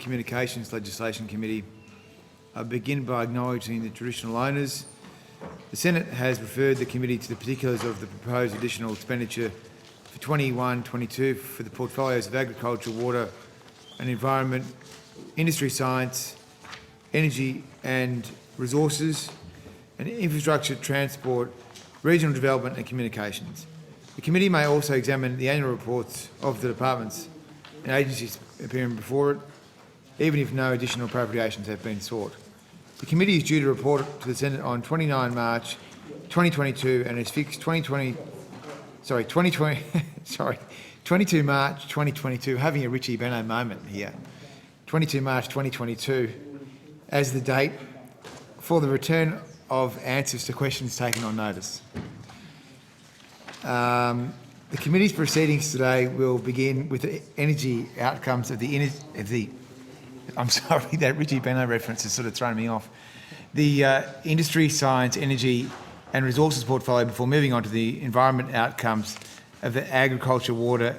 Communications Legislation Committee. I begin by acknowledging the traditional owners. The Senate has referred the committee to the particulars of the proposed additional expenditure for 21-22 for the portfolios of agriculture, water and environment, industry, science, energy and resources, and infrastructure, transport, regional development and communications. The committee may also examine the annual reports of the departments and agencies appearing before it, even if no additional appropriations have been sought. The committee is due to report to the Senate on 29 March 2022 and is fixed 22 March 2022, having a Richie Beno moment here, 22 March 2022 as the date for the return of answers to questions taken on notice. The committee's proceedings today will begin with the energy outcomes of the I'm sorry, that Richie Beno reference has sort of thrown me off. The industry, science, energy and resources portfolio before moving on to the environment outcomes of the agriculture, water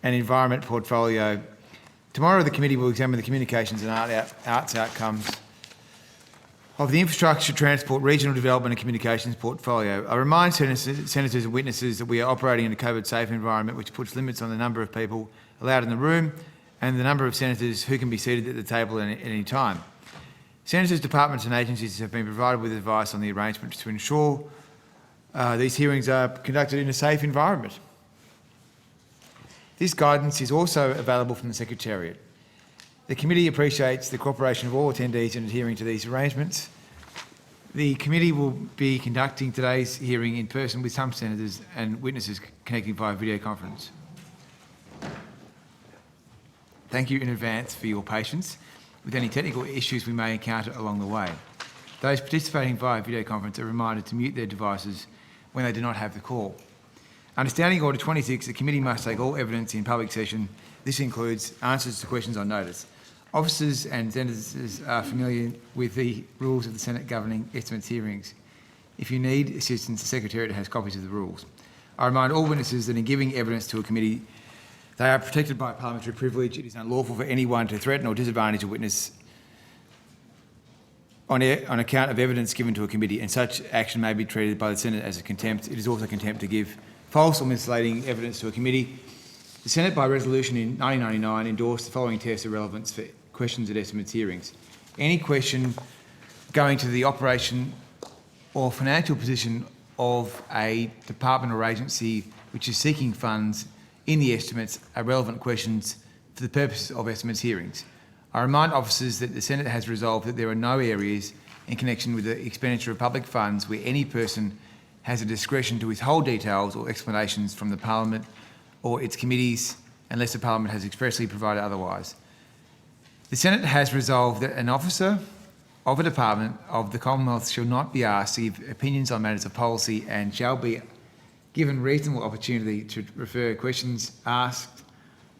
and environment portfolio. Tomorrow the committee will examine the communications and arts outcomes of the infrastructure, transport, regional development and communications portfolio. I remind senators and witnesses that we are operating in a COVID-safe environment which puts limits on the number of people allowed in the room and the number of senators who can be seated at the table at any time. Senators, departments and agencies have been provided with advice on the arrangements to ensure these hearings are conducted in a safe environment. This guidance is also available from the Secretariat. The committee appreciates the cooperation of all attendees in adhering to these arrangements. The committee will be conducting today's hearing in person with some senators and witnesses connecting via video conference. Thank you in advance for your patience with any technical issues we may encounter along the way. Those participating via video conference are reminded to mute their devices when they do not have the call. Under Standing Order 26, the committee must take all evidence in public session. This includes answers to questions on notice. Officers and senators are familiar with the rules of the Senate governing estimates hearings. If you need assistance, the Secretariat has copies of the rules. I remind all witnesses that in giving evidence to a committee, they are protected by parliamentary privilege. It is unlawful for anyone to threaten or disadvantage a witness on account of evidence given to a committee, and such action may be treated by the Senate as a contempt. It is also contempt to give false or misleading evidence to a committee. The Senate, by resolution in 1999, endorsed the following tests of relevance for questions at estimates hearings. Any question going to the operation or financial position of a department or agency which is seeking funds in the estimates are relevant questions for the purposes of estimates hearings. I remind officers that the Senate has resolved that there are no areas in connection with the expenditure of public funds where any person has a discretion to withhold details or explanations from the Parliament or its committees unless the Parliament has expressly provided otherwise. The Senate has resolved that an officer of a department of the Commonwealth shall not be asked to give opinions on matters of policy and shall be given reasonable opportunity to refer questions asked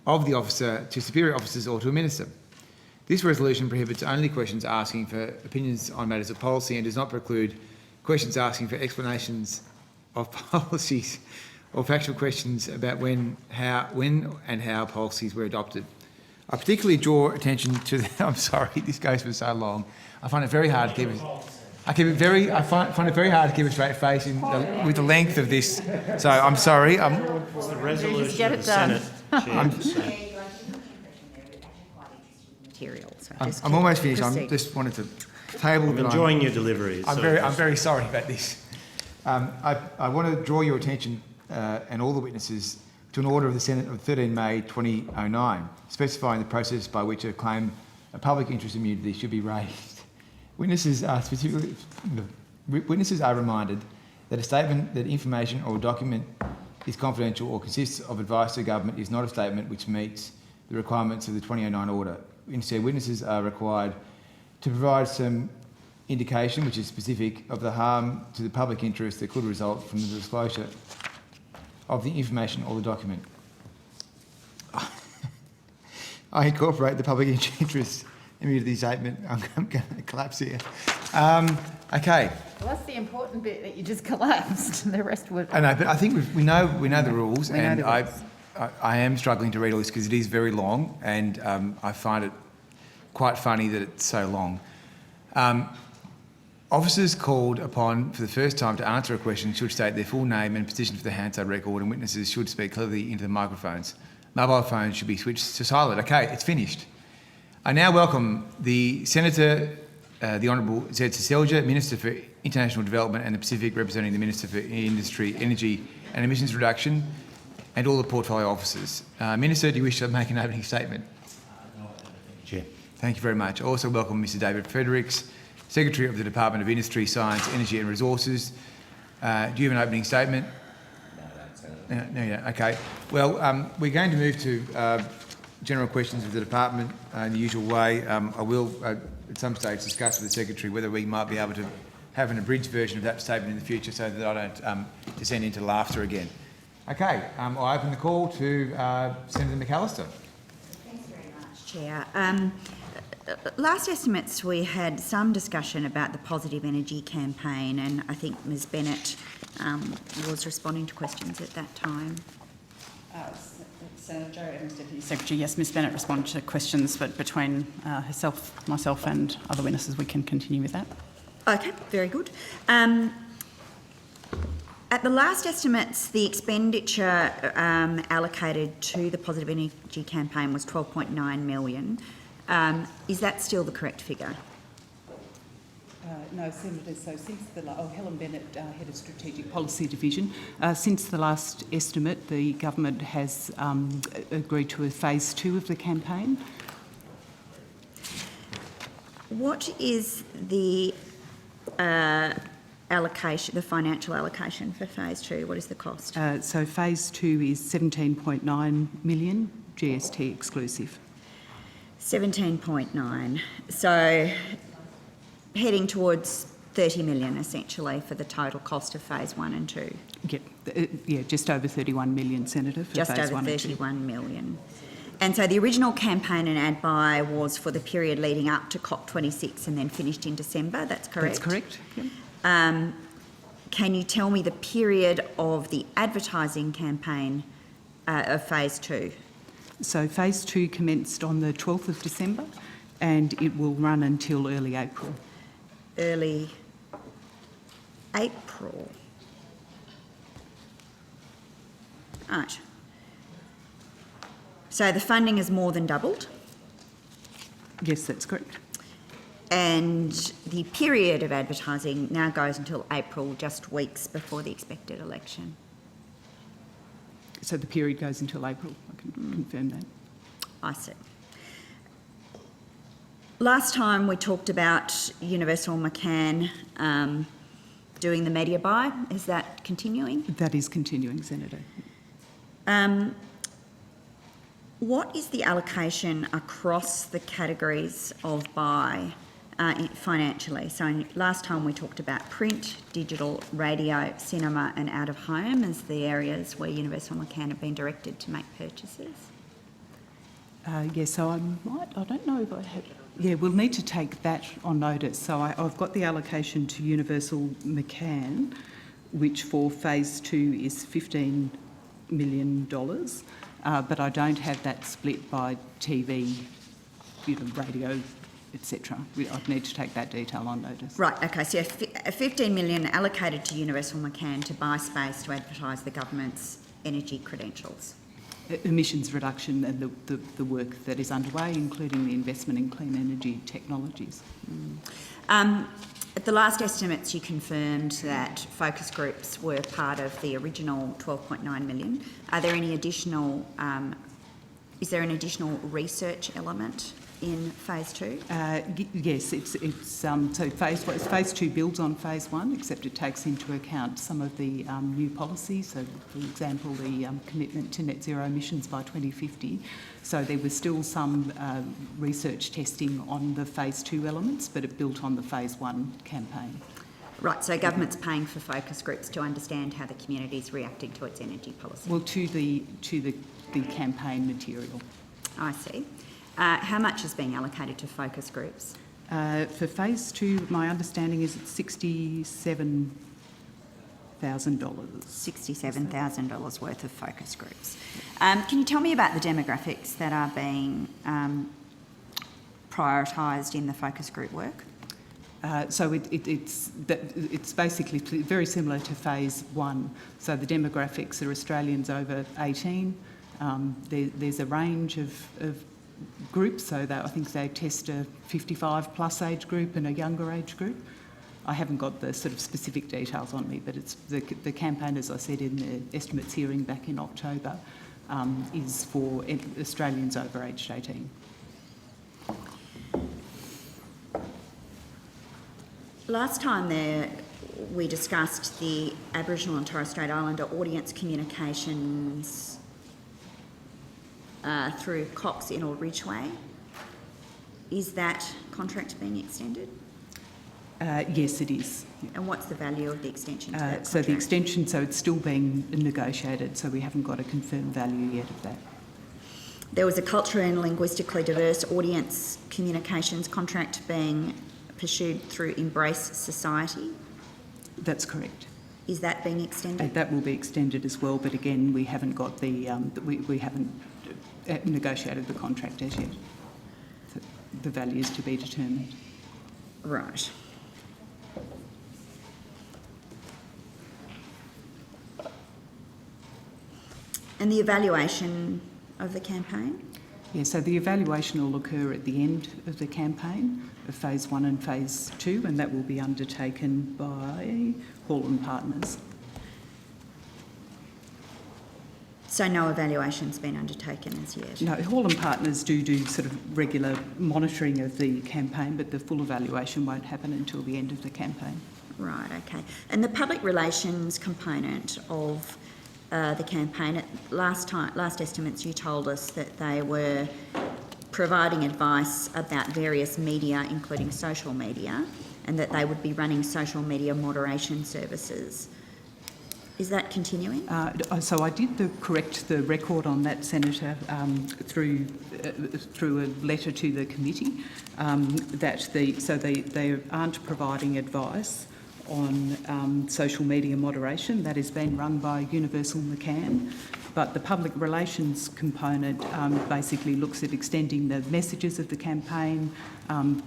of the officer to superior officers or to a minister. This resolution prohibits only questions asking for opinions on matters of policy and does not preclude questions asking for explanations of policies or factual questions about when and how policies were adopted. I particularly draw attention to the, I'm sorry, this goes for so long. I find it very hard to keep it. I find it very hard to keep a straight face with the length of this. So I'm sorry. It's the resolution of the Senate. I'm almost finished. I just wanted to table. I'm enjoying your delivery. I'm very sorry about this. I want to draw your attention and all the witnesses to an order of the Senate of 13 May 2009, specifying the process by which a claim of public interest immunity should be raised. Witnesses are reminded that a statement that information or a document is confidential or consists of advice to government is not a statement which meets the requirements of the 2009 order. Instead, witnesses are required to provide some indication, which is specific, of the harm to the public interest that could result from the disclosure of the information or the document. I incorporate the public interest immunity statement. I'm going to collapse here. Okay. Well, that's the important bit that you just collapsed. The rest would. I know, but I think we know the rules, I am struggling to read all this because it is very long, and I find it quite funny that it's so long. Officers called upon for the first time to answer a question should state their full name and position for the Hansard record, and witnesses should speak clearly into the microphones. Mobile phones should be switched to silent. Okay, it's finished. I now welcome the Senator, the Honourable Zed Seselja, Minister for International Development and the Pacific, representing the Minister for Industry, Energy and Emissions Reduction, and all the portfolio officers. Minister, do you wish to make an opening statement? Chair. Thank you very much. I also welcome Mr David Fredericks, Secretary of the Department of Industry, Science, Energy and Resources. Do you have an opening statement? No, you don't. Okay. Well, we're going to move to general questions of the department in the usual way. I will, at some stage, discuss with the Secretary whether we might be able to have an abridged version of that statement in the future so that I don't descend into laughter again. Okay, I open the call to Senator McAllister. Thanks very much, Chair. Last estimates we had some discussion about the Positive Energy campaign, and I think Ms Bennett was responding to questions at that time. Senator Joe Evans, Deputy Secretary. Yes, Ms Bennett responded to questions, but between herself, myself and other witnesses we can continue with that. Okay, very good. At the last estimates, the expenditure allocated to the Positive Energy campaign was $12.9 million. Is that still the correct figure? No, Senator, so since Helen Bennett, Head of Strategic Policy Division, since the last estimate, the government has agreed to a phase 2 of the campaign. What is the allocation, the financial allocation for phase 2? What is the cost? So phase 2 is 17.9 million, GST exclusive. 17.9. So heading towards 30 million essentially for the total cost of phase 1 and 2. Yeah, just over 31 million, Senator, for just phase over 1 and 2. 31 million. And so the original campaign and ad buy was for the period leading up to COP26 and then finished in December. That's correct? That's correct. Yep. Can you tell me the period of the advertising campaign of phase 2? So phase 2 commenced on the 12th of December and it will run until early April. Early April. Right. So the funding has more than doubled. Yes, that's correct. And the period of advertising now goes until April, just weeks before the expected election. So the period goes until April, I can confirm that. I see. Last time we talked about Universal McCann doing the media buy. Is that continuing? That is continuing, Senator. What is the allocation across the categories of buy financially? So last time we talked about print, digital, radio, cinema and out of home as the areas where Universal McCann have been directed to make purchases. Yes, so I don't know if I have... Yeah, we'll need to take that on notice. So I've got the allocation to Universal McCann, which for phase 2 is $15 million, but I don't have that split by TV, radio, etc. I'd need to take that detail on notice. Right, okay, so $15 million allocated to Universal McCann to buy space to advertise the government's energy credentials. Emissions reduction and the work that is underway, including the investment in clean energy technologies. At the last estimates you confirmed that focus groups were part of the original $12.9 million. Are there any additional, is there an additional research element in phase 2? Yes, so phase 2 builds on phase 1, except it takes into account some of the new policies. So, for example, the commitment to net zero emissions by 2050. So there was still some research testing on the phase 2 elements, but it built on the phase 1 campaign. Right, so government's paying for focus groups to understand how the community is reacting to its energy policy. Well, to the campaign material. I see. How much is being allocated to focus groups? For phase 2, my understanding is it's $67,000. $67,000 worth of focus groups. Can you tell me about the demographics that are being prioritised in the focus group work? So it's basically very similar to phase 1. So the demographics are Australians over 18. There's a range of groups, so that I think they test a 55 plus age group and a younger age group. I haven't got the sort of specific details on me, but it's the campaign, as I said in the estimates hearing back in October, is for Australians over aged 18. Last time we discussed the Aboriginal and Torres Strait Islander audience communications through Cox Inall Ridgeway. Is that contract being extended? Yes, it is. And what's the value of the extension to that contract? So the extension, so it's still being negotiated, so we haven't got a confirmed value yet of that. There was a culturally and linguistically diverse audience communications contract being pursued through Embrace Society. That's correct. Is that being extended? That will be extended as well, but again, we haven't got the we haven't negotiated the contract as yet. So the value is to be determined. Right. And the evaluation of the campaign? Yeah, so the evaluation will occur at the end of the campaign of phase 1 and phase 2, and that will be undertaken by Hall and Partners. So no evaluation's been undertaken as yet? No, Hall and Partners do sort of regular monitoring of the campaign, but the full evaluation won't happen until the end of the campaign. Right, okay. And the public relations component of the campaign, at last estimates you told us that they were providing advice about various media, including social media, and that they would be running social media moderation services. Is that continuing? So I did correct the record on that, Senator, through a letter to the committee, that they aren't providing advice on social media moderation. That is being run by Universal McCann, but the public relations component basically looks at extending the messages of the campaign,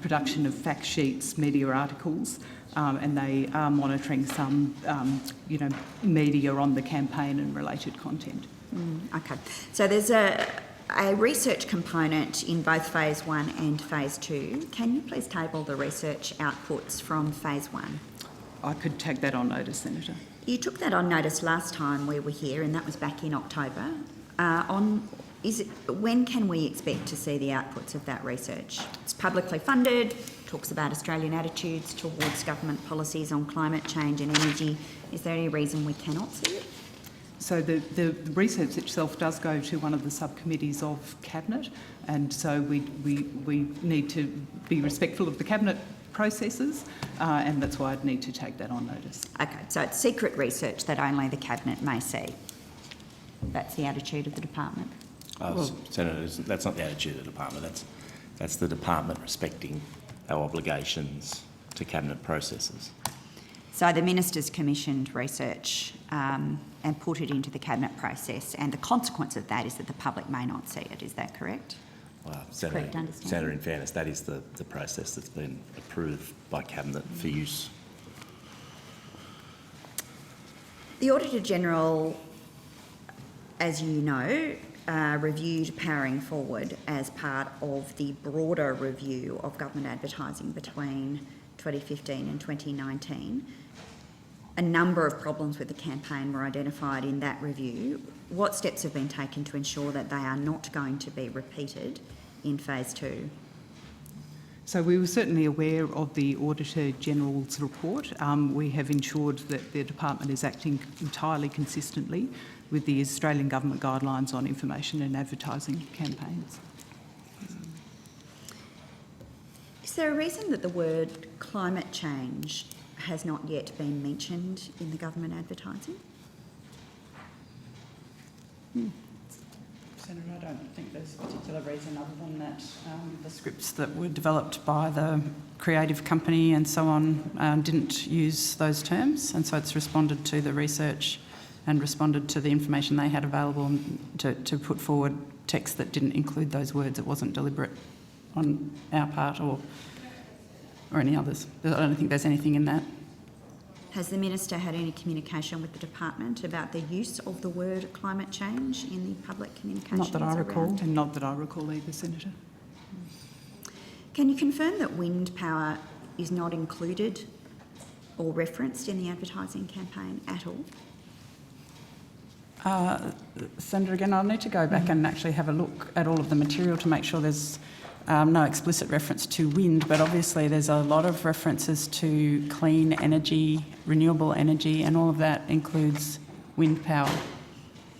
production of fact sheets, media articles, and they are monitoring some, media on the campaign and related content. Okay. So there's a research component in both phase 1 and phase 2. Can you please table the research outputs from phase 1? I could take that on notice, Senator. You took that on notice last time we were here, and that was back in October. When can we expect to see the outputs of that research? It's publicly funded, talks about Australian attitudes towards government policies on climate change and energy. Is there any reason we cannot see it? So the research itself does go to one of the subcommittees of Cabinet, and so we need to be respectful of the Cabinet processes, and that's why I'd need to take that on notice. Okay, so it's secret research that only the Cabinet may see. That's the attitude of the department. Senator, that's not the attitude of the department. That's the department respecting our obligations to Cabinet processes. So the Minister's commissioned research and put it into the Cabinet process, and the consequence of that is that the public may not see it. Is that correct? Well, Correct understanding. Senator, in fairness, that is the process that's been approved by Cabinet for use. The Auditor-General, as you know, reviewed Powering Forward as part of the broader review of government advertising between 2015 and 2019. A number of problems with the campaign were identified in that review. What steps have been taken to ensure that they are not going to be repeated in phase 2? So we were certainly aware of the Auditor-General's report. We have ensured that the department is acting entirely consistently with the Australian Government guidelines on information and advertising campaigns. Is there a reason that the word climate change has not yet been mentioned in the government advertising? Senator, I don't think there's a particular reason other than that the scripts that were developed by the creative company and so on didn't use those terms, and so it's responded to the research and responded to the information they had available to put forward text that didn't include those words. It wasn't deliberate. on our part or any others. I don't think there's anything in that. Has the Minister had any communication with the department about the use of the word climate change in the public communications? Not that I recall. around? And not that I recall either, Senator. Can you confirm that wind power is not included or referenced in the advertising campaign at all? Senator, again, I'll need to go back and actually have a look at all of the material to make sure there's no explicit reference to wind, but obviously there's a lot of references to clean energy, renewable energy, and all of that includes wind power.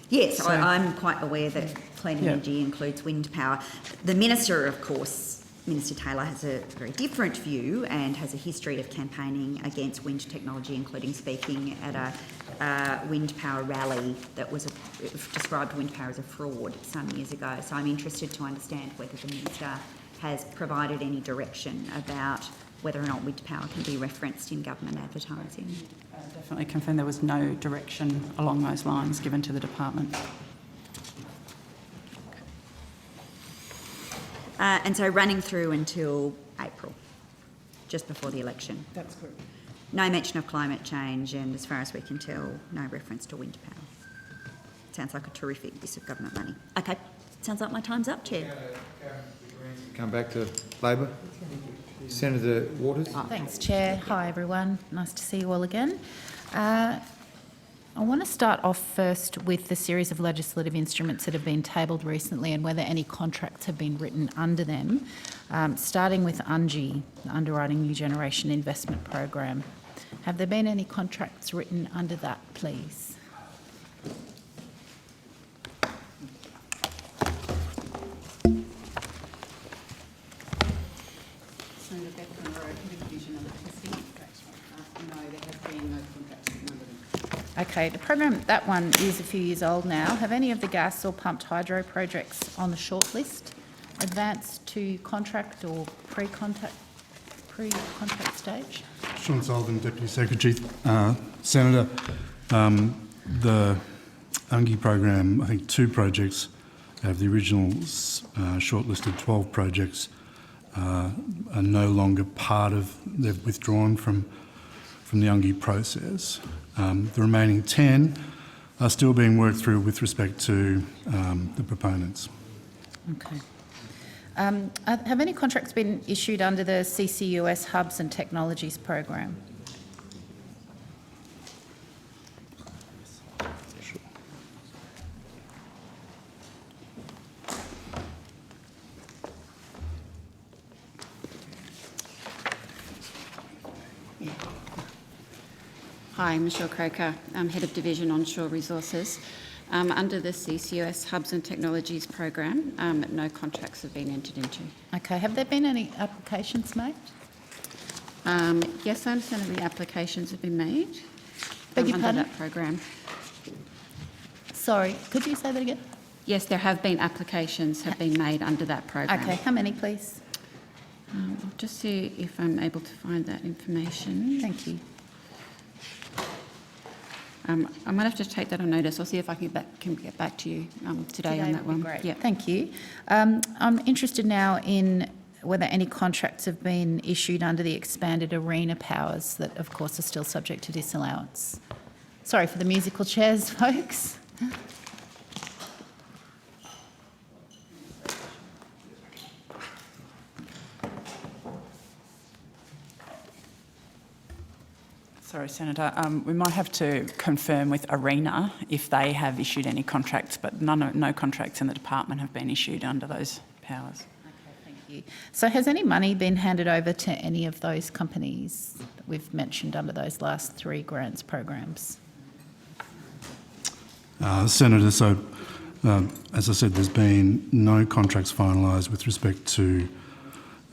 Yes, So- I'm quite aware that clean Yeah. energy includes wind power. The Minister, of course, Minister Taylor, has a very different view and has a history of campaigning against wind technology, including speaking at a wind power rally that was described wind power as a fraud some years ago. So I'm interested to understand whether the Minister has provided any direction about whether or not wind power can be referenced in government advertising. Definitely confirm there was no direction along those lines given to the department. And so running through until April, just before the election. That's correct. No mention of climate change, and as far as we can tell, no reference to wind power. Sounds like a terrific use of government money. Okay, sounds like my time's up, Chair. Come back to Labor. Senator Waters. Thanks, Chair. Hi, everyone. Nice to see you all again. I want to start off first with the series of legislative instruments that have been tabled recently and whether any contracts have been written under them, starting with UNGI, the Underwriting New Generation Investment Program. Have there been any contracts written under that, please? Okay, the program, that one is a few years old now. Have any of the gas or pumped hydro projects on the shortlist advanced to contract or pre-contract stage? Sean Sullivan, Deputy Secretary. Senator, the UNGI program, I think 2 projects have the original shortlisted 12 projects are no longer part of, they've withdrawn from the UNGI process. The remaining 10 are still being worked through with respect to the proponents. Okay. Have any contracts been issued under the CCUS Hubs and Technologies program? Hi, Michelle Croker. I'm Head of Division Onshore Resources. Under the CCUS Hubs and Technologies program, no contracts have been entered into. Okay, have there been any applications made? Yes, I understand that the applications have been made Beg your under pardon? that program. Sorry, could you say that again? Yes, there have been applications have been made under that program. Okay, how many, please? I'll just see if I'm able to find that information. Thank you. I might have to take that on notice. I'll see if I can get back to you today on that would one. be great. Yeah. Thank you. I'm interested now in whether any contracts have been issued under the expanded ARENA powers that, of course, are still subject to disallowance. Sorry for the musical chairs, folks. Sorry, Senator. We might have to confirm with ARENA if they have issued any contracts, but no contracts in the department have been issued under those powers. Okay, thank you. So has any money been handed over to any of those companies that we've mentioned under those last 3 grants programs? Senator, so as I said, there's been no contracts finalised with respect to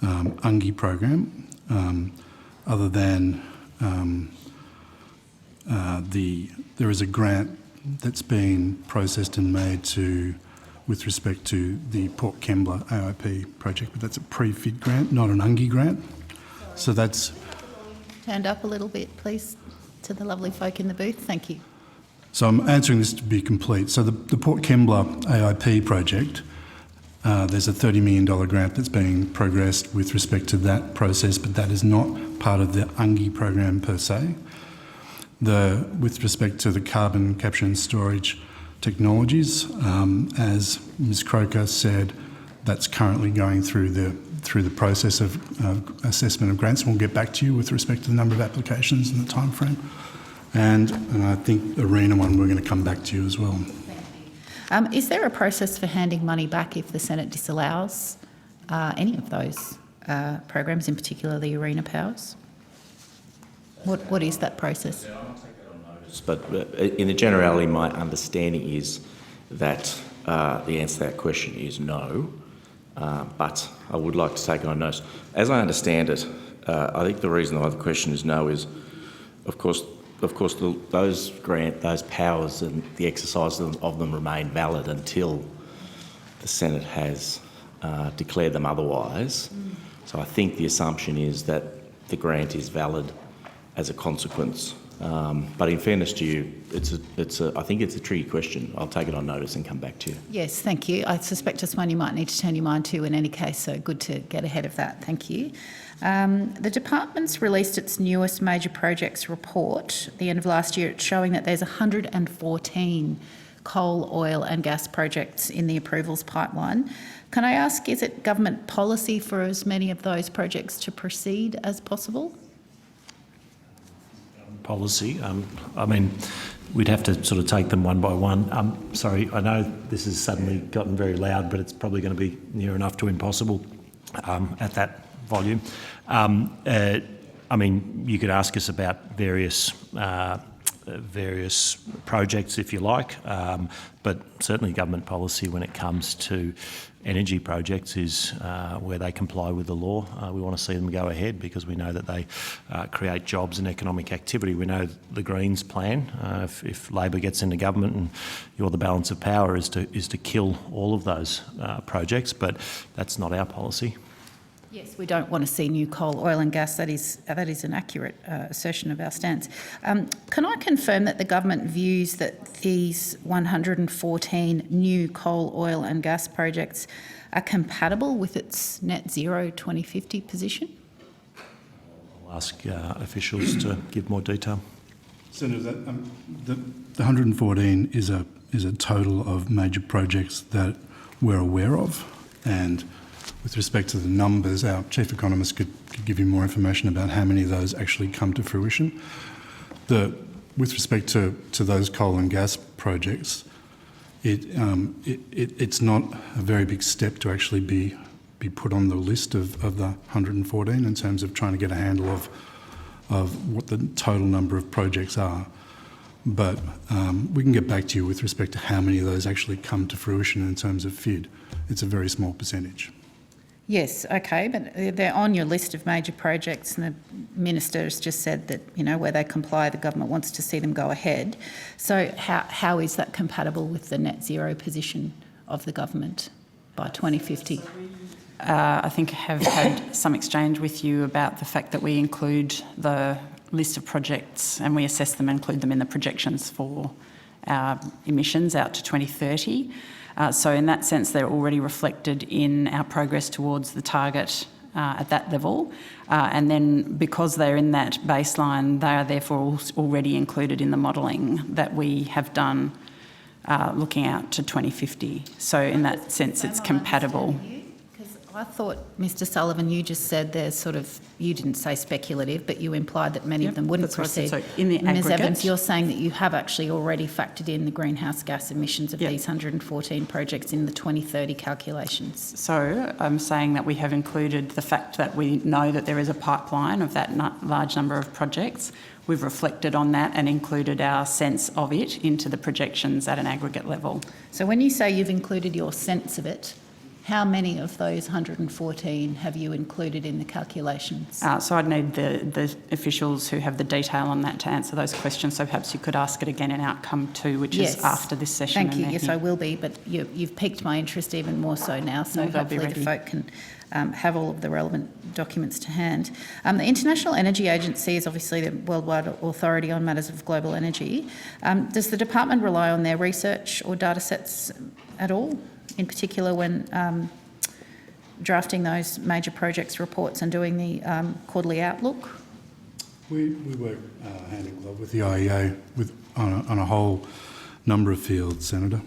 UNGI program, other than there is a grant that's been processed and made with respect to the Port Kembla AIP project, but that's a pre-FID grant, not an UNGI grant. So that's... Turned up a little bit, please, to the lovely folk in the booth. Thank you. So I'm answering this to be complete. So the Port Kembla AIP project There's a $30 million grant that's being progressed with respect to that process, but that is not part of the UNGI program per se. With respect to the carbon capture and storage technologies, as Ms Croker said, that's currently going through the process of assessment of grants. We'll get back to you with respect to the number of applications and the time frame. And I think the ARENA one, we're going to come back to you as well. Is there a process for handing money back if the Senate disallows any of those programs, in particular the ARENA powers? What is that process? But in the generality, my understanding is that the answer to that question is no, but I would like to take on notice. As I understand it, I think the reason why the question is no is, of course, those powers and the exercise of them remain valid until the Senate has declared them otherwise. So I think the assumption is that the grant is valid as a consequence. But in fairness to you, I think it's a tricky question. I'll take it on notice and come back to you. Yes, thank you. I suspect it's one you might need to turn your mind to in any case, so good to get ahead of that. Thank you. The department's released its newest major projects report at the end of last year. It's showing that there's 114 coal, oil and gas projects in the approvals pipeline. Can I ask, is it government policy for as many of those projects to proceed as possible? Policy. I mean, we'd have to sort of take them one by one. Sorry, I know this has suddenly gotten very loud, but it's probably going to be near enough to impossible at that volume. I mean, you could ask us about various projects if you like, but certainly government policy when it comes to energy projects is where they comply with the law. We want to see them go ahead because we know that they create jobs and economic activity. We know the Greens plan, if Labor gets into government and you're the balance of power, is to kill all of those projects, but that's not our policy. Yes, we don't want to see new coal, oil and gas. That is an accurate assertion of our stance. Can I confirm that the government views that these 114 new coal, oil and gas projects are compatible with its net zero 2050 position? I'll ask officials to give more detail. Senator, the 114 is a total of major projects that we're aware of, and with respect to the numbers, our chief economist could give you more information about how many of those actually come to fruition. With respect to those coal and gas projects, it's not a very big step to actually be put on the list of the 114 in terms of trying to get a handle of what the total number of projects are. But we can get back to you with respect to how many of those actually come to fruition in terms of FID. It's a very small percentage. Yes, okay, but they're on your list of major projects and the Minister has just said that, where they comply, the government wants to see them go ahead. So how is that compatible with the net zero position of the government by 2050? I think I have had some exchange with you about the fact that we include the list of projects and we assess them and include them in the projections for our emissions out to 2030. So in that sense, they're already reflected in our progress towards the target at that level. And then because they're in that baseline, they are therefore already included in the modelling that we have done looking out to 2050. So in that sense, it's compatible. I thought, Mr Sullivan, you just said there's you didn't say speculative, but you implied that many of them wouldn't proceed. So in the Ms aggregate, Evans, you're saying that you have actually already factored in the greenhouse gas emissions of these 114 projects in the 2030 calculations. So I'm saying that we have included the fact that we know that there is a pipeline of that large number of projects. We've reflected on that and included our sense of it into the projections at an aggregate level. So when you say you've included your sense of it, how many of those 114 have you included in the calculations? So I'd need the officials who have the detail on that to answer those questions. So perhaps you could ask it again in outcome 2, which is after this session. Thank you. Yes, I will be, but you've piqued my interest even more so now, so hopefully the folk can have all of the relevant documents to hand. The International Energy Agency is obviously the worldwide authority on matters of global energy. Does the department rely on their research or data sets at all? In particular when drafting those major projects reports and doing the quarterly outlook? We work hand in glove with the IEA on a whole number of fields, Senator.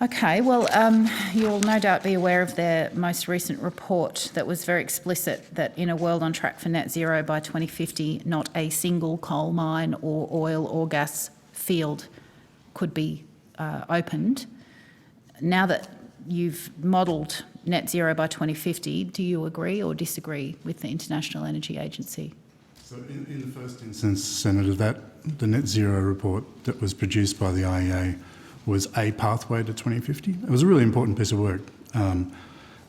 Okay, well, you'll no doubt be aware of their most recent report that was very explicit that in a world on track for net zero by 2050, not a single coal mine or oil or gas field could be opened. Now that you've modelled net zero by 2050, do you agree or disagree with the International Energy Agency? So in the first instance, Senator, that the net zero report that was produced by the IEA was a pathway to 2050. It was a really important piece of work. And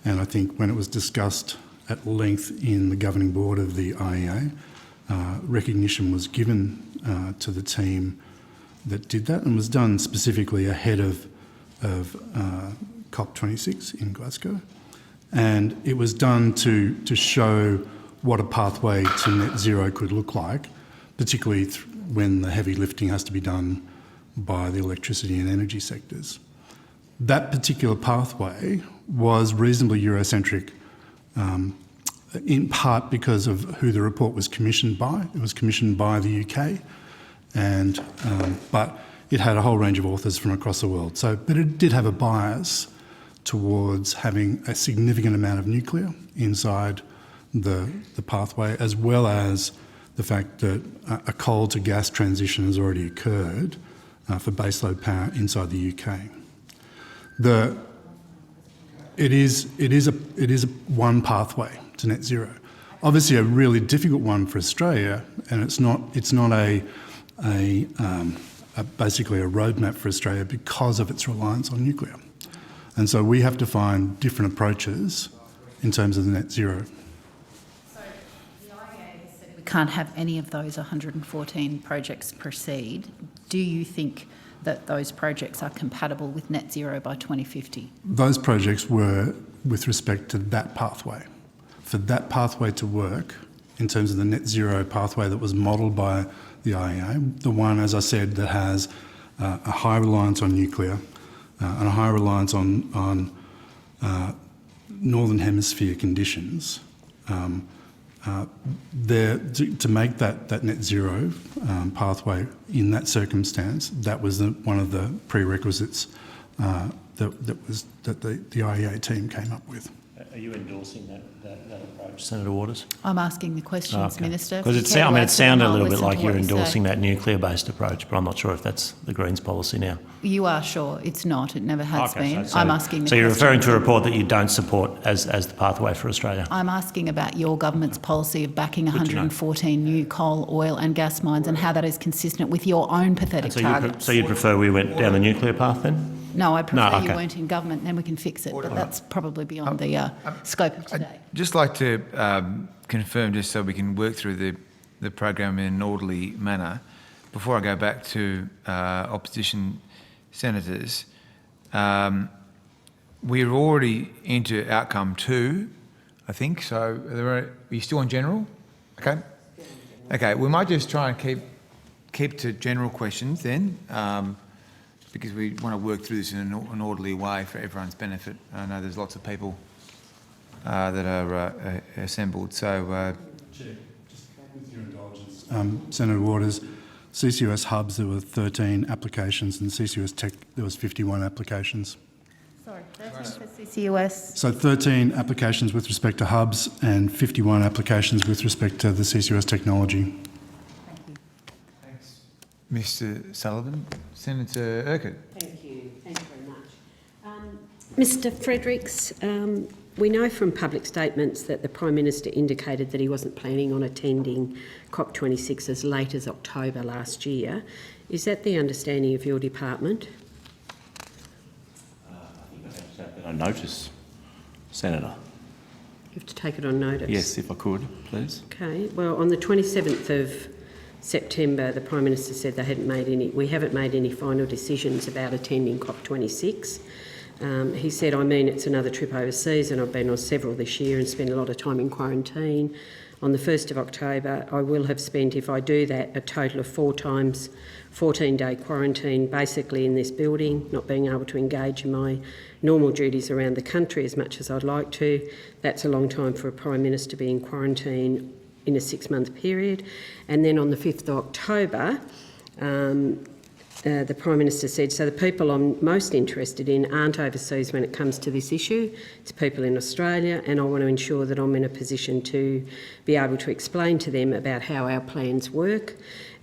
I think when it was discussed at length in the governing board of the IEA, recognition was given to the team that did that, and was done specifically ahead of COP26 in Glasgow. And it was done to show what a pathway to net zero could look like, particularly when the heavy lifting has to be done by the electricity and energy sectors. That particular pathway was reasonably Eurocentric, in part because of who the report was commissioned by. It was commissioned by the UK, and but it had a whole range of authors from across the world. But it did have a bias towards having a significant amount of nuclear inside the pathway, as well as the fact that a coal to gas transition has already occurred for baseload power inside the UK. It is a one pathway to net zero. Obviously, a really difficult one for Australia, and it's not basically a roadmap for Australia because of its reliance on nuclear. And so we have to find different approaches in terms of the net zero. So the IEA has said we can't have any of those 114 projects proceed. Do you think that those projects are compatible with net zero by 2050? Those projects were with respect to that pathway. For that pathway to work, in terms of the net zero pathway that was modelled by the IEA, the one, as I said, that has a high reliance on nuclear and a high reliance on Northern Hemisphere conditions, to make that net zero pathway in that circumstance, that was one of the prerequisites that the IEA team came up with. Are you endorsing that approach, Senator Waters? I'm asking the questions, Minister. Because it sounded a little bit like you're endorsing that nuclear-based approach, but I'm not sure if that's the Greens' policy now. You are sure it's not. It never has been. So I'm asking the So you're question. referring to a report that you don't support as the pathway for Australia? I'm asking about your government's policy of backing 114 new coal, oil and gas mines and how that is consistent with your own pathetic targets. So you'd prefer we went down the nuclear path then? No, I prefer you weren't in government, then we can fix it, but that's probably beyond the scope of today. I'd just like to confirm, just so we can work through the program in an orderly manner, before I go back to opposition senators, we're already into outcome 2, I think, so are you still on general? Okay. Okay, we might just try and keep to general questions then, because we want to work through this in an orderly way for everyone's benefit. I know there's lots of people that are assembled. So, Chair, just with your indulgence, Senator Waters, CCUS hubs, there were 13 applications, and CCUS Tech, there was 51 applications. Sorry, 13 for CCUS. So 13 applications with respect to hubs and 51 applications with respect to the CCUS technology. Thank you. thanks, Mr. Sullivan. Senator Urquhart. Thank you very much. Mr. Fredericks, we know from public statements that the Prime Minister indicated that he wasn't planning on attending COP26 as late as October last year. Is that the understanding of your department? I think I have to take that on notice, Senator. You have to take it on notice. Yes, if I could, please. Okay. Well, on the 27th of September, the Prime Minister said we haven't made any final decisions about attending COP26. He said, it's another trip overseas, and I've been on several this year and spent a lot of time in quarantine. on the 1st of October, I will have spent, if I do that, a total of 4 times 14-day quarantine, basically in this building, not being able to engage in my normal duties around the country as much as I'd like to. That's a long time for a Prime Minister to be in quarantine in a 6-month period. And then on the 5th of October, the Prime Minister said, so the people I'm most interested in aren't overseas when it comes to this issue, it's people in Australia, and I want to ensure that I'm in a position to be able to explain to them about how our plans work.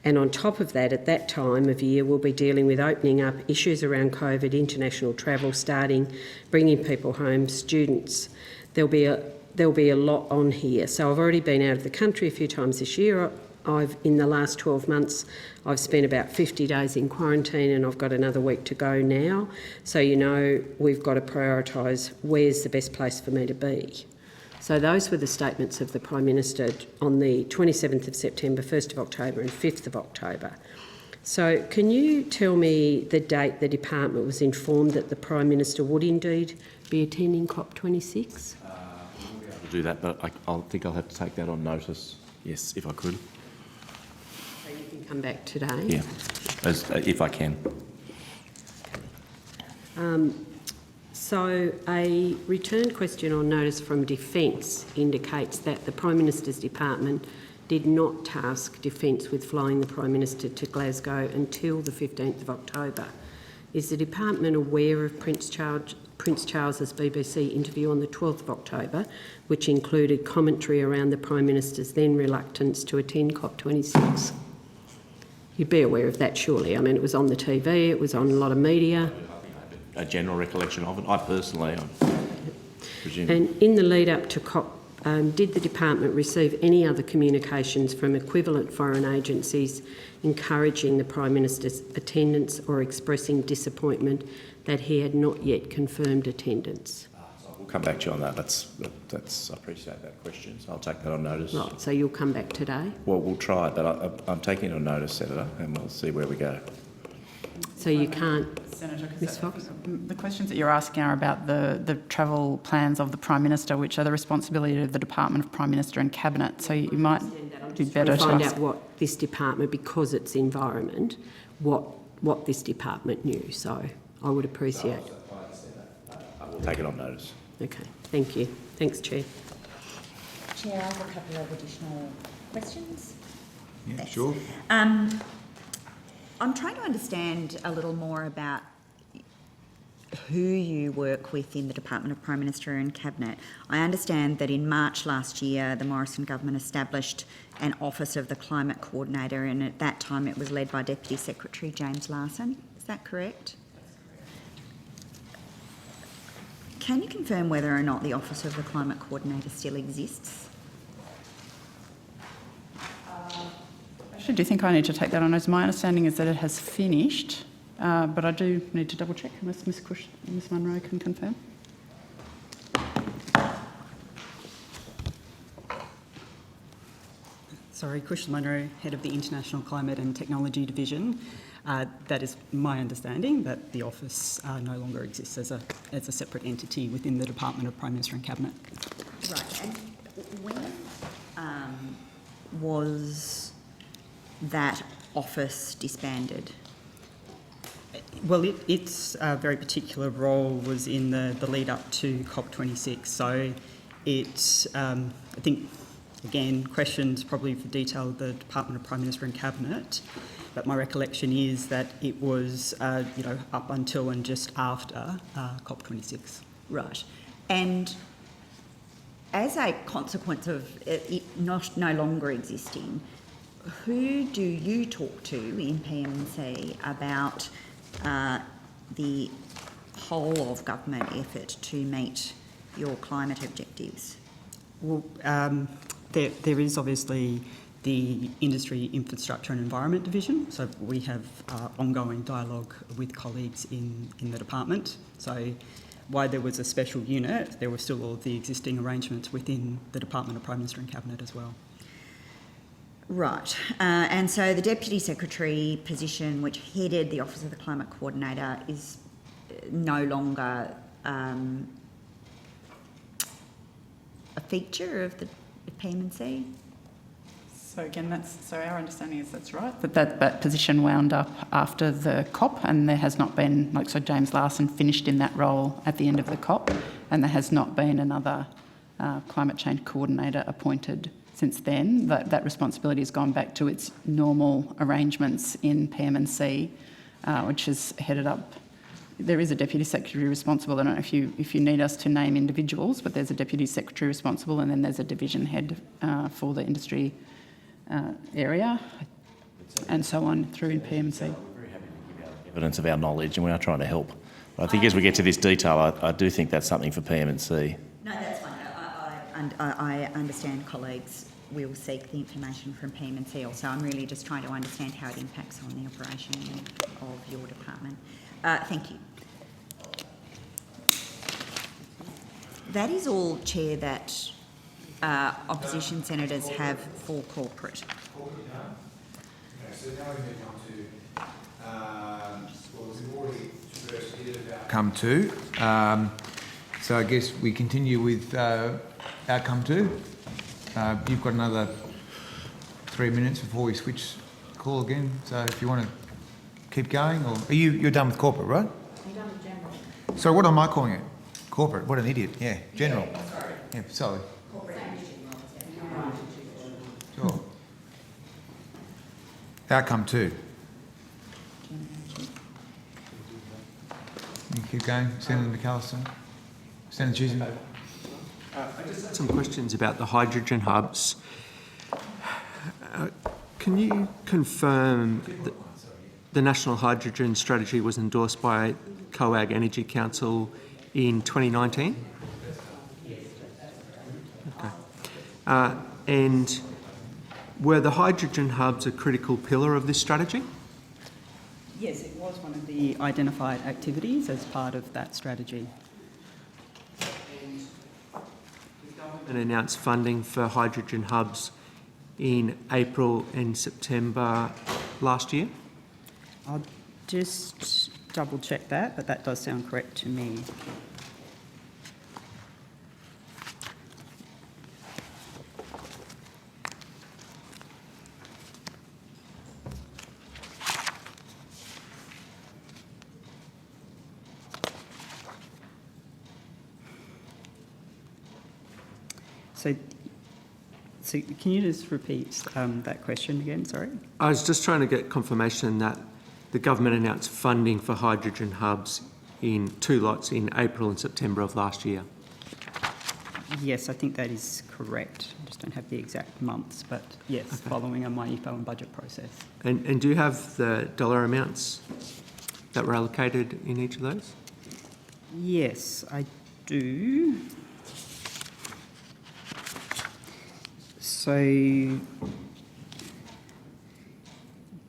And on top of that, at that time of year, we'll be dealing with opening up issues around COVID, international travel starting, bringing people home, students. There'll be a lot on here. So I've already been out of the country a few times this year. In the last 12 months, I've spent about 50 days in quarantine, and I've got another week to go now. So, you know, we've got to prioritise where's the best place for me to be. So those were the statements of the Prime Minister on the 27th of September, 1st of October and 5th of October. So can you tell me the date the department was informed that the Prime Minister would indeed be attending COP26? I'll do that, but I think I'll have to take that on notice, yes, if I could. So you can come back today? Yeah, if I can. So a return question on notice from Defence indicates that the Prime Minister's department did not task Defence with flying the Prime Minister to Glasgow until the 15th of October. Is the department aware of Prince Charles's BBC interview on the 12th of October, which included commentary around the Prime Minister's then reluctance to attend COP26? You'd be aware of that, surely. I mean, it was on the TV, it was on a lot of media. A general recollection of it. I personally, I presume. And in the lead up to COP, did the department receive any other communications from equivalent foreign agencies encouraging the Prime Minister's attendance or expressing disappointment that he had not yet confirmed attendance? We'll come back to you on that. I appreciate that question, so I'll take that on notice. Right, so you'll come back today? Well, we'll try, but I'm taking it on notice, Senator, and we'll see where we go. So you can't... Senator, Ms Fox? the questions that you're asking are about the travel plans of the Prime Minister, which are the responsibility of the Department of Prime Minister and Cabinet. So you might do better to find ask. out what this department, because it's environment, what this department knew. So I would appreciate. I will take it on notice. Okay, thank you. Thanks, Chair. Chair, I have a couple of additional questions. Yeah, Thanks. sure. I'm trying to understand a little more about who you work with in the Department of Prime Minister and Cabinet. I understand that in March last year, the Morrison government established an Office of the Climate Coordinator, and at that time it was led by Deputy Secretary James Larson. Is that correct? Can you confirm whether or not the Office of the Climate Coordinator still exists? Actually, do you think I need to take that on notice? My understanding is that it has finished, but I do need to double check unless Ms Munro can confirm. Sorry, Kush Munro, Head of the International Climate and Technology Division. That is my understanding, that the office no longer exists as a separate entity within the Department of Prime Minister and Cabinet. Right, and when was that office disbanded? Well, its very particular role was in the lead up to COP26. So it, I think, again, questions probably for detail of the Department of Prime Minister and Cabinet, but my recollection is that it was, up until and just after COP26. Right, and as a consequence of it no longer existing, who do you talk to in PMC about the whole of government effort to meet your climate objectives? Well, there is obviously the Industry, Infrastructure and Environment Division. So we have ongoing dialogue with colleagues in the department. So while there was a special unit, there were still all of the existing arrangements within the Department of Prime Minister and Cabinet as well. Right, and so the Deputy Secretary position, which headed the Office of the Climate Coordinator, is no longer a feature of the PMC? So again, our understanding is that's right, that position wound up after the COP, and there has not been, so James Larson finished in that role at the end of the COP, and there has not been another climate change coordinator appointed since then. That responsibility has gone back to its normal arrangements in PM&C, which is headed up. There is a Deputy Secretary responsible. I don't know if you need us to name individuals, but there's a Deputy Secretary responsible, and then there's a division head for the industry area, and so on through in PM&C. We're very happy to give out evidence of our knowledge, and we are trying to help. But I think as we get to this detail, I do think that's something for PM&C. No, that's fine. I understand colleagues will seek the information from PM&C also. I'm really just trying to understand how it impacts on the operation of your department. Thank you. That is all, Chair, that opposition senators have for corporate. So now we're going to come to, we've already traversed a bit of outcome 2. So I guess we continue with outcome 2. You've got another 3 minutes before we switch call again. So if you want to keep going, or you're done with corporate, right? I'm done with general. So what am I calling it? Corporate. What an idiot. Yeah, general. Yeah, sorry. Yeah, sorry. Corporate. Sure. Outcome 2. You keep going, Senator McAllister. Senator Chisholm. I just had some questions about the hydrogen hubs. Can you confirm that the National Hydrogen Strategy was endorsed by COAG Energy Council in 2019? Okay. And were the hydrogen hubs a critical pillar of this strategy? Yes, it was one of the identified activities as part of that strategy. And announced funding for hydrogen hubs in April and September last year? I'll just double check that, but that does sound correct to me. So can you just repeat that question again, sorry? I was just trying to get confirmation that the government announced funding for hydrogen hubs in 2 lots in April and September of last year. Yes, I think that is correct. I just don't have the exact months, but yes, Okay. following a MyEFO and budget process. And do you have the dollar amounts that were allocated in each of those? Yes, I do. So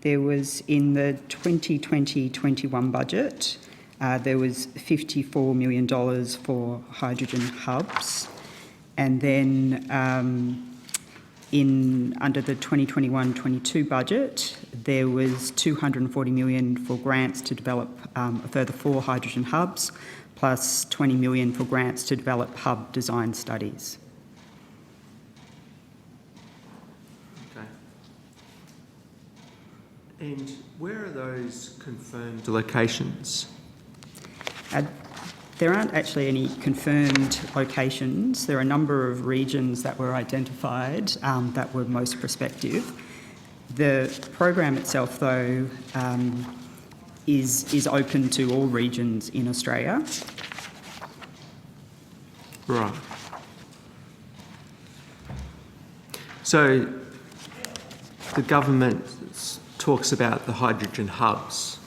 there was in the 2020-21 budget, there was $54 million for hydrogen hubs. And then under the 2021-22 budget, there was $240 million for grants to develop a further 4 hydrogen hubs, plus $20 million for grants to develop hub design studies. Okay. And where are those confirmed locations? There aren't actually any confirmed locations. There are a number of regions that were identified that were most prospective. The program itself, though, is open to all regions in Australia. Right. So the government talks about the hydrogen hubs.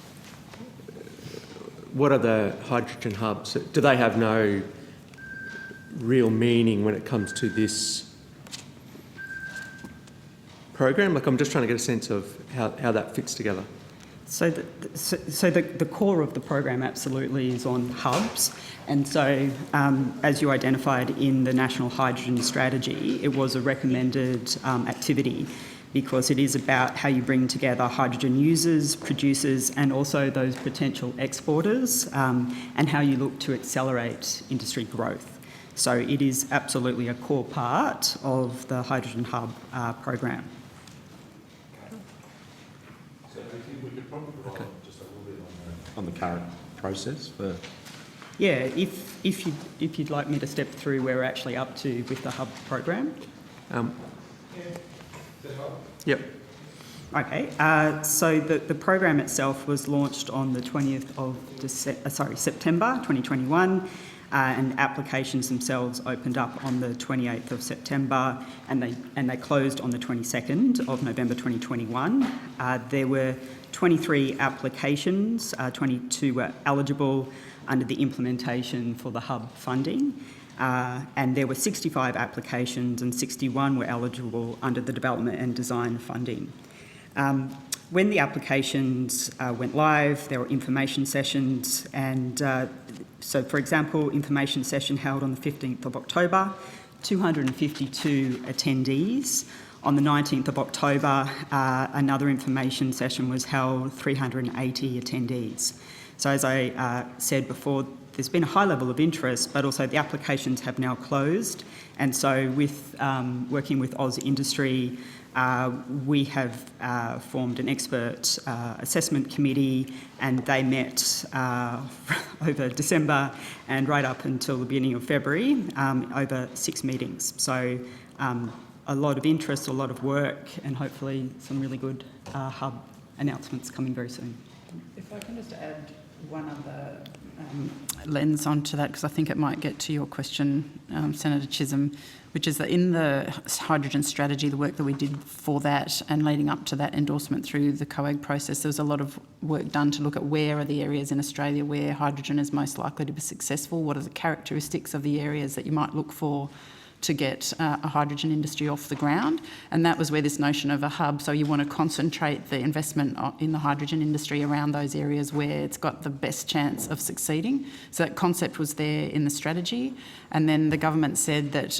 What are the hydrogen hubs? Do they have no real meaning when it comes to this program? Like, I'm just trying to get a sense of how that fits together. So the core of the program absolutely is on hubs. And so, as you identified in the National Hydrogen Strategy, it was a recommended activity because it is about how you bring together hydrogen users, producers, and also those potential exporters, and how you look to accelerate industry growth. So it is absolutely a core part of the Hydrogen Hub program. Okay. On the current process for... Yeah, if you'd like me to step through where we're actually up to with the hub program. Yep. Okay, so the program itself was launched on the 20th of September 2021, and applications themselves opened up on the 28th of September, and they closed on the 22nd of November 2021. There were 23 applications, 22 were eligible under the implementation for the hub funding, and there were 65 applications and 61 were eligible under the development and design funding. When the applications went live, there were information sessions, and so, for example, information session held on the 15th of October, 252 attendees. On the 19th of October, another information session was held, 380 attendees. So as I said before, there's been a high level of interest, but also the applications have now closed. And so with working with Oz Industry, we have formed an expert assessment committee, and they met over December and right up until the beginning of February, over 6 meetings. So a lot of interest, a lot of work, and hopefully some really good hub announcements coming very soon. If I can just add one other lens onto that, because I think it might get to your question, Senator Chisholm, which is that in the hydrogen strategy, the work that we did for that and leading up to that endorsement through the COAG process, there was a lot of work done to look at where are the areas in Australia where hydrogen is most likely to be successful, what are the characteristics of the areas that you might look for to get a hydrogen industry off the ground. And that was where this notion of a hub, so you want to concentrate the investment in the hydrogen industry around those areas where it's got the best chance of succeeding. So that concept was there in the strategy. And then the government said that,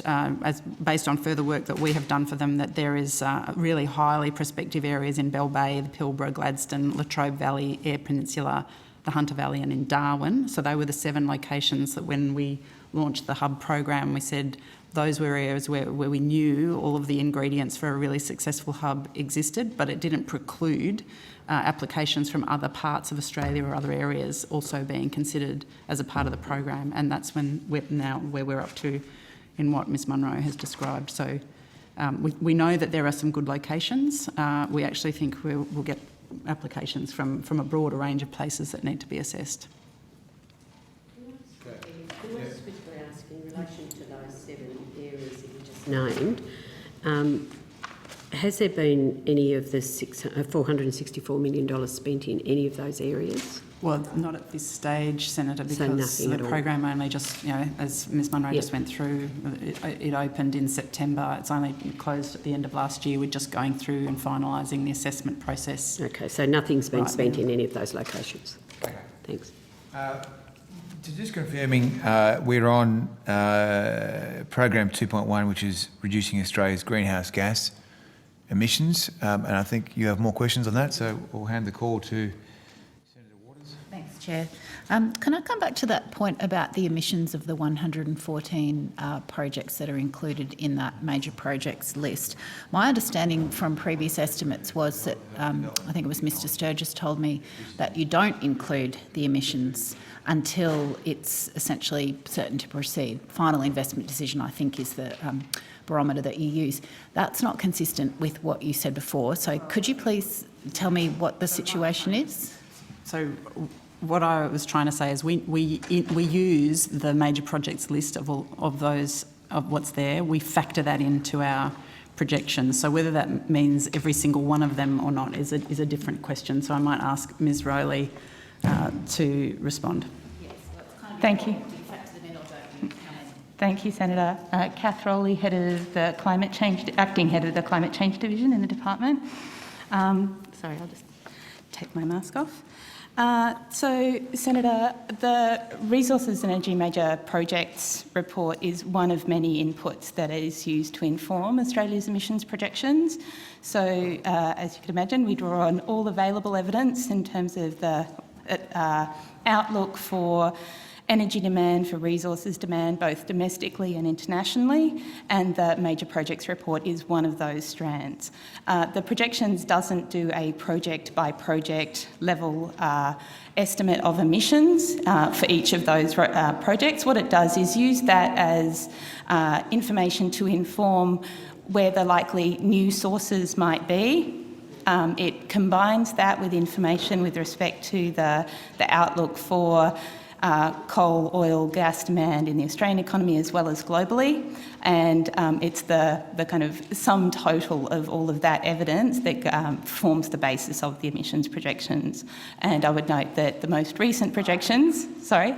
based on further work that we have done for them, that there is really highly prospective areas in Bell Bay, the Pilbara, Gladstone, Latrobe Valley, Eyre Peninsula, the Hunter Valley and in Darwin. So they were the 7 locations that when we launched the hub program, we said those were areas where we knew all of the ingredients for a really successful hub existed, but it didn't preclude applications from other parts of Australia or other areas also being considered as a part of the program. And that's when where we're up to in what Ms Munro has described. So we know that there are some good locations. We actually think we'll get applications from a broader range of places that need to be assessed. Can I specifically ask, in relation to those 7 areas that you just named, has there been any of the $464 million spent in any of those areas? Well, not at this stage, Senator, because the program only just, as Ms Munro just went through, it opened in September. It's only closed at the end of last year. We're just going through and finalising the assessment process. Okay, so nothing's been spent in any of those locations. Okay. Thanks. Just confirming, we're on program 2.1, which is reducing Australia's greenhouse gas emissions, and I think you have more questions on that, so we'll hand the call to Senator Waters. Thanks, Chair. Can I come back to that point about the emissions of the 114 projects that are included in that major projects list? My understanding from previous estimates was that, I think it was Mr Sturgis told me, that you don't include the emissions until it's essentially certain to proceed. Final investment decision, I think, is the barometer that you use. That's not consistent with what you said before. So could you please tell me what the situation is? So what I was trying to say is we use the major projects list of all of those, of what's there. We factor that into our projections. So whether that means every single one of them or not is a different question. So I might ask Ms Rowley to respond. Yes, Thank you. Thank you, Senator. Kath Rowley, acting head of the Climate Change Division in the department. Sorry, I'll just take my mask off. So, Senator, the Resources and Energy Major Projects report is one of many inputs that is used to inform Australia's emissions projections. So, as you can imagine, we draw on all available evidence in terms of the outlook for energy demand for resources demand, both domestically and internationally, and the major projects report is one of those strands. The projections doesn't do a project-by-project level estimate of emissions for each of those projects. What it does is use that as information to inform where the likely new sources might be. It combines that with information with respect to the outlook for coal, oil, gas demand in the Australian economy as well as globally, and it's the kind of sum total of all of that evidence that forms the basis of the emissions projections. And I would note that the most recent projections, sorry?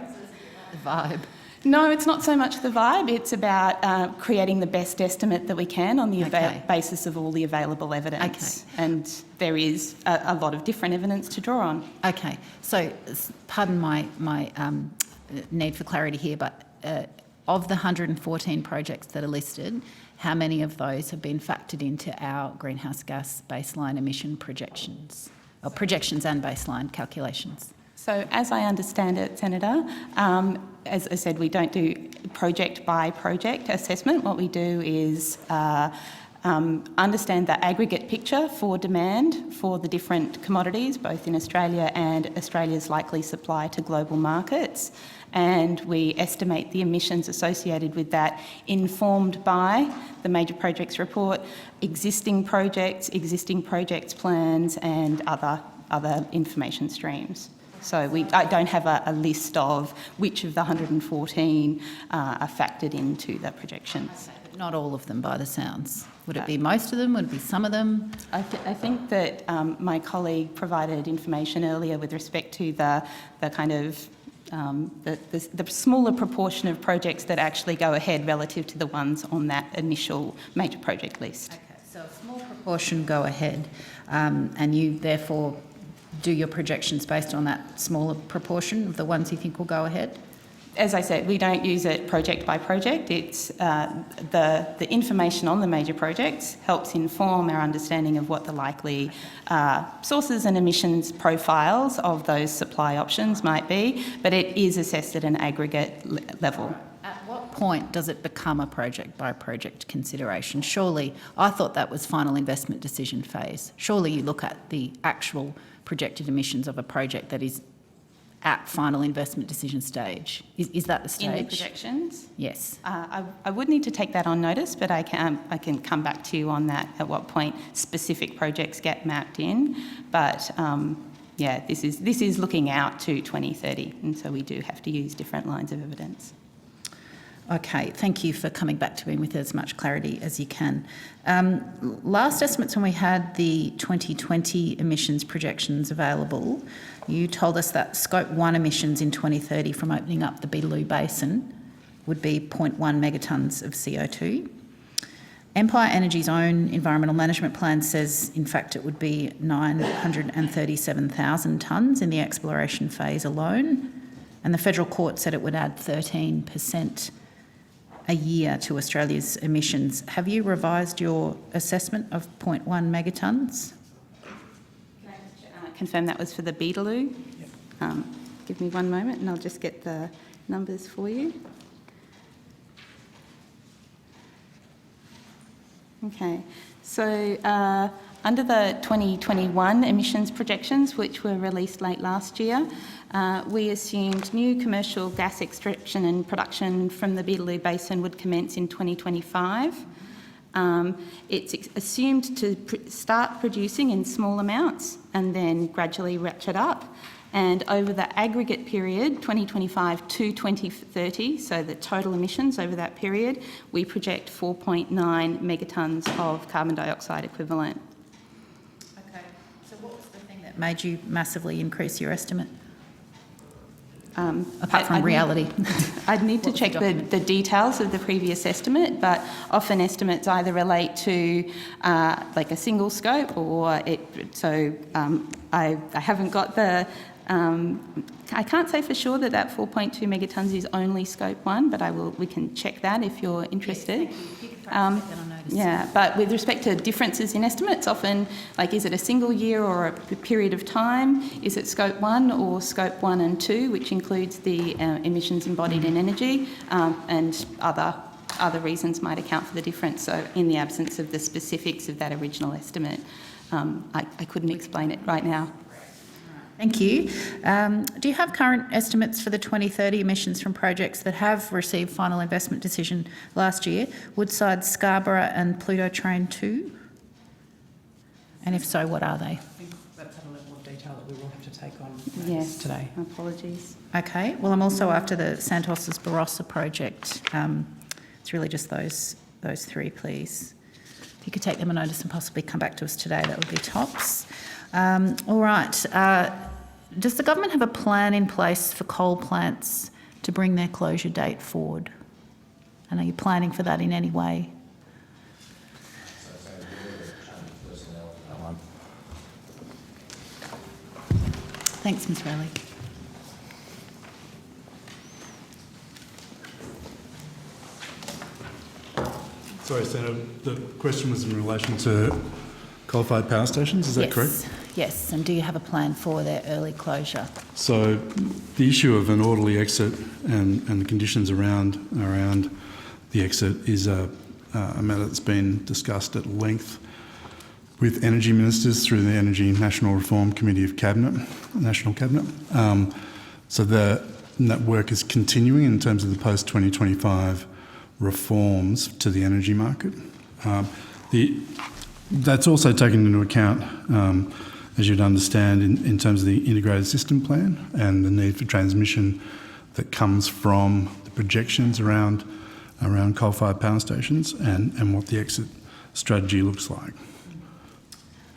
The vibe. No, it's not so much the vibe. It's about creating the best estimate that we can on the basis of all the available evidence. Okay. And there is a lot of different evidence to draw on. Okay. So, pardon my need for clarity here, but of the 114 projects that are listed, how many of those have been factored into our greenhouse gas baseline emission projections, or projections and baseline calculations? So as I understand it, Senator, as I said, we don't do project-by-project assessment. What we do is understand the aggregate picture for demand for the different commodities, both in Australia and Australia's likely supply to global markets. And we estimate the emissions associated with that, informed by the major projects report, existing projects plans, and other information streams. So I don't have a list of which of the 114 are factored into the projections. Not all of them, by the sounds. Would it be most of them? Would it be some of them? I think that my colleague provided information earlier with respect to the kind of the smaller proportion of projects that actually go ahead relative to the ones on that initial major project list. Okay, so a small proportion go ahead, and you therefore do your projections based on that smaller proportion of the ones you think will go ahead? As I said, we don't use it project by project. It's the information on the major projects helps inform our understanding of what the likely sources and emissions profiles of those supply options might be, but it is assessed at an aggregate level. At what point does it become a project-by-project consideration? Surely, I thought that was final investment decision phase. Surely you look at the actual projected emissions of a project that is at final investment decision stage. Is that the stage? In the projections? Yes. I would need to take that on notice, but I can come back to you on that, at what point specific projects get mapped in. But yeah, this is looking out to 2030, and so we do have to use different lines of evidence. Okay, thank you for coming back to me with as much clarity as you can. Last estimates when we had the 2020 emissions projections available, you told us that Scope 1 emissions in 2030 from opening up the Beetaloo Basin would be 0.1 megatonnes of CO2. Empire Energy's own environmental management plan says, in fact, it would be 937,000 tonnes in the exploration phase alone, and the federal court said it would add 13% a year to Australia's emissions. Have you revised your assessment of 0.1 megatonnes? Can I just confirm that was for the Beetaloo? Yep. Give me one moment and I'll just get the numbers for you. Okay, so under the 2021 emissions projections, which were released late last year, we assumed new commercial gas extraction and production from the Beetaloo Basin would commence in 2025. It's assumed to start producing in small amounts and then gradually ratchet up. And over the aggregate period, 2025 to 2030, so the total emissions over that period, we project 4.9 megatonnes of carbon dioxide equivalent. Okay, so what was the thing that made you massively increase your estimate? Apart from reality. I'd need to check the details of the previous estimate, but often estimates either relate to like a single scope or I haven't got the... I can't say for sure that 4.2 megatonnes is only scope 1, but we can check that if you're interested. Yes, thank you. If you could perhaps take that on notice. Yeah, but with respect to differences in estimates, often, like, is it a single year or a period of time? Is it scope 1 or scope 1 and 2, which includes the emissions embodied in energy, and other reasons might account for the difference. So in the absence of the specifics of that original estimate, I couldn't explain it right now. Thank you. Do you have current estimates for the 2030 emissions from projects that have received final investment decision last year? Woodside, Scarborough and Pluto Train 2? And if so, what are they? I think that's at a level of detail that we will have to take on today. Apologies. Okay. Well, I'm also after the Santos's Barossa project. It's really just those three, please. If you could take them on notice and possibly come back to us today, that would be tops. All right. Does the government have a plan in place for coal plants to bring their closure date forward? And are you planning for that in any way? Thanks, Ms Rowley. Sorry, Senator, the question was in relation to coal-fired power stations, is that correct? Yes, and do you have a plan for their early closure? So the issue of an orderly exit and the conditions around the exit is a matter that's been discussed at length with energy ministers through the Energy National Reform Committee of National Cabinet. So that work is continuing in terms of the post-2025 reforms to the energy market. That's also taken into account, as you'd understand, in terms of the integrated system plan and the need for transmission that comes from the projections around coal-fired power stations and what the exit strategy looks like.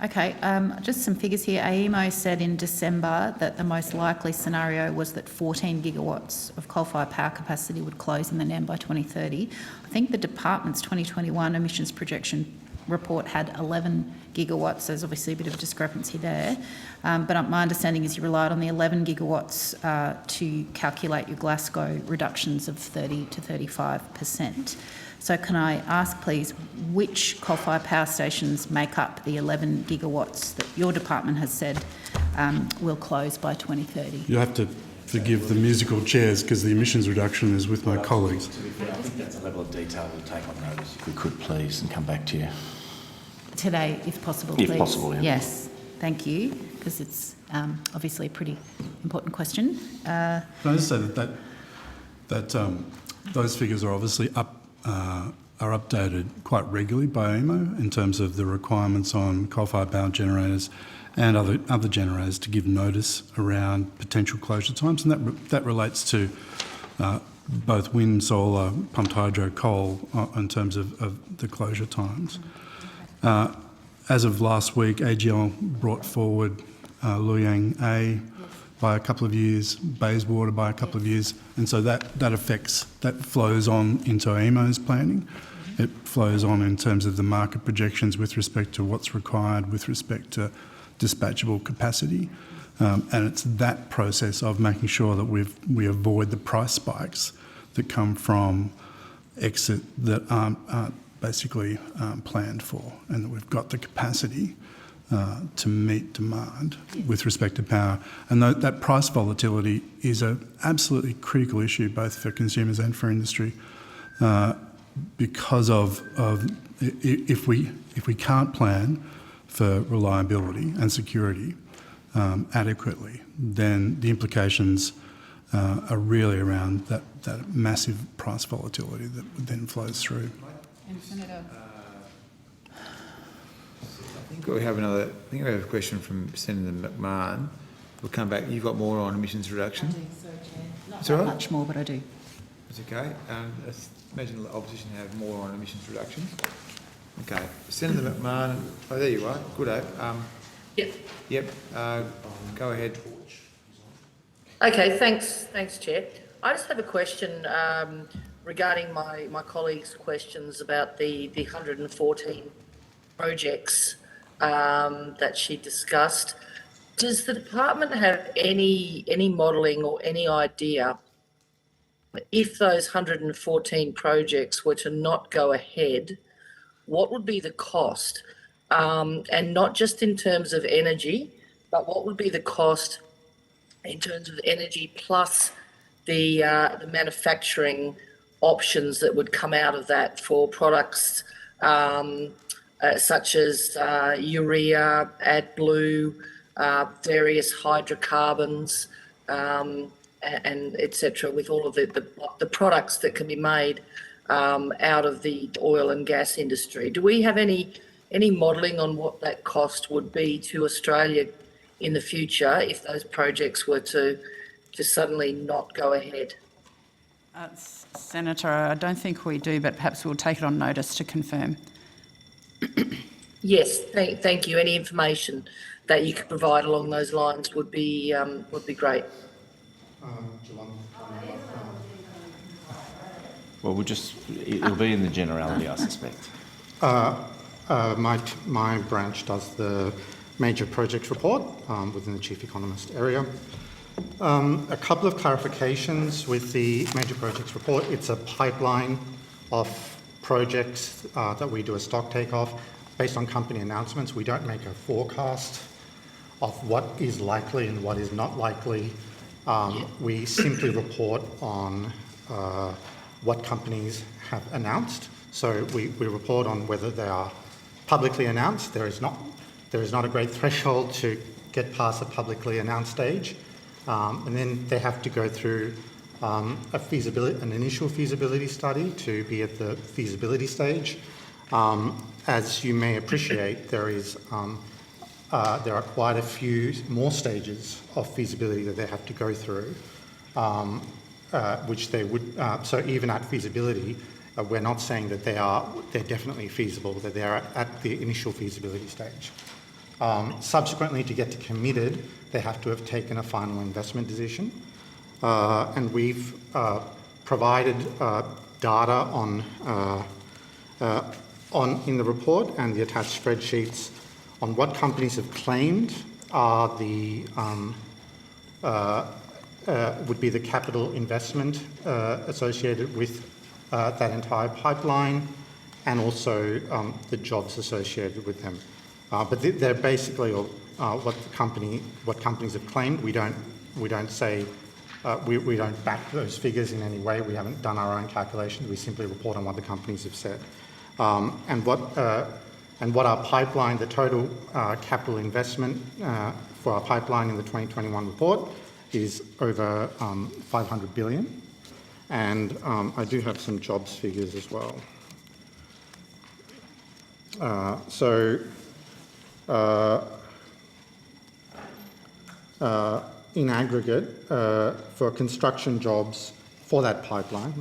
Okay, just some figures here. AEMO said in December that the most likely scenario was that 14 gigawatts of coal-fired power capacity would close in the NEM by 2030. I think the department's 2021 emissions projection report had 11 gigawatts. There's obviously a bit of a discrepancy there. But my understanding is you relied on the 11 gigawatts to calculate your Glasgow reductions of 30 to 35%. So can I ask, please, which coal-fired power stations make up the 11 gigawatts that your department has said will close by 2030? You have to forgive the musical chairs because the emissions reduction is with my colleagues. I think that's a level of detail we'll take on notice, if we could please, and come back to you. Today, if possible, please. If possible, yeah. Yes, thank you, because it's obviously a pretty important question. Can I just say that those figures are obviously are updated quite regularly by AEMO in terms of the requirements on coal-fired power generators and other generators to give notice around potential closure times, and that relates to both wind, solar, pumped hydro, coal in terms of the closure times. As of last week, AGL brought forward Loy Yang A by a couple of years, Bayswater by a couple of years, and so that flows on into AEMO's planning. It flows on in terms of the market projections with respect to what's required with respect to dispatchable capacity, and it's that process of making sure that we avoid the price spikes that come from exit that aren't basically planned for, and that we've got the capacity to meet demand with respect to power. And that price volatility is an absolutely critical issue both for consumers and for industry because of if we can't plan for reliability and security adequately, then the implications are really around that massive price volatility that then flows through. I think we have a question from Senator McMahon. We'll come back. You've got more on emissions reduction? I think so, Chair. Not It's all right. much more, but I do. It's okay. I imagine the opposition have more on emissions reduction. Okay. Senator McMahon. Oh, there you are. Good, Yep. Yep. Go ahead. Okay, thanks, Chair. I just have a question regarding my colleague's questions about the 114 projects that she discussed. Does the department have any modelling or any idea if those 114 projects were to not go ahead, what would be the cost, and not just in terms of energy, but what would be the cost in terms of energy plus the manufacturing options that would come out of that for products such as urea, AdBlue, various hydrocarbons, and etc. With all of the products that can be made out of the oil and gas industry. Do we have any modelling on what that cost would be to Australia in the future if those projects were to suddenly not go ahead? Senator, I don't think we do, but perhaps we'll take it on notice to confirm. Yes, thank you. Any information that you could provide along those lines would be great. Well, it'll be in the generality, I suspect. My branch does the major project report within the Chief Economist area. A couple of clarifications with the major projects report. It's a pipeline of projects that we do a stock take-off based on company announcements. We don't make a forecast of what is likely and what is not likely. We simply report on what companies have announced. So we report on whether they are publicly announced. There is not a great threshold to get past the publicly announced stage. And then they have to go through an initial feasibility study to be at the feasibility stage. As you may appreciate, there are quite a few more stages of feasibility that they have to go through, which they would. So even at feasibility, we're not saying that they're definitely feasible, that they're at the initial feasibility stage. Subsequently, to get to committed, they have to have taken a final investment decision, and we've provided data in the report and the attached spreadsheets on what companies have claimed are would be the capital investment associated with that entire pipeline, and also the jobs associated with them. But they're basically what companies have claimed. We don't say we don't back those figures in any way. We haven't done our own calculations. We simply report on what the companies have said, and what our pipeline, the total capital investment for our pipeline in the 2021 report is over 500 billion, and I do have some jobs figures as well. In aggregate, for construction jobs for that pipeline,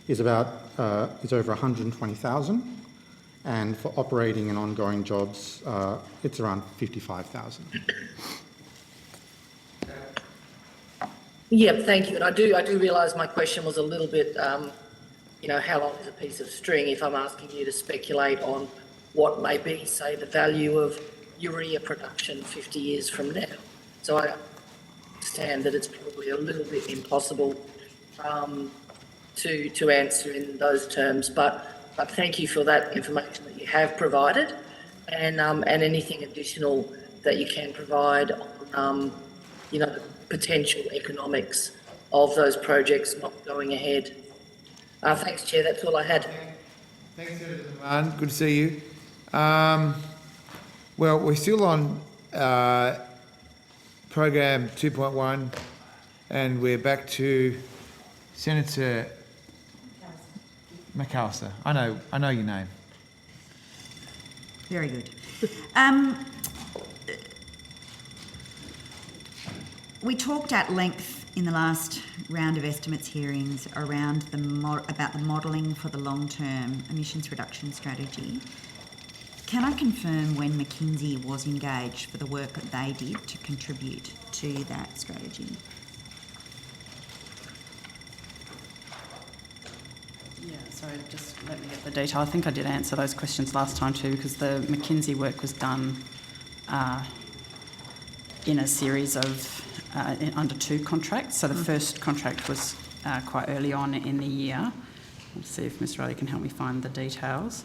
is over 120,000, and for operating and ongoing jobs, it's around 55,000. Yeah, thank you. And I do realise my question was a little bit, how long is a piece of string? If I'm asking you to speculate on what may be, say, the value of urea production 50 years from now. So I understand that it's probably a little bit impossible to answer in those terms, but thank you for that information that you have provided, and anything additional that you can provide on, the potential economics of those projects not going ahead. Thanks, Chair. That's all I had. Thanks, Senator Zaman. Good to see you. Well, we're still on program 2.1, and we're back to Senator McAllister. I know your name. Very good. We talked at length in the last round of estimates hearings around about the modelling for the long-term emissions reduction strategy. Can I confirm when McKinsey was engaged for the work that they did to contribute to that strategy? Yeah, sorry, just let me get the detail. I think I did answer those questions last time too, because the McKinsey work was done in a series of under two contracts. So the first contract was quite early on in the year, Let's see if Mr. Riley can help me find the details.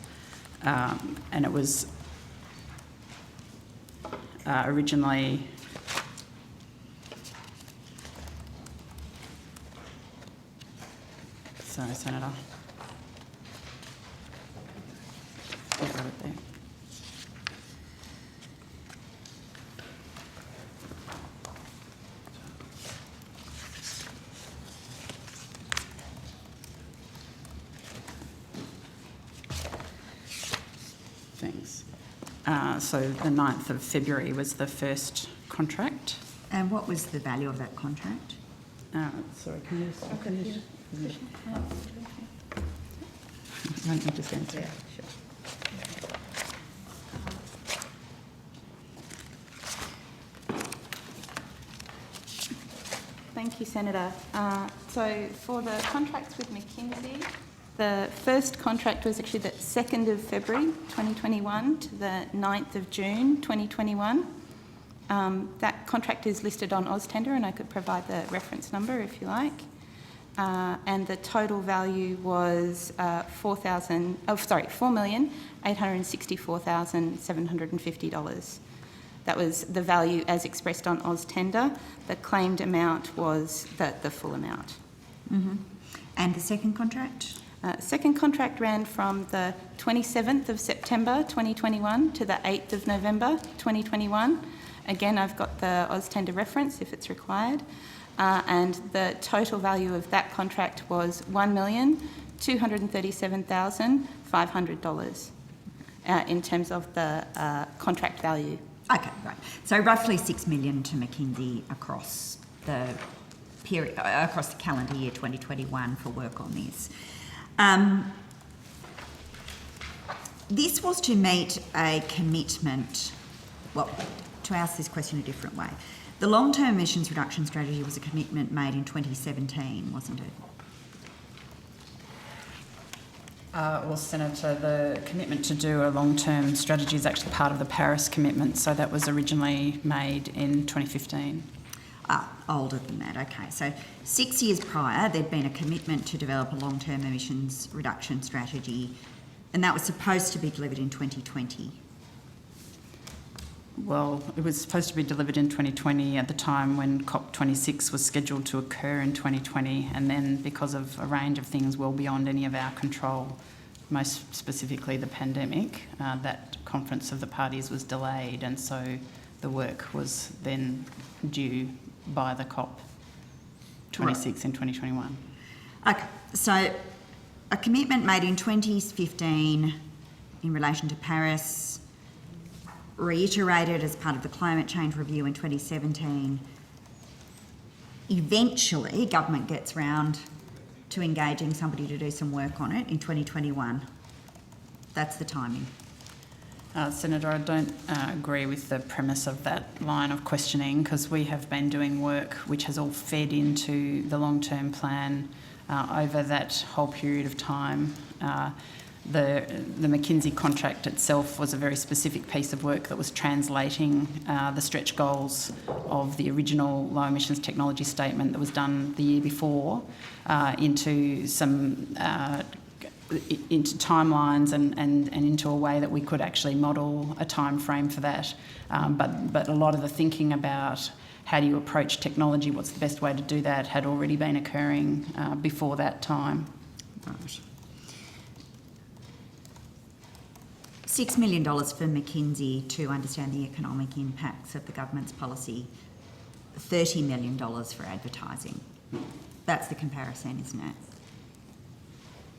And it was originally sorry, Senator. I've got it there. Thanks. So the 9th of February was the first contract. And what was the value of that contract? Sorry, can you just answer? Yeah, sure. Thank you, Senator. So for the contracts with McKinsey, the first contract was actually the 2nd of February 2021 to the 9th of June 2021. That contract is listed on AusTender, and I could provide the reference number if you like. And the total value was $4,864,750. That was the value as expressed on AusTender. The claimed amount was the full amount. Mm-hmm. And the second contract? Second contract ran from the 27th of September 2021 to the 8th of November 2021. Again, I've got the AusTender reference if it's required. And the total value of that contract was $1,237,500 in terms of the contract value. Okay, right. So roughly $6 million to McKinsey across the period, across the calendar year 2021 for work on this. This was to meet a commitment, well, to ask this question a different way. The long-term emissions reduction strategy was a commitment made in 2017, wasn't it? Well, Senator, the commitment to do a long-term strategy is actually part of the Paris commitment, so that was originally made in 2015. Older than that, okay. So 6 years prior, there'd been a commitment to develop a long-term emissions reduction strategy, and that was supposed to be delivered in 2020. Well, it was supposed to be delivered in 2020 at the time when COP26 was scheduled to occur in 2020, and then because of a range of things well beyond any of our control, most specifically the pandemic, that conference of the parties was delayed, and so the work was then due by the COP26 in 2021. Okay, so a commitment made in 2015 in relation to Paris, reiterated as part of the climate change review in 2017. Eventually, government gets round to engaging somebody to do some work on it in 2021. That's the timing. Senator, I don't agree with the premise of that line of questioning, because we have been doing work which has all fed into the long-term plan over that whole period of time. The McKinsey contract itself was a very specific piece of work that was translating the stretch goals of the original low emissions technology statement that was done the year before into some into timelines and into a way that we could actually model a time frame for that. But a lot of the thinking about how do you approach technology, what's the best way to do that, had already been occurring before that time. Right. $6 million for McKinsey to understand the economic impacts of the government's policy, $30 million for advertising. That's the comparison, isn't it?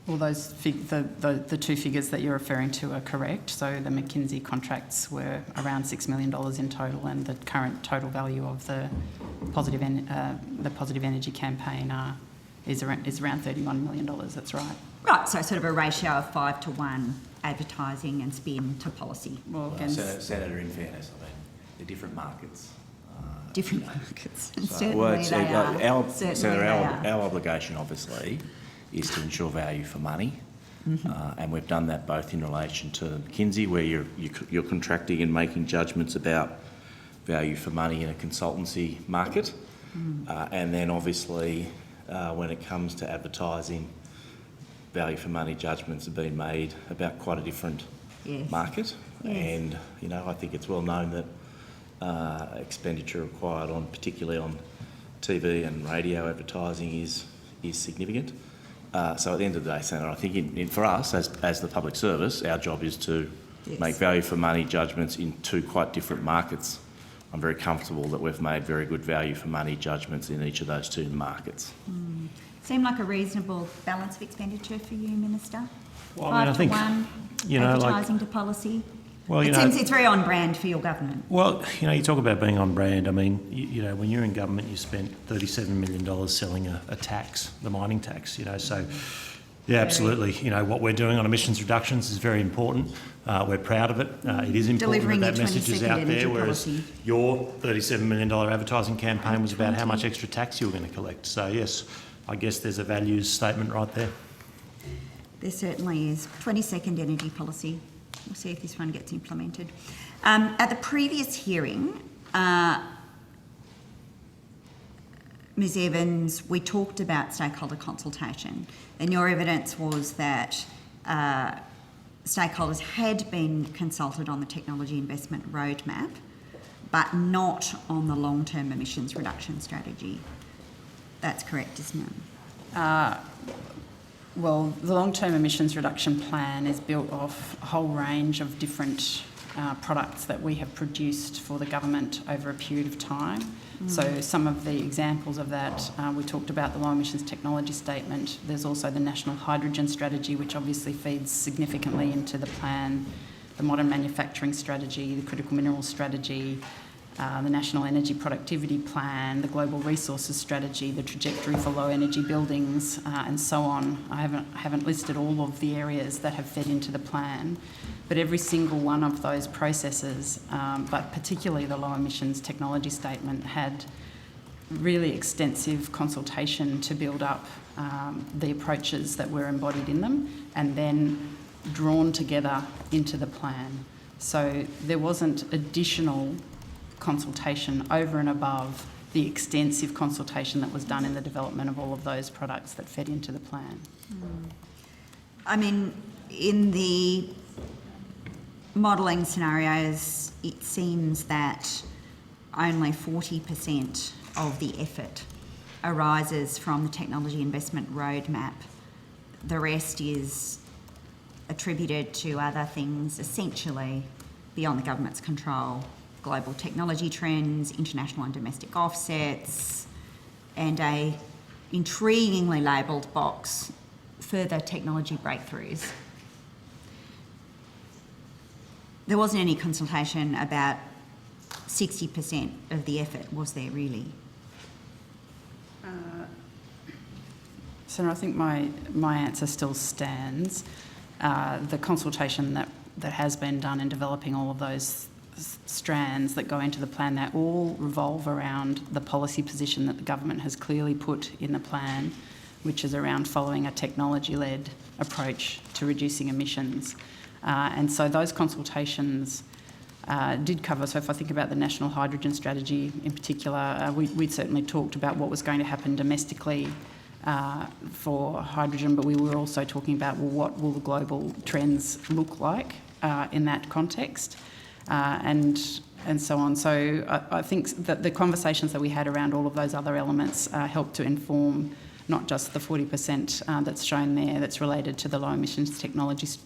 Well, the two figures that you're referring to are correct. So the McKinsey contracts were around $6 million in total, and the current total value of the positive energy campaign is around $31 million. That's right. Right. So sort of a ratio of 5 to 1 advertising and spin to policy. Well, Senator, in fairness, I mean, they're different markets. Different markets. So, certainly they are. Senator, our obligation, obviously, is to ensure value for money, and we've done that both in relation to McKinsey, where you're contracting and making judgments about value for money in a consultancy market, and then obviously when it comes to advertising, value for money judgments have been made about quite a different Yes. market. Yes. And, I think it's well known that expenditure required particularly on TV and radio advertising is significant. So at the end of the day, Senator, I think for us as the public service, our job is to make value for money judgments in two quite different markets. I'm very comfortable that we've made very good value for money judgments in each of those two markets. Seem like a reasonable balance of expenditure for you, Minister? Well, I 5 think, to 1, advertising to policy? Well, it seems it's very on brand for your government. Well, you talk about being on brand. I mean, when you're in government, you spent $37 million selling a tax, the mining tax, so, yeah, absolutely. What we're doing on emissions reductions is very important. We're proud of it. It is important Delivering that your message is 22nd out energy there, whereas policy. your $37 million advertising campaign was about how much extra tax you were going to collect. So, yes, I guess there's a values statement right there. There certainly is. 22nd energy policy. We'll see if this one gets implemented. At the previous hearing, Ms Evans, we talked about stakeholder consultation, and your evidence was that stakeholders had been consulted on the technology investment roadmap, but not on the long-term emissions reduction strategy. That's correct, isn't it? Well, the long-term emissions reduction plan is built off a whole range of different products that we have produced for the government over a period of time. So some of the examples of that, we talked about the low emissions technology statement. There's also the national hydrogen strategy, which obviously feeds significantly into the plan, the modern manufacturing strategy, the critical minerals strategy, the National Energy Productivity Plan, the Global Resources Strategy, the Trajectory for Low Energy Buildings, and so on. I haven't listed all of the areas that have fed into the plan, but every single one of those processes, but particularly the Low Emissions Technology Statement, had really extensive consultation to build up the approaches that were embodied in them and then drawn together into the plan. So there wasn't additional consultation over and above the extensive consultation that was done in the development of all of those products that fed into the plan. I mean, in the modelling scenarios, it seems that only 40% of the effort arises from the technology investment roadmap. The rest is attributed to other things essentially beyond the government's control. Global technology trends, international and domestic offsets, and a intriguingly labelled box, further technology breakthroughs. There wasn't any consultation about 60% of the effort, was there really? Senator, I think my answer still stands. The consultation that has been done in developing all of those strands that go into the plan, they all revolve around the policy position that the government has clearly put in the plan, which is around following a technology-led approach to reducing emissions. And so those consultations did cover, so if I think about the National Hydrogen Strategy in particular, we certainly talked about what was going to happen domestically for hydrogen, but we were also talking about, well, what will the global trends look like in that context? And so on. So I think that the conversations that we had around all of those other elements helped to inform not just the 40% that's shown there that's related to the low emissions technologies,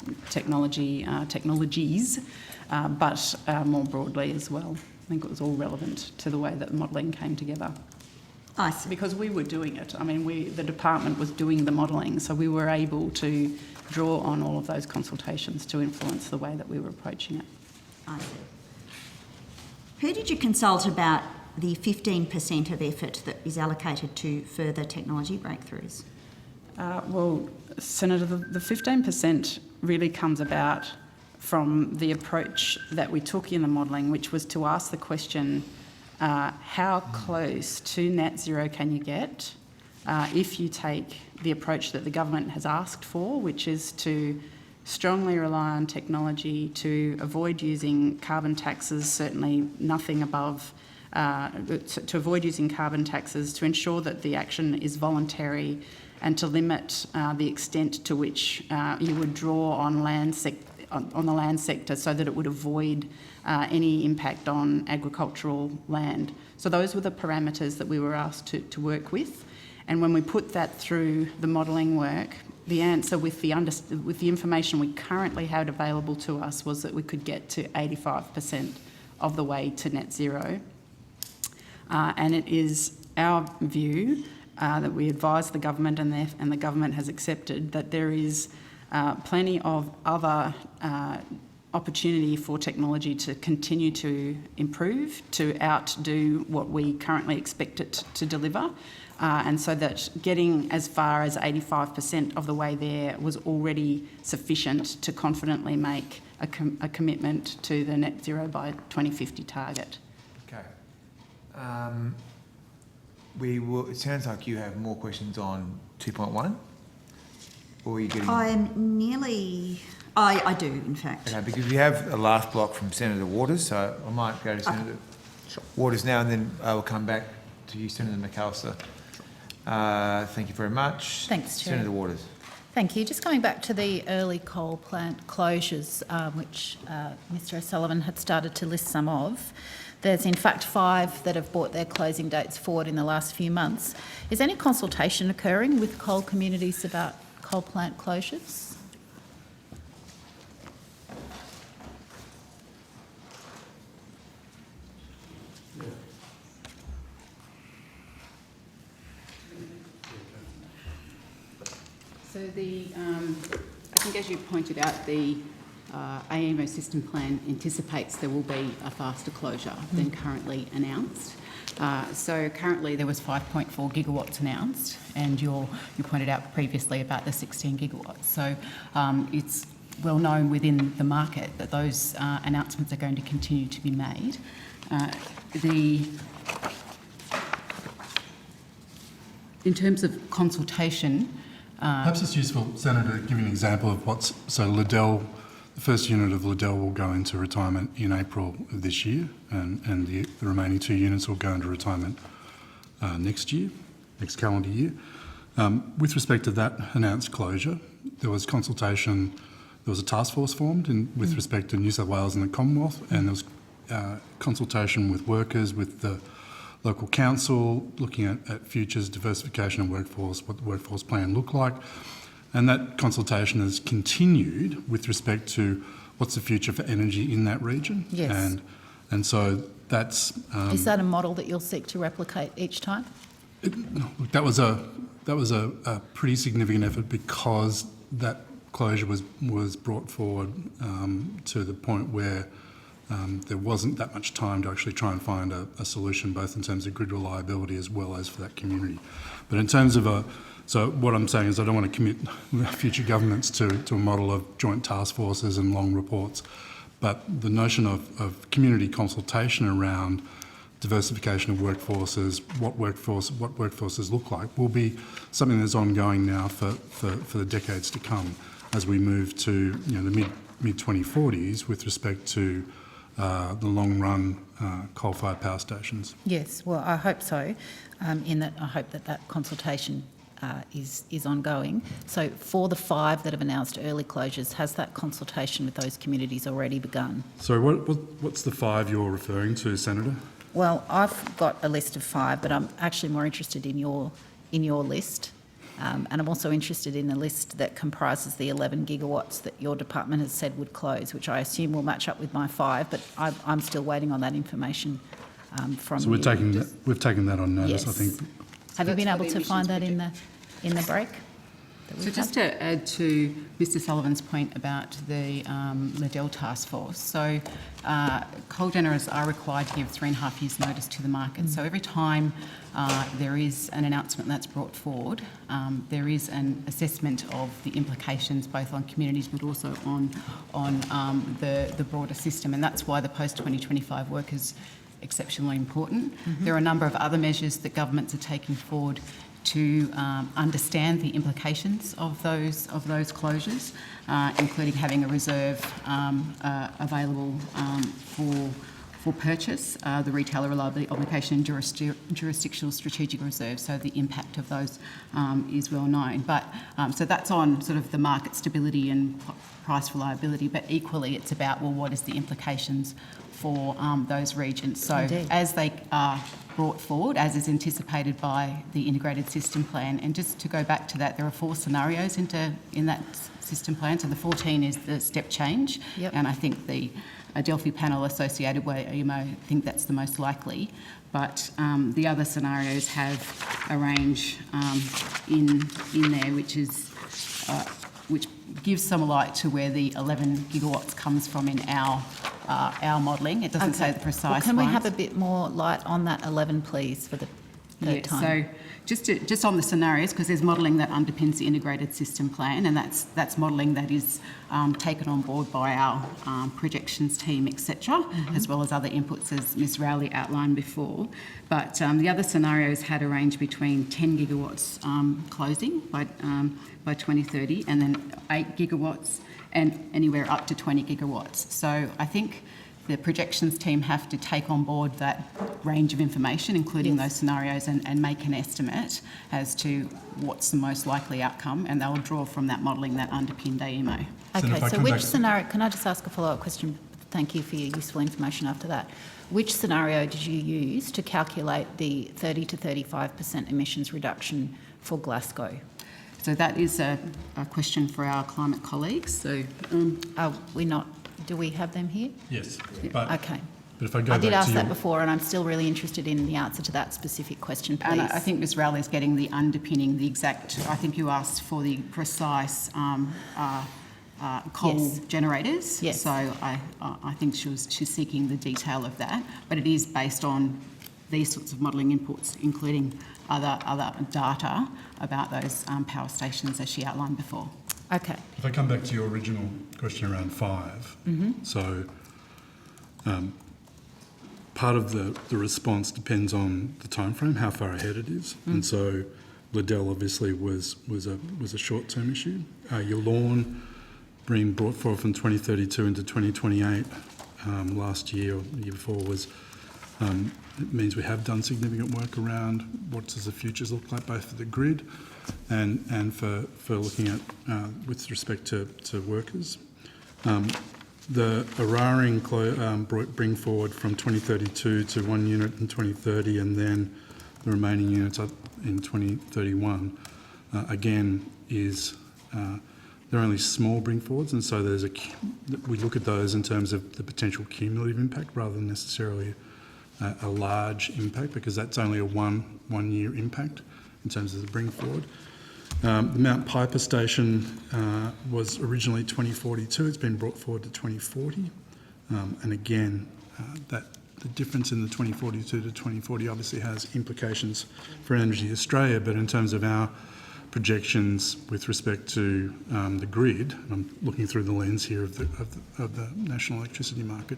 but more broadly as well. I think it was all relevant to the way that the modelling came together. I see. Because we were doing it. I mean, the department was doing the modelling, so we were able to draw on all of those consultations to influence the way that we were approaching it. I see. Who did you consult about the 15% of effort that is allocated to further technology breakthroughs? Well, Senator, the 15% really comes about from the approach that we took in the modelling, which was to ask the question, how close to net zero can you get if you take the approach that the government has asked for, which is to strongly rely on technology to avoid using carbon taxes, certainly nothing above, to avoid using carbon taxes, to ensure that the action is voluntary and to limit the extent to which you would draw on on the land sector so that it would avoid any impact on agricultural land. So those were the parameters that we were asked to work with. And when we put that through the modelling work, the answer with the information we currently had available to us was that we could get to 85% of the way to net zero. And it is our view that we advise the government, and the government has accepted that there is plenty of other opportunity for technology to continue to improve, to outdo what we currently expect it to deliver. And so that getting as far as 85% of the way there was already sufficient to confidently make a commitment to the net zero by 2050 target. Okay. It sounds like you have more questions on 2.1, or are you getting... I do, in fact. Okay, because we have a last block from Senator Waters, so I might go to Senator Waters now, and then I will come back to you, Senator McAllister. Thank you very much. Thanks, Chair. Senator Waters. Thank you. Just coming back to the early coal plant closures, which Mr O'Sullivan had started to list some of. There's in fact 5 that have brought their closing dates forward in the last few months. Is any consultation occurring with coal communities about coal plant closures? So I think as you pointed out, the AEMO system plan anticipates there will be a faster closure than currently announced. So currently there was 5.4 gigawatts announced, and you pointed out previously about the 16 gigawatts. So it's well known within the market that those announcements are going to continue to be made. In terms of consultation, perhaps it's useful, Senator, to give you an example of so Liddell, the first unit of Liddell will go into retirement in April of this year, and the remaining 2 units will go into retirement next calendar year. With respect to that announced closure, there was consultation, there was a task force formed with respect to New South Wales and the Commonwealth, and there was consultation with workers, with the local council, looking at futures, diversification of workforce, what the workforce plan looked like. And that consultation has continued with respect to what's the future for energy in that region. Yes. And so that's... is that a model that you'll seek to replicate each time? That was a pretty significant effort, because that closure was brought forward to the point where there wasn't that much time to actually try and find a solution, both in terms of grid reliability as well as for that community. But in terms of so what I'm saying is I don't want to commit future governments to a model of joint task forces and long reports, but the notion of community consultation around diversification of workforces, what workforces look like, will be something that's ongoing now for the decades to come, as we move to the mid 2040s with respect to the long-run coal-fired power stations. Yes, well, I hope so. In that, I hope that consultation is ongoing. So, for the 5 that have announced early closures, has that consultation with those communities already begun? So, what's the 5 you're referring to, Senator? Well, I've got a list of 5, but I'm actually more interested in your list. And I'm also interested in the list that comprises the 11 gigawatts that your department has said would close, which I assume will match up with my 5, but I'm still waiting on that information from you. So we've taken that on notice, yes. I think. Have you been able to find that in the break? So just to add to Mr Sullivan's point about the Liddell task force, so coal generators are required to give 3.5 years notice to the market. So every time there is an announcement that's brought forward, there is an assessment of the implications both on communities but also on the broader system, and that's why the post-2025 work is exceptionally important. There are a number of other measures that governments are taking forward to understand the implications of those closures, including having a reserve available for purchase, the retailer reliability obligation and jurisdictional strategic reserve, so the impact of those is well known. But so that's on sort of the market stability and price reliability, but equally it's about, well, what is the implications for those regions? So Indeed. as they are brought forward, as is anticipated by the integrated system plan, and just to go back to that, there are 4 scenarios in that system plan. So the 14 is the step change, and I think the Adelphi panel associated with AEMO think that's the most likely. But the other scenarios have a range in there, which is which gives some light to where the 11 gigawatts comes from in our modelling. It doesn't say the precise Well, can we ones. have a bit more light on that 11, please, for the third time? So just on the scenarios, because there's modelling that underpins the integrated system plan, and that's modelling that is taken on board by our projections team, etc., as well as other inputs, as Ms Rowley outlined before. But the other scenarios had a range between 10 gigawatts closing by 2030, and then 8 gigawatts, and anywhere up to 20 gigawatts. So I think the projections team have to take on board that range of information, including those scenarios, and make an estimate as to what's the most likely outcome, and they'll draw from that modelling that underpinned AEMO. Okay, so which scenario, can I just ask a follow-up question? Thank you for your useful information after that. Which scenario did you use to calculate the 30 to 35% emissions reduction for Glasgow? So that is a question for our climate colleagues. So do we have them here? Yes. Okay. But if I go I did back ask to that your- before, and I'm still really interested in the answer to that specific question, please. And I think Ms Rowley's getting the underpinning, the exact, I think you asked for the precise coal generators. Yes. So I think she's seeking the detail of that, but it is based on these sorts of modelling inputs, including other data about those power stations, as she outlined before. Okay. If I come back to your original question around 5, so part of the response depends on the timeframe, how far ahead it is, and so Liddell obviously was a short-term issue. Your lawn being brought forward from 2032 into 2028 last year or the year before was. It means we have done significant work around what does the futures look like, both for the grid and for looking at with respect to workers. The Eraring bring forward from 2032 to 1 unit in 2030, and then the remaining units up in 2031. Again, is they're only small bring forwards, and so we look at those in terms of the potential cumulative impact rather than necessarily a large impact, because that's only a one-year impact in terms of the bring forward. The Mount Piper station was originally 2042. It's been brought forward to 2040. And again, the difference in the 2042 to 2040 obviously has implications for Energy Australia, but in terms of our projections with respect to the grid, and I'm looking through the lens here of the national electricity market,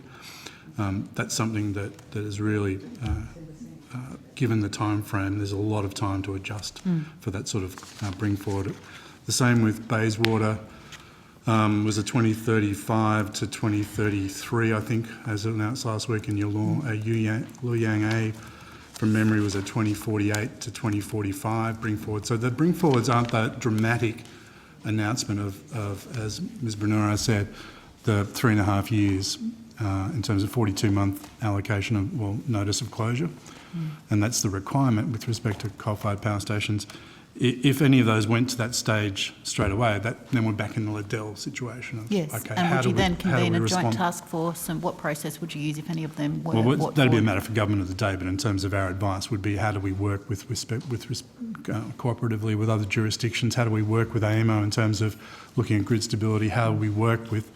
that's something that is really, given the time frame, there's a lot of time to adjust for that sort of bring forward. The same with Bayswater, was a 2035 to 2033, I think, as announced last week in your law. Luyang A, from memory, was a 2048 to 2045 bring forward. So the bring forwards aren't that dramatic announcement of as Ms Brenura said, the 3.5 years in terms of 42-month allocation of, notice of closure. And that's the requirement with respect to coal-fired power stations. If any of those went to that stage straight away, then we're back in the Liddell situation. Of, yes, okay, and would you then convene a respond? joint task force, and what process would you use if any of them were Well, that'd be a matter for government of the day, but in terms of our advice would be how do we work cooperatively with other jurisdictions, how do we work with AEMO in terms of looking at grid stability, how do we work with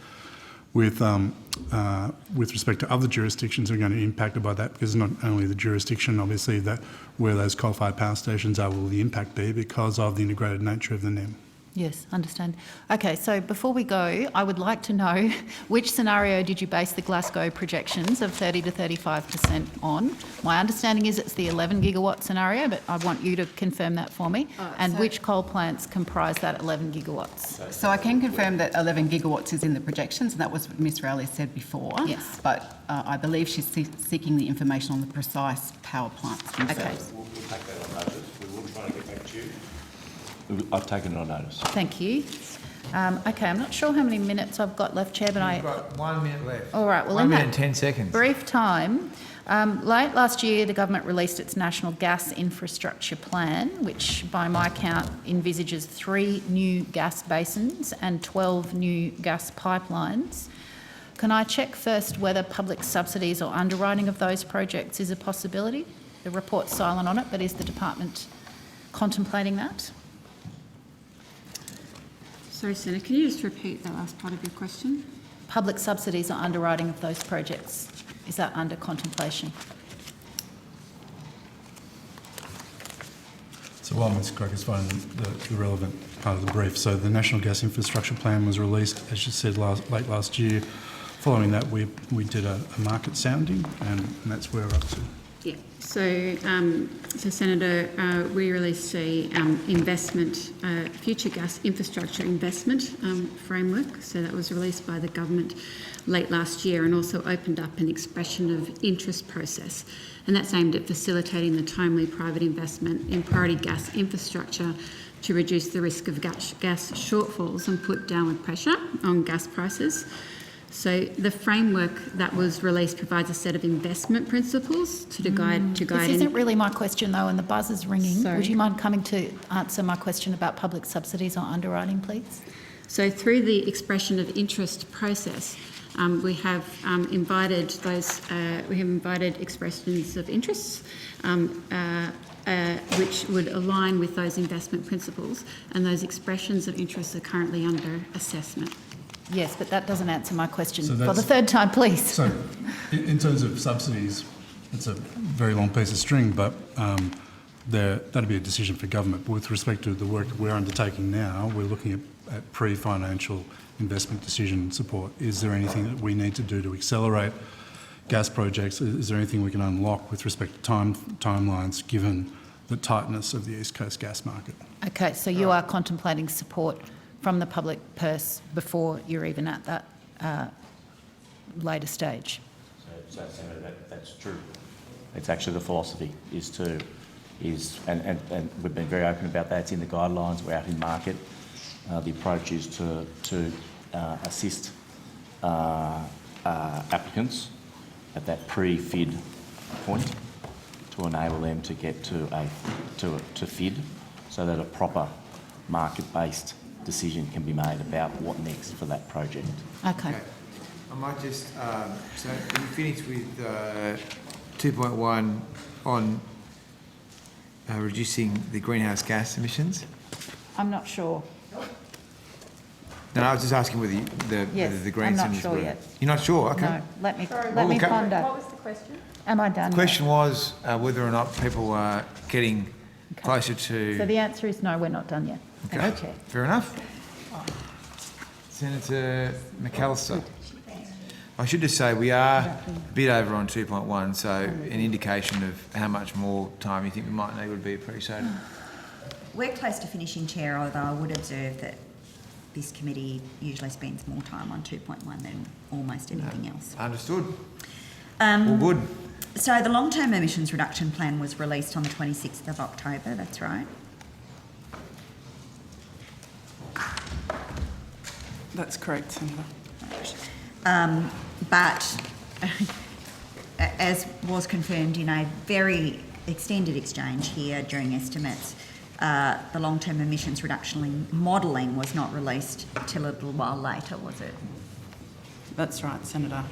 respect to other jurisdictions who are going to be impacted by that, because not only the jurisdiction, obviously, that where those coal-fired power stations are will the impact be because of the integrated nature of the NEM. Yes, understand. Okay, so before we go, I would like to know which scenario did you base the Glasgow projections of 30 to 35% on? My understanding is it's the 11 gigawatt scenario, but I want you to confirm that for me. And which coal plants comprise that 11 gigawatts? So I can confirm that 11 gigawatts is in the projections, and that was what Ms Rowley said before. Yes. But I believe she's seeking the information on the precise power plants themselves. Okay. We'll take that on notice. We will try to get back to you. I've taken it on notice. Thank you. Okay, I'm not sure how many minutes I've got left, Chair, but You've got 1 minute left. All right, well, 1 in minute that and 10 seconds. brief time, late last year, the government released its National Gas Infrastructure Plan, which by my count envisages 3 new gas basins and 12 new gas pipelines. Can I check first whether public subsidies or underwriting of those projects is a possibility? The report's silent on it, but is the department contemplating that? Sorry, Senator, can you just repeat the last part of your question? Public subsidies or underwriting of those projects, is that under contemplation? So while Ms Craig is finding the relevant part of the brief, so the National Gas Infrastructure Plan was released, as you said, late last year. Following that, we did a market sounding, and that's where we're up to. Yeah. So, Senator, we released a future gas infrastructure investment framework. So that was released by the government late last year, and also opened up an expression of interest process. And that's aimed at facilitating the timely private investment in priority gas infrastructure to reduce the risk of gas shortfalls and put downward pressure on gas prices. So the framework that was released provides a set of investment principles to guide. This isn't really my question though, and the buzz is ringing. Sorry. Would you mind coming to answer my question about public subsidies or underwriting, please? So through the expression of interest process, we have invited expressions of interests which would align with those investment principles, and those expressions of interest are currently under assessment. Yes, but that doesn't answer my question. So For the third time, please. So in terms of subsidies, it's a very long piece of string, but that'd be a decision for government. But with respect to the work that we're undertaking now, we're looking at pre-financial investment decision support. Is there anything that we need to do to accelerate gas projects? Is there anything we can unlock with respect to timelines, given the tightness of the East Coast gas market? Okay, so you are contemplating support from the public purse before you're even at that later stage? So that's true. It's actually the philosophy and we've been very open about that. It's in the guidelines. We're out in market. The approach is to assist applicants at that pre-FID point to enable them to get to FID, so that a proper market-based decision can be made about what next for that project. Okay. I might just, so we finished with 2.1 on reducing the greenhouse gas emissions. I'm not sure. No, I was just asking whether Yes, the green I'm not centres sure were... yet. You're not sure? Okay. No, let me okay. ponder. What was the question? Am I done? The question was whether or not people are getting closer to... So the answer is no, we're not done yet. Thank you, Chair. Fair enough. Senator McAllister. I should just say we are a bit over on 2.1, so an indication of how much more time you think we might need would be appreciated. We're close to finishing, Chair, although I would observe that this committee usually spends more time on 2.1 than almost anything else. Understood. All good. So the long-term emissions reduction plan was released on the 26th of October, that's right? That's correct, Senator. But as was confirmed in a very extended exchange here during estimates, the long-term emissions reduction modelling was not released till a little while later, was it? That's right, Senator.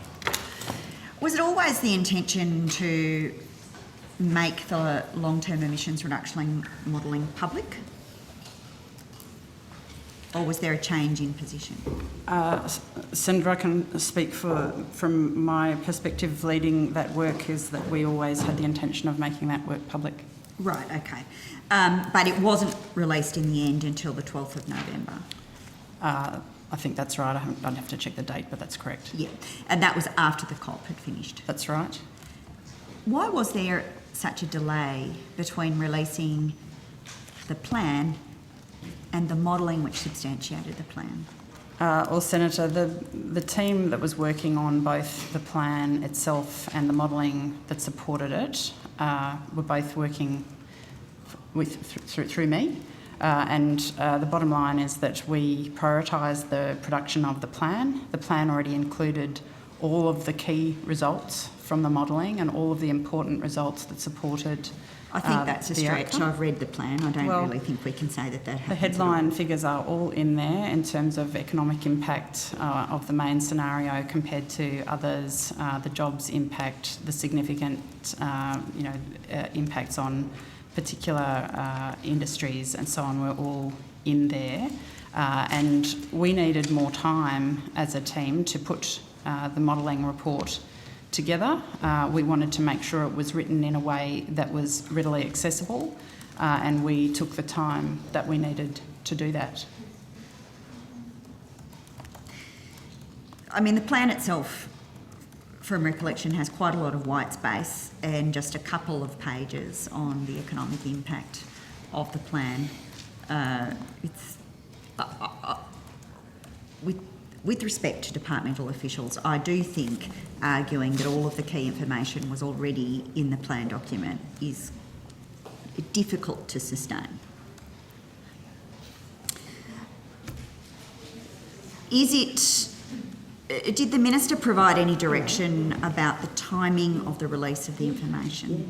Was it always the intention to make the long-term emissions reduction modelling public? Or was there a change in position? Senator, I can speak from my perspective leading that work, is that we always had the intention of making that work public. Right, okay. But it wasn't released in the end until the 12th of November. I think that's right. I'd have to check the date, but that's correct. Yeah, and that was after the COP had finished. That's right. Why was there such a delay between releasing the plan and the modelling which substantiated the plan? Well, Senator, the team that was working on both the plan itself and the modelling that supported it were both working through me. And the bottom line is that we prioritised the production of the plan. The plan already included all of the key results from the modelling and all of the important results that supported I think that's a the stretch. outcome. I've read the plan. I don't really think we can say that The happens. headline figures are all in there in terms of economic impact of the main scenario compared to others, the jobs impact, the significant impacts on particular industries and so on were all in there. And we needed more time as a team to put the modelling report together. We wanted to make sure it was written in a way that was readily accessible, and we took the time that we needed to do that. I mean, the plan itself, from recollection, has quite a lot of white space and just a couple of pages on the economic impact of the plan. With respect to departmental officials, I do think arguing that all of the key information was already in the plan document is difficult to sustain. Did the Minister provide any direction about the timing of the release of the information?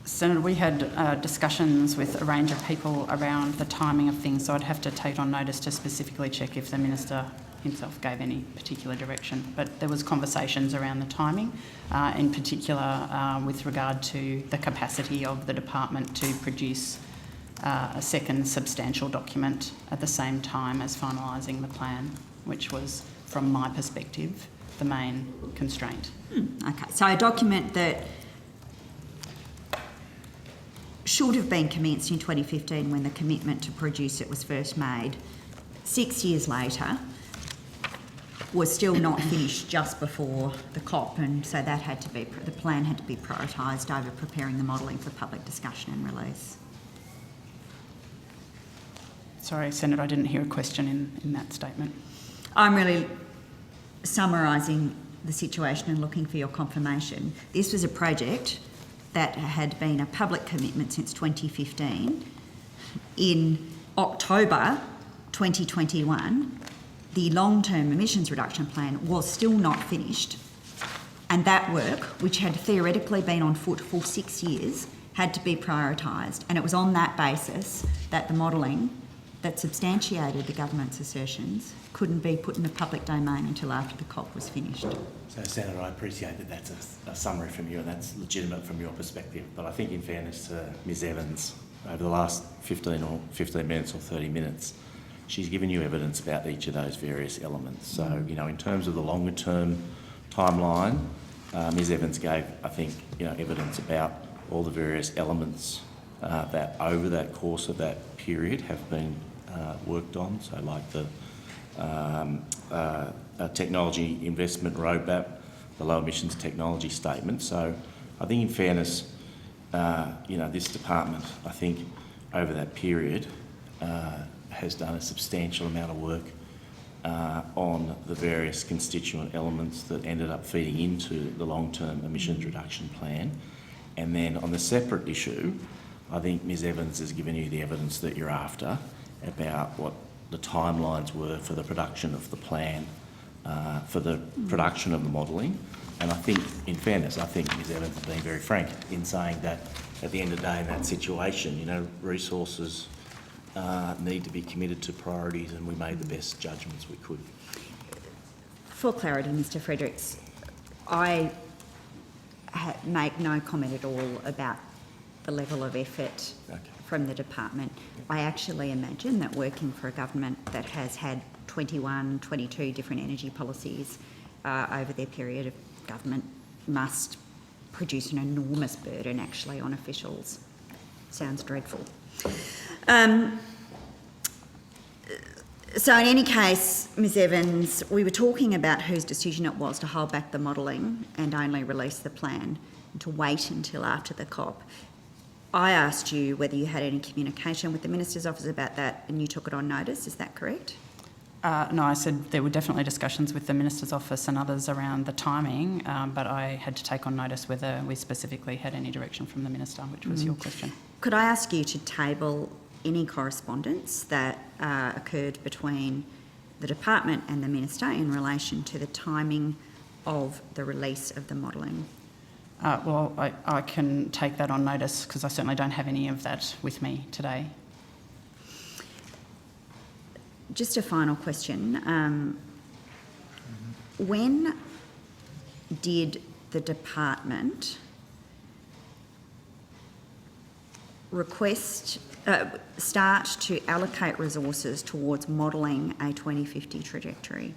Senator, we had discussions with a range of people around the timing of things, so I'd have to take on notice to specifically check if the Minister himself gave any particular direction. But there was conversations around the timing, in particular with regard to the capacity of the department to produce a second substantial document at the same time as finalising the plan, which was, from my perspective, the main constraint. Okay, so a document that should have been commenced in 2015 when the commitment to produce it was first made, 6 years later, was still not finished just before the COP, and so that had to be, the plan had to be prioritised over preparing the modelling for public discussion and release. Sorry, Senator, I didn't hear a question in that statement. I'm really summarising the situation and looking for your confirmation. This was a project that had been a public commitment since 2015. In October 2021, the long-term emissions reduction plan was still not finished, and that work, which had theoretically been on foot for 6 years, had to be prioritised, and it was on that basis that the modelling that substantiated the government's assertions couldn't be put in the public domain until after the COP was finished. So, Senator, I appreciate that that's a summary from you and that's legitimate from your perspective, but I think in fairness to Ms Evans, over the last 15 minutes or 30 minutes, she's given you evidence about each of those various elements. So, you know, in terms of the longer term timeline, Ms Evans gave, I think, evidence about all the various elements that over that course of that period have been worked on, so like the technology investment roadmap, the low emissions technology statement. So I think in fairness, this department, I think over that period has done a substantial amount of work on the various constituent elements that ended up feeding into the long-term emissions reduction plan. And then on the separate issue, I think Ms Evans has given you the evidence that you're after about what the timelines were for the production of the plan, for the production of the modelling. And I think, in fairness, I think Ms Evans has been very frank in saying that at the end of the day in that situation, resources need to be committed to priorities, and we made the best judgments we could. For clarity, Mr Fredericks, I make no comment at all about the level of effort from the department. I actually imagine that working for a government that has had 21, 22 different energy policies over their period of government must produce an enormous burden actually on officials. Sounds dreadful. So in any case, Ms Evans, we were talking about whose decision it was to hold back the modelling and only release the plan and to wait until after the COP. I asked you whether you had any communication with the Minister's office about that and you took it on notice, is that correct? No, I said there were definitely discussions with the Minister's office and others around the timing, but I had to take on notice whether we specifically had any direction from the Minister, which was your question. Could I ask you to table any correspondence that occurred between the department and the Minister in relation to the timing of the release of the modelling? Well, I can take that on notice because I certainly don't have any of that with me today. Just a final question. When did the department start to allocate resources towards modelling a 2050 trajectory?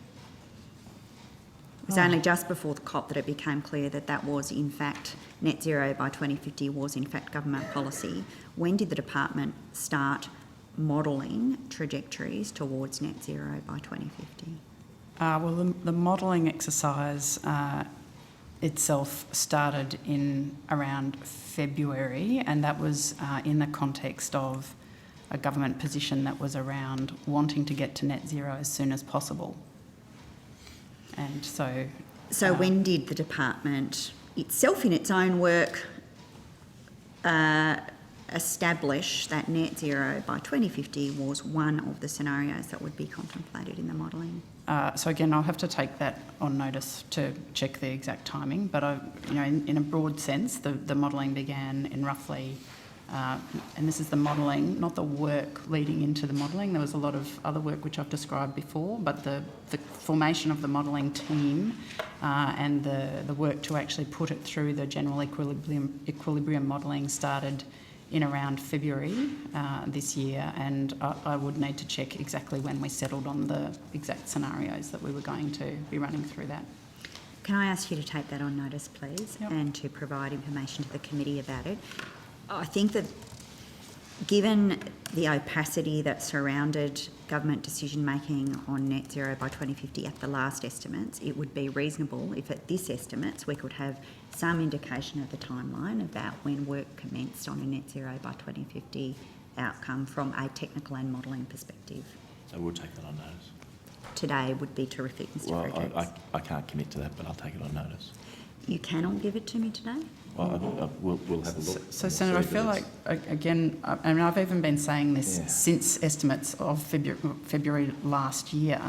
It was only just before the COP that it became clear that that was in fact net zero by 2050 was in fact government policy. When did the department start modelling trajectories towards net zero by 2050? Well, the modelling exercise itself started in around February, and that was in the context of a government position that was around wanting to get to net zero as soon as possible. And so... So when did the department itself, in its own work, establish that net zero by 2050 was one of the scenarios that would be contemplated in the modelling? So again, I'll have to take that on notice to check the exact timing, but in a broad sense, the modelling began in roughly, and this is the modelling, not the work leading into the modelling. There was a lot of other work which I've described before, but the formation of the modelling team and the work to actually put it through the general equilibrium modelling started in around February this year, and I would need to check exactly when we settled on the exact scenarios that we were going to be running through that. Can I ask you to take that on notice, please, and to provide information to the committee about it? I think that given the opacity that surrounded government decision-making on net zero by 2050 at the last estimates, it would be reasonable if at this estimates we could have some indication of the timeline about when work commenced on a net zero by 2050 outcome from a technical and modelling perspective. So we'll take that on notice. Today would be terrific, Mr. Fredericks. Well, I can't commit to that, but I'll take it on notice. You cannot give it to me today? Well, we'll have a look. So, Senator, I feel like, again, I mean, I've even been saying this since estimates of February last year,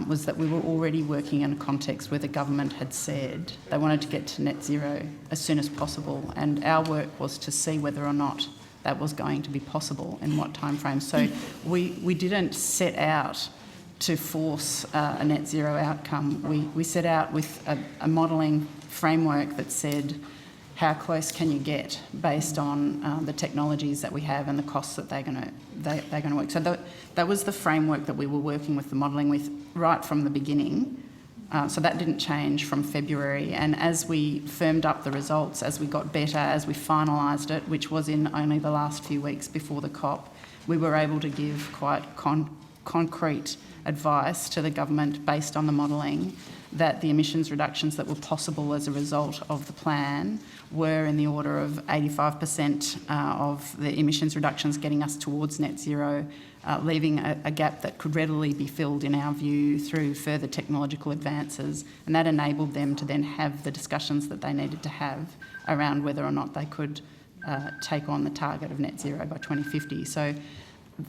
was that we were already working in a context where the government had said they wanted to get to net zero as soon as possible, and our work was to see whether or not that was going to be possible in what time frame. So we didn't set out to force a net zero outcome. We set out with a modelling framework that said, how close can you get based on the technologies that we have and the costs that they're going to work. So that was the framework that we were working with the modelling with right from the beginning. So that didn't change from February. And as we firmed up the results, as we got better, as we finalised it, which was in only the last few weeks before the COP, we were able to give quite concrete advice to the government based on the modelling that the emissions reductions that were possible as a result of the plan were in the order of 85% of the emissions reductions getting us towards net zero, leaving a gap that could readily be filled, in our view, through further technological advances. And that enabled them to then have the discussions that they needed to have around whether or not they could take on the target of net zero by 2050. So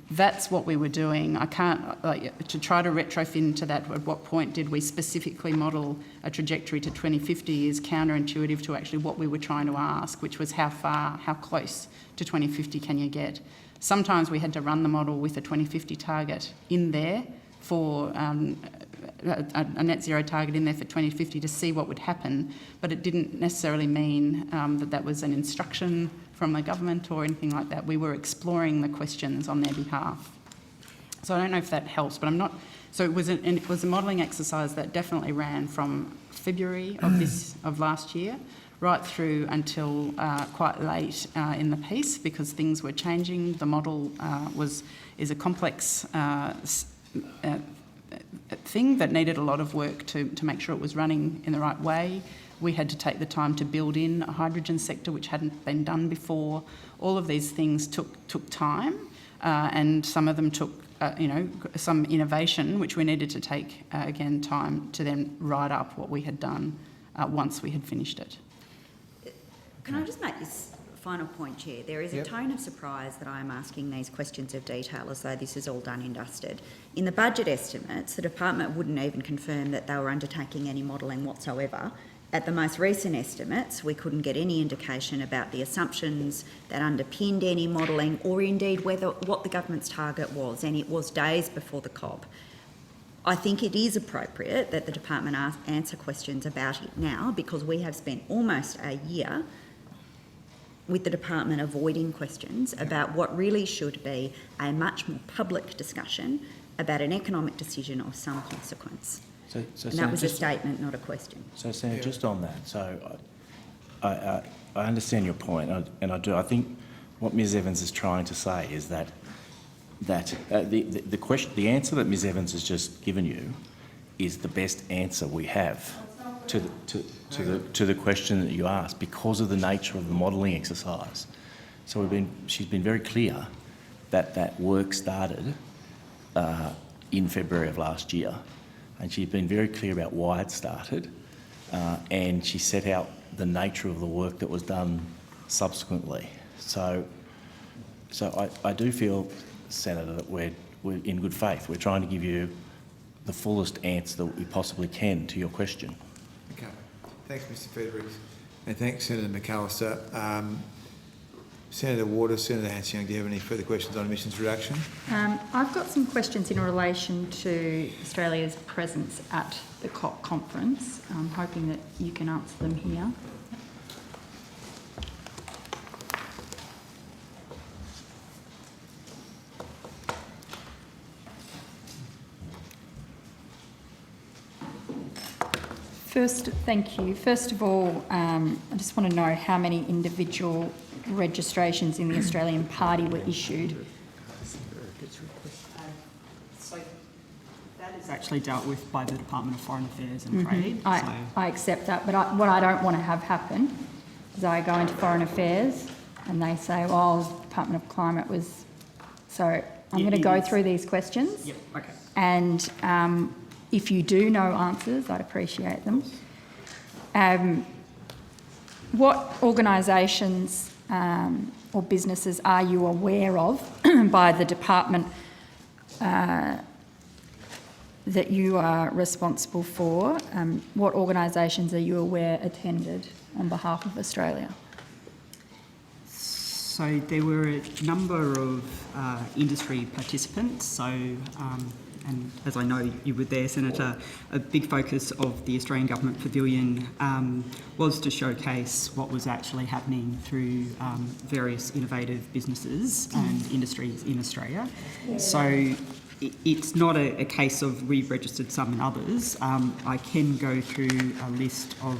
that's what we were doing. I can't, to try to retrofit into that, at what point did we specifically model a trajectory to 2050 is counterintuitive to actually what we were trying to ask, which was how close to 2050 can you get? Sometimes we had to run the model with a 2050 target in there for a net zero target in there for 2050 to see what would happen, but it didn't necessarily mean that was an instruction from the government or anything like that. We were exploring the questions on their behalf. So I don't know if that helps, but I'm not... So it was a modelling exercise that definitely ran from February of last year right through until quite late in the piece, because things were changing. The model is a complex thing that needed a lot of work to make sure it was running in the right way. We had to take the time to build in a hydrogen sector which hadn't been done before. All of these things took time, and some of them took some innovation, which we needed to take again time to then write up what we had done once we had finished it. Can I just make this final point, Chair? There is a tone of surprise that I am asking these questions of detail as though this is all done and dusted. In the budget estimates, the department wouldn't even confirm that they were undertaking any modelling whatsoever. At the most recent estimates, we couldn't get any indication about the assumptions that underpinned any modelling, or indeed what the government's target was, and it was days before the COP. I think it is appropriate that the department answer questions about it now, because we have spent almost a year with the department avoiding questions about what really should be a much more public discussion about an economic decision of some consequence. And that was a statement, not a question. So, Senator, just on that, so I understand your point, and I do. I think what Ms Evans is trying to say is that the question, the answer that Ms Evans has just given you, is the best answer we have to the question that you asked, because of the nature of the modelling exercise. So she's been very clear that work started in February of last year. And she's been very clear about why it started, and she set out the nature of the work that was done subsequently. So I do feel, Senator, that we're in good faith. We're trying to give you the fullest answer that we possibly can to your question. Okay. Thanks, Mr. Fredericks. And thanks, Senator McAllister. Senator Waters, Senator Hanson-Young, do you have any further questions on emissions reduction? I've got some questions in relation to Australia's presence at the COP conference. I'm hoping that you can answer them here. Thank you. First of all, I just want to know how many individual registrations in the Australian Party were issued. So that is actually dealt with by the Department of Foreign Affairs and Trade. I accept that, but what I don't want to have happen is I go into Foreign Affairs and they say, well, the Department of Climate was... So I'm going to go through these questions. Yep, okay. And if you do know answers, I'd appreciate them. What organisations or businesses are you aware of by the department that you are responsible for? What organisations are you aware attended on behalf of Australia? So there were a number of industry participants. So, and as I know you were there, Senator, a big focus of the Australian Government Pavilion was to showcase what was actually happening through various innovative businesses and industries in Australia. So it's not a case of we registered some and others. I can go through a list of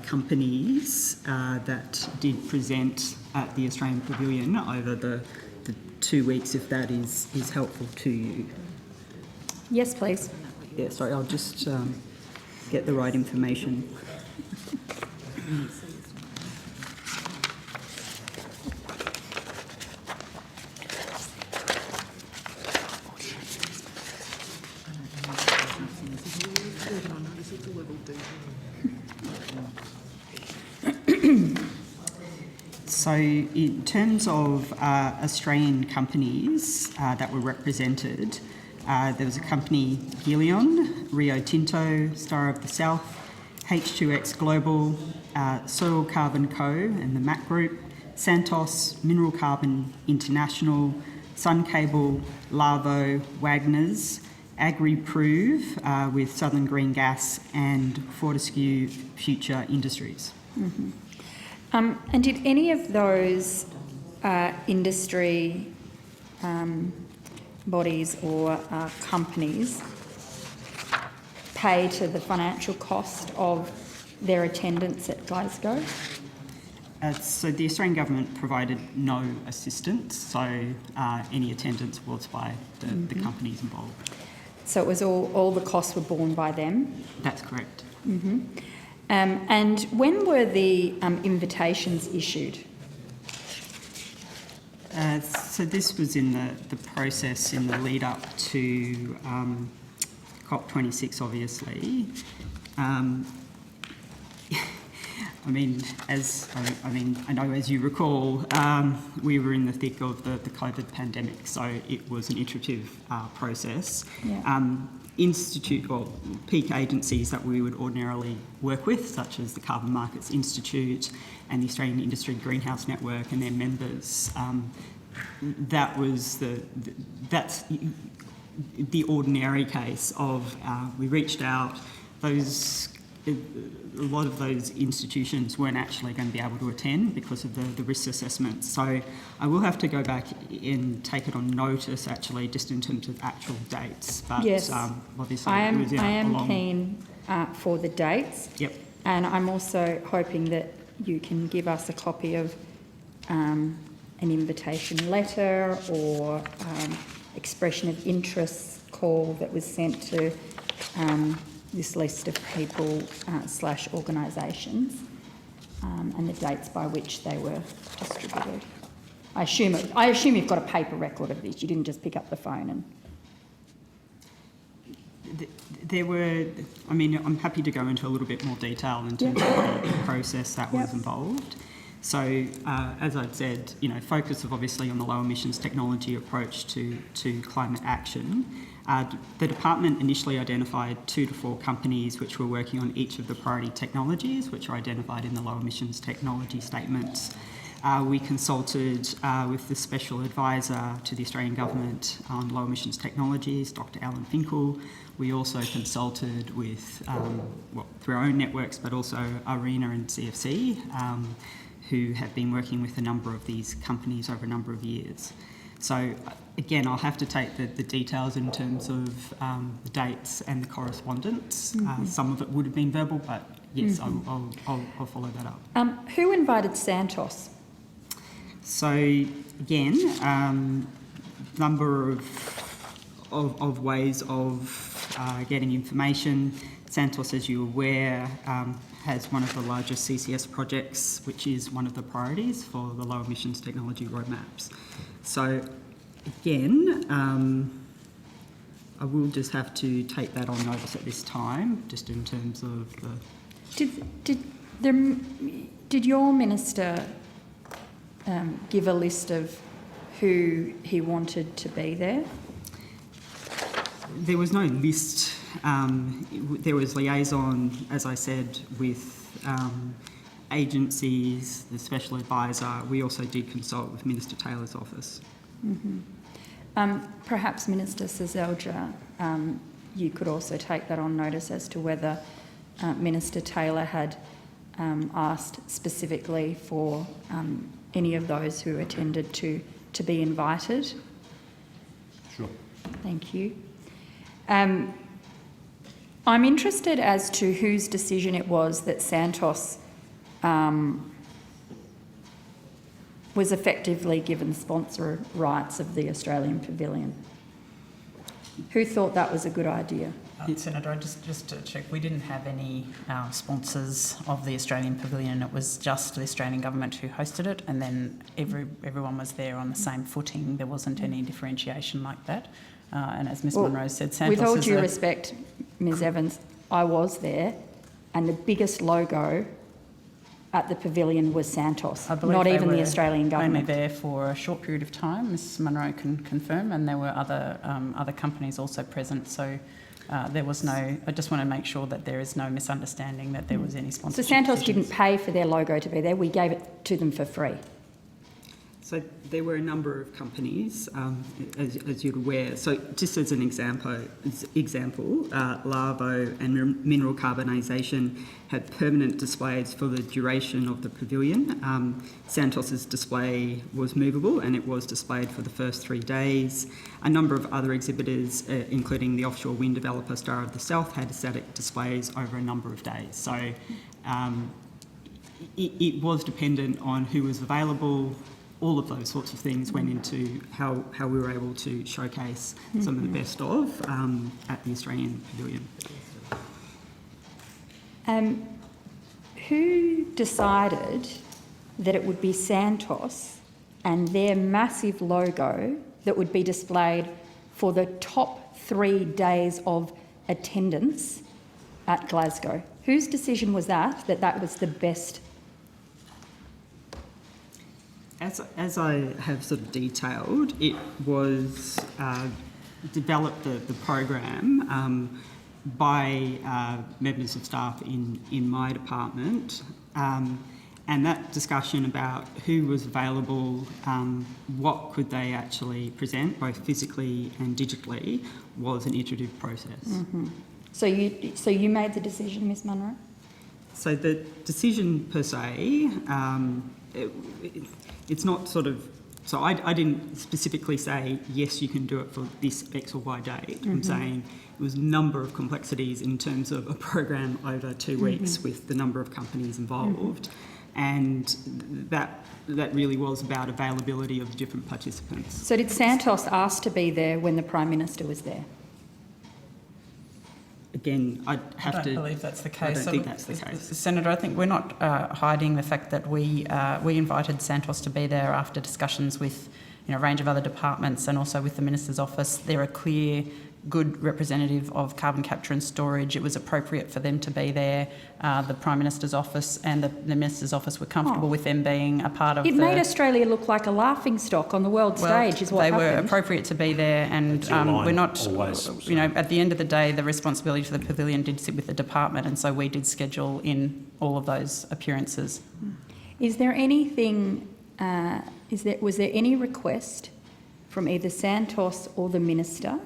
companies that did present at the Australian Pavilion over the 2 weeks, if that is helpful to you. Yes, please. Yeah, sorry, I'll just get the right information. So in terms of Australian companies that were represented, there was a company, Helion, Rio Tinto, Star of the South, H2X Global, Soil Carbon Co. and the MAC Group, Santos, Mineral Carbon International, Sun Cable, Larvo, Wagners, AgriProve with Southern Green Gas, and Fortescue Future Industries. Mm-hmm. And did any of those industry bodies or companies pay to the financial cost of their attendance at Glasgow? So the Australian Government provided no assistance, so any attendance was by the companies involved. So it was all the costs were borne by them? That's correct. And when were the invitations issued? So this was in the process in the lead up to COP26, obviously. I know as you recall, we were in the thick of the COVID pandemic, so it was an iterative process. Yeah. Peak agencies that we would ordinarily work with, such as the Carbon Markets Institute and the Australian Industry Greenhouse Network and their members, that's the ordinary case of we reached out. A lot of those institutions weren't actually going to be able to attend because of the risk assessment. So I will have to go back and take it on notice, actually, just in terms of actual dates. But yes, obviously I am, it was, I am keen for the dates. Yep. And I'm also hoping that you can give us a copy of an invitation letter or expression of interest call that was sent to this list of people / organisations and the dates by which they were distributed. I assume you've got a paper record of this. You didn't just pick up the phone and... There were, I'm happy to go into a little bit more detail in terms of the process that was involved. So, as I've said, focus of obviously on the low emissions technology approach to climate action. The department initially identified 2 to 4 companies which were working on each of the priority technologies, which are identified in the low emissions technology statements. We consulted with the Special Advisor to the Australian Government on Low Emissions Technologies, Dr Alan Finkel. We also consulted with, through our own networks, but also ARENA and CFC, who have been working with a number of these companies over a number of years. So again, I'll have to take the details in terms of the dates and the correspondence. Some of it would have been verbal, but yes, I'll follow that up. Who invited Santos? So again, number of ways of getting information. Santos, as you're aware, has one of the largest CCS projects, which is one of the priorities for the low emissions technology roadmaps. So again, I will just have to take that on notice at this time, just in terms of the... Did your minister give a list of who he wanted to be there? There was no list. There was liaison, as I said, with agencies, the Special Advisor. We also did consult with Minister Taylor's office. Perhaps Minister Seselja, you could also take that on notice as to whether Minister Taylor had asked specifically for any of those who attended to be invited. Sure. Thank you. I'm interested as to whose decision it was that Santos was effectively given sponsor rights of the Australian Pavilion. Who thought that was a good idea? Senator, just to check, we didn't have any sponsors of the Australian Pavilion. It was just the Australian Government who hosted it, and then everyone was there on the same footing. There wasn't any differentiation like that. And as Ms Munro said, Santos with all due respect, Ms Evans, I was there, and the biggest logo at the pavilion was Santos, not even the Australian Government. Only there for a short period of time, Ms Munro can confirm, and there were other companies also present. So there was no. I just want to make sure that there is no misunderstanding that there was any sponsorship. So Santos decisions. didn't pay for their logo to be there. We gave it to them for free. So there were a number of companies, as you're aware. So just as an example, Larvo and Mineral Carbonisation had permanent displays for the duration of the pavilion. Santos's display was movable and it was displayed for the first 3 days. A number of other exhibitors, including the offshore wind developer Star of the South, had static displays over a number of days. So it was dependent on who was available. All of those sorts of things went into how we were able to showcase some of the best of at the Australian Pavilion. Who decided that it would be Santos and their massive logo that would be displayed for the top 3 days of attendance at Glasgow? Whose decision was that that was the best? As I have sort of detailed, it was developed the program by members of staff in my department, and that discussion about who was available, what could they actually present, both physically and digitally, was an iterative process. Mm-hmm. So you made the decision, Ms Munro? So the decision per se, it's not sort of, so I didn't specifically say, yes, you can do it for this X or Y date. I'm saying it was a number of complexities in terms of a program over 2 weeks with the number of companies involved. And that really was about availability of different participants. So did Santos ask to be there when the Prime Minister was there? Again, I'd have to... I don't believe that's the case. I don't think that's the case. Senator, I think we're not hiding the fact that we invited Santos to be there after discussions with a range of other departments and also with the Minister's office. They're a clear, good representative of carbon capture and storage. It was appropriate for them to be there. The Prime Minister's office and the Minister's office were comfortable with them being a part of It made Australia look like a laughingstock on the world stage, is what happened. They were appropriate to be there, and we're not, at the end of the day, the responsibility for the pavilion did sit with the department, and so we did schedule in all of those appearances. Is there anything, was there any request from either Santos or the Minister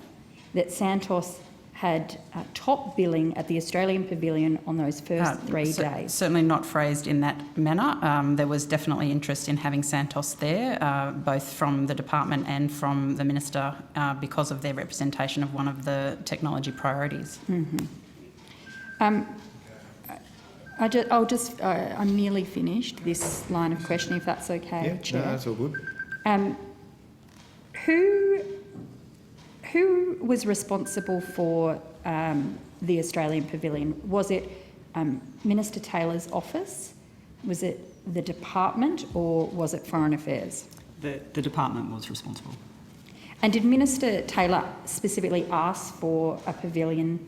that Santos had top billing at the Australian Pavilion on those first 3 days? Certainly not phrased in that manner. There was definitely interest in having Santos there, both from the department and from the Minister, because of their representation of one of the technology priorities. I'm nearly finished this line of questioning, if that's okay, Chair. No, that's all good. Who was responsible for the Australian Pavilion? Was it Minister Taylor's office? Was it the department, or was it Foreign Affairs? The department was responsible. And did Minister Taylor specifically ask for a pavilion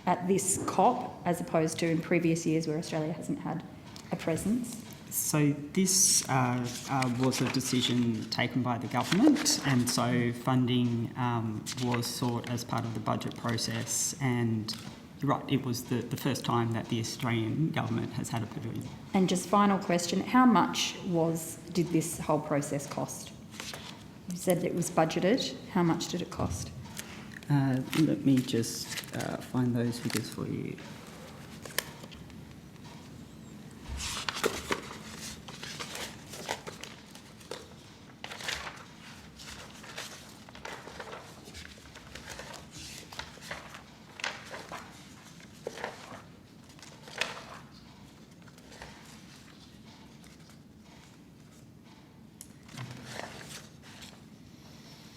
at this COP, as opposed to in previous years where Australia hasn't had a presence? So this was a decision taken by the government, and so funding was sought as part of the budget process, and you're right, it was the first time that the Australian government has had a pavilion. And just final question, how much did this whole process cost? You said it was budgeted. How much did it cost? Let me just find those figures for you.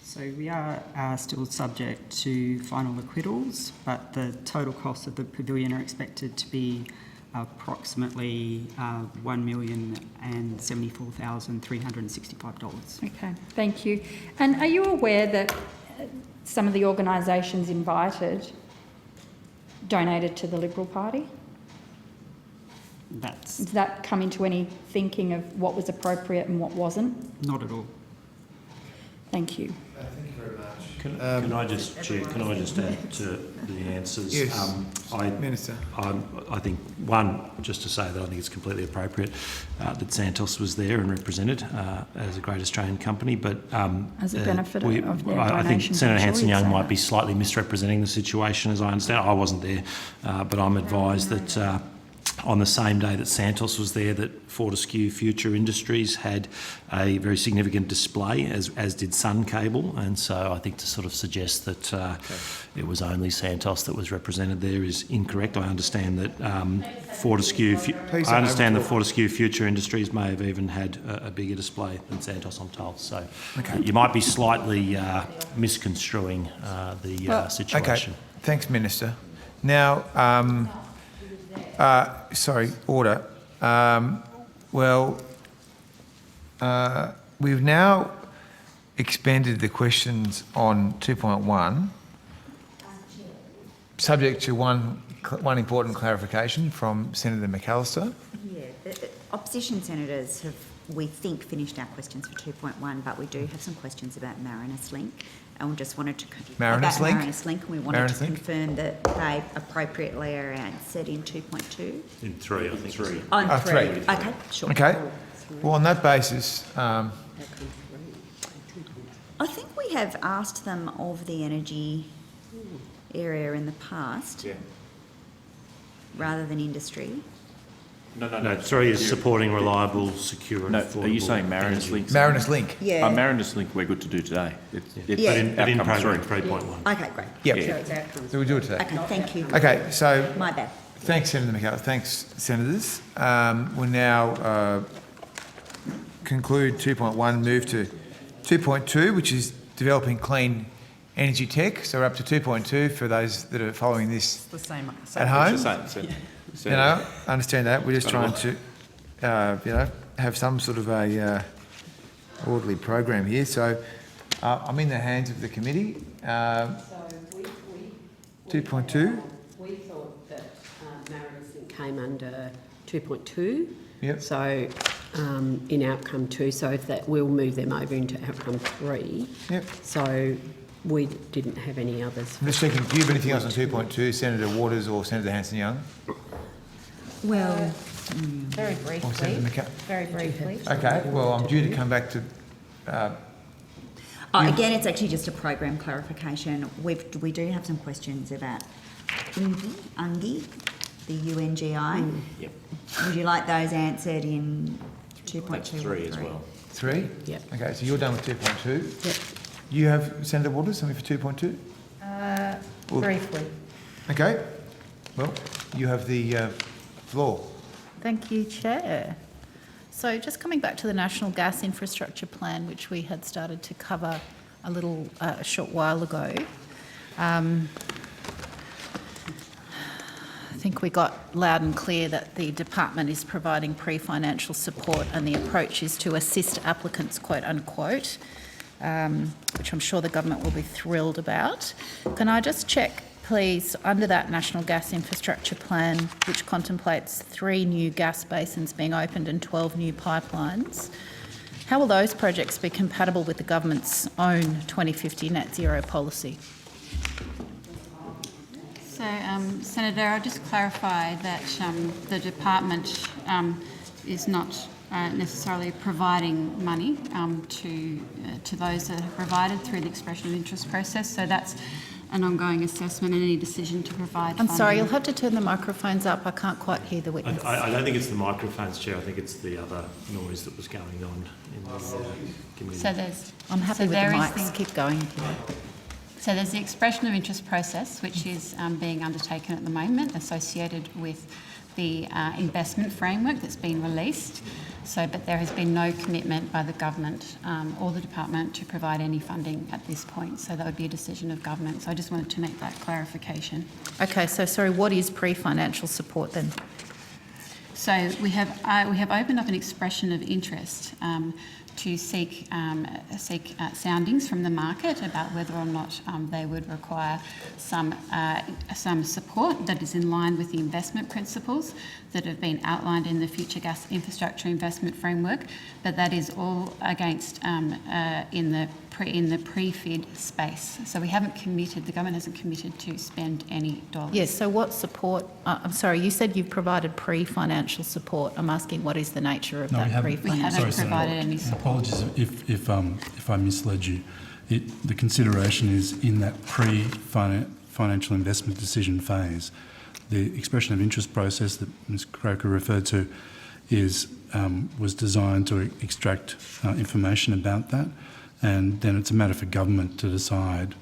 So we are still subject to final acquittals, but the total costs of the pavilion are expected to be approximately $1,074,365. Okay, thank you. And are you aware that some of the organisations invited donated to the Liberal Party? Does that come into any thinking of what was appropriate and what wasn't? Not at all. Thank you. Thank you very much. Can I just, Chair, can I just add to the answers? Yes, Minister. I think, one, just to say that I think it's completely appropriate that Santos was there and represented as a great Australian company, but As a benefit of their I think donations, Senator I'm sure Hanson you'd Young say might that. be slightly misrepresenting the situation, as I understand. I wasn't there, but I'm advised that on the same day that Santos was there, that Fortescue Future Industries had a very significant display, as did Sun Cable, and so I think to sort of suggest that it was only Santos that was represented there is incorrect. I understand that Fortescue Future Industries may have even had a bigger display than Santos, I'm told. So you might be slightly misconstruing the situation. Okay, thanks, Minister. Now, order. We've now expended the questions on 2.1, subject to one important clarification from Senator McAllister. Yeah, the opposition senators have, we think, finished our questions for 2.1, but we do have some questions about Marinus Link, and we just wanted to Marinus Link, and we wanted to confirm that they appropriately are answered in 2.2. In 3, I think. 3. On 3. 3. Okay, sure. Okay. Well, on that basis, I think we have asked them of the energy area in the past, rather than industry. No, 3 is supporting reliable, secure and affordable. Are you saying Marinus Link? Marinus Link. Yeah. Marinus Link we're good to do today. But in program 3.1. Okay, great. Yep. So we'll do it today. Okay, thank you. Okay, so My bad. thanks, Senator McAllister. Thanks, senators. We'll now conclude 2.1, move to 2.2, which is developing clean energy tech. So we're up to 2.2 for those that are following this The same. at home. Same. You know, I understand that. We're just trying to, have some sort of a orderly program here. So I'm in the hands of the committee. 2.2. We thought that Marinus Link came under 2.2. Yep. So in outcome 2, so if that, we'll move them over into outcome 3. Yep. So we didn't have any others. I'm just thinking, do you have anything else on 2.2, Senator Waters or Senator Hanson Young? Well, very Or Senator briefly. Very briefly. Okay, well, I'm due to come back to... Again, it's actually just a program clarification. We do have some questions about UNGI, the UNGI. Yep. Would you like those answered in 2.2 That's 3 as well. 3? Yep. Okay, so you're done with 2.2. Yep. You have, Senator Waters, something for 2.2? Briefly. Okay, well, you have the floor. Thank you, Chair. So just coming back to the National Gas Infrastructure Plan, which we had started to cover a short while ago. I think we got loud and clear that the department is providing pre-financial support and the approach is to assist applicants, quote unquote, which I'm sure the government will be thrilled about. Can I just check, please, under that National Gas Infrastructure Plan, which contemplates 3 new gas basins being opened and 12 new pipelines, how will those projects be compatible with the government's own 2050 net zero policy? So, Senator, I'll just clarify that the department is not necessarily providing money to those that are provided through the expression of interest process. So that's an ongoing assessment and any decision to provide I'm sorry, funding. you'll have to turn the microphones up. I can't quite hear the witness. I don't think it's the microphones, Chair. I think it's the other noise that was going on in the committee. So there's... I'm happy with the mics. Keep going. So there's the expression of interest process, which is being undertaken at the moment, associated with the investment framework that's been released. So, but there has been no commitment by the government or the department to provide any funding at this point. So that would be a decision of government. So I just wanted to make that clarification. Okay, so sorry, what is pre-financial support then? So we have opened up an expression of interest to seek soundings from the market about whether or not they would require some support that is in line with the investment principles that have been outlined in the Future Gas Infrastructure Investment Framework, but that is all against in the pre-FID space. So we haven't committed, the government hasn't committed to spend any dollars. Yes, so what support, I'm sorry, you said you've provided pre-financial support. I'm asking what is the nature of that pre-financial We haven't support? provided any support. Apologies if I misled you. The consideration is in that pre-financial investment decision phase. The expression of interest process that Ms Croker referred to was designed to extract information about that, and then it's a matter for government to decide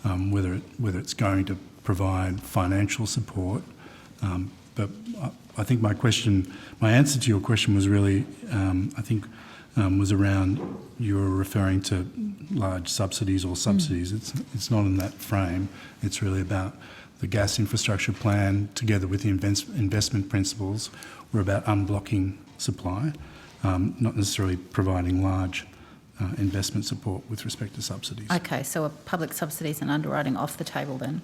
whether it's going to provide financial support. But I think my answer to your question was really, was around you were referring to large subsidies or subsidies. It's not in that frame. It's really about the gas infrastructure plan together with the investment principles. We're about unblocking supply, not necessarily providing large investment support with respect to subsidies. Okay, so are public subsidies and underwriting off the table then?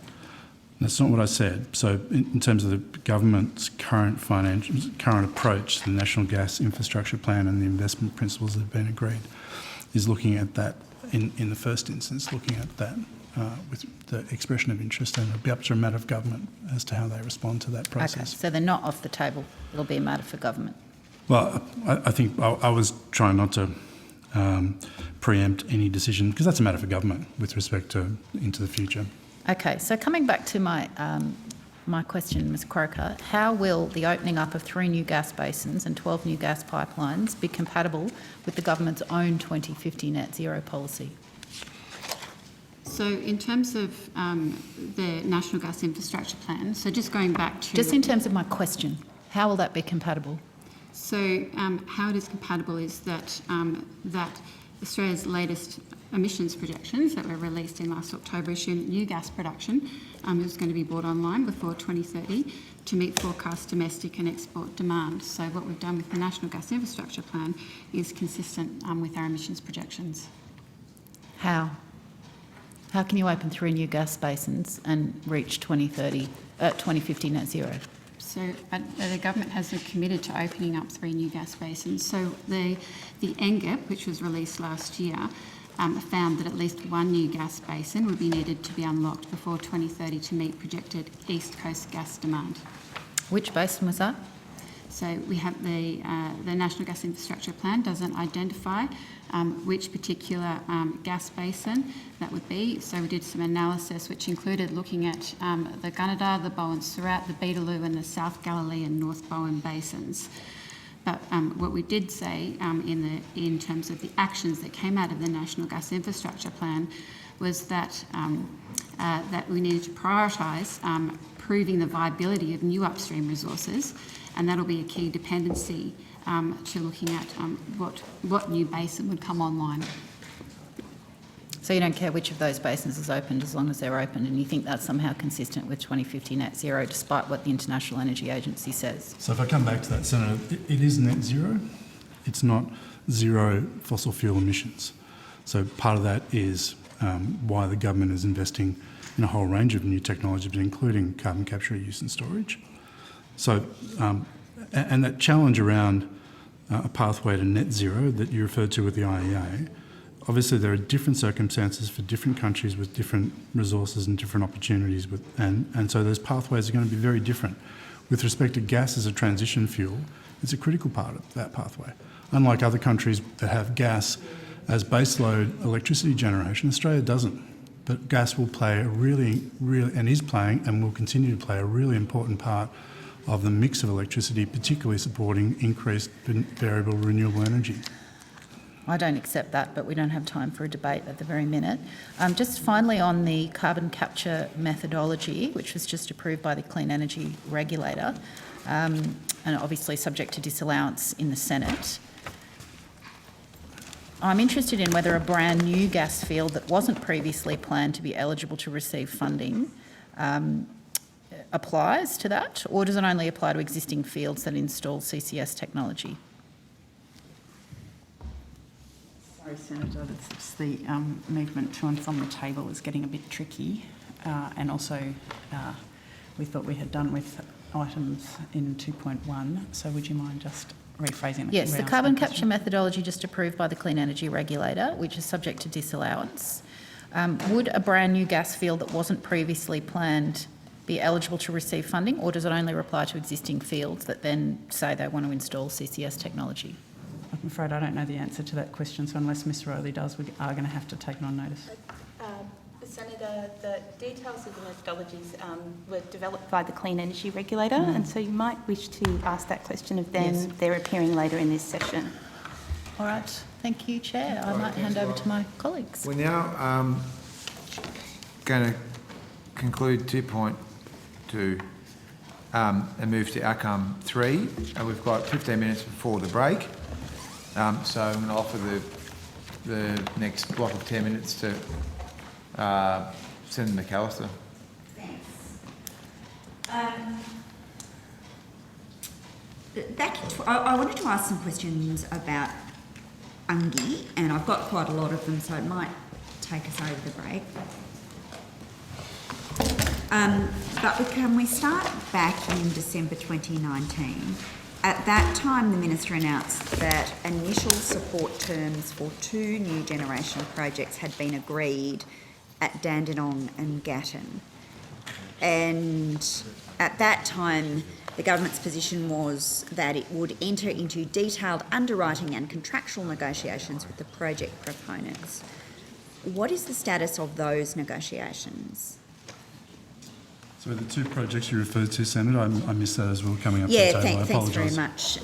That's not what I said. So in terms of the government's current approach to the National Gas Infrastructure Plan and the investment principles that have been agreed is looking at that in the first instance, looking at that with the expression of interest, and it'll be up to a matter of government as to how they respond to that process. Okay, so they're not off the table. It'll be a matter for government. Well, I think I was trying not to preempt any decision, because that's a matter for government with respect to into the future. Okay, so coming back to my my question, Ms Croker, how will the opening up of 3 new gas basins and 12 new gas pipelines be compatible with the government's own 2050 net zero policy? So in terms of the National Gas Infrastructure Plan, so just going back to... Just in terms of my question, how will that be compatible? So how it is compatible is that that Australia's latest emissions projections that were released in last October assume new gas production is going to be brought online before 2030 to meet forecast domestic and export demand. So what we've done with the National Gas Infrastructure Plan is consistent with our emissions projections. How? How can you open 3 new gas basins and reach 2050 net zero? So the government hasn't committed to opening up 3 new gas basins. So the NGEP, which was released last year, found that at least 1 new gas basin would be needed to be unlocked before 2030 to meet projected East Coast gas demand. Which basin was that? So we have the National Gas Infrastructure Plan doesn't identify which particular gas basin that would be. So we did some analysis which included looking at the Gunnedah, the Bowen Surat, the Beetaloo and the South Galilee and North Bowen basins. But what we did say in terms of the actions that came out of the National Gas Infrastructure Plan was that that we needed to prioritise proving the viability of new upstream resources, and that'll be a key dependency to looking at what new basin would come online. So you don't care which of those basins is opened as long as they're open, and you think that's somehow consistent with 2050 net zero despite what the International Energy Agency says? So if I come back to that, Senator, it is net zero. It's not zero fossil fuel emissions. So part of that is why the government is investing in a whole range of new technologies, including carbon capture, use and storage. So, and that challenge around a pathway to net zero that you referred to with the IEA, obviously there are different circumstances for different countries with different resources and different opportunities, and so those pathways are going to be very different. With respect to gas as a transition fuel, it's a critical part of that pathway. Unlike other countries that have gas as baseload electricity generation, Australia doesn't. But gas will play a really, and is playing and will continue to play a really important part of the mix of electricity, particularly supporting increased variable renewable energy. I don't accept that, but we don't have time for a debate at the very minute. Just finally on the carbon capture methodology, which was just approved by the Clean Energy Regulator, and obviously subject to disallowance in the Senate. I'm interested in whether a brand new gas field that wasn't previously planned to be eligible to receive funding applies to that, or does it only apply to existing fields that install CCS technology? Sorry, Senator, it's just the movement to and from the table is getting a bit tricky. And also, we thought we had done with items in 2.1. So would you mind just rephrasing? Yes, the carbon capture methodology just approved by the Clean Energy Regulator, which is subject to disallowance. Would a brand new gas field that wasn't previously planned be eligible to receive funding, or does it only apply to existing fields that then say they want to install CCS technology? I'm afraid I don't know the answer to that question, so unless Ms Rowley does, we are going to have to take it on notice. Senator, the details of the methodologies were developed by the Clean Energy Regulator, and so you might wish to ask that question of them. Yes. They're appearing later in this session. All right, thank you, Chair. I might hand over to my colleagues. We're now going to conclude 2.2 and move to outcome 3. We've got 15 minutes before the break, so I'm going to offer the next block of 10 minutes to Senator McAllister. Thanks. I wanted to ask some questions about UNGI, and I've got quite a lot of them, so it might take us over the break. But can we start back in December 2019? At that time, the Minister announced that initial support terms for 2 new generation projects had been agreed at Dandenong and Gatton. And at that time, the government's position was that it would enter into detailed underwriting and contractual negotiations with the project proponents. What is the status of those negotiations? So the 2 projects you referred to, Senator, I missed that as we were coming up to the table. I Thanks apologise. very much,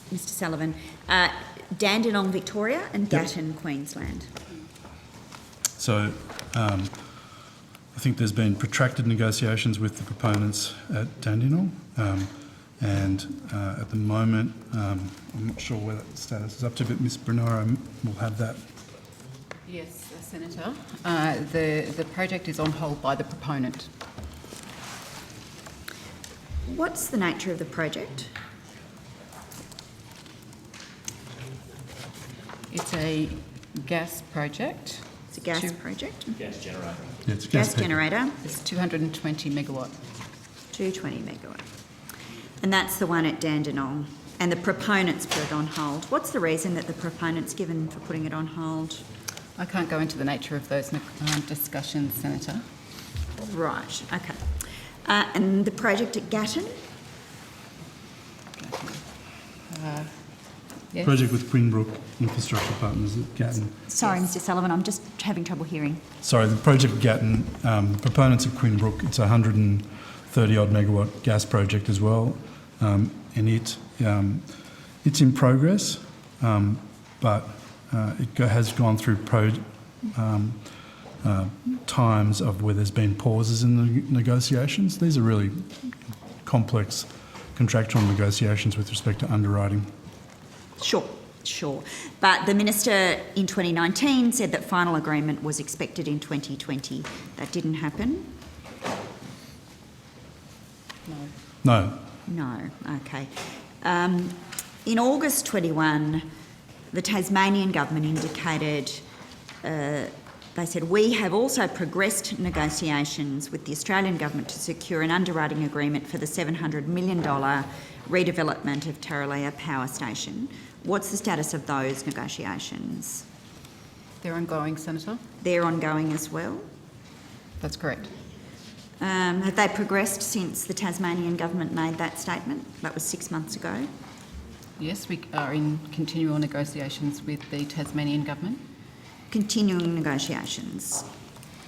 Mr Sullivan. Dandenong, Victoria and Gatton, Queensland. So I think there's been protracted negotiations with the proponents at Dandenong, and at the moment, I'm not sure where that status is up to, but Ms Bernaro will have that. Yes, Senator. The project is on hold by the proponent. What's the nature of the project? It's a gas project. It's a gas project? Gas generator. Yeah, it's a gas generator. It's 220 megawatt. 220 megawatt. And that's the one at Dandenong. And the proponents put it on hold. What's the reason that the proponent's given for putting it on hold? I can't go into the nature of those discussions, Senator. Right, okay. And the project at Gatton? Yes. Project with Queenbrook Infrastructure Partners at Gatton. Sorry, Mr Sullivan, I'm just having trouble hearing. Sorry, the project at Gatton, proponents at Queenbrook, it's a 130-odd megawatt gas project as well, and it's in progress, but it has gone through times of where there's been pauses in the negotiations. These are really complex contractual negotiations with respect to underwriting. Sure. But the Minister in 2019 said that final agreement was expected in 2020. That didn't happen? No. No, okay. In August 21, the Tasmanian government indicated, they said, we have also progressed negotiations with the Australian government to secure an underwriting agreement for the $700 million redevelopment of Tarraleah Power Station. What's the status of those negotiations? They're ongoing, Senator. They're ongoing as well? That's correct. Have they progressed since the Tasmanian government made that statement? That was 6 months ago. Yes, we are in continual negotiations with the Tasmanian government. Continuing negotiations,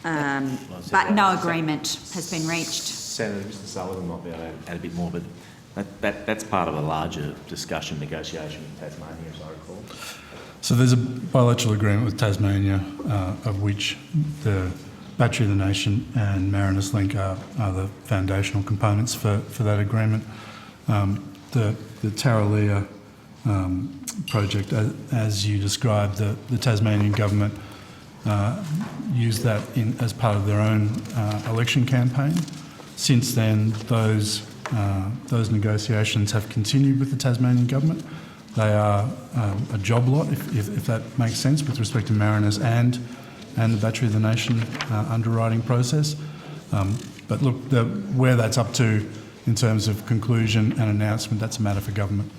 but no agreement has been reached. Senator, Mr Sullivan might be able to add a bit more, but that's part of a larger discussion, negotiation with Tasmania, as I recall. So there's a bilateral agreement with Tasmania, of which the Battery of the Nation and Mariners Link are the foundational components for that agreement. The Tarraleah project, as you described, the Tasmanian government used that as part of their own election campaign. Since then, those negotiations have continued with the Tasmanian government. They are a job lot, if that makes sense, with respect to Mariners and the Battery of the Nation underwriting process. But look, where that's up to in terms of conclusion and announcement, that's a matter for government.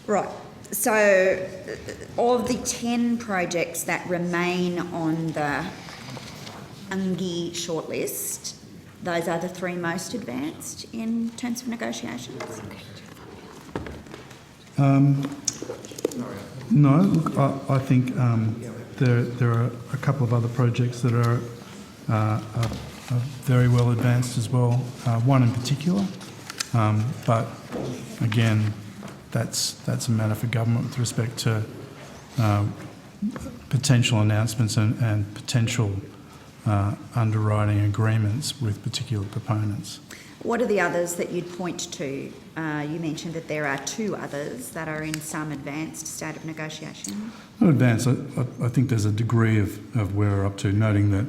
Right. So, of the 10 projects that remain on the UNGI shortlist, those are the 3 most advanced in terms of negotiations? No, look, I think there are a couple of other projects that are very well advanced as well, one in particular. But again, that's a matter for government with respect to potential announcements and potential underwriting agreements with particular proponents. What are the others that you'd point to? You mentioned that there are 2 others that are in some advanced state of negotiation. Not advanced. I think there's a degree of where we're up to, noting that,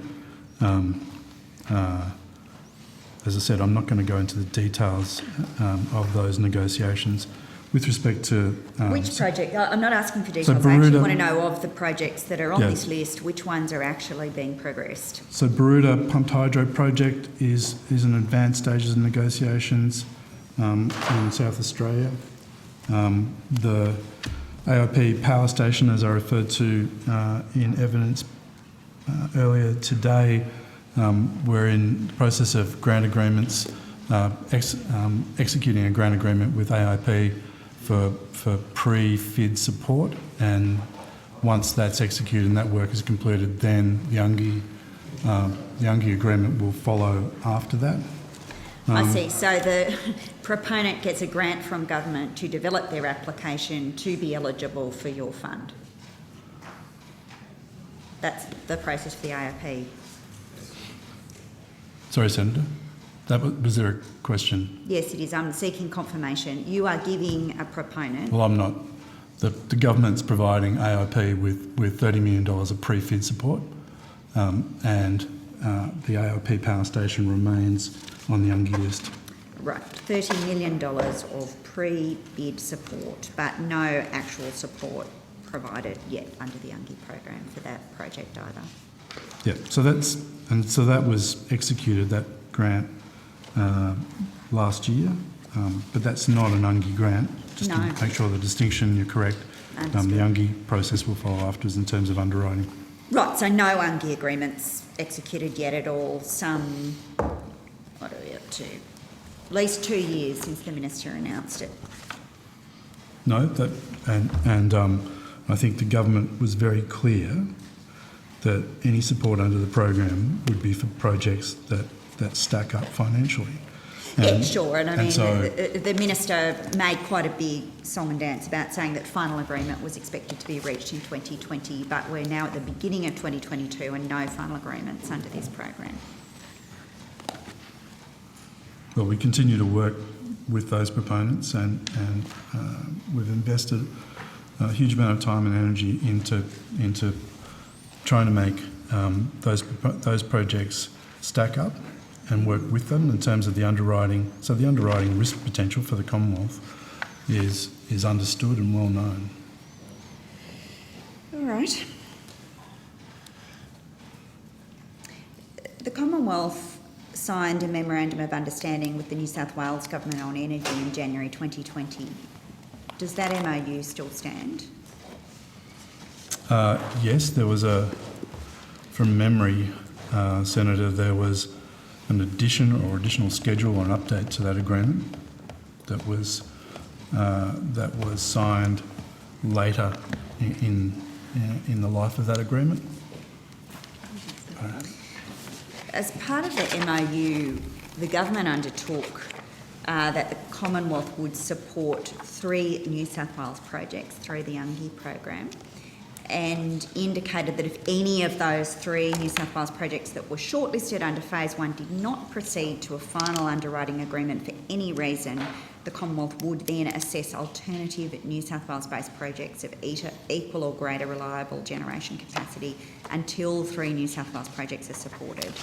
as I said, I'm not going to go into the details of those negotiations. With respect to... Which project? I'm not asking for details. So I actually Baroota, want to know of the projects that are on this list, which ones are actually being progressed. So Baroota Pumped Hydro Project is in advanced stages of negotiations in South Australia. The AIP Power Station, as I referred to in evidence earlier today, we're in the process of grant agreements, executing a grant agreement with AIP for pre-FID support, and once that's executed and that work is completed, then the UNGI agreement will follow after that. I see. So the proponent gets a grant from government to develop their application to be eligible for your fund. That's the process for the AIP. Sorry, Senator. Was there a question? Yes, it is. I'm seeking confirmation. You are giving a proponent... Well, I'm not. The government's providing AIP with $30 million of pre-FID support, and the AIP Power Station remains on the UNGI list. Right, $30 million of pre-bid support, but no actual support provided yet under the UNGI program for that project either. Yeah, so that was executed, that grant, last year, but that's not an UNGI grant. Just to make sure the distinction, you're correct. The UNGI process will follow afterwards in terms of underwriting. Right, so no UNGI agreements executed yet at all. Some, what are we up to? At least 2 years since the Minister announced it. No, and I think the government was very clear that any support under the program would be for projects that stack up financially. Yeah, sure. And I mean, the Minister made quite a big song and dance about saying that final agreement was expected to be reached in 2020, but we're now at the beginning of 2022 and no final agreements under this program. Well, we continue to work with those proponents, and we've invested a huge amount of time and energy into trying to make those projects stack up and work with them in terms of the underwriting. So the underwriting risk potential for the Commonwealth is understood and well known. All right. The Commonwealth signed a Memorandum of Understanding with the New South Wales Government on Energy in January 2020. Does that MOU still stand? Yes, there was from memory, Senator, there was an additional schedule or an update to that agreement that was signed later in the life of that agreement. As part of the MOU, the government undertook that the Commonwealth would support 3 New South Wales projects through the UNGI program, and indicated that if any of those 3 New South Wales projects that were shortlisted under Phase 1 did not proceed to a final underwriting agreement for any reason, the Commonwealth would then assess alternative New South Wales-based projects of equal or greater reliable generation capacity until 3 New South Wales projects are supported.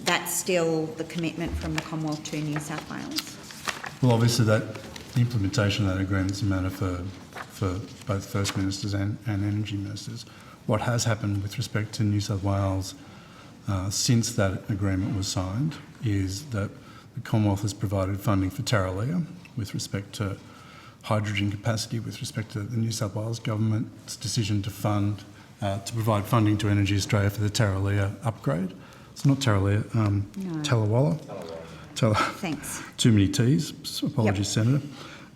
That's still the commitment from the Commonwealth to New South Wales? Well, obviously the implementation of that agreement is a matter for both First Ministers and Energy Ministers. What has happened with respect to New South Wales since that agreement was signed is that the Commonwealth has provided funding for Tarraleah with respect to hydrogen capacity, with respect to the New South Wales Government's decision to provide funding to Energy Australia for the Tarraleah upgrade. It's not Tarraleah, Tallawalla. Thanks. Too many T's. Apologies, Senator.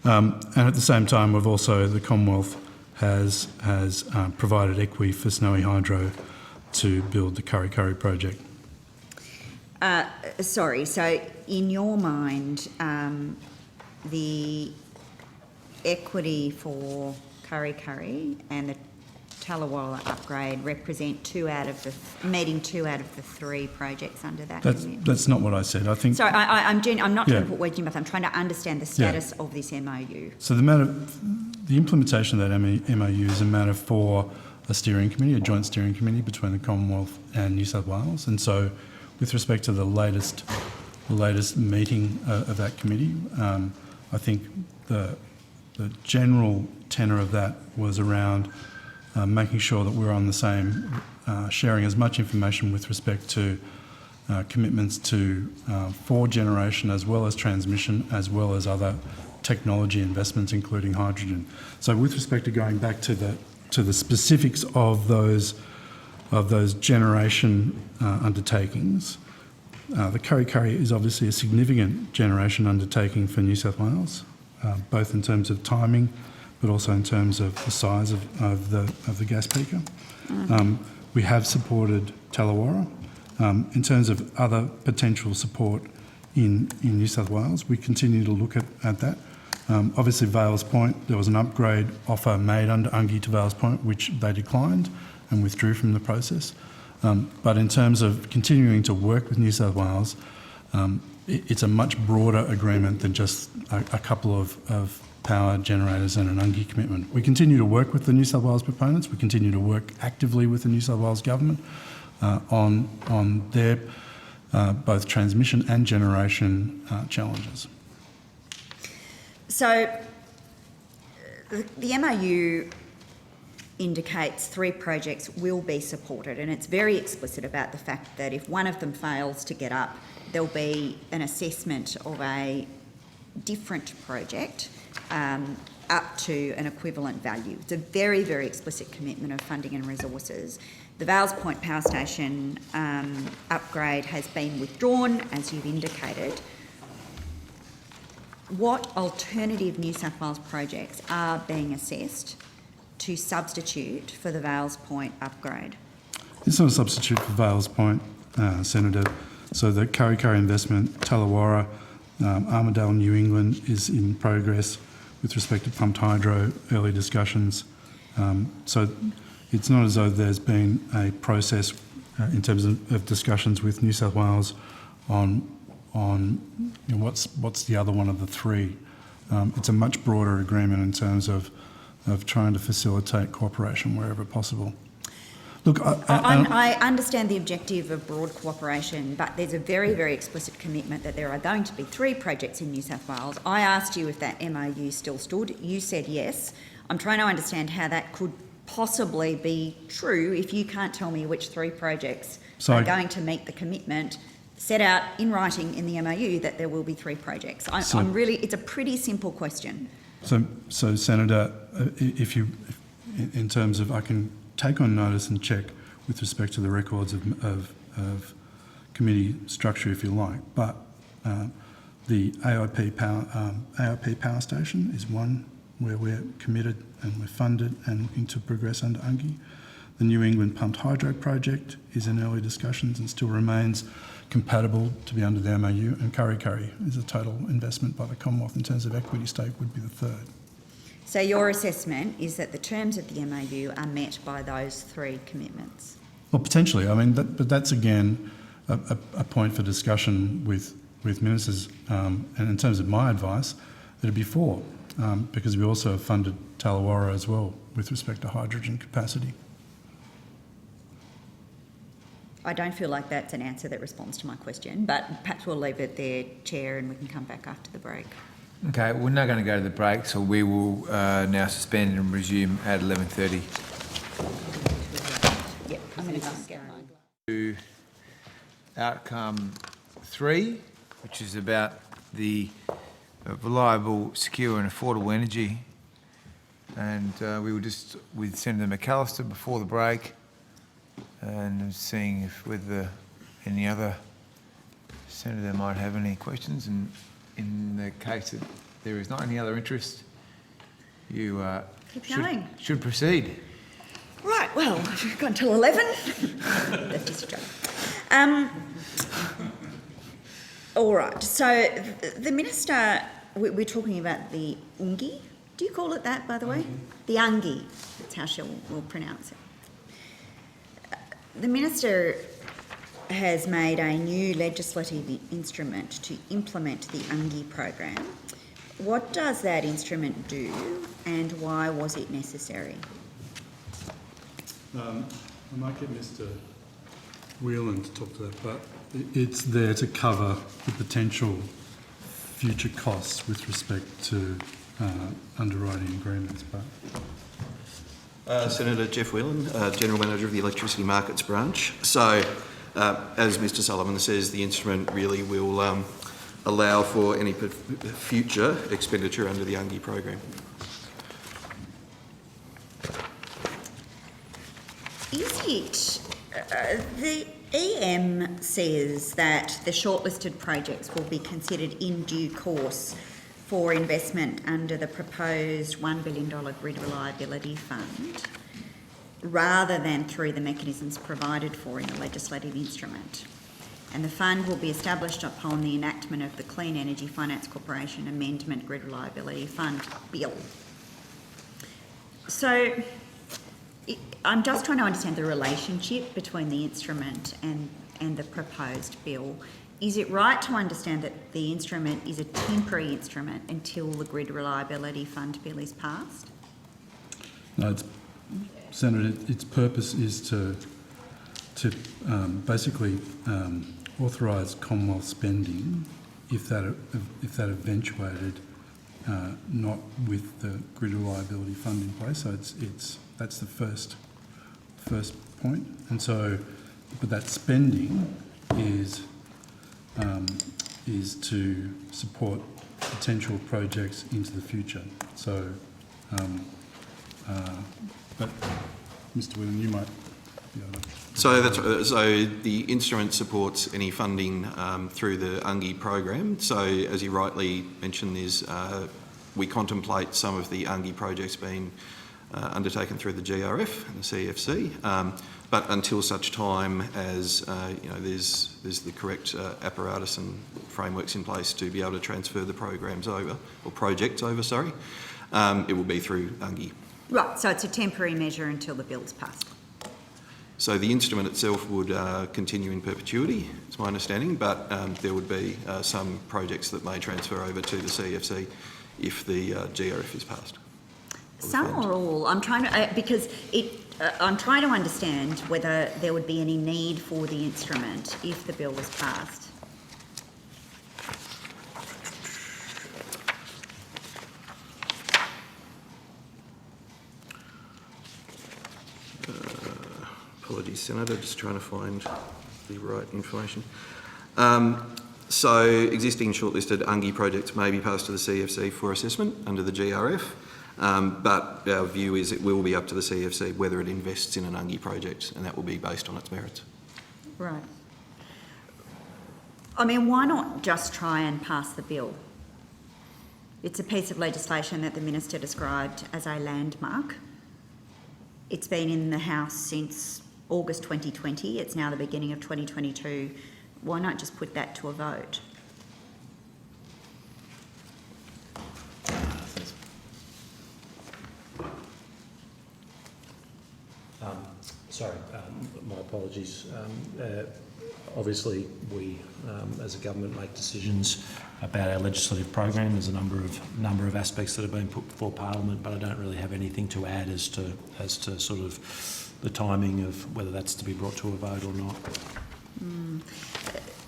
And at the same time, the Commonwealth has provided equity for Snowy Hydro to build the Kurri Kurri project. Sorry, so in your mind, the equity for Kurri Kurri and the Tallawalla upgrade represent meeting two out of the three projects under that. That's not what I said. I think. Sorry, I'm not trying to put words in your mouth. I'm trying to understand the status of this MOU. So the implementation of that MOU is a matter for a steering committee, a joint steering committee between the Commonwealth and New South Wales. And so, with respect to the latest meeting of that committee, I think the general tenor of that was around making sure that we're on the same, sharing as much information with respect to commitments to for generation as well as transmission, as well as other technology investments, including hydrogen. So with respect to going back to the specifics of those generation undertakings, the Kurri Kurri is obviously a significant generation undertaking for New South Wales, both in terms of timing, but also in terms of the size of the gas peaker. We have supported Tallawarra. In terms of other potential support in New South Wales, we continue to look at that. Obviously, Vales Point, there was an upgrade offer made under UNGI to Vales Point, which they declined and withdrew from the process. But in terms of continuing to work with New South Wales, it's a much broader agreement than just a couple of power generators and an UNGI commitment. We continue to work with the New South Wales proponents. We continue to work actively with the New South Wales Government on their both transmission and generation challenges. So the MOU indicates three projects will be supported, and it's very explicit about the fact that if one of them fails to get up, there'll be an assessment of a different project up to an equivalent value. It's a very, very explicit commitment of funding and resources. The Vales Point Power Station upgrade has been withdrawn, as you've indicated. What alternative New South Wales projects are being assessed to substitute for the Vales Point upgrade? It's not a substitute for Vales Point, Senator. So the Kurri Kurri investment, Tallawarra, Armidale, New England is in progress with respect to pumped hydro, early discussions. So it's not as though there's been a process in terms of discussions with New South Wales on what's the other one of the three. It's a much broader agreement in terms of trying to facilitate cooperation wherever possible. Look, I understand the objective of broad cooperation, but there's a very, very explicit commitment that there are going to be three projects in New South Wales. I asked you if that MOU still stood. You said yes. I'm trying to understand how that could possibly be true if you can't tell me which three projects are going to meet the commitment set out in writing in the MOU that there will be three projects. It's a pretty simple question. So Senator, in terms of, I can take on notice and check with respect to the records of committee structure, if you like, but the AIP Power Station is one where we're committed and we're funded and looking to progress under UNGI. The New England Pumped Hydro Project is in early discussions and still remains compatible to be under the MOU, and Kurri Kurri is a total investment by the Commonwealth in terms of equity stake would be the third. So your assessment is that the terms of the MOU are met by those three commitments? Well, potentially. I mean, but that's again a point for discussion with ministers. And in terms of my advice, it'd be four, because we also have funded Tallawarra as well with respect to hydrogen capacity. I don't feel like that's an answer that responds to my question, but perhaps we'll leave it there, Chair, and we can come back after the break. Okay, we're now going to go to the break, so we will now suspend and resume at 11:30. Yep, I'm going to go and get mine. To outcome 3, which is about the reliable, secure and affordable energy. And we were just with Senator McAllister before the break and seeing if whether any other senator might have any questions. And in the case that there is not any other interest, you should proceed. Right, well, we've got until 11. That's just a joke. All right, so the Minister, we're talking about the UNGI. Do you call it that, by the way? The UNGI, that's how she will pronounce it. The Minister has made a new legislative instrument to implement the UNGI program. What does that instrument do and why was it necessary? I might get Mr Whelan to talk to that, but it's there to cover the potential future costs with respect to underwriting agreements. Senator Jeff Whelan, General Manager of the Electricity Markets Branch. So, as Mr Sullivan says, the instrument really will allow for any future expenditure under the UNGI program. Is it, the EM says that the shortlisted projects will be considered in due course for investment under the proposed $1 billion Grid Reliability Fund, rather than through the mechanisms provided for in the legislative instrument. And the fund will be established upon the enactment of the Clean Energy Finance Corporation Amendment Grid Reliability Fund Bill. So I'm just trying to understand the relationship between the instrument and the proposed bill. Is it right to understand that the instrument is a temporary instrument until the Grid Reliability Fund Bill is passed? No, Senator, its purpose is to basically authorise Commonwealth spending if that eventuated not with the Grid Reliability Fund in place. So that's the first point. And so, but that spending is to support potential projects into the future. So, but Mr. Whelan, you might be able to. So the instrument supports any funding through the UNGI program. So as you rightly mentioned, we contemplate some of the UNGI projects being undertaken through the GRF and the CFC. But until such time as there's the correct apparatus and frameworks in place to be able to transfer the programs over, or projects over, sorry, it will be through UNGI. Right, so it's a temporary measure until the bill's passed. So the instrument itself would continue in perpetuity, it's my understanding, but there would be some projects that may transfer over to the CFC if the GRF is passed. Some or all? I'm trying to because I'm trying to understand whether there would be any need for the instrument if the bill was passed. Apologies, Senator, just trying to find the right information. So existing shortlisted UNGI projects may be passed to the CFC for assessment under the GRF, but our view is it will be up to the CFC whether it invests in an UNGI project, and that will be based on its merits. Right. I mean, why not just try and pass the bill? It's a piece of legislation that the Minister described as a landmark. It's been in the House since August 2020. It's now the beginning of 2022. Why not just put that to a vote? My apologies. Obviously, we, as a government, make decisions about our legislative program. There's a number of aspects that have been put before Parliament, but I don't really have anything to add as to sort of the timing of whether that's to be brought to a vote or not.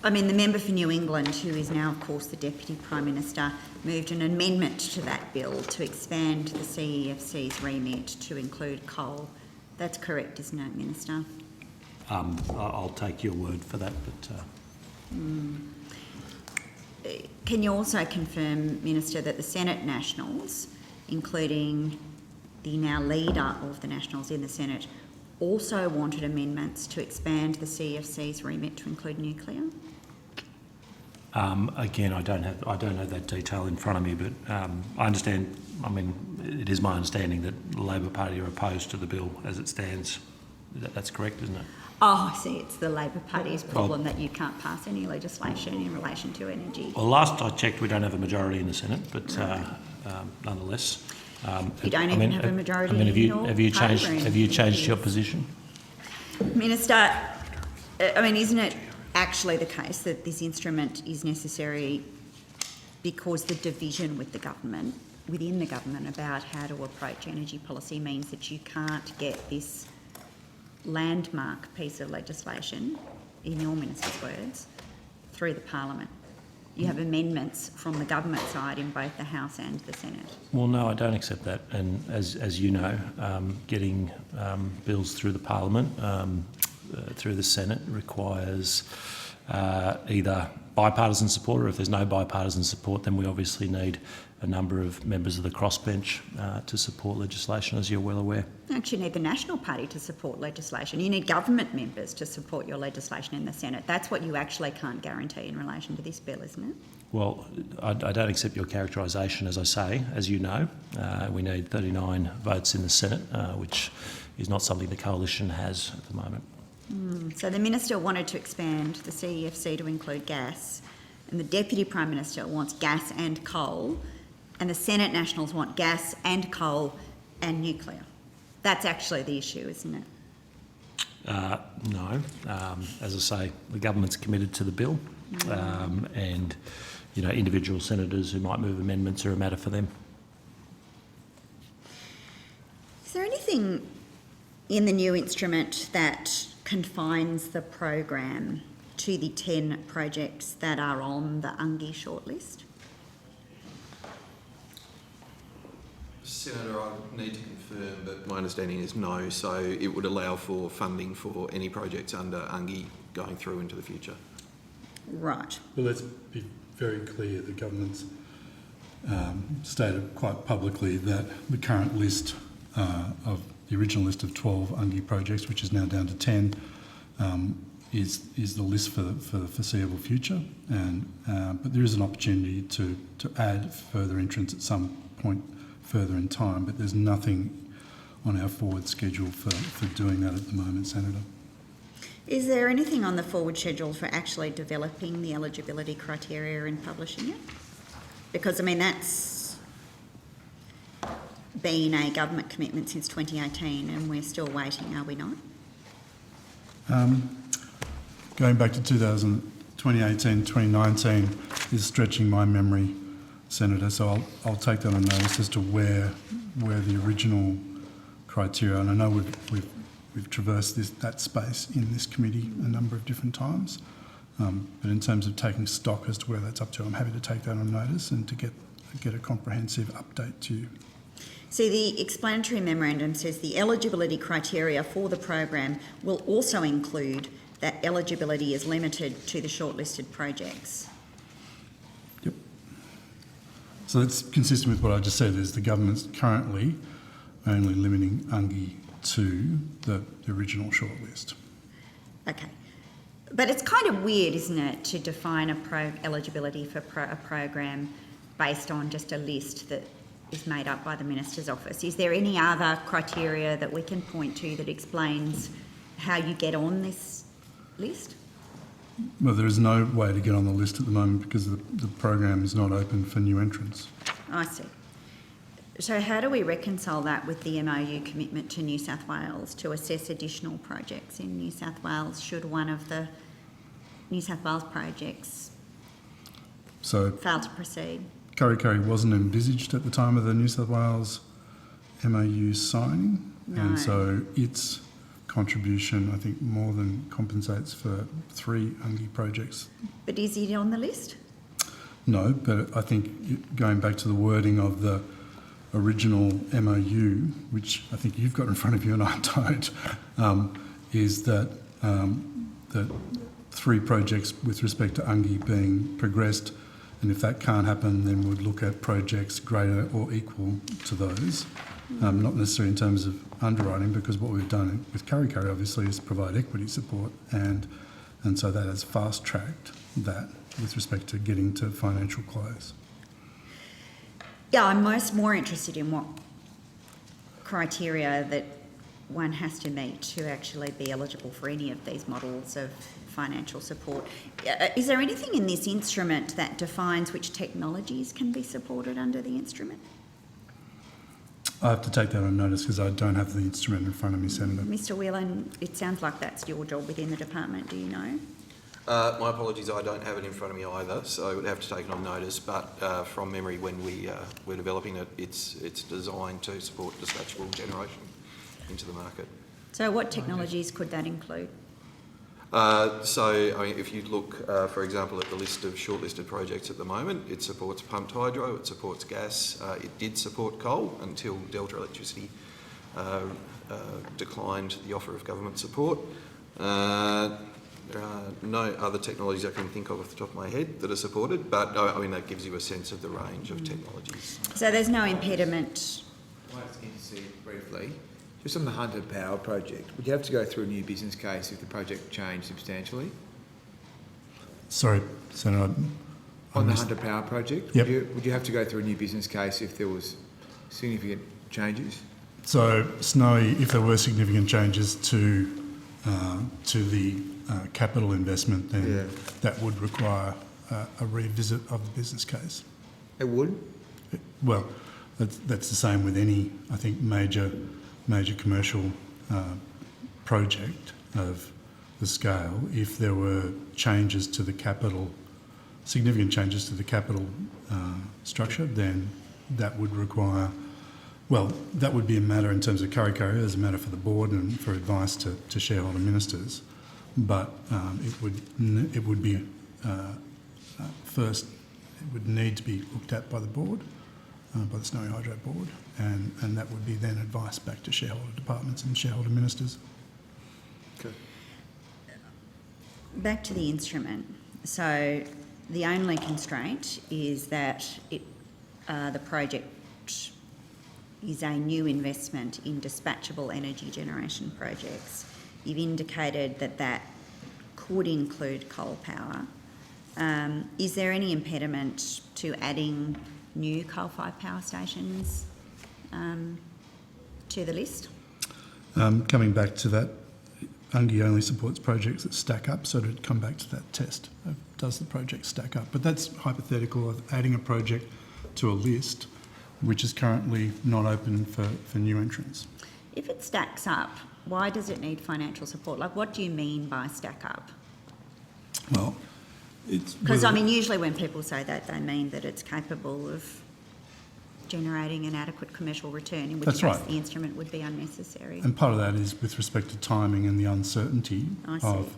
I mean, the member for New England, who is now, of course, the Deputy Prime Minister, moved an amendment to that bill to expand the CEFC's remit to include coal. That's correct, isn't it, Minister? I'll take your word for that, but... Can you also confirm, Minister, that the Senate Nationals, including the now leader of the Nationals in the Senate, also wanted amendments to expand the CEFC's remit to include nuclear? Again, I don't have that detail in front of me, but I understand. I mean, it is my understanding that the Labor Party are opposed to the bill as it stands. That's correct, isn't it? Oh, I see. It's the Labor Party's problem that you can't pass any legislation in relation to energy. Well, last I checked, we don't have a majority in the Senate, but nonetheless, You don't even have a majority have in your you changed? party. Have you changed your position? Minister, I mean, isn't it actually the case that this instrument is necessary because the division with the government, within the government, about how to approach energy policy means that you can't get this landmark piece of legislation, in your minister's words, through the parliament? You have amendments from the government side in both the House and the Senate. Well, no, I don't accept that. And as you know, getting bills through the Parliament, through the Senate, requires either bipartisan support, or if there's no bipartisan support, then we obviously need a number of members of the crossbench to support legislation, as you're well aware. You actually need the National Party to support legislation. You need government members to support your legislation in the Senate. That's what you actually can't guarantee in relation to this bill, isn't it? Well, I don't accept your characterisation, as I say. As you know, we need 39 votes in the Senate, which is not something the coalition has at the moment. So the Minister wanted to expand the CEFC to include gas, and the Deputy Prime Minister wants gas and coal, and the Senate Nationals want gas and coal and nuclear. That's actually the issue, isn't it? No. As I say, the government's committed to the bill, and individual senators who might move amendments are a matter for them. Is there anything in the new instrument that confines the program to the 10 projects that are on the UNGI shortlist? Senator, I need to confirm, but my understanding is no. So it would allow for funding for any projects under UNGI going through into the future. Right. Well, let's be very clear. The government's stated quite publicly that the current list of the original list of 12 UNGI projects, which is now down to 10, is the list for the foreseeable future. But there is an opportunity to add further entrants at some point further in time, but there's nothing on our forward schedule for doing that at the moment, Senator. Is there anything on the forward schedule for actually developing the eligibility criteria and publishing it? Because, I mean, that's been a government commitment since 2018 and we're still waiting, are we not? Going back to 2018, 2019 is stretching my memory, Senator, so I'll take that on notice as to where the original criteria, and I know we've traversed that space in this committee a number of different times, but in terms of taking stock as to where that's up to, I'm happy to take that on notice and to get a comprehensive update to you. See, the explanatory memorandum says the eligibility criteria for the program will also include that eligibility is limited to the shortlisted projects. Yep. So that's consistent with what I just said, is the government's currently only limiting UNGI to the original shortlist. Okay. But it's kind of weird, isn't it, to define eligibility for a program based on just a list that is made up by the Minister's office. Is there any other criteria that we can point to that explains how you get on this list? Well, there is no way to get on the list at the moment because the program is not open for new entrants. I see. So how do we reconcile that with the MOU commitment to New South Wales to assess additional projects in New South Wales should one of the New South Wales projects fail to proceed? Kurri Kurri wasn't envisaged at the time of the New South Wales MOU signing, and so its contribution, I think, more than compensates for 3 UNGI projects. But is it on the list? No, but I think going back to the wording of the original MOU, which I think you've got in front of you and I don't, is that that 3 projects with respect to UNGI being progressed, and if that can't happen, then we'd look at projects greater or equal to those. Not necessarily in terms of underwriting, because what we've done with Kurri Kurri obviously is provide equity support, and so that has fast-tracked that with respect to getting to financial close. Yeah, I'm more interested in what criteria that one has to meet to actually be eligible for any of these models of financial support. Is there anything in this instrument that defines which technologies can be supported under the instrument? I have to take that on notice because I don't have the instrument in front of me, Senator. Mr. Whelan, it sounds like that's your job within the department. Do you know? My apologies, I don't have it in front of me either, so I would have to take it on notice. But from memory, when we're developing it, it's designed to support dispatchable generation into the market. So what technologies could that include? So, I mean, if you look, for example, at the list of shortlisted projects at the moment, it supports pumped hydro, it supports gas, it did support coal until Delta Electricity declined the offer of government support. There are no other technologies I can think of off the top of my head that are supported, but I mean, that gives you a sense of the range of technologies. So there's no impediment. I just intercede briefly. Just on the Hunter Power project, would you have to go through a new business case if the project changed substantially? Sorry, Senator. On the Hunter Power project, yep. would you have to go through a new business case if there was significant changes? So, Snowy, if there were significant changes to the capital investment, then that would require a revisit of the business case. It would? Well, that's the same with any, I think, major commercial project of the scale. If there were changes to the capital, significant changes to the capital structure, then that would require, well, that would be a matter in terms of Kurri Kurri as a matter for the board and for advice to shareholder ministers. But it would be first, it would need to be looked at by the board, by the Snowy Hydro board, and that would be then advice back to shareholder departments and shareholder ministers. Okay. Back to the instrument. So the only constraint is that the project is a new investment in dispatchable energy generation projects. You've indicated that that could include coal power. Is there any impediment to adding new coal-fired power stations to the list? Coming back to that, UNGI only supports projects that stack up, so to come back to that test, does the project stack up? But that's hypothetical of adding a project to a list which is currently not open for new entrants. If it stacks up, why does it need financial support? Like, what do you mean by stack up? Well, it's... Because, I mean, usually when people say that, they mean that it's capable of generating an adequate commercial return, in which case the instrument would be unnecessary. And part of that is with respect to timing and the uncertainty of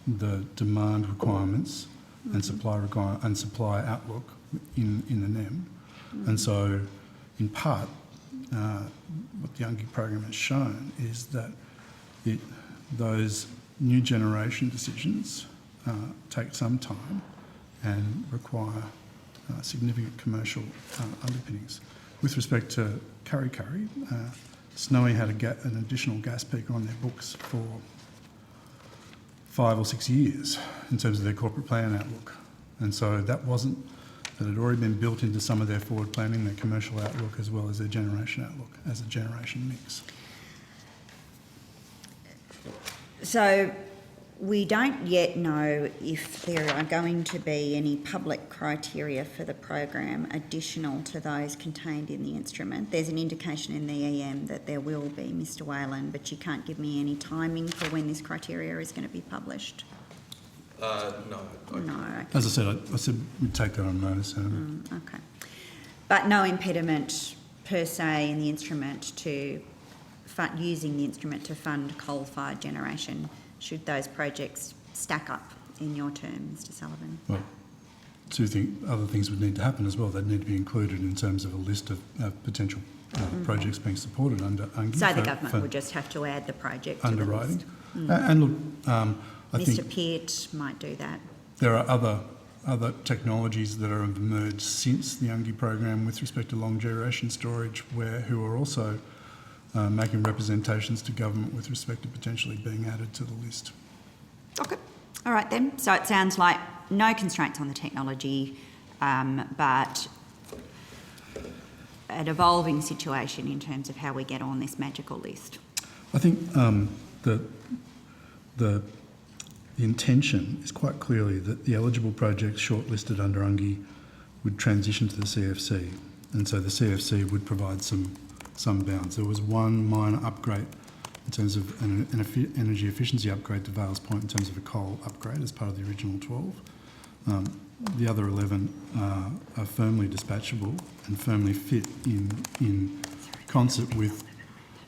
the demand requirements and supply outlook in the NEM. And so, in part, what the UNGI program has shown is that those new generation decisions take some time and require significant commercial underpinnings. With respect to Kurri Kurri, Snowy had an additional gas peaker on their books for 5 or 6 years in terms of their corporate plan outlook. And so that had already been built into some of their forward planning, their commercial outlook, as well as their generation outlook as a generation mix. So we don't yet know if there are going to be any public criteria for the program additional to those contained in the instrument. There's an indication in the EM that there will be, Mr. Whelan, but you can't give me any timing for when this criteria is going to be published. No. No. Okay. As I said we'd take that on notice, Senator. Okay. But no impediment per se in the instrument to using the instrument to fund coal-fired generation, should those projects stack up in your term, Mr Sullivan? Well, other things would need to happen as well. They'd need to be included in terms of a list of potential projects being supported under UNGI. So the government would just have to add the project to underwriting. the list. And look, I think Mr Peart might do that. there are other technologies that have emerged since the UNGI program with respect to long duration storage, who are also making representations to government with respect to potentially being added to the list. Okay. All right then. So it sounds like no constraints on the technology, but an evolving situation in terms of how we get on this magical list. I think the intention is quite clearly that the eligible projects shortlisted under UNGI would transition to the CFC, and so the CFC would provide some bounds. There was one minor upgrade in terms of an energy efficiency upgrade to Vales Point in terms of a coal upgrade as part of the original 12. The other 11 are firmly dispatchable and firmly fit in concert with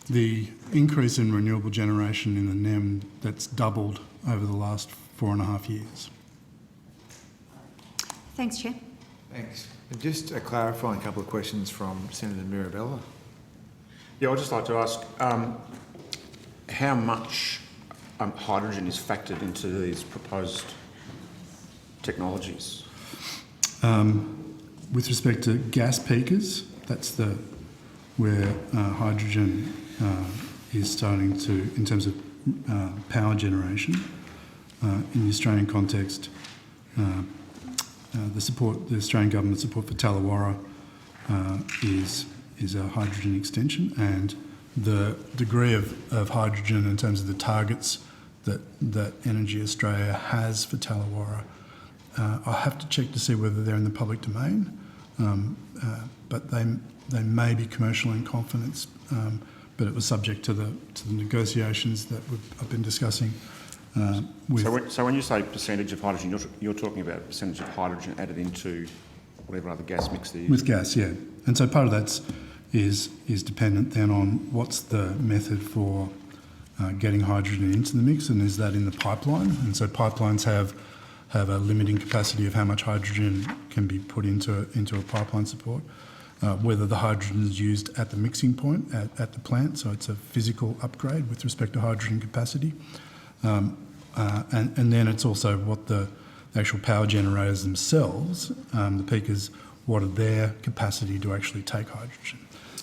the increase in renewable generation in the NEM that's doubled over the last 4.5 years. Thanks, Chair. Thanks. And just a clarifying couple of questions from Senator Mirabella. Yeah, I'd just like to ask how much hydrogen is factored into these proposed technologies? With respect to gas peakers, that's where hydrogen is starting to, in terms of power generation. In the Australian context, the Australian government support for Tallawarra is a hydrogen extension, and the degree of hydrogen in terms of the targets that Energy Australia has for Tallawarra, I have to check to see whether they're in the public domain, but they may be commercial in confidence, but it was subject to the negotiations that I've been discussing with... So when you say percentage of hydrogen, you're talking about a percentage of hydrogen added into whatever other gas mix there is? With gas, yeah. And so part of that is dependent then on what's the method for getting hydrogen into the mix, and is that in the pipeline? And so pipelines have a limiting capacity of how much hydrogen can be put into a pipeline support. Whether the hydrogen is used at the mixing point at the plant, so it's a physical upgrade with respect to hydrogen capacity. And then it's also what the actual power generators themselves, the peakers, what are their capacity to actually take hydrogen.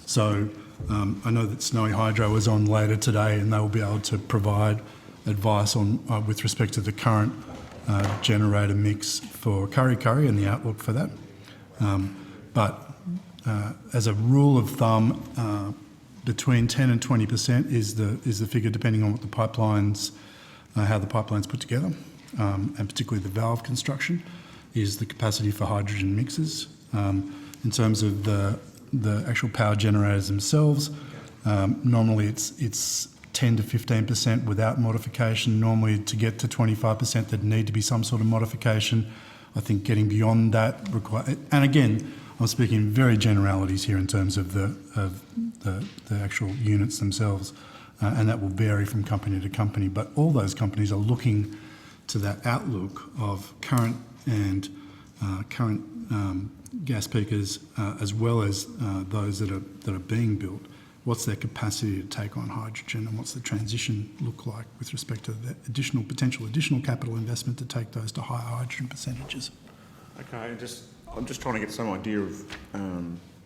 So I know that Snowy Hydro is on later today, and they will be able to provide advice on with respect to the current generator mix for Kurri Kurri and the outlook for that. But as a rule of thumb, between 10 and 20% is the figure, depending on what the pipelines, how the pipelines put together, and particularly the valve construction, is the capacity for hydrogen mixes. In terms of the actual power generators themselves, normally it's 10 to 15% without modification. Normally, to get to 25%, there'd need to be some sort of modification. I think getting beyond that require, and again, I'm speaking very generalities here in terms of the actual units themselves, and that will vary from company to company. But all those companies are looking to that outlook of current and current gas peakers, as well as those that are being built. What's their capacity to take on hydrogen, and what's the transition look like with respect to the potential additional capital investment to take those to higher hydrogen percentages? Okay, I'm just trying to get some idea of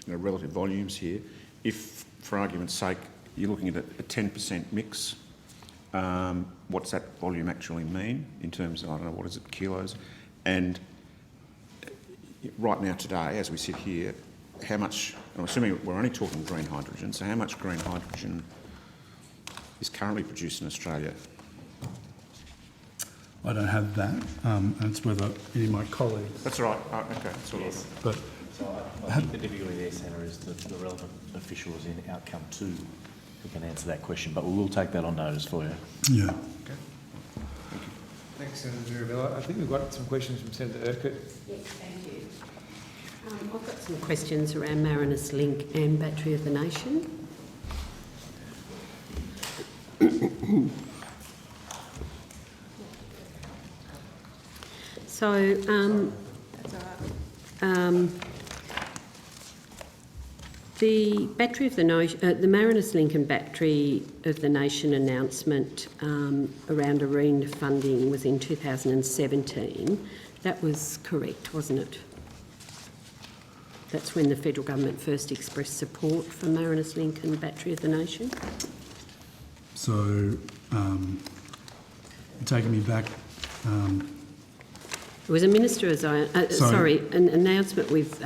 relative volumes here. If, for argument's sake, you're looking at a 10% mix, what's that volume actually mean in terms of, I don't know, what is it, kilos? And right now today, as we sit here, how much, I'm assuming we're only talking green hydrogen, so how much green hydrogen is currently produced in Australia? I don't have that, and it's whether any of my colleagues... That's right, okay, that's all yes. But so I think the difficulty there, Senator, is the relevant officials in outcome 2 who can answer that question, but we will take that on notice for you. Yeah. Okay. Thank you. Thanks, Senator Mirabella. I think we've got some questions from Senator Urquhart. Yes, thank you. I've got some questions around Marinus Link and Battery of the Nation. So, the Battery of the the Marinus Link and Battery of the Nation announcement around ARENA funding was in 2017. That was correct, wasn't it? That's when the federal government first expressed support for Marinus Link and Battery of the Nation. So, you're taking me back. There was a minister, an announcement with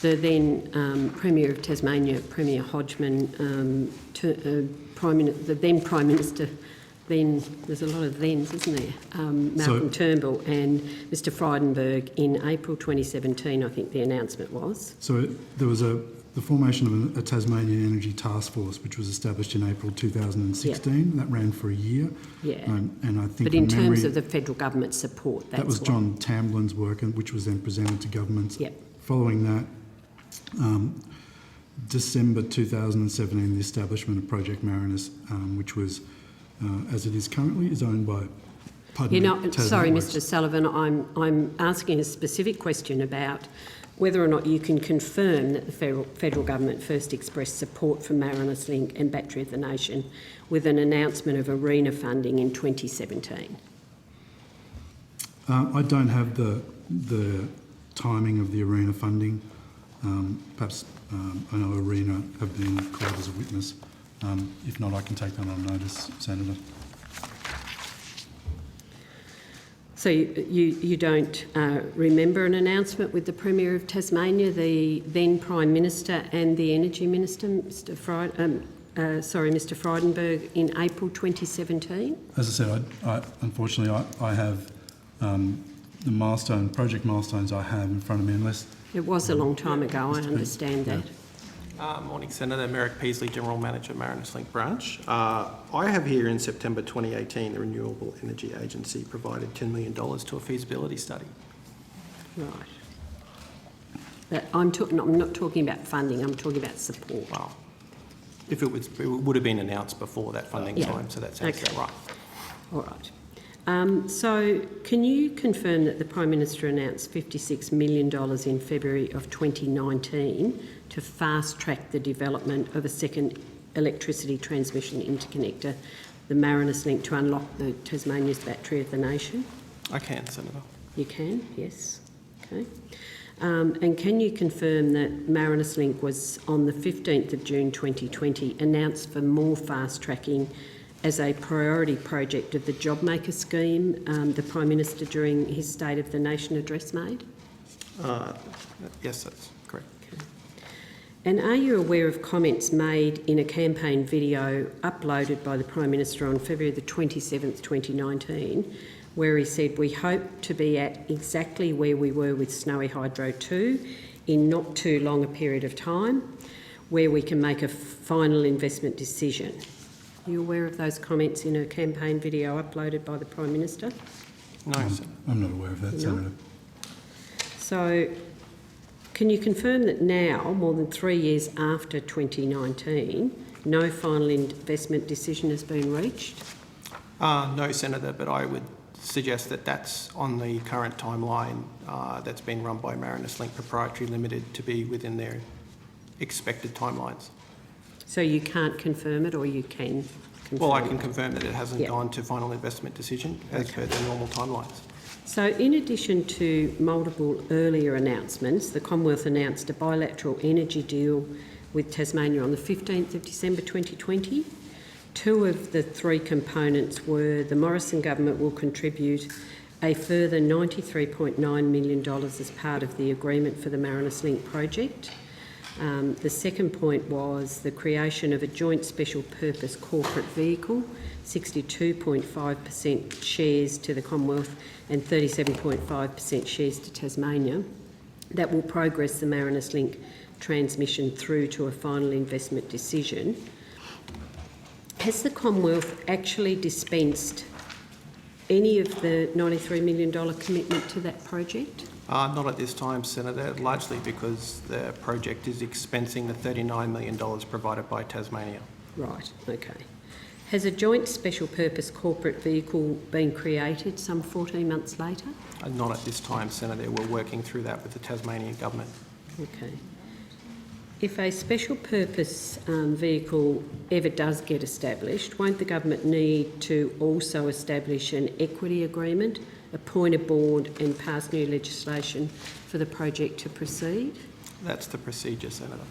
the then Premier of Tasmania, Premier Hodgman, the then Prime Minister, then there's a lot of thens, isn't there? Malcolm Turnbull and Mr Frydenberg in April 2017, I think the announcement was. So there was the formation of a Tasmanian Energy Task Force, which was established in April 2016. Yeah. That ran for a year. Yeah. And I think but in terms of the federal government support, that was John Tamblin's work, which was then presented to governments. Yep. Following that, December 2017, the establishment of Project Marinus, which was, as it is currently, is owned by. Sorry, Mr Sullivan, I'm asking a specific question about whether or not you can confirm that the federal government first expressed support for Marinus Link and Battery of the Nation with an announcement of ARENA funding in 2017. I don't have the timing of the ARENA funding. Perhaps I know ARENA have been called as a witness. If not, I can take that on notice, Senator. So you don't remember an announcement with the Premier of Tasmania, the then Prime Minister and the Energy Minister, Mr Frydenberg, in April 2017? As I said, unfortunately I have the project milestones I have in front of me, unless... It was a long time ago, I understand that. Morning, Senator. Merrick Peasley, General Manager, Marinus Link Branch. I have here in September 2018, the Renewable Energy Agency provided $10 million to a feasibility study. Right. But I'm not talking about funding, I'm talking about support. Well, if it would have been announced before that funding time, so that's absolutely right. All right. So can you confirm that the Prime Minister announced $56 million in February of 2019 to fast-track the development of a second electricity transmission interconnector, the Marinus Link, to unlock the Tasmania's Battery of the Nation? I can, Senator. You can, yes. Okay. And can you confirm that Marinus Link was, on the 15th of June 2020, announced for more fast-tracking as a priority project of the JobMaker scheme, the Prime Minister during his State of the Nation address made? Yes, that's correct. Okay. And are you aware of comments made in a campaign video uploaded by the Prime Minister on February the 27th, 2019, where he said, "We hope to be at exactly where we were with Snowy Hydro 2 in not too long a period of time, where we can make a final investment decision"? Are you aware of those comments in a campaign video uploaded by the Prime Minister? No, I'm not aware of that, Senator. So, can you confirm that now, more than 3 years after 2019, no final investment decision has been reached? No, Senator, but I would suggest that that's on the current timeline that's been run by Marinus Link Proprietary Limited to be within their expected timelines. So you can't confirm it, or you can confirm Well, I it? can confirm that it hasn't gone to final investment decision as per their normal timelines. So in addition to multiple earlier announcements, the Commonwealth announced a bilateral energy deal with Tasmania on the 15th of December 2020. Two of the three components were the Morrison government will contribute a further $93.9 million as part of the agreement for the Marinus Link project. The second point was the creation of a joint special purpose corporate vehicle, 62.5% shares to the Commonwealth and 37.5% shares to Tasmania, that will progress the Marinus Link transmission through to a final investment decision. Has the Commonwealth actually dispensed any of the $93 million commitment to that project? Not at this time, Senator, largely because the project is expensing the $39 million provided by Tasmania. Right, okay. Has a joint special purpose corporate vehicle been created some 14 months later? Not at this time, Senator. We're working through that with the Tasmanian Government. Okay. If a special purpose vehicle ever does get established, won't the government need to also establish an equity agreement, appoint a board and pass new legislation for the project to proceed? That's the procedure, Senator.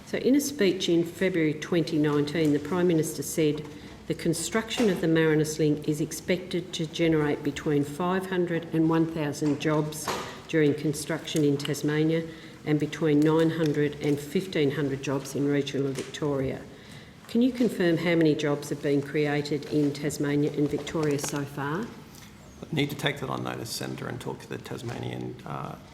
So in a speech in February 2019, the Prime Minister said the construction of the Marinus Link is expected to generate between 500 and 1,000 jobs during construction in Tasmania and between 900 and 1,500 jobs in regional Victoria. Can you confirm how many jobs have been created in Tasmania and Victoria so far? I need to take that on notice, Senator, and talk to the Tasmanian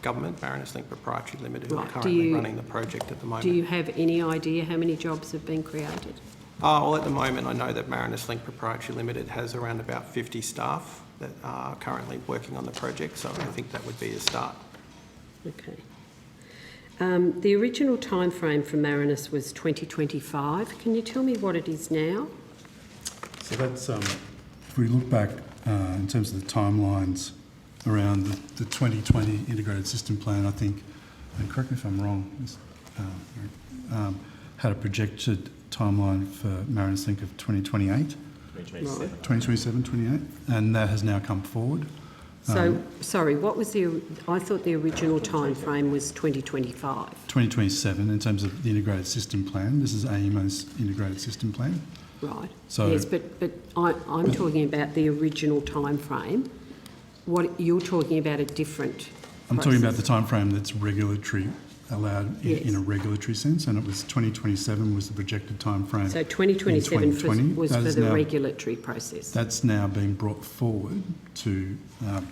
Government, Marinus Link Proprietary Limited, who are currently running the project at the moment. Do you have any idea how many jobs have been created? Well, at the moment, I know that Marinus Link Proprietary Limited has around about 50 staff that are currently working on the project, so I think that would be a start. Okay. The original timeframe for Marinus was 2025. Can you tell me what it is now? So that's, if we look back in terms of the timelines around the 2020 Integrated System Plan, I think, and correct me if I'm wrong, had a projected timeline for Marinus Link of 2028. 2027, 28, and that has now come forward. So, sorry, what was I thought the original time frame was 2025. 2027 in terms of the Integrated System Plan. This is AEMO's Integrated System Plan. Right. So, yes, but I'm talking about the original time frame. What you're talking about a different I'm talking about the time frame that's regulatory allowed in a regulatory sense, and it was 2027 was the projected time frame. So 2027 was for the now, regulatory process. That's now being brought forward to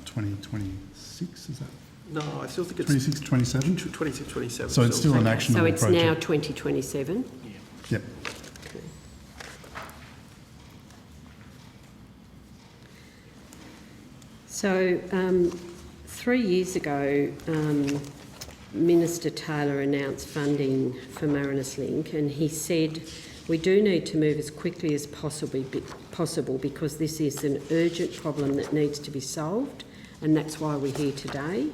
2026, is that? No, I still think it's 26, 27? 26, 27. So it's still an actionable project. So it's now 2027? Yep. Okay. So 3 years ago, Minister Taylor announced funding for Marinus Link, and he said, we do need to move as quickly as possible because this is an urgent problem that needs to be solved, and that's why we're here today.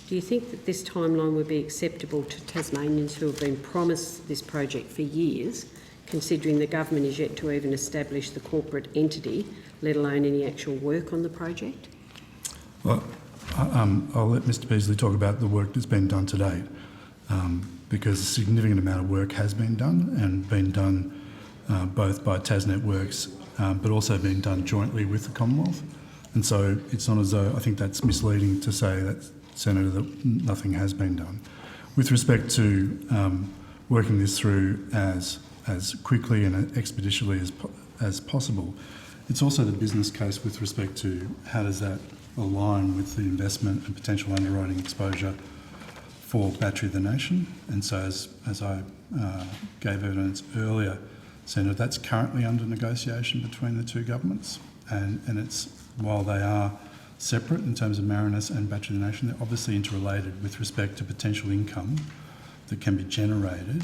Do you think that this timeline would be acceptable to Tasmanians who have been promised this project for years, considering the government is yet to even establish the corporate entity, let alone any actual work on the project? Well, I'll let Mr Beasley talk about the work that's been done to date, because a significant amount of work has been done, and been done both by TasNetworks, but also been done jointly with the Commonwealth. And so it's not as though, I think that's misleading to say that, Senator, that nothing has been done. With respect to working this through as quickly and expeditiously as possible, it's also the business case with respect to how does that align with the investment and potential underwriting exposure for Battery of the Nation. And so as I gave evidence earlier, Senator, that's currently under negotiation between the two governments, and it's, while they are separate in terms of Marinus and Battery of the Nation, they're obviously interrelated with respect to potential income that can be generated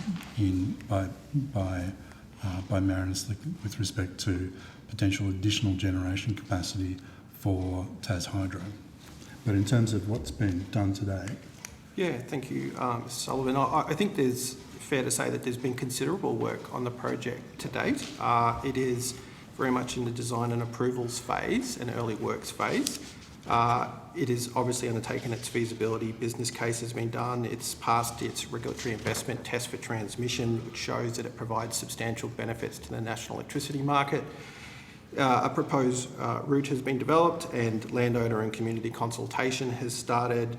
by Marinus with respect to potential additional generation capacity for TasHydro. But in terms of what's been done today... Yeah, thank you, Mr Sullivan. I think there's fair to say that there's been considerable work on the project to date. It is very much in the design and approvals phase and early works phase. It is obviously undertaken its feasibility, business case has been done, it's passed its regulatory investment test for transmission, which shows that it provides substantial benefits to the national electricity market. A proposed route has been developed and landowner and community consultation has started.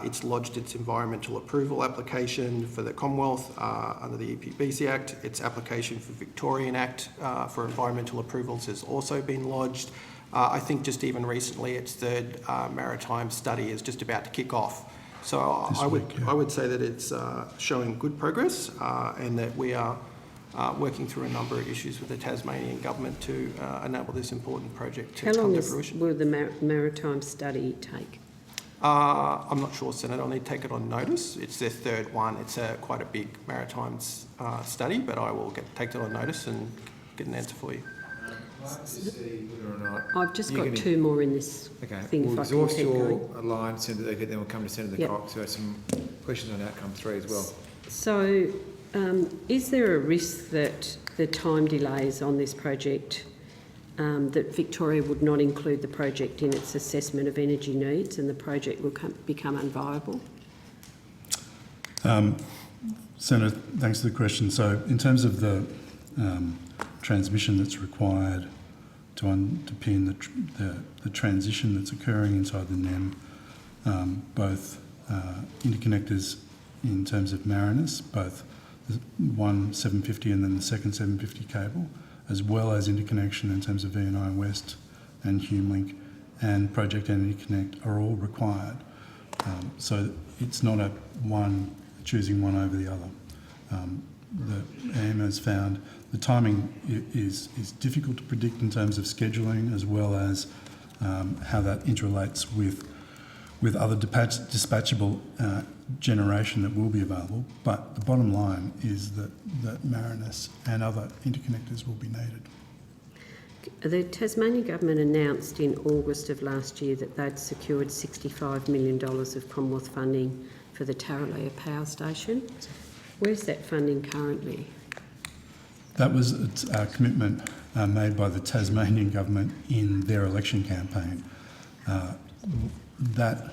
It's lodged its environmental approval application for the Commonwealth under the EPBC Act. Its application for Victorian Act for environmental approvals has also been lodged. I think just even recently its third maritime study is just about to kick off. So I would say that it's showing good progress and that we are working through a number of issues with the Tasmanian Government to enable this important project to come to fruition. How long will the maritime study take? I'm not sure, Senator. I'll need to take it on notice. It's their third one. It's quite a big maritime study, but I will take it on notice and get an answer for you. I've just got two more in this thing. We'll if I can exhaust keep your going. line, then we'll come to Senator Yep. Cox, who has some questions on outcome 3 as well. So, is there a risk that the time delays on this project, that Victoria would not include the project in its assessment of energy needs and the project will become unviable? Senator, thanks for the question. So in terms of the transmission that's required to underpin the transition that's occurring inside the NEM, both interconnectors in terms of Marinus, both the one 750 and then the second 750 cable, as well as interconnection in terms of VNI West and HumeLink and Project Energy Connect are all required. So it's not a choosing one over the other. The AM has found the timing is difficult to predict in terms of scheduling, as well as how that interrelates with other dispatchable generation that will be available. But the bottom line is that Marinus and other interconnectors will be needed. The Tasmanian Government announced in August of last year that they'd secured $65 million of Commonwealth funding for the Tarraleah Power Station. Where's that funding currently? That was a commitment made by the Tasmanian Government in their election campaign. That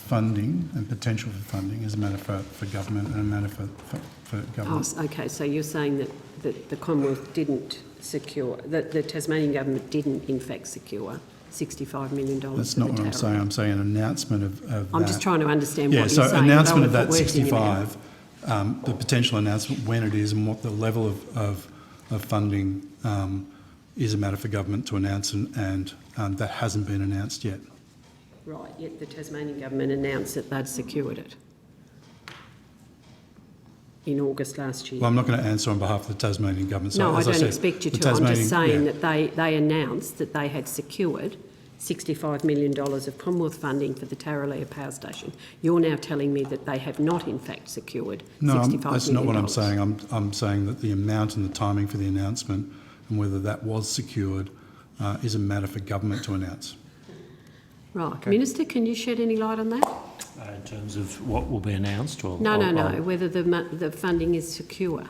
funding and potential for funding is a matter for government and a matter for government. Oh, okay, so you're saying that the Commonwealth didn't secure, that the Tasmanian Government didn't in fact secure $65 million. That's not what I'm saying. I'm saying an announcement of I'm that. just trying to understand what you're so saying. Announcement of that 65, the potential announcement, when it is and what the level of funding is a matter for government to announce, and that hasn't been announced yet. Right, yet the Tasmanian Government announced that they'd secured it in August last year. Well, I'm not going to answer on behalf of the Tasmanian Government. So, no, I don't expect you to. I'm just saying yeah. that they announced that they had secured $65 million of Commonwealth funding for the Tarraleah Power Station. You're now telling me that they have not in fact secured $65 million. No, that's not what I'm saying. I'm saying that the amount and the timing for the announcement and whether that was secured is a matter for government to announce. Right. Okay. Minister, can you shed any light on that? In terms of what will be announced? Or, no, whether the funding is secure.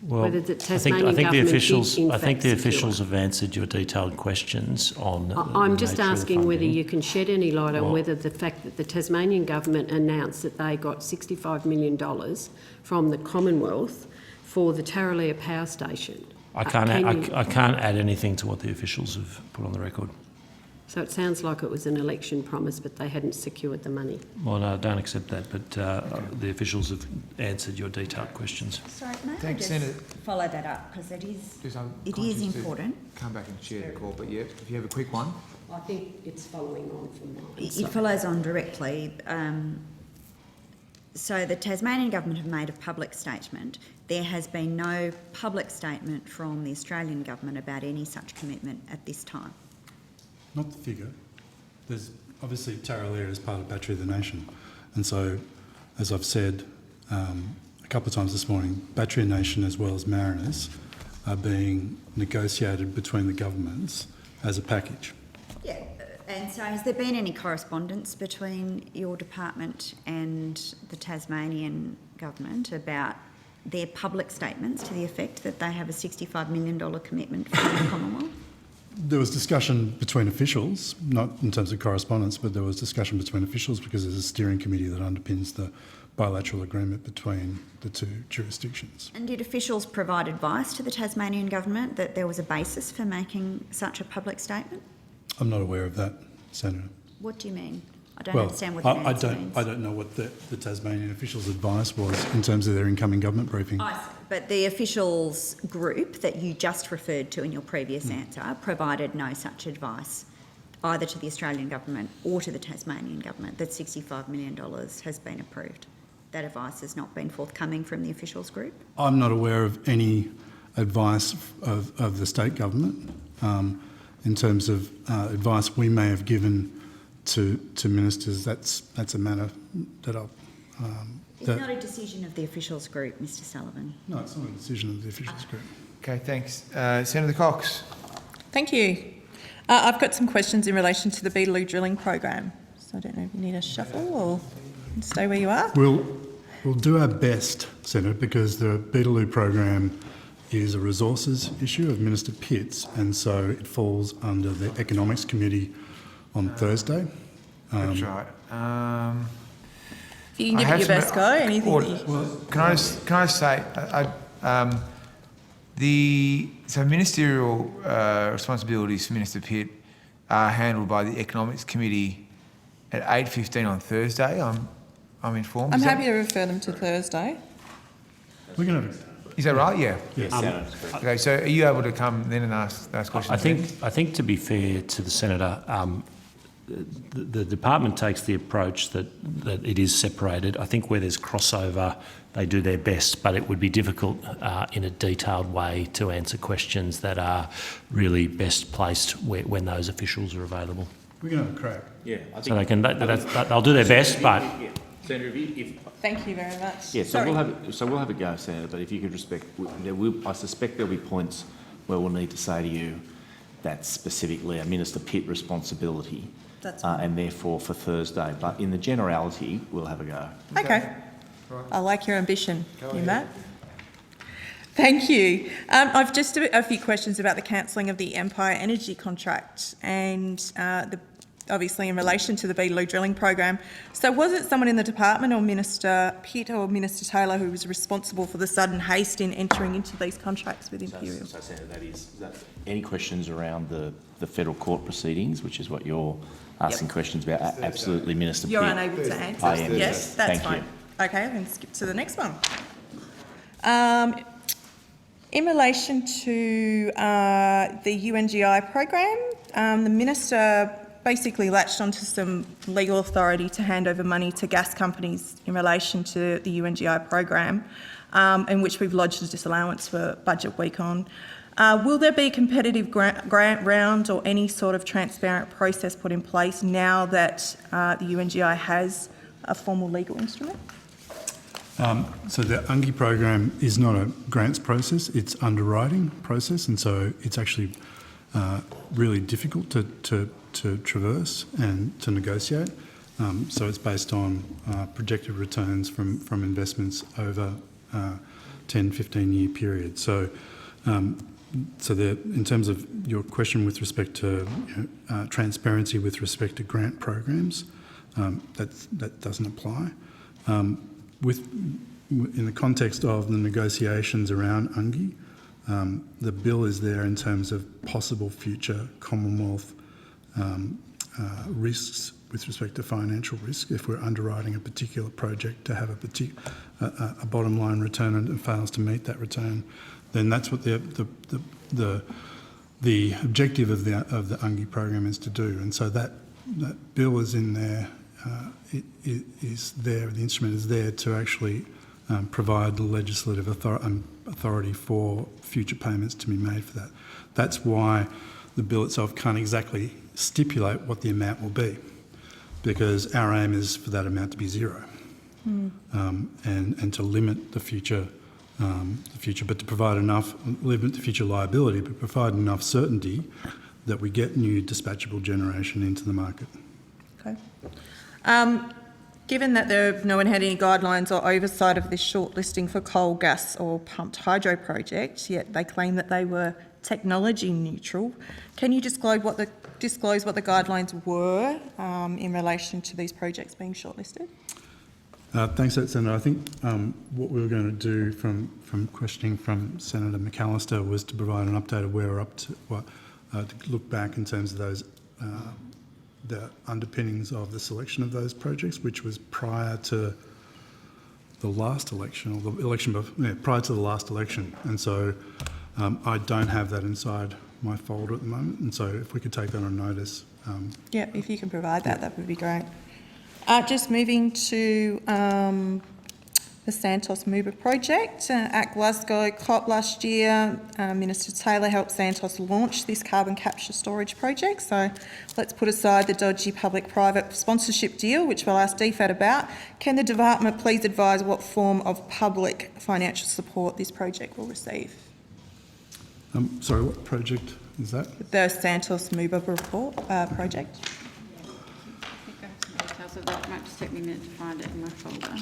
Well, whether the Tasmanian I think the government officials have answered your detailed questions on. I'm just asking whether you can shed any light on whether the fact that the Tasmanian Government announced that they got $65 million from the Commonwealth for the Tarraleah Power Station. I can't add anything to what the officials have put on the record. So it sounds like it was an election promise, but they hadn't secured the money. Well, no, I don't accept that, but the officials have answered your detailed questions. Sorry, may I just Senator. follow that up, because it is important. Come back and share the call, but yeah, if you have a quick one. I think it's following on from mine. It follows on directly. So the Tasmanian Government have made a public statement. There has been no public statement from the Australian Government about any such commitment at this time. Not the figure. There's obviously Tarraleah is part of Battery of the Nation, and so, as I've said a couple of times this morning, Battery of the Nation as well as Marinus are being negotiated between the governments as a package. Yeah, and so has there been any correspondence between your department and the Tasmanian Government about their public statements to the effect that they have a $65 million commitment from the Commonwealth? There was discussion between officials, not in terms of correspondence, but there was discussion between officials because there's a steering committee that underpins the bilateral agreement between the two jurisdictions. And did officials provide advice to the Tasmanian Government that there was a basis for making such a public statement? I'm not aware of that, Senator. What do you mean? I don't understand what that means. I don't know what the Tasmanian officials' advice was in terms of their incoming government briefing. I see. But the officials group that you just referred to in your previous answer provided no such advice, either to the Australian Government or to the Tasmanian Government, that $65 million has been approved. That advice has not been forthcoming from the officials group? I'm not aware of any advice of the state government in terms of advice we may have given to ministers. That's a matter that I'll It's not a decision of the officials group, Mr Sullivan. No, it's not a decision of the officials group. Okay, thanks. Senator Cox. Thank you. I've got some questions in relation to the Beetaloo drilling program. So I don't know if you need a shuffle or stay where you are. We'll do our best, Senator, because the Beetaloo program is a resources issue of Minister Pitts, and so it falls under the Economics Committee on Thursday. That's right. You can give it your best go. Anything that you... Well, can I just say, so ministerial responsibilities for Minister Pitt are handled by the Economics Committee at 8:15 on Thursday. I'm informed. I'm happy to refer them to Thursday. We're going to. Is that right? Yeah. Yes. Okay. So are you able to come then and ask questions? I think to be fair to the senator, the department takes the approach that it is separated. I think where there's crossover, they do their best, but it would be difficult in a detailed way to answer questions that are really best placed when those officials are available. We're going to have a crack. Yeah, I think so they can. They'll do their best, but. Senator, if Thank you very much. yeah, so we'll have a go, Senator. But if you could respect, I suspect there'll be points where we'll need to say to you that's specifically a Minister Pitt responsibility, and therefore for Thursday. But in the generality, we'll have a go. Okay. I like your ambition, Matt. Thank you. I've just a few questions about the cancelling of the Empire Energy contract and obviously in relation to the Beetaloo drilling program. So was it someone in the department or Minister Pitt or Minister Taylor who was responsible for the sudden haste in entering into these contracts with Imperial? So Senator, any questions around the federal court proceedings, which is what you're asking questions about? Absolutely, Minister You're Pitt. unable to answer? I am. Yes, that's Thank fine. you. Okay, then skip to the next one. In relation to the UNGI program, the Minister basically latched onto some legal authority to hand over money to gas companies in relation to the UNGI program, in which we've lodged a disallowance for budget week on. Will there be a competitive grant round or any sort of transparent process put in place now that the UNGI has a formal legal instrument? So the UNGI program is not a grants process, it's underwriting process, and so it's actually really difficult to traverse and to negotiate. So it's based on projected returns from investments over 10, 15-year period. So in terms of your question with respect to transparency with respect to grant programs, that doesn't apply. In the context of the negotiations around UNGI, the bill is there in terms of possible future Commonwealth risks with respect to financial risk. If we're underwriting a particular project to have a bottom line return and it fails to meet that return, then that's what the objective of the UNGI program is to do. And so that bill is in there. It is there. The instrument is there to actually provide the legislative authority for future payments to be made for that. That's why the bill itself can't exactly stipulate what the amount will be, because our aim is for that amount to be zero, and to limit the future, but to provide enough, limit the future liability, but provide enough certainty that we get new dispatchable generation into the market. Okay. Given that no one had any guidelines or oversight of this shortlisting for coal, gas or pumped hydro projects, yet they claim that they were technology neutral, can you disclose what the guidelines were in relation to these projects being shortlisted? Thanks, Senator. I think what we were going to do from questioning from Senator McAllister was to provide an update of where we're up to, to look back in terms of those the underpinnings of the selection of those projects, which was prior to the last election, or the election prior to the last election. And so I don't have that inside my folder at the moment, and so if we could take that on notice. Yeah, if you can provide that, that would be great. Just moving to the Santos Mooba project. At Glasgow COP last year, Minister Taylor helped Santos launch this carbon capture storage project. So let's put aside the dodgy public-private sponsorship deal, which we'll ask DFAT about. Can the department please advise what form of public financial support this project will receive? Sorry, what project is that? The Santos Mooba report project. I think I have some details of that. It might just take me a minute to find it in my folder.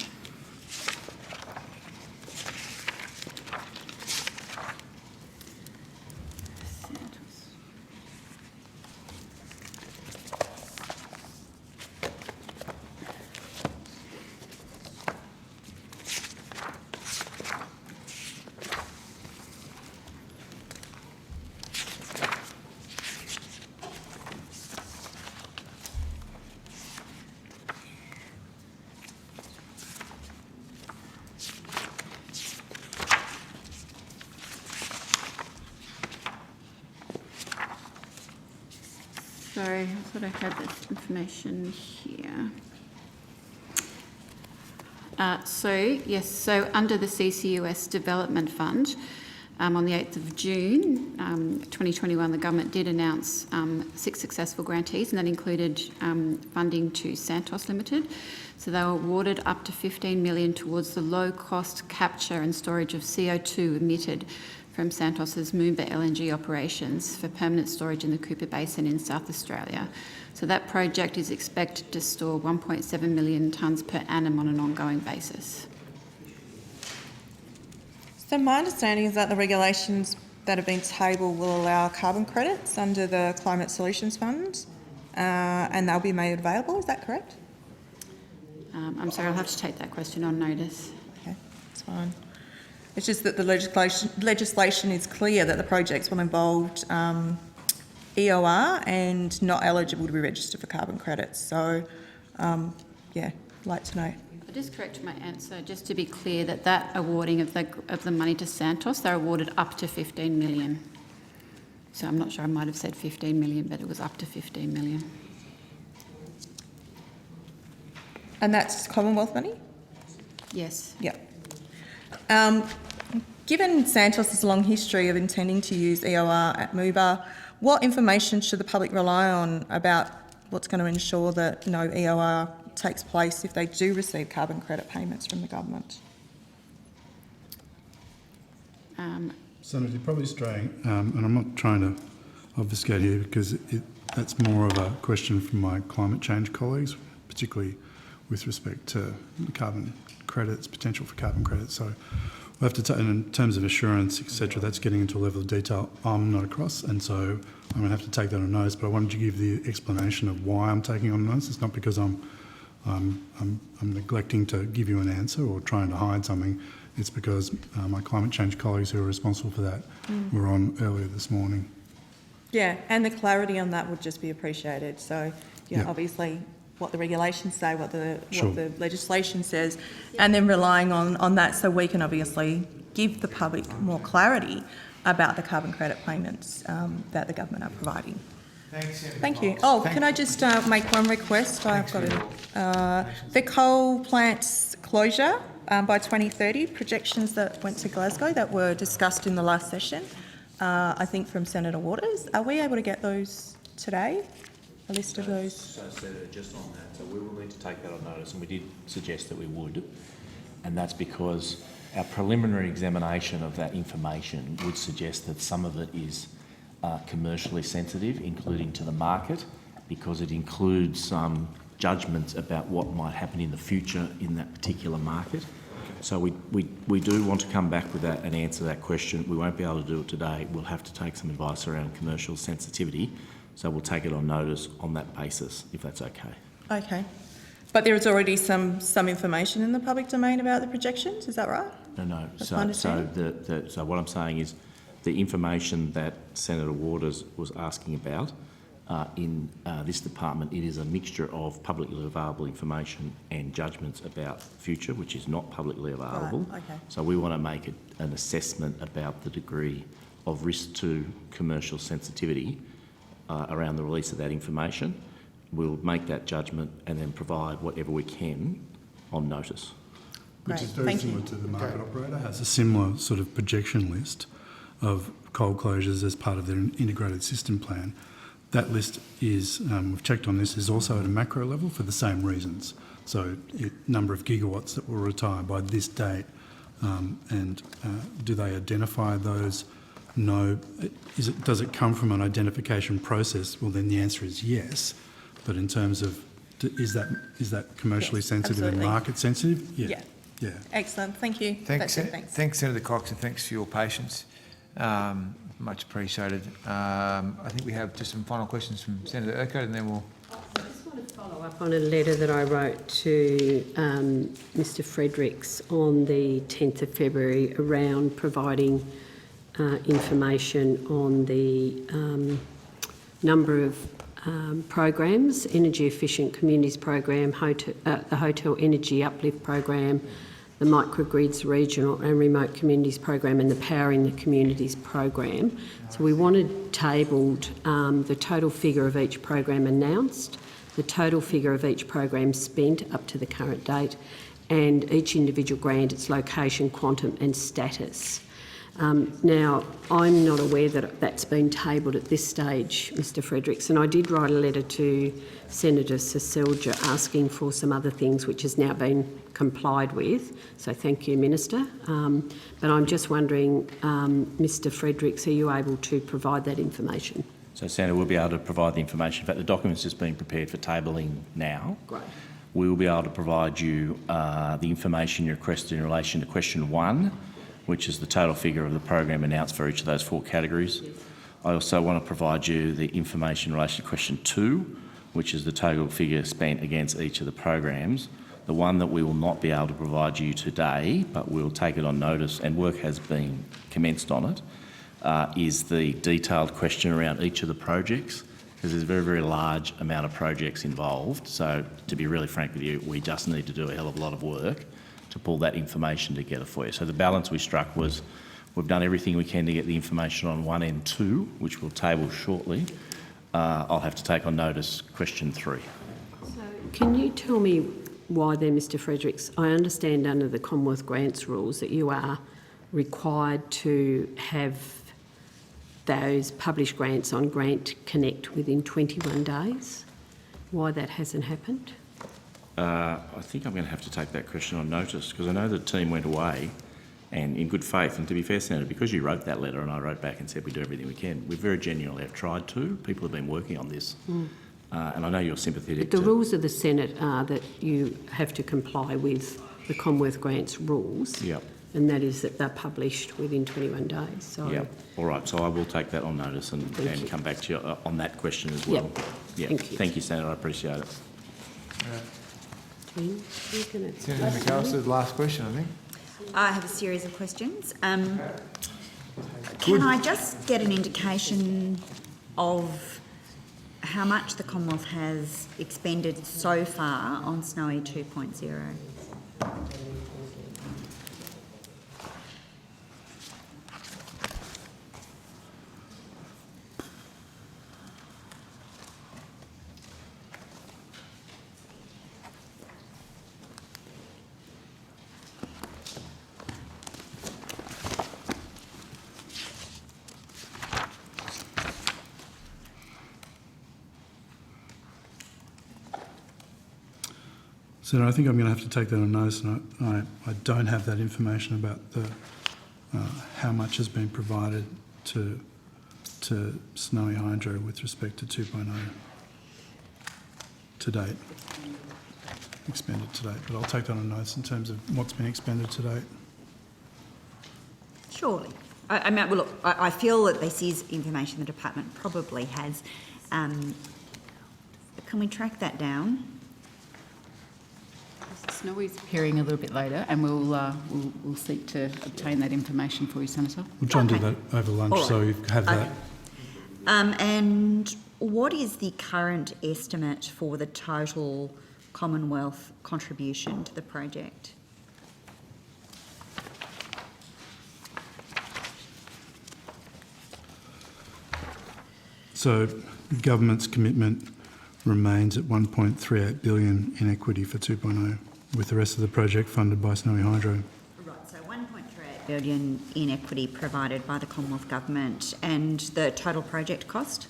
Sorry, I thought I had this information here. So under the CCUS Development Fund, on the 8th of June 2021, the government did announce 6 successful grantees, and that included funding to Santos Limited. So they were awarded up to $15 million towards the low-cost capture and storage of CO2 emitted from Santos's Moomba LNG operations for permanent storage in the Cooper Basin in South Australia. So that project is expected to store 1.7 million tonnes per annum on an ongoing basis. So my understanding is that the regulations that have been tabled will allow carbon credits under the Climate Solutions Fund, and they'll be made available. Is that correct? I'm sorry, I'll have to take that question on notice. Okay, that's fine. It's just that the legislation is clear that the projects will involve EOR and not eligible to be registered for carbon credits. So, yeah, like to know. I'll just correct my answer, just to be clear that awarding of the money to Santos, they're awarded up to 15 million. So I'm not sure, I might have said 15 million, but it was up to 15 million. And that's Commonwealth money? Yes. Yeah. Given Santos' long history of intending to use EOR at Mooba, what information should the public rely on about what's going to ensure that no EOR takes place if they do receive carbon credit payments from the government? Senator, you're probably straying, and I'm not trying to obfuscate here because that's more of a question from my climate change colleagues, particularly with respect to carbon credits, potential for carbon credits. So we'll have to, in terms of assurance, etc., that's getting into a level of detail I'm not across, and so I'm going to have to take that on notice. But I wanted to give the explanation of why I'm taking on notice. It's not because I'm neglecting to give you an answer or trying to hide something. It's because my climate change colleagues who are responsible for that were on earlier this morning. Yeah, and the clarity on that would just be appreciated. So, yeah, obviously what the regulations say, what the legislation says, and then relying on that so we can obviously give the public more clarity about the carbon credit payments that the government are providing. Thanks, Thank you. Oh, can I just make one request? I've got it. The coal plant's closure by 2030, projections that went to Glasgow that were discussed in the last session, I think from Senator Waters. Are we able to get those today? A list of those? So, Senator, just on that, so we will need to take that on notice, and we did suggest that we would, and that's because our preliminary examination of that information would suggest that some of it is commercially sensitive, including to the market, because it includes judgments about what might happen in the future in that particular market. So we do want to come back with that and answer that question. We won't be able to do it today. We'll have to take some advice around commercial sensitivity. So we'll take it on notice on that basis, if that's okay. Okay. But there is already some information in the public domain about the projections, is that right? No. That's So what I'm saying is the information that Senator Waters was asking about in this department, it is a mixture of publicly available information and judgments about future, which is not publicly available. Right, okay. So we want to make an assessment about the degree of risk to commercial sensitivity around the release of that information. We'll make that judgment and then provide whatever we can on notice. which Great, is very thank similar you. to the market operator, has a similar sort of projection list of coal closures as part of their integrated system plan. That list is, we've checked on this, is also at a macro level for the same reasons. So number of gigawatts that will retire by this date, do they identify those? No. Does it come from an identification process? Well, then the answer is yes. But in terms of, is that commercially Yes, sensitive absolutely. and market sensitive? Yeah. Yeah. Excellent, thank you. Thanks, That's it, thanks. thanks, Senator Cox, and thanks for your patience. Much appreciated. I think we have just some final questions from Senator Urquhart, and then we'll... I just want to follow up on a letter that I wrote to Mr Fredericks on the 10th of February around providing information on the number of programs, Energy Efficient Communities Program, the Hotel Energy Uplift Program, the Microgrids Regional and Remote Communities Program and the Powering the Communities Program. So we wanted tabled the total figure of each program announced, the total figure of each program spent up to the current date, and each individual grant, its location, quantum and status. Now, I'm not aware that that's been tabled at this stage, Mr Fredericks, and I did write a letter to Senator Seselja asking for some other things which has now been complied with, so thank you, Minister. But I'm just wondering, Mr Fredericks, are you able to provide that information? So, Senator, we'll be able to provide the information. In fact, the document's just being prepared for tabling now. Great. We will be able to provide you the information you requested in relation to question 1, which is the total figure of the program announced for each of those 4 categories. Yes. I also want to provide you the information in relation to question 2, which is the total figure spent against each of the programs. The one that we will not be able to provide you today, but we'll take it on notice and work has been commenced on it, is the detailed question around each of the projects, because there's a very, very large amount of projects involved. So, to be really frank with you, we just need to do a hell of a lot of work to pull that information together for you. So the balance we struck was we've done everything we can to get the information on 1 and 2, which we'll table shortly. I'll have to take on notice question 3. So can you tell me why then, Mr Fredericks? I understand under the Commonwealth Grants rules that you are required to have those published grants on Grant Connect within 21 days. Why that hasn't happened? I think I'm going to have to take that question on notice, because I know the team went away and in good faith, and to be fair, Senator, because you wrote that letter and I wrote back and said we do everything we can, we very genuinely have tried to. People have been working on this. And I know you're sympathetic But the rules of the Senate are that you have to comply with the Commonwealth Grants rules. Yep. And that is that they're published within 21 days. So Yeah. All right. So I will take that on notice and come back to you on that question as well. Yep. Yeah. Thank you. Senator. I appreciate it. Senator McAllister, the last question, I think. I have a series of questions. Can I just get an indication of how much the Commonwealth has expended so far on Snowy 2.0? So I think I'm going to have to take that on notice, and I don't have that information about the how much has been provided to Snowy Hydro with respect to 2.0 to date, expended to date. But I'll take that on notice in terms of what's been expended to date. Surely. I mean, well, look, I feel that this is information the department probably has. Can we track that down? Snowy's appearing a little bit later, and we'll seek to obtain that information for you, Senator. We'll try and do that over lunch, All right. so you have that. And what is the current estimate for the total Commonwealth contribution to the project? So the government's commitment remains at $1.38 billion in equity for 2.0. with the rest of the project funded by Snowy Hydro. Right, so 1.38 billion in equity provided by the Commonwealth Government, and the total project cost?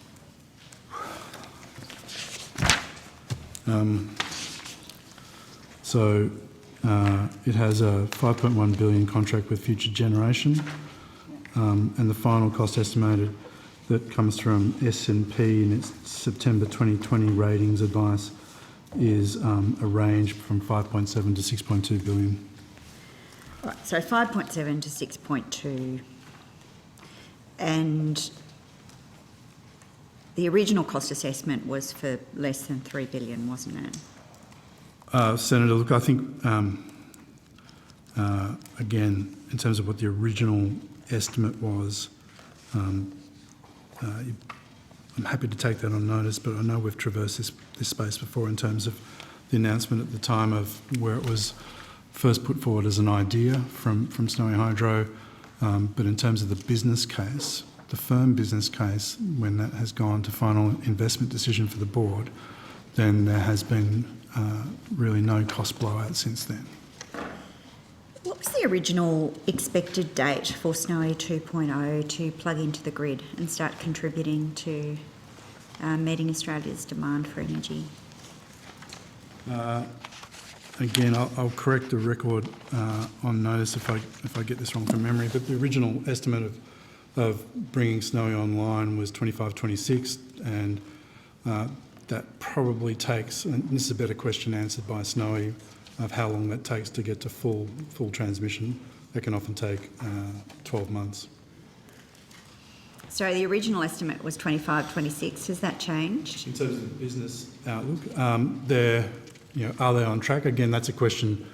It has a 5.1 billion contract with Future Generation, and the final cost estimated that comes from S&P in its September 2020 ratings advice is a range from 5.7 to 6.2 billion. Right, so 5.7 to 6.2, and the original cost assessment was for less than 3 billion, wasn't it? Senator, look, I think, again, in terms of what the original estimate was, I'm happy to take that on notice, but I know we've traversed this space before in terms of the announcement at the time of where it was first put forward as an idea from Snowy Hydro, but in terms of the business case, the firm business case, when that has gone to final investment decision for the board, then there has been really no cost blowout since then. What was the original expected date for Snowy 2.0 to plug into the grid and start contributing to meeting Australia's demand for energy? Again, I'll correct the record on notice if I get this wrong from memory, but the original estimate of bringing Snowy online was 25-26, and that probably takes, and this is a better question answered by Snowy, of how long that takes to get to full transmission. That can often take 12 months. So the original estimate was 25-26. Has that changed? In terms of the business outlook, are they on track? Again, that's a question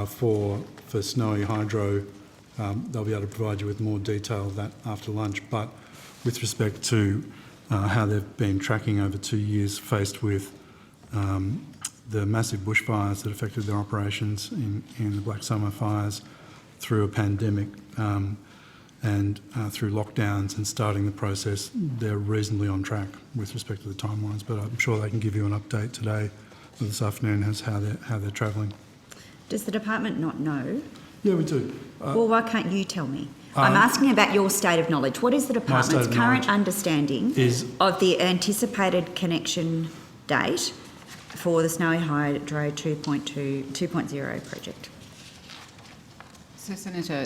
for Snowy Hydro. They'll be able to provide you with more detail of that after lunch. But with respect to how they've been tracking over 2 years, faced with the massive bushfires that affected their operations in the Black Summer fires, through a pandemic and through lockdowns and starting the process, they're reasonably on track with respect to the timelines. But I'm sure they can give you an update today or this afternoon as how they're travelling. Does the department not know? Yeah, we do. Well, why can't you tell me? I'm asking about your state of knowledge. What is the department's current understanding of the anticipated connection date for the Snowy Hydro 2.0 project? So, Senator,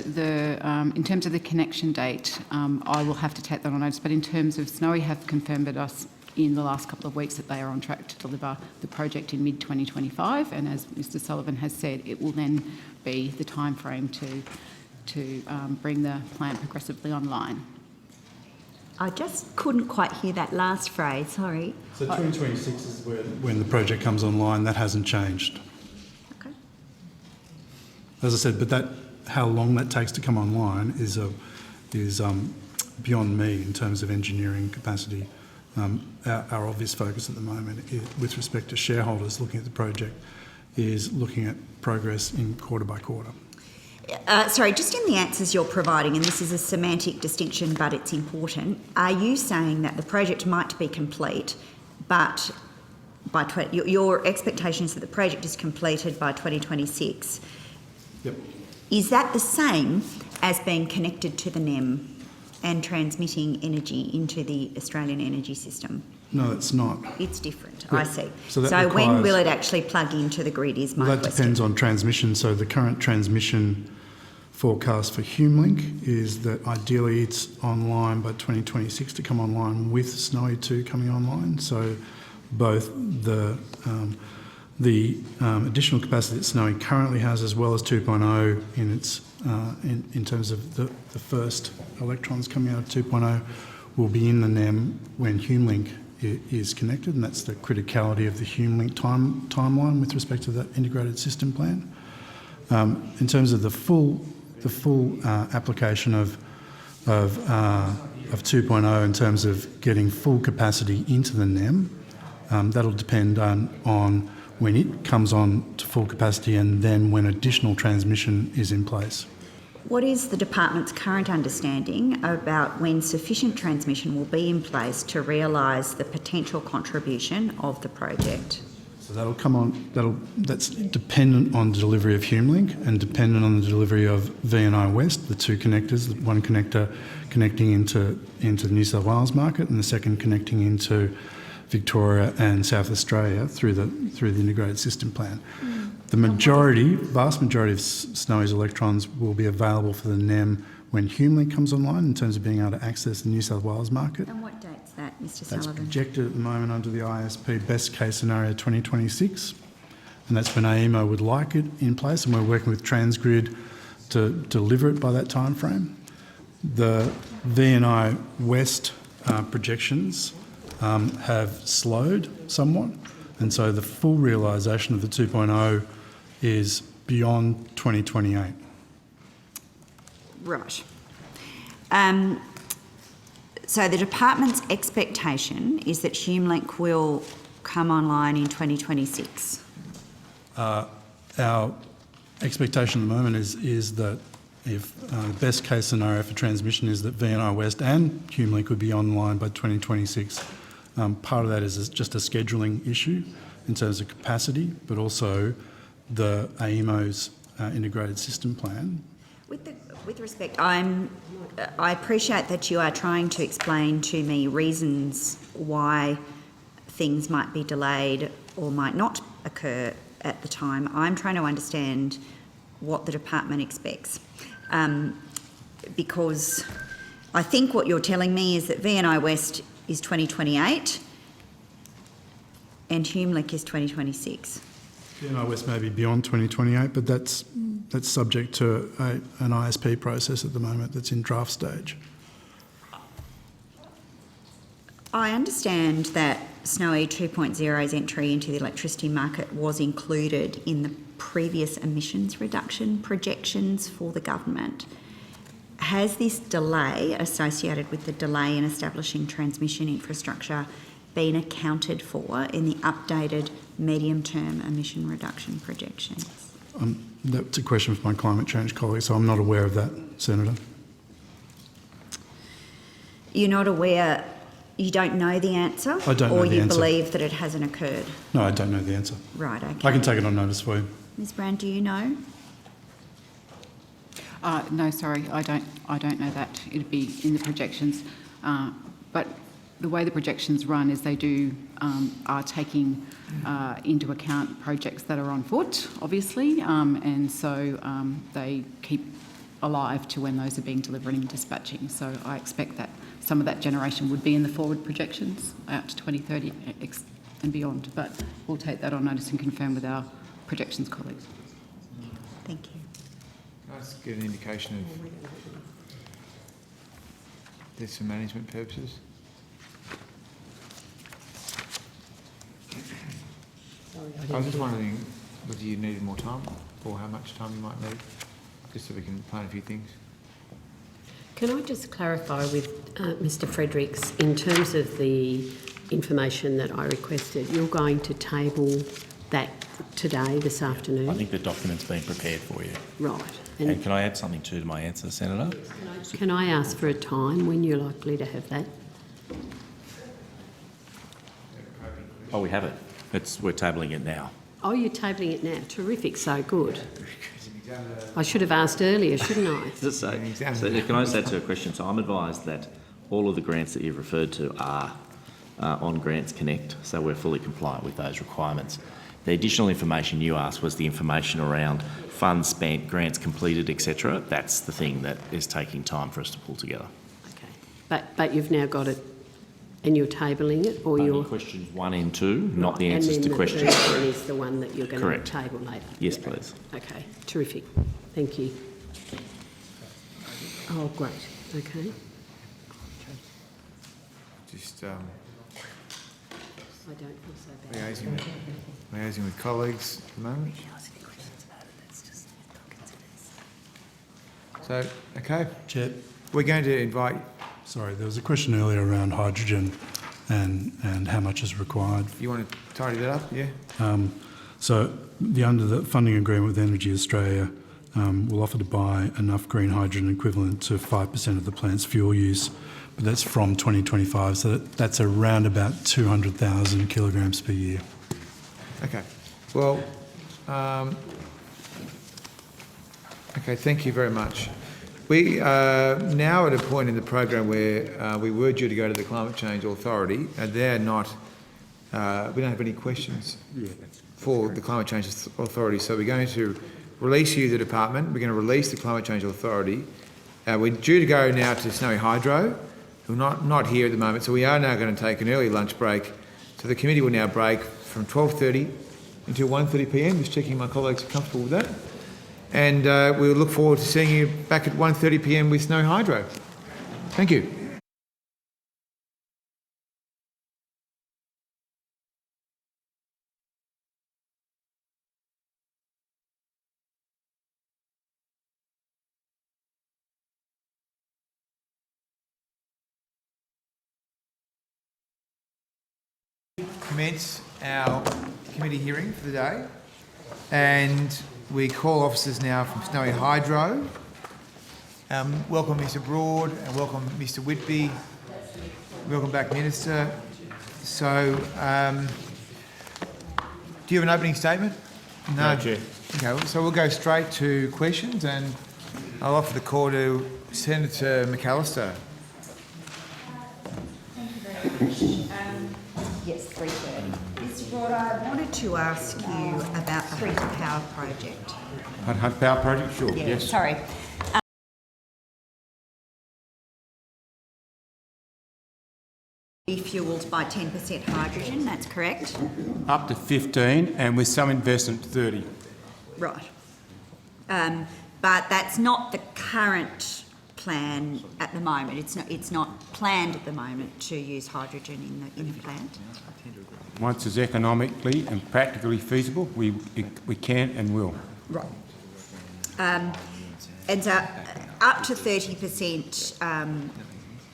in terms of the connection date, I will have to take that on notice, but in terms of Snowy have confirmed with us in the last couple of weeks that they are on track to deliver the project in mid-2025, and as Mr Sullivan has said, it will then be the time frame to bring the plant progressively online. I just couldn't quite hear that last phrase, sorry. So 2026 is when the project comes online. That hasn't changed. Okay. As I said, but how long that takes to come online is beyond me in terms of engineering capacity. Our obvious focus at the moment, with respect to shareholders looking at the project, is looking at progress in quarter by quarter. Sorry, just in the answers you're providing, and this is a semantic distinction, but it's important, are you saying that the project might be complete, but your expectation is that the project is completed by 2026? Yep. Is that the same as being connected to the NEM and transmitting energy into the Australian energy system? No, it's not. It's different, Yeah. I see. So when will it actually plug into the grid is my question. That depends on transmission. So the current transmission forecast for HumeLink is that ideally it's online by 2026 to come online with Snowy 2 coming online. So both the additional capacity that Snowy currently has, as well as 2.0 in its in terms of the first electrons coming out of 2.0, will be in the NEM when HumeLink is connected, and that's the criticality of the HumeLink timeline with respect to the integrated system plan. In terms of the full application of 2.0 in terms of getting full capacity into the NEM, that'll depend on when it comes on to full capacity and then when additional transmission is in place. What is the department's current understanding about when sufficient transmission will be in place to realise the potential contribution of the project? So So that'll come on. That's dependent on the delivery of HumeLink and dependent on the delivery of VNI West, the two connectors, the one connector connecting into the New South Wales market and the second connecting into Victoria and South Australia through the integrated system plan. The vast majority of Snowy's electrons will be available for the NEM when HumeLink comes online in terms of being able to access the New South Wales market. And what date's that, Mr That's Sullivan? projected at the moment under the ISP best case scenario 2026, and that's when AEMO would like it in place, and we're working with Transgrid to deliver it by that time frame. The VNI West projections have slowed somewhat, and so the full realisation of the 2.0 is beyond 2028. Right. So the department's expectation is that HumeLink will come online in 2026. Our expectation at the moment is that if the best case scenario for transmission is that VNI West and HumeLink would be online by 2026. Part of that is just a scheduling issue in terms of capacity, but also the AEMO's integrated system plan. With respect, I appreciate that you are trying to explain to me reasons why things might be delayed or might not occur at the time. I'm trying to understand what the department expects, because I think what you're telling me is that VNI West is 2028 and HumeLink is 2026. VNI West may be beyond 2028, but that's subject to an ISP process at the moment that's in draft stage. I understand that Snowy 2.0's entry into the electricity market was included in the previous emissions reduction projections for the government. Has this delay associated with the delay in establishing transmission infrastructure been accounted for in the updated medium-term emission reduction projections? That's a question for my climate change colleagues, so I'm not aware of that, Senator. You're not aware, you don't know the answer? I don't know the answer. Or you believe that it hasn't occurred? No, I don't know the answer. Right, okay. I can take it on notice for you. Ms Brand, do you know? No, sorry, I don't know that. It'd be in the projections. But the way the projections run is they are taking into account projects that are on foot, obviously, and so they keep alive to when those are being delivered and dispatching. So I expect that some of that generation would be in the forward projections out to 2030 and beyond. But we'll take that on notice and confirm with our projections colleagues. Thank you. Can I just get an indication of this for management purposes? I was just wondering whether you needed more time or how much time you might need, just so we can plan a few things. Can I just clarify with Mr Fredericks, in terms of the information that I requested, you're going to table that today, this afternoon? I think the document's been prepared for you. Right. And can I add something to my answer, Senator? Can I ask for a time when you're likely to have that? Oh, we have it. We're tabling it now. Oh, you're tabling it now. Terrific, so good. I should have asked earlier, shouldn't I? So can I just add to a question? So I'm advised that all of the grants that you've referred to are on Grants Connect, so we're fully compliant with those requirements. The additional information you asked was the information around funds spent, grants completed, etc. That's the thing that is taking time for us to pull together. Okay. But you've now got it and you're tabling it, or Only you're... questions 1 and 2, not the and answers then to the questions third 3. one is the one that you're going Correct. to table later? Yes, please. Okay, terrific. Thank you. Oh, great. Okay. Just I don't feel so bad. liaising with colleagues at the moment. So, okay. Chair. We're going to invite... Sorry, there was a question earlier around hydrogen and how much is required. You want to tidy that up? Yeah. So under the funding agreement with Energy Australia, we'll offer to buy enough green hydrogen equivalent to 5% of the plant's fuel use, but that's from 2025, so that's around about 200,000 kilograms per year. Okay. Well, okay, thank you very much. We are now at a point in the program where we were due to go to the Climate Change Authority, and they're not, we don't have any questions for the Climate Change Authority, so we're going to release you, the department. We're going to release the Climate Change Authority. We're due to go now to Snowy Hydro, who are not here at the moment, so we are now going to take an early lunch break. So the committee will now break from 12:30 until 1:30 p.m. Just checking my colleagues are comfortable with that. And we'll look forward to seeing you back at 1:30 p.m. with Snowy Hydro. Thank you. Commence our committee hearing for the day, and we call officers now from Snowy Hydro. Welcome Mr Broad and welcome Mr Whitby. Welcome back Minister. So, do you have an opening statement? No, Chair. Okay, so we'll go straight to questions, and I'll offer the call to Senator McAllister. Thank you very much. Yes, 3:30. Mr Broad, I wanted to ask you about the Hunter Power Project. Hunter Power Project? Sure, Yeah, yes. sorry. Be fuelled by 10% hydrogen, that's correct? Up to 15 and with some investment 30. Right. But that's not the current plan at the moment. It's not planned at the moment to use hydrogen in the plant. Once it's economically and practically feasible, we can and will. Right. And so up to 30%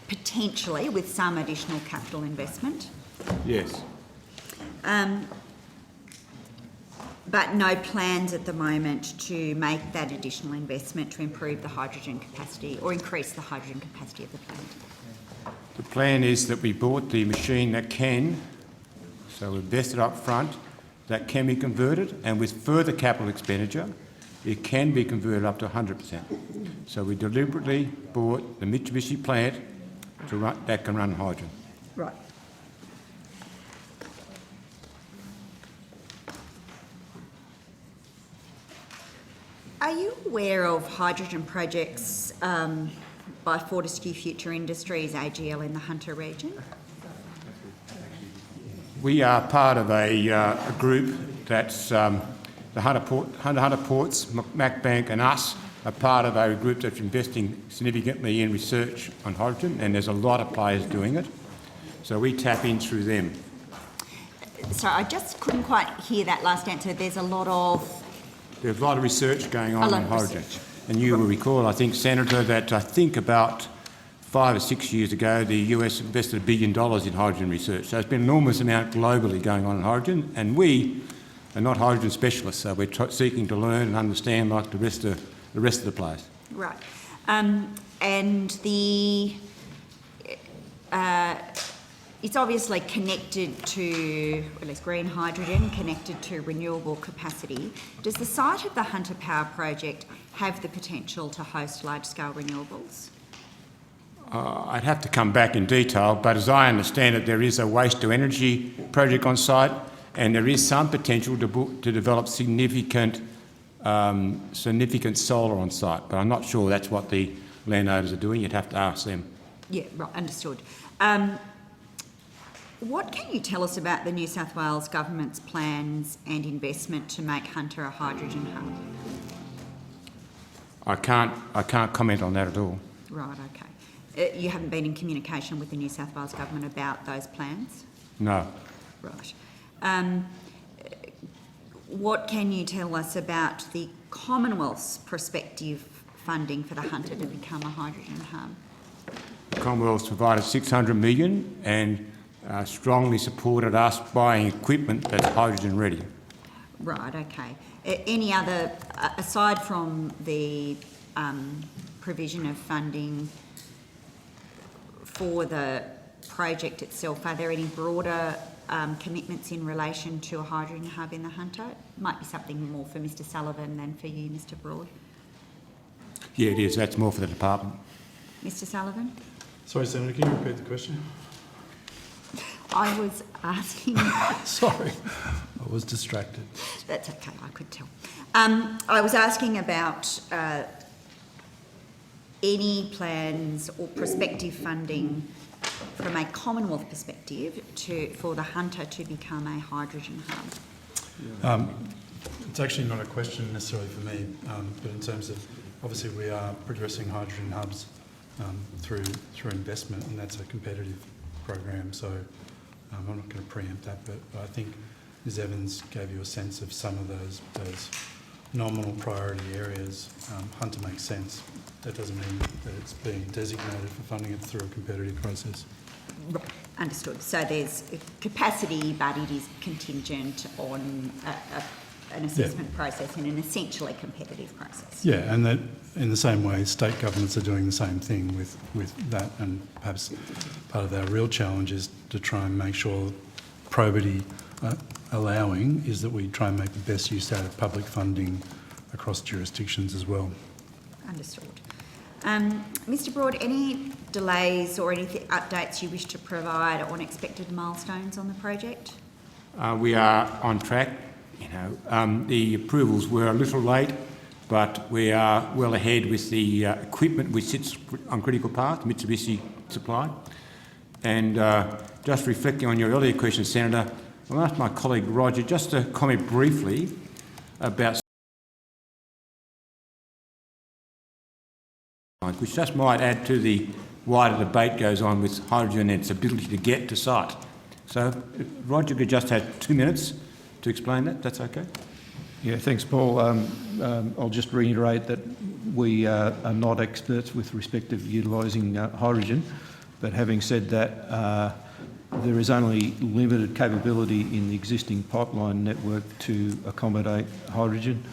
potentially with some additional capital investment. Yes. But no plans at the moment to make that additional investment to improve the hydrogen capacity or increase the hydrogen capacity of the plant. The plan is that we bought the machine that can, so we invested up front, that can be converted, and with further capital expenditure, it can be converted up to 100%. So we deliberately bought the Mitsubishi plant that can run hydrogen. Right. Are you aware of hydrogen projects by Fortescue Future Industries, AGL, in the Hunter region? We are part of a group that's the Hunter Ports, Macbank and us are part of a group that's investing significantly in research on hydrogen, and there's a lot of players doing it. So we tap in through them. Sorry, I just couldn't quite hear that last answer. There's a lot of research going on in hydrogen. And you will recall, I think, Senator, that I think about 5 or 6 years ago, the US invested $1 billion in hydrogen research. So there's been an enormous amount globally going on in hydrogen, and we are not hydrogen specialists, so we're seeking to learn and understand like the rest of the players. Right. And it's obviously connected to, at least green hydrogen, connected to renewable capacity. Does the site of the Hunter Power Project have the potential to host large-scale renewables? I'd have to come back in detail, but as I understand it, there is a waste-to-energy project on site, and there is some potential to develop significant solar on site, but I'm not sure that's what the landowners are doing. You'd have to ask them. Yeah, right, understood. What can you tell us about the New South Wales Government's plans and investment to make Hunter a hydrogen hub? I can't comment on that at all. Right, okay. You haven't been in communication with the New South Wales Government about those plans? No. Right. What can you tell us about the Commonwealth's prospective funding for the Hunter to become a hydrogen hub? The Commonwealth's provided $600 million and strongly supported us buying equipment that's hydrogen ready. Right, okay. Any other, aside from the provision of funding for the project itself, are there any broader commitments in relation to a hydrogen hub in the Hunter? It might be something more for Mr Sullivan than for you, Mr Broad. Yeah, it is. That's more for the department. Mr Sullivan? Sorry, Senator, can you repeat the question? I was asking... Sorry, I was distracted. That's okay, I could tell. I was asking about any plans or prospective funding from a Commonwealth perspective for the Hunter to become a hydrogen hub. It's actually not a question necessarily for me, but in terms of, obviously we are progressing hydrogen hubs through investment, and that's a competitive program, so I'm not going to preempt that, but I think Ms Evans gave you a sense of some of those nominal priority areas. Hunter makes sense. That doesn't mean that it's being designated for funding it through a competitive process. Right, understood. So there's capacity, but it is contingent on an assessment process and an essentially competitive process. Yeah, and that in the same way, state governments are doing the same thing with that, and perhaps part of our real challenge is to try and make sure probity allowing is that we try and make the best use out of public funding across jurisdictions as well. Understood. Mr Broad, any delays or any updates you wish to provide on expected milestones on the project? We are on track. The approvals were a little late, but we are well ahead with the equipment which sits on critical path, Mitsubishi supply. And just reflecting on your earlier question, Senator, I'll ask my colleague Roger just to comment briefly about which just might add to the wider debate goes on with hydrogen and its ability to get to site. So, Roger could just have 2 minutes to explain that. That's okay? Yeah, thanks, Paul. I'll just reiterate that we are not experts with respect of utilising hydrogen, but having said that, there is only limited capability in the existing pipeline network to accommodate hydrogen,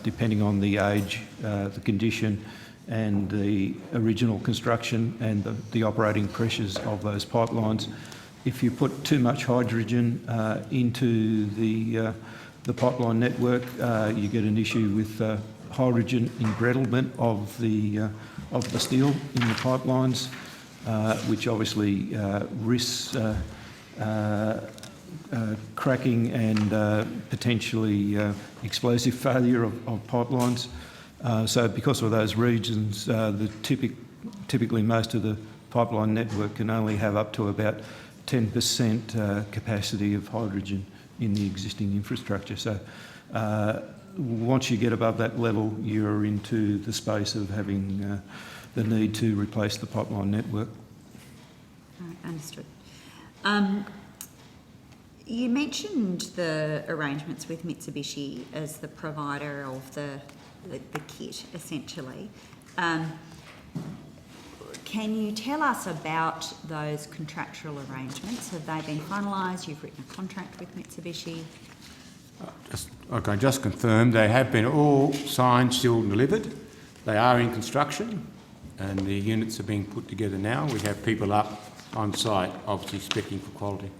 depending on the age, the condition and the original construction and the operating pressures of those pipelines. If you put too much hydrogen into the pipeline network, you get an issue with hydrogen embrittlement of the steel in the pipelines, which obviously risks cracking and potentially explosive failure of pipelines. So because of those reasons, typically most of the pipeline network can only have up to about 10% capacity of hydrogen in the existing infrastructure. So once you get above that level, you're into the space of having the need to replace the pipeline network. Right, understood. You mentioned the arrangements with Mitsubishi as the provider of the kit, essentially. Can you tell us about those contractual arrangements? Have they been finalised? You've written a contract with Mitsubishi? Just confirm they have been all signed, sealed and delivered. They are in construction and the units are being put together now. We have people up on site, obviously specking for quality.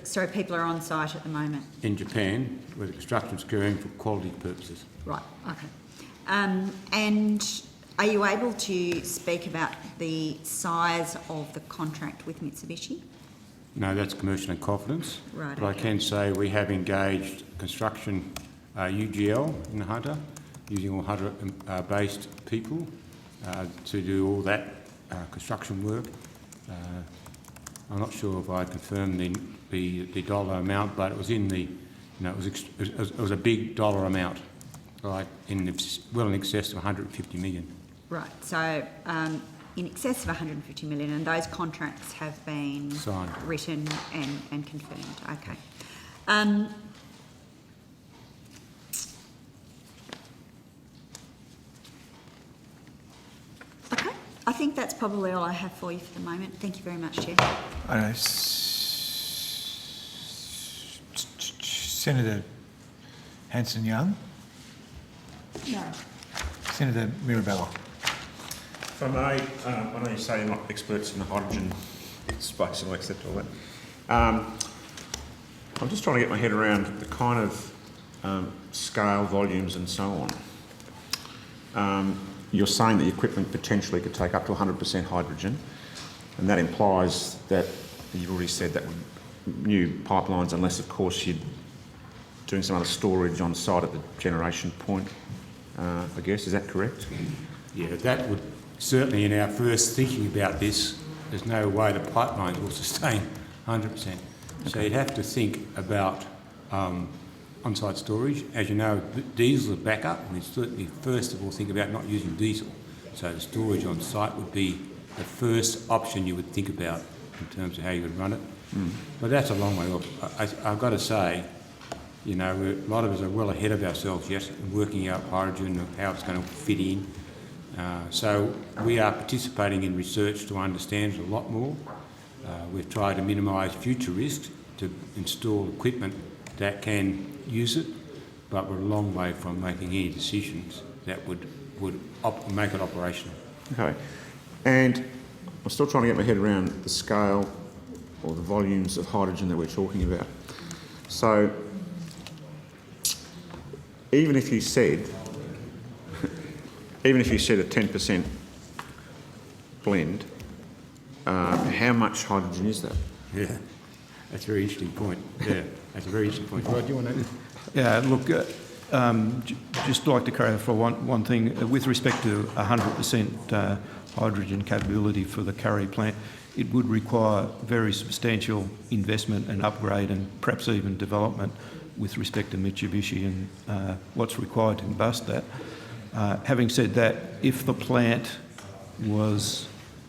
Sorry, people are on site at the moment? In Japan, where the construction is occurring for quality purposes. Right, okay. And are you able to speak about the size of the contract with Mitsubishi? No, that's commercial in confidence. Right, but okay. I can say we have engaged construction UGL in the Hunter, using all Hunter-based people to do all that construction work. I'm not sure if I confirmed the dollar amount, but it was in the, it was a big dollar amount, like well in excess of 150 million. Right, so in excess of 150 million, and those contracts have been signed, written and confirmed. Okay. Okay, I think that's probably all I have for you for the moment. Thank you very much, Chair. Senator Hanson-Young? No. Senator Mirabella? If I may, I know you say you're not experts in the hydrogen space and I'll accept all that. I'm just trying to get my head around the kind of scale, volumes and so on. You're saying that the equipment potentially could take up to 100% hydrogen, and that implies that, you've already said that new pipelines, unless of course you're doing some other storage on site at the generation point, I guess. Is that correct? Yeah, that would certainly, in our first thinking about this, there's no way the pipelines will sustain 100%. So you'd have to think about on-site storage. As you know, diesel is backup, and it's certainly first of all think about not using diesel. So the storage on site would be the first option you would think about in terms of how you would run it. But that's a long way off. I've got to say, you know, a lot of us are well ahead of ourselves yet in working out hydrogen and how it's going to fit in. So we are participating in research to understand it a lot more. We've tried to minimise future risks to install equipment that can use it, but we're a long way from making any decisions that would make it operational. Okay. And I'm still trying to get my head around the scale or the volumes of hydrogen that we're talking about. So even if you said a 10% blend, how much hydrogen is that? Yeah, that's a very interesting point. Yeah, that's a very interesting point. Rod, do you want to? Yeah, look, just like to clarify one thing. With respect to 100% hydrogen capability for the Curry plant, it would require very substantial investment and upgrade and perhaps even development with respect to Mitsubishi and what's required to combust that. Having said that, if the plant was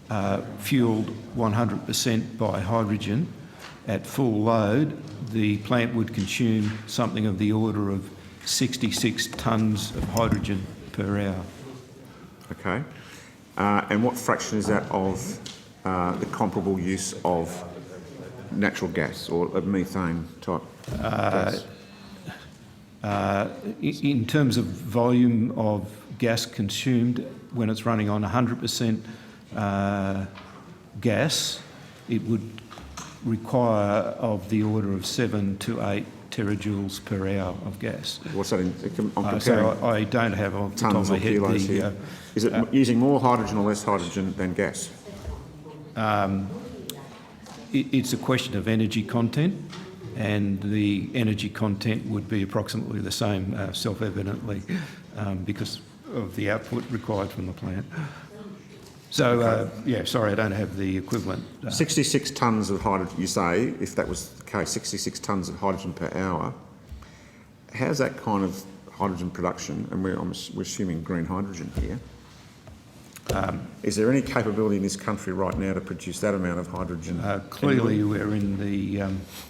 fuelled 100% by hydrogen at full load, the plant would consume something of the order of 66 tonnes of hydrogen per hour. Okay. And what fraction is that of the comparable use of natural gas or of methane type gas? In terms of volume of gas consumed, when it's running on 100% gas, it would require of the order of 7 to 8 terajoules per hour of gas. What's that? So I don't have on the top of my head the... Is it using more hydrogen or less hydrogen than gas? It's a question of energy content, and the energy content would be approximately the same, self-evidently, because of the output required from the plant. So, yeah, sorry, I don't have the equivalent. 66 tonnes of hydrogen, you say, if that was the case, 66 tonnes of hydrogen per hour. How's that kind of hydrogen production, and we're assuming green hydrogen here, is there any capability in this country right now to produce that amount of hydrogen? Clearly, we're in the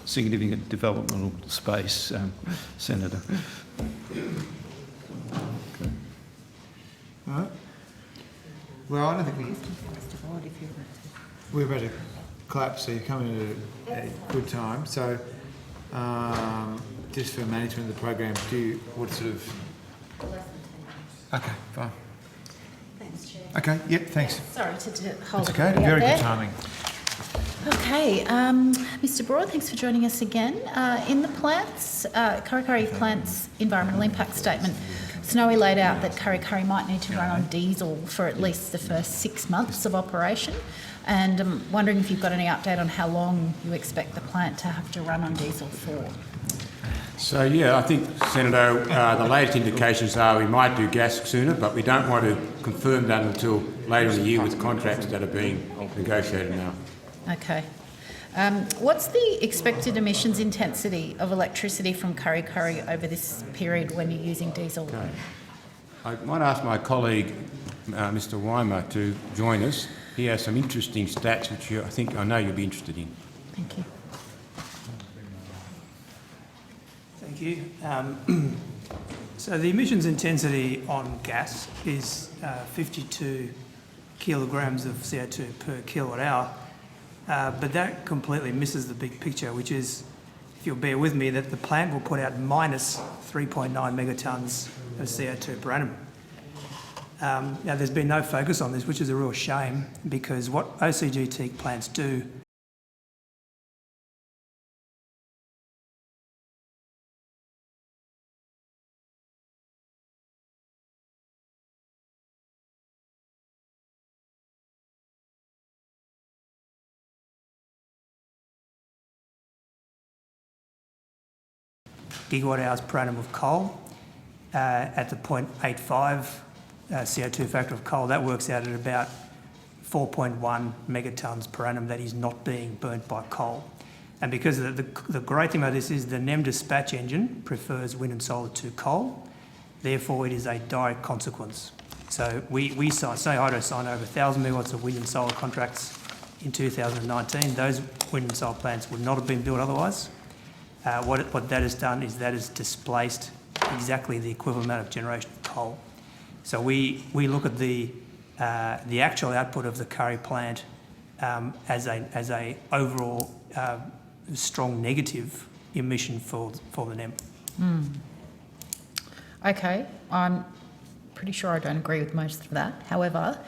significant developmental space, Senator. Okay. All right. Well, I don't think we're about to collapse, so you're coming at a good time. So, just for management of the program, what sort of... Okay, fine. Thanks, Chair. Okay, yep, thanks. Sorry to hold That's okay, everybody up very there. good timing. Okay, Mr. Broad, thanks for joining us again. In the plants, Kurri Kurri plant's environmental impact statement, Snowy laid out that Kurri Kurri might need to run on diesel for at least the first 6 months of operation, and I'm wondering if you've got any update on how long you expect the plant to have to run on diesel for. So, yeah, I think, Senator, the latest indications are we might do gas sooner, but we don't want to confirm that until later in the year with contracts that are being negotiated now. Okay. What's the expected emissions intensity of electricity from Kurri Kurri over this period when you're using diesel? Okay. I might ask my colleague, Mr. Weimer, to join us. He has some interesting stats which I know you'll be interested in. Thank you. Thank you. So the emissions intensity on gas is 52 kilograms of CO2 per kilowatt hour. But that completely misses the big picture, which is, if you'll bear with me, that the plant will put out minus 3.9 megatons of CO2 per annum. Now, there's been no focus on this, which is a real shame, because what OCGT plants do gigawatt hours per annum of coal. At the 0.85 CO2 factor of coal, that works out at about 4.1 megatons per annum that is not being burnt by coal. And because the great thing about this is the NEM dispatch engine prefers wind and solar to coal, therefore it is a direct consequence. So we Snowy Hydro signed over 1,000 megawatts of wind and solar contracts in 2019. Those wind and solar plants would not have been built otherwise. What that has done is that has displaced exactly the equivalent amount of generation of coal. So we look at the actual output of the Curry plant as a overall strong negative emission for the NEM. Okay, I'm pretty sure I don't agree with most of that. However,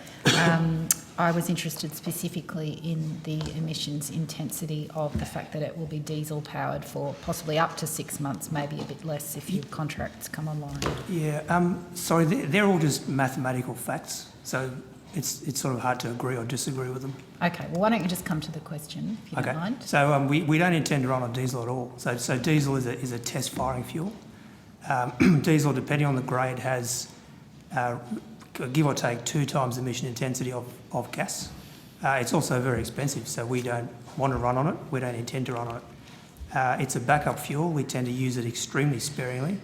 I was interested specifically in the emissions intensity of the fact that it will be diesel powered for possibly up to 6 months, maybe a bit less if your contracts come online. Yeah, sorry, they're all just mathematical facts, so it's sort of hard to agree or disagree with them. Okay, well, why don't you just come to the question, if you don't mind? So we don't intend to run on diesel at all. So diesel is a test firing fuel. Diesel, depending on the grade, has give or take 2 times the emission intensity of gas. It's also very expensive, so we don't want to run on it. We don't intend to run on it. It's a backup fuel. We tend to use it extremely sparingly.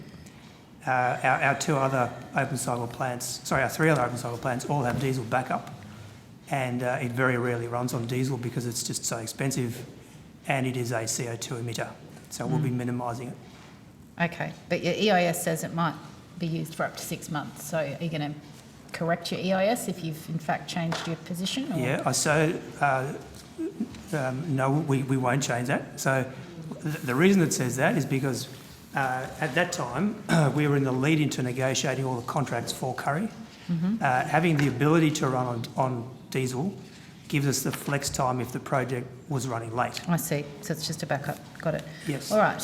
Our 3 other open cycle plants all have diesel backup, and it very rarely runs on diesel because it's just so expensive, and it is a CO2 emitter, so we'll be minimising it. Okay, but your EIS says it might be used for up to 6 months, so are you going to correct your EIS if you've in fact changed your position? Or? Yeah, no, we won't change that. So the reason it says that is because at that time we were in the lead into negotiating all the contracts for Curry. Having the ability to run on diesel gives us the flex time if the project was running late. I see, so it's just a backup, got it. Yes. All right.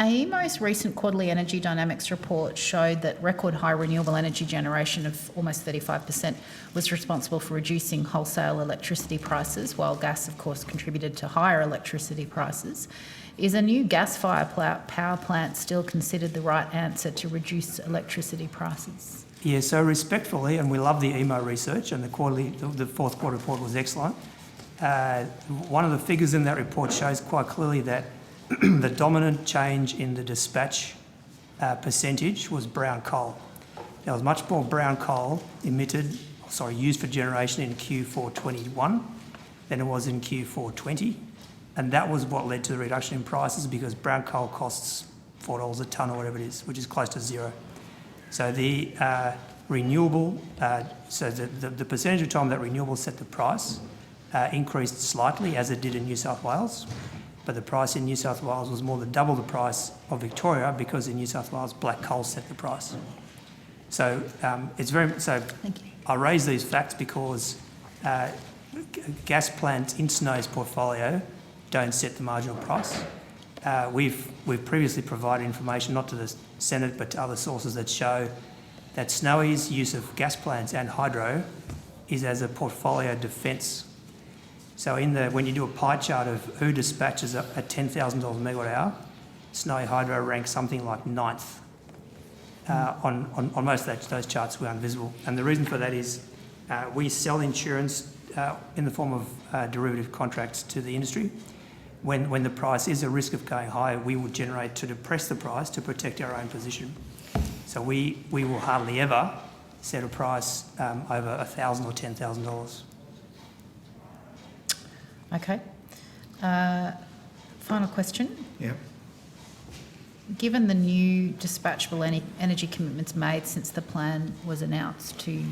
A most recent quarterly energy dynamics report showed that record high renewable energy generation of almost 35% was responsible for reducing wholesale electricity prices, while gas, of course, contributed to higher electricity prices. Is a new gas-fired power plant still considered the right answer to reduce electricity prices? Yeah, so respectfully, and we love the EMO research, and the fourth quarter report was excellent. One of the figures in that report shows quite clearly that the dominant change in the dispatch percentage was brown coal. There was much more brown coal used for generation in Q4 21 than it was in Q4 20, and that was what led to the reduction in prices because brown coal costs $4 a tonne or whatever it is, which is close to zero. So the renewable, the percentage of time that renewables set the price increased slightly as it did in New South Wales. But the price in New South Wales was more than double the price of Victoria because in New South Wales, black coal set the price. So I raise these facts because gas plants in Snowy's portfolio don't set the marginal price. We've previously provided information, not to the Senate, but to other sources that show that Snowy's use of gas plants and hydro is as a portfolio defence. So when you do a pie chart of who dispatches at $10,000 a megawatt hour, Snowy Hydro ranks something like 9th. On most of those charts, we're invisible. And the reason for that is we sell insurance in the form of derivative contracts to the industry. When the price is a risk of going higher, we will generate to depress the price to protect our own position. So we will hardly ever set a price over $1,000 or $10,000. Okay. Final question. Yeah. Given the new dispatchable energy commitments made since the plan was announced to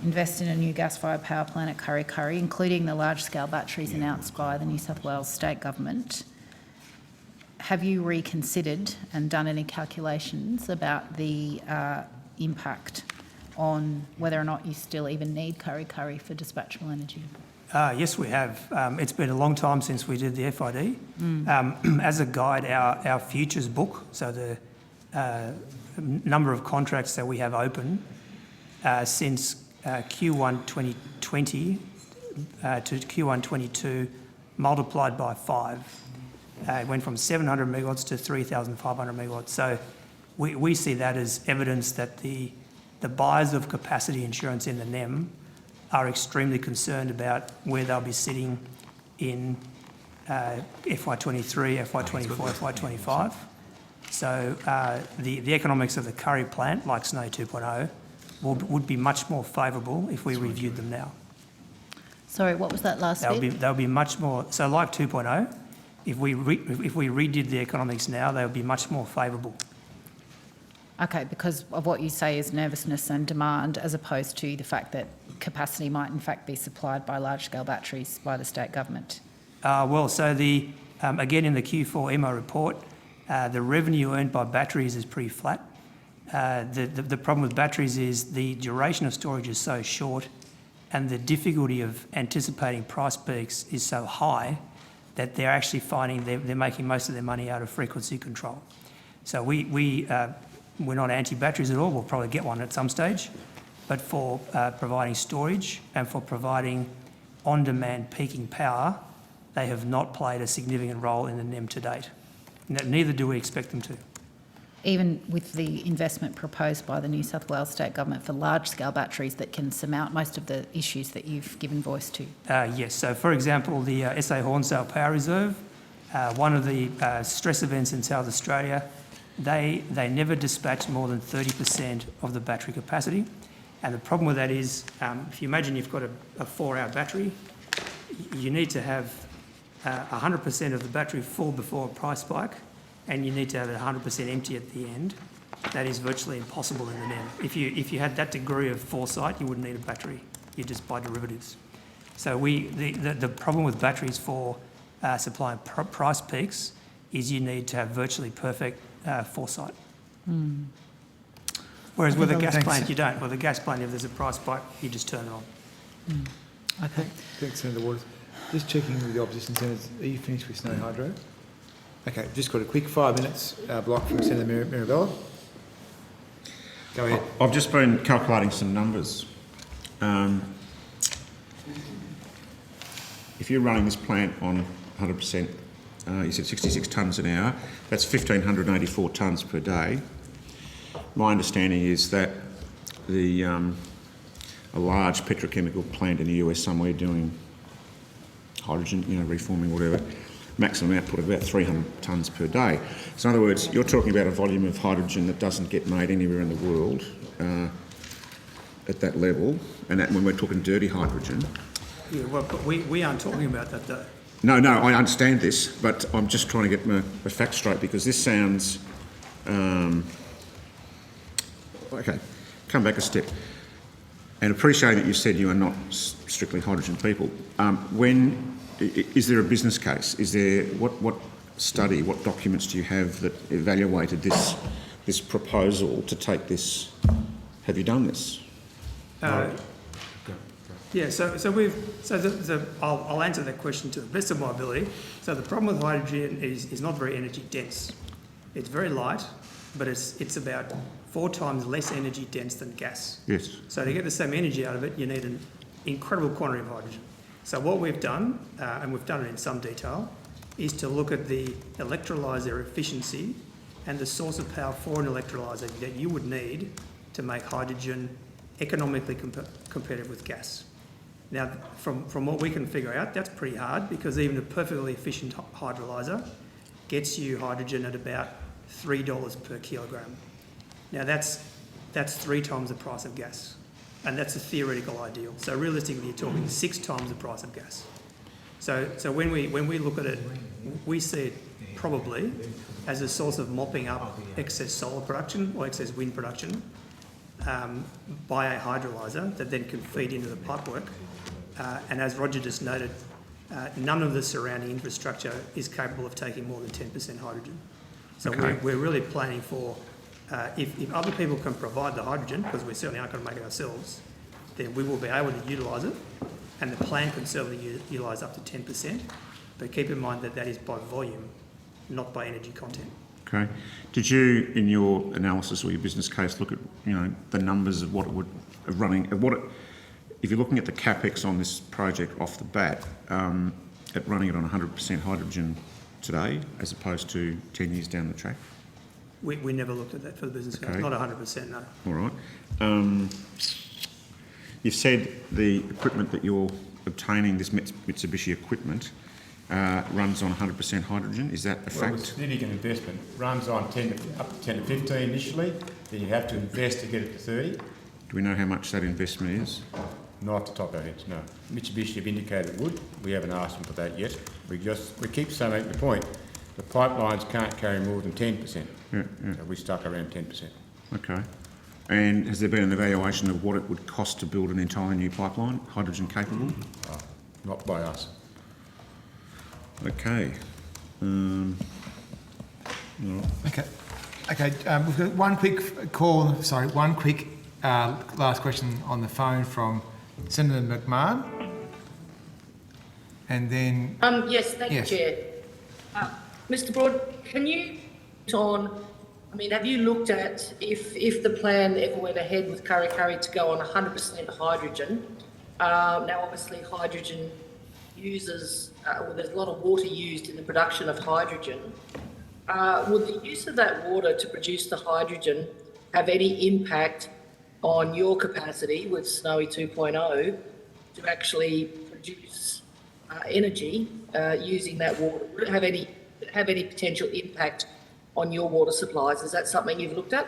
invest in a new gas-fired power plant at Kurri Kurri, including the large-scale batteries announced by the New South Wales State Government, have you reconsidered and done any calculations about the impact on whether or not you still even need Kurri Kurri for dispatchable energy? Yes, we have. It's been a long time since we did the FID. As a guide, our futures book, so the number of contracts that we have open since Q1 2020 to Q1 22 multiplied by 5 It went from 700 megawatts to 3,500 megawatts. So we see that as evidence that the buyers of capacity insurance in the NEM are extremely concerned about where they'll be sitting in FY23, FY24, FY25. So the economics of the Curry plant, like Snowy 2.0, would be much more favourable if we reviewed them now. Sorry, what was that last bit? They'll be much more, so like 2.0, if we redid the economics now, they'll be much more favourable. Okay, because of what you say is nervousness and demand, as opposed to the fact that capacity might in fact be supplied by large-scale batteries by the state government. Well, so again in the Q4 EMO report, the revenue earned by batteries is pretty flat. The problem with batteries is the duration of storage is so short, and the difficulty of anticipating price peaks is so high that they're actually finding they're making most of their money out of frequency control. So we're not anti-batteries at all. We'll probably get one at some stage, but for providing storage and for providing on-demand peaking power, they have not played a significant role in the NEM to date. Neither do we expect them to. Even with the investment proposed by the New South Wales State Government for large-scale batteries that can surmount most of the issues that you've given voice to? Yes. So, for example, the SA Hornsdale Power Reserve, one of the stress events in South Australia, they never dispatched more than 30% of the battery capacity. And the problem with that is, if you imagine you've got a 4-hour battery, you need to have 100% of the battery full before a price spike, and you need to have it 100% empty at the end. That is virtually impossible in the NEM. If you had that degree of foresight, you wouldn't need a battery. You just buy derivatives. So the problem with batteries for supplying price peaks is you need to have virtually perfect foresight. Mm. Whereas with a gas plant, you don't. With a gas plant, if there's a price spike, you just turn it on. Mm. Okay. Thanks, Senator Waters. Just checking with the opposition senators, are you finished with Snowy Hydro? Okay, just got a quick 5 minutes block from Senator Mirabella. Go ahead. I've just been calculating some numbers. If you're running this plant on 100%, you said 66 tonnes an hour, that's 1,584 tonnes per day. My understanding is that a large petrochemical plant in the US somewhere doing hydrogen, reforming, whatever, maximum output of about 300 tonnes per day. So in other words, you're talking about a volume of hydrogen that doesn't get made anywhere in the world at that level, and that when we're talking dirty hydrogen. Yeah, well, but we aren't talking about that though. No, I understand this, but I'm just trying to get my facts straight, because this sounds... okay, come back a step. And appreciating that you said you are not strictly hydrogen people, is there a business case? Is there what study, what documents do you have that evaluated this proposal to take this? Have you done this? Yeah, I'll answer that question to the best of my ability. So the problem with hydrogen is not very energy dense. It's very light, but it's about 4 times less energy dense than gas. Yes. So to get the same energy out of it, you need an incredible quantity of hydrogen. So what we've done, and we've done it in some detail, is to look at the electrolyser efficiency and the source of power for an electrolyser that you would need to make hydrogen economically competitive with gas. Now, from what we can figure out, that's pretty hard, because even a perfectly efficient hydrolyser gets you hydrogen at about $3 per kilogram. Now, that's 3 times the price of gas, and that's a theoretical ideal. So realistically, you're talking 6 times the price of gas. So when we look at it, we see it probably as a source of mopping up excess solar production or excess wind production by a hydrolyser that then can feed into the pipework. And as Roger just noted, none of the surrounding infrastructure is capable of taking more than 10% hydrogen. So we're really planning for, if other people can provide the hydrogen, because we certainly aren't going to make it ourselves, then we will be able to utilise it, and the plant can certainly utilise up to 10%. But keep in mind that that is by volume, not by energy content. Okay. Did you, in your analysis or your business case, look at the numbers of what it would if you're looking at the capex on this project off the bat, at running it on 100% hydrogen today as opposed to 10 years down the track? We never looked at that for the business case. Okay. Not 100%, no. All right. You've said the equipment that you're obtaining, this Mitsubishi equipment, runs on 100% hydrogen. Is that a Well, fact? a significant investment. Runs on up to 10 to 15 initially, then you have to invest to get it to 30. Do we know how much that investment is? Not off the top of our heads, no. Mitsubishi have indicated it would. We haven't asked them for that yet. We keep saying the point, the pipelines can't carry more than 10%. Yeah. So we stuck around 10%. Okay. And has there been an evaluation of what it would cost to build an entirely new pipeline, hydrogen capable? Not by us. Okay. All right. Okay, we've got one quick last question on the phone from Senator McMahon. And then... Yes, thank you, Chair. Mr Broad, can you have you looked at if the plan ever went ahead with Kurri Kurri to go on 100% hydrogen? Now, obviously, hydrogen uses, there's a lot of water used in the production of hydrogen. Would the use of that water to produce the hydrogen have any impact on your capacity with Snowy 2.0 to actually produce energy using that water? Would it have any potential impact on your water supplies? Is that something you've looked at?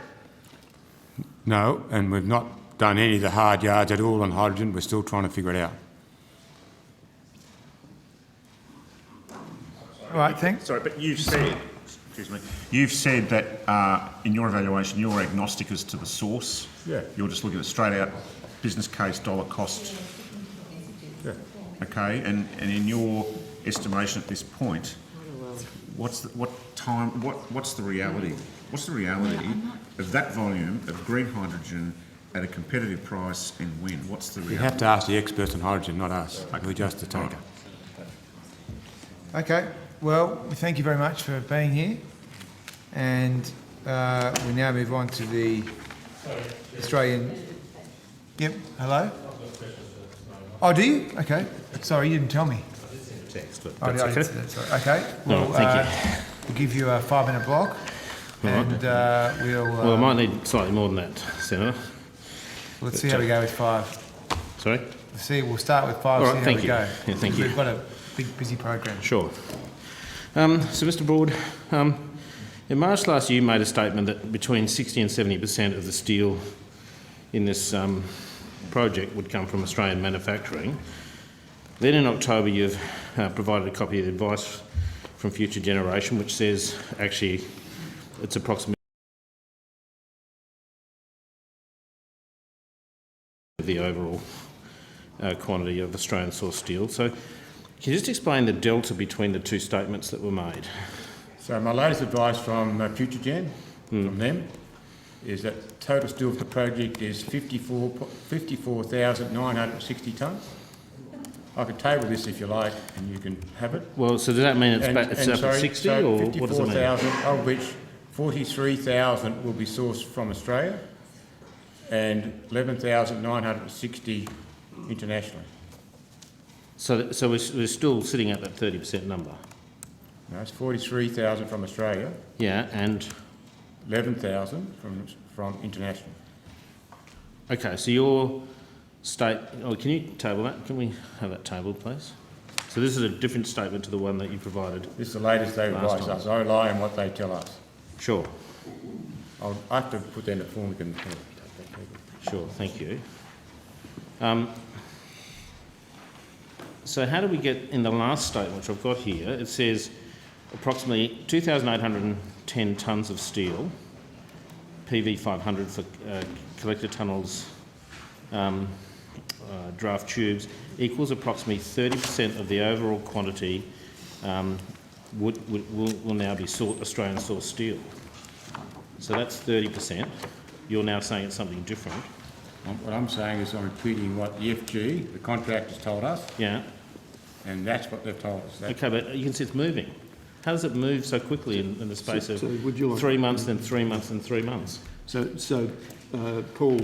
No, and we've not done any of the hard yards at all on hydrogen. We're still trying to figure it out. All right, thanks. Sorry, but you've said, excuse me, you've said that in your evaluation you're agnostic as to the source. Yeah. You're just looking at straight out business case dollar cost. Yeah. Okay, and in your estimation at this point, what's the reality? What's the reality of that volume of green hydrogen at a competitive price and when? What's the reality? You have to ask the experts on hydrogen, not us. We're just the taker. Okay, well, we thank you very much for being here. And we now move on to the Australian... Yep, hello? Oh, do you? Okay. Sorry, you didn't tell me. I didn't say that, sorry. Okay, well, we'll give you a 5-minute block. And well, I might need slightly more than that, Senator. Let's see how we go with 5. Sorry? We'll start with 5, All right, see how thank we you. go. Yeah, thank you. We've got a big, busy program. Sure. So, Mr Broad, in March last year you made a statement that between 60 and 70% of the steel in this project would come from Australian manufacturing. Then in October you've provided a copy of the advice from Future Generation which says actually it's approximately the overall quantity of Australian sourced steel. So can you just explain the delta between the two statements that were made? So my latest advice from Future Gen, from them, is that total steel for the project is 54,960 tonnes. I could table this if you like, and you can have it. Well, so does that mean it's up at 60, or what does it mean? 54,000, of which 43,000 will be sourced from Australia, and 11,960 internationally. So we're still sitting at that 30% number? No, it's 43,000 from Australia. Yeah, and 11,000 from international. Okay, so your can you table that? Can we have that tabled, please? So this is a different statement to the one that you provided. This is the latest they advise us. I rely on what they tell us. Sure. I have to put that in the form we can. Sure, thank you. So how do we get, in the last statement, which I've got here, it says approximately 2,810 tonnes of steel, PV 500 for collector tunnels, draft tubes, equals approximately 30% of the overall quantity will now be Australian sourced steel. So that's 30%. You're now saying it's something different. What I'm saying is I'm repeating what the FG, the contractors, told us. Yeah. And that's what they've told us. Okay, but you can see it's moving. How does it move so quickly in the space of would you like 3 months, then 3 months, and 3 months? So Paul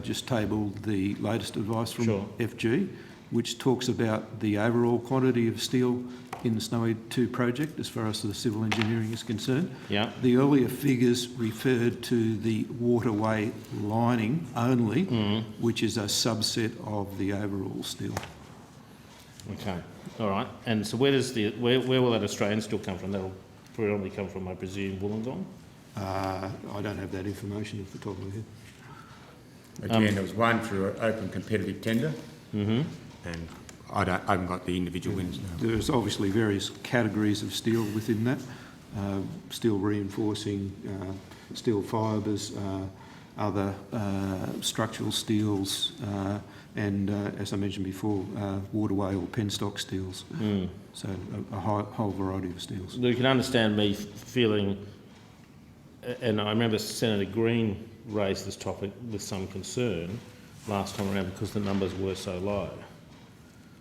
just tabled the latest advice from FG. which talks about the overall quantity of steel in the Snowy 2 project as far as the civil engineering is concerned. Yeah. The earlier figures referred to the waterway lining only, which is a subset of the overall steel. Okay, all right. And so where will that Australian steel come from? That'll predominantly come from, I presume, Wollongong? I don't have that information off the top of my head. Again, there was one through an open competitive tender, and I haven't got the individual wins now. There's obviously various categories of steel within that. Steel reinforcing, steel fibres, other structural steels, and as I mentioned before, waterway or penstock steels. So a whole variety of steels. You can understand me feeling, and I remember Senator Green raised this topic with some concern last time around because the numbers were so low.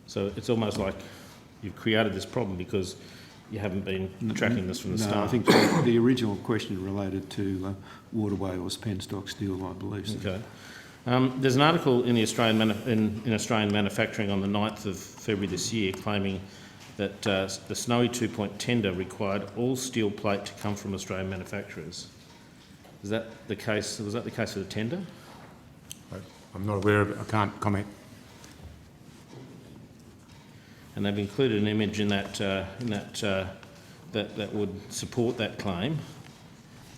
So it's almost like you've created this problem because you haven't been tracking this from the start. No, I think the original question related to waterway or penstock steel, I believe. So. Okay. There's an article in the Australian Manufacturing on the 9th of February this year claiming that the Snowy 2 point tender required all steel plate to come from Australian manufacturers. Is that the case? Was that the case for the tender? I'm not aware of it. I can't comment. And they've included an image in that that would support that claim.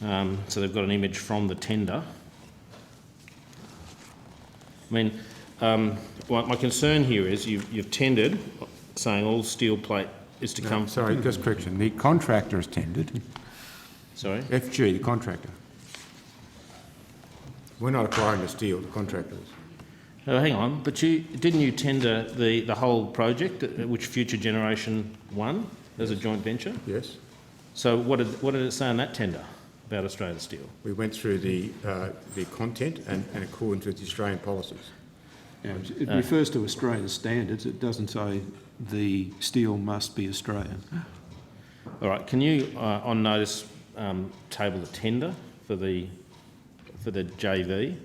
So they've got an image from the tender. I mean, my concern here is you've tendered, saying all steel plate is to come. Sorry, just correction. The contractor has tendered. Sorry. FG, the contractor. We're not acquiring the steel. The contractor is. Oh, hang on, but didn't you tender the whole project, which Future Generation won as a joint venture? Yes. So what did it say in that tender about Australian Steel? We went through the content and according with the Australian policies. Yeah, it refers to Australian standards. It doesn't say the steel must be Australian. All right. Can you, on notice, table the tender for the JV?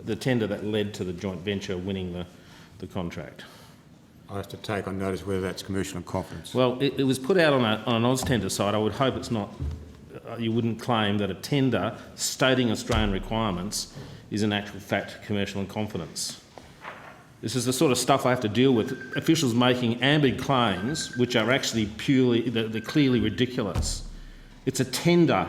The tender that led to the joint venture winning the contract. I have to take on notice whether that's commercial in confidence. Well, it was put out on an AusTender site. I would hope it's not. You wouldn't claim that a tender stating Australian requirements is in actual fact commercial in confidence. This is the sort of stuff I have to deal with. Officials making ambiguous claims which are actually they're clearly ridiculous. It's a tender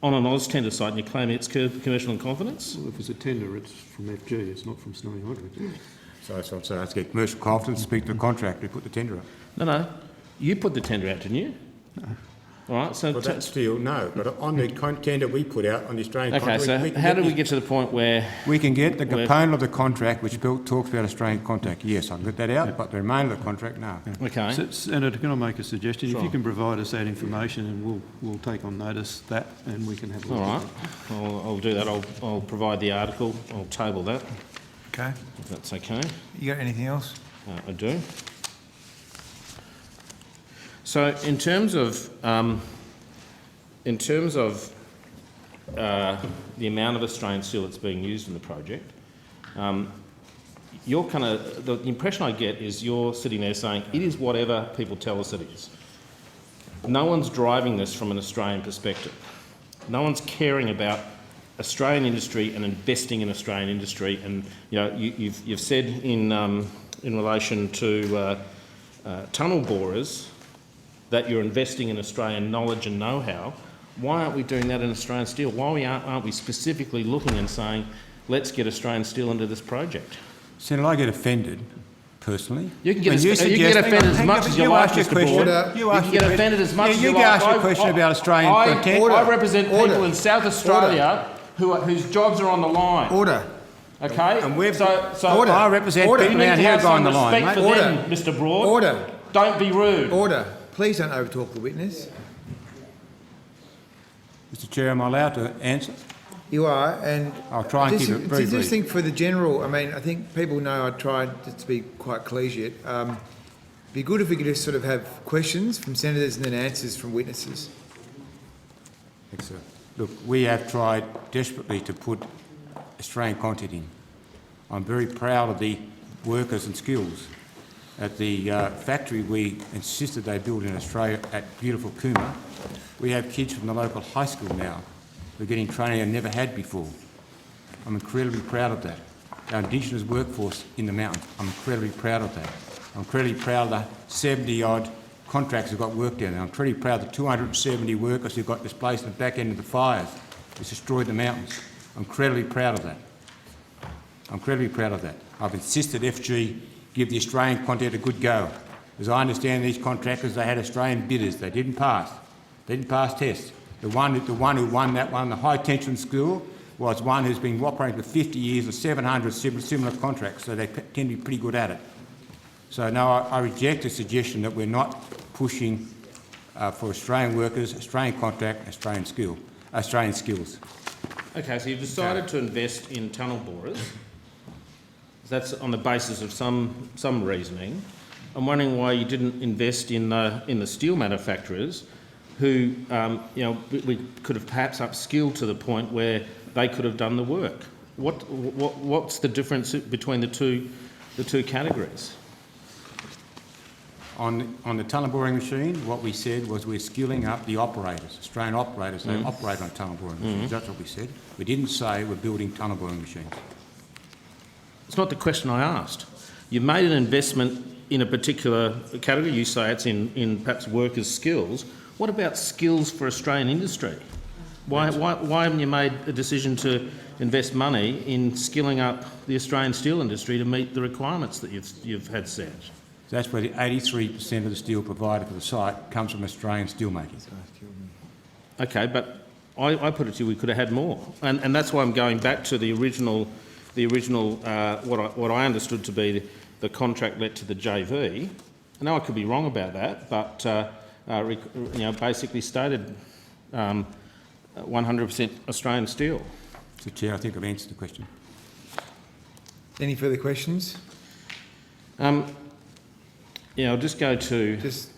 on an AusTender site and you're claiming it's commercial in confidence? Well, if it's a tender, it's from FG, it's not from Snowy Hydro. So that's what I'm saying. I have to get commercial confidence, speak to the contractor who put the tender up. No. You put the tender out, didn't you? No. All right, so... Well, that's steel, no. But on the tender we put out on the Australian contract... Okay, so how do we get to the point where... We can get the component of the contract which talks about Australian contract. Yes, I can get that out, but the remainder of the contract, no. Okay. Senator, can I make a suggestion? Sure. If you can provide us that information and we'll take on notice that and we can have a look. All right, I'll do that. I'll provide the article. I'll table that. Okay. If that's okay. You got anything else? I do. So in terms of the amount of Australian steel that's being used in the project, you're kind of the impression I get is you're sitting there saying it is whatever people tell us it is. No one's driving this from an Australian perspective. No one's caring about Australian industry and investing in Australian industry. And you know, you've said in relation to tunnel borers that you're investing in Australian knowledge and know-how. Why aren't we doing that in Australian steel? Why aren't we specifically looking and saying, let's get Australian steel into this project? Senator, I get offended, personally. You can get offended as much as you like, Mr. Board. You can get offended as much as you like. You ask your question about Australian content. I represent people in South Australia whose jobs are on the line. Order. Okay? And we've... So I represent people out here going on the line, mate. Order. Mr. Broad. Order. Don't be rude. Order. Please don't overtalk the witness. Mr Chair, am I allowed to answer? You are, and I'll try and keep it very brief. Just think for the general, I mean, I think people know I tried to be quite collegiate. Be good if we could just sort of have questions from senators and then answers from witnesses. Thanks, sir. Look, we have tried desperately to put Australian content in. I'm very proud of the workers and skills. At the factory we insisted they build in Australia at beautiful Cooma, we have kids from the local high school now who are getting training they never had before. I'm incredibly proud of that. Our Indigenous workforce in the mountains, I'm incredibly proud of that. I'm incredibly proud of the 70-odd contractors who got work down there. I'm incredibly proud of the 270 workers who got displaced at the back end of the fires, which destroyed the mountains. I'm incredibly proud of that. I'm incredibly proud of that. I've insisted FG give the Australian content a good go. As I understand these contractors, they had Australian bidders. They didn't pass. They didn't pass tests. The one who won that one, the high tension school, was one who's been operating for 50 years with 700 similar contracts, so they tend to be pretty good at it. So no, I reject the suggestion that we're not pushing for Australian workers, Australian contract, Australian skills. Okay, so you've decided to invest in tunnel borers. That's on the basis of some reasoning. I'm wondering why you didn't invest in the steel manufacturers, who we could have perhaps upskilled to the point where they could have done the work. What's the difference between the two categories? On the tunnel boring machine, what we said was we're skilling up the operators, Australian operators. They operate on tunnel boring machines. That's what we said. We didn't say we're building tunnel boring machines. It's not the question I asked. You've made an investment in a particular category. You say it's in perhaps workers' skills. What about skills for Australian industry? Why haven't you made a decision to invest money in skilling up the Australian steel industry to meet the requirements that you've had set? That's where the 83% of the steel provided for the site comes from Australian steelmaking. Okay, but I put it to you, we could have had more, and that's why I'm going back to the original what I understood to be the contract let to the JV. I know I could be wrong about that, but basically stated 100% Australian steel. So, Chair, I think I've answered the question. Any further questions? Yeah, I'll just go to... Just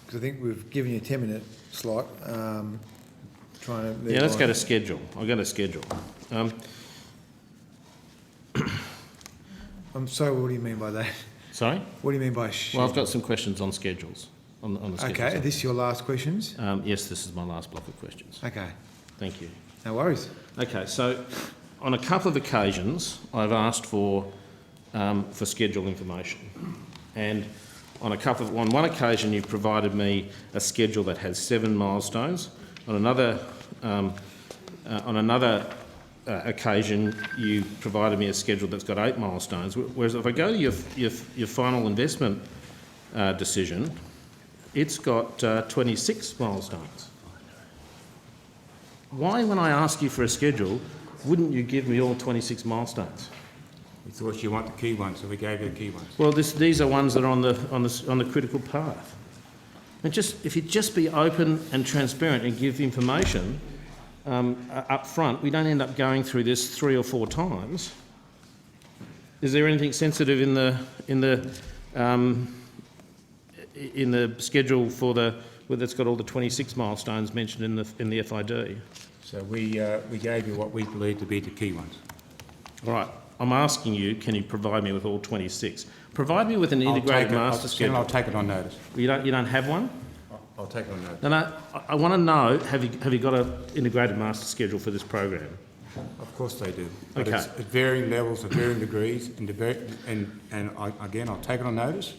because I think we've given you a 10-minute slot. Yeah, let's go to schedule. I'll go to schedule. I'm sorry, what do you mean by that? Sorry? What do you mean by Well, I've got some questions on schedules. On the schedule. Okay, are this your last questions? Yes, this is my last block of questions. Okay. Thank you. No worries. Okay, so on a couple of occasions, I've asked for schedule information, and on one occasion, you provided me a schedule that has 7 milestones. On another occasion, you provided me a schedule that's got 8 milestones. Whereas if I go to your final investment decision, it's got 26 milestones. Why, when I ask you for a schedule, wouldn't you give me all 26 milestones? We thought you want the key ones, so we gave you the key ones. Well, these are ones that are on the critical path. And if you'd just be open and transparent and give information up front, we don't end up going through this 3 or 4 times. Is there anything sensitive in the schedule for that's got all the 26 milestones mentioned in the FID? So we gave you what we believe to be the key ones. All right. I'm asking you, can you provide me with all 26? Provide me with an integrated master schedule. I'll take it on notice. You don't have one? I'll take it on notice. No, I want to know, have you got an integrated master schedule for this program? Of course they do. But Okay. it's at varying levels, at varying degrees, and again, I'll take it on notice.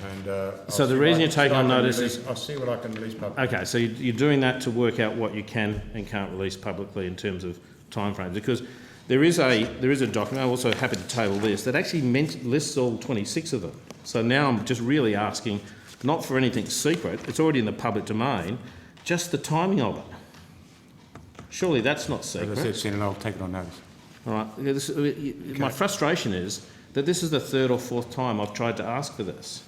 And So the reason you're taking on notice is... I'll see what I can release publicly. Okay, so you're doing that to work out what you can and can't release publicly in terms of timeframes, because there is a document, I'm also happy to table this, that actually lists all 26 of them. So now I'm just really asking, not for anything secret, it's already in the public domain, just the timing of it. Surely that's not secret. As I said, Senator, I'll take it on notice. All right. My frustration is that this is the 3rd or 4th time I've tried to ask for this.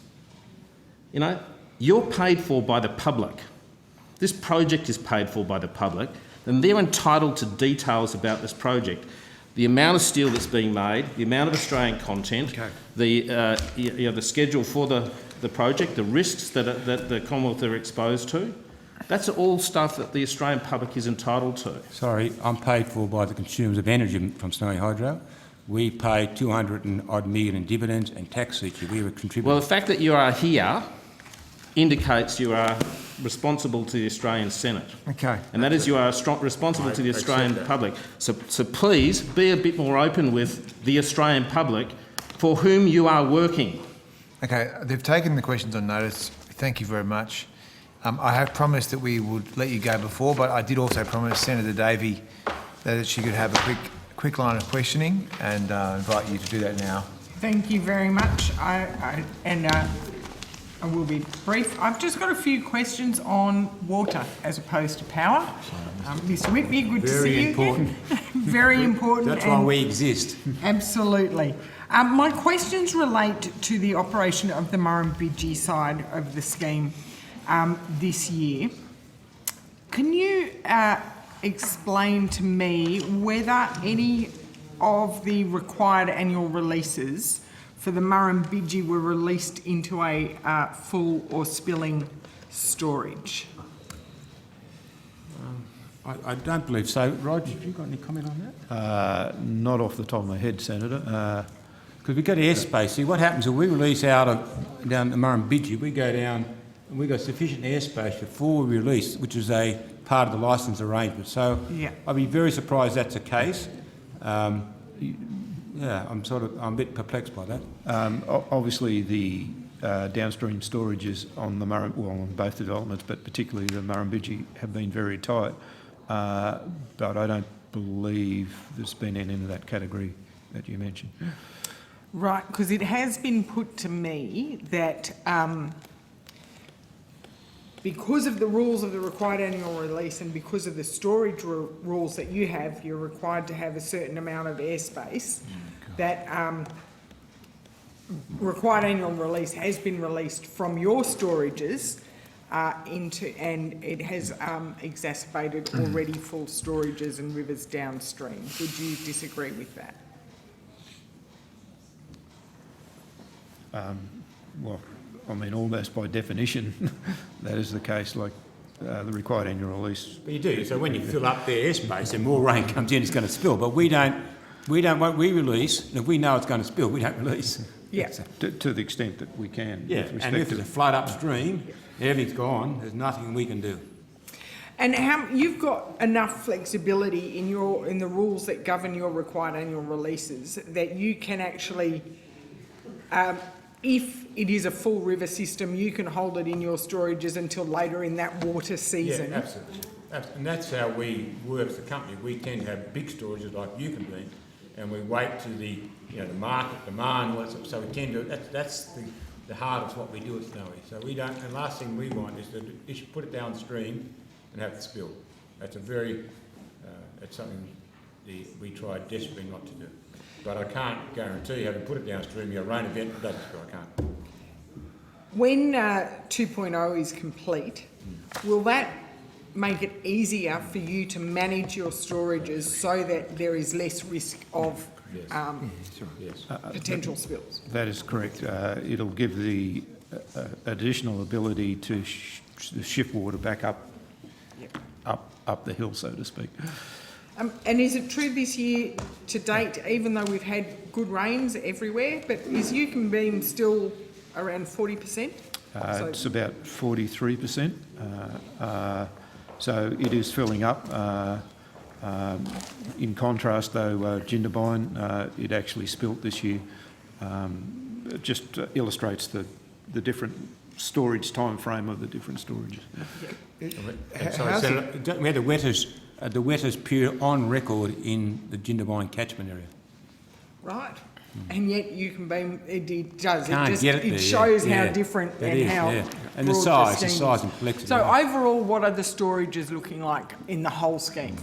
You know, you're paid for by the public. This project is paid for by the public, and they're entitled to details about this project. The amount of steel that's being made, the amount of Australian content, the schedule for the project, the risks that the Commonwealth are exposed to. That's all stuff that the Australian public is entitled to. Sorry, I'm paid for by the consumers of energy from Snowy Hydro. We pay 200 and odd million in dividends and tax each year. We were contributing. Well, the fact that you are here indicates you are responsible to the Australian Senate. Okay. And that is you are responsible to the Australian public. So please be a bit more open with the Australian public for whom you are working. Okay, they've taken the questions on notice. Thank you very much. I have promised that we would let you go before, but I did also promise Senator Davey that she could have a quick line of questioning, and invite you to do that now. Thank you very much. I will be brief. I've just got a few questions on water as opposed to power. Mr. Whitby, good to see you again. Very important. That's why we exist. Absolutely. My questions relate to the operation of the Murrumbidgee side of the scheme this year. Can you explain to me whether any of the required annual releases for the Murrumbidgee were released into a full or spilling storage? I don't believe so. Roger, have you got any comment on that? Not off the top of my head, Senator. Because we've got airspace. See, what happens is we release down the Murrumbidgee, we go down and we've got sufficient airspace before we release, which is a part of the licence arrangement. So yeah. I'd be very surprised that's the case. I'm a bit perplexed by that. Obviously, the downstream storages on on both developments, but particularly the Murrumbidgee, have been very tight. But I don't believe there's been any in that category that you mentioned. Right, because it has been put to me that because of the rules of the required annual release and because of the storage rules that you have, you're required to have a certain amount of airspace. That required annual release has been released from your storages and it has exacerbated already full storages and rivers downstream. Would you disagree with that? Well, I mean, almost by definition, that is the case, like the required annual release. But you do. So when you fill up the airspace and more rain comes in, it's going to spill. But we release, and if we know it's going to spill, we don't release. Yeah. To the extent that we can. Yeah, and if there's a flood upstream, everything's gone, there's nothing we can do. And you've got enough flexibility in the rules that govern your required annual releases that you can actually, if it is a full river system, you can hold it in your storages until later in that water season. Yeah, absolutely. And that's how we work as a company. We tend to have big storages like you can be, and we wait to the market demand. So we tend to. That's the heart of what we do at Snowy. So we don't. And the last thing we want is to put it downstream and have it spill. That's that's something we try desperately not to do. But I can't guarantee, having put it downstream, your rain event doesn't spill. I can't. When 2.0 is complete, will that make it easier for you to manage your storages so that there is less risk of potential spills? That is correct. It'll give the additional ability to shift water back up the hill, so to speak. And is it true this year to date, even though we've had good rains everywhere, but is Yukon Beam still around 40%? It's about 43%. So it is filling up. In contrast, though, Jindabyne, it actually spilt this year. It just illustrates the different storage time frame of the different storages. Sorry, Senator, we had the wettest period on record in the Jindabyne catchment area. Right. And yet Yukon Beam, it does. Can't It shows how different and how and the broad size and complexity. So overall, what are the storages looking like in the whole scheme?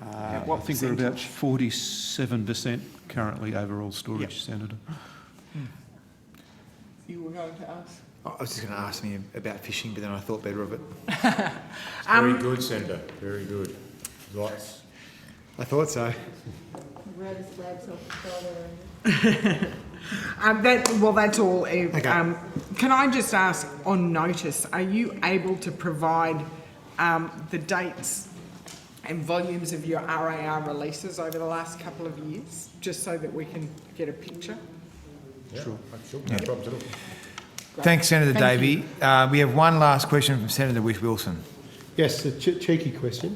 I think we're about 47% currently overall storage, Senator. You were going to ask? I was just going to ask me about fishing, but then I thought better of it. Very good, Senator. Very good. Lots. I thought so. That's all. Okay. Can I just ask, on notice, are you able to provide the dates and volumes of your RAR releases over the last couple of years, just so that we can get a picture? Sure, no problems at all. Thanks, Senator Thank Davey. We have one last question from Senator Whish-Wilson. Yes, a cheeky question.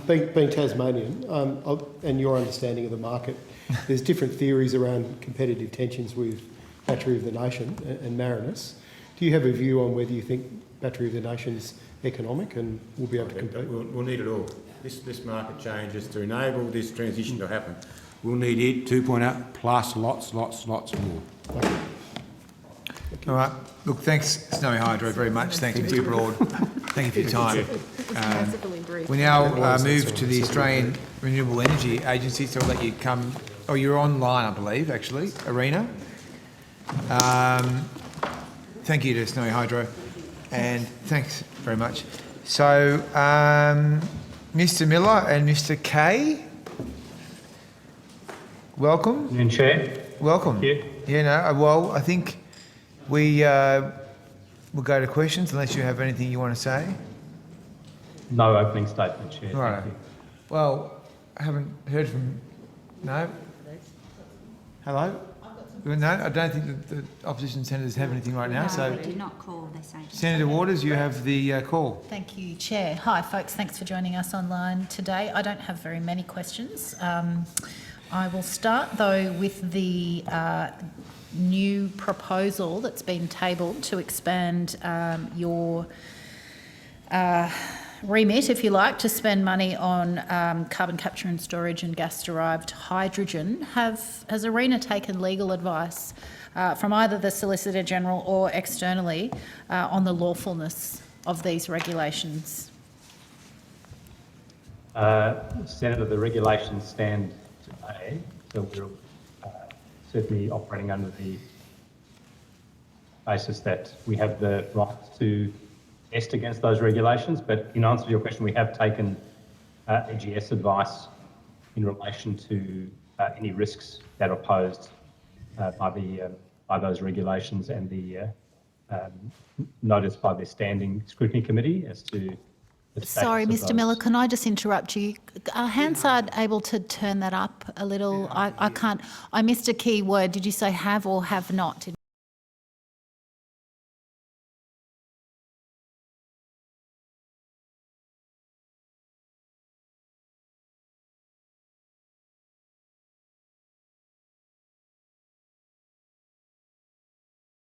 Being Tasmanian, and your understanding of the market, there's different theories around competitive tensions with Battery of the Nation and Marinus. Do you have a view on whether you think Battery of the Nation's economic and will be able to compete? We'll need it all. This market changes to enable this transition to happen. We'll need it 2.0 plus lots more. All right. Look, thanks, Snowy Hydro, very much. Thanks, Mr. Broad. Thank you for your time. We now move to the Australian Renewable Energy Agency, so I'll let you come. Oh, you're online, I believe, actually, Arena. Thank you to Snowy Hydro, and thanks very much. So, Mr. Miller and Mr. Kay, welcome. Afternoon, Chair. Welcome. Thank you. Yeah, no, well, I think we will go to questions unless you have anything you want to say. No opening statement, Chair. All right. Thank you. Well, I haven't heard from... No? Hello? No, I don't think that the opposition senators have anything right now. No, So, they did not call, they say. Senator Waters, you have the call. Thank you, Chair. Hi, folks. Thanks for joining us online today. I don't have very many questions. I will start, though, with the new proposal that's been tabled to expand your remit, if you like, to spend money on carbon capture and storage and gas-derived hydrogen. Has ARENA taken legal advice from either the Solicitor General or externally on the lawfulness of these regulations? Senator, the regulations stand today, so we're certainly operating under the basis that we have the right to test against those regulations. But in answer to your question, we have taken AGS advice in relation to any risks that are posed by those regulations and the notice by the Standing Scrutiny Committee as to the status Sorry, of Mr. those. Miller, can I just interrupt you? Are Hansard able to turn that up a little? I can't. I missed a key word. Did you say have or have not?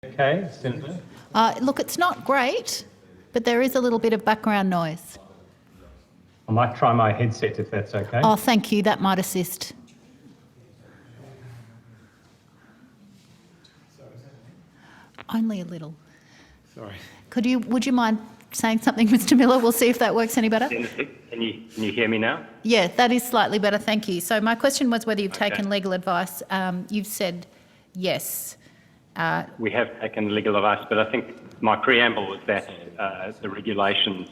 Okay, Senator. Look, it's not great, but there is a little bit of background noise. I might try my headset if that's okay. Oh, thank you. That might assist. Only a little. Sorry. Would you mind saying something, Mr. Miller? We'll see if that works any better. Senator, can you hear me now? Yeah, that is slightly better. Thank you. So my question was whether you've Okay. taken legal advice. You've said yes. We have taken legal advice, but I think my preamble was that the regulations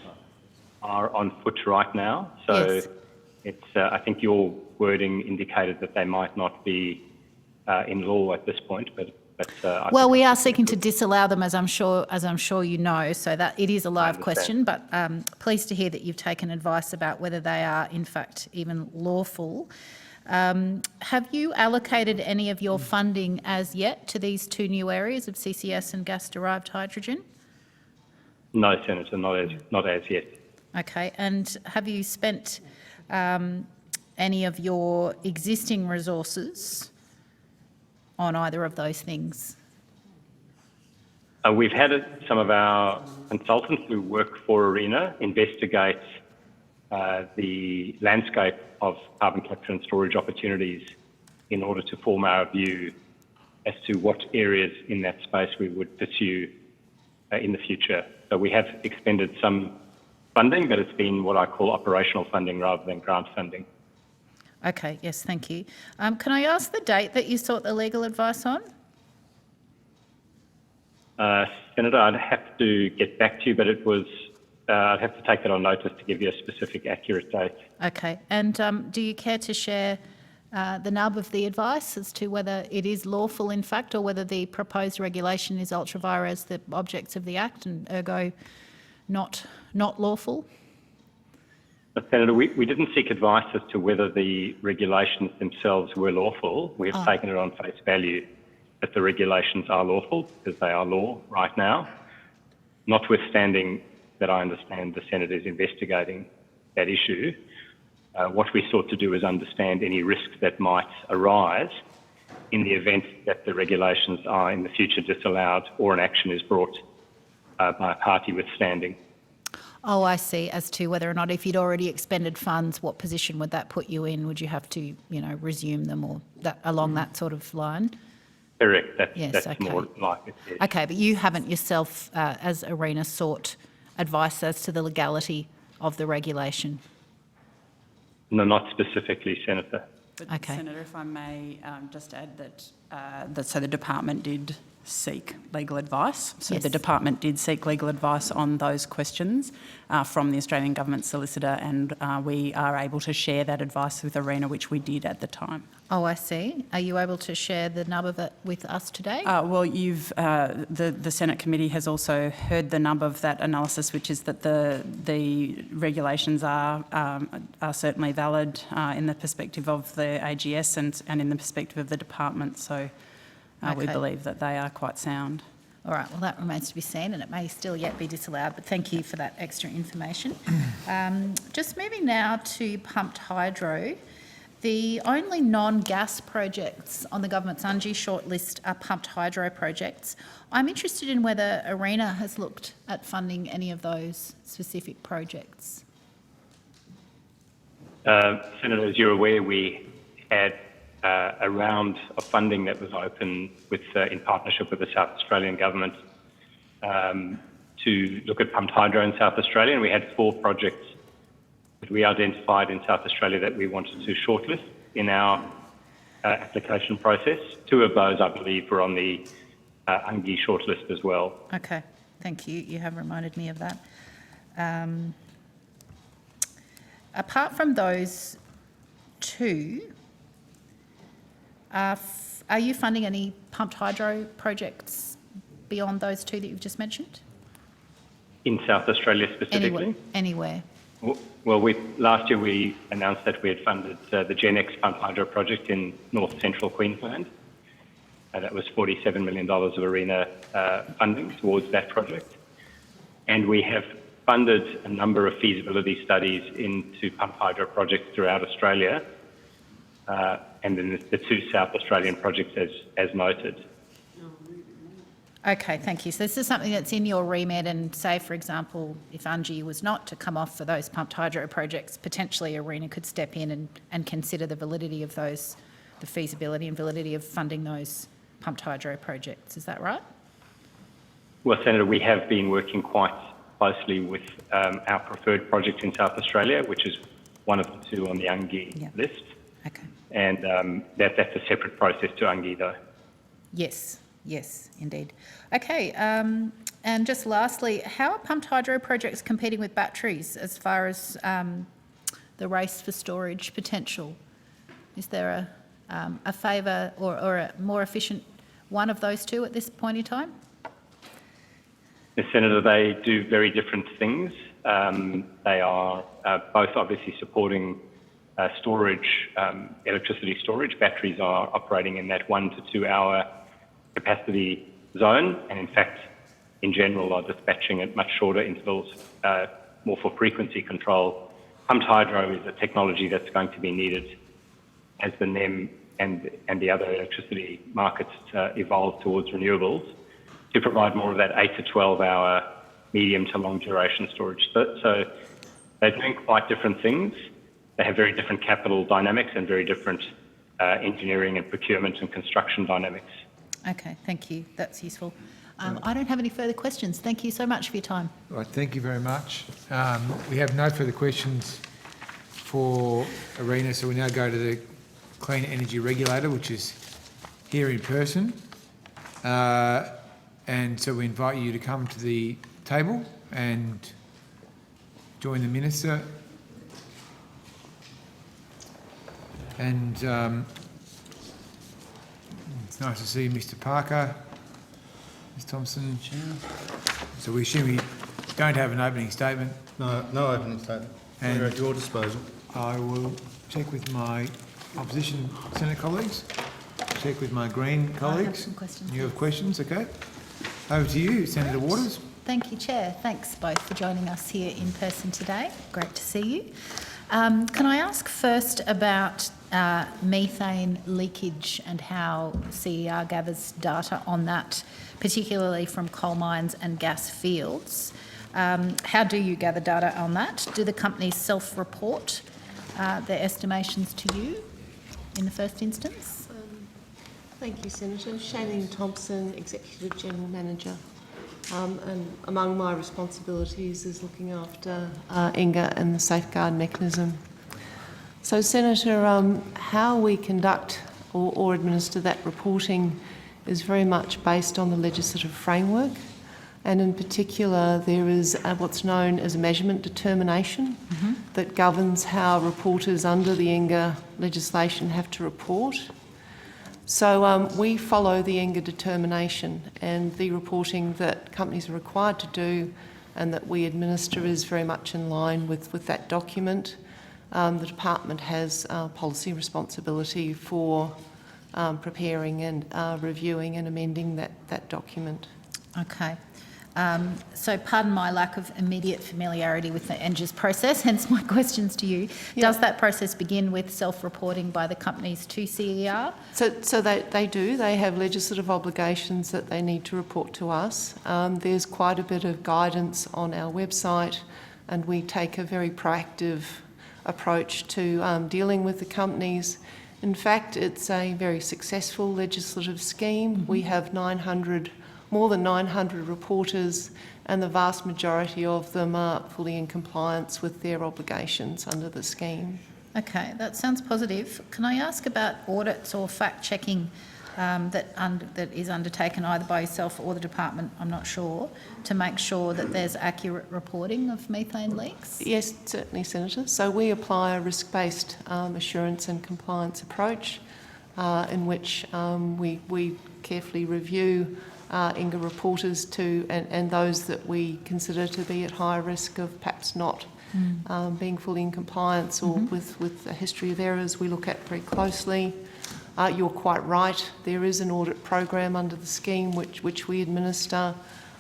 are on foot right now. So Yes. it's, I think your wording indicated that they might not be in law at this point, but I Well, think we are seeking to disallow them, as I'm sure you know, so that it is a live understand. question. But pleased to hear that you've taken advice about whether they are, in fact, even lawful. Have you allocated any of your funding as yet to these two new areas of CCS and gas-derived hydrogen? no, Senator, not as yet. Okay, and have you spent any of your existing resources on either of those things? We've had some of our consultants who work for ARENA investigate the landscape of carbon capture and storage opportunities in order to form our view as to what areas in that space we would pursue in the future. So we have expended some funding, but it's been what I call operational funding rather than grant funding. Okay, yes, thank you. Can I ask the date that you sought the legal advice on? Senator, I'd have to get back to you, but it was, I'd have to take that on notice to give you a specific, accurate date. Okay, and do you care to share the nub of the advice as to whether it is lawful in fact, or whether the proposed regulation is ultra vires the objects of the Act and ergo not lawful? Senator, we didn't seek advice as to whether the regulations themselves were lawful. We have taken it on face value that the regulations are lawful because they are law right now, notwithstanding that I understand the Senate is investigating that issue. What we sought to do is understand any risks that might arise in the event that the regulations are in the future disallowed or an action is brought by a party withstanding. Oh, I see. As to whether or not, if you'd already expended funds, what position would that put you in? Would you have to, resume them or that along that sort of line? Correct. That's okay. more like it. Yes. Okay, but you haven't yourself, as ARENA, sought advice as to the legality of the regulation? No, not specifically, Senator. But Okay. Senator, if I may just add that, so the department did seek legal advice. So Yes. the department did seek legal advice on those questions from the Australian Government Solicitor, and we are able to share that advice with ARENA, which we did at the time. Oh, I see. Are you able to share the nub of it with us today? Well, the Senate committee has also heard the nub of that analysis, which is that the regulations are certainly valid in the perspective of the AGS and in the perspective of the department. So we Okay. believe that they are quite sound. All right, well, that remains to be seen, and it may still yet be disallowed, but thank you for that extra information. Just moving now to pumped hydro. The only non-gas projects on the government's UNGI shortlist are pumped hydro projects. I'm interested in whether ARENA has looked at funding any of those specific projects. Senator, as you're aware, we had a round of funding that was open with, in partnership with the South Australian Government to look at pumped hydro in South Australia, and we had 4 projects that we identified in South Australia that we wanted to shortlist in our application process. 2 of those, I believe, were on the UNGI shortlist as well. Okay, thank you. You have reminded me of that. Apart from those 2, are you funding any pumped hydro projects beyond those 2 that you've just mentioned? In South Australia specifically? Anywhere. Well, last year we announced that we had funded the GenX pumped hydro project in north central Queensland. That was $47 million of ARENA funding towards that project. And we have funded a number of feasibility studies into pumped hydro projects throughout Australia, and then the 2 South Australian projects as noted. Okay, thank you. So this is something that's in your remit, and say, for example, if UNGI was not to come off for those pumped hydro projects, potentially ARENA could step in and consider the validity of those, the feasibility and validity of funding those pumped hydro projects. Is that right? Well, Senator, we have been working quite closely with our preferred project in South Australia, which is one of the 2 on the UNGI list. Okay. And that's a separate process to UNGI, though. Yes, indeed. Okay, and just lastly, how are pumped hydro projects competing with batteries as far as the race for storage potential? Is there a favour or a more efficient one of those 2 at this point in time? Yes, Senator, they do very different things. They are both obviously supporting storage, electricity storage. Batteries are operating in that 1 to 2 hour capacity zone, and in fact, in general, are dispatching at much shorter intervals, more for frequency control. Pumped hydro is a technology that's going to be needed as the NEM and the other electricity markets evolve towards renewables to provide more of that 8 to 12 hour medium to long duration storage. So they're doing quite different things. They have very different capital dynamics and very different engineering and procurement and construction dynamics. Okay, thank you. That's useful. I don't have any further questions. Thank you so much for your time. Right, thank you very much. We have no further questions for ARENA, so we now go to the Clean Energy Regulator, which is here in person. And so we invite you to come to the table and join the Minister. And it's nice to see Mr. Parker, Ms. Thompson. So we assume you don't have an opening statement? No opening statement. And at your disposal. I will check with my opposition Senate colleagues, check with my Green colleagues. I have some questions. You have questions, okay? Over to you, Senator Waters. Thank you, Chair. Thanks both for joining us here in person today. Great to see you. Can I ask first about methane leakage and how CER gathers data on that, particularly from coal mines and gas fields? How do you gather data on that? Do the companies self-report their estimations to you in the first instance? Thank you, Senator. Shailene Thompson, Executive General Manager. And among my responsibilities is looking after ENGA and the safeguard mechanism. So, Senator, how we conduct or administer that reporting is very much based on the legislative framework, and in particular there is what's known as a measurement determination that governs how reporters under the ENGA legislation have to report. So we follow the ENGA determination, and the reporting that companies are required to do and that we administer is very much in line with that document. The department has policy responsibility for preparing and reviewing and amending that document. Okay. So pardon my lack of immediate familiarity with the ENGA's process, hence my questions to you. Yeah. Does that process begin with self-reporting by the companies to CER? So they do. They have legislative obligations that they need to report to us. There's quite a bit of guidance on our website, and we take a very proactive approach to dealing with the companies. In fact, it's a very successful legislative scheme. We have more than 900 reporters, and the vast majority of them are fully in compliance with their obligations under the scheme. Okay, that sounds positive. Can I ask about audits or fact-checking that is undertaken either by yourself or the department, I'm not sure, to make sure that there's accurate reporting of methane leaks? Yes, certainly, Senator. So we apply a risk-based assurance and compliance approach in which we carefully review ENGA reporters and those that we consider to be at high risk of perhaps not being fully in compliance or with a history of errors we look at very closely. You're quite right, there is an audit program under the scheme which we administer,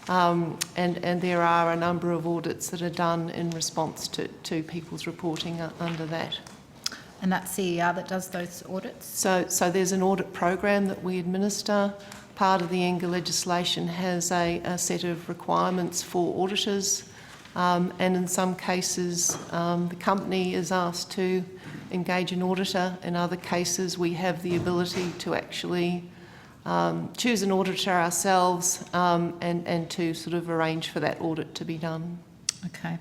and there are a number of audits that are done in response to people's reporting under that. And that's CER that does those audits? So there's an audit program that we administer. Part of the ENGA legislation has a set of requirements for auditors, and in some cases the company is asked to engage an auditor. In other cases we have the ability to actually choose an auditor ourselves and to sort of arrange for that audit to be done. Okay.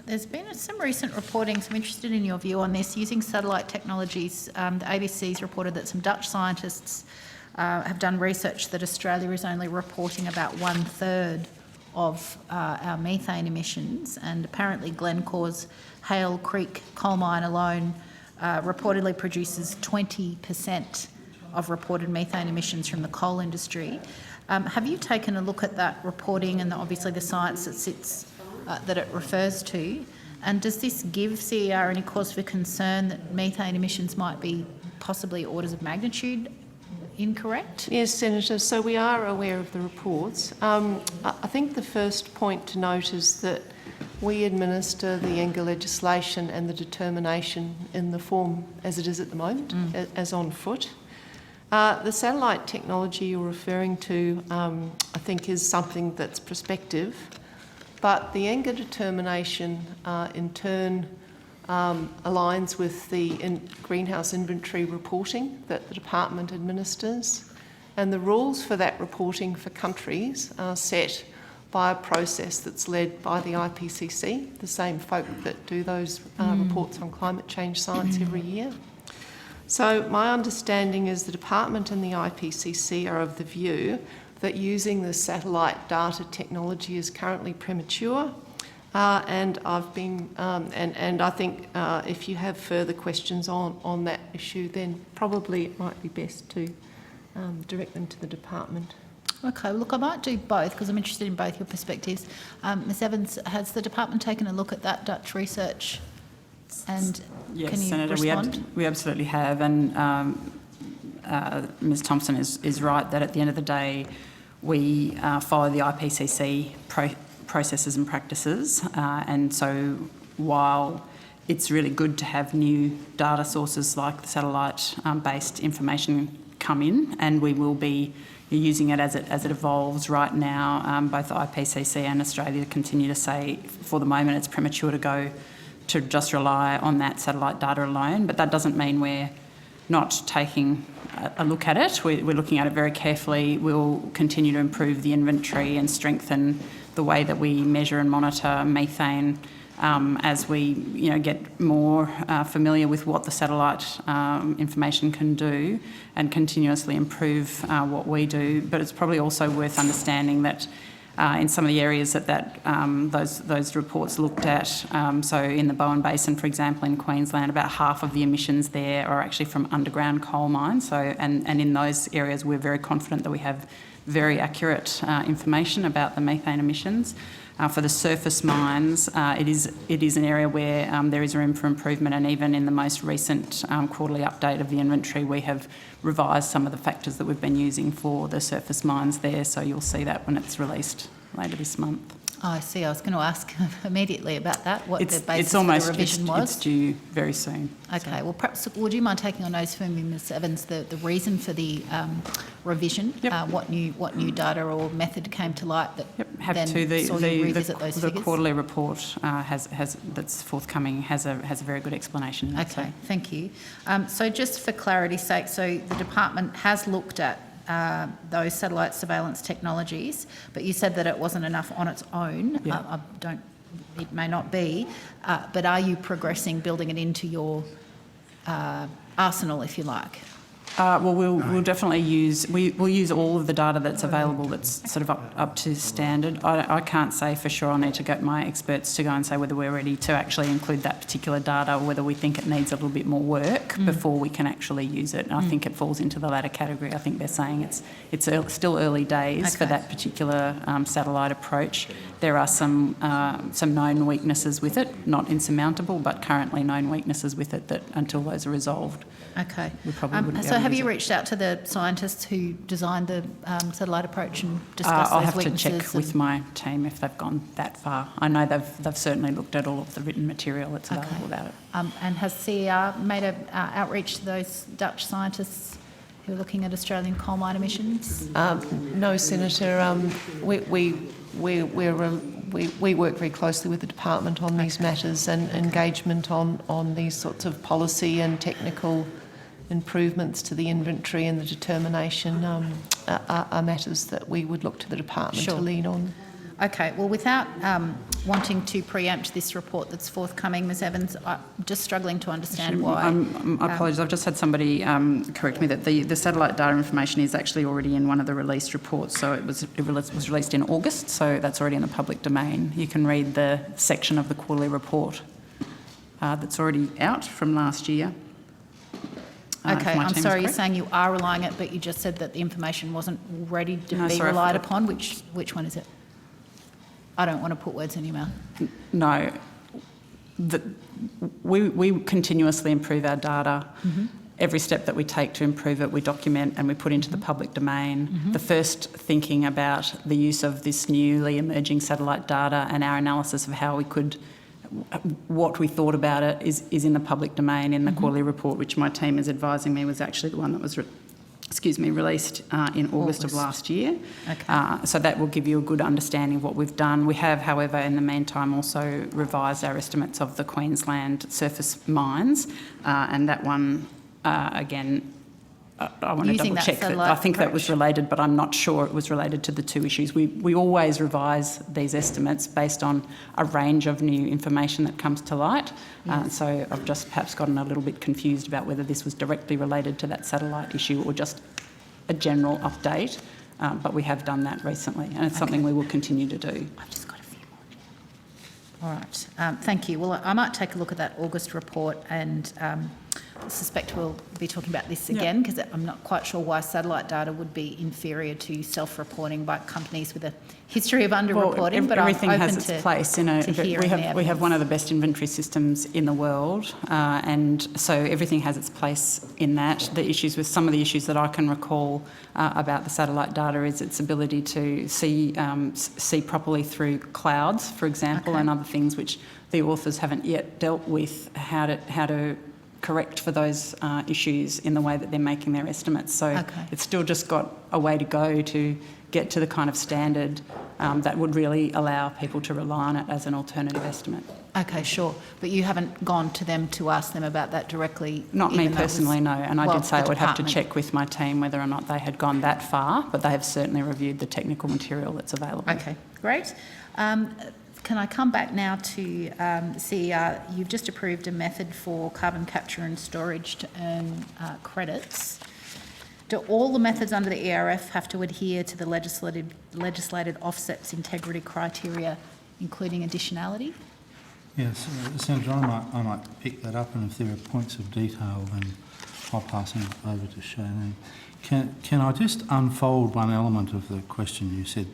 There's been some recent reporting, so I'm interested in your view on this. Using satellite technologies, the ABC's reported that some Dutch scientists have done research that Australia is only reporting about 1/3 of our methane emissions, and apparently Glencore's Hale Creek coal mine alone reportedly produces 20% of reported methane emissions from the coal industry. Have you taken a look at that reporting and obviously the science that it refers to, and does this give CER any cause for concern that methane emissions might be possibly orders of magnitude incorrect? Yes, Senator, so we are aware of the reports. I think the first point to note is that we administer the ENGA legislation and the determination in the form as it is at the moment, as on foot. The satellite technology you're referring to, I think, is something that's prospective, but the ENGA determination in turn aligns with the greenhouse inventory reporting that the department administers, and the rules for that reporting for countries are set by a process that's led by the IPCC, the same folk that do those reports on climate change science every year. So my understanding is the department and the IPCC are of the view that using the satellite data technology is currently premature. And I've been, and I think if you have further questions on that issue, then probably it might be best to direct them to the department. Okay, well, look, I might do both because I'm interested in both your perspectives. Ms Evans, has the department taken a look at that Dutch research? And Yes, can you Senator, respond? we absolutely have, and Ms Thompson is right that at the end of the day, we follow the IPCC processes and practices, and so while it's really good to have new data sources like the satellite-based information come in, and we will be using it as it evolves right now. Both the IPCC and Australia continue to say, for the moment, it's premature to just rely on that satellite data alone, but that doesn't mean we're not taking a look at it. We're looking at it very carefully. We'll continue to improve the inventory and strengthen the way that we measure and monitor methane as we get more familiar with what the satellite information can do, and continuously improve what we do. But it's probably also worth understanding that in some of the areas those reports looked at, so in the Bowen Basin, for example, in Queensland, about half of the emissions there are actually from underground coal mines. So, and in those areas, we're very confident that we have very accurate information about the methane emissions. For the surface mines, it is an area where there is room for improvement, and even in the most recent quarterly update of the inventory, we have revised some of the factors that we've been using for the surface mines there, so you'll see that when it's released later this month. Oh, I see. I was going to ask immediately about that, what the basis for the revision was. It's due very soon. Okay. Well, perhaps would you mind taking on notice for me, Ms Evans, the reason for the revision? Yep. What new data or method came to light that Have then to. saw you revisit those the figures? quarterly report that's forthcoming has a very good explanation in it. Okay, thank you. So just for clarity's sake, so the department has looked at those satellite surveillance technologies, but you said that it wasn't enough on its own. Yeah. It may not be, but are you progressing building it into your arsenal, if you like? Well, we'll definitely we'll use all of the data that's available that's sort of up to standard. I can't say for sure. I need to get my experts to go and say whether we're ready to actually include that particular data, or whether we think it needs a little bit more work before we can actually use it. And I think it falls into the latter category. I think they're saying it's still early days for that particular satellite approach. There are some known weaknesses with it, not insurmountable, but currently known weaknesses with it that until those are resolved. Okay. We probably wouldn't be so able to have use you it. reached out to the scientists who designed the satellite approach and discussed I'll those have weaknesses? to check with my team if they've gone that far. I know they've certainly looked at all of the written material that's available about it. And has CER made an outreach to those Dutch scientists who are looking at Australian coal mine emissions? No, Senator. We work very closely with the department on these matters, and engagement on these sorts of policy and technical improvements to the inventory and the determination are matters that we would look to the department to lead on. Okay, well, without wanting to preempt this report that's forthcoming, Ms Evans, I'm just struggling to understand why. I apologise, I've just had somebody correct me that the satellite data information is actually already in one of the released reports, so it was released in August, so that's already in the public domain. You can read the section of the quarterly report that's already out from last year. Okay, I'm sorry, you're saying you are relying it, but you just said that the information wasn't ready to be relied upon. Which one is it? I don't want to put words in your mouth. No. We continuously improve our data. Mm-hmm. Every step that we take to improve it, we document and we put into the public domain. Mm-hmm. The first thinking about the use of this newly emerging satellite data and our analysis of how we could, what we thought about it is in the public domain in the quarterly report, which my team is advising me was actually the one that was released in August of last year. Okay. So that will give you a good understanding of what we've done. We have, however, in the meantime also revised our estimates of the Queensland surface mines, and that one, again, I want to double check that. I think that was related, but I'm not sure it was related to the two issues. We always revise these estimates based on a range of new information that comes to light. Yes. So I've just perhaps gotten a little bit confused about whether this was directly related to that satellite issue or just a general update. But we have done that recently, and it's something we will continue to do. I've just got a few more. All right. Thank you. Well, I might take a look at that August report and suspect we'll be talking about this again, because I'm not quite sure why satellite data would be inferior to self-reporting by companies with a history of underreporting. But everything I'm has open its place. You know, we have one of the best inventory systems in the world, and so everything has its place in that. Some of the issues that I can recall about the satellite data is its ability to see properly through clouds, for example, and other things which the authors haven't yet dealt with how to correct for those issues in the way that they're making their estimates. So it's still just got a way to go to get to the kind of standard that would really allow people to rely on it as an alternative estimate. Okay, sure. But you haven't gone to them to ask them about that directly? Not me personally, no. And I did say I would have to department. check with my team whether or not they had gone that far, but they have certainly reviewed the technical material that's available. Okay, great. Can I come back now to CER? You've just approved a method for carbon capture and storage to earn credits. Do all the methods under the ERF have to adhere to the legislated offsets integrity criteria, including additionality? Yes, Senator, I might pick that up, and if there are points of detail, then I'll pass it over to Shailene. Can I just unfold one element of the question you said?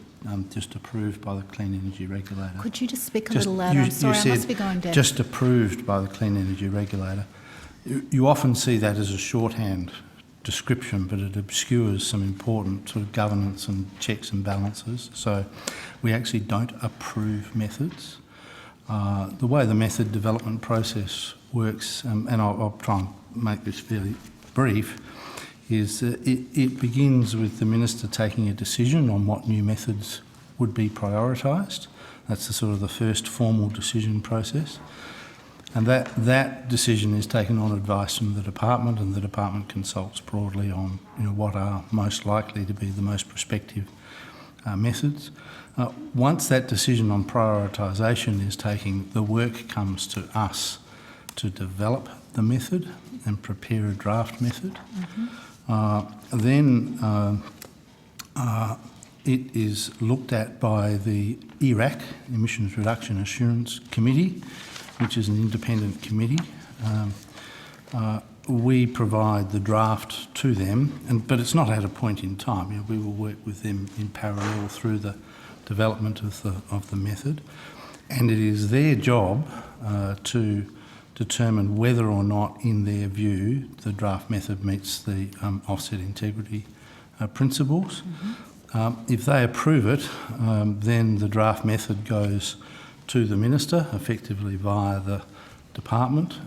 Just approved by the Clean Energy Regulator. Could you just speak a little louder? I'm sorry, I must be going deaf. Just approved by the Clean Energy Regulator. You often see that as a shorthand description, but it obscures some important sort of governance and checks and balances. So we actually don't approve methods. The way the method development process works, and I'll try and make this fairly brief, is it begins with the Minister taking a decision on what new methods would be prioritised. That's the sort of the first formal decision process. And that decision is taken on advice from the department, and the department consults broadly on what are most likely to be the most prospective methods. Once that decision on prioritisation is taken, the work comes to us to develop the method and prepare a draft method. Then it is looked at by the ERAC, Emissions Reduction Assurance Committee, which is an independent committee. We provide the draft to them, but it's not at a point in time. We will work with them in parallel through the development of the method, and it is their job to determine whether or not, in their view, the draft method meets the offset integrity principles. If they approve it, then the draft method goes to the Minister, effectively via the department,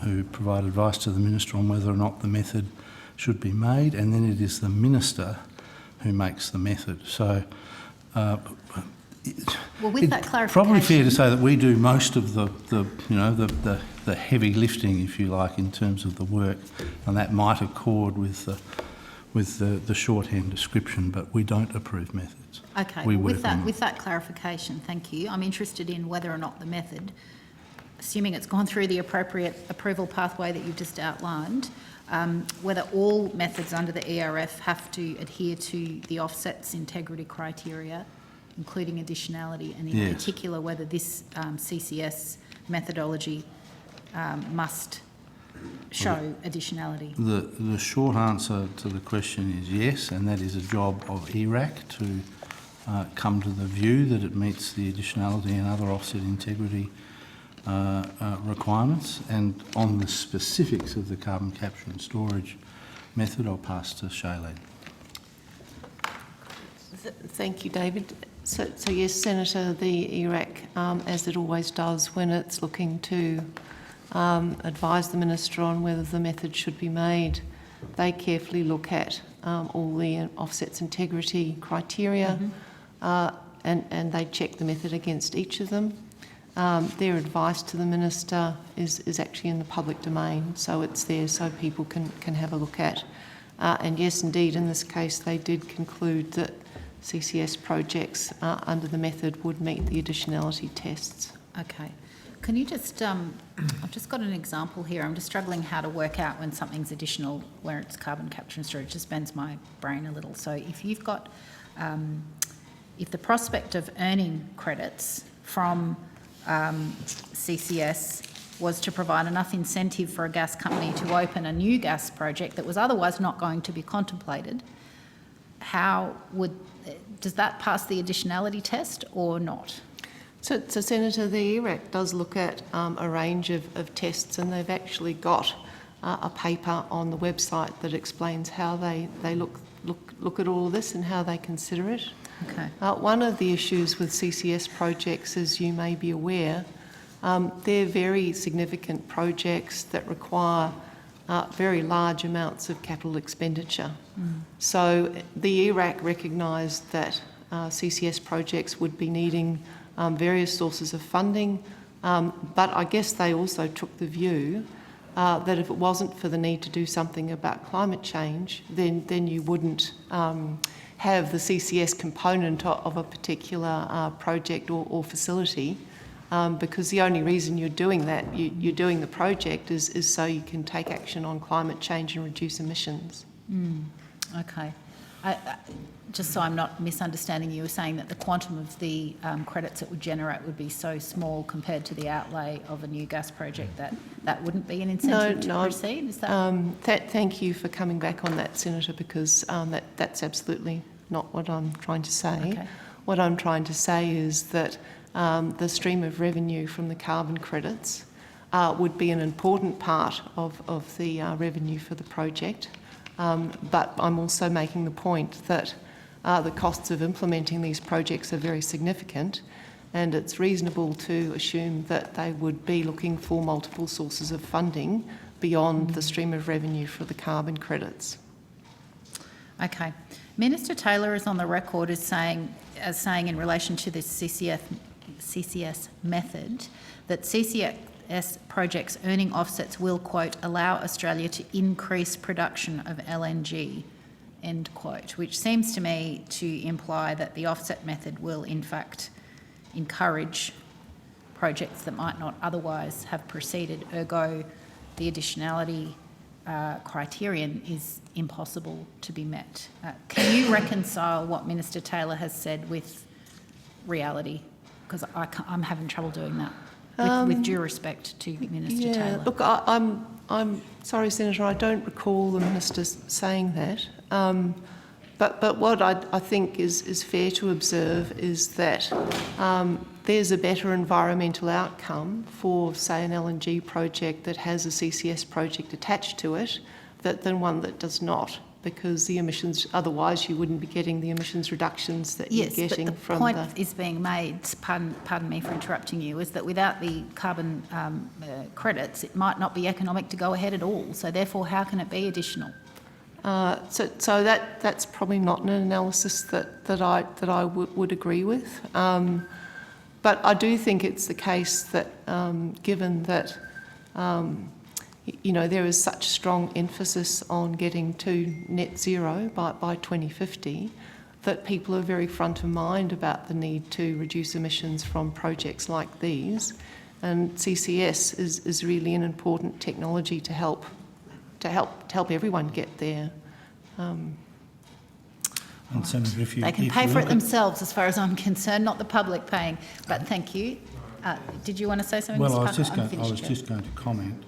who provide advice to the Minister on whether or not the method should be made, and then it is the Minister who makes the method. So well, with that clarification, probably fair to say that we do most of the heavy lifting, if you like, in terms of the work, and that might accord with the shorthand description, but we don't approve methods. Okay, with that clarification, thank you. I'm interested in whether or not the method, assuming it's gone through the appropriate approval pathway that you've just outlined, whether all methods under the ERF have to adhere to the offsets integrity criteria, including additionality, and in particular whether this CCS methodology must show additionality? The short answer to the question is yes, and that is a job of ERAC to come to the view that it meets the additionality and other offset integrity requirements. And on the specifics of the carbon capture and storage method, I'll pass to Shailene. Thank you, David. So yes, Senator, the ERAC, as it always does when it's looking to advise the Minister on whether the method should be made, they carefully look at all the offsets integrity criteria and they check the method against each of them. Their advice to the Minister is actually in the public domain, so it's there so people can have a look at. And yes, indeed, in this case, they did conclude that CCS projects under the method would meet the additionality tests. Okay. Can you just, I've just got an example here. I'm just struggling how to work out when something's additional, where it's carbon capture and storage. It just bends my brain a little. So if you've got, if the prospect of earning credits from CCS was to provide enough incentive for a gas company to open a new gas project that was otherwise not going to be contemplated, does that pass the additionality test or not? So Senator, the ERAC does look at a range of tests, and they've actually got a paper on the website that explains how they look at all of this and how they consider it. Okay. One of the issues with CCS projects, as you may be aware, they're very significant projects that require very large amounts of capital expenditure. So the ERAC recognised that CCS projects would be needing various sources of funding, but I guess they also took the view that if it wasn't for the need to do something about climate change, then you wouldn't have the CCS component of a particular project or facility, because the only reason you're doing that, you're doing the project, is so you can take action on climate change and reduce emissions. Okay. Just so I'm not misunderstanding, you were saying that the quantum of the credits it would generate would be so small compared to the outlay of a new gas project that wouldn't be an incentive to proceed? Is that... Thank you for coming back on that, Senator, because that's absolutely not what I'm trying to say. Okay. What I'm trying to say is that the stream of revenue from the carbon credits would be an important part of the revenue for the project. But I'm also making the point that the costs of implementing these projects are very significant, and it's reasonable to assume that they would be looking for multiple sources of funding beyond the stream of revenue for the carbon credits. Okay. Minister Taylor is on the record as saying in relation to this CCS method that CCS projects earning offsets will, quote, allow Australia to increase production of LNG, end quote, which seems to me to imply that the offset method will in fact encourage projects that might not otherwise have proceeded, ergo the additionality criterion is impossible to be met. Can you reconcile what Minister Taylor has said with reality? Because I'm having trouble doing that, with due respect to Minister Taylor. Look, I'm sorry, Senator, I don't recall the minister saying that. But what I think is fair to observe is that there's a better environmental outcome for, say, an LNG project that has a CCS project attached to it than one that does not, because the emissions, otherwise you wouldn't be getting the emissions reductions that you're getting from the... Yes, but the point is being made, pardon me for interrupting you, is that without the carbon credits, it might not be economic to go ahead at all. So therefore, how can it be additional? So that's probably not an analysis that I would agree with. But I do think it's the case that given that there is such strong emphasis on getting to net zero by 2050, that people are very front of mind about the need to reduce emissions from projects like these, and CCS is really an important technology to help everyone get there. And Senator, they can pay for it themselves, as far as I'm concerned, not the public paying. But thank you. Did you want to say something? Well, I was just going to comment.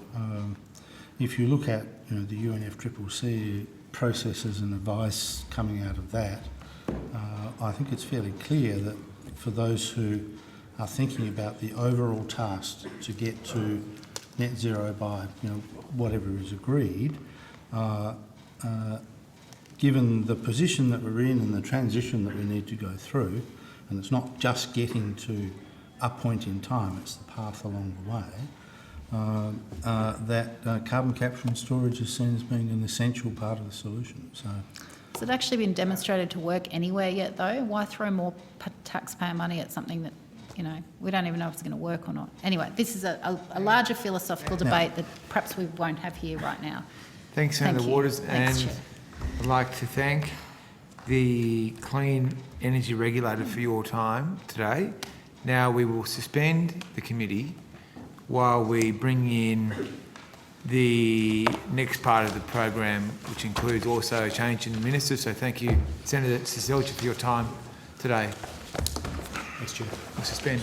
If you look at the UNFCCC processes and advice coming out of that, I think it's fairly clear that for those who are thinking about the overall task to get to net zero by whatever is agreed, given the position that we're in and the transition that we need to go through, and it's not just getting to a point in time, it's the path along the way, that carbon capture and storage is seen as being an essential part of the solution. So, has it actually been demonstrated to work anywhere yet, though? Why throw more taxpayer money at something that, we don't even know if it's going to work or not? Anyway, this is a larger philosophical debate that perhaps we won't have here right now. Thanks, Senator Waters. Thanks, and Chair. I'd like to thank the Clean Energy Regulator for your time today. Now we will suspend the committee while we bring in the next part of the program, which includes also a change in the minister. So thank you, Senator Seselja, for your time today. Thanks, Chair. We'll suspend.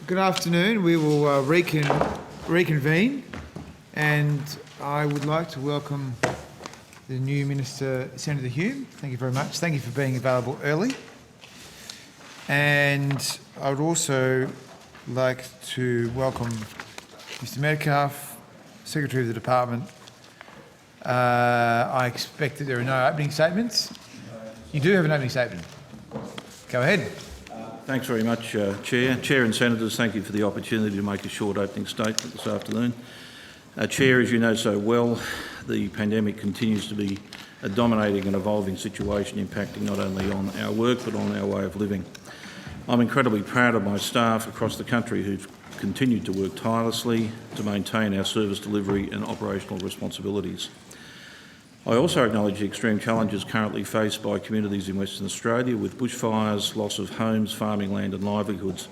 Good afternoon. We will reconvene, and I would like to welcome the new Minister, Senator Hume. Thank you very much. Thank you for being available early. And I would also like to welcome Mr. Metcalfe, Secretary of the Department. I expect that there are no opening statements. You do have an opening statement. Go ahead. Thanks very much, Chair. Chair and Senators, thank you for the opportunity to make a short opening statement this afternoon. Chair, as you know so well, the pandemic continues to be a dominating and evolving situation impacting not only on our work but on our way of living. I'm incredibly proud of my staff across the country who've continued to work tirelessly to maintain our service delivery and operational responsibilities. I also acknowledge the extreme challenges currently faced by communities in Western Australia with bushfires, loss of homes, farming land and livelihoods.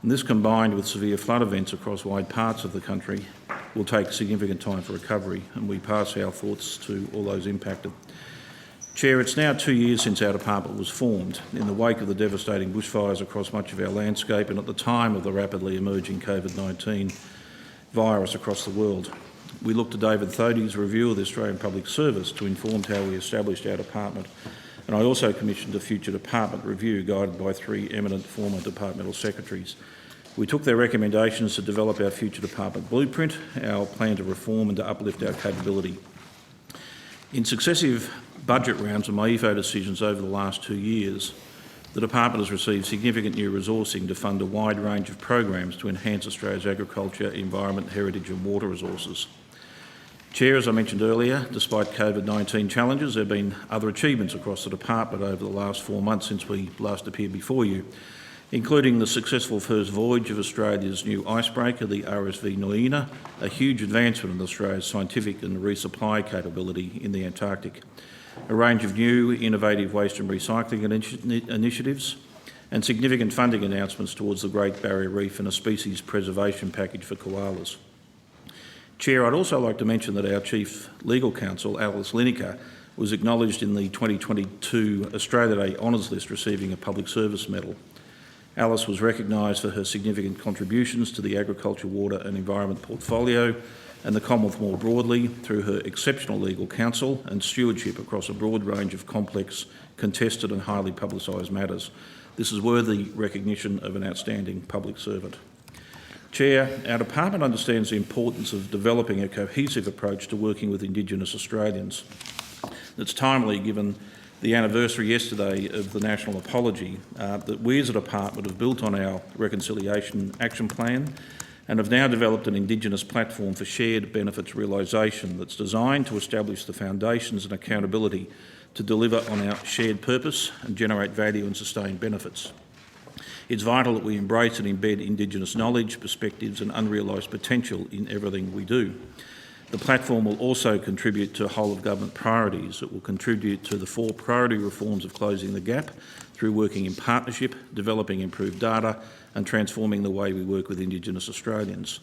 And this, combined with severe flood events across wide parts of the country, will take significant time for recovery, and we pass our thoughts to all those impacted. Chair, it's now 2 years since our department was formed in the wake of the devastating bushfires across much of our landscape and at the time of the rapidly emerging COVID-19 virus across the world. We look to David Thodey's review of the Australian Public Service to inform how we established our department, and I also commissioned a future department review guided by 3 eminent former departmental secretaries. We took their recommendations to develop our future department blueprint, our plan to reform and to uplift our capability. In successive budget rounds and MYEFO decisions over the last 2 years, the department has received significant new resourcing to fund a wide range of programs to enhance Australia's agriculture, environment, heritage and water resources. Chair, as I mentioned earlier, despite COVID-19 challenges, there have been other achievements across the department over the last 4 months since we last appeared before you, including the successful first voyage of Australia's new icebreaker, the RSV Nuina, a huge advancement in Australia's scientific and resupply capability in the Antarctic, a range of new innovative waste and recycling initiatives, and significant funding announcements towards the Great Barrier Reef and a species preservation package for koalas. Chair, I'd also like to mention that our Chief Legal Counsel, Alice Lineker, was acknowledged in the 2022 Australia Day Honours List, receiving a Public Service Medal. Alice was recognised for her significant contributions to the agriculture, water and environment portfolio and the Commonwealth more broadly through her exceptional legal counsel and stewardship across a broad range of complex, contested and highly publicised matters. This is worthy recognition of an outstanding public servant. Chair, our department understands the importance of developing a cohesive approach to working with Indigenous Australians. It's timely, given the anniversary yesterday of the National Apology, that we as a department have built on our Reconciliation Action Plan and have now developed an Indigenous platform for shared benefits realisation that's designed to establish the foundations and accountability to deliver on our shared purpose and generate value and sustain benefits. It's vital that we embrace and embed Indigenous knowledge, perspectives and unrealised potential in everything we do. The platform will also contribute to whole-of-government priorities. It will contribute to the 4 priority reforms of closing the gap through working in partnership, developing improved data and transforming the way we work with Indigenous Australians.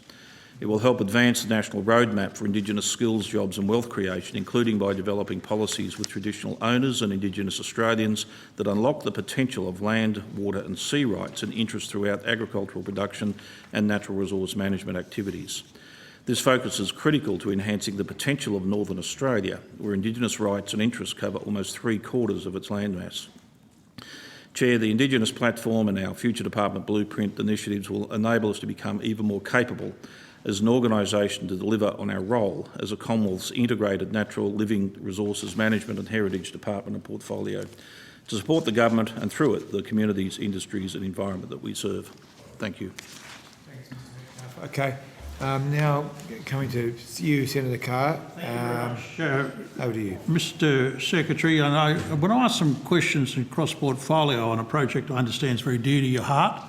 It will help advance the national roadmap for Indigenous skills, jobs and wealth creation, including by developing policies with traditional owners and Indigenous Australians that unlock the potential of land, water and sea rights and interests throughout agricultural production and natural resource management activities. This focus is critical to enhancing the potential of Northern Australia, where Indigenous rights and interests cover almost 3/4 of its landmass. Chair, the Indigenous platform and our future department blueprint initiatives will enable us to become even more capable as an organisation to deliver on our role as a Commonwealth's integrated natural living resources management and heritage department and portfolio to support the government and through it the communities, industries and environment that we serve. Thank you. Thanks, Mr. Metcalfe. Okay, now coming to you, Senator Carr. Over to you. Mr. Secretary, when I asked some questions in cross-portfolio on a project I understand is very dear to your heart,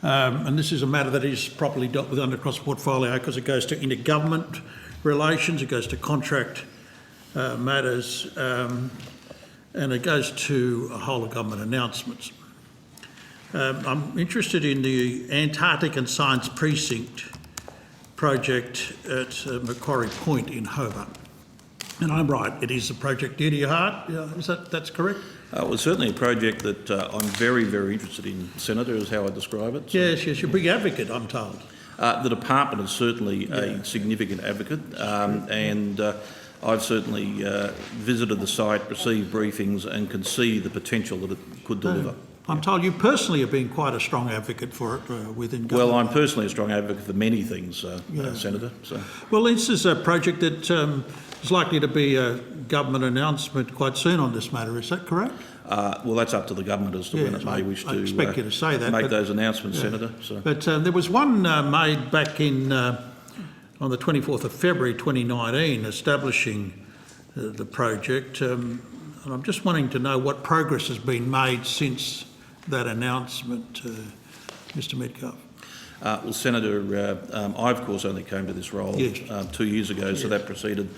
and this is a matter that is properly dealt with under cross-portfolio because it goes to intergovernment relations, it goes to contract matters, and it goes to whole-of-government announcements. I'm interested in the Antarctic and Science Precinct project at Macquarie Point in Hobart. And I'm right, it is a project dear to your heart, that's correct? Well, certainly a project that I'm very, very interested in, Senator, is how I describe it. So, Yes, you're a big advocate, I'm told. the department is certainly a significant advocate, and I've certainly visited the site, received briefings, and can see the potential that it could deliver. I'm told you personally have been quite a strong advocate for it within government. Well, I'm personally a strong advocate for many things, Senator. So. Well, this is a project that is likely to be a government announcement quite soon on this matter, is that correct? Well, that's up to the government as to when it may wish to I expect you to say that, make those announcements, Senator. So. But there was one made back in on the 24th of February 2019 establishing the project, and I'm just wanting to know what progress has been made since that announcement, Mr Metcalfe. Well, Senator, I of course only came to this role 2 years ago, so that preceded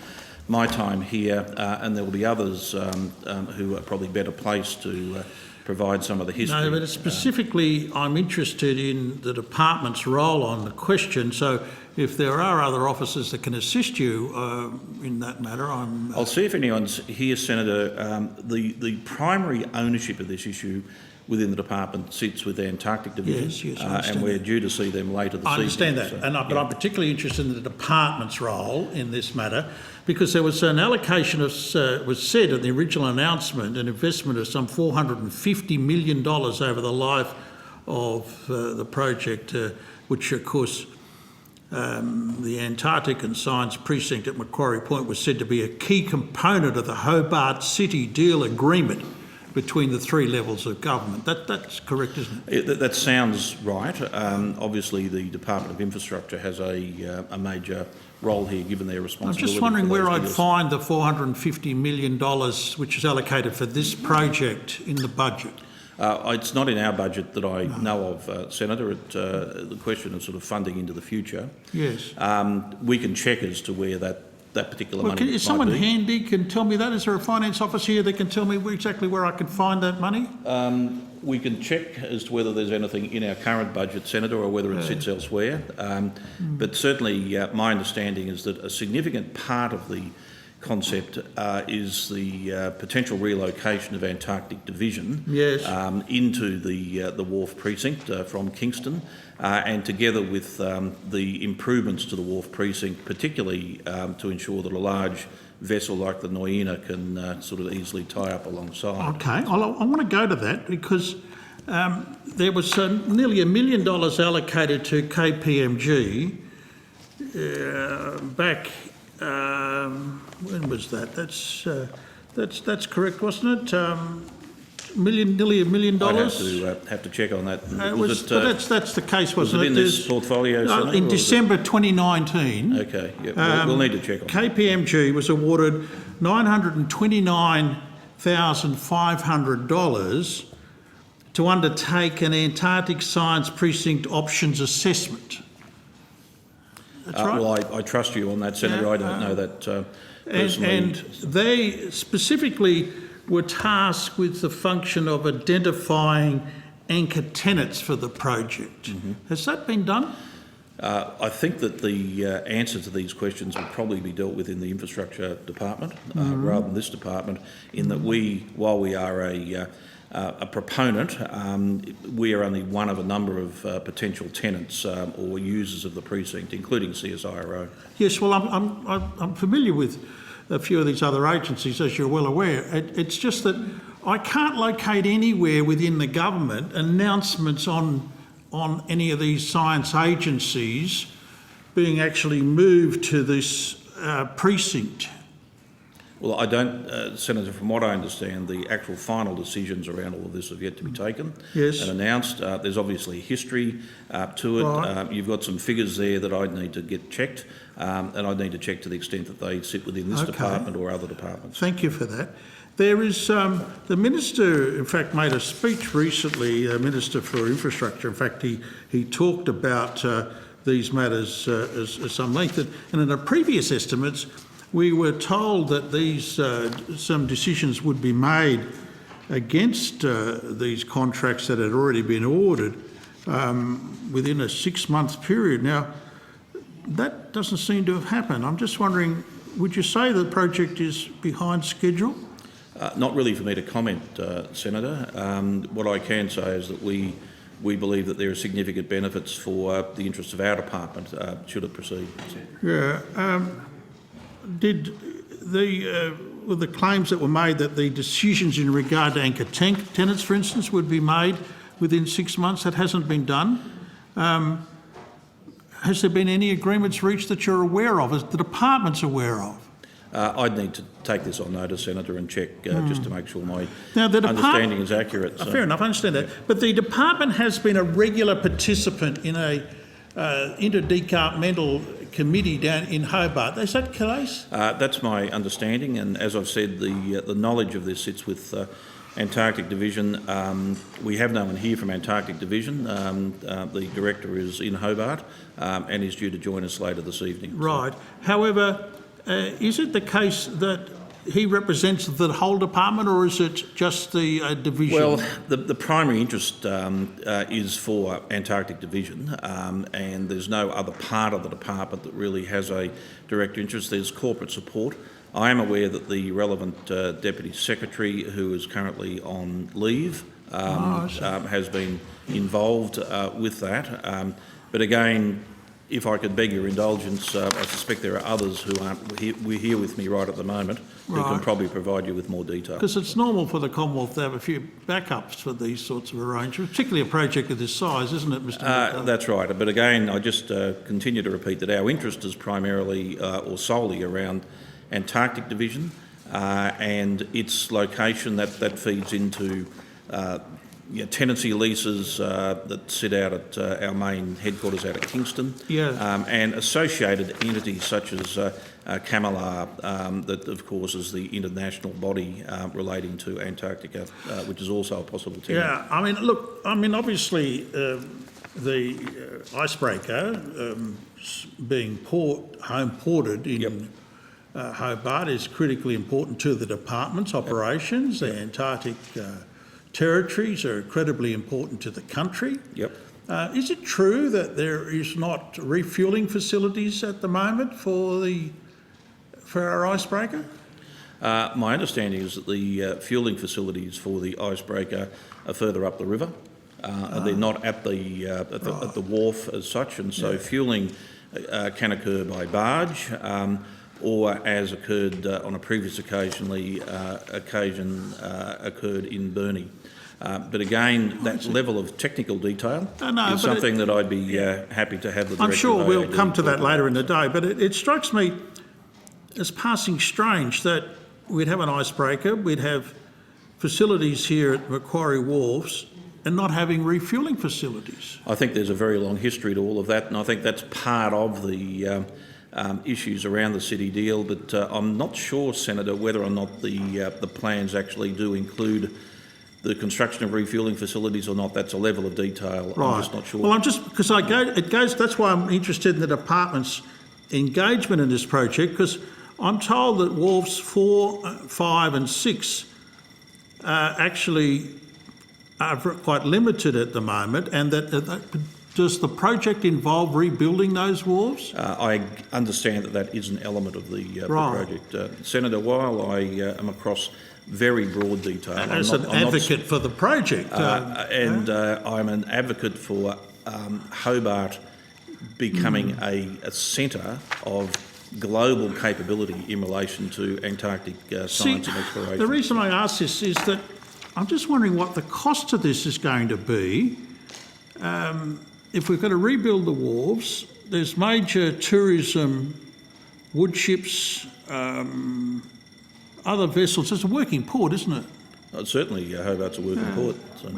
my time here, and there will be others who are probably better placed to provide some of the history. No, but specifically I'm interested in the department's role on the question, so if there are other officers that can assist you in that matter, I'll see if anyone's here, Senator. The primary ownership of this issue within the department sits with the Antarctic Division, yes, I understand and we're due to see them later this evening. I understand that, but I'm particularly interested in the department's role in this matter, because there was an allocation of, was said in the original announcement, an investment of some $450 million over the life of the project, which of course the Antarctic and Science Precinct at Macquarie Point was said to be a key component of the Hobart City Deal Agreement between the three levels of government. That's correct, isn't it? That sounds right. Obviously, the Department of Infrastructure has a major role here, given their responsibility. I'm just wondering where I'd find the $450 million which is allocated for this project in the budget. It's not in our budget that I know of, Senator. The question of sort of funding into the future. Yes. We can check as to where that particular money is someone handy can tell me that? Is there a finance officer here that can tell me exactly where I can find that money? We can check as to whether there's anything in our current budget, Senator, or whether it sits elsewhere. But certainly my understanding is that a significant part of the concept is the potential relocation of Antarctic Division into the Wharf Precinct from Kingston, and together with the improvements to the Wharf Precinct, particularly to ensure that a large vessel like the Noina can sort of easily tie up alongside. Okay, I want to go to that because there was nearly $1 million allocated to KPMG back. When was that? That's correct, wasn't it? Nearly $1 million. I'd have to check on that. That's the case, wasn't it? Was it in this portfolio, Senator? In December 2019. Okay, yeah, we'll need to check on that. KPMG was awarded $929,500 to undertake an Antarctic Science Precinct options assessment. That's right. Well, I trust you on that, Senator. I don't know that personally. And they specifically were tasked with the function of identifying anchor tenants for the project. Has that been done? I think that the answer to these questions will probably be dealt with in the Infrastructure Department rather than this department, in that while we are a proponent, we are only one of a number of potential tenants or users of the precinct, including CSIRO. Yes, well, I'm familiar with a few of these other agencies, as you're well aware. It's just that I can't locate anywhere within the government announcements on any of these science agencies being actually moved to this precinct. Well, I don't, Senator, from what I understand, the actual final decisions around all of this have yet to be taken and announced. There's obviously a history to it. Right. You've got some figures there that I'd need to get checked, and I'd need to check to the extent that they sit within this department or other departments. Thank you for that. There is, the Minister, in fact, made a speech recently, Minister for Infrastructure. In fact, he talked about these matters at some length. And in the previous estimates, we were told that these some decisions would be made against these contracts that had already been ordered within a 6-month period. Now, that doesn't seem to have happened. I'm just wondering, would you say the project is behind schedule? Not really for me to comment, Senator. What I can say is that we believe that there are significant benefits for the interests of our department should it proceed. Yeah. Did with the claims that were made that the decisions in regard to anchor tenants, for instance, would be made within 6 months, that hasn't been done. Has there been any agreements reached that you're aware of, as the department's aware of? I'd need to take this on notice, Senator, and check just to make sure my Now, the understanding is accurate. So. Fair enough, I understand that. But the department has been a regular participant in a interdepartmental committee down in Hobart. Is that the case? That's my understanding, and as I've said, the knowledge of this sits with Antarctic Division. We have no one here from Antarctic Division. The director is in Hobart and is due to join us later this evening. Right. However, is it the case that he represents the whole department, or is it just the division? Well, the primary interest is for Antarctic Division, and there's no other part of the department that really has a direct interest. There's corporate support. I am aware that the relevant Deputy Secretary, who is currently on leave, has been involved with that. But again, if I could beg your indulgence, I suspect there are others who aren't here with me right at the moment who can probably provide you with more detail. Because it's normal for the Commonwealth to have a few backups for these sorts of arrangements, particularly a project of this size, isn't it, Mr McCarthy? That's right. But again, I just continue to repeat that our interest is primarily or solely around Antarctic Division and its location. That feeds into tenancy leases that sit out at our main headquarters out at Kingston, and associated entities such as CAMLR, that of course is the international body relating to Antarctica, which is also a possible tenant. Yeah, I mean, look, obviously the icebreaker being home ported in Hobart is critically important to the department's operations. The Antarctic territories are incredibly important to the country. Is it true that there is not refuelling facilities at the moment for our icebreaker? My understanding is that the fuelling facilities for the icebreaker are further up the river. They're not at the wharf as such, and so fuelling can occur by barge, or as occurred on a previous occasion occurred in Burnie. But again, that level of technical detail is something that I'd be happy to have the director I'm sure of we'll AAD come to that later in the day, but it strikes me as passing strange that we'd have an icebreaker, we'd have facilities here at Macquarie Wharves and not having refuelling facilities. I think there's a very long history to all of that, and I think that's part of the issues around the city deal, but I'm not sure, Senator, whether or not the plans actually do include the construction of refuelling facilities or not. That's a level of detail. Right. I'm just not sure. Well, that's why I'm interested in the department's engagement in this project, because I'm told that Wharves 4, 5 and 6 actually are quite limited at the moment, and that does the project involve rebuilding those wharves? I understand that is an element of the project. Senator, while I am across very broad detail. And as an advocate for the project. I'm an advocate for Hobart becoming a centre of global capability in relation to Antarctic science and exploration. The reason I ask this is that I'm just wondering what the cost of this is going to be. If we're going to rebuild the wharves, there's major tourism, wood ships, other vessels. It's a working port, isn't it? Certainly, Hobart's a working port. So.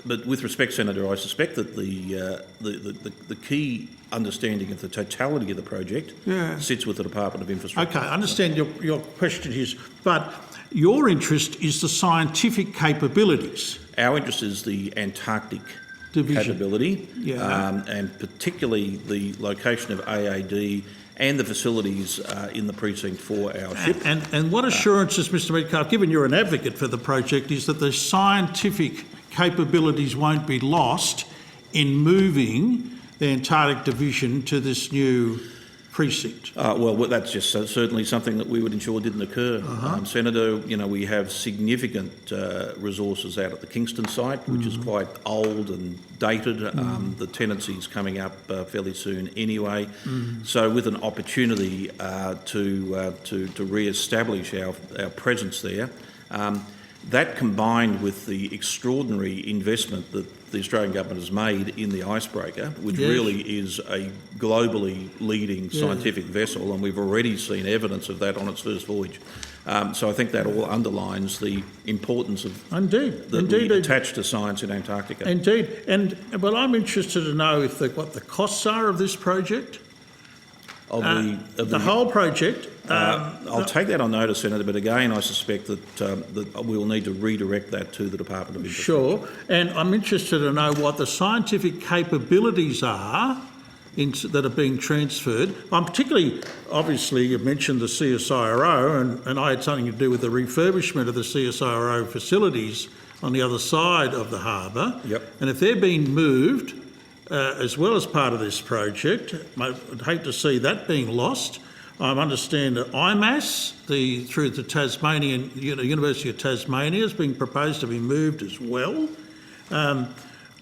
But with respect, Senator, I suspect that the key understanding of the totality of the project sits with the Department of Infrastructure. Okay, I understand your question is, but your interest is the scientific capabilities. Our interest is the Antarctic Division capability, and particularly the location of AAD and the facilities in the precinct for our ship. And what assurances, Mr Metcalfe, given you're an advocate for the project, is that the scientific capabilities won't be lost in moving the Antarctic Division to this new precinct? Well, that's just certainly something that we would ensure didn't occur. Senator, we have significant resources out at the Kingston site, which is quite old and dated. The tenancy's coming up fairly soon anyway. So with an opportunity to re-establish our presence there, that combined with the extraordinary investment that the Australian government has made in the Icebreaker, which really is a globally leading scientific vessel, and we've already seen evidence of that on its first voyage. So I think that all underlines the importance of we attach to science in Antarctica. Indeed. Well, I'm interested to know what the costs are of this project. The whole project. I'll take that on notice, Senator, but again, I suspect that we'll need to redirect that to the Department of Infrastructure. Sure, and I'm interested to know what the scientific capabilities are that are being transferred. I'm particularly, obviously, you mentioned the CSIRO, and I had something to do with the refurbishment of the CSIRO facilities on the other side of the harbour. Yep. And if they're being moved, as well as part of this project, I'd hate to see that being lost. I understand that IMAS, through the Tasmanian University of Tasmania, is being proposed to be moved as well. And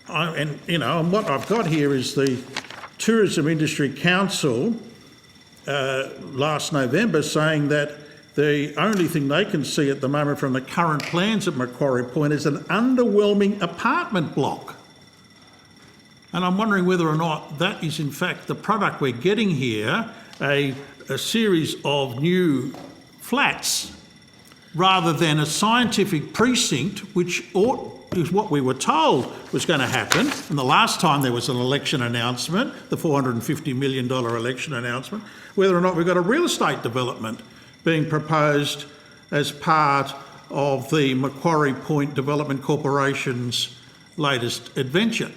what I've got here is the Tourism Industry Council last November saying that the only thing they can see at the moment from the current plans at Macquarie Point is an underwhelming apartment block. And I'm wondering whether or not that is in fact the product we're getting here, a series of new flats rather than a scientific precinct, which is what we were told was going to happen. And the last time there was an election announcement, the $450 million election announcement, whether or not we've got a real estate development being proposed as part of the Macquarie Point Development Corporation's latest adventure.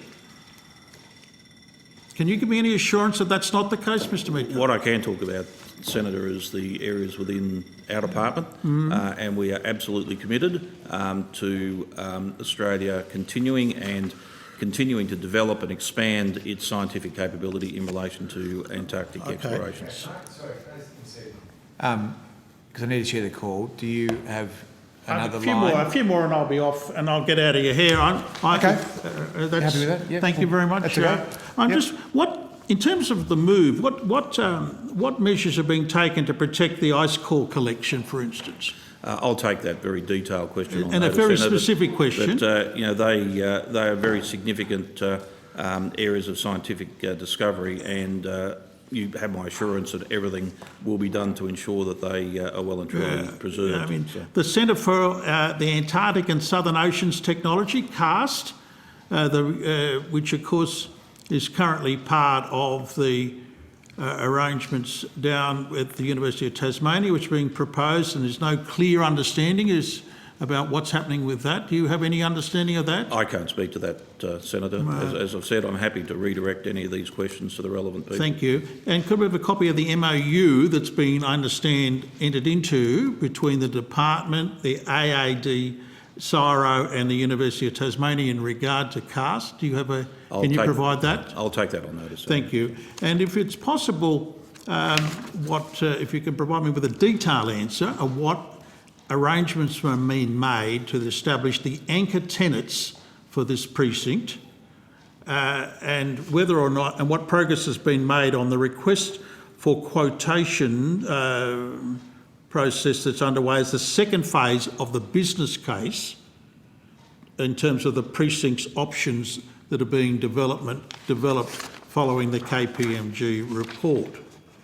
Can you give me any assurance that that's not the case, Mr Midcote? What I can talk about, Senator, is the areas within our department, and we are absolutely committed to Australia continuing to develop and expand its scientific capability in relation to Antarctic explorations. Because I need to share the call. Do you have another a few more and I'll be off and I'll get out of your hair. Happy with that? Yeah, thank you very much. That's okay. In terms of the move, what measures are being taken to protect the ice core collection, for instance? I'll take that very detailed question on and notice, a very Senator, specific question. But they are very significant areas of scientific discovery, and you have my assurance that everything will be done to ensure that they are well and truly preserved. The Centre for the Antarctic and Southern Oceans Technology, CAST, which of course is currently part of the arrangements down at the University of Tasmania, which are being proposed, and there's no clear understanding about what's happening with that. Do you have any understanding of that? I can't speak to that, Senator. As I've said, I'm happy to redirect any of these questions to the relevant people. Thank you. And could we have a copy of the MOU that's been, I understand, entered into between the Department, the AAD, CSIRO and the University of Tasmania in regard to CAST? Do you have can you provide that? I'll take that on notice. Thank you. And if it's possible, if you can provide me with a detailed answer of what arrangements were being made to establish the anchor tenants for this precinct, and whether or not, and what progress has been made on the request for quotation process that's underway as the second phase of the business case in terms of the precinct's options that are being developed following the KPMG report.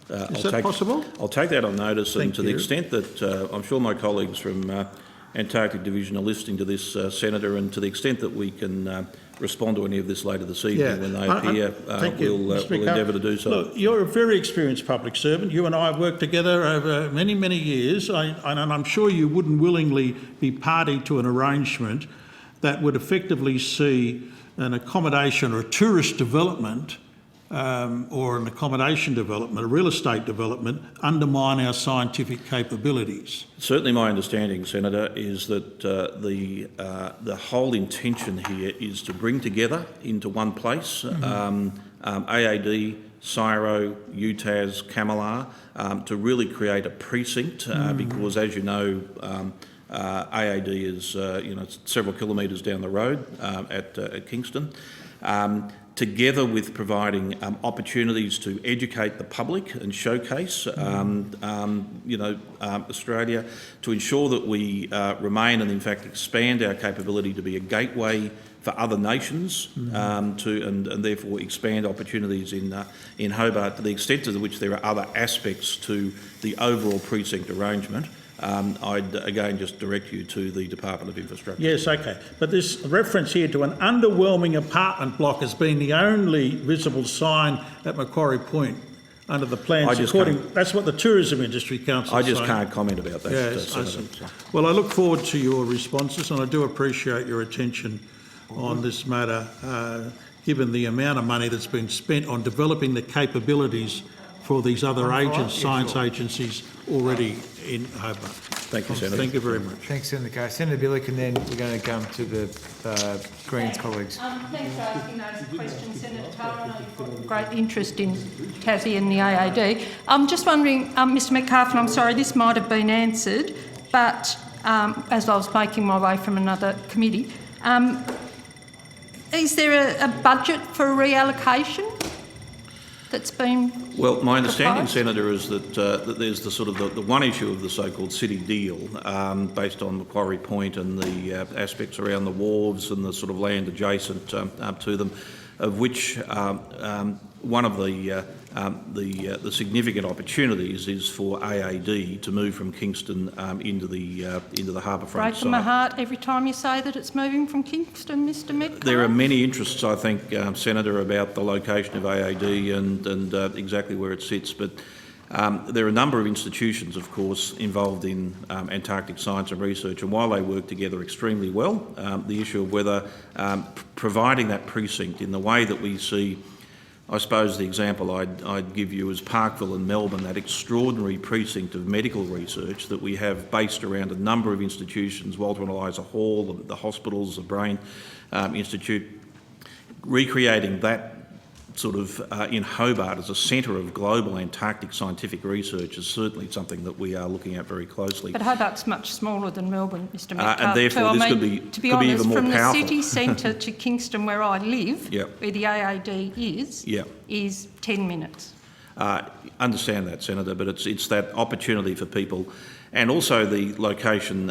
Is that possible? I'll take that on notice, and to the you. extent that I'm sure my colleagues from Antarctic Division are listening to this, Senator, and to the extent that we can respond to any of this later this evening when they appear, we'll endeavour to do so. Look, you're a very experienced public servant. You and I have worked together over many, many years, and I'm sure you wouldn't willingly be party to an arrangement that would effectively see an accommodation or a tourist development or an accommodation development, a real estate development, undermine our scientific capabilities. Certainly my understanding, Senator, is that the whole intention here is to bring together into one place AAD, Syro, UTAS, Camilar, to really create a precinct because, as you know, AAD is several kilometres down the road at Kingston. Together with providing opportunities to educate the public and showcase, Australia, to ensure that we remain and in fact expand our capability to be a gateway for other nations, and therefore expand opportunities in Hobart to the extent to which there are other aspects to the overall precinct arrangement. I'd again just direct you to the Department of Infrastructure. Yes, okay. But this reference here to an underwhelming apartment block has been the only visible sign at Macquarie Point under the plans. That's what the Tourism Industry Council I just can't comment about that. Yes, I see. Well, I look forward to your responses, and I do appreciate your attention on this matter, given the amount of money that's been spent on developing the capabilities for these other science agencies already in Hobart. Thank you, Senator. Thank you very much. Thanks, Senator Carr. Senator Billick, and then we're going to come to the Greens colleagues. Thanks for asking those questions, Senator Carr. I know you've got great interest in Tassie and the AAD. I'm just wondering, Mr McCarthy, I'm sorry, this might have been answered, but as I was making my way from another committee, is there a budget for a reallocation that's been Well, my understanding, proposed? Senator, is that there's the sort of the one issue of the so-called city deal based on Macquarie Point and the aspects around the wharves and the sort of land adjacent to them, of which one of the significant opportunities is for AAD to move from Kingston into the harbourfront breaking my site. heart every time you say that it's moving from Kingston, Mr Metcalfe? There are many interests, I think, Senator, about the location of AAD and exactly where it sits, but there are a number of institutions, of course, involved in Antarctic science and research, and while they work together extremely well, the issue of whether providing that precinct in the way that we see, I suppose the example I'd give you is Parkville in Melbourne, that extraordinary precinct of medical research that we have based around a number of institutions, Walter and Eliza Hall, the hospitals, the Brain Institute, recreating that sort of in Hobart as a centre of global Antarctic scientific research is certainly something that we are looking at very closely. But Hobart's much smaller than Melbourne, Mr Metcalfe. And therefore too. this I could mean, be, to be could be honest, even more from powerful. the city centre to Kingston, where I live, where the AAD is 10 minutes. Understand that, Senator, but it's that opportunity for people, and also the location.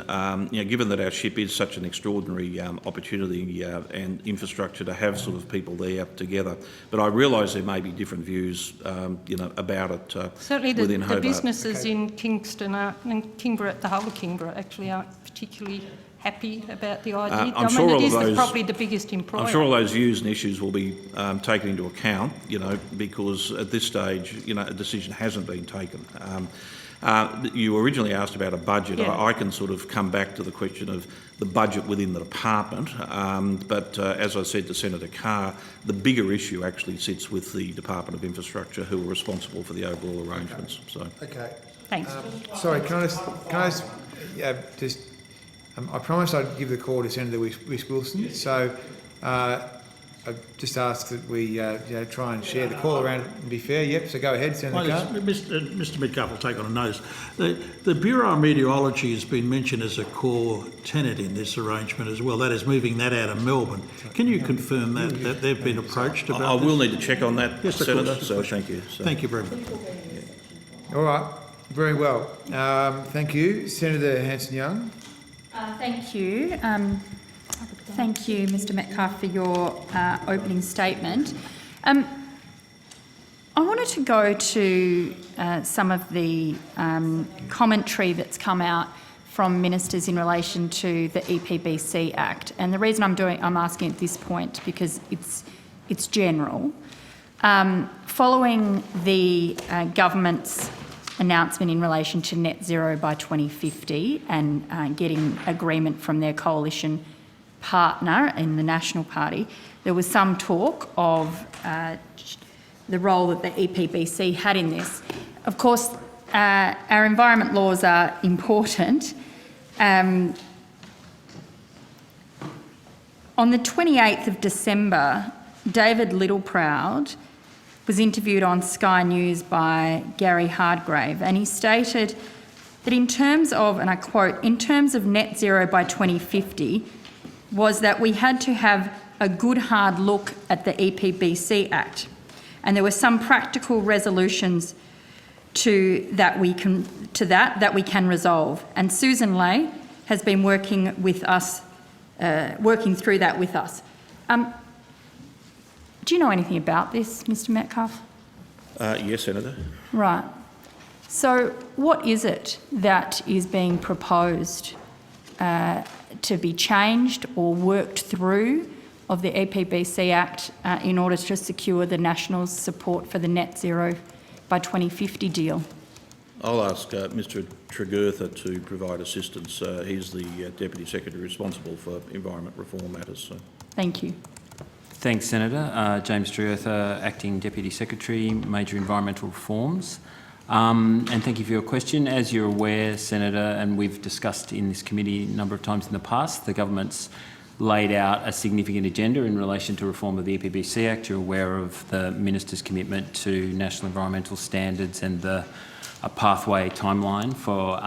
Given that our ship is such an extraordinary opportunity and infrastructure to have sort of people there together, but I realise there may be different views, about it Certainly within the Hobart. businesses in Kingston and Kingborough, the whole of Kingborough, actually aren't particularly happy about the idea. I'm sure all of those, probably the biggest employer. I'm sure all those views and issues will be taken into account, because at this stage, a decision hasn't been taken. You originally asked about a budget. Yeah. I can sort of come back to the question of the budget within the department, but as I said to Senator Carr, the bigger issue actually sits with the Department of Infrastructure, who are responsible for the overall arrangements. So. Okay. Thanks. Sorry, can I just I promised I'd give the call to Senator Whisk-Wilson, so I just ask that we try and share the call around and be fair. Yep, so go ahead, Senator Carr. Mr Metcalfe will take on a notice. The Bureau of Meteorology has been mentioned as a core tenet in this arrangement as well, that is moving that out of Melbourne. Can you confirm that they've been approached about I this? will need to check on that, Yes, of Senator, course. so thank you. So. Thank you very much. All right, very well. Thank you. Senator Hanson-Young. Thank you. Thank you, Mr Metcalfe, for your opening statement. I wanted to go to some of the commentary that's come out from ministers in relation to the EPBC Act, and the reason I'm asking at this point because it's general. Following the government's announcement in relation to net zero by 2050 and getting agreement from their coalition partner in the National Party, there was some talk of the role that the EPBC had in this. Of course, our environment laws are important. On the 28th of December, David Littleproud was interviewed on Sky News by Gary Hardgrave, and he stated that in terms of, and I quote, in terms of net zero by 2050, was that we had to have a good hard look at the EPBC Act, and there were some practical resolutions that we can resolve. And Susan Ley has been working with us, working through that with us. Do you know anything about this, Mr. Metcalfe? Yes, Senator. Right. So what is it that is being proposed to be changed or worked through of the EPBC Act in order to secure the Nationals' support for the net zero by 2050 deal? I'll ask Mr Tregurtha to provide assistance. He's the Deputy Secretary responsible for environment reform matters. So. Thank you. Thanks, Senator. James Tregurtha, Acting Deputy Secretary, Major Environmental Reforms. And thank you for your question. As you're aware, Senator, and we've discussed in this committee a number of times in the past, the government's laid out a significant agenda in relation to reform of the EPBC Act. You're aware of the Minister's commitment to national environmental standards and a pathway timeline for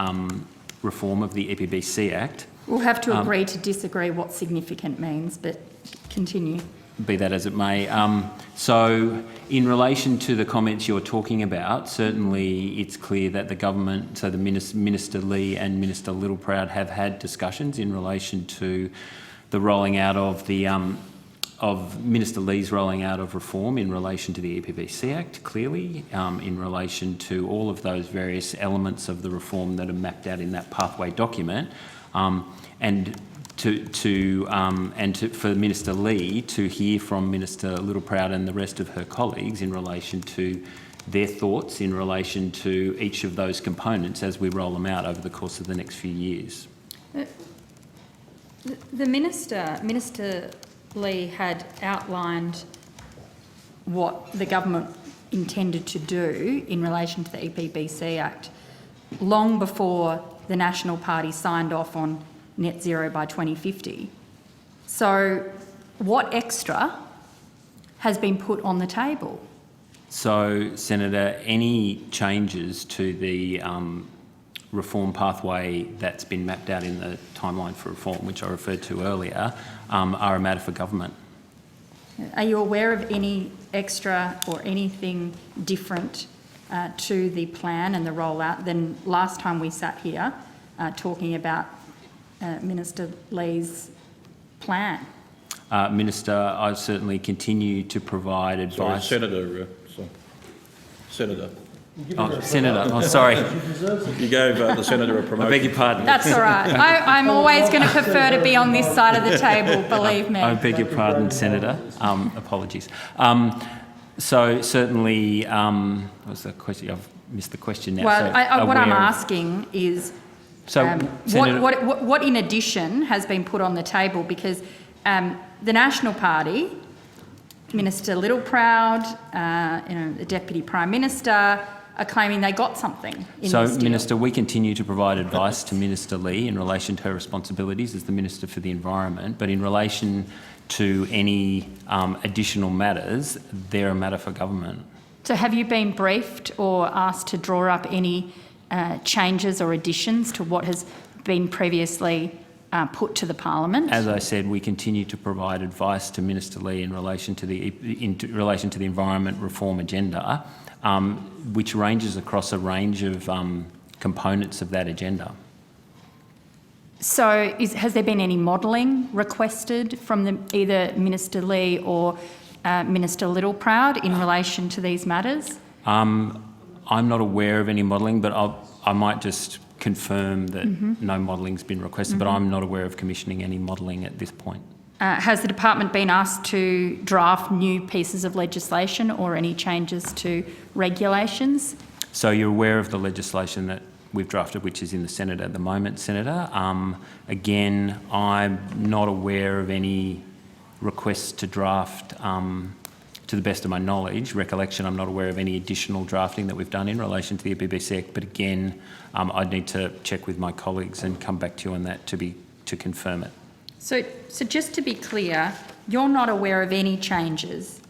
reform of the EPBC Act. We'll have to agree to disagree what significant means, but continue. Be that as it may. So in relation to the comments you're talking about, certainly it's clear that the government, so the Minister Lee and Minister Littleproud have had discussions in relation to the rolling out of the of Minister Lee's rolling out of reform in relation to the EPBC Act, clearly, in relation to all of those various elements of the reform that are mapped out in that pathway document, for Minister Lee to hear from Minister Littleproud and the rest of her colleagues in relation to their thoughts in relation to each of those components as we roll them out over the course of the next few years. The Minister Lee had outlined what the government intended to do in relation to the EPBC Act long before the National Party signed off on net zero by 2050. So what extra has been put on the table? So, Senator, any changes to the reform pathway that's been mapped out in the timeline for reform, which I referred to earlier, are a matter for government. Are you aware of any extra or anything different to the plan and the rollout than last time we sat here talking about Minister Lee's plan? Minister, I certainly continue to provide advice. Senator. Oh, Senator, oh, sorry. You gave the Senator a promotion. I beg your pardon. That's all right. I'm always going to prefer to be on this side of the table, believe me. I beg your pardon, Senator. Apologies. So certainly, what was the question? I've missed the question now. Well, so what I'm asking is what in addition has been put on the table, because the National Party, Minister Littleproud, the Deputy Prime Minister, are claiming they got something in So, this deal. Minister, we continue to provide advice to Minister Lee in relation to her responsibilities as the Minister for the Environment, but in relation to any additional matters, they're a matter for government. So have you been briefed or asked to draw up any changes or additions to what has been previously put to the Parliament? As I said, we continue to provide advice to Minister Lee in relation to the environment reform agenda, which ranges across a range of components of that agenda. So has there been any modelling requested from either Minister Lee or Minister Littleproud in relation to these matters? I'm not aware of any modelling, but I might just confirm that no modelling's been requested, but I'm not aware of commissioning any modelling at this point. Has the department been asked to draft new pieces of legislation or any changes to regulations? So you're aware of the legislation that we've drafted, which is in the Senate at the moment, Senator. Again, I'm not aware of any requests to draft, to the best of my knowledge, recollection, I'm not aware of any additional drafting that we've done in relation to the EPBC Act, but again, I'd need to check with my colleagues and come back to you on that to confirm it. So just to be clear, you're not aware of any changes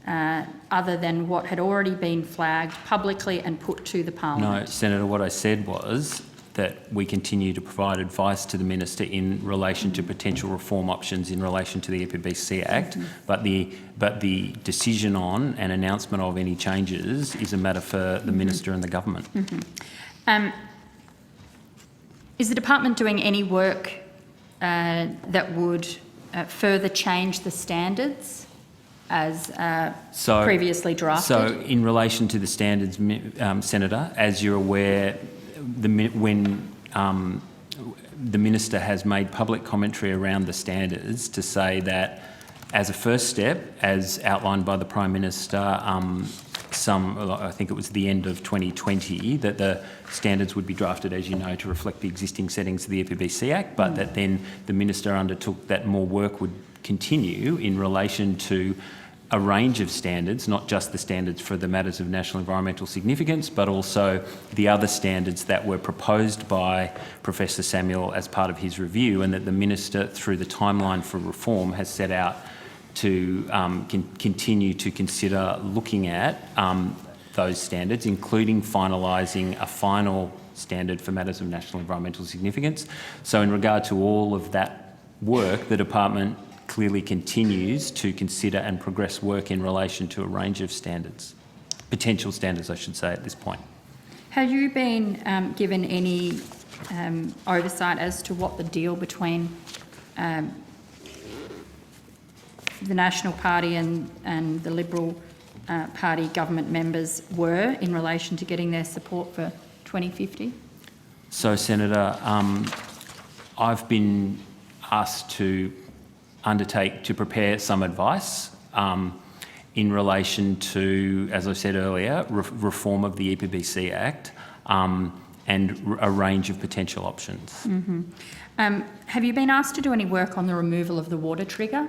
other than what had already been flagged publicly and put to the Parliament? No, Senator, what I said was that we continue to provide advice to the Minister in relation to potential reform options in relation to the EPBC Act, but the decision on and announcement of any changes is a matter for the Minister and the Government. Is the department doing any work that would further change the standards as previously drafted? So, in relation to the standards, Senator, as you're aware, when the Minister has made public commentary around the standards to say that, as a first step, as outlined by the Prime Minister, I think it was the end of 2020, that the standards would be drafted, as you know, to reflect the existing settings of the EPBC Act, but that then the Minister undertook that more work would continue in relation to a range of standards, not just the standards for the matters of national environmental significance, but also the other standards that were proposed by Professor Samuel as part of his review, and that the Minister, through the timeline for reform, has set out to continue to consider looking at those standards, including finalising a final standard for matters of national environmental significance. So in regard to all of that work, the department clearly continues to consider and progress work in relation to a range of standards, potential standards, I should say, at this point. Have you been given any oversight as to what the deal between the National Party and the Liberal Party government members were in relation to getting their support for 2050? So, Senator, I've been asked to prepare some advice in relation to, as I said earlier, reform of the EPBC Act and a range of potential options. Mm-hmm. Have you been asked to do any work on the removal of the water trigger?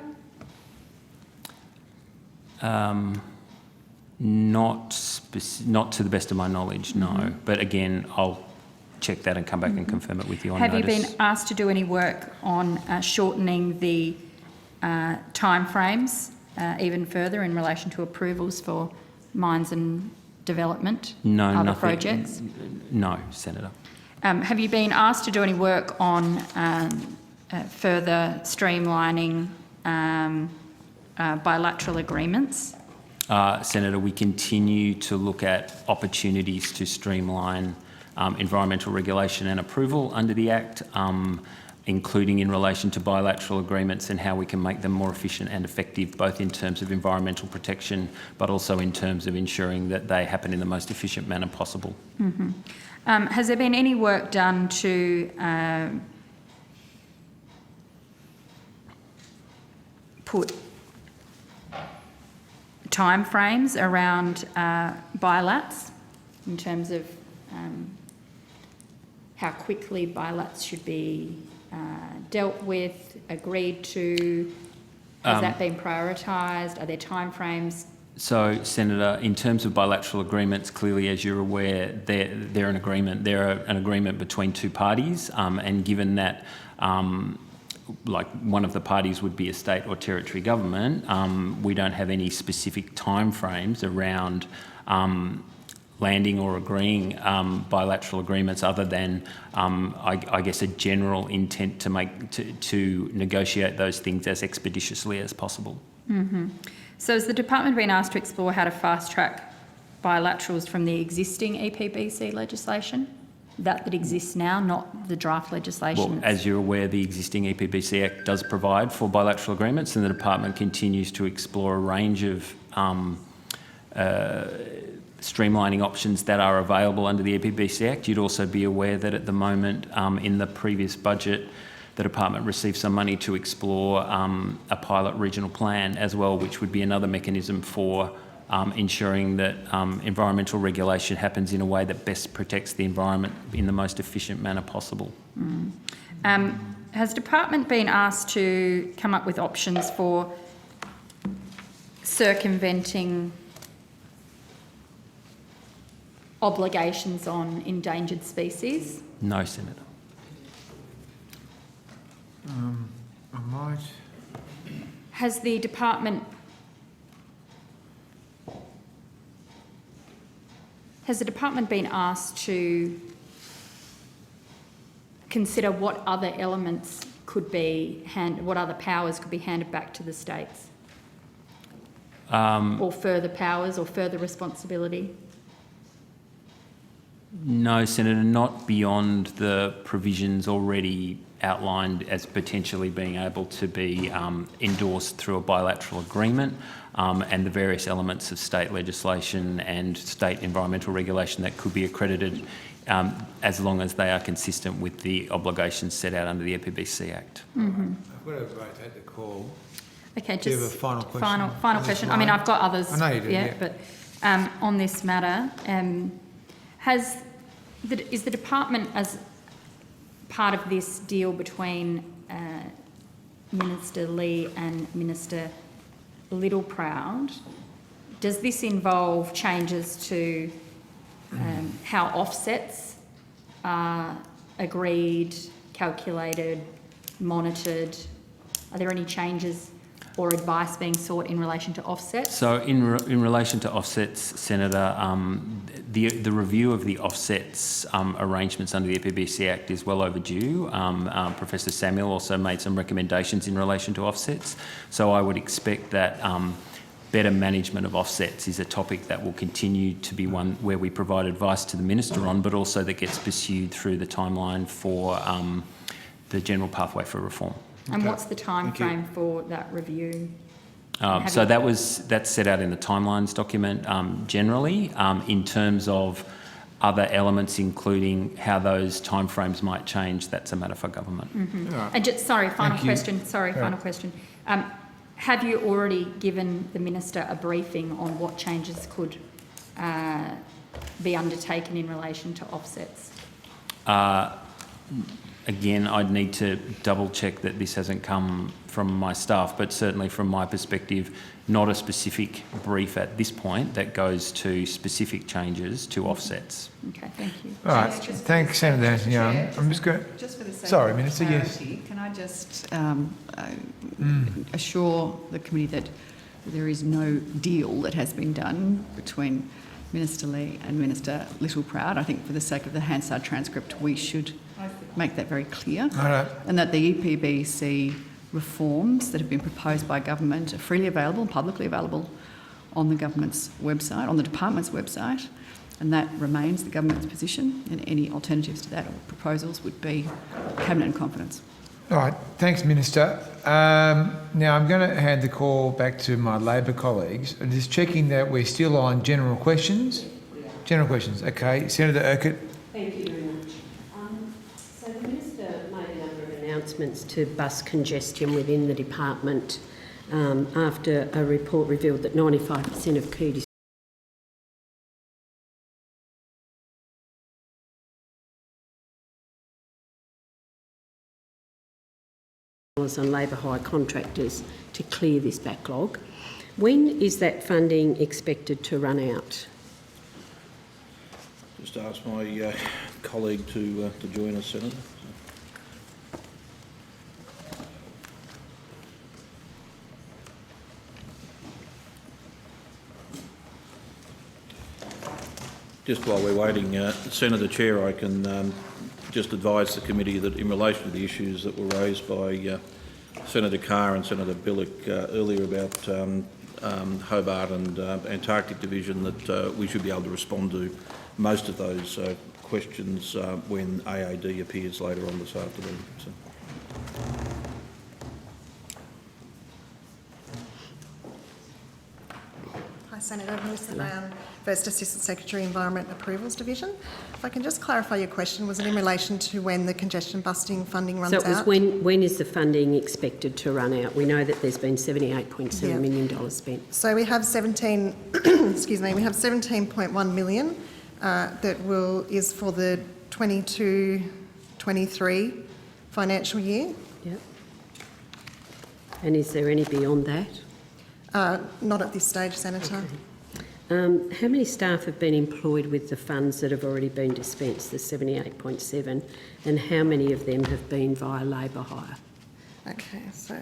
Not to the best of my knowledge, no. Mm-hmm. But again, I'll check that and come back and confirm it with you on notice. Have you been asked to do any work on shortening the timeframes even further in relation to approvals for mines and development? No, other nothing. Projects? No, Senator. Have you been asked to do any work on further streamlining bilateral agreements? Senator, we continue to look at opportunities to streamline environmental regulation and approval under the Act, including in relation to bilateral agreements and how we can make them more efficient and effective, both in terms of environmental protection, but also in terms of ensuring that they happen in the most efficient manner possible. Mm-hmm. Has there been any work done to put timeframes around bilats in terms of how quickly bilats should be dealt with, agreed to? Has that been prioritised? Are there timeframes? So, Senator, in terms of bilateral agreements, clearly, as you're aware, they're an agreement. They're an agreement between two parties, and given that like one of the parties would be a state or territory government, we don't have any specific timeframes around landing or agreeing bilateral agreements, other than, I guess, a general intent to negotiate those things as expeditiously as possible. Mm-hmm. So has the department been asked to explore how to fast-track bilaterals from the existing EPBC legislation? That exists now, not the draft legislation? Well, as you're aware, the existing EPBC Act does provide for bilateral agreements, and the department continues to explore a range of streamlining options that are available under the EPBC Act. You'd also be aware that at the moment, in the previous budget, the department received some money to explore a pilot regional plan as well, which would be another mechanism for ensuring that environmental regulation happens in a way that best protects the environment in the most efficient manner possible. Mm. Has department been asked to come up with options for circumventing obligations on endangered species? No, Senator. I might. Has the department has the department been asked to consider what other elements could be what other powers could be handed back to the states? Or further powers or further responsibility? No, Senator, not beyond the provisions already outlined as potentially being able to be endorsed through a bilateral agreement, and the various elements of state legislation and state environmental regulation that could be accredited as long as they are consistent with the obligations set out under the EPBC Act. Mm-hmm. I've got to rotate the call. Okay, Do you just have a final question? Final question. I mean, I've got others. I know you do, yeah. But on this matter, is the department, as part of this deal between Minister Lee and Minister Littleproud, does this involve changes to how offsets are agreed, calculated, monitored? Are there any changes or advice being sought in relation to offsets? So in relation to offsets, Senator, the review of the offsets arrangements under the EPBC Act is well overdue. Professor Samuel also made some recommendations in relation to offsets. So I would expect that better management of offsets is a topic that will continue to be one where we provide advice to the Minister on, but also that gets pursued through the timeline for the General Pathway for Reform. And what's the time frame for that review? So that's set out in the timelines document generally. In terms of other elements, including how those timeframes might change, that's a matter for government. Mm-hmm. And just, final question. Final question. Have you already given the Minister a briefing on what changes could be undertaken in relation to offsets? Again, I'd need to double check that this hasn't come from my staff, but certainly from my perspective, not a specific brief at this point that goes to specific changes to offsets. Okay, thank you. All right, thanks, Senator Anthony Young. I'm just going. Just for the sake Sorry, of Minister. clarity, Yes. can I just assure the committee that there is no deal that has been done between Minister Lee and Minister Littleproud? I think for the sake of the Hansard transcript, we should make that very clear. Right. And that the EPBC reforms that have been proposed by government are freely available, publicly available on the government's website, on the department's website, and that remains the government's position, and any alternatives to that or proposals would be cabinet in confidence. All right, thanks, Minister. Now I'm going to hand the call back to my Labor colleagues. I'm just checking that we're still on general questions. General questions, okay. Senator Urquhart. Thank you very much. So the Minister made a number of announcements to bus congestion within the department after a report revealed that 95% of key on labour hire contractors to clear this backlog. When is that funding expected to run out? Just ask my colleague to join us, Senator. Just while we're waiting, Senator Chair, I can just advise the committee that in relation to the issues that were raised by Senator Carr and Senator Billick earlier about Hobart and Antarctic Division, that we should be able to respond to most of those questions when AAD appears later on this afternoon. So. Hi, Senator. Melissa Brown, First Assistant Secretary, Environment Approvals Division. If I can just clarify your question, was it in relation to when the congestion busting funding runs out? So it was when is the funding expected to run out? We know that there's been $78.7 million spent. So we have 17, excuse me, we have 17.1 million that is for the 22-23 financial year. Yep. And is there any beyond that? Not at this stage, Senator. Okay. How many staff have been employed with the funds that have already been dispensed, the 78.7, and how many of them have been via labour hire? Okay, so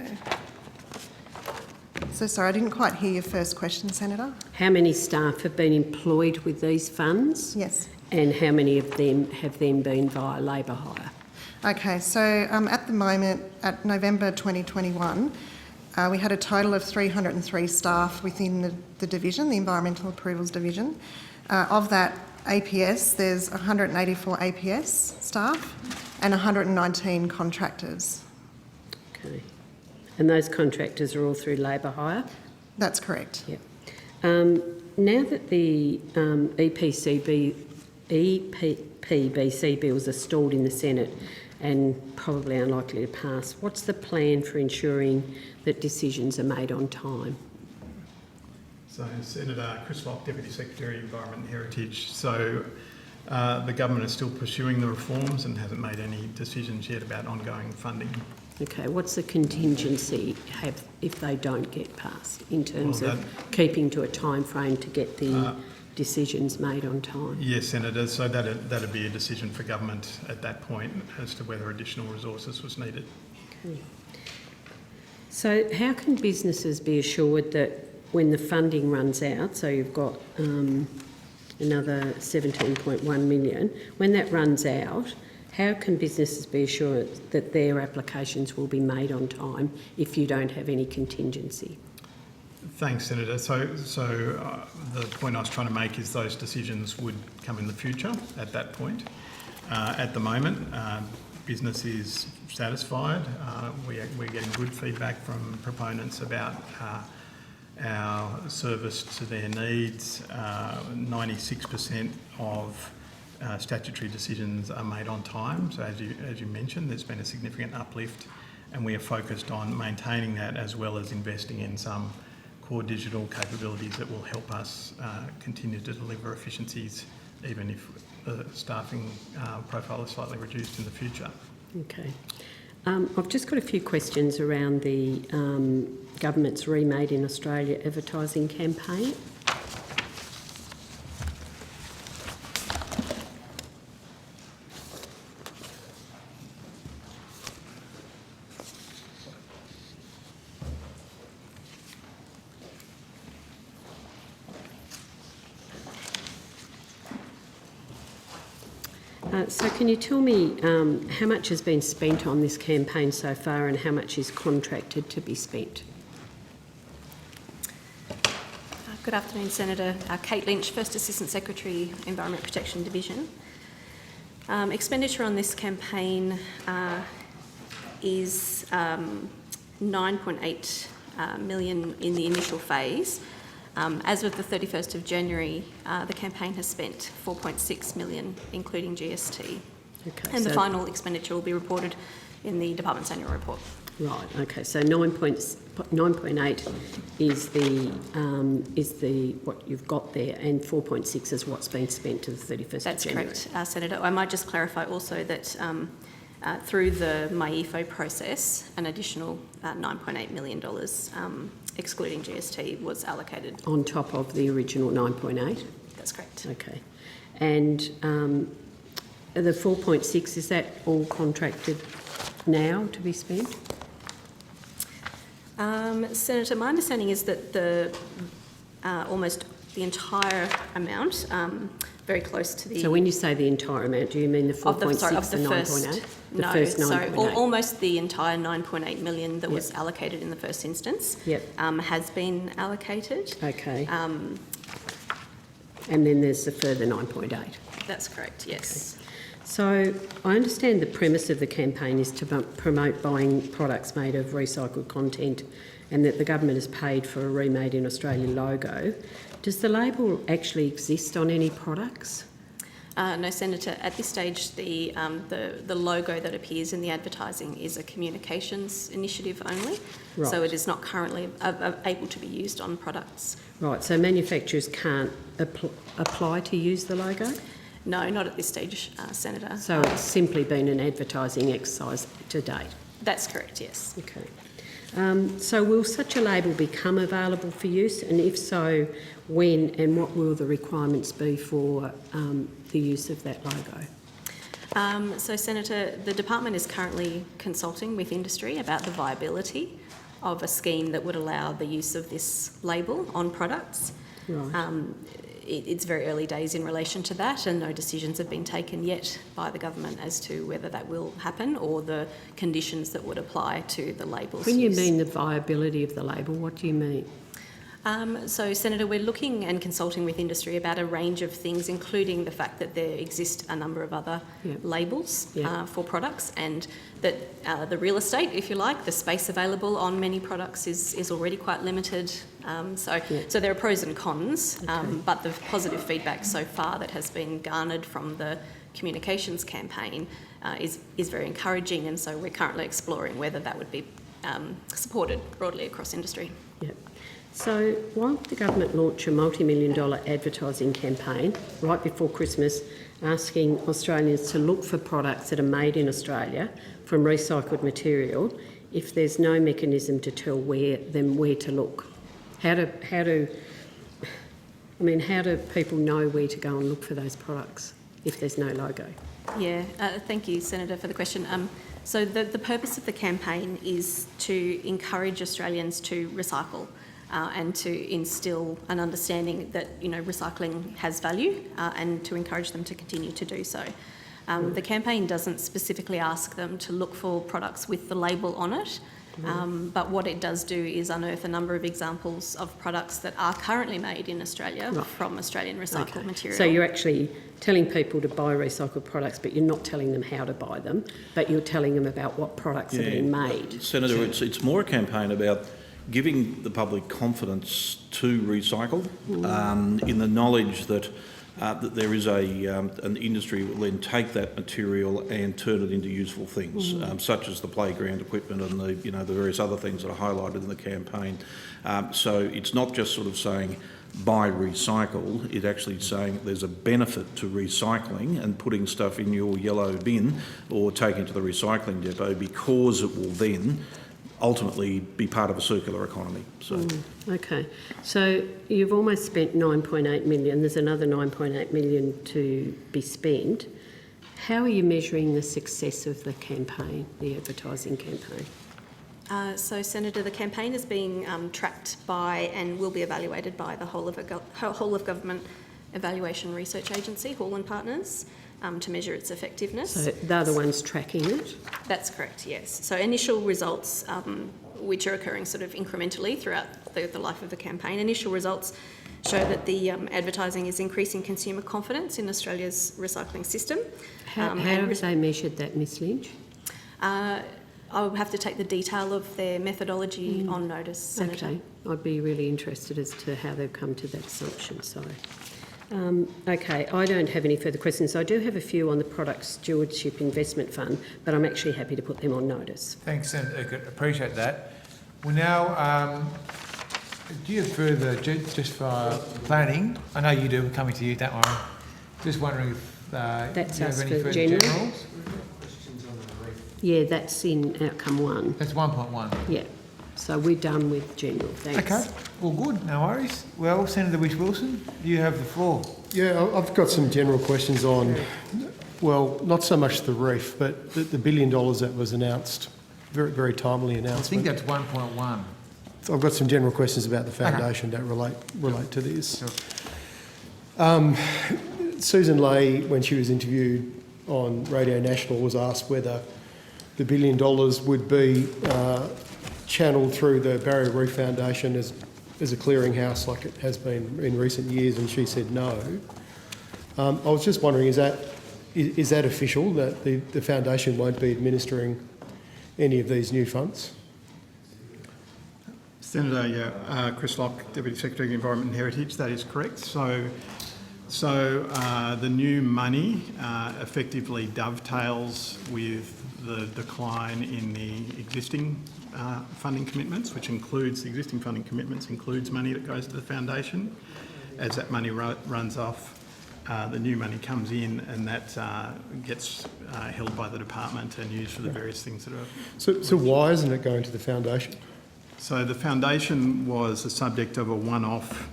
So sorry, I didn't quite hear your first question, Senator. How many staff have been employed with these funds? Yes. And how many of them have then been via labour hire? Okay, so at the moment, at November 2021, we had a total of 303 staff within the division, the Environmental Approvals Division. Of that APS, there's 184 APS staff and 119 contractors. Okay. And those contractors are all through labour hire? That's correct. Yep. Now that the EPBC bills are stalled in the Senate and probably unlikely to pass, what's the plan for ensuring that decisions are made on time? So, Senator Chris Lock, Deputy Secretary, Environment and Heritage. So, the government is still pursuing the reforms and hasn't made any decisions yet about ongoing funding. Okay, what's the contingency if they don't get passed in terms of keeping to a time frame to get the decisions made on time? Yes, Senator. So that'd be a decision for government at that point as to whether additional resources was needed. Okay. So how can businesses be assured that when the funding runs out, so you've got another 17.1 million, when that runs out, how can businesses be assured that their applications will be made on time if you don't have any contingency? Thanks, Senator. So the point I was trying to make is those decisions would come in the future at that point. At the moment, business is satisfied. We're getting good feedback from proponents about our service to their needs. 96% of statutory decisions are made on time. So as you mentioned, there's been a significant uplift, and we are focused on maintaining that as well as investing in some core digital capabilities that will help us continue to deliver efficiencies, even if the staffing profile is slightly reduced in the future. Okay. I've just got a few questions around the government's Remade in Australia advertising campaign. So can you tell me how much has been spent on this campaign so far and how much is contracted to be spent? Good afternoon, Senator. Kate Lynch, First Assistant Secretary, Environment Protection Division. Expenditure on this campaign is 9.8 million in the initial phase. As of the 31st of January, the campaign has spent 4.6 million, including GST. Okay, and the final expenditure will be reported in the Department's annual report. Right, okay, so 9.8 is the what you've got there, and 4.6 is what's been spent to the 31st of January. That's correct, Senator. I might just clarify also that through the MyEFO process, an additional $9.8 million, excluding GST, was allocated. On top of the original 9.8? That's correct. Okay. And the 4.6, is that all contracted now to be spent? Senator, my understanding is that the almost the entire amount, very close to the... So when you say the entire amount, do you mean the 4.6 and 9.8? No, first so 9.8? Almost the entire 9.8 million that was allocated in the first instance has been allocated. Okay. And then there's the further 9.8? That's correct, yes. Okay. So I understand the premise of the campaign is to promote buying products made of recycled content and that the government has paid for a Remade in Australia logo. Does the label actually exist on any products? No, Senator. At this stage, the logo that appears in the advertising is a communications initiative only, Right. so it is not currently able to be used on products. Right, so manufacturers can't apply to use the logo? No, not at this stage, Senator. So it's simply been an advertising exercise to date? That's correct, yes. Okay. So will such a label become available for use, and if so, when and what will the requirements be for the use of that logo? So, Senator, the department is currently consulting with industry about the viability of a scheme that would allow the use of this label on products. Right. It's very early days in relation to that, and no decisions have been taken yet by the government as to whether that will happen or the conditions that would apply to the labels. When you mean the viability of the label, what do you mean? So, Senator, we're looking and consulting with industry about a range of things, including the fact that there exist a number of other labels for products, and that the real estate, if you like, the space available on many products is already quite limited. So there are pros and cons, but the positive feedback so far that has been garnered from the communications campaign is very encouraging, and so we're currently exploring whether that would be supported broadly across industry. Yep. So why would the government launch a multi-million-dollar advertising campaign right before Christmas asking Australians to look for products that are made in Australia from recycled material if there's no mechanism to tell them where to look? How do people know where to go and look for those products if there's no logo? Yeah, thank you, Senator, for the question. So the purpose of the campaign is to encourage Australians to recycle and to instil an understanding that, you know, recycling has value and to encourage them to continue to do so. The campaign doesn't specifically ask them to look for products with the label on it, but what it does do is unearth a number of examples of products that are currently made in Australia from Australian recycled material. So you're actually telling people to buy recycled products, but you're not telling them how to buy them, but you're telling them about what products are being made. Senator, it's more a campaign about giving the public confidence to recycle in the knowledge that there is an industry that will then take that material and turn it into useful things, such as the playground equipment and the various other things that are highlighted in the campaign. So it's not just sort of saying buy recycle, it's actually saying there's a benefit to recycling and putting stuff in your yellow bin or taking it to the recycling depot, because it will then ultimately be part of a circular economy. So. Okay, so you've almost spent $9.8 million. There's another $9.8 million to be spent. How are you measuring the success of the campaign, the advertising campaign? So, Senator, the campaign is being tracked by and will be evaluated by the whole of government evaluation research agency, Hall and Partners, to measure its effectiveness. So they're the ones tracking it? That's correct, yes. So initial results, which are occurring sort of incrementally throughout the life of the campaign, initial results show that the advertising is increasing consumer confidence in Australia's recycling system. How have they measured that, Ms Lynch? I will have to take the detail of their methodology on notice, Senator. Okay, I'd be really interested as to how they've come to that assumption, sorry. Okay, I don't have any further questions. I do have a few on the Product Stewardship Investment Fund, but I'm actually happy to put them on notice. Thanks, Senator Urquhart. Appreciate that. Well, now, do you have further, just for planning? I know you do, we're coming to you, don't worry. Just wondering if you have any further generals? Yeah, that's in outcome 1. That's 1.1? Yeah. So we're done with general, thanks. Okay, all good, no worries. Well, Senator Whish-Wilson, you have the floor. Yeah, I've got some general questions on, well, not so much the reef, but the $1 billion that was announced, very, very timely announcement. I think that's 1.1. I've got some general questions about the foundation that relate to this. Sure. Susan Ley, when she was interviewed on Radio National, was asked whether the $1 billion would be channelled through the Barrier Reef Foundation as a clearinghouse like it has been in recent years, and she said no. I was just wondering, is that official, that the foundation won't be administering any of these new funds? Senator, Chris Locke, Deputy Secretary of Environment and Heritage, that is correct. So the new money effectively dovetails with the decline in the existing funding commitments, which includes money that goes to the foundation. As that money runs off, the new money comes in, and that gets held by the department and used for the various things that are... So why isn't it going to the foundation? So the foundation was the subject of a one-off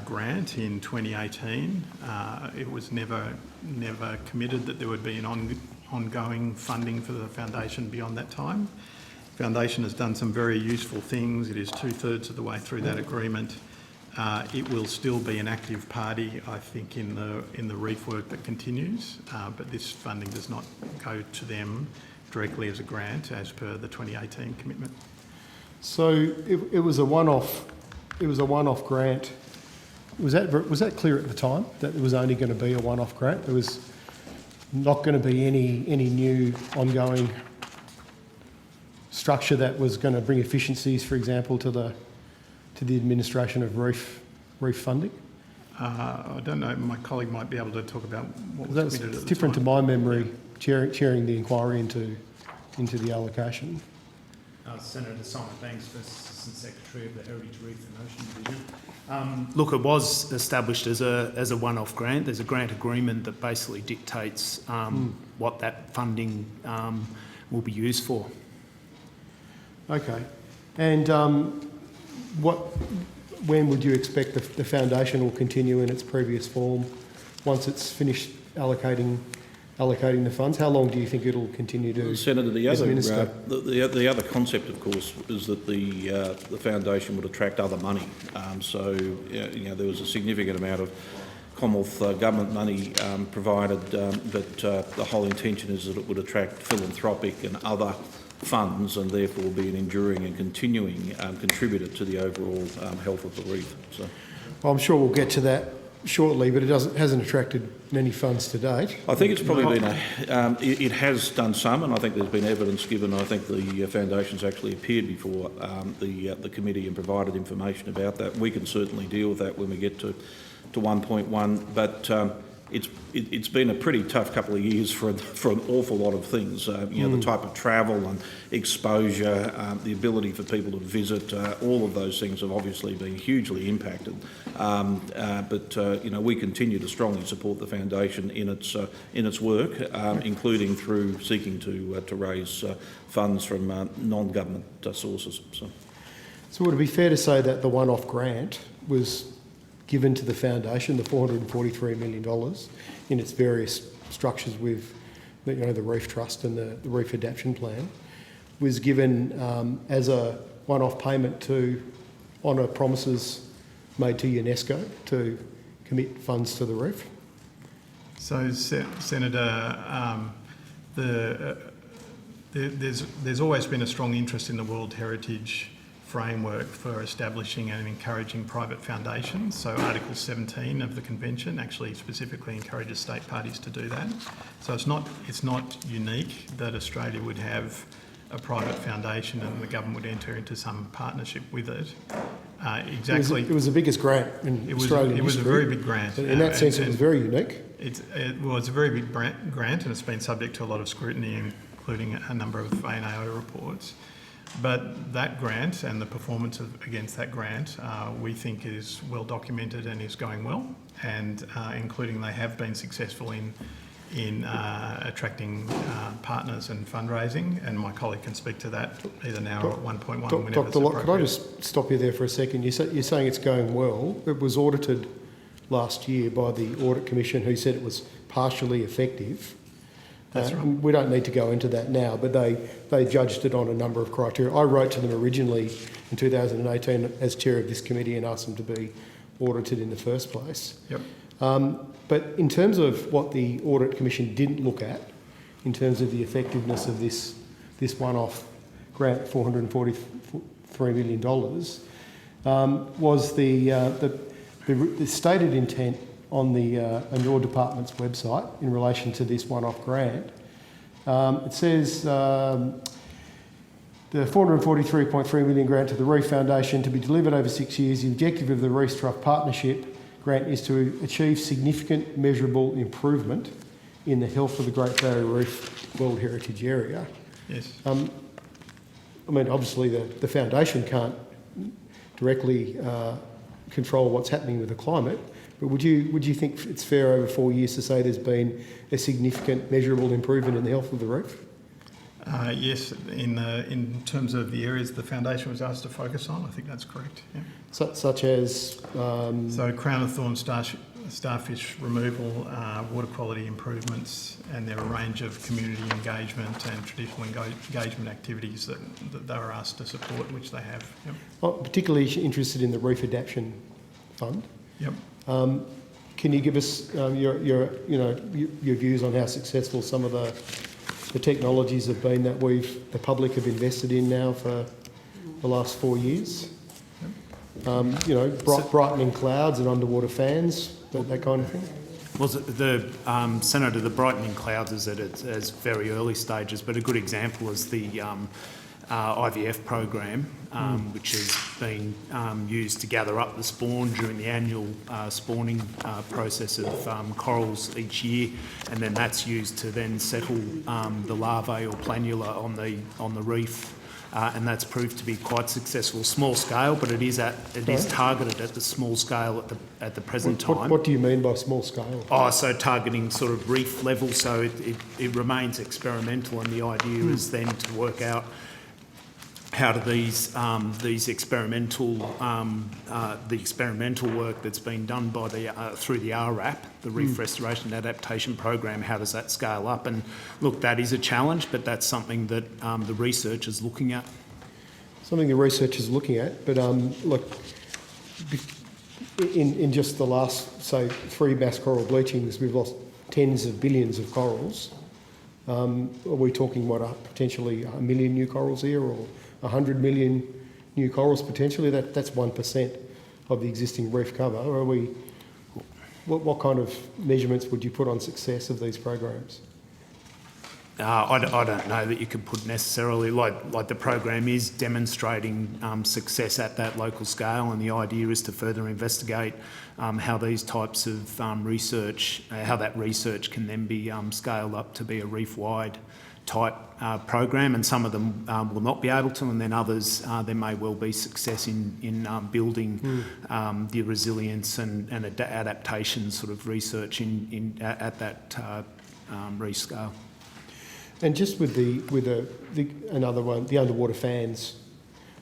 grant in 2018. It was never committed that there would be an ongoing funding for the foundation beyond that time. Foundation has done some very useful things. It is 2/3 of the way through that agreement. It will still be an active party, I think, in the reef work that continues, but this funding does not go to them directly as a grant as per the 2018 commitment. So it was a one-off. It was a one-off grant. Was that clear at the time that it was only going to be a one-off grant? There was not going to be any new ongoing structure that was going to bring efficiencies, for example, to the administration of reef funding? I don't know. My colleague might be able to talk about what was That's committed at the different time. to my memory, chairing the inquiry into the allocation. Senator Simon Banks, First Assistant Secretary of the Heritage Reef and Ocean Division. Look, it was established as a one-off grant. There's a grant agreement that basically dictates what that funding will be used for. Okay. And when would you expect the foundation will continue in its previous form once it's finished allocating the funds? How long do you think it'll continue to Senator, administer? the other concept, of course, is that the foundation would attract other money. There was a significant amount of Commonwealth government money provided, but the whole intention is that it would attract philanthropic and other funds and therefore be an enduring and continuing contributor to the overall health of the reef. So, Well, I'm sure we'll get to that shortly, but it hasn't attracted any funds to date. I think it's probably been it has done some, and I think there's been evidence given. I think the foundation's actually appeared before the committee and provided information about that. We can certainly deal with that when we get to 1.1, but it's been a pretty tough couple of years for an awful lot of things. The type of travel and exposure, the ability for people to visit, all of those things have obviously been hugely impacted. But we continue to strongly support the foundation in its work, including through seeking to raise funds from non-government sources. So would it be fair to say that the one-off grant was given to the foundation, the $443 million, in its various structures with the Reef Trust and the Reef Adaptation Plan, was given as a one-off payment to honour promises made to UNESCO to commit funds to the reef? So, Senator, there's always been a strong interest in the World Heritage framework for establishing and encouraging private foundations. So Article 17 of the Convention actually specifically encourages state parties to do that. So it's not unique that Australia would have a private foundation and the government would enter into some partnership with it. Exactly. It was the biggest grant in Australian history. It was a very big grant. In that sense, it was very unique. It's a very big grant, and it's been subject to a lot of scrutiny, including a number of ANAO reports. But that grant and the performance against that grant, we think is well documented and is going well, and including they have been successful in attracting partners and fundraising, and my colleague can speak to that either now or at 1.1 whenever it's Dr. Locke, appropriate. could I just stop you there for a second? You're saying it's going well. It was audited last year by the Audit Commission, who said it was partially effective. That's right. We don't need to go into that now, but they judged it on a number of criteria. I wrote to them originally in 2018 as chair of this committee and asked them to be audited in the first place. Yep. But in terms of what the Audit Commission didn't look at, in terms of the effectiveness of this one-off grant, $443 million, was the stated intent on your department's website in relation to this one-off grant. It says the $443.3 million grant to the Reef Foundation to be delivered over 6 years. The objective of the Reef Trust Partnership grant is to achieve significant measurable improvement in the health of the Great Barrier Reef World Heritage Area. Yes. Obviously the foundation can't directly control what's happening with the climate, but would you think it's fair over 4 years to say there's been a significant measurable improvement in the health of the reef? Yes, in terms of the areas the foundation was asked to focus on, I think that's correct. Yeah. Such as so Crown of Thorns starfish removal, water quality improvements, and there are a range of community engagement and traditional engagement activities that they were asked to support, which they have. Yep. I'm particularly interested in the Reef Adaptation Fund. Yep. Can you give us your views on how successful some of the technologies have been that the public have invested in now for the last 4 years? Brightening clouds and underwater fans, that kind of thing. Well, Senator, the brightening clouds is at its very early stages, but a good example is the IVF program, which has been used to gather up the spawn during the annual spawning process of corals each year, and then that's used to then settle the larvae or planula on the reef. And that's proved to be quite successful. Small scale, but it is targeted at the small scale at the present time. What do you mean by small scale? So targeting sort of reef level, so it remains experimental, and the idea is then to work out how do these experimental the experimental work that's been done by through the RRAP, the Reef Restoration and Adaptation Program, how does that scale up? And look, that is a challenge, but that's something that the research is looking at. Something the research is looking at, but look, in just the last, say, 3 mass coral bleachings, we've lost tens of billions of corals. Are we talking, potentially 1 million new corals here, or 100 million new corals potentially? That's 1% of the existing reef cover. Are we? What kind of measurements would you put on success of these programs? I don't know that you could put necessarily, like the program is demonstrating success at that local scale, and the idea is to further investigate how these types of research, how that research can then be scaled up to be a reef-wide type program, and some of them will not be able to, and then others there may well be success in building the resilience and adaptation sort of research at that reef scale. And just with another one, the underwater fans,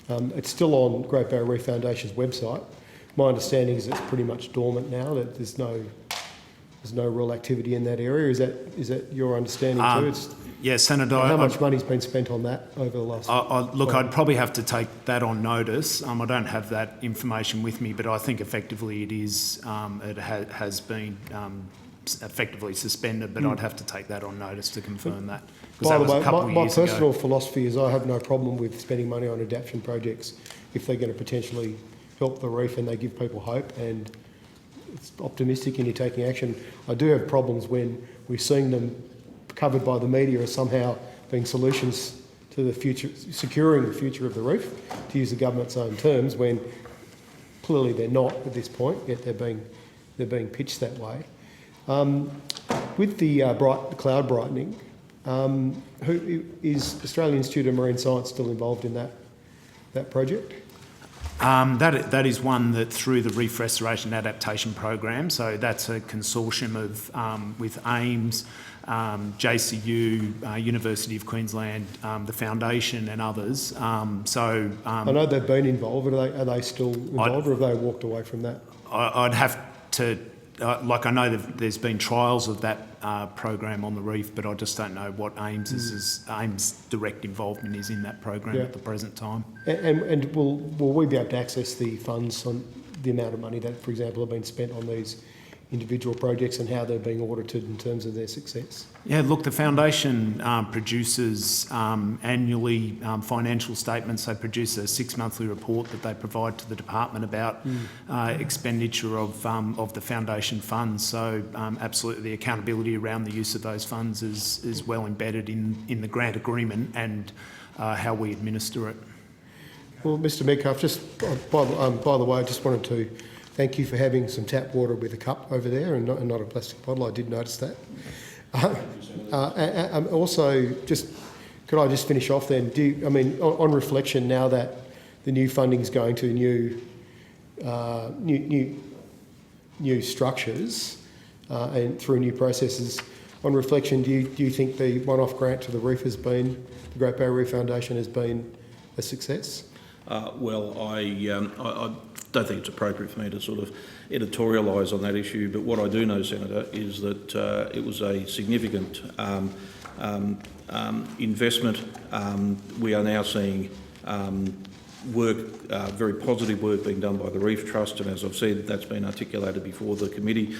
it's still on Great Barrier Reef Foundation's website. My understanding is it's pretty much dormant now, that there's no real activity in that area. Is that your understanding too? Yeah, Senator. How much money's been spent on that over the last? Look, I'd probably have to take that on notice. I don't have that information with me, but I think effectively it is. It has been effectively suspended, but I'd have to take that on notice to confirm that. By the way, my personal philosophy is I have no problem with spending money on adaptation projects if they're going to potentially help the reef and they give people hope and it's optimistic and you're taking action. I do have problems when we're seeing them covered by the media as somehow being solutions to the future, securing the future of the reef, to use the government's own terms, when clearly they're not at this point, yet they're being pitched that way. With the cloud brightening, who is Australian Institute of Marine Science still involved in that project? That is one that through the Reef Restoration Adaptation Program, so that's a consortium of with AIMS, JCU, University of Queensland, the Foundation and others. I know they've been involved. Are they still involved, or have they walked away from that? I'd have to. I know there's been trials of that program on the reef, but I just don't know what AIMS' direct involvement is in that program at the present time. And will we be able to access the funds on the amount of money that, for example, have been spent on these individual projects and how they're being audited in terms of their success? Yeah, look, the Foundation produces annually financial statements. They produce a 6-monthly report that they provide to the department about expenditure of the Foundation funds. So absolutely the accountability around the use of those funds is well embedded in the grant agreement and how we administer it. Well, Mr Metcalfe, just by the way, I just wanted to thank you for having some tap water with a cup over there and not a plastic bottle. I did notice that. Also, could I just finish off then? On reflection, now that the new funding is going to new structures and through new processes, on reflection, do you think the one-off grant to the reef the Great Barrier Reef Foundation has been a success? I don't think it's appropriate for me to sort of editorialise on that issue, but what I do know, Senator, is that it was a significant investment. We are now seeing work, very positive work being done by the Reef Trust, and as I've said, that's been articulated before the committee.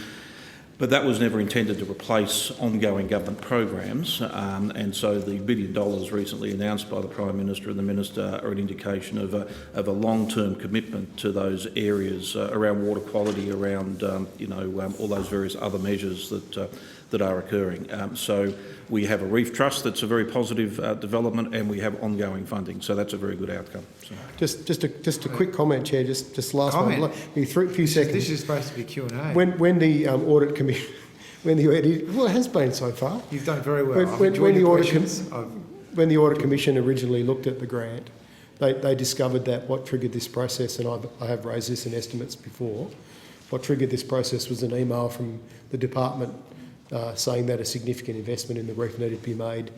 But that was never intended to replace ongoing government programs, and so the $1 billion recently announced by the Prime Minister and the Minister are an indication of a long-term commitment to those areas around water quality, around all those various other measures that are occurring. So we have a Reef Trust that's a very positive development, and we have ongoing funding, so that's a very good outcome. So. Just a quick comment, Chair. Just last comment? one. Few seconds. This is supposed to be Q&A. When the audit commission, well, it has been so far. You've done very well. When the audit commission originally looked at the grant, they discovered that what triggered this process, and I have raised this in estimates before, what triggered this process was an email from the department saying that a significant investment in the reef needed to be made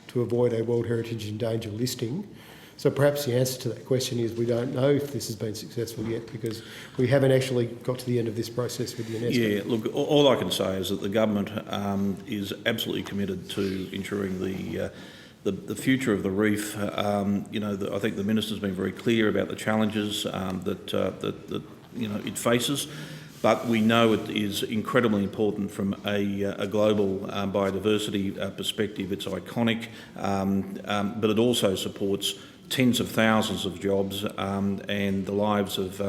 to avoid a World Heritage in Danger listing. So perhaps the answer to that question is we don't know if this has been successful yet, because we haven't actually got to the end of this process with UNESCO. Yeah, look, all I can say is that the government is absolutely committed to ensuring the future of the reef. I think the Minister's been very clear about the challenges that it faces. But we know it is incredibly important from a global biodiversity perspective. It's iconic, but it also supports tens of thousands of jobs and the lives of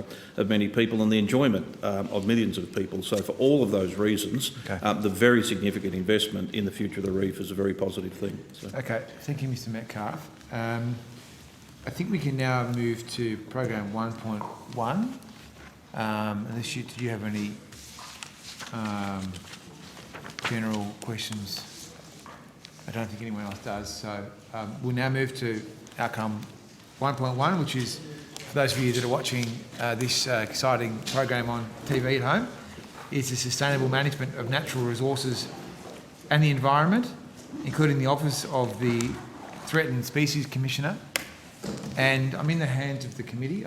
many people and the enjoyment of millions of people. So for all of those reasons, the very significant investment in the future of the reef is a very positive thing. So. Okay, thank you, Mr Metcalfe. I think we can now move to program 1.1. Unless do you have any general questions? I don't think anyone else does. So we'll now move to outcome 1.1, which is, for those of you that are watching this exciting program on TV at home, is the sustainable management of natural resources and the environment, including the Office of the Threatened Species Commissioner. And I'm in the hands of the committee.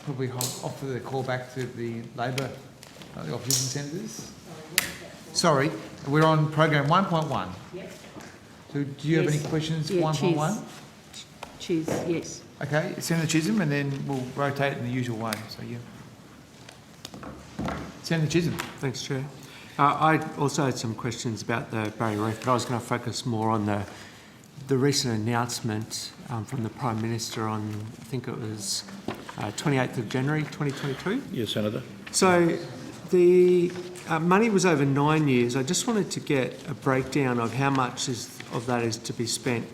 Probably offer the call back to the Labor, the opposition senators. Sorry, we're on program 1.1. Yep. So do you have any questions for 1.1? Choose, yes. Okay, Senator Chisholm, and then we'll rotate in the usual way. So Senator Chisholm. Thanks, Chair. I also had some questions about the Barrier Reef, but I was going to focus more on the recent announcement from the Prime Minister on, I think it was 28th of January 2022. Yes, Senator. So the money was over 9 years. I just wanted to get a breakdown of how much of that is to be spent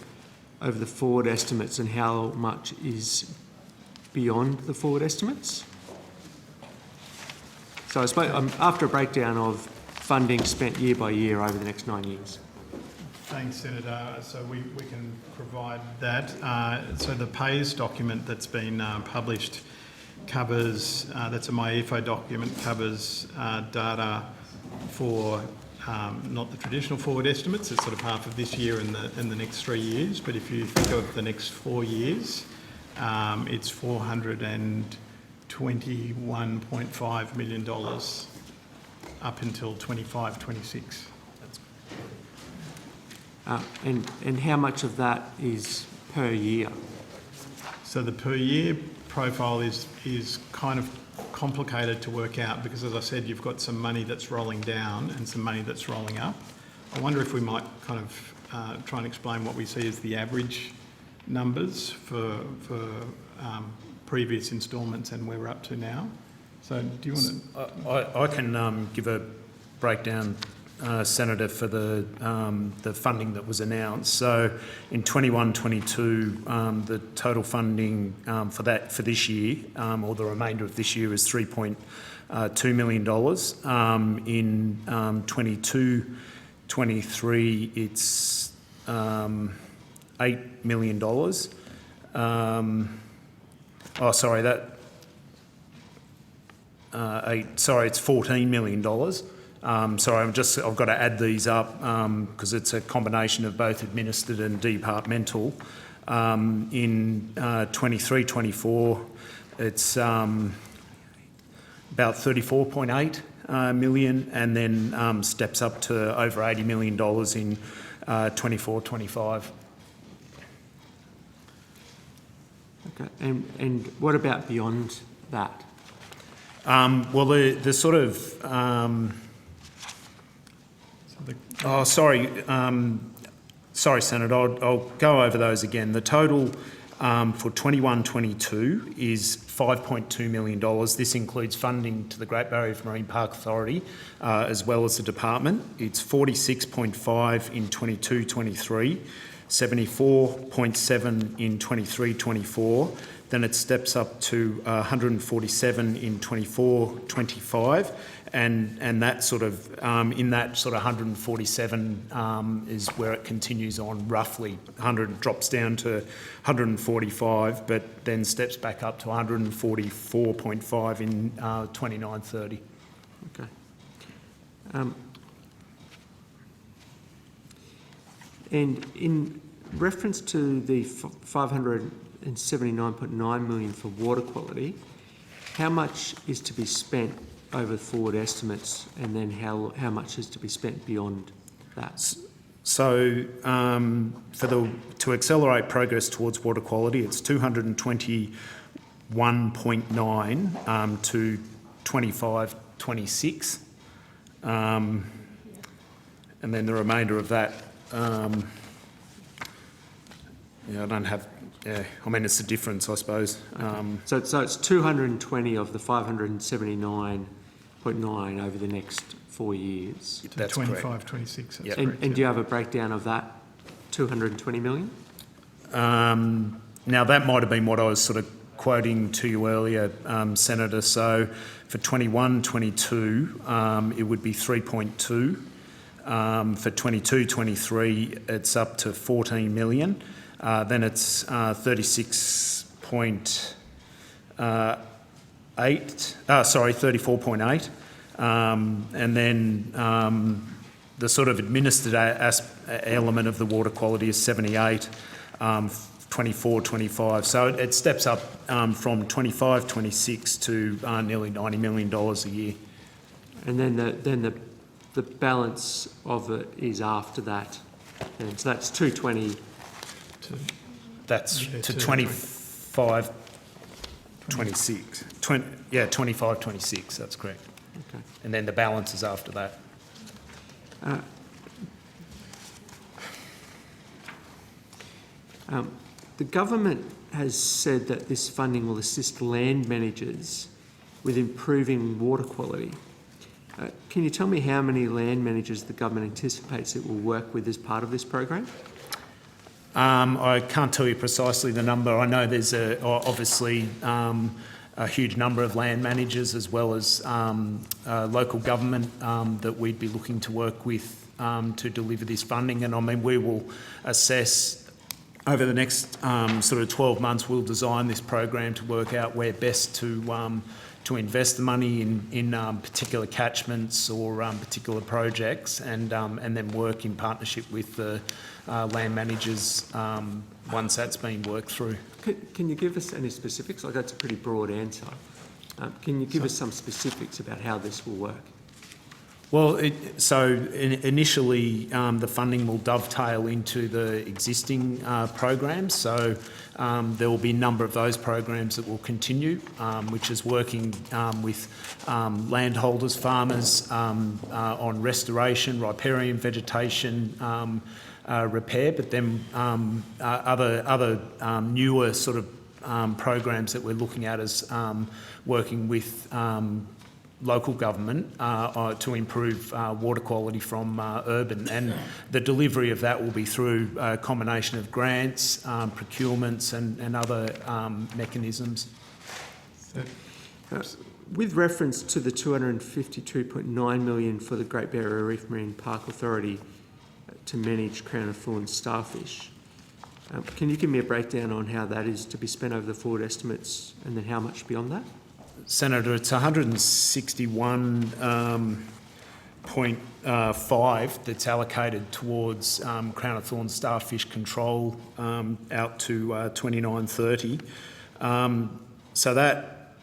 over the forward estimates and how much is beyond the forward estimates. So I suppose after a breakdown of funding spent year by year over the next 9 years. Thanks, Senator. So we can provide that. So the PAYS document that's been published covers, that's a MyEFO document, covers data for not the traditional forward estimates. It's sort of half of this year and the next 3 years. But if you think of the next 4 years, it's $421.5 million up until 25-26. And how much of that is per year? So the per year profile is kind of complicated to work out because, as I said, you've got some money that's rolling down and some money that's rolling up. I wonder if we might kind of try and explain what we see as the average numbers for previous instalments and where we're up to now. So do you want to? I can give a breakdown, Senator, for the funding that was announced. So in 21-22, the total funding for this year, or the remainder of this year, is $3.2 million. In 22-23, it's $8 million. It's $14 million. I've got to add these up because it's a combination of both administered and departmental. In 23-24, it's about 34.8 million, and then steps up to over $80 million in 24-25. Okay, and what about beyond that? Well, the sort of... sorry, Senator, I'll go over those again. The total for 21-22 is $5.2 million. This includes funding to the Great Barrier Reef Marine Park Authority as well as the department. It's 46.5 in 22-23, 74.7 in 23-24. Then it steps up to 147 in 24-25. And that sort of, in that sort of 147 is where it continues on roughly. 100 drops down to 145, but then steps back up to 144.5 in 29-30. Okay. And in reference to the 579.9 million for water quality, how much is to be spent over forward estimates, and then how much is to be spent beyond that? So to accelerate progress towards water quality, it's 221.9 to 25-26, and then the remainder of that. I don't have. Yeah, I mean it's the difference, I suppose. So it's 220 of the 579.9 over the next 4 years. That's 25, 26. That's and do you have a breakdown of that 220 million? Now that might have been what I was sort of quoting to you earlier, Senator. So for 21-22, it would be 3.2. For 22-23, it's up to 14 million. Then it's 34.8, and then the sort of administered element of the water quality is 78, 24-25. So it steps up from 25-26 to nearly $90 million a year. And then the balance of it is after that, and so that's 220. That's to 25, 26. 25, 26, that's correct. Okay. And then the balance is after that. The government has said that this funding will assist land managers with improving water quality. Can you tell me how many land managers the government anticipates it will work with as part of this program? I can't tell you precisely the number. I know there's obviously a huge number of land managers as well as local government that we'd be looking to work with to deliver this funding. And I mean, we will assess over the next sort of 12 months, we'll design this program to work out where best to invest the money in particular catchments or particular projects, and then work in partnership with the land managers once that's been worked through. Can you give us any specifics? Like, that's a pretty broad answer. Can you give us some specifics about how this will work? Well, initially the funding will dovetail into the existing programs. So there will be a number of those programs that will continue, which is working with landholders, farmers on restoration, riparian vegetation repair, but then other newer sort of programs that we're looking at as working with local government to improve water quality from urban, and the delivery of that will be through a combination of grants, procurements and other mechanisms. With reference to the 252.9 million for the Great Barrier Reef Marine Park Authority to manage crown of thorns starfish, can you give me a breakdown on how that is to be spent over the forward estimates, and then how much beyond that? Senator, it's 161.5 that's allocated towards crown of thorns starfish control out to 29-30. So that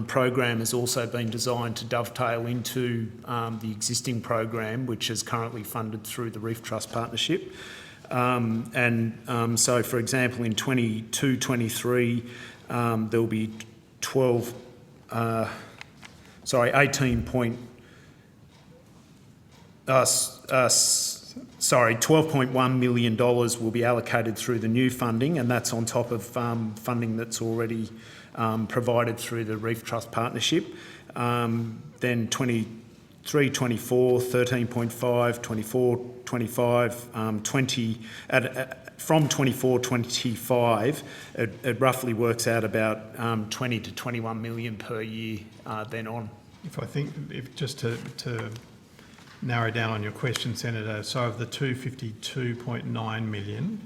program has also been designed to dovetail into the existing program, which is currently funded through the Reef Trust Partnership. So, for example, in 22-23, there will be 12.1 million dollars will be allocated through the new funding, and that's on top of funding that's already provided through the Reef Trust Partnership. Then 23-24, 13.5, 24-25, 20. From 24-25, it roughly works out about 20 to 21 million per year then on. Just to narrow down on your question, Senator, so of the 252.9 million,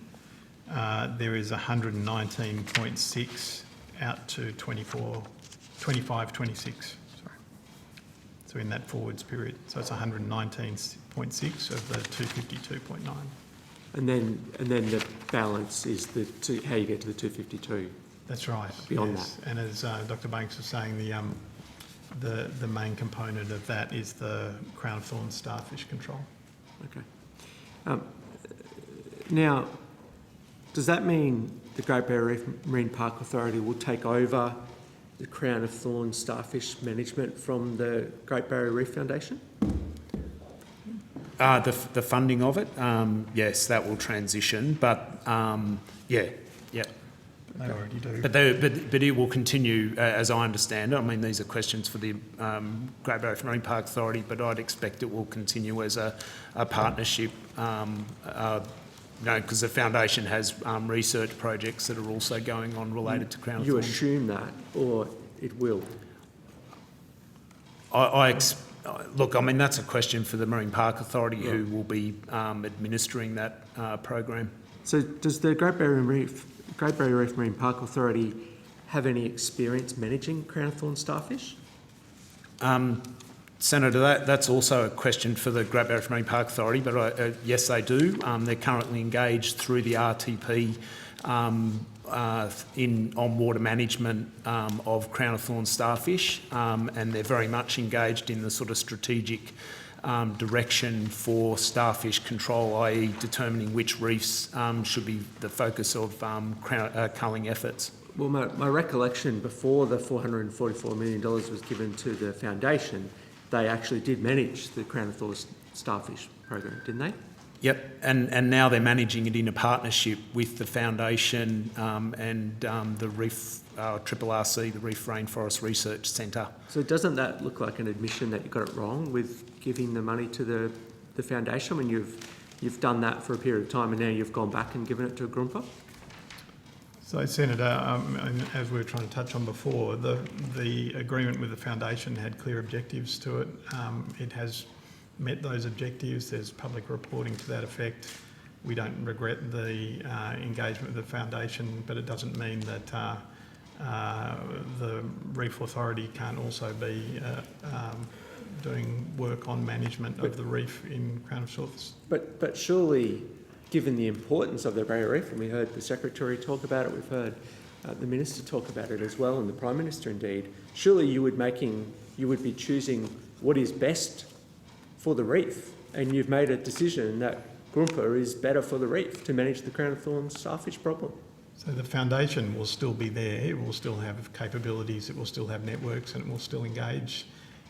there is 119.6 out to 25, 26. So in that forwards period, so it's 119.6 of the 252.9. And then the balance is how you get to the 252. That's right. Beyond yes. That, and as Dr. Banks was saying, the main component of that is the Crown of Thorns starfish control. Okay. Now, does that mean the Great Barrier Reef Marine Park Authority will take over the Crown of Thorns starfish management from the Great Barrier Reef Foundation? The funding of it, yes, that will transition, but yeah. They already do. But it will continue, as I understand it. I mean, these are questions for the Great Barrier Reef Marine Park Authority, but I'd expect it will continue as a partnership, because the foundation has research projects that are also going on related to Crown of Thorns. You assume that, or it will? Look, I mean, that's a question for the Marine Park Authority, who will be administering that program. So does the Great Barrier Reef Marine Park Authority have any experience managing Crown of Thorns starfish? Senator, that's also a question for the Great Barrier Reef Marine Park Authority, but yes, they do. They're currently engaged through the RTP on water management of Crown of Thorns starfish, and they're very much engaged in the sort of strategic direction for starfish control, i.e. determining which reefs should be the focus of culling efforts. Well, my recollection before the $444 million was given to the foundation, they actually did manage the Crown of Thorns starfish program, didn't they? Yep, and now they're managing it in a partnership with the foundation and the Reef RRC, the Reef Rainforest Research Centre. So doesn't that look like an admission that you got it wrong with giving the money to the foundation when you've done that for a period of time and now you've gone back and given it to a Grumpa? So, Senator, as we were trying to touch on before, the agreement with the foundation had clear objectives to it. It has met those objectives. There's public reporting to that effect. We don't regret the engagement with the foundation, but it doesn't mean that the Reef Authority can't also be doing work on management of the reef in Crown of Thorns. But surely, given the importance of the Barrier Reef, and we heard the Secretary talk about it, we've heard the Minister talk about it as well, and the Prime Minister indeed, surely you would be choosing what is best for the reef, and you've made a decision that Grumpa is better for the reef to manage the Crown of Thorns starfish problem. So the foundation will still be there, it will still have capabilities, it will still have networks, and it will still engage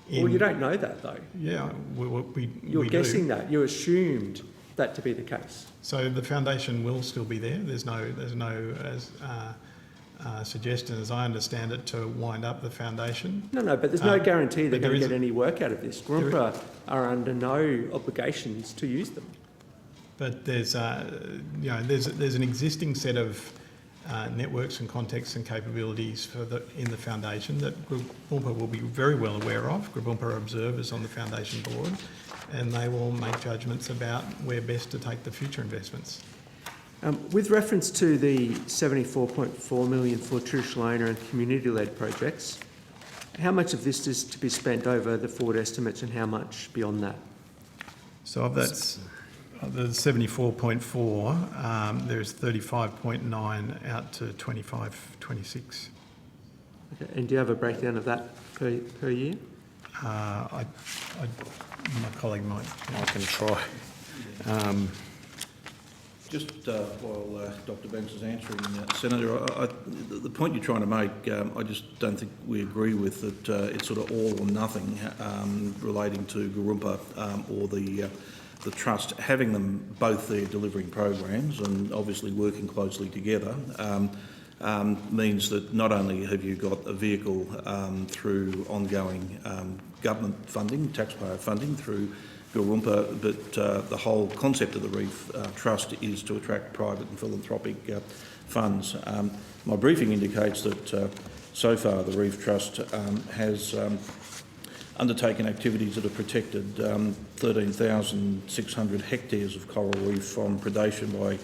in... Well, you don't know that though. Yeah, You're we guessing do. that. You assumed that to be the case. So the foundation will still be there. There's no suggestion, as I understand it, to wind up the foundation. No, but there's no guarantee they're going to get any work out of this. Grumpa are under no obligations to use them. But there's an existing set of networks and contexts and capabilities in the foundation that Grumpa will be very well aware of. Grumpa are observers on the foundation board, and they will make judgments about where best to take the future investments. With reference to the $74.4 million for traditional owner and community-led projects, how much of this is to be spent over the forward estimates and how much beyond that? So of that, the 74.4, there's 35.9 out to 25, 26. Okay. And do you have a breakdown of that per year? My colleague might. I can try. Just while Dr Banks is answering, Senator, the point you're trying to make, I just don't think we agree with that it's sort of all or nothing relating to Gurumpa or the Trust. Having them both there delivering programs and obviously working closely together means that not only have you got a vehicle through ongoing government funding, taxpayer funding through Gurumpa, but the whole concept of the Reef Trust is to attract private and philanthropic funds. My briefing indicates that so far the Reef Trust has undertaken activities that have protected 13,600 hectares of coral reef from predation by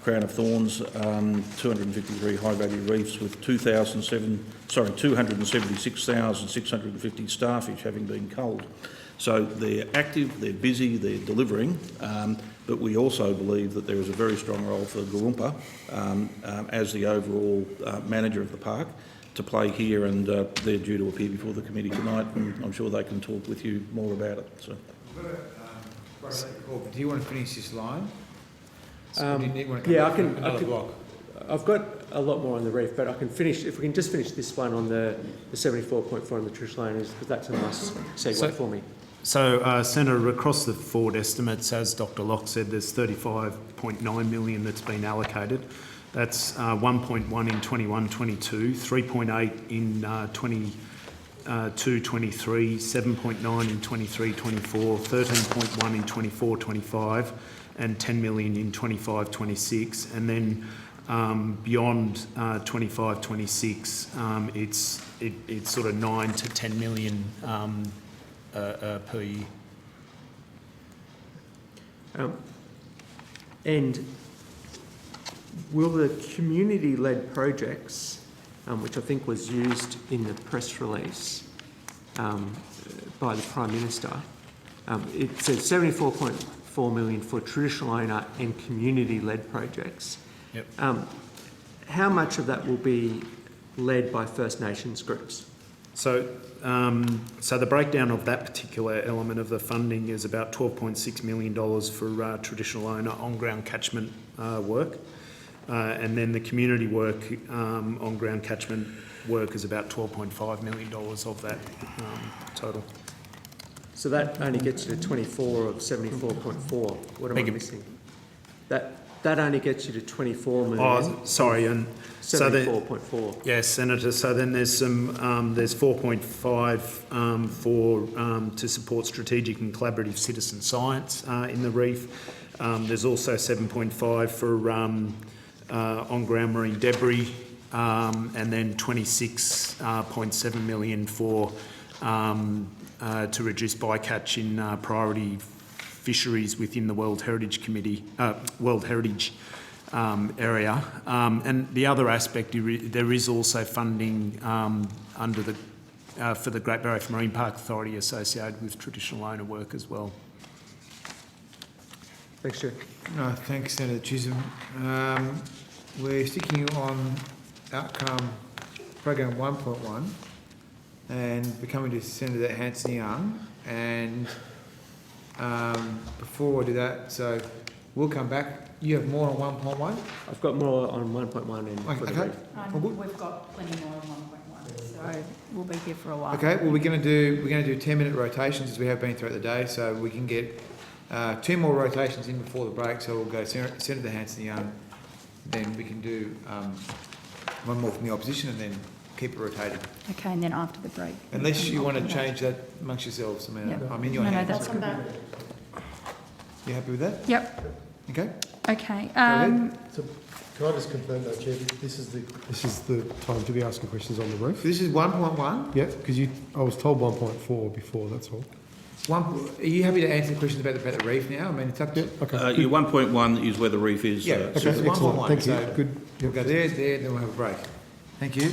Crown of Thorns, 253 high-value reefs with 276,650 starfish having been culled. So they're active, they're busy, they're delivering, but we also believe that there is a very strong role for Gurumpa as the overall manager of the park to play here, and they're due to appear before the committee tonight, and I'm sure they can talk with you more about it. So. Do you want to finish this line? Yeah, I can. I've got a lot more on the reef, but I can finish, if we can just finish this one on the 74.4 on the traditional owners, because that's a nice segue for me. So, Senator, across the forward estimates, as Dr Locke said, there's 35.9 million that's been allocated. That's 1.1 in 21-22, 3.8 in 22-23, 7.9 in 23-24, 13.1 in 24-25, and 10 million in 25-26, and then beyond 25-26, it's sort of 9 to 10 million per year. And will the community-led projects, which I think was used in the press release by the Prime Minister, it says 74.4 million for traditional owner and community-led projects. Yep. How much of that will be led by First Nations groups? So the breakdown of that particular element of the funding is about $12.6 million for traditional owner on-ground catchment work, and then the community work, on-ground catchment work, is about $12.5 million of that total. So that only gets you to 24 of 74.4. What am I missing? That only gets you to 24 million. Oh, sorry, and 74.4. Yes, Senator. So then there's some there's 4.5 for to support strategic and collaborative citizen science in the reef. There's also 7.5 for on-ground marine debris, and then 26.7 million for to reduce bycatch in priority fisheries within the World Heritage area. And the other aspect, there is also funding under the for the Great Barrier Reef Marine Park Authority associated with traditional owner work as well. Thanks, Chair. No, thanks, Senator Chisholm. We're sticking on outcome program 1.1 and we're coming to Senator Hanson-Young, and before I do that, so we'll come back. You have more on 1.1? I've got more on 1.1 and for the reef. We've got plenty more on 1.1, so we'll be here for a while. Okay, well we're going to do 10-minute rotations as we have been throughout the day, so we can get 2 more rotations in before the break. So we'll go Senator Hanson-Young, then we can do one more from the opposition, and then keep it rotating. Okay, and then after the break. Unless you want to change that amongst yourselves. I mean, Yep. I'm in your hands. No, that's good. You happy with that? Yep. Okay. Okay. So can I just confirm though, Chair, this is the time to be asking questions on the roof? This is 1.1? Yeah, because I was told 1.4 before, that's all. Are you happy to answer the questions about the reef now? I mean, it's up to... Okay. Your 1.1 is where the reef is. Yeah, Okay, so it's 1.1. thank you. So Good. we'll go there, then we'll have a break. Thank you.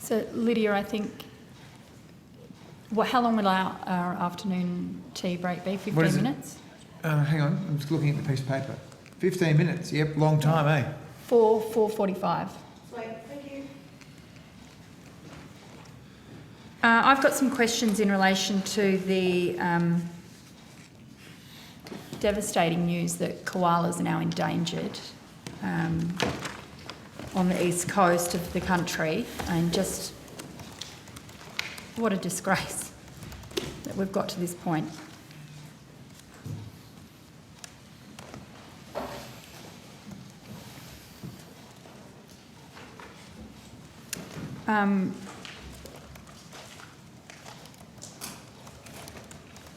So, Lydia, I think, how long will our afternoon tea break be? 15 minutes? Hang on, I'm just looking at the piece of paper. 15 minutes, yep, long time, eh? 4:45. Sweet, thank you. I've got some questions in relation to the devastating news that koalas are now endangered on the east coast of the country, and just what a disgrace that we've got to this point.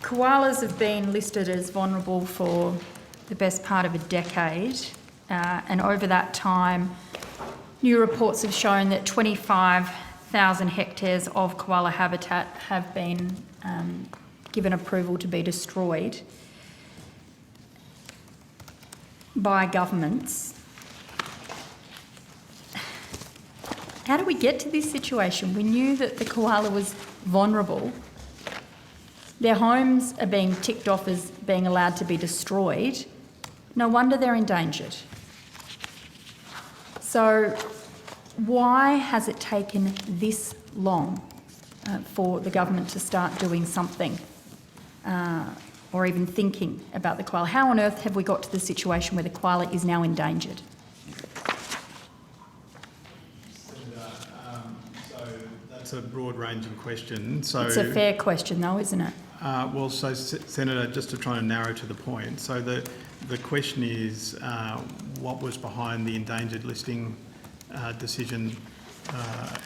Koalas have been listed as vulnerable for the best part of a decade, and over that time, new reports have shown that 25,000 hectares of koala habitat have been given approval to be destroyed by governments. How do we get to this situation? We knew that the koala was vulnerable. Their homes are being ticked off as being allowed to be destroyed. No wonder they're endangered. So why has it taken this long for the government to start doing something or even thinking about the koala? How on earth have we got to the situation where the koala is now endangered? That's a broad-ranging question. So it's a fair question though, isn't it? Well, so Senator, just to try and narrow to the point, so the question is what was behind the endangered listing decision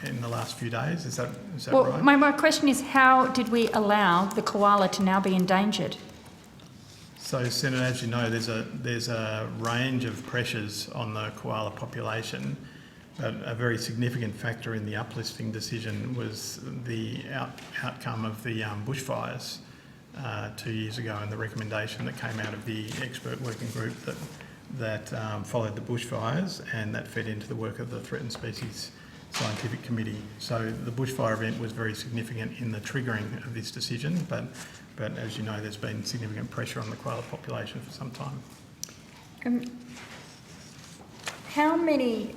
in the last few days? Is that right? My question is, how did we allow the koala to now be endangered? So, Senator, as you know, there's a range of pressures on the koala population. A very significant factor in the uplisting decision was the outcome of the bushfires 2 years ago, and the recommendation that came out of the expert working group that followed the bushfires, and that fed into the work of the Threatened Species Scientific Committee. So the bushfire event was very significant in the triggering of this decision, but as you know, there's been significant pressure on the koala population for some time. How many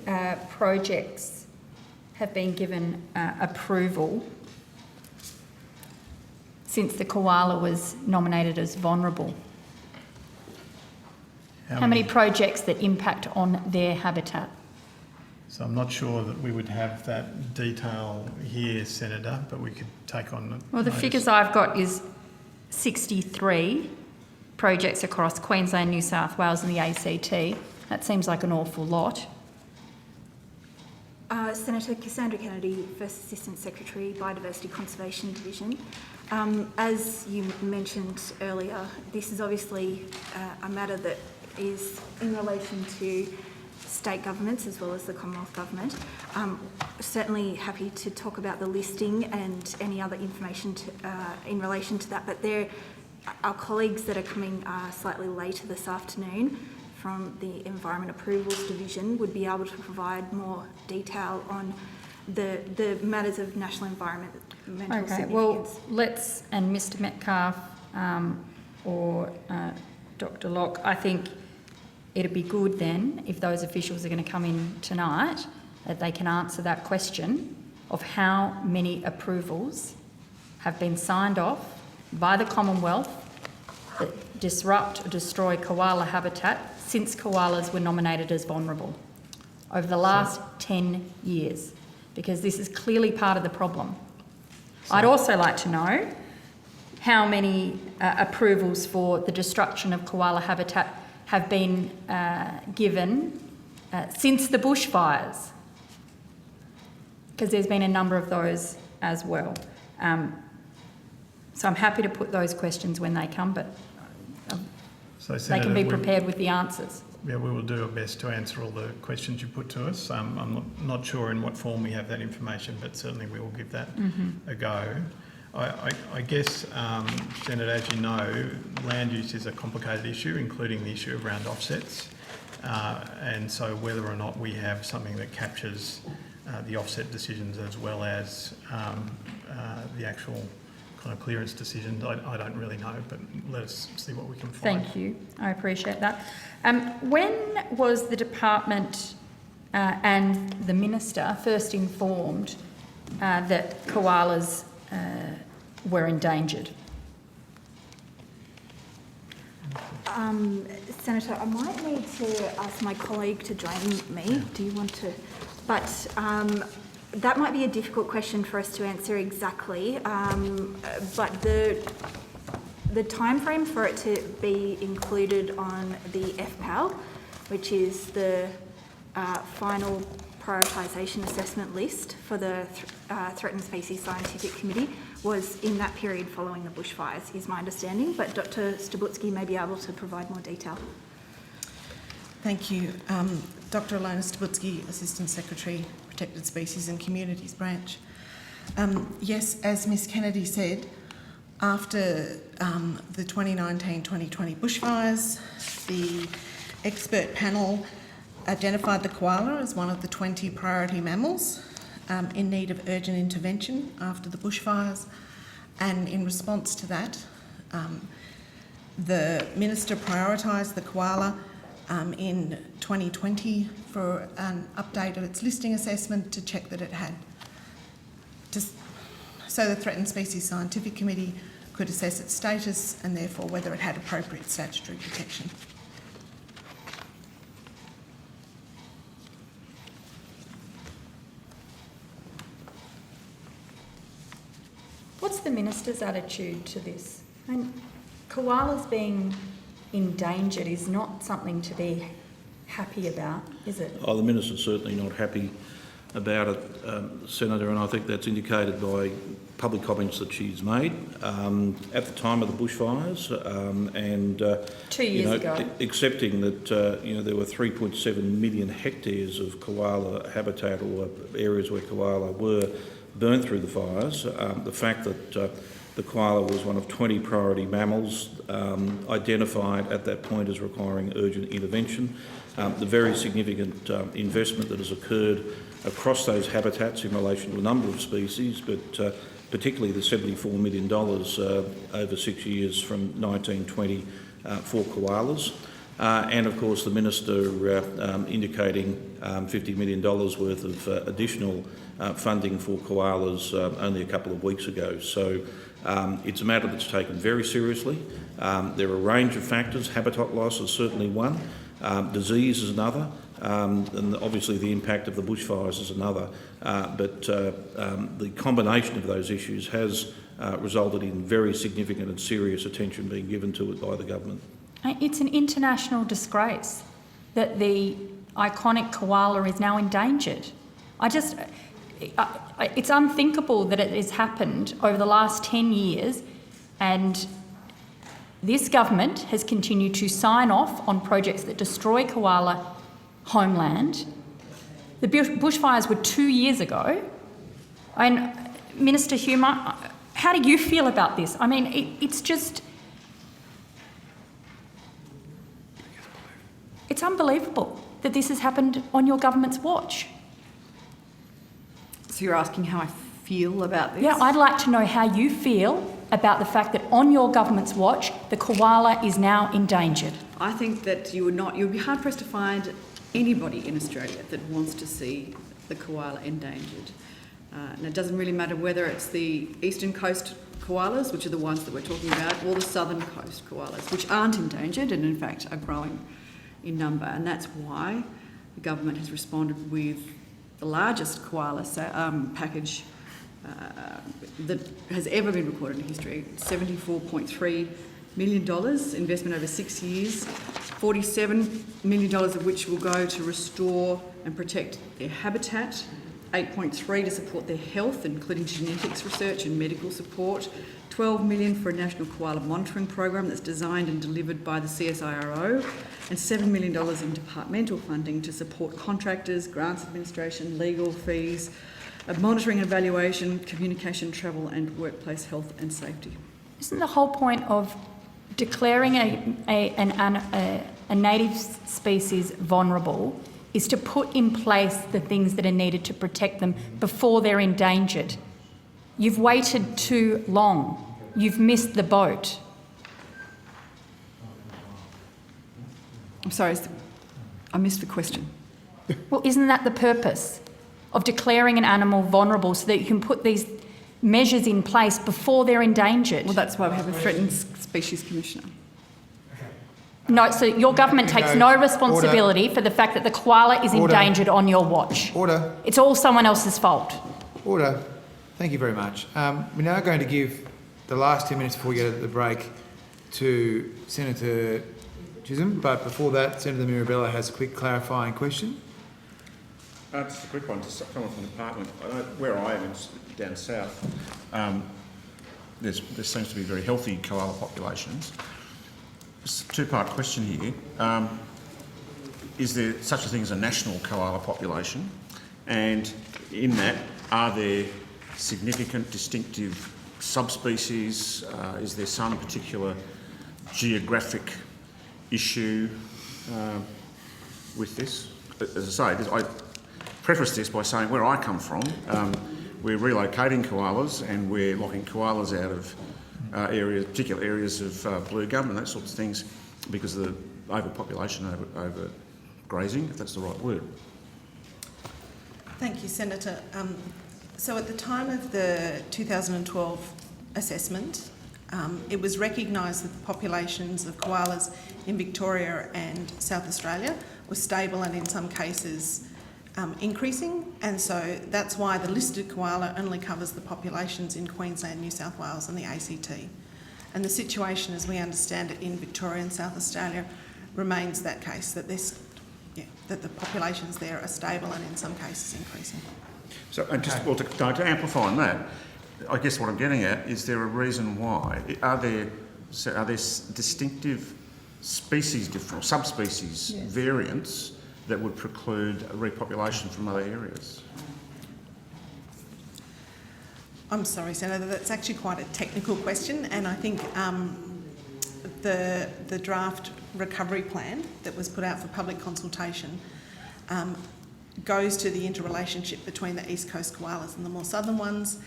projects have been given approval since the koala was nominated as vulnerable? How many projects that impact on their habitat? So I'm not sure that we would have that detail here, Senator, but we could take on. Well, the figures I've got is 63 projects across Queensland, New South Wales and the ACT. That seems like an awful lot. Senator Cassandra Kennedy, First Assistant Secretary, Biodiversity Conservation Division. As you mentioned earlier, this is obviously a matter that is in relation to state governments as well as the Commonwealth Government. Certainly happy to talk about the listing and any other information in relation to that, but our colleagues that are coming slightly later this afternoon from the Environment Approvals Division would be able to provide more detail on the matters of national environmental significance. Well, let's, and Mr Metcalfe or Dr Locke, I think it'd be good then, if those officials are going to come in tonight, that they can answer that question of how many approvals have been signed off by the Commonwealth that disrupt or destroy koala habitat since koalas were nominated as vulnerable over the last 10 years, because this is clearly part of the problem. I'd also like to know how many approvals for the destruction of koala habitat have been given since the bushfires, because there's been a number of those as well. So I'm happy to put those questions when they come, but they can be prepared with the answers. Yeah, we will do our best to answer all the questions you put to us. I'm not sure in what form we have that information, but certainly we will give that a go. I guess, Senator, as you know, land use is a complicated issue, including the issue around offsets. And so whether or not we have something that captures the offset decisions as well as the actual kind of clearance decisions, I don't really know, but let us see what we can find. Thank you. I appreciate that. When was the department and the minister first informed that koalas were endangered? Senator, I might need to ask my colleague to join me. Do you want to? But that might be a difficult question for us to answer exactly. But the timeframe for it to be included on the FPAL, which is the final prioritisation assessment list for the Threatened Species Scientific Committee, was in that period following the bushfires, is my understanding. But Dr. Stabutsky may be able to provide more detail. Thank you. Dr. Ilona Stabutsky, Assistant Secretary, Protected Species and Communities Branch. Yes, as Ms Kennedy said, after the 2019-2020 bushfires, the expert panel identified the koala as one of the 20 priority mammals in need of urgent intervention after the bushfires, and in response to that, the Minister prioritised the koala in 2020 for an update of its listing assessment to check that it had, so the Threatened Species Scientific Committee could assess its status and therefore whether it had appropriate statutory protection. What's the Minister's attitude to this? I mean, koalas being endangered is not something to be happy about, is it? Oh, the Minister's certainly not happy about it, Senator, and I think that's indicated by public comments that she's made at the time of the bushfires, and 2 years ago, accepting that there were 3.7 million hectares of koala habitat, or areas where koala were burnt through the fires. The fact that the koala was one of 20 priority mammals identified at that point as requiring urgent intervention. The very significant investment that has occurred across those habitats in relation to a number of species, but particularly the $74 million over 6 years from 1920 for koalas. And of course the Minister indicating $50 million worth of additional funding for koalas only a couple of weeks ago. So it's a matter that's taken very seriously. There are a range of factors. Habitat loss is certainly one. Disease is another. And obviously the impact of the bushfires is another. But the combination of those issues has resulted in very significant and serious attention being given to it by the government. It's an international disgrace that the iconic koala is now endangered. It's unthinkable that it has happened over the last 10 years, and this government has continued to sign off on projects that destroy koala homeland. The bushfires were 2 years ago. And Minister Hume, how do you feel about this? I mean, it's just... It's unbelievable that this has happened on your government's watch. So you're asking how I feel about this? Yeah, I'd like to know how you feel about the fact that on your government's watch, the koala is now endangered. I think that you'd be hard pressed to find anybody in Australia that wants to see the koala endangered. And it doesn't really matter whether it's the eastern coast koalas, which are the ones that we're talking about, or the southern coast koalas, which aren't endangered and in fact are growing in number. And that's why the government has responded with the largest koala package that has ever been recorded in history, $74.3 million investment over 6 years, $47 million of which will go to restore and protect their habitat, 8.3 to support their health, including genetics research and medical support, 12 million for a national koala monitoring program that's designed and delivered by the CSIRO, and $7 million in departmental funding to support contractors, grants administration, legal fees, monitoring and evaluation, communication, travel and workplace health and safety. Isn't the whole point of declaring a native species vulnerable is to put in place the things that are needed to protect them before they're endangered? You've waited too long. You've missed the boat. I'm sorry, I missed the question. Well, isn't that the purpose of declaring an animal vulnerable, so that you can put these measures in place before they're endangered. Well, that's why we have a threatened species commissioner. No, so your government takes no responsibility for the fact that the koala is endangered on your watch. Order. It's all someone else's fault. Order. Thank you very much. We're now going to give the last 10 minutes before we get to the break to Senator Chisholm, but before that, Senator Mirabella has a quick clarifying question. Just a quick one to someone from the department. Where I am, down south, there seems to be very healthy koala populations. Just a two-part question here. Is there such a thing as a national koala population? And in that, are there significant distinctive subspecies? Is there some particular geographic issue with this? As I say, I preface this by saying where I come from, we're relocating koalas and we're locking koalas out of particular areas of blue gum and that sorts of things because of the overpopulation, over grazing, if that's the right word. Thank you, Senator. So at the time of the 2012 assessment, it was recognised that the populations of koalas in Victoria and South Australia were stable and in some cases increasing, and so that's why the listed koala only covers the populations in Queensland, New South Wales and the ACT. And the situation, as we understand it, in Victoria and South Australia remains that case, that that the populations there are stable and in some cases increasing. So, and just to amplify on that, I guess what I'm getting at is there a reason why? Are there distinctive species different, subspecies variants that would preclude a repopulation from other areas? I'm sorry, Senator, that's actually quite a technical question, and I think the draft recovery plan that was put out for public consultation goes to the interrelationship between the East Coast koalas and the more southern ones,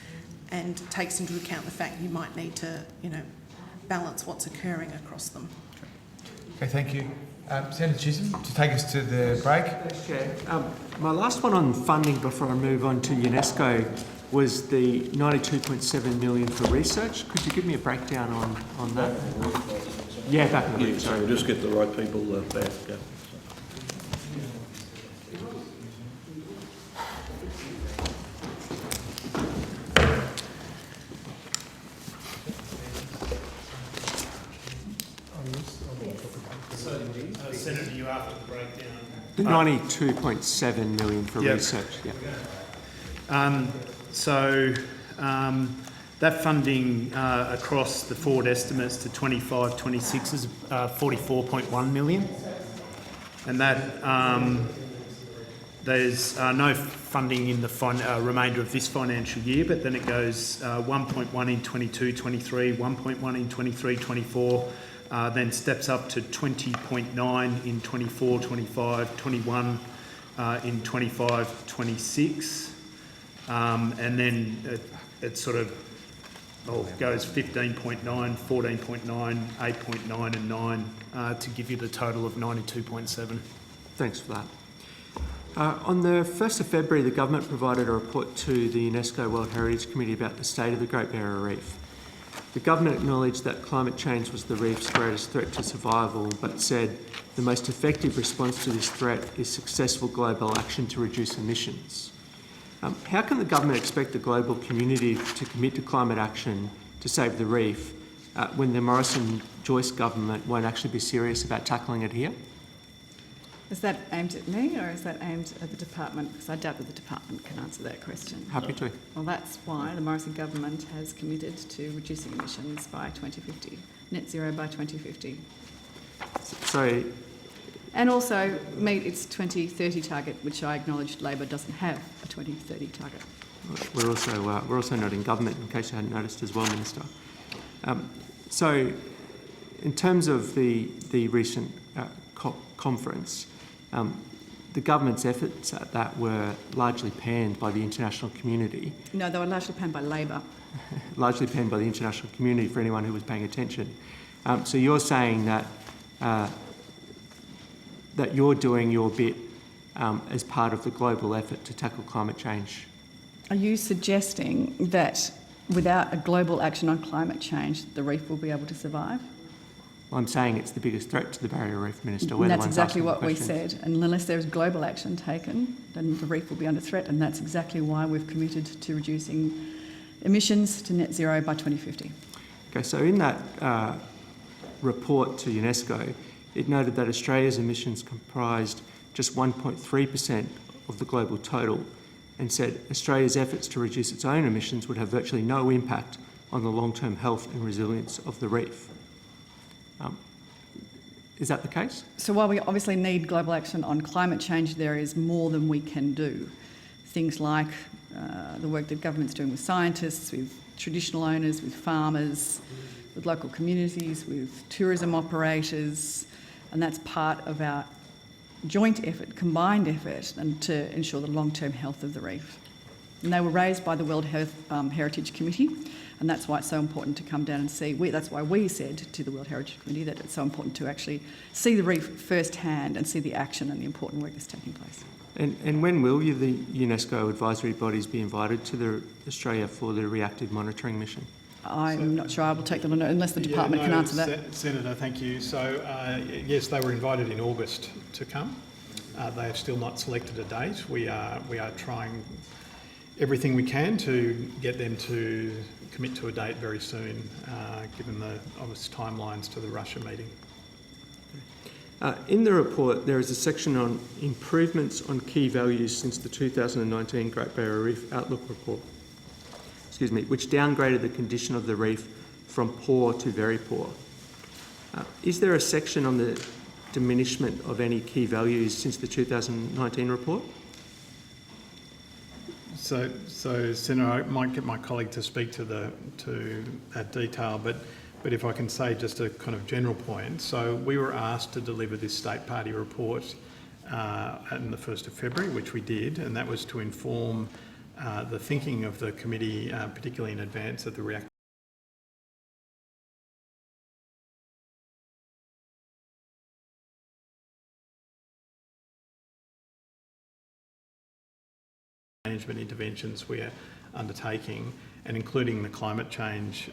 and takes into account the fact you might need to, balance what's occurring across them. Okay, thank you. Senator Chisholm, to take us to the break. Thanks, Chair. My last one on funding before I move on to UNESCO was the 92.7 million for research. Could you give me a breakdown on that? Yeah, back in the week. So we'll just get the right people back. Yeah. Senator, you after the breakdown? The 92.7 million for research, That funding across the forward estimates to 25-26 is 44.1 million, and that there's no funding in the remainder of this financial year, but then it goes 1.1 in 22-23, 1.1 in 23-24. Then steps up to 20.9 in 24, 25, 21 in 25, 26. And then it sort of goes 15.9, 14.9, 8.9 and 9 to give you the total of 92.7. Thanks for that. On the 1st of February, the government provided a report to the UNESCO World Heritage Committee about the state of the Great Barrier Reef. The government acknowledged that climate change was the reef's greatest threat to survival, but said the most effective response to this threat is successful global action to reduce emissions. How can the government expect the global community to commit to climate action to save the reef when the Morrison-Joyce government won't actually be serious about tackling it here? Is that aimed at me or is that aimed at the department? Because I doubt that the department can answer that question. Happy to. Well, that's why the Morrison government has committed to reducing emissions by 2050, net zero by 2050. So, and also meet its 2030 target, which I acknowledged Labor doesn't have a 2030 target. We're also not in government, in case you hadn't noticed as well, Minister. So, in terms of the recent conference, the government's efforts at that were largely panned by the international community. No, they were largely panned by Labor. Largely panned by the international community for anyone who was paying attention. So you're saying that that you're doing your bit as part of the global effort to tackle climate change? Are you suggesting that without a global action on climate change, the reef will be able to survive? I'm saying it's the biggest threat to the barrier reef, Minister. And that's exactly what we said. And unless there is global action taken, then the reef will be under threat, and that's exactly why we've committed to reducing emissions to net zero by 2050. Okay, so in that report to UNESCO, it noted that Australia's emissions comprised just 1.3% of the global total, and said Australia's efforts to reduce its own emissions would have virtually no impact on the long-term health and resilience of the reef. Is that the case? So while we obviously need global action on climate change, there is more than we can do. Things like the work that government's doing with scientists, with traditional owners, with farmers, with local communities, with tourism operators, and that's part of our joint effort, combined effort, and to ensure the long-term health of the reef. And they were raised by the World Heritage Committee, and that's why it's so important to come down and see. That's why we said to the World Heritage Committee that it's so important to actually see the reef firsthand and see the action and the important work that's taking place. And when will the UNESCO advisory bodies be invited to Australia for the reactive monitoring mission? I'm not sure I will take them on unless the department can answer that. Senator, thank you. So, yes, they were invited in August to come. They have still not selected a date. We are trying everything we can to get them to commit to a date very soon, given the obvious timelines to the Russia meeting. In the report, there is a section on improvements on key values since the 2019 Great Barrier Reef Outlook Report, which downgraded the condition of the reef from poor to very poor. Is there a section on the diminishment of any key values since the 2019 report? So Senator, I might get my colleague to speak to that detail, but if I can say just a kind of general point. So we were asked to deliver this state party report on the 1st of February, which we did, and that was to inform the thinking of the committee, particularly in advance of the reactor management interventions we're undertaking, and including the climate change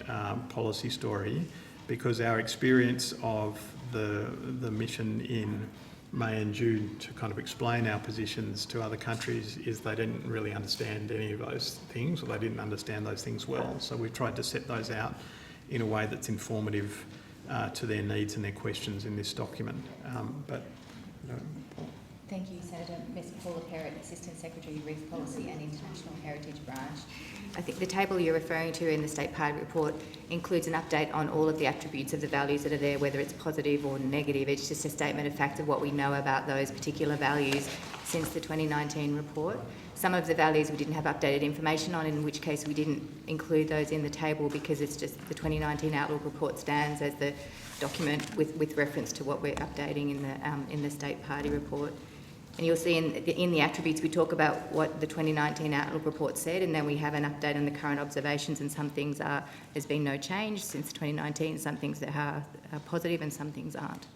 policy story, because our experience of the mission in May and June to kind of explain our positions to other countries is they didn't really understand any of those things, or they didn't understand those things well. So we've tried to set those out in a way that's informative to their needs and their questions in this document. Thank you, Senator. Ms. Paula Perrott, Assistant Secretary, Reef Policy and International Heritage Branch. I think the table you're referring to in the State Party report includes an update on all of the attributes of the values that are there, whether it's positive or negative. It's just a statement of fact of what we know about those particular values since the 2019 report. Some of the values we didn't have updated information on, in which case we didn't include those in the table because it's just the 2019 Outlook report stands as the document with reference to what we're updating in the State Party report. And you'll see in the attributes we talk about what the 2019 Outlook report said, and then we have an update on the current observations, and some things there's been no change since 2019, some things that are positive and some things aren't.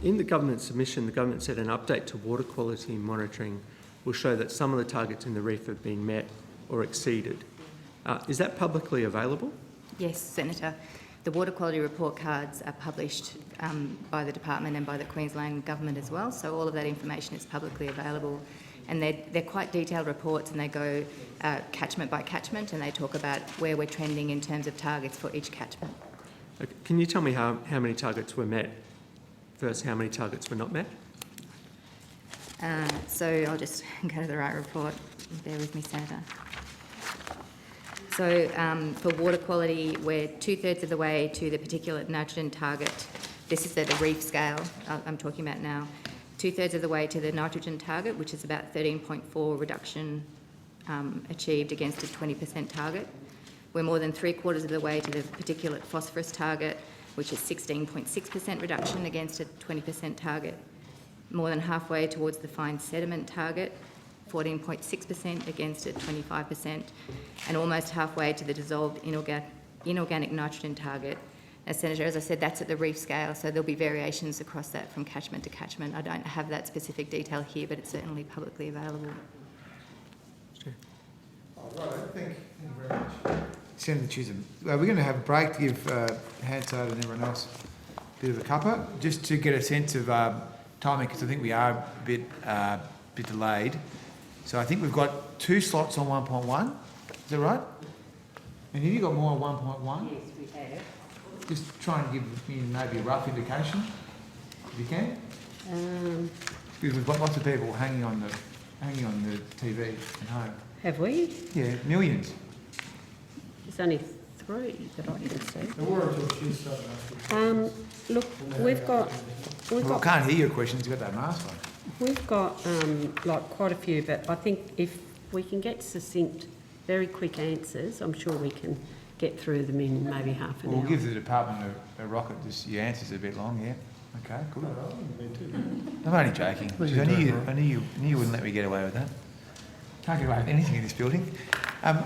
In the government submission, the government said an update to water quality monitoring will show that some of the targets in the reef have been met or exceeded. Is that publicly available? Yes, Senator. The water quality report cards are published by the department and by the Queensland Government as well, so all of that information is publicly available. And they're quite detailed reports, and they go catchment by catchment, and they talk about where we're trending in terms of targets for each catchment. Okay. Can you tell me how many targets were met versus how many targets were not met? So I'll just go to the right report. Bear with me, Senator. So for water quality, we're 2/3 of the way to the particulate nitrogen target. This is at the reef scale I'm talking about now. 2/3 of the way to the nitrogen target, which is about 13.4 reduction achieved against a 20% target. We're more than 3/4 of the way to the particulate phosphorus target, which is 16.6% reduction against a 20% target. More than halfway towards the fine sediment target, 14.6% against a 25%, and almost halfway to the dissolved inorganic nitrogen target. As Senator, as I said, that's at the reef scale, so there'll be variations across that from catchment to catchment. I don't have that specific detail here, but it's certainly publicly available. All right, thank you very much. Senator Chisholm, we're going to have a break to give Hansard and everyone else a bit of a cuppa, just to get a sense of timing, because I think we are a bit delayed. So I think we've got 2 slots on 1.1. Is that right? And have you got more on 1.1? Yes, we have. Just try and give me maybe a rough indication, if you can. Because we've got lots of people hanging on the TV at home. Have we? Yeah, millions. There's only 3 that I can see. There were until she started. Look, we've got... I can't hear your questions. You've got that mask on. We've got like quite a few, but I think if we can get succinct, very quick answers, I'm sure we can get through them in maybe half an hour. We'll give the department a rocket. Just your answers are a bit long, yeah. Okay, good. I'm only joking. I knew you wouldn't let me get away with that. Can't get away with anything in this building.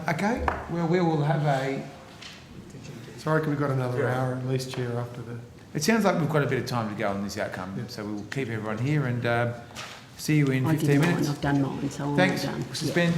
Okay, well, we will have a... Sorry, we've got another hour at least, Chair, after the... It sounds like we've got a bit of time to go on this outcome, so we'll keep everyone here and see you in 15 minutes. I've done mine, so I'm Thanks. done. Suspend.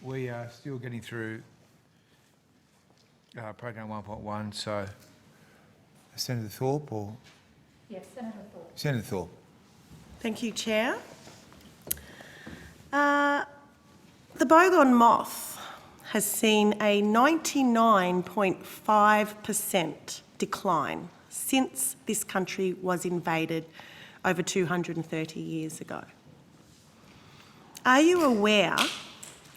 We are still getting through program 1.1, so Senator Thorpe or? Yes, Senator Thorpe. Senator Thorpe. Thank you, Chair. The Bogon moth has seen a 99.5% decline since this country was invaded over 230 years ago. Are you aware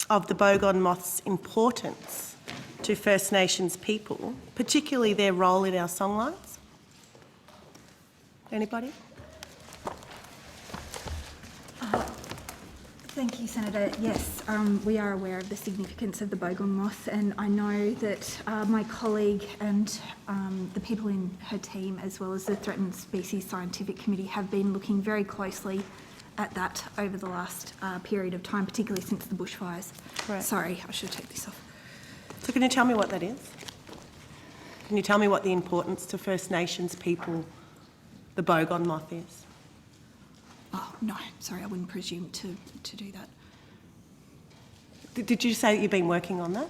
of the Bogon moth's importance to First Nations people, particularly their role in our songlines? Anybody? Thank you, Senator. Yes, we are aware of the significance of the Bogon moth, and I know that my colleague and the people in her team, as well as the Threatened Species Scientific Committee, have been looking very closely at that over the last period of time, particularly since the bushfires. Right. Sorry, I should take this off. So can you tell me what that is? Can you tell me what the importance to First Nations people the Bogon moth is? Oh, no, sorry, I wouldn't presume to do that. Did you say that you've been working on that?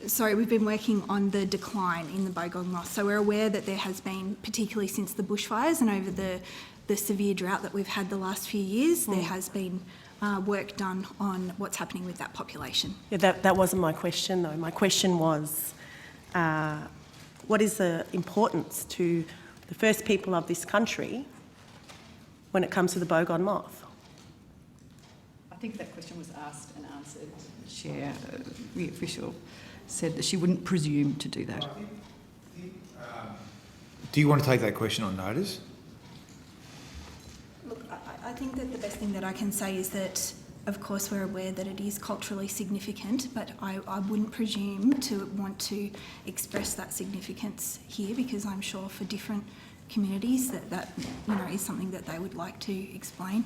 Sorry, we've been working on the decline in the Bogon moth. So we're aware that there has been, particularly since the bushfires and over the severe drought that we've had the last few years, there has been work done on what's happening with that population. Yeah, that wasn't my question though. My question was, what is the importance to the first people of this country when it comes to the Bogon moth? I think that question was asked and answered. Chair, the official said that she wouldn't presume to do that. Do you want to take that question on notice? Look, I think that the best thing that I can say is that, of course, we're aware that it is culturally significant, but I wouldn't presume to want to express that significance here, because I'm sure for different communities that is something that they would like to explain.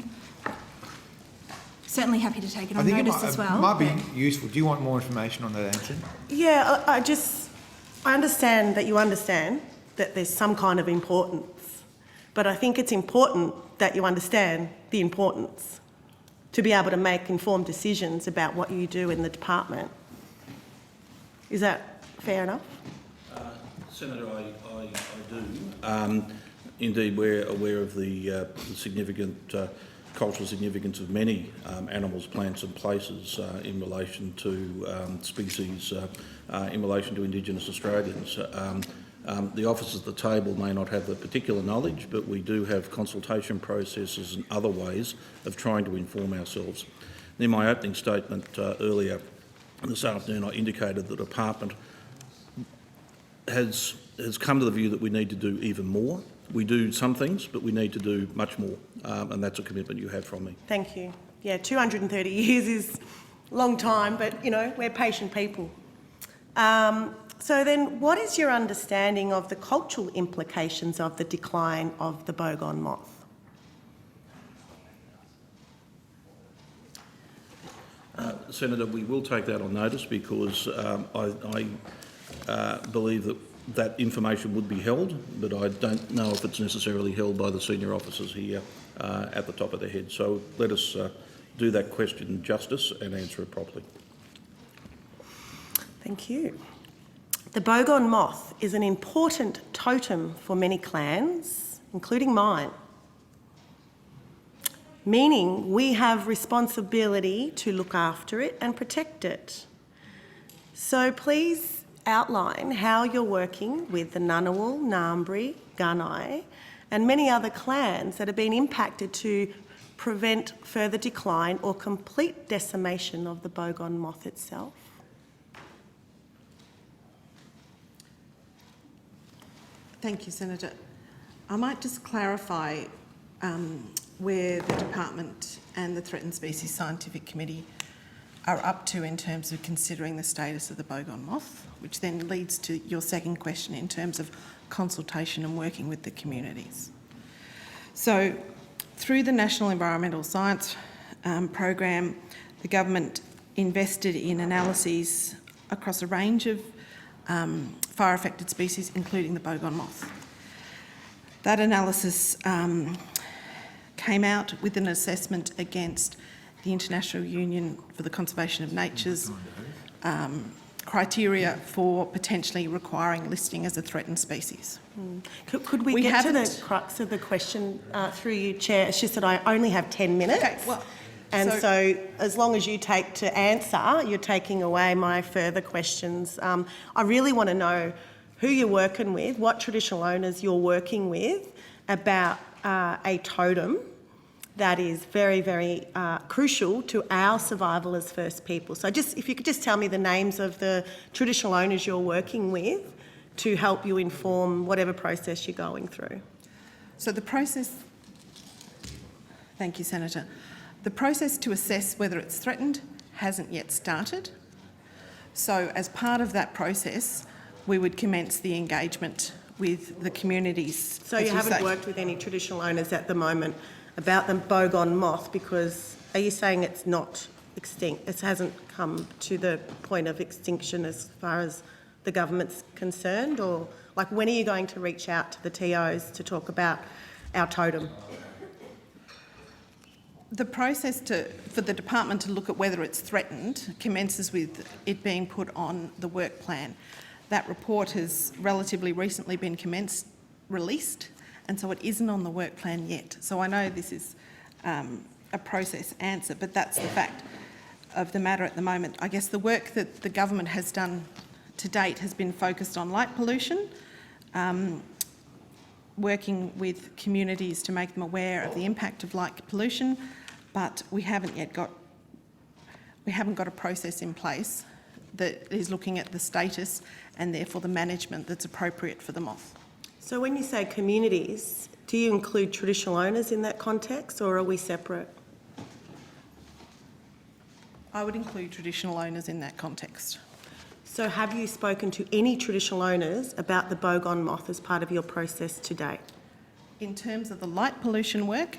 Certainly happy to take it on notice as well. It might be useful. Do you want more information on that answer? Yeah, I understand that you understand that there's some kind of importance, but I think it's important that you understand the importance to be able to make informed decisions about what you do in the department. Is that fair enough? Senator, I do. Indeed, we're aware of the significant cultural significance of many animals, plants and places in relation to species, in relation to Indigenous Australians. The officers at the table may not have the particular knowledge, but we do have consultation processes and other ways of trying to inform ourselves. In my opening statement earlier this afternoon, I indicated the department has come to the view that we need to do even more. We do some things, but we need to do much more, and that's a commitment you have from me. Thank you. Yeah, 230 years is a long time, but, we're patient people. So then, what is your understanding of the cultural implications of the decline of the Bogon moth? Senator, we will take that on notice because I believe that information would be held, but I don't know if it's necessarily held by the senior officers here at the top of their head. So let us do that question justice and answer it properly. Thank you. The Bogon moth is an important totem for many clans, including mine, meaning we have responsibility to look after it and protect it. So please outline how you're working with the Ngunnawal, Ngambri, Gunai and many other clans that have been impacted to prevent further decline or complete decimation of the Bogon moth itself. Thank you, Senator. I might just clarify where the department and the Threatened Species Scientific Committee are up to in terms of considering the status of the Bogon moth, which then leads to your second question in terms of consultation and working with the communities. So, through the National Environmental Science Program, the government invested in analyses across a range of fire-affected species, including the Bogon moth. That analysis came out with an assessment against the International Union for the Conservation of Nature's criteria for potentially requiring listing as a threatened species. Could we get to the crux of the question through you, Chair? It's just that I only have 10 minutes. Okay, well, so as long as you take to answer, you're taking away my further questions. I really want to know who you're working with, what traditional owners you're working with about a totem that is very, very crucial to our survival as First People. So if you could just tell me the names of the traditional owners you're working with to help you inform whatever process you're going through. So the process, thank you, Senator. The process to assess whether it's threatened hasn't yet started. So as part of that process, we would commence the engagement with the communities. So you haven't worked with any traditional owners at the moment about the bogong moth, because are you saying it's not extinct? It hasn't come to the point of extinction as far as the government's concerned? Or like, when are you going to reach out to the TOs to talk about our totem? The process for the department to look at whether it's threatened commences with it being put on the work plan. That report has relatively recently been released, and so it isn't on the work plan yet. So I know this is a process answer, but that's the fact of the matter at the moment. I guess the work that the government has done to date has been focused on light pollution, working with communities to make them aware of the impact of light pollution, but we haven't got a process in place that is looking at the status and therefore the management that's appropriate for the moth. So when you say communities, do you include traditional owners in that context, or are we separate? I would include traditional owners in that context. So have you spoken to any traditional owners about the bogong moth as part of your process to date? In terms of the light pollution work,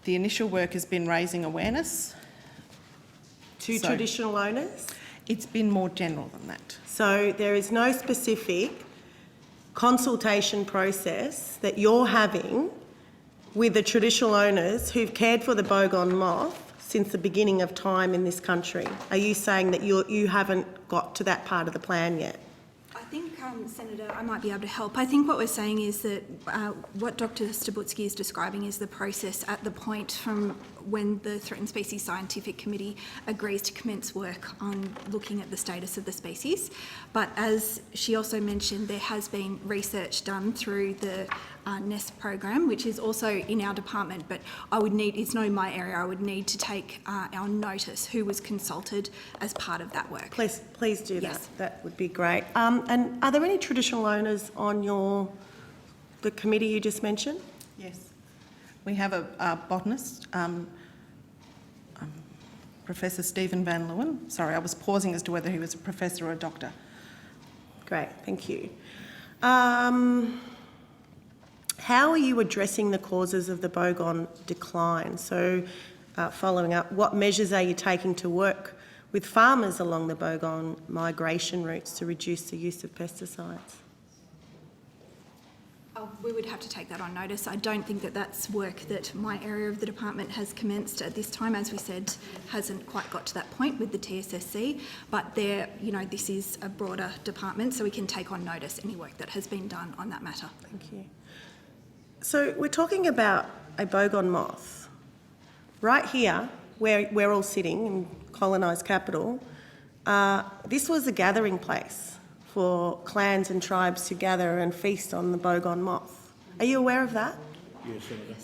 the initial work has been raising awareness. To traditional owners? It's been more general than that. So there is no specific consultation process that you're having with the traditional owners who've cared for the bogong moth since the beginning of time in this country. Are you saying that you haven't got to that part of the plan yet? I think, Senator, I might be able to help. I think what we're saying is that what Dr Stabutsky is describing is the process at the point from when the Threatened Species Scientific Committee agrees to commence work on looking at the status of the species. But as she also mentioned, there has been research done through the NEST program, which is also in our department, but it's not in my area, I would need to take our notice who was consulted as part of that work. Please do that. That would be great. And are there any traditional owners on the committee you just mentioned? Yes. We have a botanist, Professor Stephen Van Leeuwen. Sorry, I was pausing as to whether he was a professor or a doctor. Great, thank you. How are you addressing the causes of the bogong decline? So, following up, what measures are you taking to work with farmers along the bogong migration routes to reduce the use of pesticides? We would have to take that on notice. I don't think that that's work that my area of the department has commenced at this time. As we said, hasn't quite got to that point with the TSSC, but this is a broader department, so we can take on notice any work that has been done on that matter. Thank you. So we're talking about a bogong moth. Right here, where we're all sitting in colonised capital, this was a gathering place for clans and tribes to gather and feast on the bogong moth. Are you aware of that? Yes, Senator.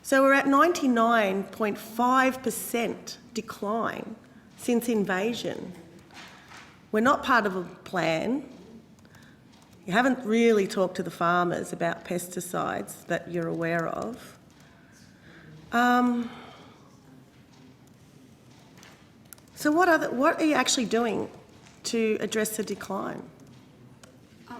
So we're at 99.5% decline since invasion. We're not part of a plan. You haven't really talked to the farmers about pesticides that you're aware of. So what are you actually doing to address the decline?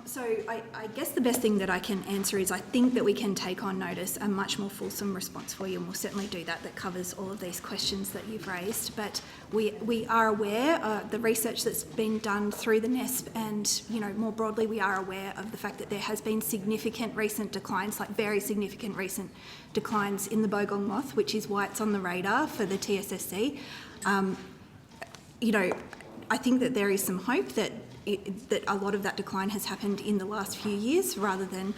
So I guess the best thing that I can answer is I think that we can take on notice a much more fulsome response for you, and we'll certainly do that covers all of these questions that you've raised. But we are aware the research that's been done through the NESP, and more broadly we are aware of the fact that there has been significant recent declines, like very significant recent declines in the bogong moth, which is why it's on the radar for the TSSC. I think that there is some hope that a lot of that decline has happened in the last few years rather than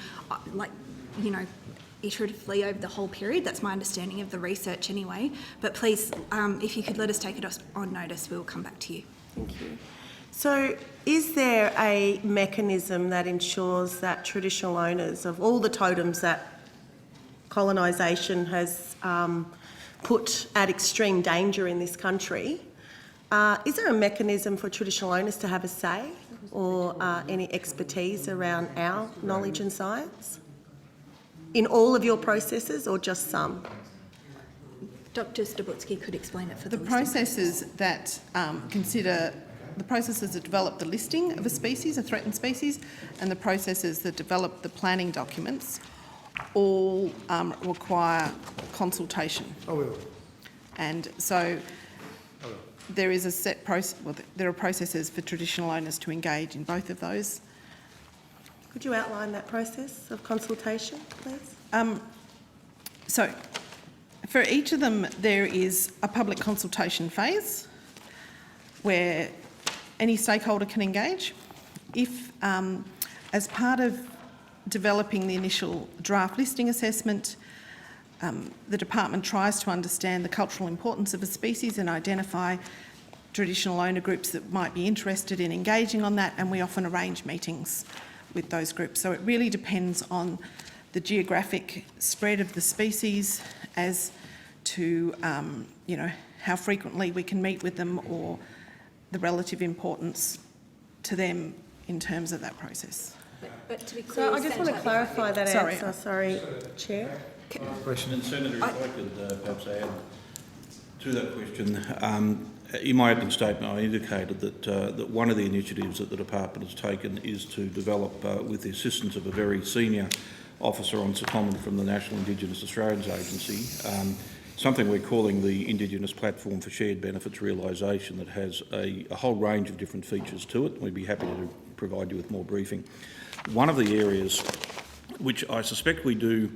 iteratively over the whole period. That's my understanding of the research anyway. But please, if you could let us take it on notice, we'll come back to you. Thank you. So is there a mechanism that ensures that traditional owners of all the totems that colonisation has put at extreme danger in this country, is there a mechanism for traditional owners to have a say or any expertise around our knowledge and science in all of your processes or just some? Dr Stabutsky could explain it for the processes that consider the processes that develop the listing of a species, a threatened species, and the processes that develop the planning documents all require consultation. And so there is a set process. Well, there are processes for traditional owners to engage in both of those. Could you outline that process of consultation, please? So, for each of them, there is a public consultation phase where any stakeholder can engage. If, as part of developing the initial draft listing assessment, the department tries to understand the cultural importance of a species and identify traditional owner groups that might be interested in engaging on that, and we often arrange meetings with those groups. So it really depends on the geographic spread of the species as to how frequently we can meet with them or the relative importance to them in terms of that process. But to be clear, so I just want to clarify that answer. Sorry, Chair. Question. And Senator, if I could perhaps add to that question. In my opening statement, I indicated that one of the initiatives that the department has taken is to develop, with the assistance of a very senior officer on secondment from the National Indigenous Australians Agency, something we're calling the Indigenous Platform for Shared Benefits Realisation that has a whole range of different features to it. We'd be happy to provide you with more briefing. One of the areas which I suspect we do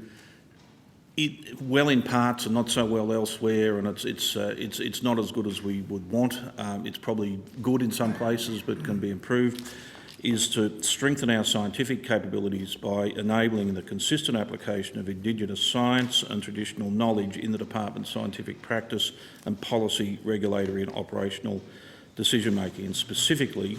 well in parts and not so well elsewhere, and it's not as good as we would want. It's probably good in some places but can be improved, is to strengthen our scientific capabilities by enabling the consistent application of Indigenous science and traditional knowledge in the department's scientific practice and policy, regulatory and operational decision making, and specifically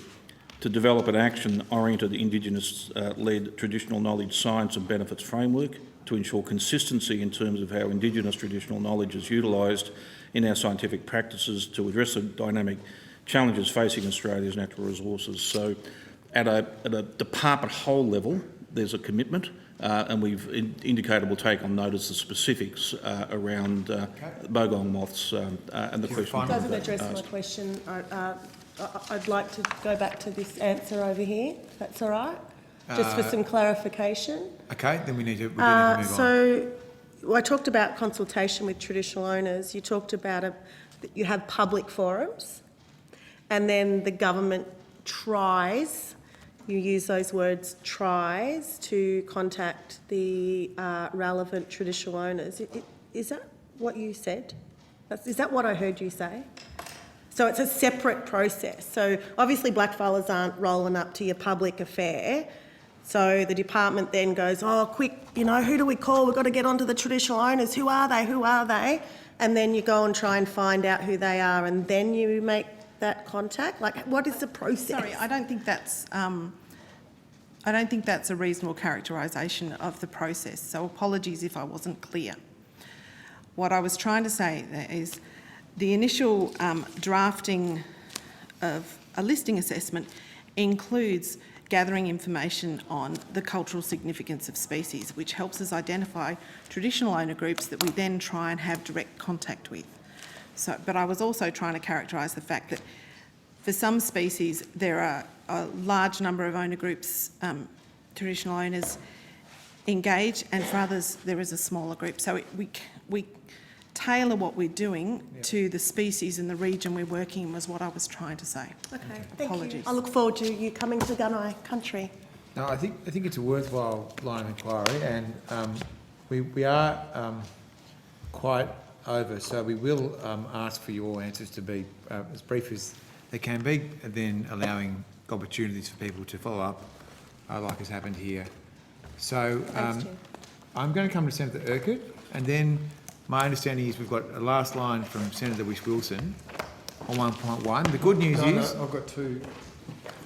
to develop an action-oriented Indigenous-led traditional knowledge science and benefits framework to ensure consistency in terms of how Indigenous traditional knowledge is utilised in our scientific practices to address the dynamic challenges facing Australia's natural resources. So at a department whole level, there's a commitment, and we've indicated we'll take on notice the specifics around bogong moths and the question. It doesn't address my question. I'd like to go back to this answer over here, if that's all right, just for some clarification. Okay, then we need to move on. So I talked about consultation with traditional owners. You talked about you have public forums, and then the government tries, you use those words, tries to contact the relevant traditional owners. Is that what you said? Is that what I heard you say? So it's a separate process. So obviously blackfellas aren't rolling up to your public affair. So the department then goes, oh, quick, who do we call? We've got to get onto the traditional owners. Who are they? Who are they? And then you go and try and find out who they are, and then you make that contact. Like, what is the process? Sorry, I don't think that's a reasonable characterisation of the process. So apologies if I wasn't clear. What I was trying to say there is the initial drafting of a listing assessment includes gathering information on the cultural significance of species, which helps us identify traditional owner groups that we then try and have direct contact with. But I was also trying to characterise the fact that for some species there are a large number of owner groups traditional owners engage, and for others there is a smaller group. So we tailor what we're doing to the species and the region we're working in, was what I was trying to say. Okay, thank Apologies. you. I look forward to you coming to Gunai country. No, I think it's a worthwhile line of inquiry, and we are quite over, so we will ask for your answers to be as brief as they can be, and then allowing opportunities for people to follow up, like has happened here. So I'm going to come to Senator Urquhart, and then my understanding is we've got a last line from Senator Whish-Wilson on 1.1. The good news is... No, I've got two.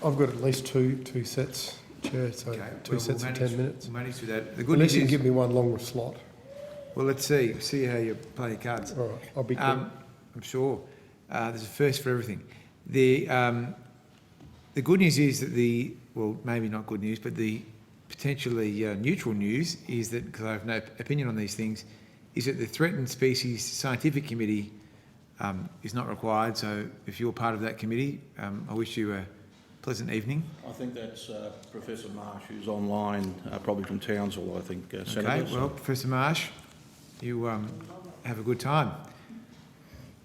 I've got at least two sets, Chair, so Okay, two sets of 10 minutes. We'll manage through that. The good Unless news you can is... give me one longer slot. Well, let's see how you play your cards. All right, I'll be quick. I'm sure there's a first for everything. The good news is that well, maybe not good news, but the potentially neutral news is that, because I have no opinion on these things, is that the Threatened Species Scientific Committee is not required. So if you're part of that committee, I wish you a pleasant evening. I think that's Professor Marsh, who's online, probably from Townsville, I think, Senator. Okay, well, Professor Marsh, you have a good time.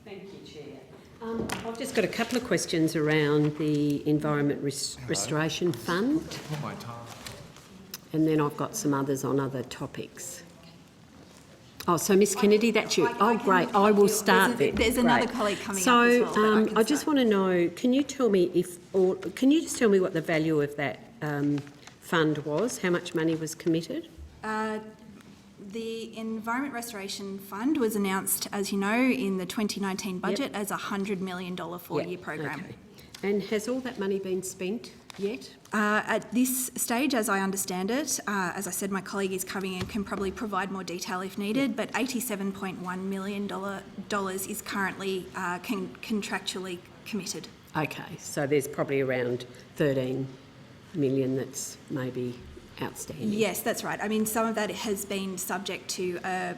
Thank you, Chair. I've just got a couple of questions around the Environment Restoration Fund. Not my time. And then I've got some others on other topics. Oh, so Miss Kennedy, that's you. Oh, great. I will start then. There's another colleague coming so, up as well. So I just want to know, can you tell me can you just tell me what the value of that fund was? How much money was committed? The Environment Restoration Fund was announced, as you know, in the 2019 budget as a $100 million four-year program. Okay. And has all that money been spent yet? At this stage, as I understand it, as I said, my colleague is coming and can probably provide more detail if needed, but $87.1 million is currently contractually committed. Okay, so there's probably around 13 million that's maybe outstanding. Yes, that's right. I mean, some of that has been subject to a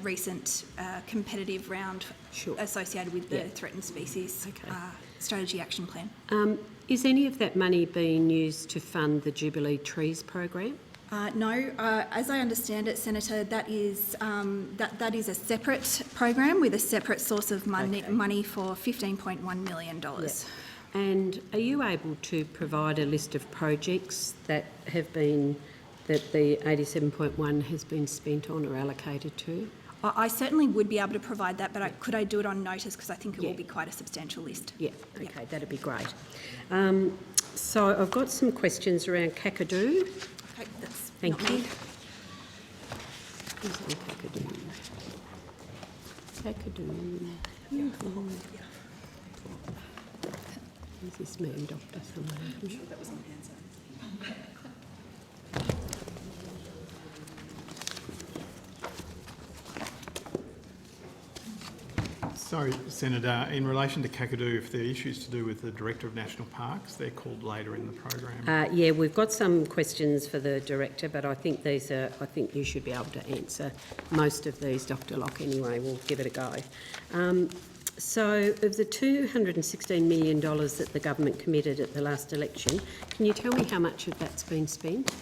recent competitive round associated with the Threatened Species Strategy Action Plan. Is any of that money being used to fund the Jubilee Trees program? No, as I understand it, Senator, that is a separate program with a separate source of money for $15.1 million. Yep. And are you able to provide a list of projects that have been, that the 87.1 has been spent on or allocated to? I certainly would be able to provide that, but could I do it on notice, because I think it will be quite a substantial list. Yeah, okay, that'd be great. So I've got some questions around Kakadu. Okay, that's Thank not you. me. Who's on Kakadu? Kakadu. Is this man, Doctor somewhere? I'm sure that was on the answer. Sorry, Senator, in relation to Kakadu, if there are issues to do with the Director of National Parks, they're called later in the program. Yeah, we've got some questions for the Director, but I think I think you should be able to answer most of these, Dr. Locke, anyway. We'll give it a go. So, of the $216 million that the government committed at the last election, can you tell me how much of that's been spent?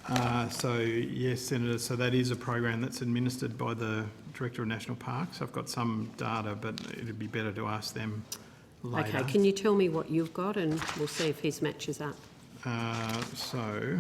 Yes, Senator, so that is a program that's administered by the Director of National Parks. I've got some data, but it'd be better to ask them later. Okay, can you tell me what you've got, and we'll see if his matches up. So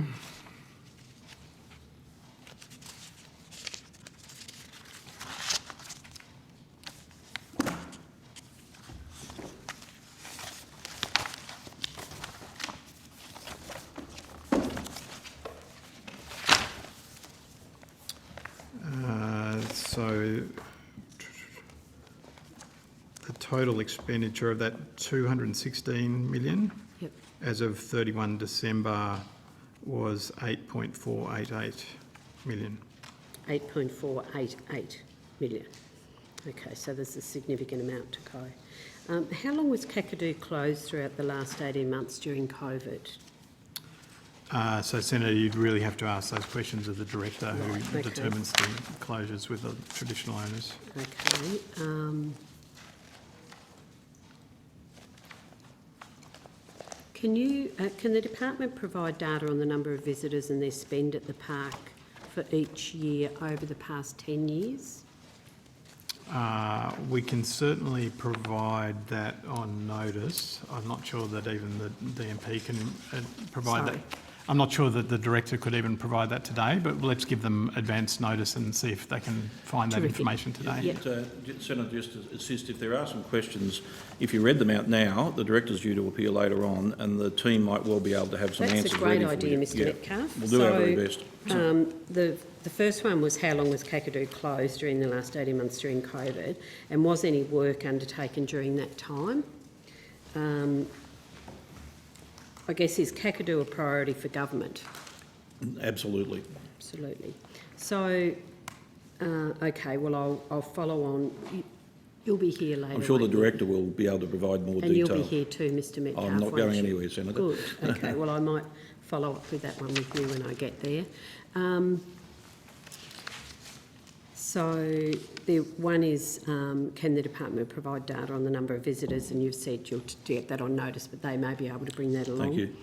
the total expenditure of that 216 million as of 31 December was 8.488 million. 8.488 million. Okay, so there's a significant amount to go. How long was Kakadu closed throughout the last 18 months during COVID? So, Senator, you'd really have to ask those questions of the Director who determines the closures with the traditional owners. Okay. can the department provide data on the number of visitors and their spend at the park for each year over the past 10 years? We can certainly provide that on notice. I'm not sure that even the DMP can provide that. I'm not sure that the director could even provide that today, but let's give them advance notice and see if they can find that information today. Senator, just to assist, if there are some questions, if you read them out now, the director's due to appear later on, and the team might well be able to have some answers ready for you. That's a great idea, Mr Metcalfe. We'll do our very best. The first one was how long was Kakadu closed during the last 18 months during COVID, and was any work undertaken during that time? I guess, is Kakadu a priority for government? Absolutely. Absolutely. So, okay, well, I'll follow on. You'll be here later. I'm sure the director will be able to provide more detail. And you'll be here too, Mr Metcalfe. I'm not going anywhere, Senator. Good. Okay, well, I might follow up with that one with you when I get there. So the one is, can the department provide data on the number of visitors? And you've said you'll get that on notice, but they may be able to bring that along. Thank you.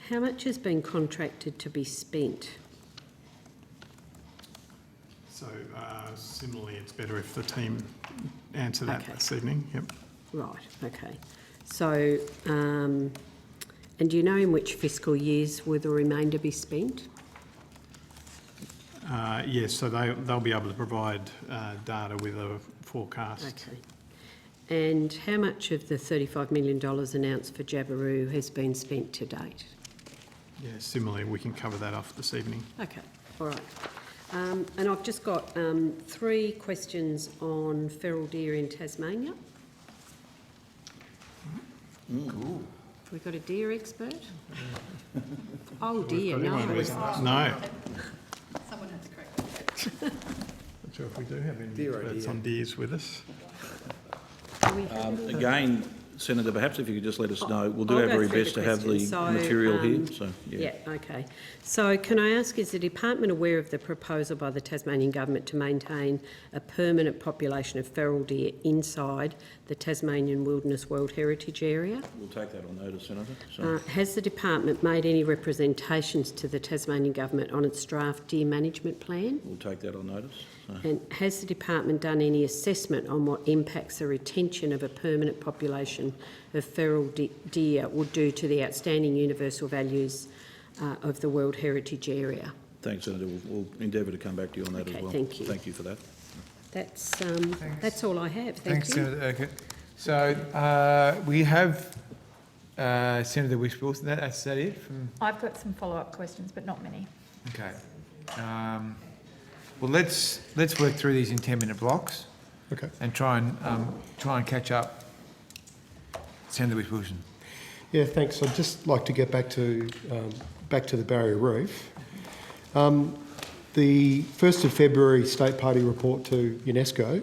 How much has been contracted to be spent? So similarly, it's better if the team answer that this evening. Yep. Right, okay. So, and do you know in which fiscal years will the remainder be spent? Yes, so they'll be able to provide data with a forecast. Okay. And how much of the $35 million announced for Jabiru has been spent to date? Yeah, similarly, we can cover that off this evening. Okay, all right. And I've just got 3 questions on feral deer in Tasmania. Cool. Have we got a deer expert? Oh dear, no. No. Someone has to correct that. Not sure if we do have any experts on deers with us. Again, Senator, perhaps if you could just let us know, we'll do our very best to have the material here. So, yeah, okay. So can I ask, is the department aware of the proposal by the Tasmanian Government to maintain a permanent population of feral deer inside the Tasmanian Wilderness World Heritage Area? We'll take that on notice, Senator. So. Has the department made any representations to the Tasmanian Government on its draft deer management plan? We'll take that on notice. So. And has the department done any assessment on what impacts the retention of a permanent population of feral deer would do to the outstanding universal values of the World Heritage Area? Thanks, Senator. We'll endeavour to come back to you on that as well. Thank you. Thank you for that. That's all I have. Thanks, Senator Urquhart. So we have Senator Whish-Wilson. That's that it? I've got some follow-up questions, but not many. Okay. Well, let's work through these in 10-minute blocks. Okay. And try and catch up. Senator Whish-Wilson. Yeah, thanks. I'd just like to get back to the Barrier Reef. The 1st of February State Party report to UNESCO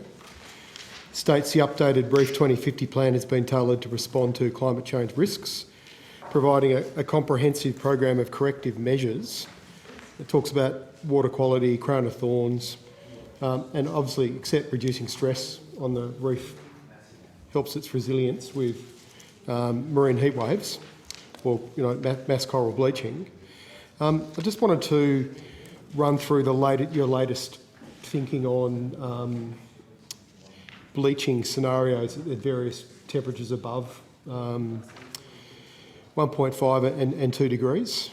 states the updated Reef 2050 plan has been tailored to respond to climate change risks, providing a comprehensive program of corrective measures. It talks about water quality, crown of thorns, and obviously, except reducing stress on the reef, helps its resilience with marine heat waves, or mass coral bleaching. I just wanted to run through your latest thinking on bleaching scenarios at various temperatures above 1.5 and 2 degrees.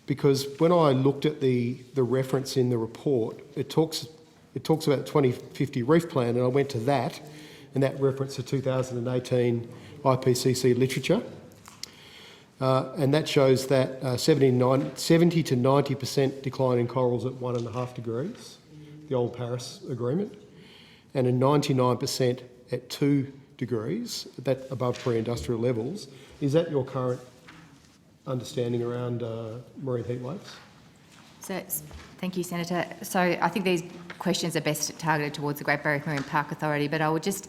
Because when I looked at the reference in the report, it talks about the 2050 reef plan, and I went to that, and that reference to 2018 IPCC literature. And that shows that 70 to 90% decline in corals at 1.5 degrees, the old Paris Agreement, and a 99% at 2 degrees, that above pre-industrial levels. Is that your current understanding around marine heat waves? So, thank you, Senator. So I think these questions are best targeted towards the Great Barrier Reef Marine Park Authority, but I would just,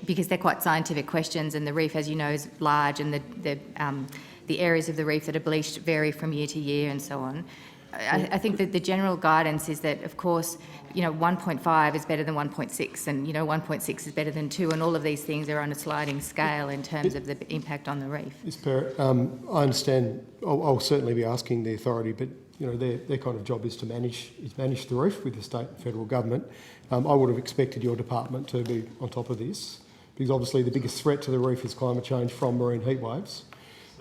because they're quite scientific questions, and the reef, as you know, is large, and the areas of the reef that are bleached vary from year to year and so on. I think that the general guidance is that, of course, 1.5 is better than 1.6 and, 1.6 is better than 2, and all of these things are on a sliding scale in terms of the impact on the reef. Ms. Perrott, I understand. I'll certainly be asking the authority, but their kind of job is to manage the reef with the state and federal government. I would have expected your department to be on top of this, because obviously the biggest threat to the reef is climate change from marine heat waves.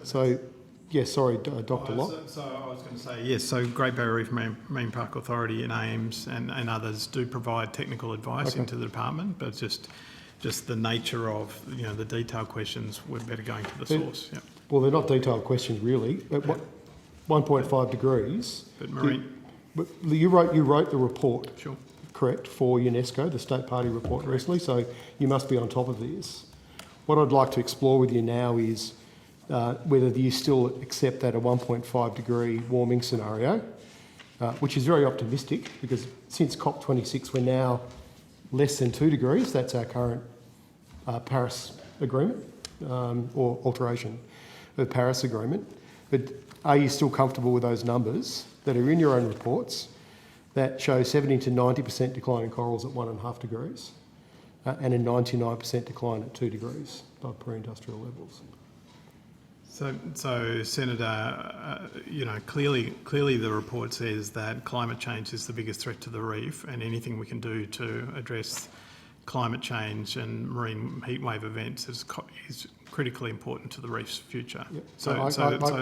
So, yes, sorry, Dr. Locke. So I was going to say, yes, so Great Barrier Reef Marine Park Authority and AIMS and others do provide technical advice into the department, but just the nature of, the detailed questions, we're better going to the source. Yep. Well, they're not detailed questions really. At 1.5 degrees. But marine. You wrote the report. Sure. Correct, for UNESCO, the state party report recently, so you must be on top of this. What I'd like to explore with you now is whether you still accept that a 1.5 degree warming scenario, which is very optimistic because since COP26 we're now less than 2 degrees, that's our current Paris Agreement, or alteration of the Paris Agreement. But are you still comfortable with those numbers that are in your own reports that show 70 to 90% decline in corals at 1.5 degrees and a 99% decline at 2 degrees by pre-industrial levels? So Senator, clearly the report says that climate change is the biggest threat to the reef, and anything we can do to address climate change and marine heatwave events is critically important to the reef's future. Yep. I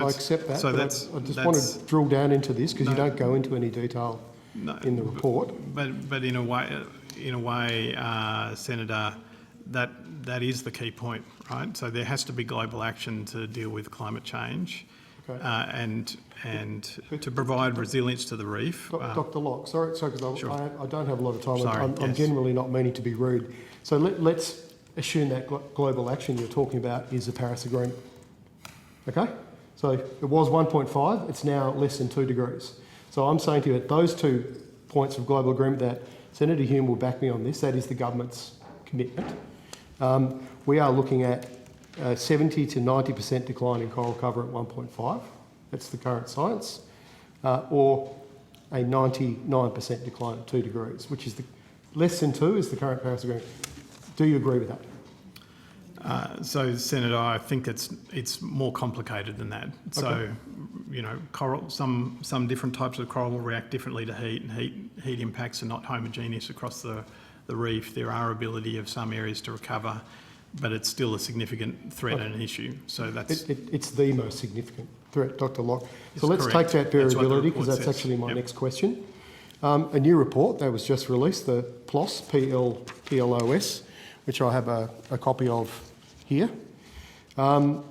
accept that. So I just want to drill down into this because you don't go into any detail in the report. But in a way, Senator, that is the key point, right? So there has to be global action to deal with climate change, and to provide resilience to the reef. Dr. Locke, sorry, because I don't have a lot of time. Sorry, I'm generally not meaning to be rude. So let's assume that global action you're talking about is the Paris Agreement. Okay? So it was 1.5, it's now less than 2 degrees. So I'm saying to you at those 2 points of global agreement that Senator Hume will back me on this, that is the government's commitment. We are looking at 70 to 90% decline in coral cover at 1.5. That's the current science. Or a 99% decline at 2 degrees, which is less than 2 is the current Paris Agreement. Do you agree with that? So, Senator, I think it's more complicated than that. So, coral, some different types of coral will react differently to heat, and heat impacts are not homogeneous across the reef. There are ability of some areas to recover, but it's still a significant threat and an issue. So that's it's the most significant threat, Dr. Locke. Yes, so let's correct. take that variability because that's says. actually my next question. A new report that was just released, the PLOS, PLOS, which I have a copy of here, looked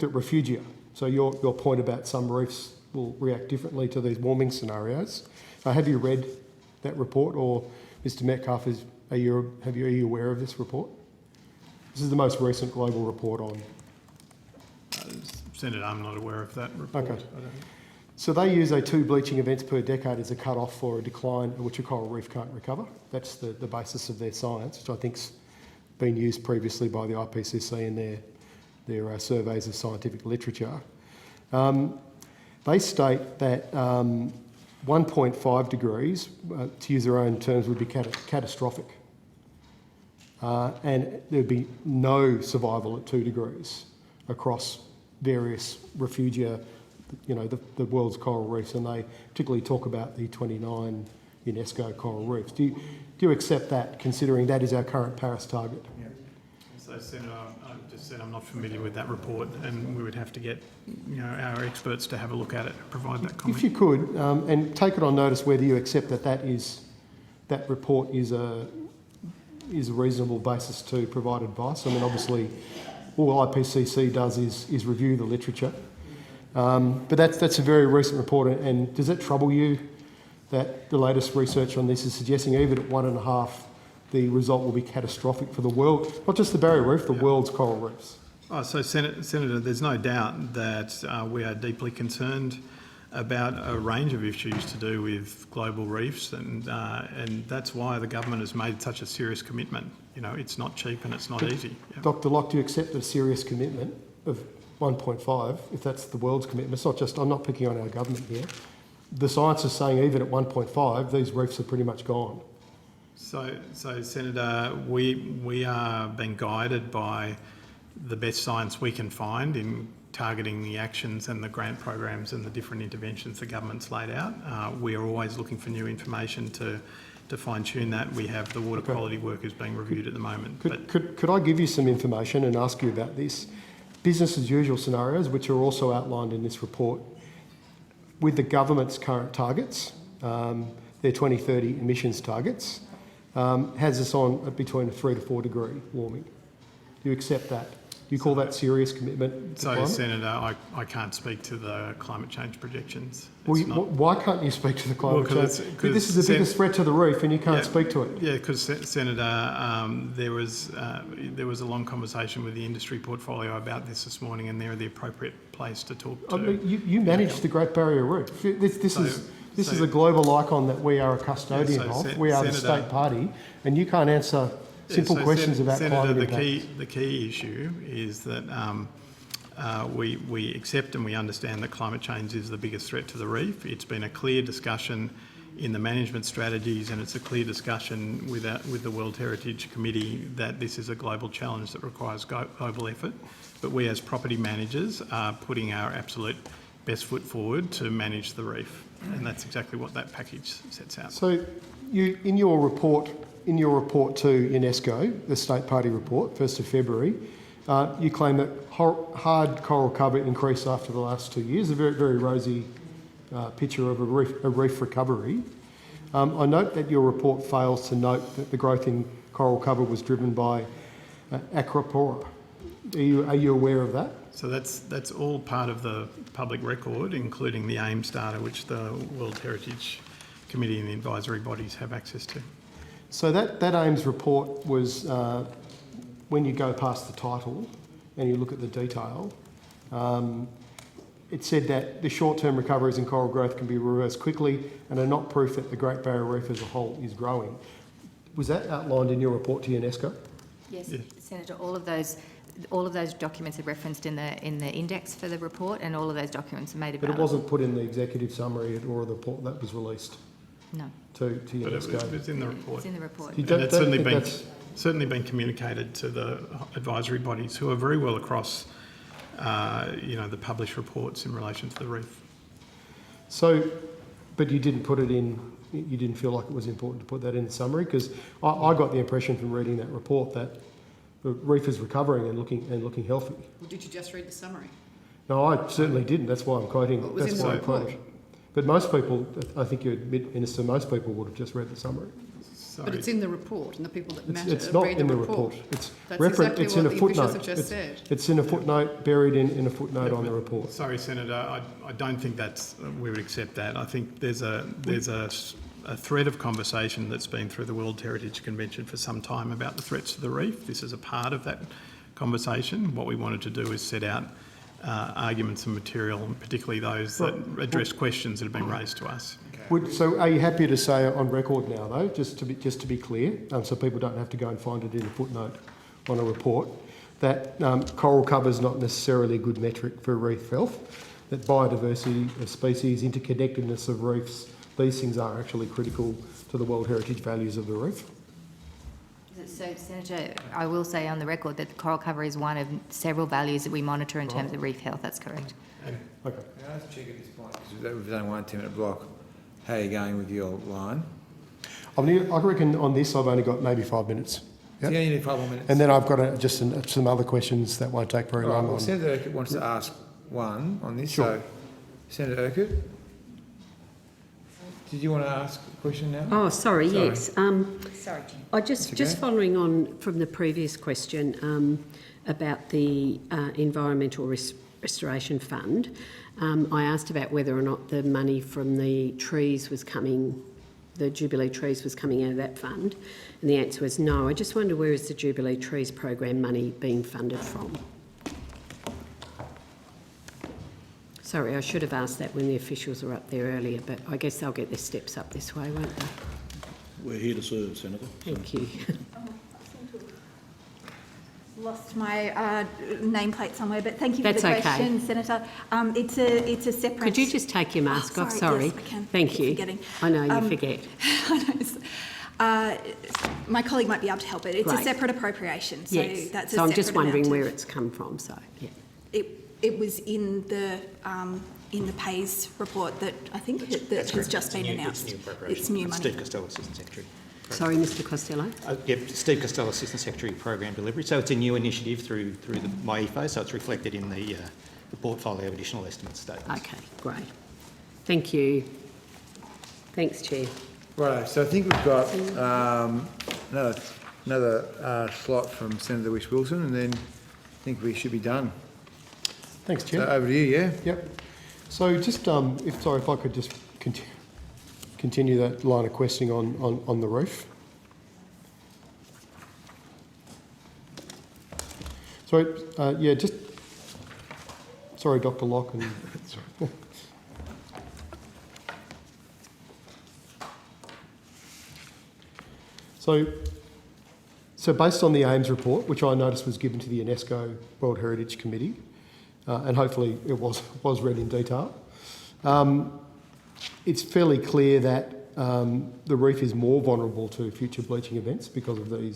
at refugia. So your point about some reefs will react differently to these warming scenarios. Have you read that report, or Mr. Metcalfe, are you aware of this report? This is the most recent global report on. Senator, I'm not aware of that report. Okay. So they use 2 bleaching events per decade as a cut-off for a decline at which a coral reef can't recover. That's the basis of their science, which I think's been used previously by the IPCC in their surveys of scientific literature. They state that 1.5 degrees, to use their own terms, would be catastrophic. And there'd be no survival at 2 degrees across various refugia, the world's coral reefs, and they particularly talk about the 29 UNESCO coral reefs. Do you accept that, considering that is our current Paris target? Yeah. So, Senator, I just said I'm not familiar with that report, and we would have to get our experts to have a look at it and provide that comment. If you could, and take it on notice whether you accept that report is a reasonable basis to provide advice. I mean, obviously, all IPCC does is review the literature. But that's a very recent report, and does it trouble you that the latest research on this is suggesting even at 1.5, the result will be catastrophic for the world, not just the Barrier Reef, the world's coral reefs? So, Senator, there's no doubt that we are deeply concerned about a range of issues to do with global reefs, and that's why the government has made such a serious commitment. It's not cheap and it's not easy. Yeah. Dr. Locke, do you accept a serious commitment of 1.5, if that's the world's commitment, it's not just, I'm not picking on our government here, the science is saying even at 1.5, these reefs are pretty much gone. So Senator, we are being guided by the best science we can find in targeting the actions and the grant programs and the different interventions the government's laid out. We are always looking for new information to fine-tune that. We have the water quality workers being reviewed at the moment. Could I give you some information and ask you about this? Business as usual scenarios, which are also outlined in this report, with the government's current targets, their 2030 emissions targets, has us on between a 3 to 4 degree warming. Do you accept that? Do you call that serious commitment to So, climate? Senator, I can't speak to the climate change projections. Well, why can't you speak to the climate change? This is the biggest threat to the reef and you can't speak to it. Yeah, because, Senator, there was a long conversation with the industry portfolio about this morning, and they're the appropriate place to talk to. I mean, you manage the Great Barrier Reef. This is a global icon that we are a custodian of. We are the state party, and you can't answer simple questions about climate impact. The key issue is that we accept and we understand that climate change is the biggest threat to the reef. It's been a clear discussion in the management strategies, and it's a clear discussion with the World Heritage Committee that this is a global challenge that requires global effort. But we as property managers are putting our absolute best foot forward to manage the reef, and that's exactly what that package sets out. So, in your report to UNESCO, the State Party report, 1st of February, you claim that hard coral cover increased after the last 2 years, a very, very rosy picture of a reef recovery. I note that your report fails to note that the growth in coral cover was driven by Acropora. Are you aware of that? So that's all part of the public record, including the AIMS data, which the World Heritage Committee and the advisory bodies have access to. So that AIMS report was, when you go past the title and you look at the detail, it said that the short-term recoveries in coral growth can be reversed quickly and are not proof that the Great Barrier Reef as a whole is growing. Was that outlined in your report to UNESCO? Yes, Senator, all of those documents are referenced in the index for the report, and all of those documents are made available. But it wasn't put in the executive summary or the report that was released? No. To UNESCO? But it's in the report. It's in the report. And it's certainly been communicated to the advisory bodies, who are very well across, the published reports in relation to the reef. So, but you didn't put it in, you didn't feel like it was important to put that in the summary? Because I got the impression from reading that report that the reef is recovering and looking healthy. Well, did you just read the summary? No, I certainly didn't. That's why I'm quoting. What was in the report? But most people, I think you admit, Minister, most people would have just read the summary. But it's in the report, and the people that matter it's not read in the the report. It's That's exactly exactly in what a the footnote. officials have just said. It's in a footnote, buried in a footnote on the report. Sorry, Senator, I don't think we would accept that. I think there's a thread of conversation that's been through the World Heritage Convention for some time about the threats to the reef. This is a part of that conversation. What we wanted to do is set out arguments and material, and particularly those that address questions that have been raised to us. So are you happy to say on record now, though, just to be clear, so people don't have to go and find it in a footnote on a report, that coral cover is not necessarily a good metric for reef health, that biodiversity of species, interconnectedness of reefs, these things are actually critical to the World Heritage values of the reef? So, Senator, I will say on the record that the coral cover is one of several values that we monitor in terms of reef health. That's correct. Okay. Can I just check at this point, because we've done 1 10-minute block, how are you going with your line? I reckon on this I've only got maybe 5 minutes. Yep. Yeah, you need 5 more minutes. And then I've got just some other questions that won't take very long. Well, Senator Urquhart wants to ask one on this. Sure. So, Senator Urquhart, did you want to ask a question now? Oh, sorry. Yes. Sorry, Jim. I just following on from the previous question about the Environmental Restoration Fund. I asked about whether or not the money from the trees was coming, the Jubilee trees was coming out of that fund, and the answer was no. I just wonder, where is the Jubilee Trees program money being funded from? Sorry, I should have asked that when the officials were up there earlier, but I guess they'll get their steps up this way, won't they? We're here to serve, Senator. Thank you. lost my nameplate somewhere, but thank you for That's the okay. question, Senator. It's a separate... Could you just take your mask off? Sorry. Yes, I can. Thank you. Forgetting. I know you forget. My colleague might be able to help it. It's a Great. separate appropriation, so Yes. that's a So I'm just separate wondering amount where of- it's come from. So yeah. It was in the PAYS report that I think that has just been announced. It's new preparation. It's new money. Steve Costello, Assistant Secretary. Sorry, Mr. Costello. Steve Costello, Assistant Secretary, Program Delivery. So it's a new initiative through the MyEFO, so it's reflected in the portfolio of additional estimates statements. Okay, great. Thank you. Thanks, Chair. Right, so I think we've got another slot from Senator Whish-Wilson, and then I think we should be done. Thanks, Chair. So over to you, yeah? Yep. So just, if I could just continue that line of questioning on the roof. So, yeah, just, sorry, Dr. Locke. And, So based on the Ames report, which I noticed was given to the UNESCO World Heritage Committee, and hopefully it was read in detail, it's fairly clear that the reef is more vulnerable to future bleaching events because of the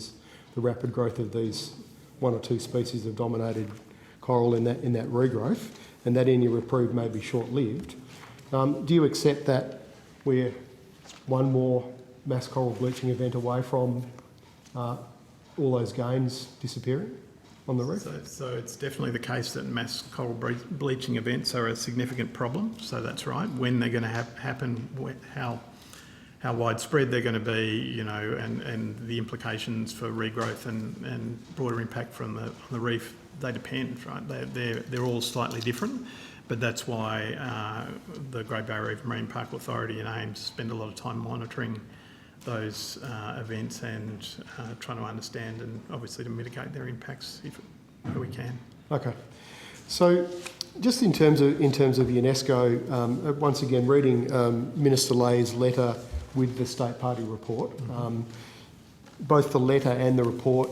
rapid growth of these one or two species of dominated coral in that regrowth, and that any reprieve may be short-lived. Do you accept that we're one more mass coral bleaching event away from all those gains disappearing on the reef? So it's definitely the case that mass coral bleaching events are a significant problem. So that's right. When they're going to happen, how widespread they're going to be, you know, and the implications for regrowth and broader impact on the reef, they depend, right? They're all slightly different. But that's why the Great Barrier Reef Marine Park Authority and Ames spend a lot of time monitoring those events and trying to understand and obviously to mitigate their impacts where we can. Okay. So just in terms of UNESCO, once again, reading Minister Lay's letter with the State Party report, both the letter and the report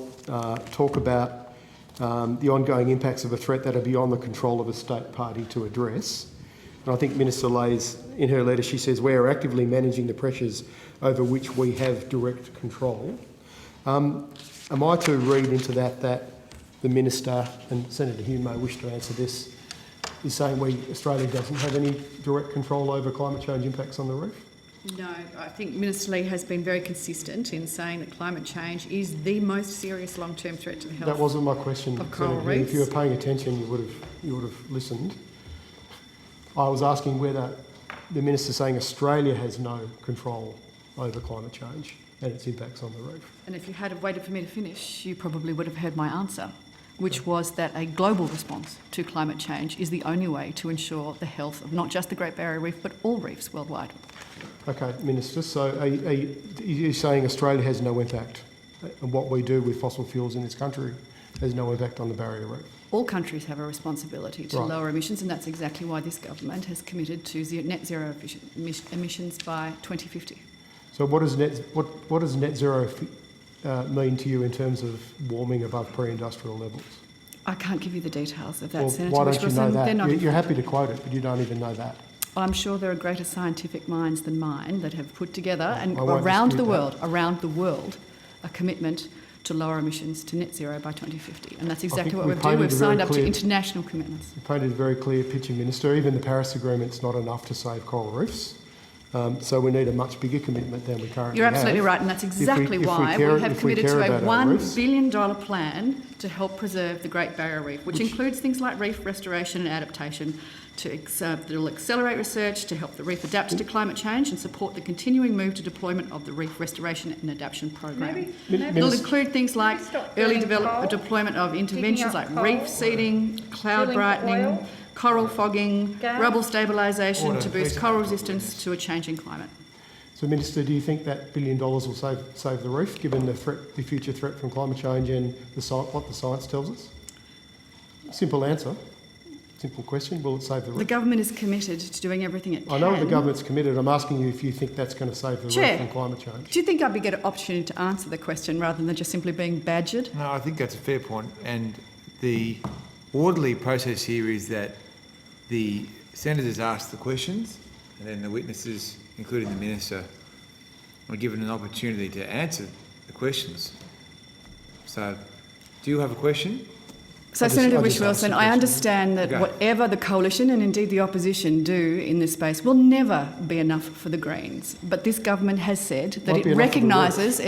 talk about the ongoing impacts of a threat that are beyond the control of a state party to address. And I think Minister Lay's, in her letter, she says, we are actively managing the pressures over which we have direct control. Am I to read into that the Minister, and Senator Hume may wish to answer this, is saying Australia doesn't have any direct control over climate change impacts on the reef? No, I think Minister Lee has been very consistent in saying that climate change is the most serious long-term threat to the health. That wasn't my question, of coral Senator Hume. reefs. If you were paying attention, you would have listened. I was asking whether the Minister's saying Australia has no control over climate change and its impacts on the reef. And if you had waited for me to finish, you probably would have heard my answer, which was that a global response to climate change is the only way to ensure the health of not just the Great Barrier Reef, but all reefs worldwide. Okay, Minister, so are you saying Australia has no impact, and what we do with fossil fuels in this country has no impact on the Barrier Reef? All countries have a responsibility to Right. lower emissions, and that's exactly why this government has committed to net zero emissions by 2050. So what does net zero mean to you in terms of warming above pre-industrial levels? I can't give you the details of that, Well, Senator why don't you know Whish-Wilson. They're not that? You're happy to quote it, but you don't even know that. Well, I'm sure there are greater scientific minds than mine that have put together and I won't around the dispute world, a commitment to lower emissions to net zero by 2050. And that's exactly think what we've we've done. We've painted a very signed up to clear- international commitments. You painted a very clear picture, Minister. Even the Paris Agreement's not enough to save coral reefs. So we need a much bigger commitment than we currently You're have. absolutely right, and that's exactly why we have committed to a $1 billion plan to help preserve the Great Barrier Reef, which includes things like reef restoration and adaptation, that will accelerate research to help the reef adapt to climate change and support the continuing move to deployment of the Reef Restoration and Adaptation Program. It'll include things like early deployment of interventions like reef seeding, cloud brightening, coral fogging, rubble stabilisation to boost coral resistance to a changing climate. So, Minister, do you think that $1 billion will save the reef, given the future threat from climate change and what the science tells us? Simple answer. Simple question. Will it save the reef? The government is committed to doing everything it can. I know the government's committed. I'm asking you if you think that's going to save the reef from climate change. Do you think I'd be get an opportunity to answer the question rather than just simply being badgered? No, I think that's a fair point. And the orderly process here is that the senators ask the questions and then the witnesses, including the minister, are given an opportunity to answer the questions. So, do you have a question? So, Senator Whish-Wilson, I understand that whatever the coalition and indeed the opposition do in this space will never be enough for the Greens. But this government has said that it recognises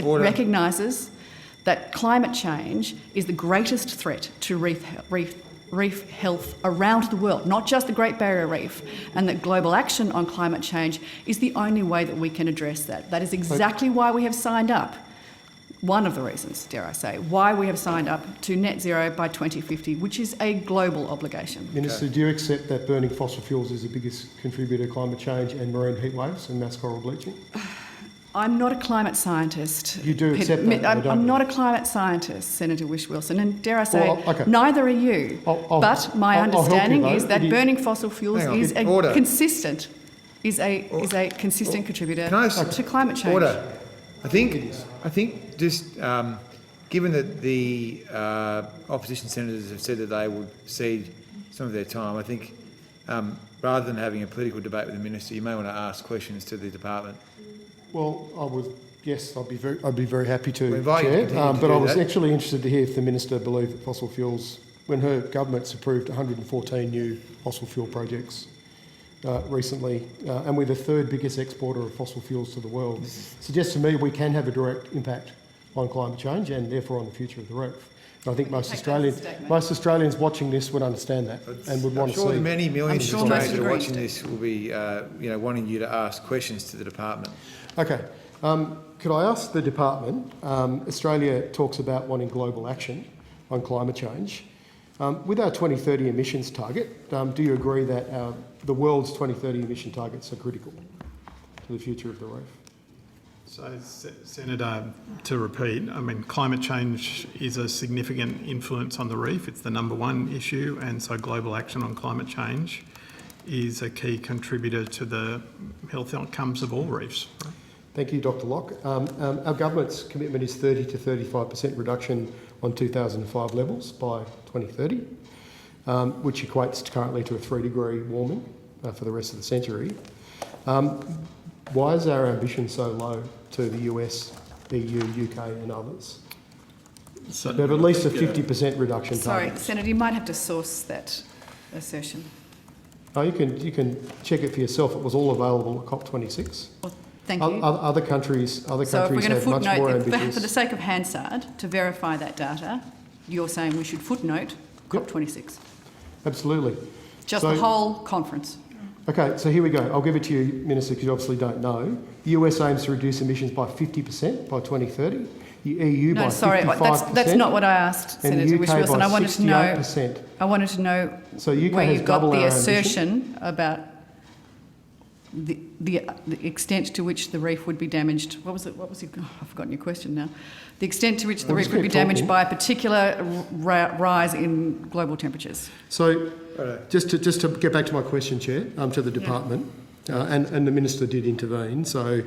that climate change is the greatest threat to reef health around the world, not just the Great Barrier Reef, and that global action on climate change is the only way that we can address that. That is exactly why we have signed up. One of the reasons, dare I say, why we have signed up to net zero by 2050, which is a global obligation. Minister, do you accept that burning fossil fuels is the biggest contributor to climate change and marine heat waves and mass coral bleaching? I'm not a climate scientist. You do accept that? I'm not a climate scientist, Senator Whish-Wilson, and dare I say, neither are you. But my understanding is that burning fossil fuels is a consistent contributor to climate change. Order. I think just given that the opposition senators have said that they would cede some of their time, I think rather than having a political debate with the minister, you may want to ask questions to the department. Well, I'd be very happy to, Chair. But I was actually interested to hear if the minister believed that fossil fuels, when her government's approved 114 new fossil fuel projects recently, and we're the third biggest exporter of fossil fuels to the world, suggests to me we can have a direct impact on climate change and therefore on the future of the reef. And I think most Australians watching this would understand that and would want to see. I'm sure many millions of Australians that are watching this will be, wanting you to ask questions to the department. Okay. Could I ask the department? Australia talks about wanting global action on climate change. With our 2030 emissions target, do you agree that the world's 2030 emission targets are critical to the future of the reef? So, Senator, to repeat, I mean, climate change is a significant influence on the reef. It's the number one issue, and so global action on climate change is a key contributor to the health outcomes of all reefs. Thank you, Dr Locke. Our government's commitment is 30 to 35% reduction on 2005 levels by 2030, which equates currently to a 3-degree warming for the rest of the century. Why is our ambition so low to the US, EU, UK and others? So they have at least a 50% reduction target. Sorry, Senator, you might have to source that assertion. Oh, you can check it for yourself. It was all available at COP26. Well, thank you. Other countries so if we're going to much more footnote, ambitious. for the sake of Hansard, to verify that data, you're saying we should footnote COP26? Absolutely. Just the whole conference? Okay, so here we go. I'll give it to you, Minister, because you obviously don't know. The US aims to reduce emissions by 50% by 2030. The EU by 55%. That's not what I asked, Senator Whish-Wilson. I wanted to know so UK where you got the assertion ambition about the extent to which the reef would be damaged. What was it? Oh, I've forgotten your question now. The extent to which the reef would be damaged by a particular rise in global temperatures. So, just to get back to my question, Chair, to the department, and the Minister did intervene. So,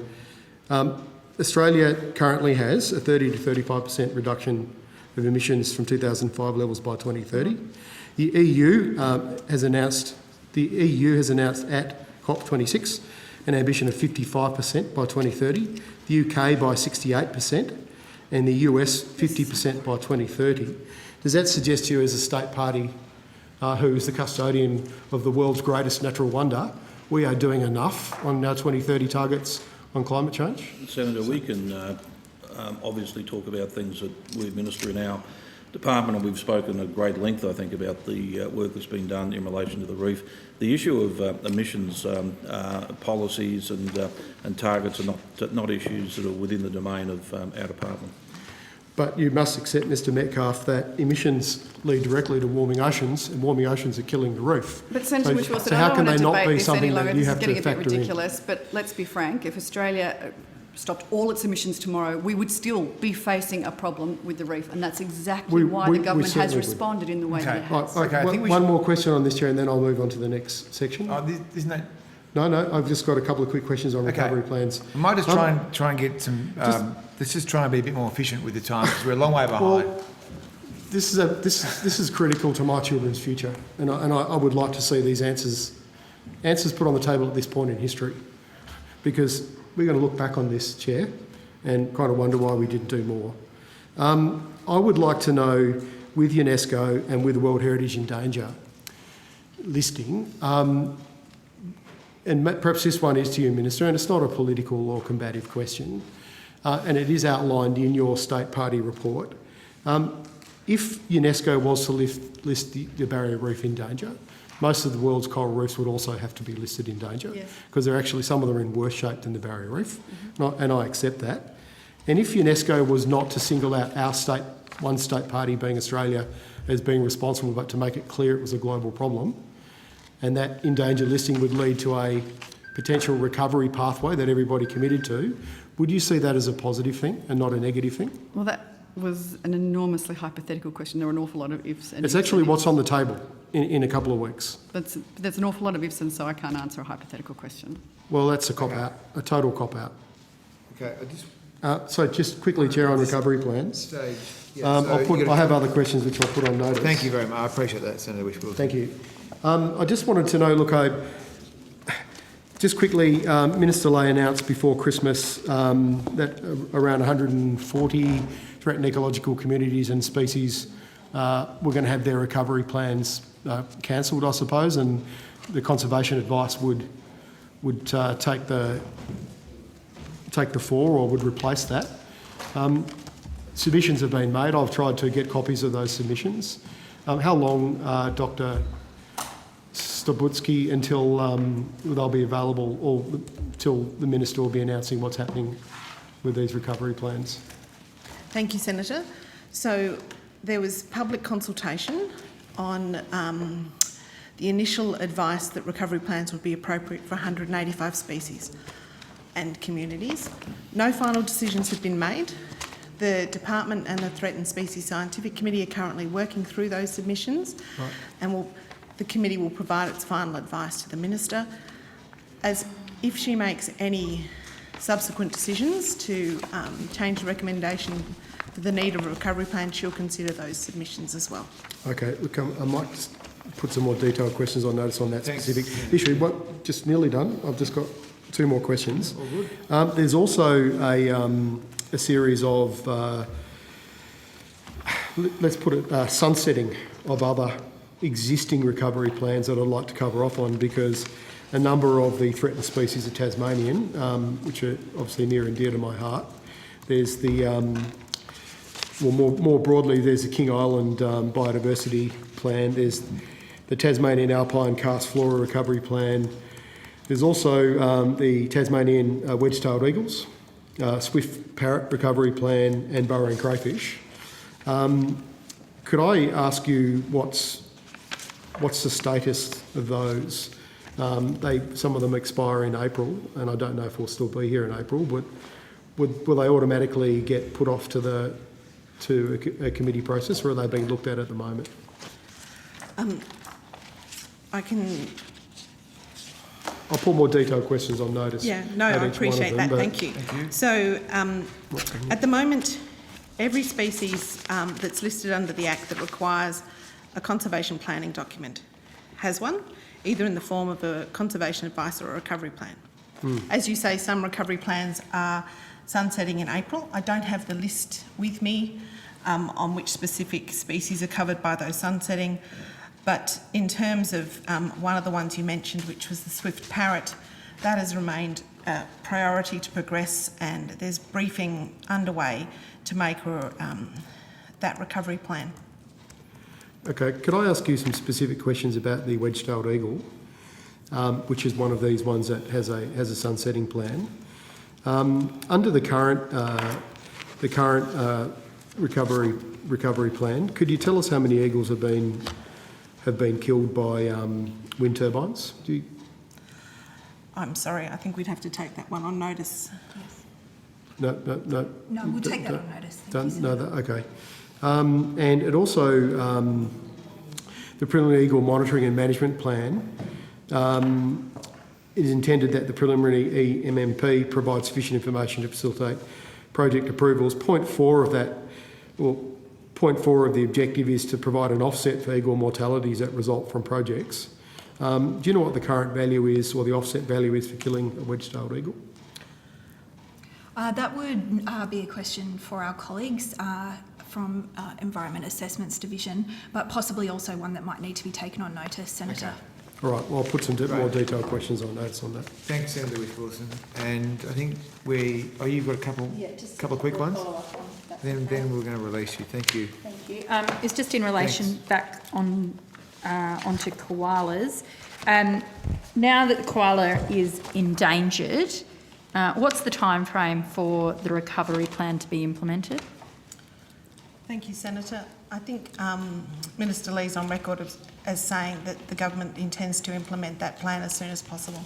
Australia currently has a 30 to 35% reduction of emissions from 2005 levels by 2030. The EU has announced at COP26 an ambition of 55% by 2030, the UK by 68%, and the US 50% by 2030. Does that suggest to you, as a state party who is the custodian of the world's greatest natural wonder, we are doing enough on our 2030 targets on climate change? Senator, we can obviously talk about things that we administer in our department, and we've spoken at great length, I think, about the work that's been done in relation to the reef. The issue of emissions policies and targets are not issues that are within the domain of our department. But you must accept, Mr Metcalfe, that emissions lead directly to warming oceans, and warming oceans are killing the reef. But Senator Whish-Wilson, so how I don't can want they to not debate be this something any longer. that you This have is getting to a bit factor in? ridiculous, but let's be frank. If Australia stopped all its emissions tomorrow, we would still be facing a problem with the reef, and that's exactly why the government has responded in the way that it has. One more question on this, Chair, and then I'll move on to the next section. Isn't that... No, I've just got a couple of quick questions on recovery plans. I might just try and get some... let's just try and be a bit more efficient with the time, because we're a long way behind. Well, this is critical to my children's future, and I would like to see these answers put on the table at this point in history, because we're going to look back on this, Chair, and kind of wonder why we didn't do more. I would like to know, with UNESCO and with the World Heritage in Danger listing, and perhaps this one is to you, Minister, and it's not a political or combative question, and it is outlined in your state party report. If UNESCO was to list the barrier reef in danger, most of the world's coral reefs would also have to be listed in danger, because they're actually, some of them are in worse shape than the barrier reef, and I accept that. And if UNESCO was not to single out our state, one state party being Australia, as being responsible, but to make it clear it was a global problem, and that in danger listing would lead to a potential recovery pathway that everybody committed to, would you see that as a positive thing and not a negative thing? Well, that was an enormously hypothetical question. There were an awful lot of ifs and it's actually what's on the table in a couple of weeks. There's an awful lot of ifs, and so I can't answer a hypothetical question. Well, that's a cop-out, a total cop-out. Okay, so just quickly, Chair, on recovery plans. I have other questions which I'll put on notice. Thank you very much. I appreciate that, Senator Whitfield. Thank you. I just wanted to know, just quickly, Minister Ley announced before Christmas that around 140 threatened ecological communities and species were going to have their recovery plans cancelled, I suppose, and the conservation advice would take the fore or would replace that. Submissions have been made. I've tried to get copies of those submissions. How long, Dr. Stabutsky, until they'll be available, or till the Minister will be announcing what's happening with these recovery plans? Thank you, Senator. So there was public consultation on the initial advice that recovery plans would be appropriate for 185 species and communities. No final decisions have been made. The Department and the Threatened Species Scientific Committee are currently working through those submissions, and the committee will provide its final advice to the Minister. As if she makes any subsequent decisions to change the recommendation for the need of a recovery plan, she'll consider those submissions as well. Okay, look, I might just put some more detailed questions on notice on that specific issue. Just nearly done. I've just got two more questions. All good. There's also a series of, let's put it, sunsetting of other existing recovery plans that I'd like to cover off on, because a number of the threatened species of Tasmanian, which are obviously near and dear to my heart. There's the, more broadly, there's the King Island Biodiversity Plan. There's the Tasmanian Alpine Karst Flora Recovery Plan. There's also the Tasmanian Wedge-tailed Eagles, Swift Parrot Recovery Plan, and burrowing crayfish. Could I ask you what's the status of those? Some of them expire in April, and I don't know if we'll still be here in April, but will they automatically get put off to a committee process, or are they being looked at the moment? I'll put more detailed questions on notice. Yeah, no, I appreciate that. Thank you. So at the moment, every species that's listed under the Act that requires a conservation planning document has one, either in the form of a conservation advice or a recovery plan. As you say, some recovery plans are sunsetting in April. I don't have the list with me on which specific species are covered by those sunsetting, but in terms of one of the ones you mentioned, which was the swift parrot, that has remained a priority to progress, and there's briefing underway to make that recovery plan. Okay, could I ask you some specific questions about the wedge-tailed eagle, which is one of these ones that has a sunsetting plan? Under the current recovery plan, could you tell us how many eagles have been killed by wind turbines? I'm sorry, I think we'd have to take that one on notice. No. No, we'll take that on notice. Thank you, No, okay. And it also, the preliminary eagle monitoring and management plan, it is intended that the preliminary EMMP provides sufficient information to facilitate project approvals. Point 4 of that, well, point 4 of the objective is to provide an offset for eagle mortalities that result from projects. Do you know what the current value is, or the offset value is, for killing a wedge-tailed eagle? That would be a question for our colleagues from Environment Assessments Division, but possibly also one that might need to be taken on notice, Senator. Okay. All right, well, I'll put some more detailed questions on notes on that. Thanks, Senator Whittle-Wilson. And I think you've got a couple of quick ones? Then we're going to release you. Thank you. Thank you. It's just in relation back on onto koalas. Now that the koala is endangered, what's the time frame for the recovery plan to be implemented? Thank you, Senator. I think Minister Lee's on record as saying that the government intends to implement that plan as soon as possible.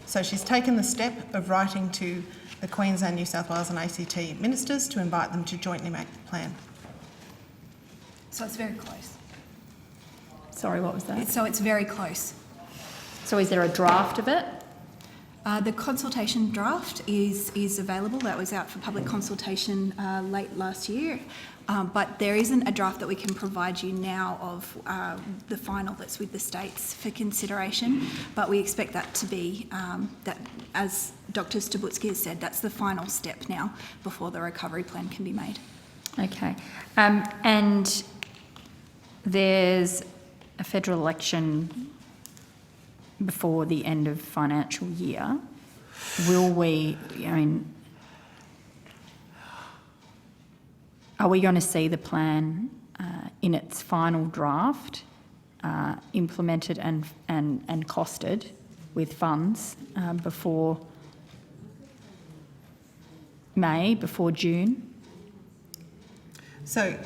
So she's taken the step of writing to the Queensland, New South Wales and ACT ministers to invite them to jointly make the plan. So it's very close. Sorry, what was that? So it's very close. So is there a draft of it? The consultation draft is available. That was out for public consultation late last year. But there isn't a draft that we can provide you now of the final that's with the states for consideration. But we expect that to be, that, as Dr. Stabutsky has said, that's the final step now before the recovery plan can be made. Okay. And there's a federal election before the end of financial year. Will we, are we going to see the plan in its final draft implemented and costed with funds before May, before June? So,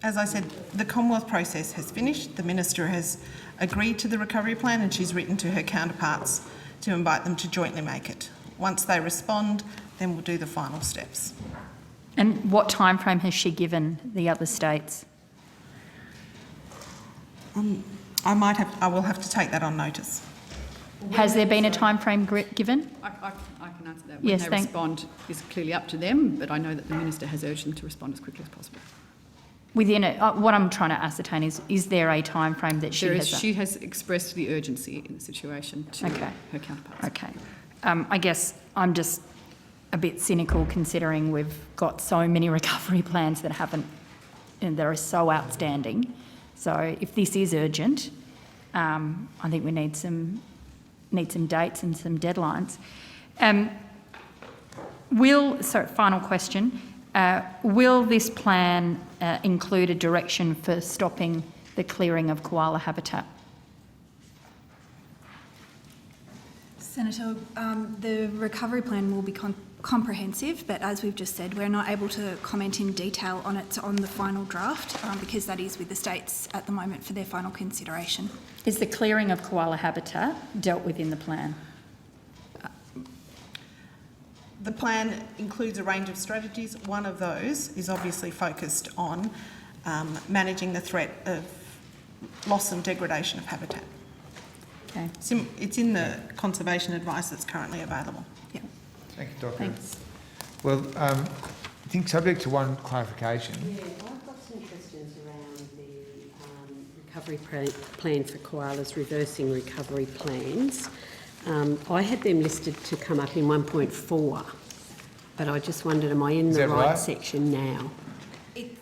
as I said, the Commonwealth process has finished. The Minister has agreed to the recovery plan and she's written to her counterparts to invite them to jointly make it. Once they respond, then we'll do the final steps. And what time frame has she given the other states? I will have to take that on notice. Has there been a time frame given? I can answer that. When Yes, they respond is clearly up to them, but I know that the Minister has urged them to respond as quickly as possible. Within it, what I'm trying to ascertain is there a time frame that She has expressed the urgency in the situation to her counterparts. Okay. I guess I'm just a bit cynical considering we've got so many recovery plans that haven't, and that are so outstanding. So if this is urgent, I think we need some dates and some deadlines. Final question. Will this plan include a direction for stopping the clearing of koala habitat? Senator, the recovery plan will be comprehensive, but as we've just said, we're not able to comment in detail on it on the final draft because that is with the states at the moment for their final consideration. Is the clearing of koala habitat dealt with in the plan? The plan includes a range of strategies. One of those is obviously focused on managing the threat of loss and degradation of habitat. Okay. It's in the conservation advice that's currently available. Yeah. Thank you, Doctor. Thanks. Well, I think subject to one clarification. Yeah, I've got some questions around the recovery plan for koalas, reversing recovery plans. I had them listed to come up in 1.4, but I just wondered, am I in the right section now?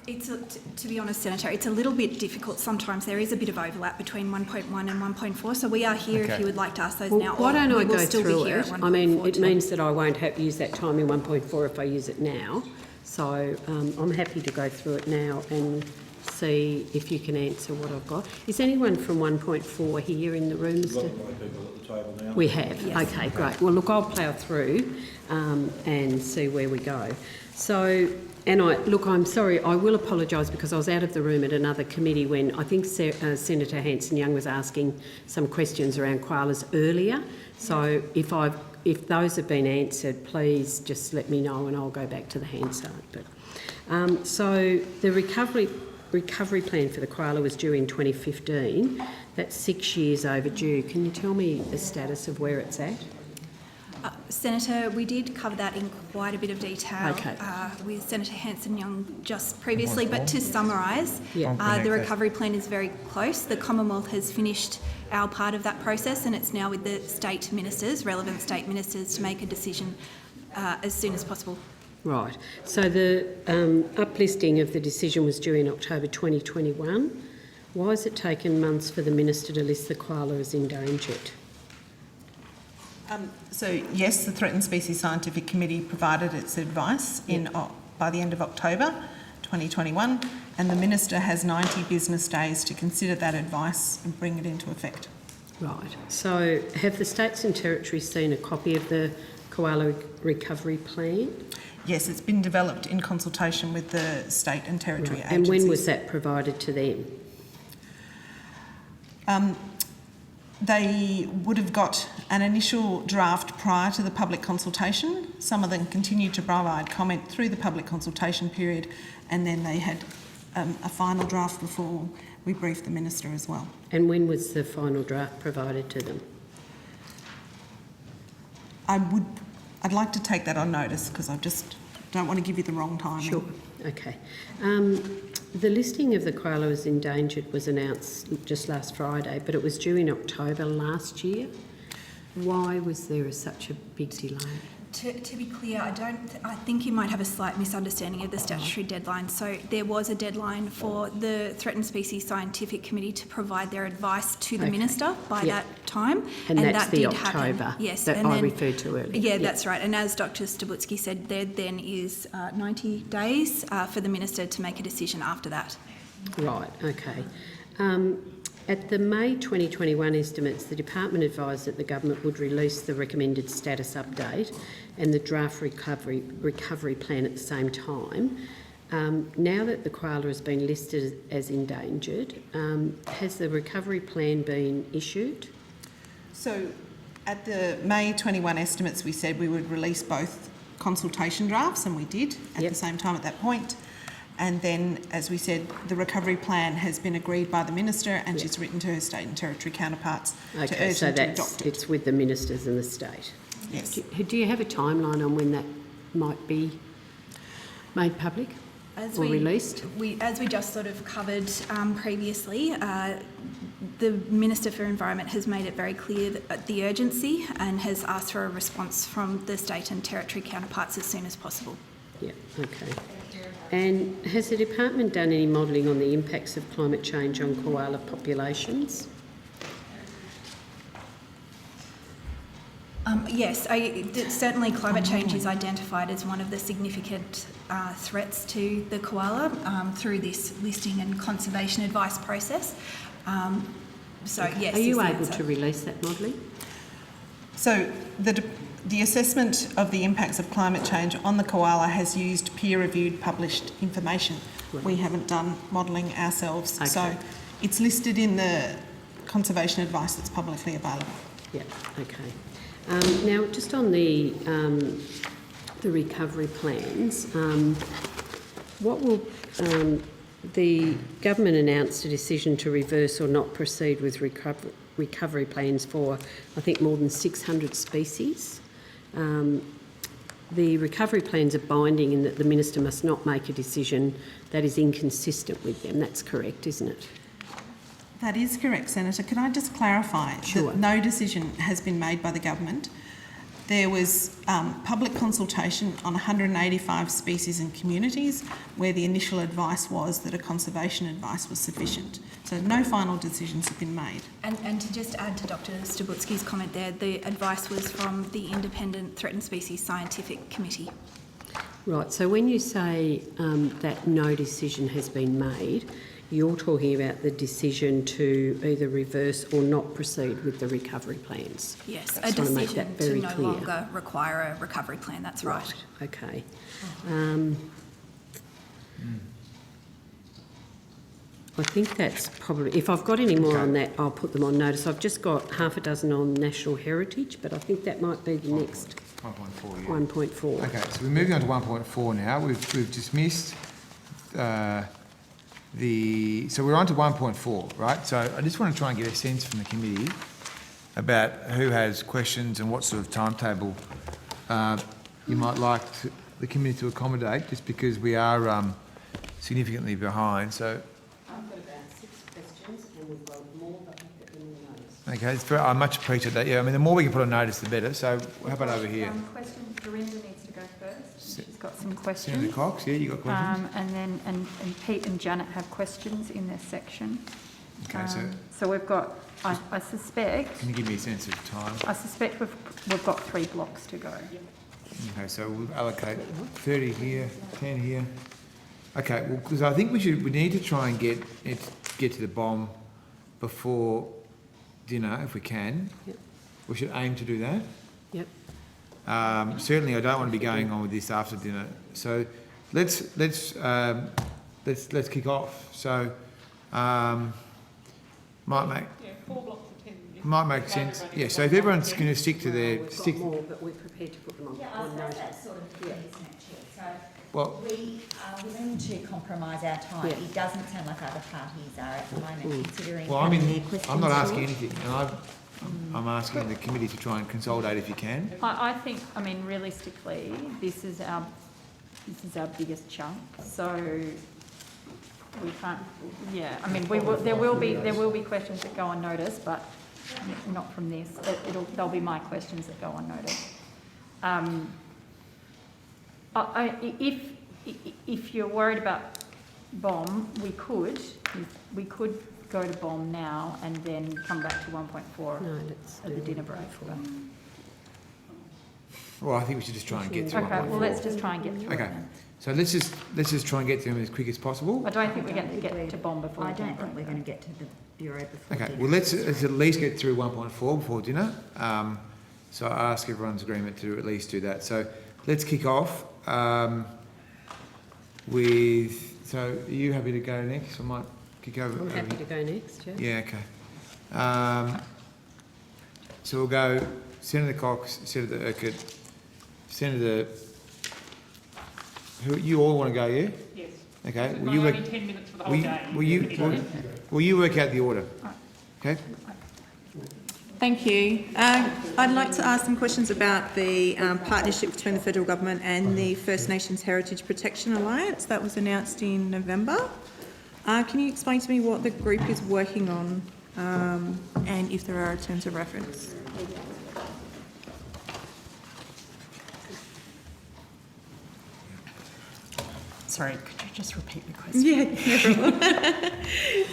To be honest, Senator, it's a little bit difficult sometimes. There is a bit of overlap between 1.1 and 1.4, so we are here if you would like to ask those now. Why don't I go through it? I mean, it means that I won't have to use that time in 1.4 if I use it now. So I'm happy to go through it now and see if you can answer what I've got. Is anyone from 1.4 here in the room? We've got a lot of people at the table now. We have? Yes. Okay, great. Well, look, I'll plough through and see where we go. So, I'm sorry, I will apologise because I was out of the room at another committee when I think Senator Hanson-Young was asking some questions around koalas earlier. So if I've if those have been answered, please just let me know and I'll go back to the Hansard. But so the recovery plan for the koala was due in 2015. That's 6 years overdue. Can you tell me the status of where it's at? Senator, we did cover that in quite a bit of detail with Senator Hanson-Young just previously, but to summarise, the recovery plan is very close. The Commonwealth has finished our part of that process and it's now with the state ministers, relevant state ministers, to make a decision as soon as possible. Right. So the uplisting of the decision was due in October 2021. Why has it taken months for the minister to list the koala as endangered? So yes, the Threatened Species Scientific Committee provided its advice by the end of October 2021, and the Minister has 90 business days to consider that advice and bring it into effect. Right. So have the states and territories seen a copy of the koala recovery plan? Yes, it's been developed in consultation with the state and territory agencies. And when was that provided to them? They would have got an initial draft prior to the public consultation. Some of them continued to provide comment through the public consultation period, and then they had a final draft before we briefed the Minister as well. And when was the final draft provided to them? I'd like to take that on notice because I just don't want to give you the wrong timing. Sure. Okay. The listing of the koala as endangered was announced just last Friday, but it was due in October last year. Why was there such a big delay? To be clear, I think you might have a slight misunderstanding of the statutory deadline. So there was a deadline for the Threatened Species Scientific Committee to provide their advice to the Minister by that time. And that's that the did October happen. Yes, that and I then, referred to earlier. Yeah, that's right. And as Dr Stabutsky said, there then is 90 days for the Minister to make a decision after that. Right, okay. At the May 2021 estimates, the Department advised that the Government would release the recommended status update and the draft recovery plan at the same time. Now that the koala has been listed as endangered, has the recovery plan been issued? So at the May 21 estimates, we said we would release both consultation drafts, and we did at the same time at that point. And then, as we said, the recovery plan has been agreed by the Minister and she's written to her state and territory counterparts to urge them to adopt it. It's with the ministers and the state? Yes. Do you have a timeline on when that might be made public or released? As we just sort of covered previously, the Minister for Environment has made it very clear that the urgency and has asked for a response from the state and territory counterparts as soon as possible. Yeah, okay. And has the department done any modelling on the impacts of climate change on koala populations? Yes, certainly climate change is identified as one of the significant threats to the koala through this listing and conservation advice process. Yes. Are you able to release that modelling? So the assessment of the impacts of climate change on the koala has used peer-reviewed published information. Right. We haven't done modelling ourselves. Okay. So it's listed in the conservation advice that's publicly available. Yeah, okay. Now, just on the recovery plans, what will the government announced a decision to reverse or not proceed with recovery plans for, I think, more than 600 species. The recovery plans are binding in that the Minister must not make a decision that is inconsistent with them. That's correct, isn't it? That is correct, Senator. Can I just clarify that no decision has been made by the government? There was public consultation on 185 species and communities where the initial advice was that a conservation advice was sufficient. So no final decisions have been made. And to just add to Dr Stabutsky's comment there, the advice was from the Independent Threatened Species Scientific Committee. Right, so when you say that no decision has been made, you're talking about the decision to either reverse or not proceed with the recovery plans. Yes, a decision to no longer require a recovery plan, that's right. Okay. I think that's probably, if I've got any more on that, I'll put them on notice. I've just got half a dozen on national heritage, but I think that might be the next 1.4, yeah. 1.4. Okay, so we're moving on to 1.4 now. We've dismissed so we're on to 1.4, right? So I just want to try and get a sense from the committee about who has questions and what sort of timetable you might like the committee to accommodate, just because we are significantly behind. So I've got about 6 questions and we've got more, but I've put them in notice. okay, I much appreciate that. Yeah, I mean, the more we can put on notice, the better. So how about over here? Question, Dorinda needs to go first. She's got some questions. Senator Cox, yeah, you got questions? And then Pete and Janet have questions in their section. Okay, so we've got, I suspect... Can you give me a sense of time? I suspect we've got 3 blocks to go. Okay, so we'll allocate 30 here, 10 here. Okay, well, because I think we need to try and get to the bomb before dinner if we can. Yep. We should aim to do that. Yep. Certainly, I don't want to be going on with this after dinner. So let's kick off. So might make sense. Yeah. So if everyone's going to stick to their We've got more, but we're prepared to put them on. Yeah, I suppose that's sort of it, isn't it, Chair? So well, we are willing to compromise our time. Yeah. It doesn't sound like other parties are at the moment, considering well, I mean, their questions. I'm not asking anything, and I'm asking the committee to try and consolidate if you can. I think, I mean, realistically, this is our biggest chunk. So we can't. Yeah, I mean, there will be questions that go unnoticed, but not from this. There'll be my questions that go unnoticed. If you're worried about BOM, we could go to BOM now and then come back to 1.4 at the dinner break. Well, I think we should just try and get through. Okay, well, let's just try and get through. Okay, so let's just try and get to them as quick as possible. I don't think we're going to get to BOM before. I don't think we're going to get to the Bureau before. Okay, dinner. well, let's at least get through 1.4 before dinner. So I ask everyone's agreement to at least do that. So let's kick off with. So are you happy to go next? I might kick over. I'm happy to go next, yeah. Yeah, okay. So we'll go Senator Cox, Senator Urquhart, Senator. Who you all want to go? Yeah. Yes. Okay. Will you only 10 minutes for the whole day. Will you work out the order? Okay. Thank you. I'd like to ask some questions about the partnership between the federal government and the First Nations Heritage Protection Alliance that was announced in November. Can you explain to me what the group is working on and if there are terms of reference? Sorry, could you just repeat the question? Yeah,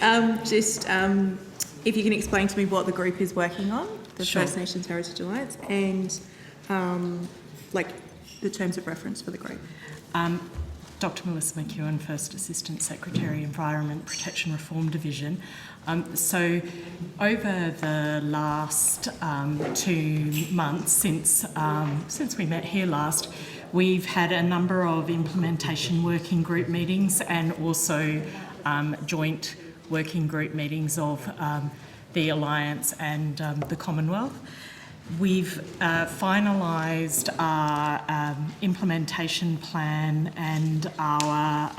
no problem. If you can explain to me what the group is working on, the Sure. First Nations Heritage Alliance, and like the terms of reference for the group. Dr. Melissa McEwen, First Assistant Secretary, Environment Protection Reform Division. So over the last 2 months since we met here last, we've had a number of implementation working group meetings and also joint working group meetings of the Alliance and the Commonwealth. We've finalised our implementation plan and our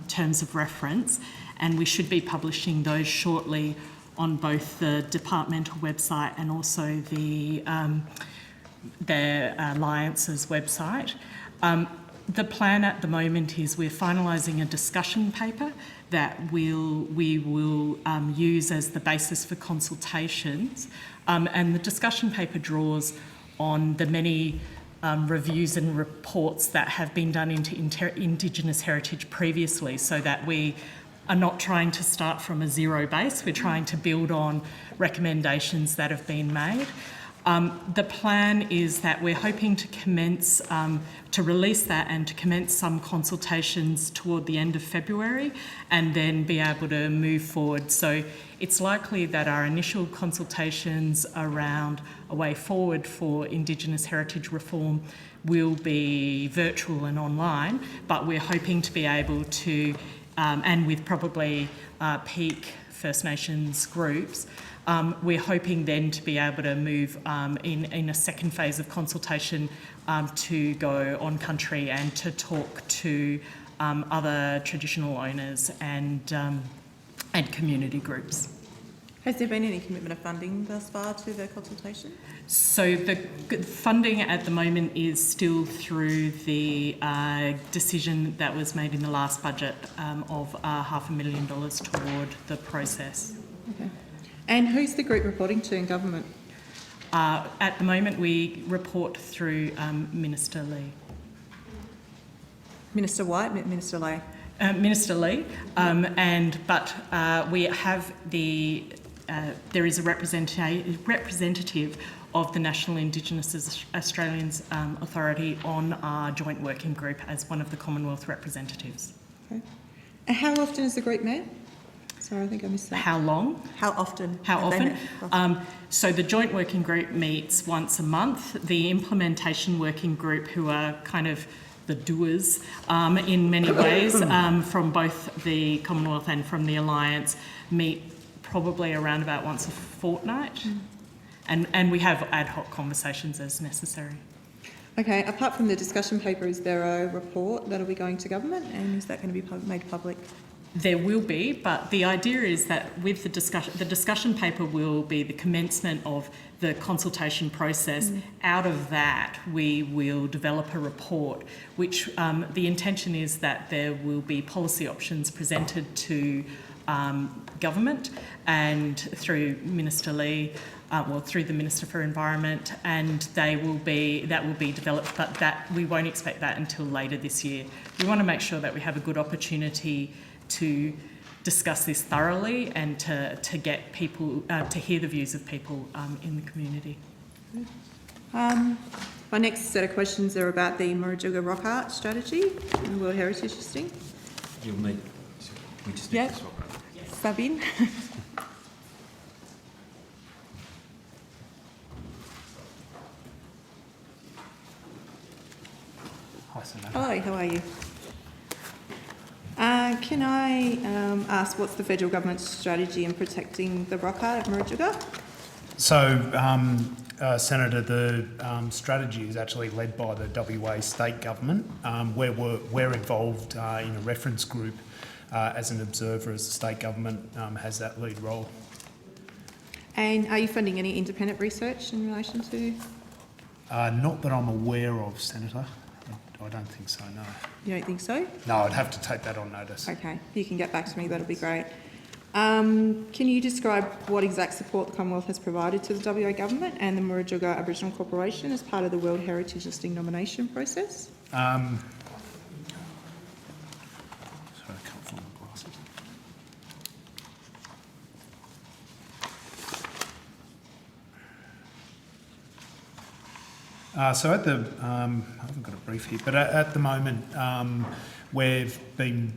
terms of reference, and we should be publishing those shortly on both the departmental website and also the Alliance's website. The plan at the moment is we're finalising a discussion paper that we will use as the basis for consultations. And the discussion paper draws on the many reviews and reports that have been done into Indigenous heritage previously, so that we are not trying to start from a zero base. We're trying to build on recommendations that have been made. The plan is that we're hoping to commence, to release that and to commence some consultations toward the end of February and then be able to move forward. So it's likely that our initial consultations around a way forward for Indigenous heritage reform will be virtual and online, but we're hoping to be able to, and with probably peak First Nations groups. We're hoping then to be able to move in a second phase of consultation to go on country and to talk to other traditional owners and community groups. Has there been any commitment of funding thus far to the consultation? So the funding at the moment is still through the decision that was made in the last budget of $500,000 toward the process. Okay. And who's the group reporting to in government? At the moment, we report through Minister Lee. Minister White, Minister Lay? Minister Lee, but we have there is a representative of the National Indigenous Australians Authority on our joint working group as one of the Commonwealth representatives. Okay. And how often is the group met? Sorry, I think I missed that. How long? How often? How often? So the joint working group meets once a month. The implementation working group, who are kind of the doers in many ways, from both the Commonwealth and from the Alliance, meet probably around about once a fortnight. And we have ad hoc conversations as necessary. Okay, apart from the discussion paper, is there a report that will be going to government, and is that going to be made public? There will be, but the idea is that with the discussion paper will be the commencement of the consultation process. Out of that, we will develop a report, which the intention is that there will be policy options presented to government and through Minister Lee, through the Minister for Environment, and that will be developed, but that we won't expect that until later this year. We want to make sure that we have a good opportunity to discuss this thoroughly and to get people, to hear the views of people in the community. My next set of questions are about the Murujuga Rock Art Strategy and the World Heritage Listing. You'll need... Yep. Sabine. Hi, Senator. Hello, how are you? Can I ask what's the federal government's strategy in protecting the rock art at Murujuga? So, Senator, the strategy is actually led by the WA state government. We're involved in a reference group as an observer, as the state government has that lead role. And are you funding any independent research in relation to? Not that I'm aware of, Senator. I don't think so, no. You don't think so? No, I'd have to take that on notice. Okay, if you can get back to me, that'll be great. Can you describe what exact support the Commonwealth has provided to the WA Government and the Murujuga Aboriginal Corporation as part of the World Heritage Listing nomination process? Sorry, I can't find my glasses. So at the, I haven't got a brief here, but at the moment we've been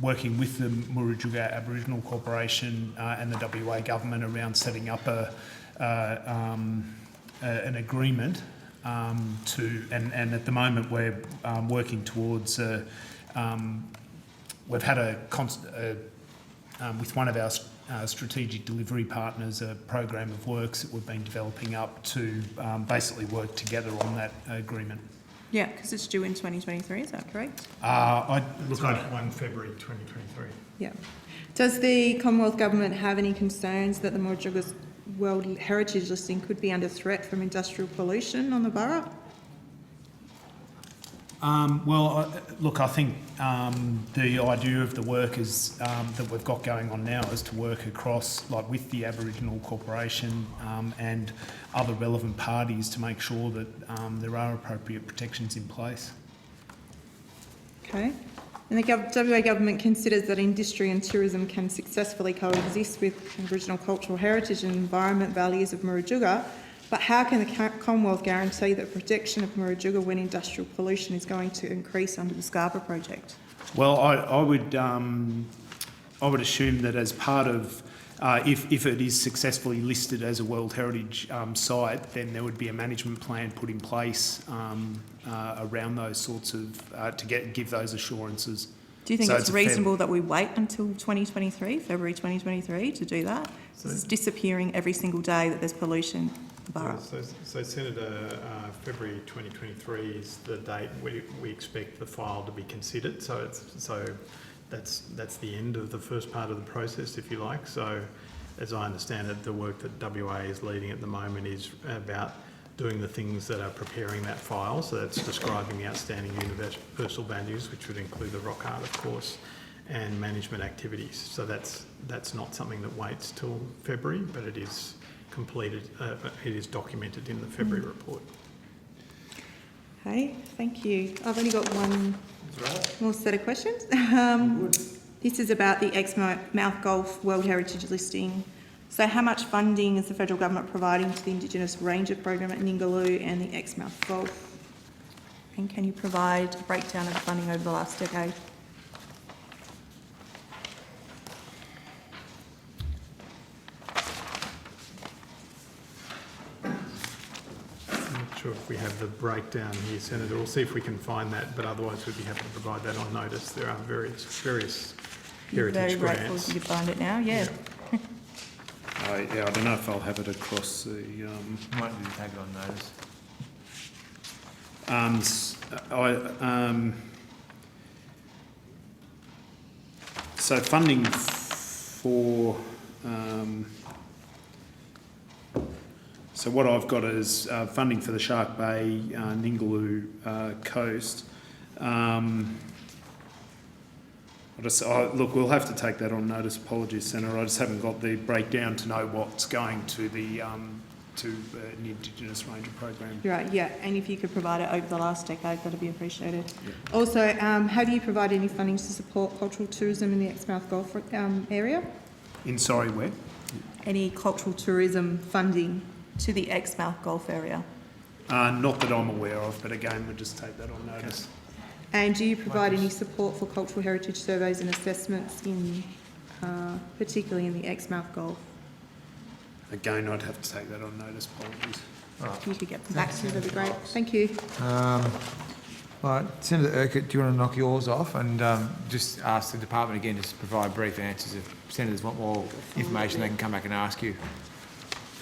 working with the Murujuga Aboriginal Corporation and the WA Government around setting up an agreement and at the moment we're working towards, we've had with one of our strategic delivery partners, a program of works that we've been developing up to basically work together on that agreement. Yeah, because it's due in 2023, is that correct? It's 1 February 2023. Yeah. Does the Commonwealth Government have any concerns that the Murujuga's World Heritage Listing could be under threat from industrial pollution on the borough? Look, I think the idea of the work is that we've got going on now is to work across, like with the Aboriginal Corporation and other relevant parties to make sure that there are appropriate protections in place. Okay. And the WA Government considers that industry and tourism can successfully coexist with Aboriginal cultural heritage and environment values of Murujuga. But how can the Commonwealth guarantee that protection of Murujuga when industrial pollution is going to increase under the Scarborough project? Well, I would assume that as part of, if it is successfully listed as a World Heritage site, then there would be a management plan put in place around those sorts of, to give those assurances. Do Do you think So it's it's a fair- reasonable that we wait until 2023, February 2023, to do that? It's disappearing every single day that there's pollution in the borough. So Senator, February 2023 is the date we expect the file to be considered. So that's the end of the first part of the process, if you like. So as I understand it, the work that WA is leading at the moment is about doing the things that are preparing that file. So that's describing the outstanding universal values, which would include the rock art, of course, and management activities. So that's not something that waits till February, but it is completed, it is documented in the February report. Okay, thank you. I've only got one more set of questions. This is about the Exmouth Golf World Heritage listing. So how much funding is the federal government providing to the Indigenous Ranger program at Ningaloo and the Exmouth Golf? And can you provide a breakdown of the funding over the last decade? I'm not sure if we have the breakdown here, Senator. We'll see if we can find that, but otherwise we'd be happy to provide that on notice. There are various heritage Very grateful grants. if you could find it now, yeah. I don't know if I'll have it across the... Might need to take it on notice. So funding for... so what I've got is funding for the Shark Bay, Ningaloo coast. Look, we'll have to take that on notice. Apologies, Senator. I just haven't got the breakdown to know what's going to the Indigenous Ranger program. Right, yeah, and if you could provide it over the last decade, that'd be appreciated. Yeah. Also, have you provided any funding to support cultural tourism in the Exmouth Golf area? Sorry, where? Any cultural tourism funding to the Exmouth Golf area? Not that I'm aware of, but again, we'll just take that on notice. And do you provide any support for cultural heritage surveys and assessments, particularly in the Exmouth Golf? Again, I'd have to take that on notice. Apologies. If you could get them back to me, that'd be great. Thank you. Right, Senator Urquhart, do you want to knock yours off and just ask the department again just to provide brief answers? If senators want more information, they can come back and ask you.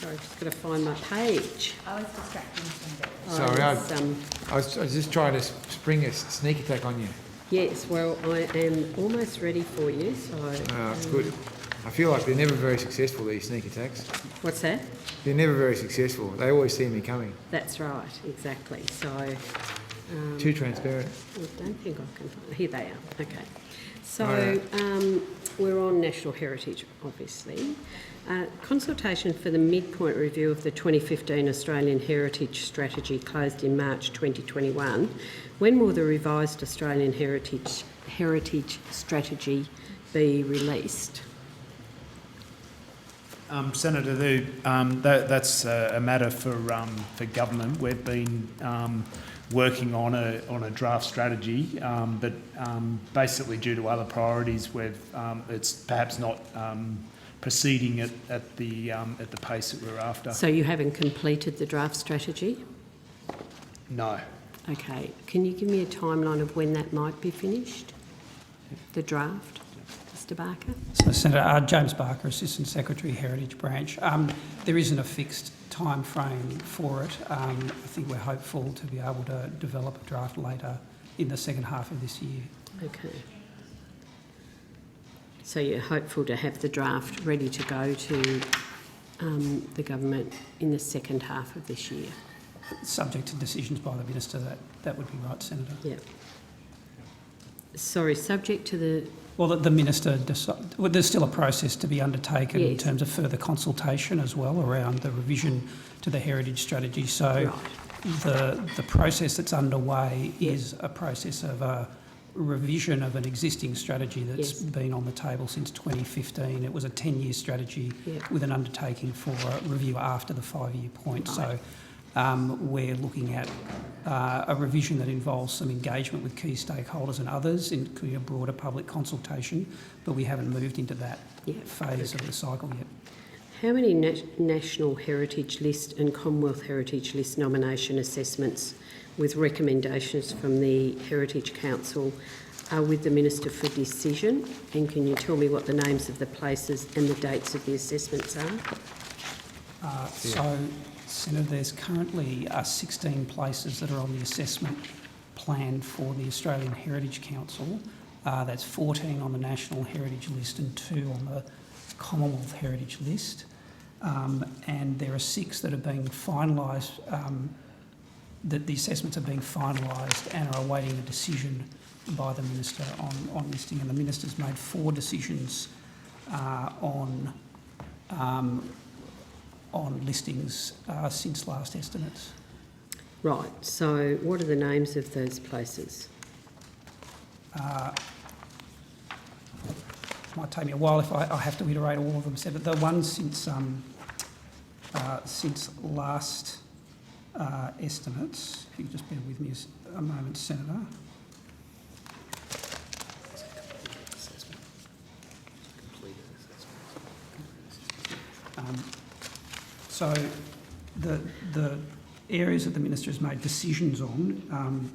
Sorry, I've just got to find my page. I was distracting somebody. Sorry, I was just trying to spring a sneak attack on you. Yes, well, I am almost ready for you, so... Good. I feel like they're never very successful, these sneak attacks. What's that? They're never very successful. They always see me coming. That's right, exactly. So... too transparent. I don't think I can find... Here they are. Okay. So, we're on National Heritage, obviously. Consultation for the midpoint review of the 2015 Australian Heritage Strategy closed in March 2021. When will the revised Australian Heritage Strategy be released? Senator, that's a matter for government. We've been working on a draft strategy, but basically due to other priorities, it's perhaps not proceeding at the pace that we're after. So you haven't completed the draft strategy? No. Okay. Can you give me a timeline of when that might be finished? The draft, Mr. Barker? So, Senator, James Barker, Assistant Secretary, Heritage Branch. There isn't a fixed time frame for it. I think we're hopeful to be able to develop a draft later in the second half of this year. Okay. So you're hopeful to have the draft ready to go to the government in the second half of this year? Subject to decisions by the Minister, that would be right, Senator. Yeah. Sorry, subject to the... Well, the Minister, there's still a process to be undertaken in Yes. terms of further consultation as well around the revision to the heritage strategy. So the process that's underway is a process of a revision of an existing strategy that's been on the table since 2015. It was a 10-year strategy with an undertaking for a review after the 5-year point. Right. So we're looking at a revision that involves some engagement with key stakeholders and others, including a broader public consultation, but we haven't moved into that phase of the cycle yet. How many National Heritage List and Commonwealth Heritage List nomination assessments with recommendations from the Heritage Council are with the Minister for decision, and can you tell me what the names of the places and the dates of the assessments are? So, Senator, there's currently 16 places that are on the assessment plan for the Australian Heritage Council. That's 14 on the National Heritage List and 2 on the Commonwealth Heritage List. And there are 6 that are being finalised, that the assessments are being finalised and are awaiting a decision by the Minister on listing. And the Minister's made 4 decisions on listings since last estimates. Right, so what are the names of those places? Might take me a while if I have to iterate all of them. So the ones since last estimates, if you could just bear with me a moment, Senator. So the areas that the Minister has made decisions on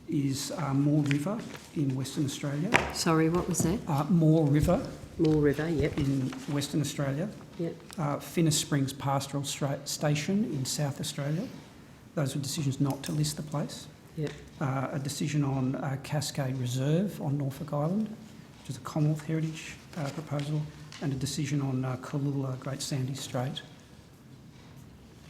is Moore River in Western Australia. Sorry, what was that? Moore River. Moore River, yep. In Western Australia. Yep. Finnis Springs Pastoral Station in South Australia. Those were decisions not to list the place. Yep. A decision on Cascade Reserve on Norfolk Island, which is a Commonwealth Heritage proposal, and a decision on Cooloola Great Sandy Strait.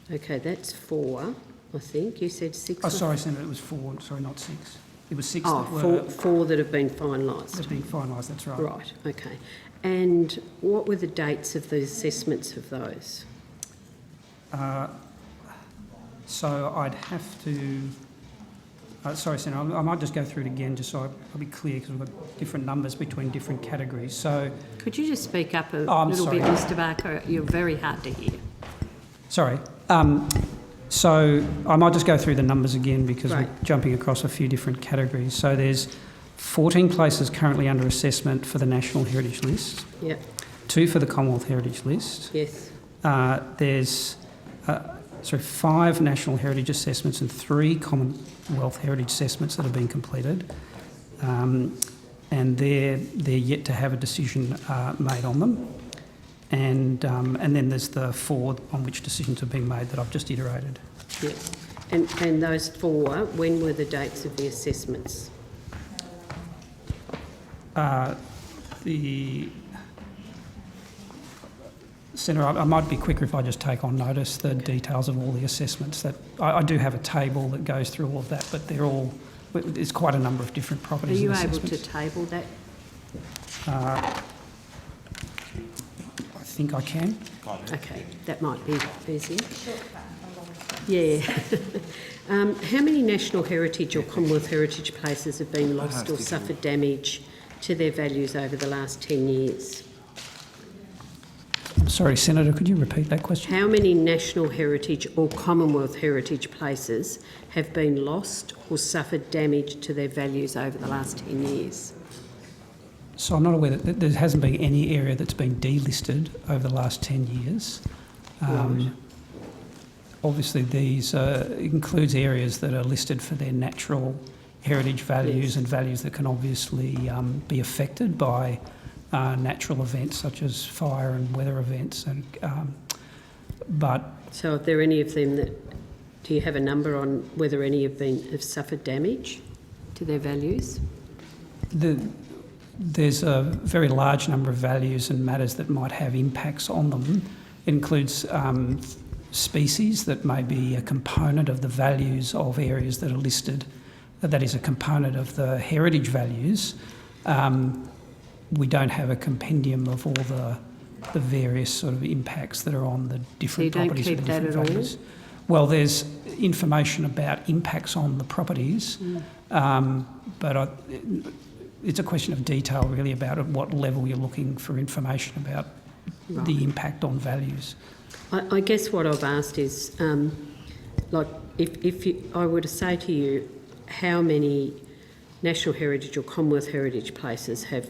Okay, that's 4, I think. You said 6? Oh, sorry, Senator, it was 4. Sorry, not 6. It was 6 that were... four that have been finalised. That have been finalised, that's right. Right, okay. And what were the dates of the assessments of those? So I'd have to... sorry, Senator, I might just go through it again just so I'll be clear, because we've got different numbers between different categories. So... Could you just speak up a little bit, Mr Barker? You're very hard to hear. Sorry. So I might just go through the numbers again because we're jumping across a few different categories. So there's 14 places currently under assessment for the National Heritage List. Yep. 2 for the Commonwealth Heritage List. Yes. There's 5 National Heritage Assessments and 3 Commonwealth Heritage Assessments that have been completed. And they're yet to have a decision made on them. And then there's the 4 on which decisions have been made that I've just iterated. Yeah. And those 4, when were the dates of the assessments? Senator, I might be quicker if I just take on notice the details of all the assessments. That I do have a table that goes through all of that, but they're all... There's quite a number of different properties. Are you and able assessments. to table that? I think I can. Okay, that might be easier. Yeah. How many National Heritage or Commonwealth Heritage places have been lost or suffered damage to their values over the last 10 years? I'm sorry, Senator, could you repeat that question? How many National Heritage or Commonwealth Heritage places have been lost or suffered damage to their values over the last 10 years? So I'm not aware that there hasn't been any area that's been delisted over the last 10 years. Right. Obviously, these includes areas that are listed for their natural heritage values and values that can obviously be affected by natural events such as fire and weather events. But so, are there any of them that? Do you have a number on whether any have suffered damage to their values? There's a very large number of values and matters that might have impacts on them. It includes species that may be a component of the values of areas that are listed, that is a component of the heritage values. We don't have a compendium of all the various sort of impacts that are on the different properties with different values. Well, there's information about impacts on the properties, but it's a question of detail really about at what level you're looking for information about the impact on values. I guess what I've asked is, like, if I were to say to you, how many National Heritage or Commonwealth Heritage places have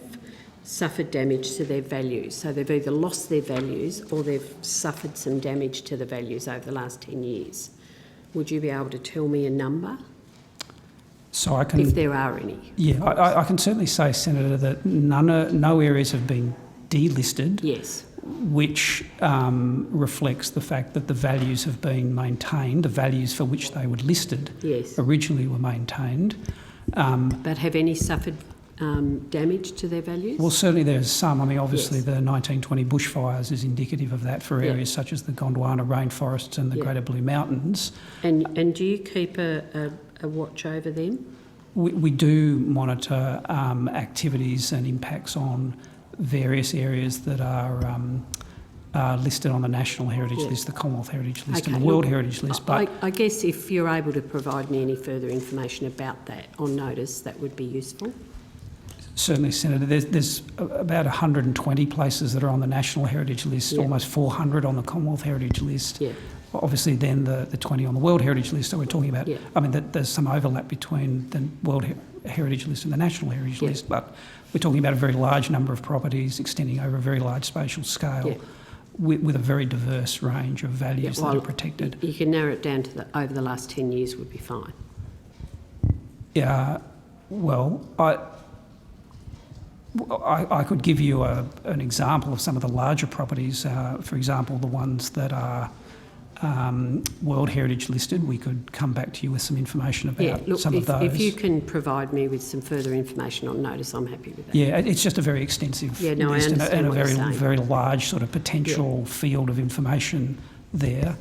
suffered damage to their values? So they've either lost their values or they've suffered some damage to the values over the last 10 years. Would you be able to tell me a number? So I can, if there are any. Yeah, I can certainly say, Senator, that no areas have been delisted. Yes. Which reflects the fact that the values have been maintained. The values for which they were listed originally were maintained. But have any suffered damage to their values? Well, certainly there's some. I mean, obviously the 1920 bushfires is indicative of that for areas such as the Gondwana rainforests and the Greater Blue Mountains. And do you keep a watch over them? We do monitor activities and impacts on various areas that are listed on the National Heritage List, the Commonwealth Heritage List and the World Heritage List. But I guess if you're able to provide me any further information about that on notice, that would be useful. Certainly, Senator. There's about 120 places that are on the National Heritage List, almost 400 on the Commonwealth Heritage List. Obviously, then the 20 on the World Heritage List. So we're talking about, I mean, there's some overlap between the World Heritage List and the National Heritage List, but we're talking about a very large number of properties extending over a very large spatial scale with a very diverse range of values that are protected. You can narrow it down to over the last 10 years would be fine. Yeah, well, I could give you an example of some of the larger properties. For example, the ones that are World Heritage listed. We could come back to you with some information about some of those. If you can provide me with some further information on notice, I'm happy with that. Yeah, it's just a very extensive list and a very large sort of potential field of information there.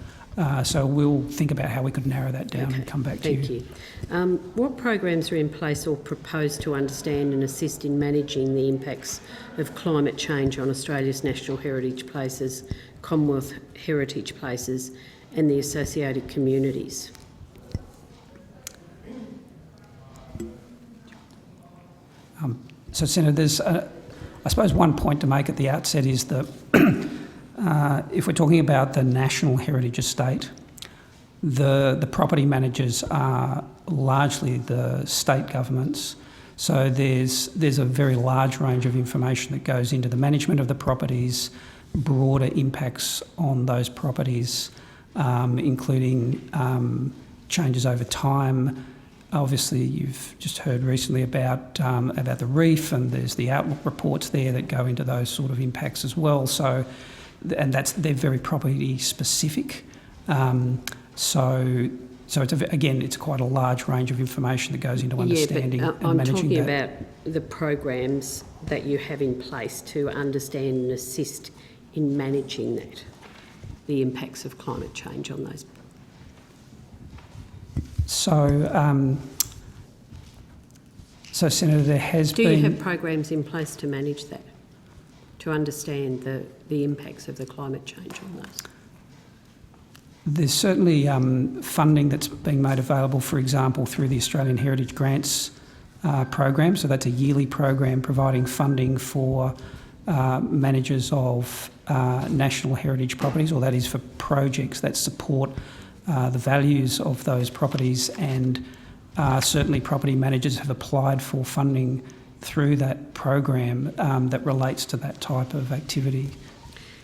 So we'll think about how we could narrow that down and come back to you. Thank you. What programs are in place or proposed to understand and assist in managing the impacts of climate change on Australia's national heritage places, Commonwealth heritage places and the associated communities? So, Senator, there's, I suppose, one point to make at the outset is that if we're talking about the National Heritage Estate, the property managers are largely the state governments. So there's a very large range of information that goes into the management of the properties, broader impacts on those properties, including changes over time. Obviously, you've just heard recently about the reef, and there's the outlook reports there that go into those sort of impacts as well. So, and they're very property specific. So it's quite a large range of information that goes into understanding and managing that. I'm talking about the programs that you have in place to understand and assist in managing that, the impacts of climate change on those. So, Senator, there has been... Do you have programs in place to manage that, to understand the impacts of the climate change on those? There's certainly funding that's being made available, for example, through the Australian Heritage Grants program. So that's a yearly program providing funding for managers of national heritage properties, or that is for projects that support the values of those properties, and certainly property managers have applied for funding through that program that relates to that type of activity.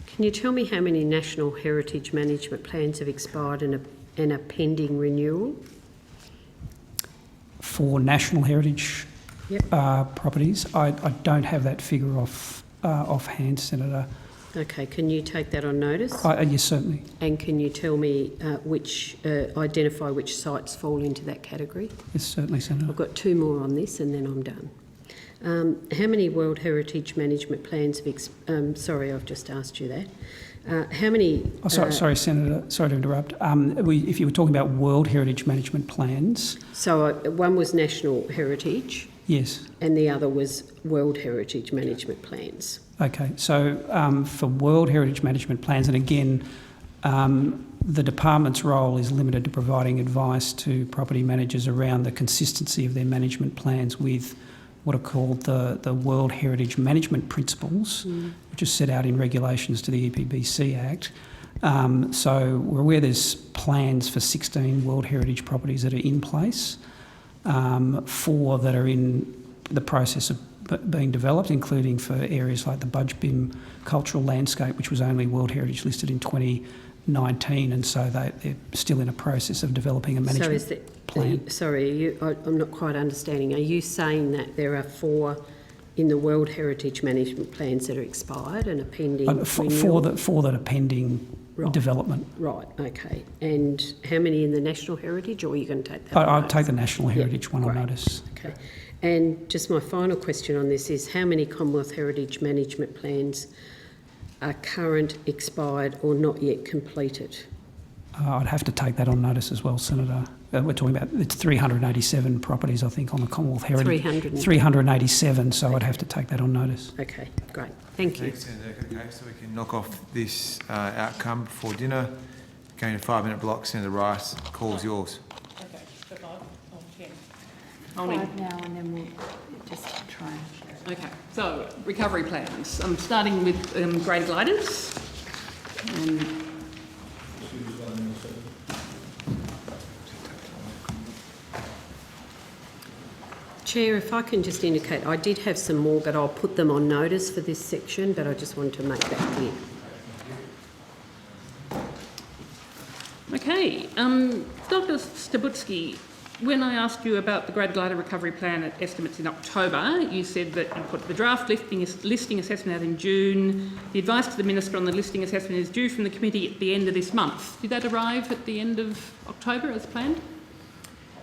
Can you tell me how many national heritage management plans have expired and are pending renewal? For national heritage properties, I don't have that figure offhand, Senator. Okay, can you take that on notice? Yes, certainly. And can you tell me identify which sites fall into that category? Yes, certainly, Senator. I've got two more on this and then I'm done. How many World Heritage Management plans have... sorry, I've just asked you that. How many... sorry, Senator, sorry to interrupt. If you were talking about World Heritage Management plans... So one was National Heritage. Yes. And the other was World Heritage Management plans. Okay, so for World Heritage Management plans, and again, the department's role is limited to providing advice to property managers around the consistency of their management plans with what are called the World Heritage Management Principles, which are set out in regulations to the EPBC Act. So we're aware there's plans for 16 World Heritage properties that are in place, 4 that are in the process of being developed, including for areas like the Budgebim cultural landscape, which was only World Heritage listed in 2019, and so they're still in a process of developing a management plan. I'm not quite understanding. Are you saying that there are 4 in the World Heritage Management Plans that are expired and are pending Four that are pending development. Right, okay. And how many in the National Heritage, or are you going to take that? I'll take the National Heritage one on notice. Okay. And just my final question on this is, how many Commonwealth Heritage Management Plans are current, expired or not yet completed? I'd have to take that on notice as well, Senator. We're talking about, it's 387 properties, I think, on the Commonwealth Heritage. 387, so I'd have to take that on notice. Okay, great. Thank you. Thanks, Senator. Okay, so we can knock off this outcome before dinner. Going to 5-minute block, Senator Rice, call's yours. Okay, so 5 or 10? 5 now, and then we'll just try. Okay, so recovery plans. I'm starting with grade gliders. Chair, if I can just indicate, I did have some more, but I'll put them on notice for this section, but I just wanted to make that clear. Okay, Dr. Stabutsky, when I asked you about the grade glider recovery plan estimates in October, you said that you put the draft listing assessment out in June. The advice to the Minister on the listing assessment is due from the committee at the end of this month. Did that arrive at the end of October as planned?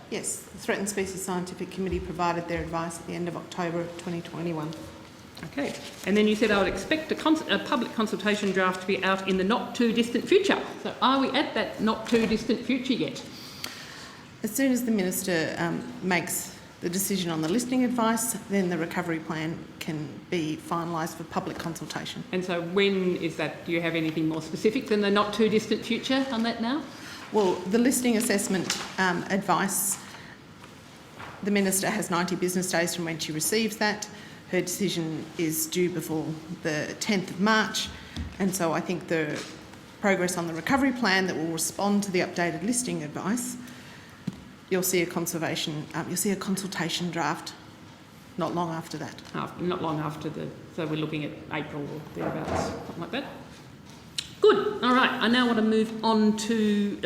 Yes, the Threatened Species Scientific Committee provided their advice at the end of October 2021. Okay, and then you said I would expect a public consultation draft to be out in the not too distant future. So are we at that not too distant future yet? As soon as the Minister makes the decision on the listing advice, then the recovery plan can be finalised for public consultation. And so when is that? Do you have anything more specific than the not too distant future on that now? Well, the listing assessment advice, the Minister has 90 business days from when she receives that. Her decision is due before the 10th of March, and so I think the progress on the recovery plan that will respond to the updated listing advice, you'll see a consultation draft not long after that. Not long after so we're looking at April or thereabouts, something like that. Good. All right. I now want to move on to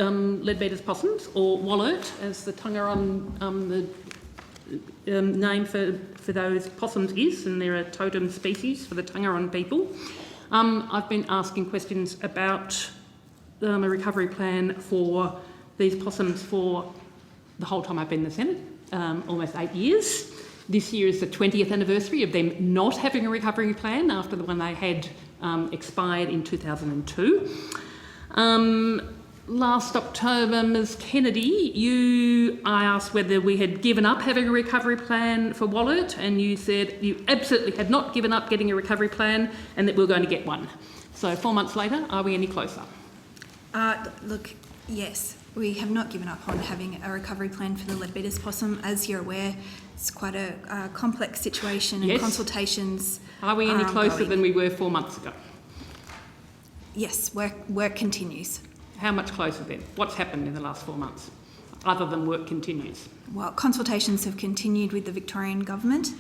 Leadbeater's possums, or Wollert, as the Tungaron the name for those possums is, and they're a totem species for the Tungaron people. I've been asking questions about a recovery plan for these possums for the whole time I've been in the Senate, almost 8 years. This year is the 20th anniversary of them not having a recovery plan after the one they had expired in 2002. Last October, Ms Kennedy, I asked whether we had given up having a recovery plan for Wollert, and you said you absolutely had not given up getting a recovery plan and that we were going to get one. So 4 months later, are we any closer? Look, yes, we have not given up on having a recovery plan for the Leadbeater's possum. As you're aware, it's quite a complex situation, and consultations are we any closer than we were 4 months ago? Yes, work continues. How much closer then? What's happened in the last 4 months, other than work continues? Well, consultations have continued with the Victorian Government,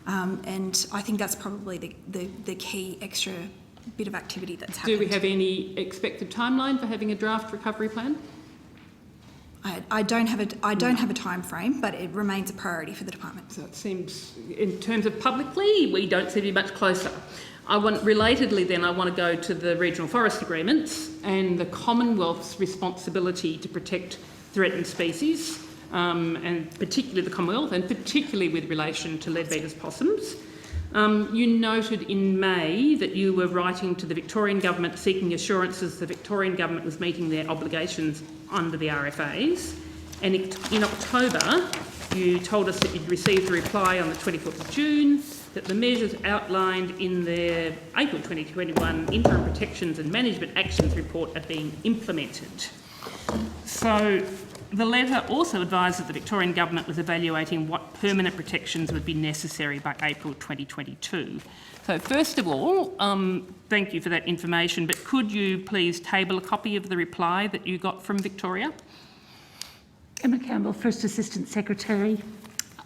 and I think that's probably the key extra bit of activity that's happened. Do we have any expected timeline for having a draft recovery plan? I don't have a time frame, but it remains a priority for the department. So it seems, in terms of publicly, we don't seem to be much closer. Relatedly then, I want to go to the regional forest agreements and the Commonwealth's responsibility to protect threatened species, and particularly the Commonwealth, and particularly with relation to Leadbeater's possums. You noted in May that you were writing to the Victorian Government seeking assurances the Victorian Government was meeting their obligations under the RFAs, and in October you told us that you'd received a reply on the 24th of June that the measures outlined in their April 2021 Interim Protections and Management Actions Report are being implemented. So the letter also advised that the Victorian Government was evaluating what permanent protections would be necessary by April 2022. So first of all, thank you for that information, but could you please table a copy of the reply that you got from Victoria? Emma Campbell, First Assistant Secretary,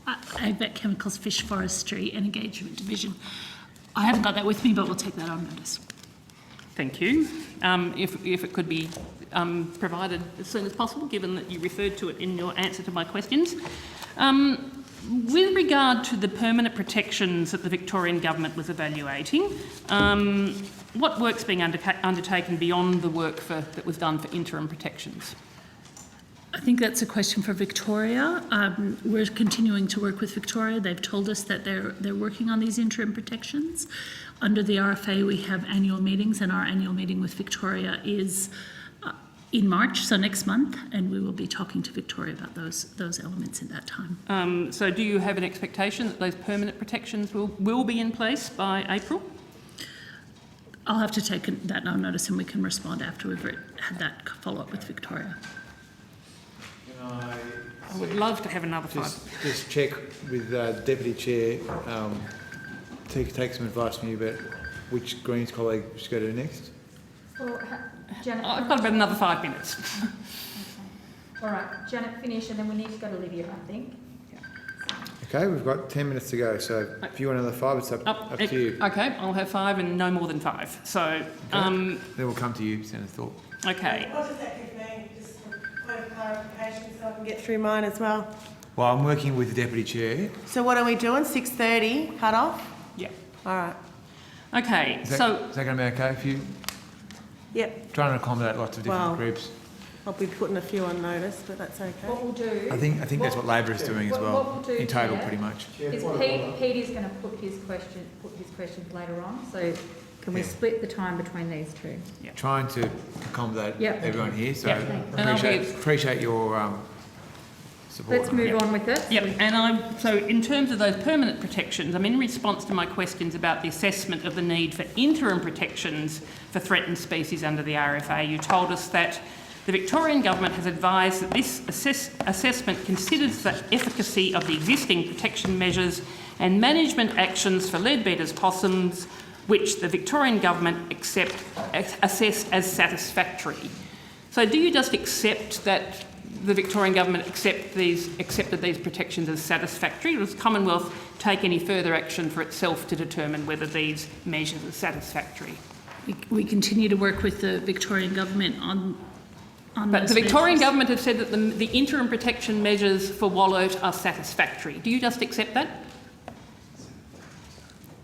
ABAC Chemicals, Fish Forestry and Engagement Division. I haven't got that with me, but we'll take that on notice. Thank you. If it could be provided as soon as possible, given that you referred to it in your answer to my questions. With regard to the permanent protections that the Victorian Government was evaluating, what work's being undertaken beyond the work that was done for interim protections? I think that's a question for Victoria. We're continuing to work with Victoria. They've told us that they're working on these interim protections. Under the RFA, we have annual meetings, and our annual meeting with Victoria is in March, so next month, and we will be talking to Victoria about those elements in that time. So do you have an expectation that those permanent protections will be in place by April? I'll have to take that on notice and we can respond after we've had that follow-up with Victoria. I would love to have another Just check with Deputy Chair, take some advice from you about which Greens colleague should go to next. Well, Janet, I've got about another 5 minutes. All right, Janet, finish, and then we need to go to Lydia, I think. Okay, we've got 10 minutes to go, so if you want another 5, it's up to you. Okay, I'll have 5 and no more than 5. So, Then we'll come to you, Senator Thorpe. Okay. What does that give me, just for point of clarification, so I can get through mine as well? Well, I'm working with the Deputy Chair. So what are we doing, 6:30 cut off? Yeah. All right. Okay, Is that going to be okay for you? Yep. Trying to accommodate lots of different groups. I'll be putting a few on notice, but that's okay. What we'll do... I think that's what Labor is doing as well, what we'll do, in total, Chair, pretty much. Is Pete is going to put his questions later on, so can we split the time between these two? Trying to accommodate everyone here, so appreciate your support. Let's move on with it. Yep, and so in terms of those permanent protections, in response to my questions about the assessment of the need for interim protections for threatened species under the RFA, you told us that the Victorian Government has advised that this assessment considers the efficacy of the existing protection measures and management actions for leadbeater's possums, which the Victorian Government assessed as satisfactory. So do you just accept that the Victorian Government accepted these protections as satisfactory, or does Commonwealth take any further action for itself to determine whether these measures are satisfactory? We continue to work with the Victorian Government on but the Victorian Government have said that the interim protection measures for Walloat are satisfactory. Do you just accept that?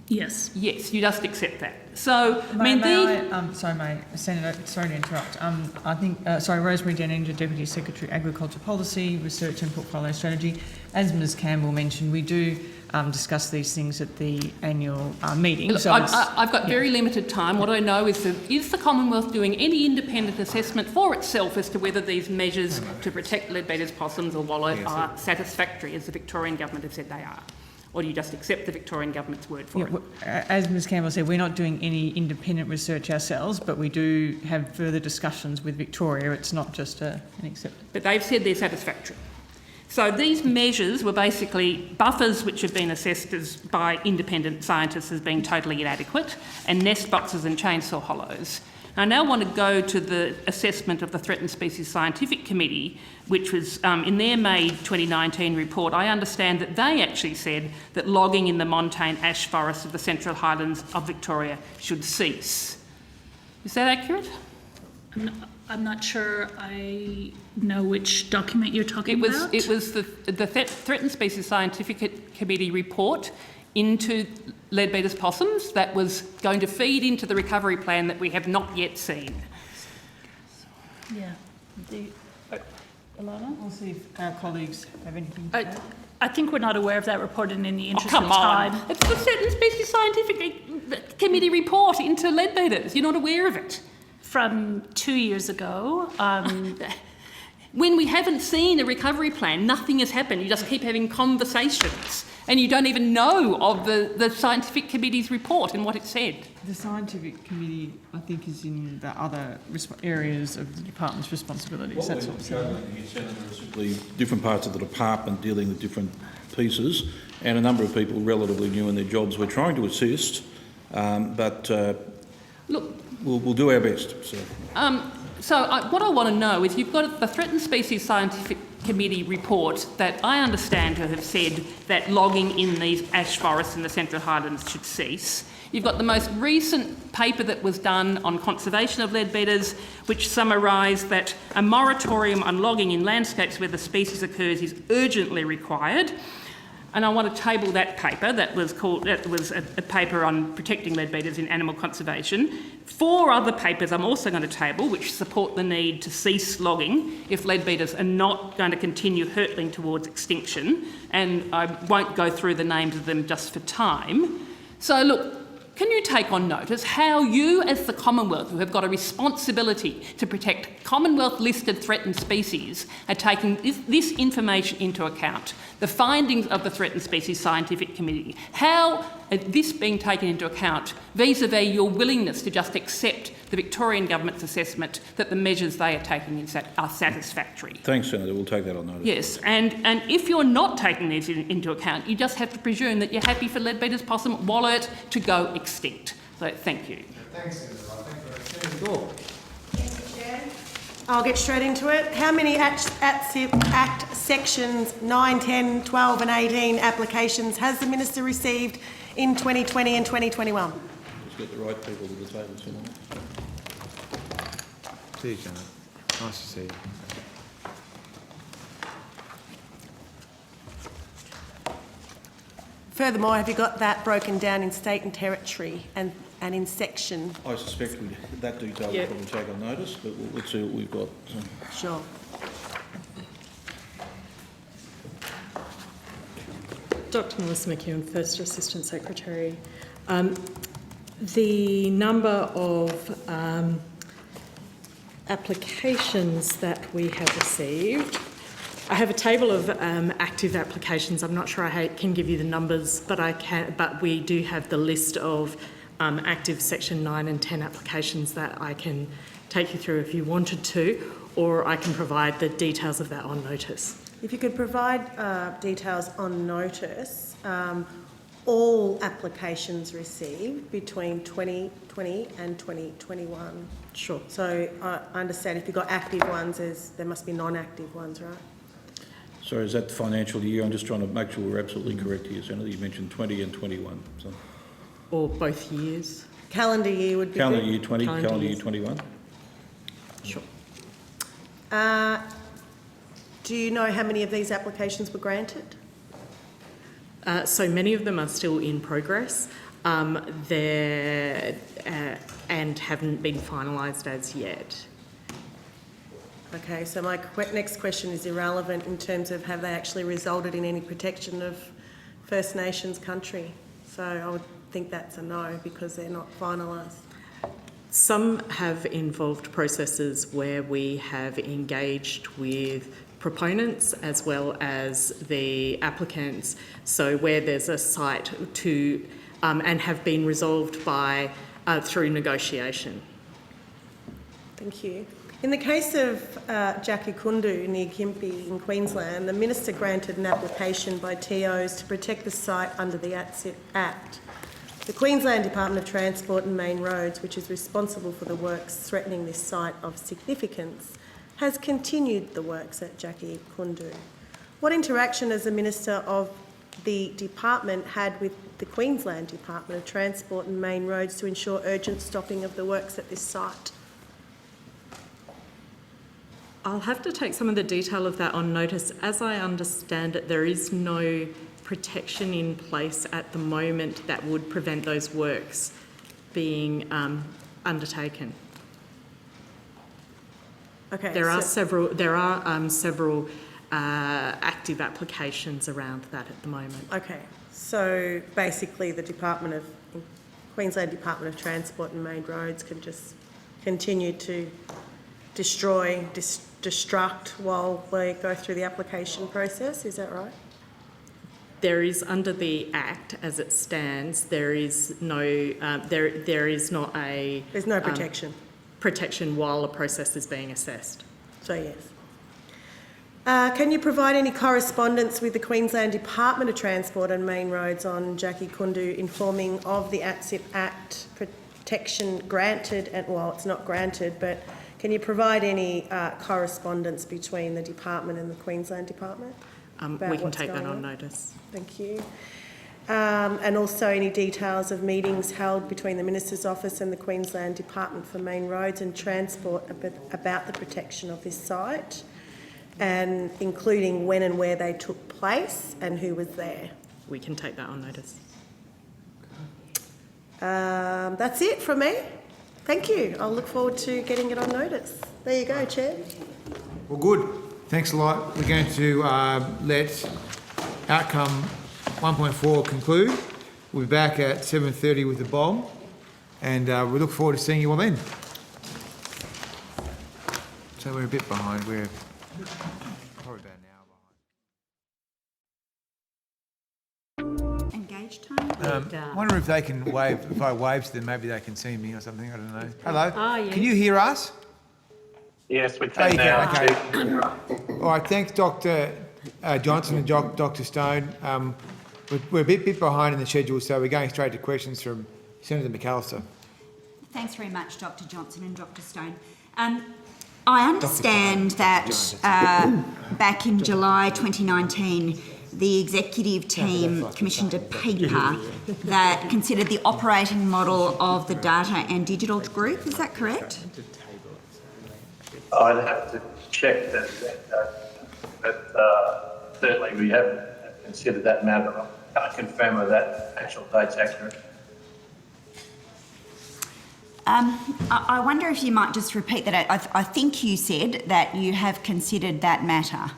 Yes. Yes, you just accept that. So, Senator, sorry to interrupt. I think, Rosemary Denninger, Deputy Secretary, Agriculture Policy, Research and Portfolio Strategy. As Ms Campbell mentioned, we do discuss these things at the annual meeting. Look, I've got very limited time. What I know is the Commonwealth doing any independent assessment for itself as to whether these measures to protect leadbeater's possums or Walloat are satisfactory, as the Victorian Government have said they are? Or do you just accept the Victorian Government's word for it? As Ms Campbell said, we're not doing any independent research ourselves, but we do have further discussions with Victoria. It's not just an acceptance. But they've said they're satisfactory. So these measures were basically buffers which have been assessed by independent scientists as being totally inadequate, and nest boxes and chainsaw hollows. I now want to go to the assessment of the Threatened Species Scientific Committee, which was in their May 2019 report. I understand that they actually said that logging in the montane ash forests of the Central Highlands of Victoria should cease. Is that accurate? I'm not sure I know which document you're talking about. It was the Threatened Species Scientific Committee report into leadbeater's possums that was going to feed into the recovery plan that we have not yet seen. Yeah. Ilana? We'll see if our colleagues have anything to add. I think we're not aware of that report, and in the interest of time... It's the Threatened Species Scientific Committee report into leadbeaters. You're not aware of it? From 2 years ago. When we haven't seen a recovery plan, nothing has happened. You just keep having conversations and you don't even know of the scientific committee's report and what it said. The scientific committee, I think, is in the other areas of the department's responsibilities. That's all. Simply different parts of the department dealing with different pieces, and a number of people relatively new in their jobs. We're trying to assist, but look, we'll do our best. So. What I want to know is you've got the Threatened Species Scientific Committee report that I understand to have said that logging in these ash forests in the Central Highlands should cease. You've got the most recent paper that was done on conservation of leadbeaters, which summarised that a moratorium on logging in landscapes where the species occurs is urgently required. And I want to table that paper. That was a paper on protecting leadbeaters in animal conservation. 4 other papers I'm also going to table which support the need to cease logging if leadbeaters are not going to continue hurtling towards extinction. And I won't go through the names of them just for time. So look, can you take on notice how you as the Commonwealth, who have got a responsibility to protect Commonwealth-listed threatened species, are taking this information into account? The findings of the Threatened Species Scientific Committee. How is this being taken into account vis-a-vis your willingness to just accept the Victorian Government's assessment that the measures they are taking are satisfactory? Thanks, Senator. We'll take that on notice. Yes, and if you're not taking these into account, you just have to presume that you're happy for leadbeater's possum wallet to go extinct. So thank you. Thanks, Senator. Senator Gore. I'll get straight into it. How many Act Sections 9, 10, 12 and 18 applications has the Minister received in 2020 and 2021? Let's get the right people to the table, Senator. See you, Senator. Nice to see you. Furthermore, have you got that broken down in state and territory and in section? I suspect that detail will probably take on notice, but let's see what we've got. Sure. Dr. Melissa McEwen, First Assistant Secretary. The number of applications that we have received, I have a table of active applications. I'm not sure I can give you the numbers, but we do have the list of active Section 9 and 10 applications that I can take you through if you wanted to, or I can provide the details of that on notice. If you could provide details on notice, all applications received between 2020 and 2021. Sure. So I understand if you've got active ones, there must be non-active ones, right? Sorry, is that the financial year? I'm just trying to make sure we're absolutely correct here, Senator. You mentioned 20 and 21. So. Or both years. Calendar year would be Calendar good. year 20, calendar year 21. Sure. Do you know how many of these applications were granted? So many of them are still in progress and haven't been finalised as yet. Okay, so my next question is irrelevant in terms of have they actually resulted in any protection of First Nations country? So I would think that's a no because they're not finalised. Some have involved processes where we have engaged with proponents as well as the applicants, so where there's a site to and have been resolved by through negotiation. Thank you. In the case of Jackie Kundu near Gympie in Queensland, the Minister granted an application by TOs to protect the site under the ATSIP Act. The Queensland Department of Transport and Main Roads, which is responsible for the works threatening this site of significance, has continued the works at Jackie Kundu. What interaction has the Minister of the Department had with the Queensland Department of Transport and Main Roads to ensure urgent stopping of the works at this site? I'll have to take some of the detail of that on notice. As I understand it, there is no protection in place at the moment that would prevent those works being undertaken. Okay. There are several active applications around that at the moment. Okay. So basically, the Queensland Department of Transport and Main Roads can just continue to destruct while we go through the application process. Is that right? There is, under the Act as it stands, there is no there's no protection. Protection while a process is being assessed. So yes. Can you provide any correspondence with the Queensland Department of Transport and Main Roads on Jackie Kundu informing of the ATSIP Act protection granted, and well, it's not granted, but Can you provide any correspondence between the department and the Queensland Department? We can take that on notice. Thank you. And also any details of meetings held between the Minister's Office and the Queensland Department for Main Roads and Transport about the protection of this site, and including when and where they took place and who was there. We can take that on notice. That's it from me. Thank you. I'll look forward to getting it on notice. There you go, Chair. Well, good. Thanks a lot. We're going to let outcome 1.4 conclude. We'll be back at 7:30 with the bomb, and we look forward to seeing you all then. So we're a bit behind. We're probably about an hour behind. Engage time? I wonder if they can wave. If I wave to them, maybe they can see me or something. I don't know. Hello. Oh, yes. Can you hear us? Yes, we Oh, can you now. can. Okay. All right. Thanks, Dr. Johnson and Dr. Stone. We're a bit behind in the schedule, so we're going straight to questions from Senator McAllister. Thanks very much, Dr. Johnson and Dr. Stone. I understand that back in July 2019, the executive team commissioned a paper that considered the operating model of the Data and Digital Group. Is that correct? I'd have to check that, but certainly we have considered that matter. I can't confirm whether that actual date's accurate. I wonder if you might just repeat that. I think you said that you have considered that matter.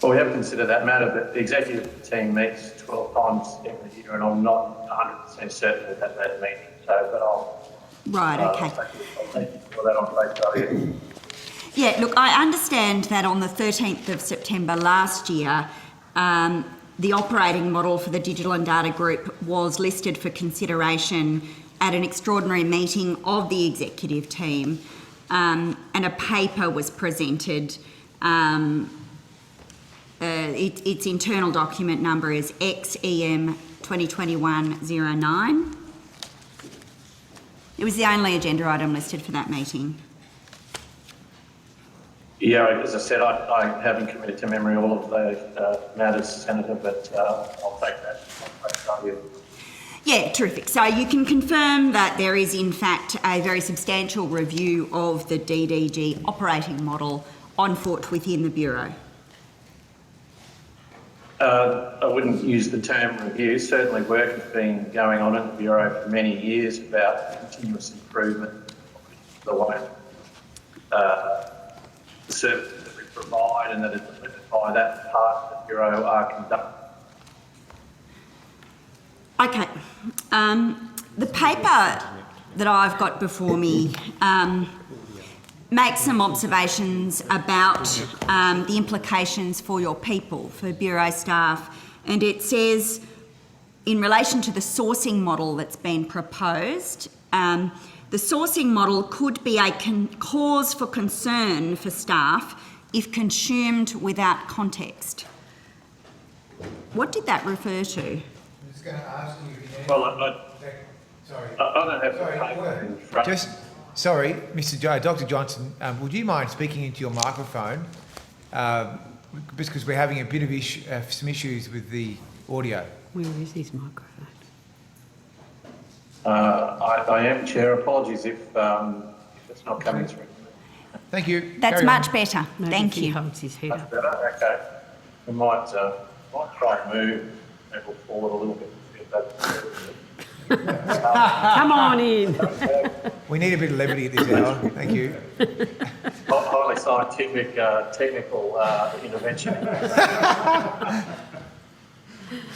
Well, we have considered that matter, but the executive team meets 12 times every year, and I'm not 100% certain that that meeting. So, but I'll. Right. Okay. I'll thank you for that on face value. Yeah. Look, I understand that on the 13th of September last year, the operating model for the Digital and Data Group was listed for consideration at an extraordinary meeting of the executive team, and a paper was presented. Its internal document number is XEM 2021-09. It was the only agenda item listed for that meeting. Yeah, as I said, I haven't committed to memory all of those matters, Senator, but I'll take that on face value. Yeah, terrific. So you can confirm that there is in fact a very substantial review of the DDG operating model on foot within the Bureau. I wouldn't use the term review. Certainly work has been going on in the Bureau for many years about continuous improvement of the way the services that we provide and that is delivered by that part of the Bureau are conducted. Okay. The paper that I've got before me makes some observations about the implications for your people, for Bureau staff, and it says, in relation to the sourcing model that's been proposed, the sourcing model could be a cause for concern for staff if consumed without context. What did that refer to? I'm just going to ask you again. Well, I don't have the paper in front. Just, sorry, Dr. Johnson, would you mind speaking into your microphone? Because we're having a bit of some issues with the audio. Where is his microphone? I am, Chair. Apologies if it's not coming through. Thank you. That's Carry much on. better. Thank you. Holds his head Much better. Okay. We might try and move people forward a little bit. Come on in. We need a bit of levity at this hour. Thank you. Highly scientific, technical intervention.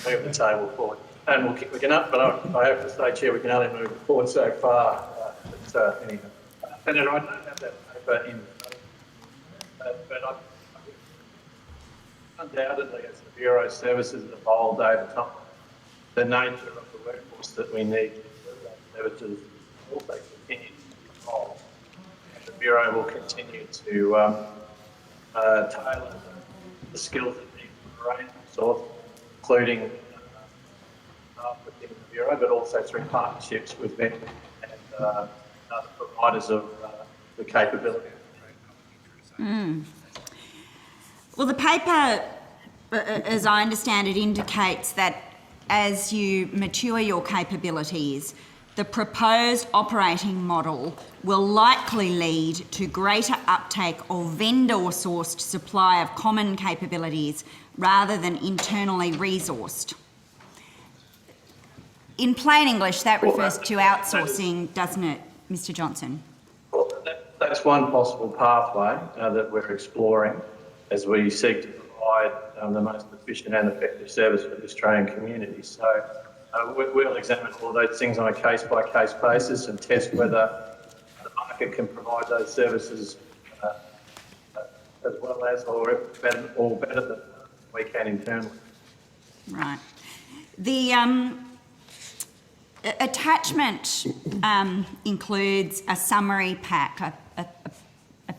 Move the table forward. And we can up, but I have to say, Chair, we can only move forward so far. Anyway. Senator, I don't have that paper in but undoubtedly, as the Bureau services have evolved over time, the nature of the workforce that we need to services also continues to evolve. And the Bureau will continue to tailor the skills that need to range of sorts, including within the Bureau, but also through partnerships with vendors and other providers of the capability. Well, the paper, as I understand it, indicates that as you mature your capabilities, the proposed operating model will likely lead to greater uptake of vendor-sourced supply of common capabilities rather than internally resourced. In plain English, that refers to outsourcing, doesn't it, Mr Johnson? Well, that's one possible pathway that we're exploring as we seek to provide the most efficient and effective service for the Australian community. So we'll examine all those things on a case-by-case basis and test whether the market can provide those services as well as or better than we can internally. Right. The attachment includes a summary pack, a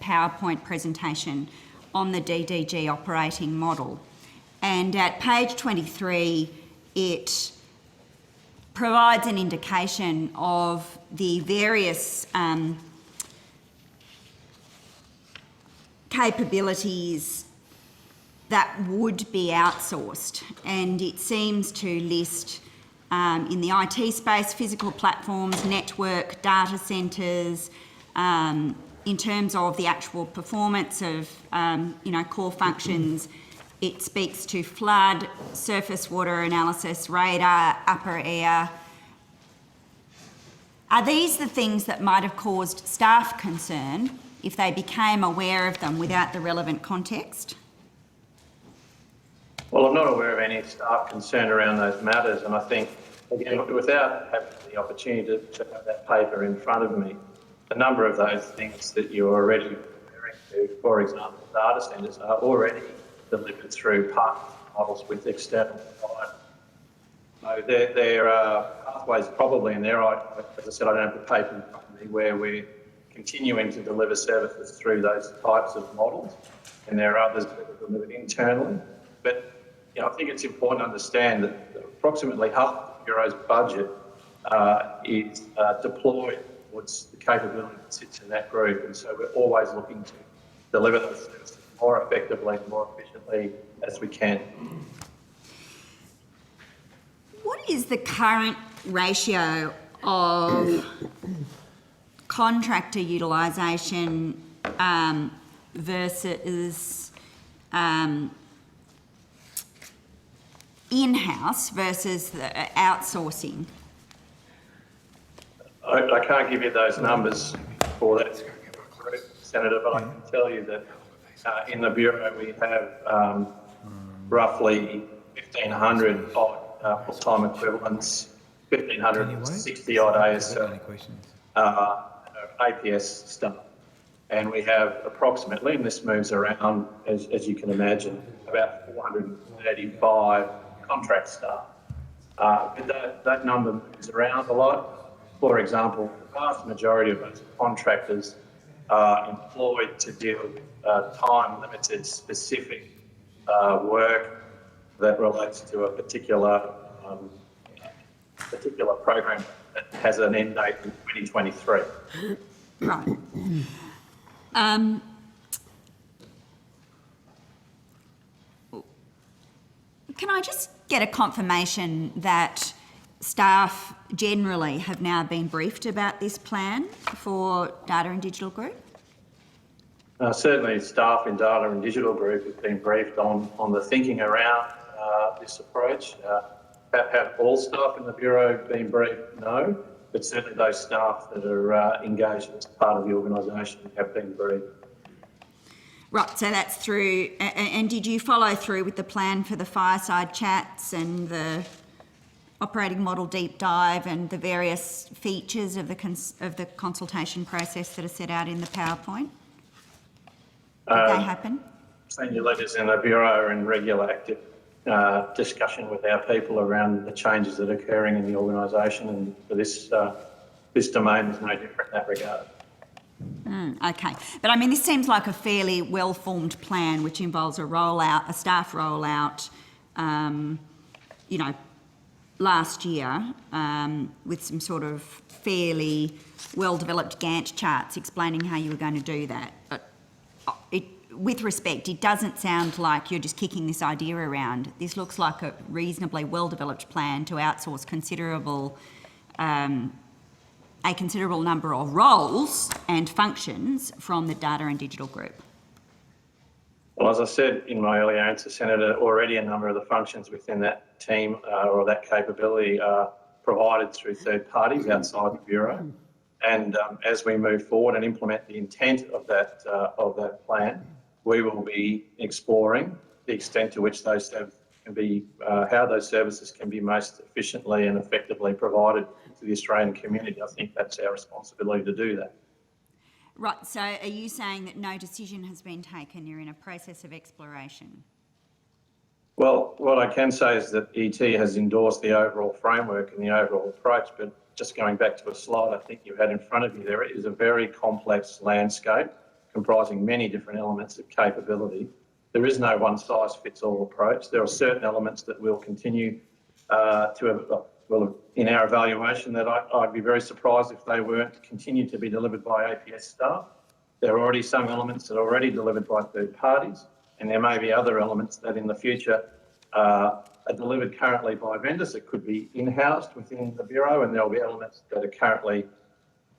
PowerPoint presentation on the DDG operating model. And at page 23, it provides an indication of the various capabilities that would be outsourced. And it seems to list in the IT space, physical platforms, network, data centres, in terms of the actual performance of, core functions. It speaks to flood, surface water analysis, radar, upper air. Are these the things that might have caused staff concern if they became aware of them without the relevant context? Well, I'm not aware of any staff concern around those matters, and I think, again, without having the opportunity to have that paper in front of me, a number of those things that you're already referring to, for example, data centres, are already delivered through partner models with external providers. So there are pathways probably in there. As I said, I don't have the paper in front of me where we're continuing to deliver services through those types of models, and there are others that are delivered internally. But I think it's important to understand that approximately half of the Bureau's budget is deployed towards the capability that sits in that group, and so we're always looking to deliver those services more effectively and more efficiently as we can. What is the current ratio of contractor utilisation versus in-house versus the outsourcing? I can't give you those numbers for that, Senator, but I can tell you that in the Bureau we have roughly 1,500 odd full-time equivalents, 1,560 odd APS staff, and we have approximately, and this moves around as you can imagine, about 435 contract staff. But that number moves around a lot. For example, the vast majority of those contractors are employed to deal with time-limited specific work that relates to a particular program that has an end date in 2023. Right. Can I just get a confirmation that staff generally have now been briefed about this plan for Data and Digital Group? Certainly staff in Data and Digital Group have been briefed on the thinking around this approach. Have all staff in the Bureau been briefed? No, but certainly those staff that are engaged as part of the organisation have been briefed. Right, so that's through, and did you follow through with the plan for the fireside chats and the operating model deep dive and the various features of the consultation process that are set out in the PowerPoint? Did they happen? Senior leaders in the Bureau are in regular active discussion with our people around the changes that are occurring in the organisation, and for this domain is no different in that regard. Okay, but I mean, this seems like a fairly well-formed plan which involves a rollout, a staff rollout, last year with some sort of fairly well-developed Gantt charts explaining how you were going to do that. But with respect, it doesn't sound like you're just kicking this idea around. This looks like a reasonably well-developed plan to outsource a considerable number of roles and functions from the Data and Digital Group. Well, as I said in my earlier answer, Senator, already a number of the functions within that team or that capability are provided through third parties outside the Bureau. And as we move forward and implement the intent of that plan, we will be exploring the extent to which those can be, how those services can be most efficiently and effectively provided to the Australian community. I think that's our responsibility to do that. Right, so are you saying that no decision has been taken? You're in a process of exploration? Well, what I can say is that ET has endorsed the overall framework and the overall approach, but just going back to a slide I think you had in front of you, there is a very complex landscape comprising many different elements of capability. There is no one-size-fits-all approach. There are certain elements that we'll continue in our evaluation that I'd be very surprised if they weren't continued to be delivered by APS staff. There are already some elements that are already delivered by third parties, and there may be other elements that in the future are delivered currently by vendors that could be in-housed within the Bureau, and there'll be elements that are currently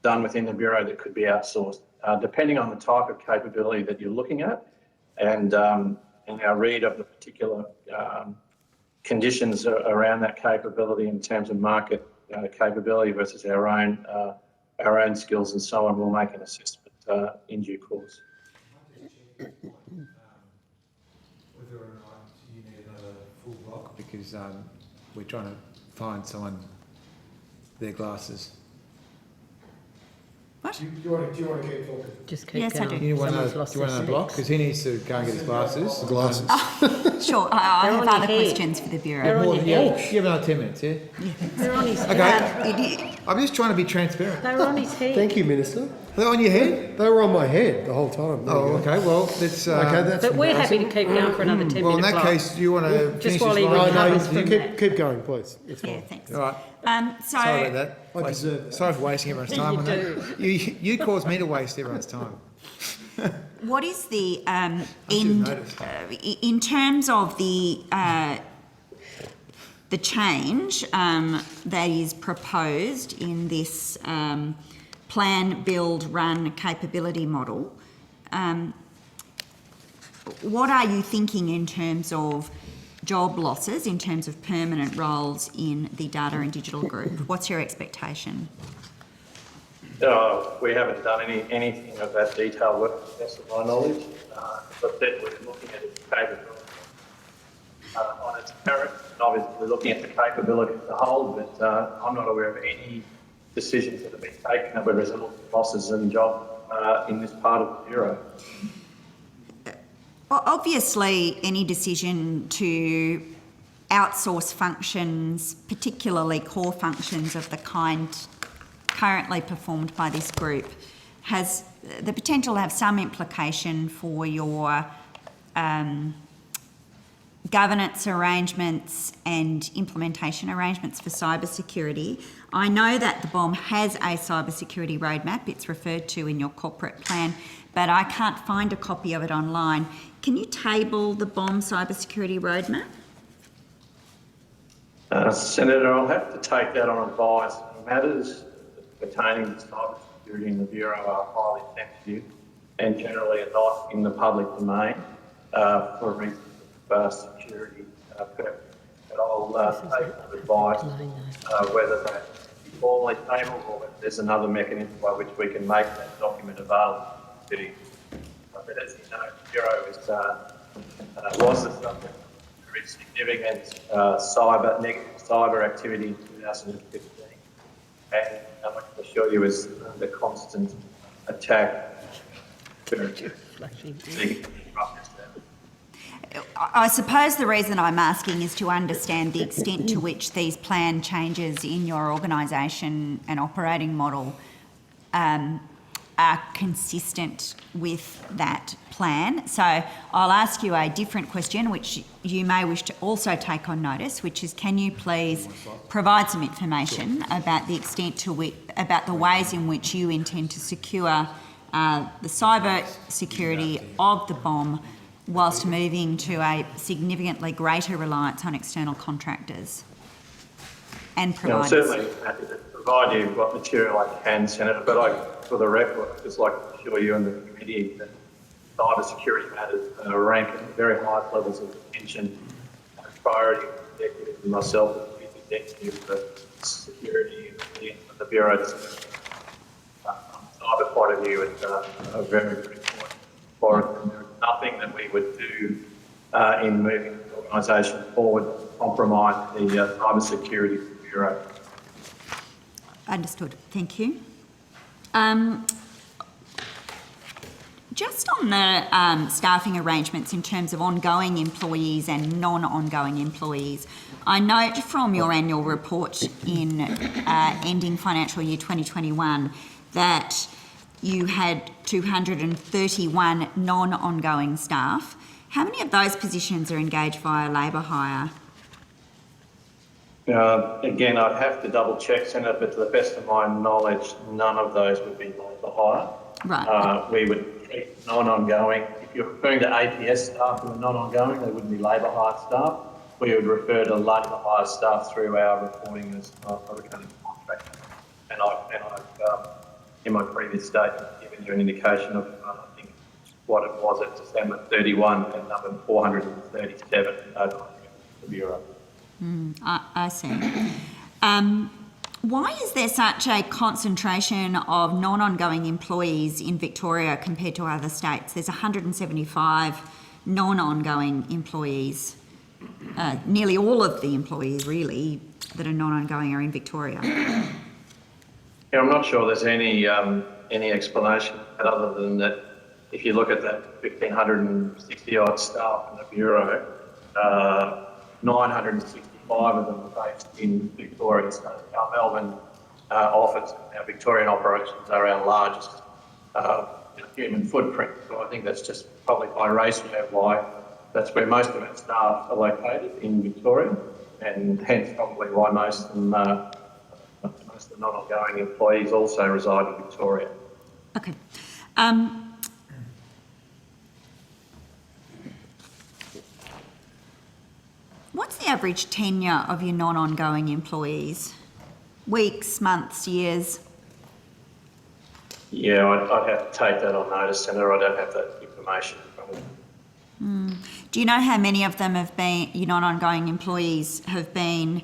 done within the Bureau that could be outsourced, depending on the type of capability that you're looking at and our read of the particular conditions around that capability in terms of market capability versus our own skills and so on. We'll make an assessment in due course. Whether or not you need another full block, because we're trying to find someone their glasses. What? Do you want to keep talking? Just keep yes, going. I do. You want another block? Because he needs to go and get his glasses. The glasses. Sure, I have other questions for the Bureau. You have another 10 minutes, yeah? They're on his Okay. head. I'm just trying to be transparent. They were on his head. Thank you, Minister. They're on your head? They were on my head the whole time. There Oh, you go. okay. Well, let's... Okay, that's But we're happy to keep going for another 10 well, in minute that block. case, do you want to finish while this he line? recovers you from keep going, please. It's fine. Yeah, thanks. All right. So, Sorry about that. I deserve it. Sorry for wasting everyone's time on that. You caused me to waste everyone's time. what is the should've noticed. in terms of the change that is proposed in this plan, build, run capability model? What are you thinking in terms of job losses, in terms of permanent roles in the Data and Digital Group? What's your expectation? We haven't done anything of that detailed work, to the best of my knowledge. But that we're looking at its capability on its merit. Obviously, we're looking at the capability as a whole, but I'm not aware of any decisions that have been taken that would result in losses in jobs in this part of the Bureau. Well, obviously, any decision to outsource functions, particularly core functions of the kind currently performed by this group, has the potential to have some implication for your governance arrangements and implementation arrangements for cybersecurity. I know that the BOM has a cybersecurity roadmap. It's referred to in your corporate plan, but I can't find a copy of it online. Can you table the BOM cybersecurity roadmap? Senator, I'll have to take that on advice. Matters pertaining to cybersecurity in the Bureau are highly sensitive and generally are not in the public domain for reasons of security purposes. But I'll take on advice whether that be formally tabled or whether there's another mechanism by which we can make that document available to the city. But as you know, the Bureau was the subject of very significant negative cyber activity in 2015. And I can assure you is under constant attack. I suppose the reason I'm asking is to understand the extent to which these plan changes in your organisation and operating model are are consistent with that plan. So I'll ask you a different question, which you may wish to also take on notice, which is, can you please provide some information about the extent to which, about the ways in which you intend to secure the cyber security of the BOM whilst moving to a significantly greater reliance on external contractors and providers? I'm certainly happy to provide you what material I can, Senator, but for the record, I'd just like to assure you and the committee that cyber security matters rank at very high levels of attention and priority for the executive and myself as the executive for security of the Bureau. From a cyber point of view, it's a very, very important for us, and there is nothing that we would do in moving the organisation forward to compromise the cyber security of the Bureau. Understood. Thank you. Just on the staffing arrangements in terms of ongoing employees and non-ongoing employees, I note from your annual report in ending financial year 2021 that you had 231 non-ongoing staff. How many of those positions are engaged via labour hire? Again, I'd have to double check, Senator, but to the best of my knowledge, none of those would be labour hire. Right. We would treat non-ongoing. If you're referring to APS staff who are non-ongoing, they wouldn't be labour hire staff. We would refer to labour hire staff through our reporting as a recurring contract. And I've in my previous statement, given you an indication of I think what it was at December 31 and number 437 over the Bureau. I see. Why is there such a concentration of non-ongoing employees in Victoria compared to other states? There's 175 non-ongoing employees. Nearly all of the employees, really, that are non-ongoing are in Victoria. Yeah, I'm not sure there's any explanation other than that if you look at that 1,560 odd staff in the Bureau, 965 of them are based in Victoria. So our Melbourne office, our Victorian operations are our largest human footprint. So I think that's just probably by ratio why that's where most of our staff are located in Victoria, and hence probably why most of the non-ongoing employees also reside in Victoria. Okay. What's the average tenure of your non-ongoing employees? Weeks, months, years? Yeah, I'd have to take that on notice, Senator. I don't have that information from me. Do you know how many of them have been, your non-ongoing employees have been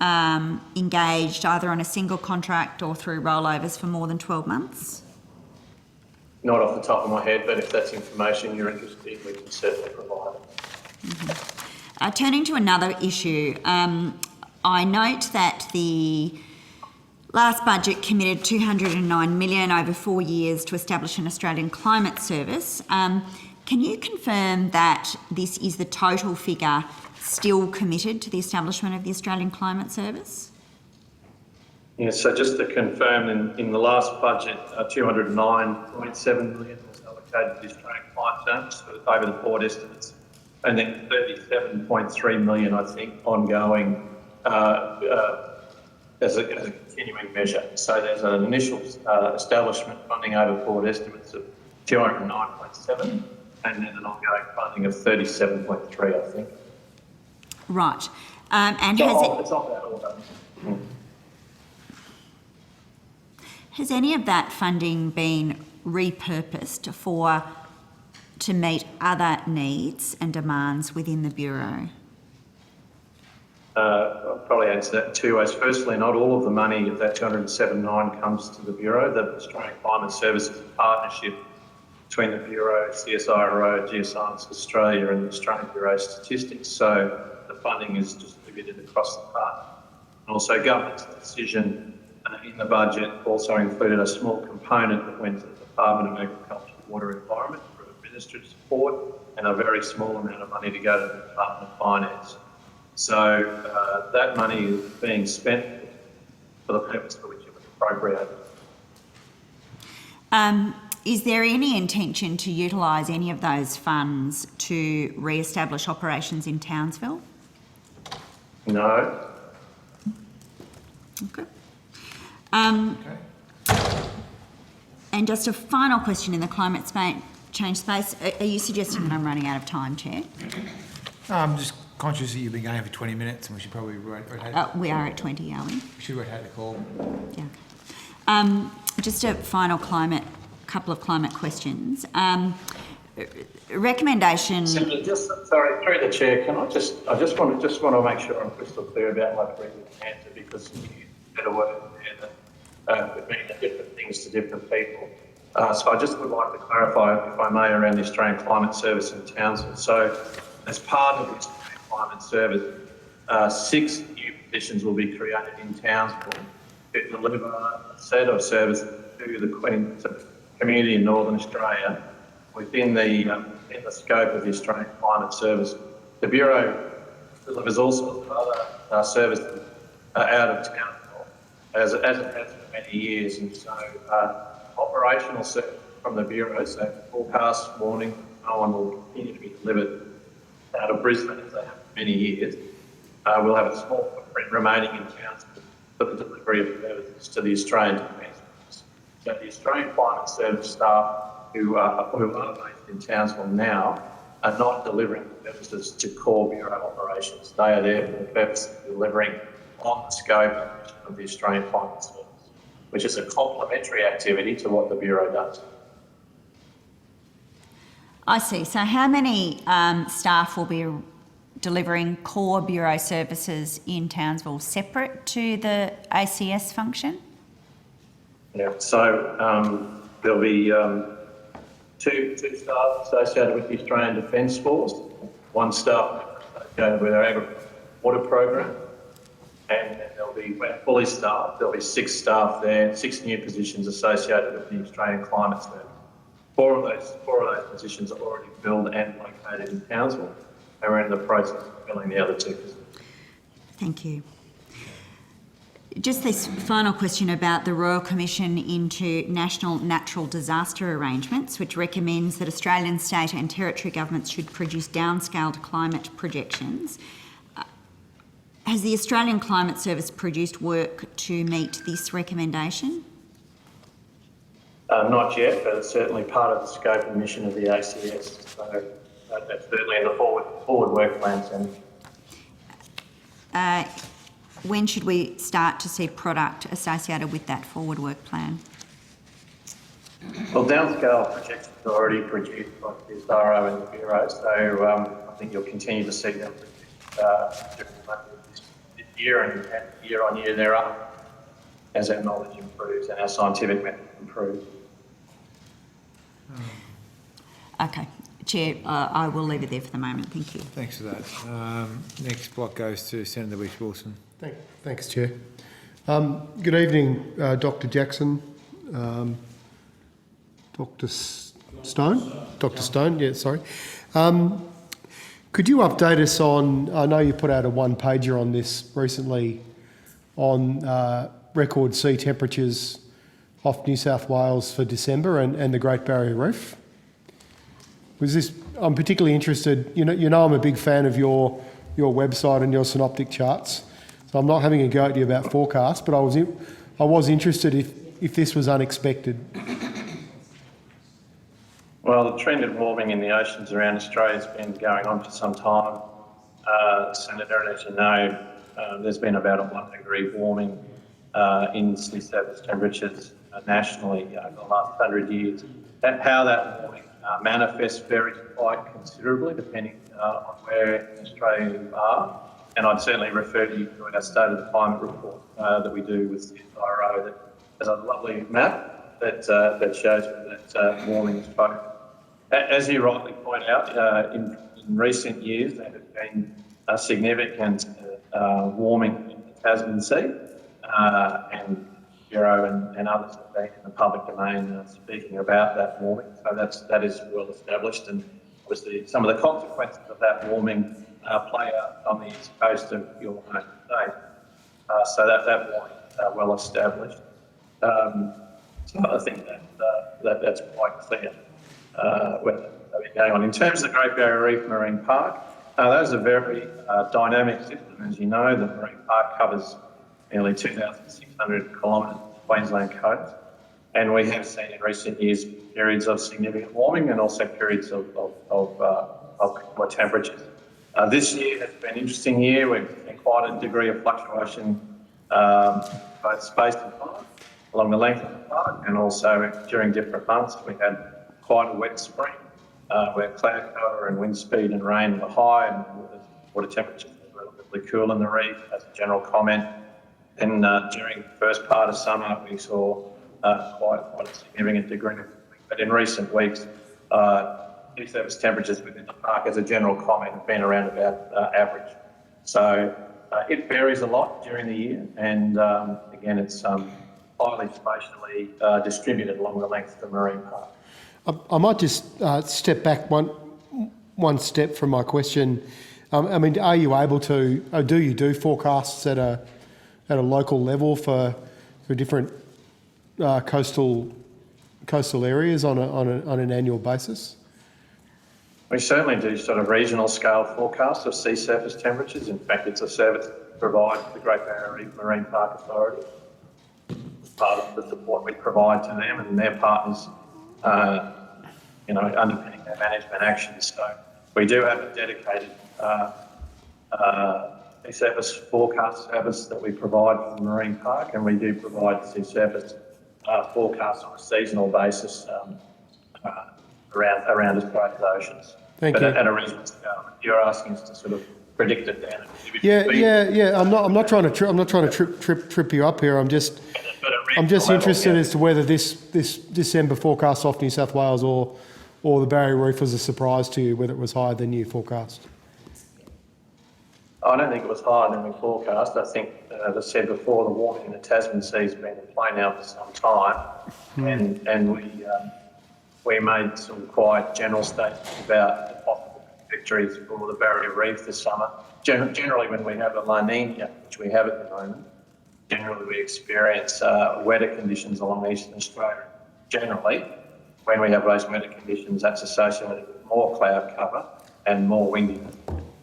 engaged either on a single contract or through rollovers for more than 12 months? Not off the top of my head, but if that's information you're interested in, we can certainly provide it. Turning to another issue, I note that the last budget committed $209 million over 4 years to establish an Australian Climate Service. Can you confirm that this is the total figure still committed to the establishment of the Australian Climate Service? Yes, so just to confirm, in the last budget, $209.7 million was allocated to the Australian Climate Service over the board estimates, and then $37.3 million, I think, ongoing as a continuing measure. So there's an initial establishment funding over board estimates of $209.7, and then an ongoing funding of 37.3, I think. Right. It's of that order. Has any of that funding been repurposed to meet other needs and demands within the Bureau? I'll probably answer that in two ways. Firstly, not all of the money of that 207.9 comes to the Bureau. The Australian Climate Service is a partnership between the Bureau, CSIRO, Geoscience Australia and the Australian Bureau of Statistics. So the funding is distributed across the part. And also government's decision in the budget also included a small component that went to the Department of Agriculture, Water and Environment for administrative support, and a very small amount of money to go to the Department of Finance. So that money is being spent for the purpose for which it was appropriated. Is there any intention to utilise any of those funds to re-establish operations in Townsville? No. Okay. And just a final question in the climate change space. Are you suggesting that I'm running out of time, Chair? I'm just conscious that you've been going for 20 minutes and we should probably rotate. We are at 20, are we? We should rotate the call. Yeah. Just a final couple of climate questions. Recommendation. Simply, sorry, through the chair, I just want to make sure I'm crystal clear about my previous answer, because you used a better word there that mean different things to different people. So I just would like to clarify, if I may, around the Australian Climate Service in Townsville. So as part of the Australian Climate Service, 6 new positions will be created in Townsville to deliver a set of services to the community in Northern Australia within the scope of the Australian Climate Service. The Bureau delivers all sorts of other services out of Townsville, as it has for many years, and so operational service from the Bureau, so forecast, warning, so on, will continue to be delivered out of Brisbane, as they have for many years. We'll have a small footprint remaining in Townsville for the delivery of services to the Australian Defence Force. So the Australian Climate Service staff who are based in Townsville now are not delivering services to core Bureau operations. They are there for the purpose of delivering on the scope of the Australian Climate Service, which is a complementary activity to what the Bureau does. I see. So how many staff will be delivering core Bureau services in Townsville separate to the ACS function? Yeah, so there'll be two staff associated with the Australian Defence Force, one staff associated with our agricultural water program, and then there'll be, when fully staffed, there'll be 6 staff there, 6 new positions associated with the Australian Climate Service. Four of those positions are already filled and located in Townsville, and we're in the process of filling the other 2 positions. Thank you. Just this final question about the Royal Commission into National Natural Disaster Arrangements, which recommends that Australian state and territory governments should produce downscaled climate projections. Has the Australian Climate Service produced work to meet this recommendation? Not yet, but it's certainly part of the scope and mission of the ACS. So that's certainly in the forward work plan, Senator. When should we start to see product associated with that forward work plan? Well, downscale projections are already produced by the SRO and the Bureau, so I think you'll continue to see them this year and year on year thereafter as our knowledge improves and our scientific method improves. Okay. Chair, I will leave it there for the moment. Thank you. Thanks for that. Next block goes to Senator Whish-Wilson. Thanks, Chair. Good evening, Dr. Jackson. Dr. Stone? Dr. Stone, yeah, sorry. Could you update us on, I know you put out a one-pager on this recently, on record sea temperatures off New South Wales for December and the Great Barrier Reef? I'm particularly interested, you know I'm a big fan of your website and your synoptic charts, so I'm not having a go at you about forecasts, but I was interested if this was unexpected. Well, the trend of warming in the oceans around Australia has been going on for some time, Senator, and as you know, there's been about a 1 degree warming in sea surface temperatures nationally over the last 100 years. How that warming manifests varies quite considerably depending on where in Australia you are, and I'd certainly refer you to our State of the Climate report that we do with the SRO that has a lovely map that shows where that warming is focused. As you rightly point out, in recent years there has been a significant warming in the Tasman Sea, and Bureau and others have been in the public domain speaking about that warming. So that is well established, and obviously some of the consequences of that warming play out on the east coast of your home state. So that warming is well established. So I think that's quite clear where they're going on. In terms of the Great Barrier Reef Marine Park, that is a very dynamic system. As you know, the marine park covers nearly 2,600 kilometres of Queensland coast, and we have seen in recent years periods of significant warming and also periods of cooler temperatures. This year has been an interesting year. We've seen quite a degree of fluctuation, both space and time, along the length of the park, and also during different months. We had quite a wet spring, where cloud cover and wind speed and rain were high, and water temperatures were relatively cool in the reef, as a general comment. Then during the first part of summer, we saw quite a significant degree of warming. But in recent weeks, sea surface temperatures within the park, as a general comment, have been around about average. So it varies a lot during the year, and again, it's highly spatially distributed along the length of the marine park. I might just step back one step from my question. I mean, are you able to? Do you do forecasts at a local level for different coastal areas on an annual basis? We certainly do sort of regional scale forecasts of sea surface temperatures. In fact, it's a service provided to the Great Barrier Reef Marine Park Authority. It's part of the support we provide to them and their partners, underpinning their management actions. So we do have a dedicated sea surface forecast service that we provide for the marine park, and we do provide sea surface forecasts on a seasonal basis around Australia's oceans. Thank you. At a regional scale. You're asking us to sort of predict it down. Yeah. I'm not trying to trip you up here. I'm just interested as to whether this December forecast off New South Wales or the Barrier Reef was a surprise to you, whether it was higher than you forecast. I don't think it was higher than we forecast. I think, as I said before, the warming in the Tasman Sea has been in play now for some time, and we made some quite general statements about the possible trajectories for the Barrier Reef this summer. Generally, when we have a La Nina, which we have at the moment, generally we experience wetter conditions along eastern Australia. Generally, when we have those wetter conditions, that's associated with more cloud cover and more windiness,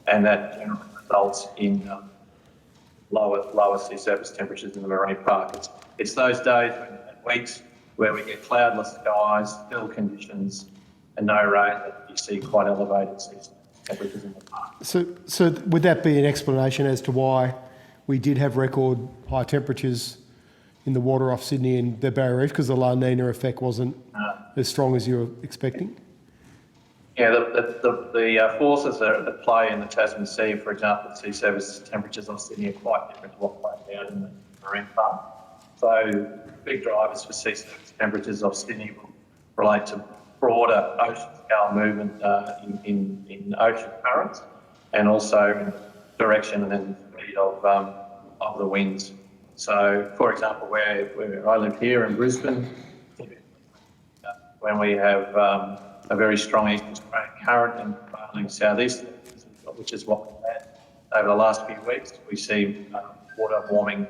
and that generally results in lower sea surface temperatures in the marine park. It's those days and weeks where we get cloudless skies, still conditions, and no rain that you see quite elevated sea surface temperatures in the park. So would that be an explanation as to why we did have record high temperatures in the water off Sydney and the Barrier Reef, because the La Nina effect wasn't as strong as you were expecting? Yeah, the forces that are at play in the Tasman Sea, for example, sea surface temperatures on Sydney are quite different to what plays out in the marine park. So big drivers for sea surface temperatures off Sydney will relate to broader ocean scale movement in ocean currents, and also in the direction and then the speed of the winds. So, for example, where I live here in Brisbane, when we have a very strong east Australian current and prevailing southeast, which is what we've had over the last few weeks, we see water warming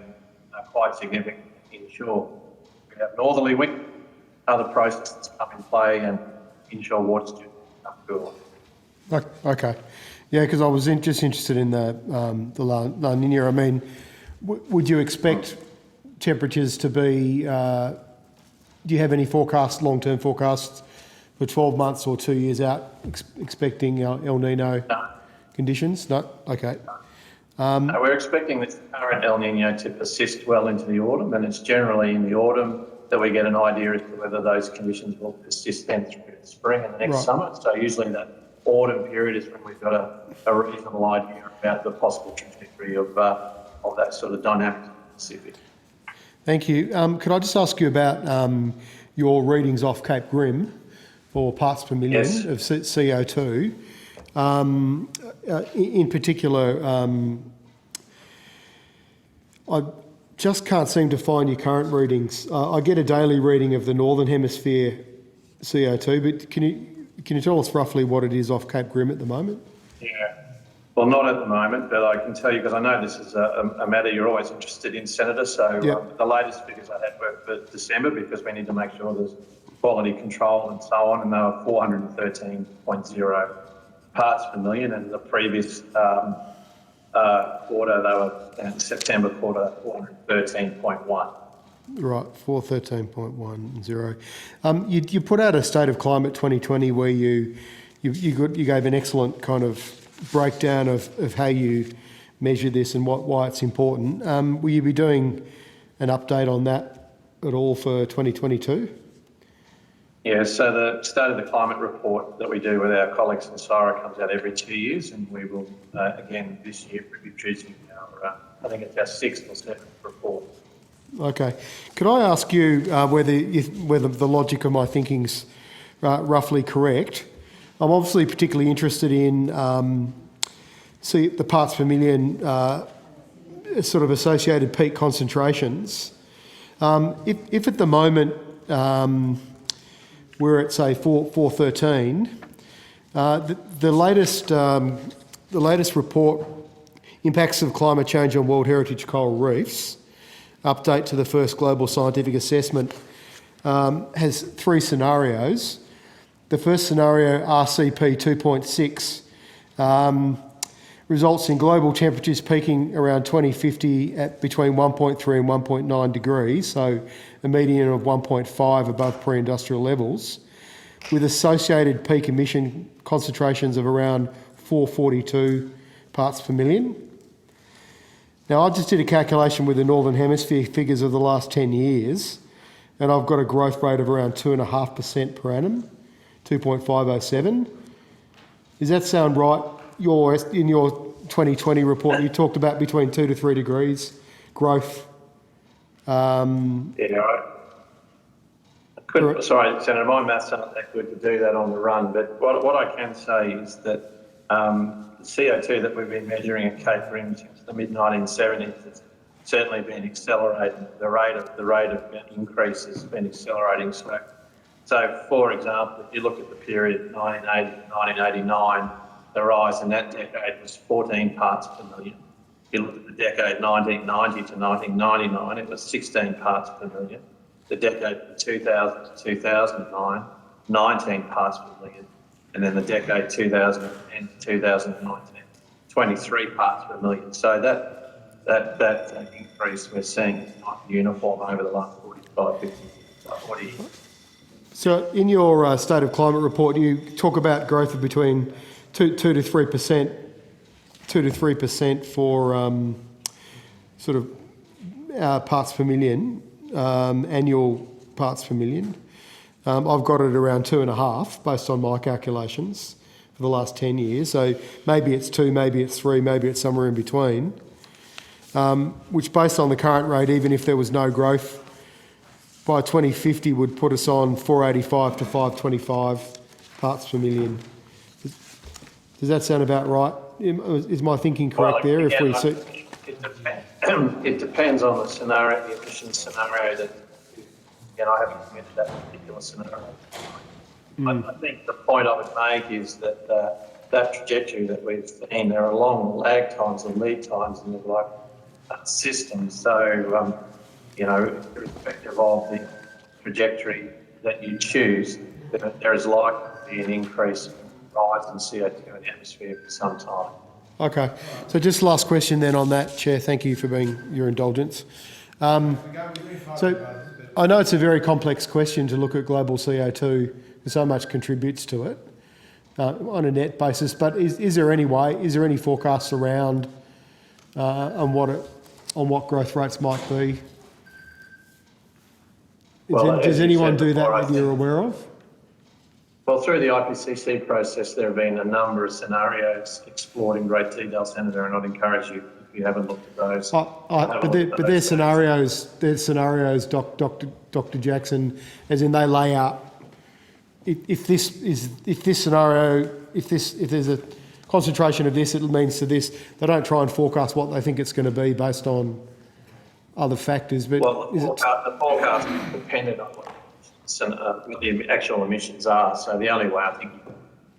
quite significantly inshore. We have northerly wind, other processes come in play, and inshore waters do become cooler. Okay. Yeah, because I was just interested in the La Nina. I mean, would you expect temperatures to be... do you have any long-term forecasts for 12 months or 2 years out expecting El Nino conditions? No? Okay. We're expecting this current El Nino to persist well into the autumn, and it's generally in the autumn that we get an idea as to whether those conditions will persist then through the spring and the next summer. So usually that autumn period is when we've got a reasonable idea about the possible trajectory of that sort of dynamic in the Pacific. Thank you. Could I just ask you about your readings off Cape Grim for parts per million of CO2? In particular, I just can't seem to find your current readings. I get a daily reading of the Northern Hemisphere CO2, but can you tell us roughly what it is off Cape Grim at the moment? Yeah. Well, not at the moment, but I can tell you, because I know this is a matter you're always interested in, Senator, so the latest figures I had were for December, because we need to make sure there's quality control and so on, and they were 413.0 parts per million, and the previous quarter, they were, the September quarter, 413.1. Right, 413.10. You put out a State of Climate 2020 where you gave an excellent kind of breakdown of how you measure this and why it's important. Will you be doing an update on that at all for 2022? Yeah, so the State of the Climate report that we do with our colleagues in SIRA comes out every 2 years, and we will, again, this year be producing our, I think it's our 6th or 7th report. Okay. Could I ask you whether the logic of my thinking's roughly correct? I'm obviously particularly interested in the parts per million sort of associated peak concentrations. If at the moment we're at, say, 413, the latest report, Impacts of Climate Change on World Heritage Coral Reefs, update to the first global scientific assessment, has 3 scenarios. The first scenario, RCP 2.6, results in global temperatures peaking around 2050 at between 1.3 and 1.9 degrees, so a median of 1.5 above pre-industrial levels, with associated peak emission concentrations of around 442 parts per million. Now, I just did a calculation with the Northern Hemisphere figures of the last 10 years, and I've got a growth rate of around 2.5% per annum, 2.507. Does that sound right? In your 2020 report, you talked about between 2 to 3 degrees growth. Sorry, Senator, my maths aren't that good to do that on the run, but what I can say is that CO2 that we've been measuring at Cape Rim since the mid-1970s has certainly been accelerating. The rate of increase has been accelerating. So, for example, if you look at the period 1980 to 1989, the rise in that decade was 14 parts per million. If you look at the decade 1990 to 1999, it was 16 parts per million. The decade from 2000 to 2009, 19 parts per million. And then the decade 2010 to 2019, 23 parts per million. So that increase we're seeing is not uniform over the last 45, 50, 40 years. So in your State of Climate report, you talk about growth of between 2 to 3%, 2 to 3% for sort of parts per million, annual parts per million. I've got it around 2.5 based on my calculations for the last 10 years. So maybe it's 2, maybe it's 3, maybe it's somewhere in between, which based on the current rate, even if there was no growth, by 2050 would put us on 485 to 525 parts per million. Does that sound about right? Is my thinking correct there? It depends on the scenario, the emission scenario that, I haven't committed that particular scenario. I think the point I would make is that that trajectory that we've seen, there are long lag times and lead times in the system. So, irrespective of the trajectory that you choose, there is likely to be an increase in rise in CO2 in the atmosphere for some time. Okay. So just last question then on that, Chair. Thank you for your indulgence. So I know it's a very complex question to look at global CO2 because so much contributes to it on a net basis, but is there any forecasts around on what growth rates might be? Does anyone do that that you're aware of? Well, through the IPCC process, there have been a number of scenarios explored in great detail, Senator, and I'd encourage you, if you haven't looked at those. But they're scenarios, Dr. Jackson, as in they lay out if there's a concentration of this, it means to this. They don't try and forecast what they think it's going to be based on other factors. But the forecast is dependent on what the actual emissions are. So the only way I think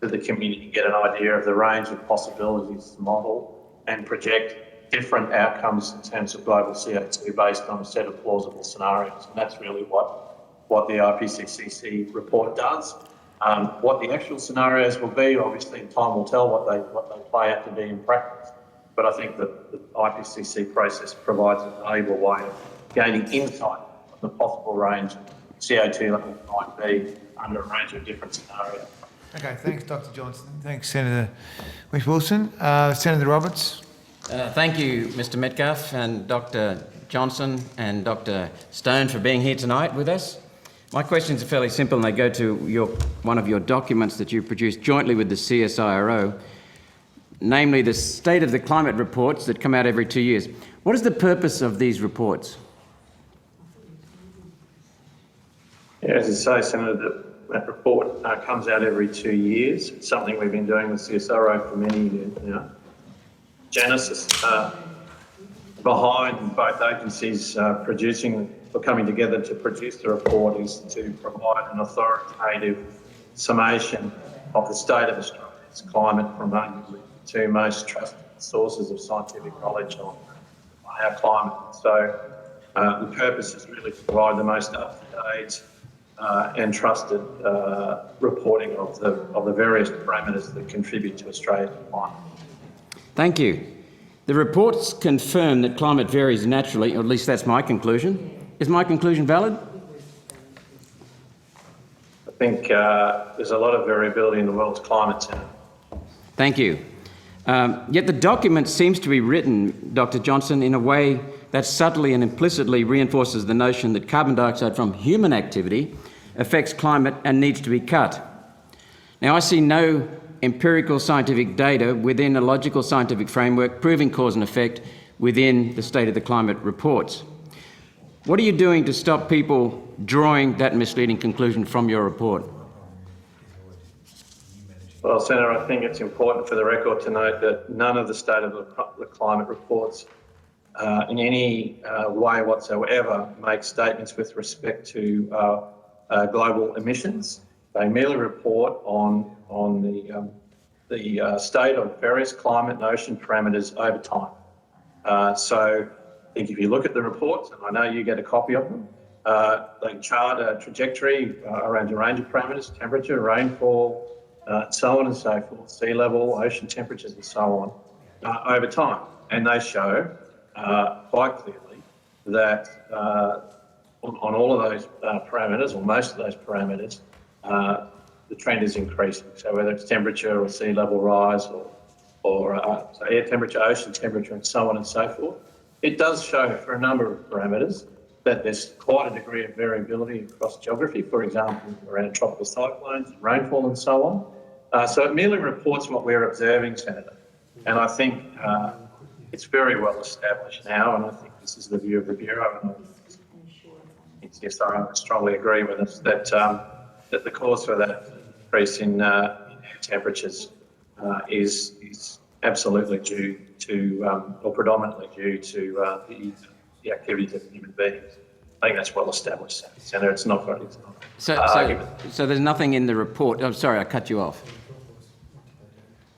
to the community and get an idea of the range of possibilities to model and project different outcomes in terms of global CO2 based on a set of plausible scenarios. And that's really what the IPCC report does. What the actual scenarios will be, obviously time will tell what they play out to be in practice. But I think that the IPCC process provides a valuable way of gaining insight on the possible range of CO2 levels might be under a range of different scenarios. Okay, thanks, Dr. Johnson. Thanks, Senator West-Wilson. Senator Roberts. Thank you, Mr. Metcalfe and Dr. Johnson and Dr. Stone for being here tonight with us. My questions are fairly simple and they go to one of your documents that you produced jointly with the CSIRO, namely the State of the Climate reports that come out every 2 years. What is the purpose of these reports? Yeah, as you say, Senator, that report comes out every 2 years. It's something we've been doing with CSIRO for many years now. Genesis behind both agencies coming together to produce the report is to provide an authoritative summation of the state of Australia's climate from arguably the two most trusted sources of scientific knowledge on our climate. So the purpose is really to provide the most up-to-date and trusted reporting of the various parameters that contribute to Australia's climate. Thank you. The reports confirm that climate varies naturally, or at least that's my conclusion. Is my conclusion valid? I think there's a lot of variability in the world's climate, Senator. Thank you. Yet the document seems to be written, Dr. Johnson, in a way that subtly and implicitly reinforces the notion that carbon dioxide from human activity affects climate and needs to be cut. Now, I see no empirical scientific data within a logical scientific framework proving cause and effect within the State of the Climate reports. What are you doing to stop people drawing that misleading conclusion from your report? Well, Senator, I think it's important for the record to note that none of the State of the Climate reports in any way whatsoever make statements with respect to global emissions. They merely report on the state of various climate and ocean parameters over time. So I think if you look at the reports, and I know you get a copy of them, they chart a trajectory around a range of parameters, temperature, rainfall, so on and so forth, sea level, ocean temperatures and so on, over time. And they show quite clearly that on all of those parameters, or most of those parameters, the trend is increasing. So whether it's temperature or sea level rise or so air temperature, ocean temperature and so on and so forth, it does show for a number of parameters that there's quite a degree of variability across geography, for example, around tropical cyclones, rainfall and so on. So it merely reports what we're observing, Senator. And I think it's very well established now, and I think this is the view of the Bureau, and yes, I strongly agree with us, that the cause for that increase in air temperatures is absolutely due to, or predominantly due to the activities of human beings. I think that's well established, Senator. It's not very. So there's nothing in the report. I'm sorry, I cut you off.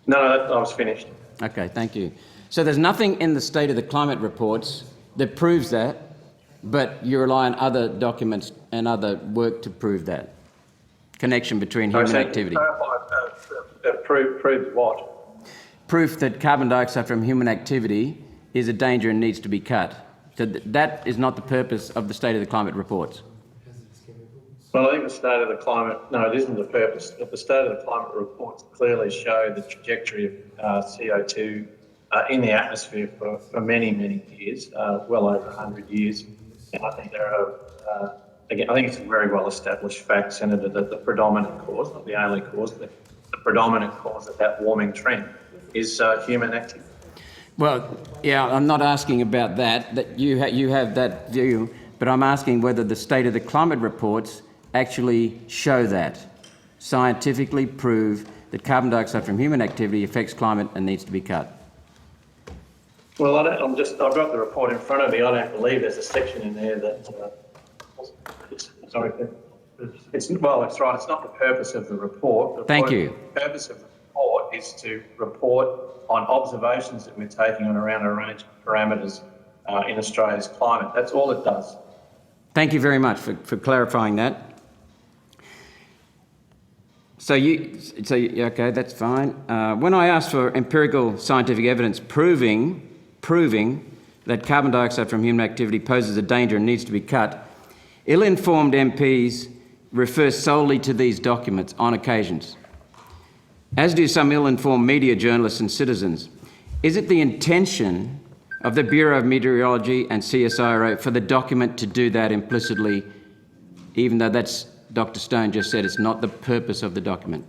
No, I was finished. Okay, thank you. So there's nothing in the State of the Climate reports that proves that, but you rely on other documents and other work to prove that connection between human activity. Prove what? Proof that carbon dioxide from human activity is a danger and needs to be cut. So that is not the purpose of the State of the Climate reports. Well, I think the State of the Climate, no, it isn't the purpose. The State of the Climate reports clearly show the trajectory of CO2 in the atmosphere for many, many years, well over 100 years. And I think there are, again, I think it's a very well established fact, Senator, that the predominant cause, not the only cause, but the predominant cause of that warming trend is human activity. Well, yeah, I'm not asking about that you have that view, but I'm asking whether the State of the Climate reports actually show that, scientifically prove that carbon dioxide from human activity affects climate and needs to be cut. Well, I've got the report in front of me. I don't believe there's a section in there that, sorry, It's right. It's not the purpose of the report. Thank you. The purpose of the report is to report on observations that we're taking on around a range of parameters in Australia's climate. That's all it does. Thank you very much for clarifying that. Okay, that's fine. When I asked for empirical scientific evidence proving that carbon dioxide from human activity poses a danger and needs to be cut, ill-informed MPs refer solely to these documents on occasions, as do some ill-informed media journalists and citizens. Is it the intention of the Bureau of Meteorology and CSIRO for the document to do that implicitly, even though that's, Dr. Stone just said, it's not the purpose of the document?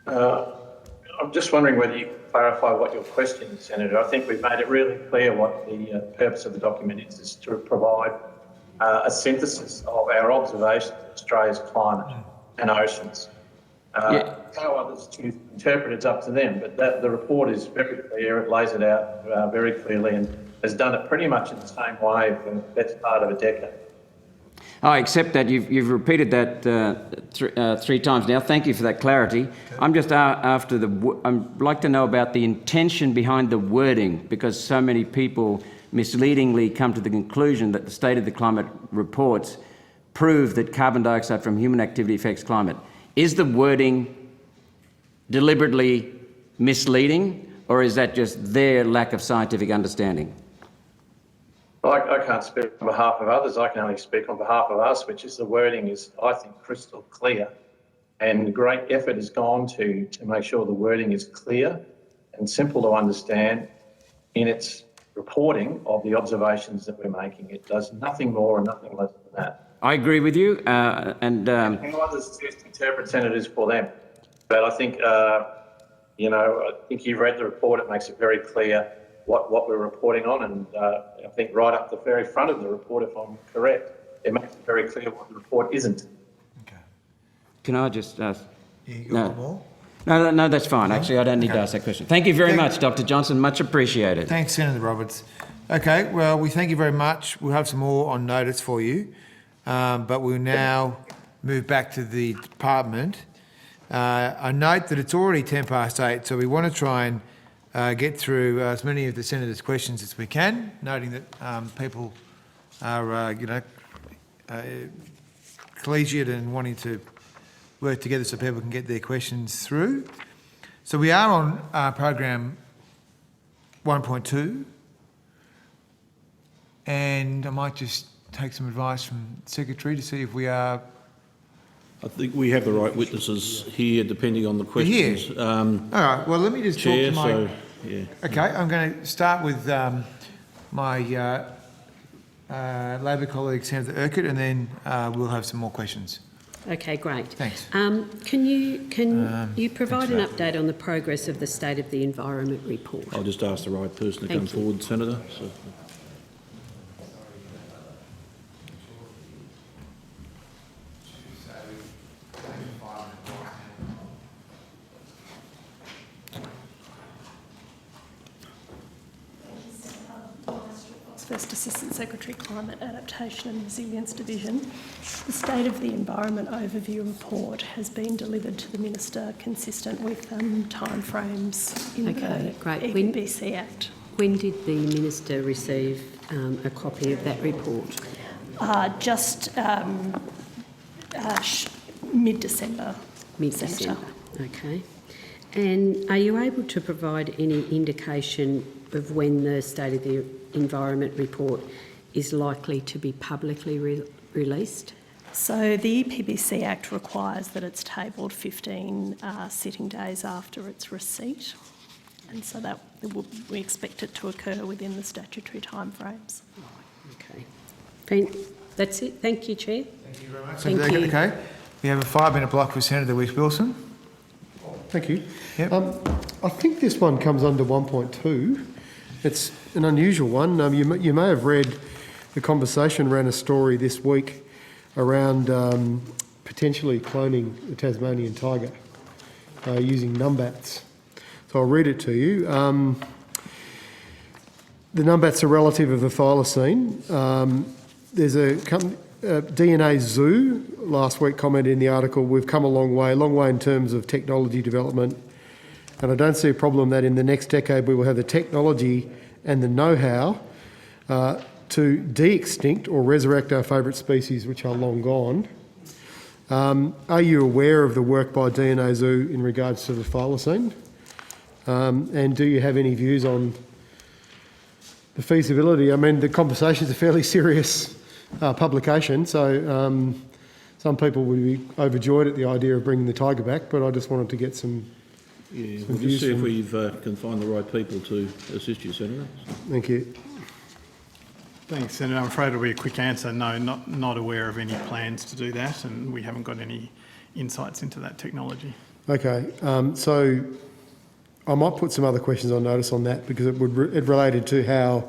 I'm just wondering whether you can clarify what your question is, Senator. I think we've made it really clear what the purpose of the document is to provide a synthesis of our observations of Australia's climate and oceans. How others choose to interpret it's up to them, but the report is very clear. It lays it out very clearly and has done it pretty much in the same way for the best part of a decade. I accept that. You've repeated that three times now. Thank you for that clarity. Okay. I'm just after I'd like to know about the intention behind the wording, because so many people misleadingly come to the conclusion that the State of the Climate reports prove that carbon dioxide from human activity affects climate. Is the wording deliberately misleading, or is that just their lack of scientific understanding? Well, I can't speak on behalf of others. I can only speak on behalf of us, which is the wording is, I think, crystal clear. And great effort has gone to make sure the wording is clear and simple to understand in its reporting of the observations that we're making. It does nothing more and nothing less than that. I agree with you. And others choose to interpret senators for them. But I think, I think you've read the report. It makes it very clear what we're reporting on, and I think right up the very front of the report, if I'm correct, it makes it very clear what the report isn't. Okay. Can I just ask? No, that's fine. Actually, I don't need to ask that question. Thank you very much, Dr. Johnson. Much appreciated. Thanks, Senator Roberts. Okay, well, we thank you very much. We'll have some more on notice for you, but we'll now move back to the department. I note that it's already 8:10, so we want to try and get through as many of the Senator's questions as we can, noting that people are, collegiate and wanting to work together so people can get their questions through. So we are on program 1.2, and I might just take some advice from the Secretary to see if we are... I think we have the right witnesses here, depending on the questions. Here. All right. Well, let me just Chair, talk to my... yeah. Okay, I'm going to start with my Labor colleague, Senator Urquhart, and then we'll have some more questions. Okay, great. Thanks. Can you provide an update on the progress of the State of the Environment report? I'll just ask the right person to Thank come you. forward, Senator. So. First Assistant Secretary, Climate Adaptation and Resilience Division. The State of the Environment Overview report has been delivered to the Minister consistent with timeframes in the EPBC Act. When did the Minister receive a copy of that report? Just mid-December. Mid-December, okay. And are you able to provide any indication of when the State of the Environment report is likely to be publicly released? So the EPBC Act requires that it's tabled 15 sitting days after its receipt, and so that we expect it to occur within the statutory timeframes. Okay. That's it. Thank you, Chair. Thank you very much. Thank you. Okay. We have a 5-minute block with Senator Whish-Wilson. Thank you. Yep. I think this one comes under 1.2. It's an unusual one. You may have read the conversation ran a story this week around potentially cloning the Tasmanian tiger using numbats. So I'll read it to you. The numbats are relative of the thylacine. There's a DNA Zoo last week commented in the article, we've come a long way in terms of technology development, and I don't see a problem that in the next decade we will have the technology and the know-how to de-extinct or resurrect our favourite species which are long gone. Are you aware of the work by DNA Zoo in regards to the thylacine? And do you have any views on the feasibility? I mean, the conversation's a fairly serious publication, so some people would be overjoyed at the idea of bringing the tiger back, but I just wanted to get some we'll just see if we can find the right people to assist you, Senator. Thank you. Thanks, Senator. I'm afraid it'll be a quick answer. No, not aware of any plans to do that, and we haven't got any insights into that technology. Okay, so I might put some other questions on notice on that because it related to how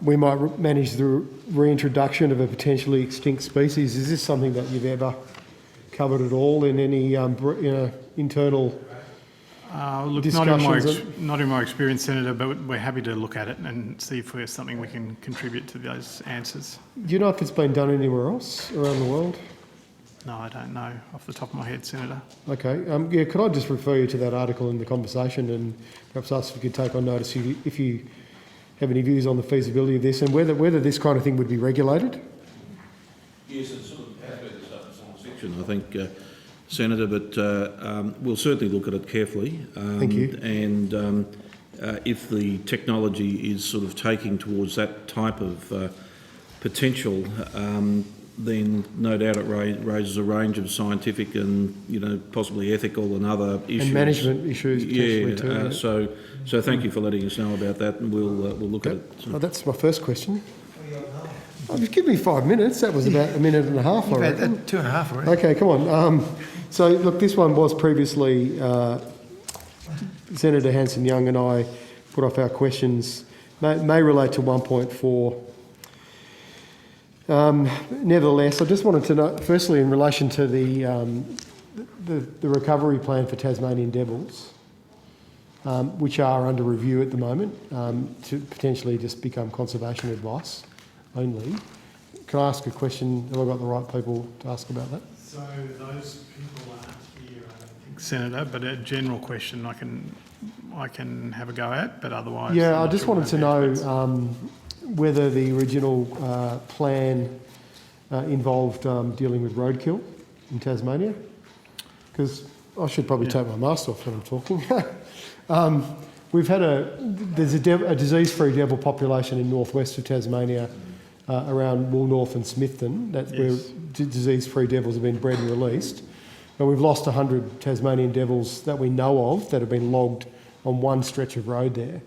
we might manage the reintroduction of a potentially extinct species. Is this something that you've ever covered at all in any internal Look, discussions? not in my experience, Senator, but we're happy to look at it and see if there's something we can contribute to those answers. Do you know if it's been done anywhere else around the world? No, I don't know off the top of my head, Senator. Okay. Yeah, could I just refer you to that article in the conversation and perhaps ask if you could take on notice if you have any views on the feasibility of this and whether this kind of thing would be regulated? Yes, it sort of has been discussed in some section, I think, Senator, but we'll certainly look at it carefully. Thank you. And if the technology is sort of taking towards that type of potential, then no doubt it raises a range of scientific and possibly ethical and other issues. And management issues potentially too. So thank you for letting us know about that, and we'll look at it. Oh, that's my first question. Oh, just give me 5 minutes. That was about a minute and a half. You've had 2.5 already. Okay, come on. So look, this one was previously Senator Hanson-Young and I put off our questions. May relate to 1.4. Nevertheless, I just wanted to know, firstly, in relation to the recovery plan for Tasmanian devils, which are under review at the moment, to potentially just become conservation advice only. Can I ask a question? Have I got the right people to ask about that? So those people aren't here, I don't think, Senator, but a general question I can have a go at, but otherwise... Yeah, I just wanted to know whether the original plan involved dealing with roadkill in Tasmania, because I should probably take my mask off when I'm talking. We've had there's a disease-free devil population in northwest of Tasmania around Woolnorth and Smithton. That's where disease-free devils have been bred and released. But we've lost 100 Tasmanian devils that we know of that have been logged on one stretch of road there.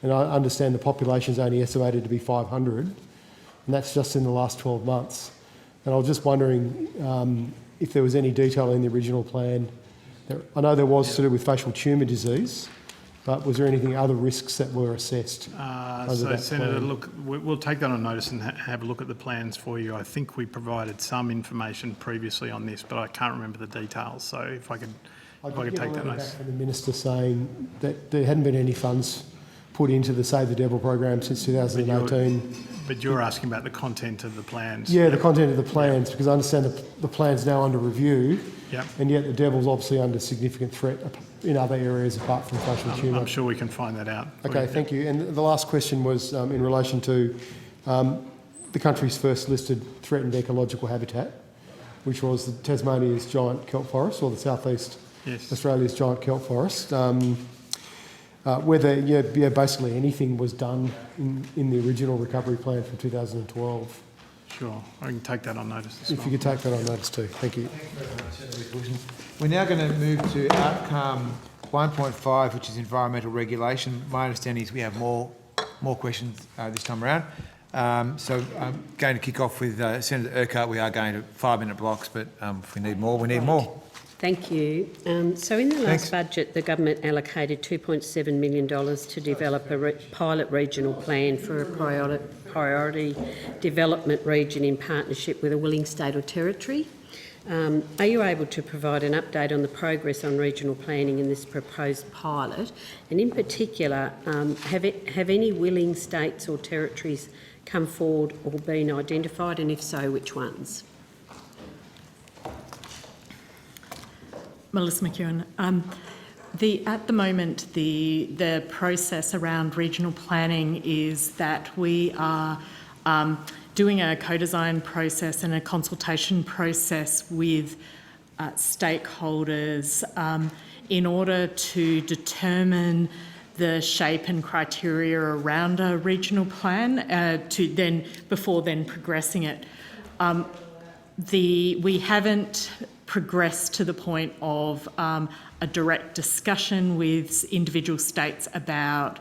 And I understand the population is only estimated to be 500, and that's just in the last 12 months. And I was just wondering if there was any detail in the original plan. I know there was to do with facial tumour disease, but was there anything other risks that were assessed? So, Senator, look, we'll take that on notice and have a look at the plans for you. I think we provided some information previously on this, but I can't remember the details. So if I could take that notice. From the Minister saying that there hadn't been any funds put into the Save the Devil program since 2018. But you're asking about the content of the plans? Yeah, the content of the plans, because I understand the plan's now under review, and yet the devil's obviously under significant threat in other areas apart from facial tumour. I'm sure we can find that out. Okay, thank you. And the last question was in relation to the country's first listed threatened ecological habitat, which was Tasmania's giant kelp forest, or the southeast Australia's giant kelp forest. Whether basically anything was done in the original recovery plan from 2012. Sure, I can take that on notice. If you could take that on notice too. Thank you. We're now going to move to outcome 1.5, which is environmental regulation. My understanding is we have more questions this time around. So I'm going to kick off with Senator Urquhart. We are going to 5-minute blocks, but if we need more, we need more. Thank you. So in the last budget, the government allocated $2.7 million to develop a pilot regional plan for a priority development region in partnership with a willing state or territory. Are you able to provide an update on the progress on regional planning in this proposed pilot? And in particular, have any willing states or territories come forward or been identified, and if so, which ones? Melissa McEwen. At the moment, the process around regional planning is that we are doing a co-design process and a consultation process with stakeholders in order to determine the shape and criteria around a regional plan before progressing it. We haven't progressed to the point of a direct discussion with individual states about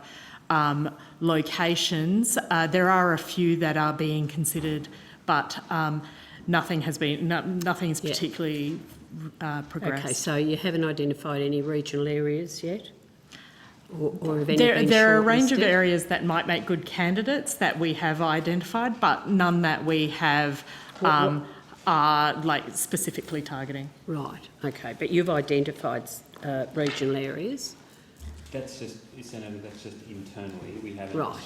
locations. There are a few that are being considered, but nothing's particularly progressed. Okay, so you haven't identified any regional areas yet? Or have any been there are a range of shortlisted? areas that might make good candidates that we have identified, but none that we have are specifically targeting. Right, okay, but you've identified regional areas? That's just, Senator, that's just internally. We haven't Right.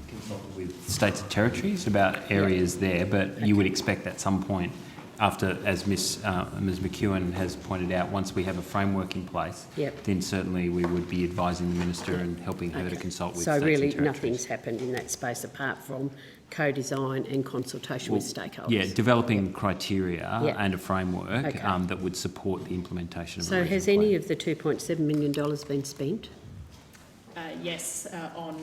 consulted with states and territories about areas there, but you would expect at some point after, as Ms McEwen has pointed out, once we have a framework in place, then certainly we would be advising the Minister and helping her to consult with states and territories. So really nothing's happened in that space apart from co-design and consultation with stakeholders? Yeah, developing criteria and a framework Okay. that would support the implementation of a So regional has plan. any of the $2.7 million been spent? Yes, on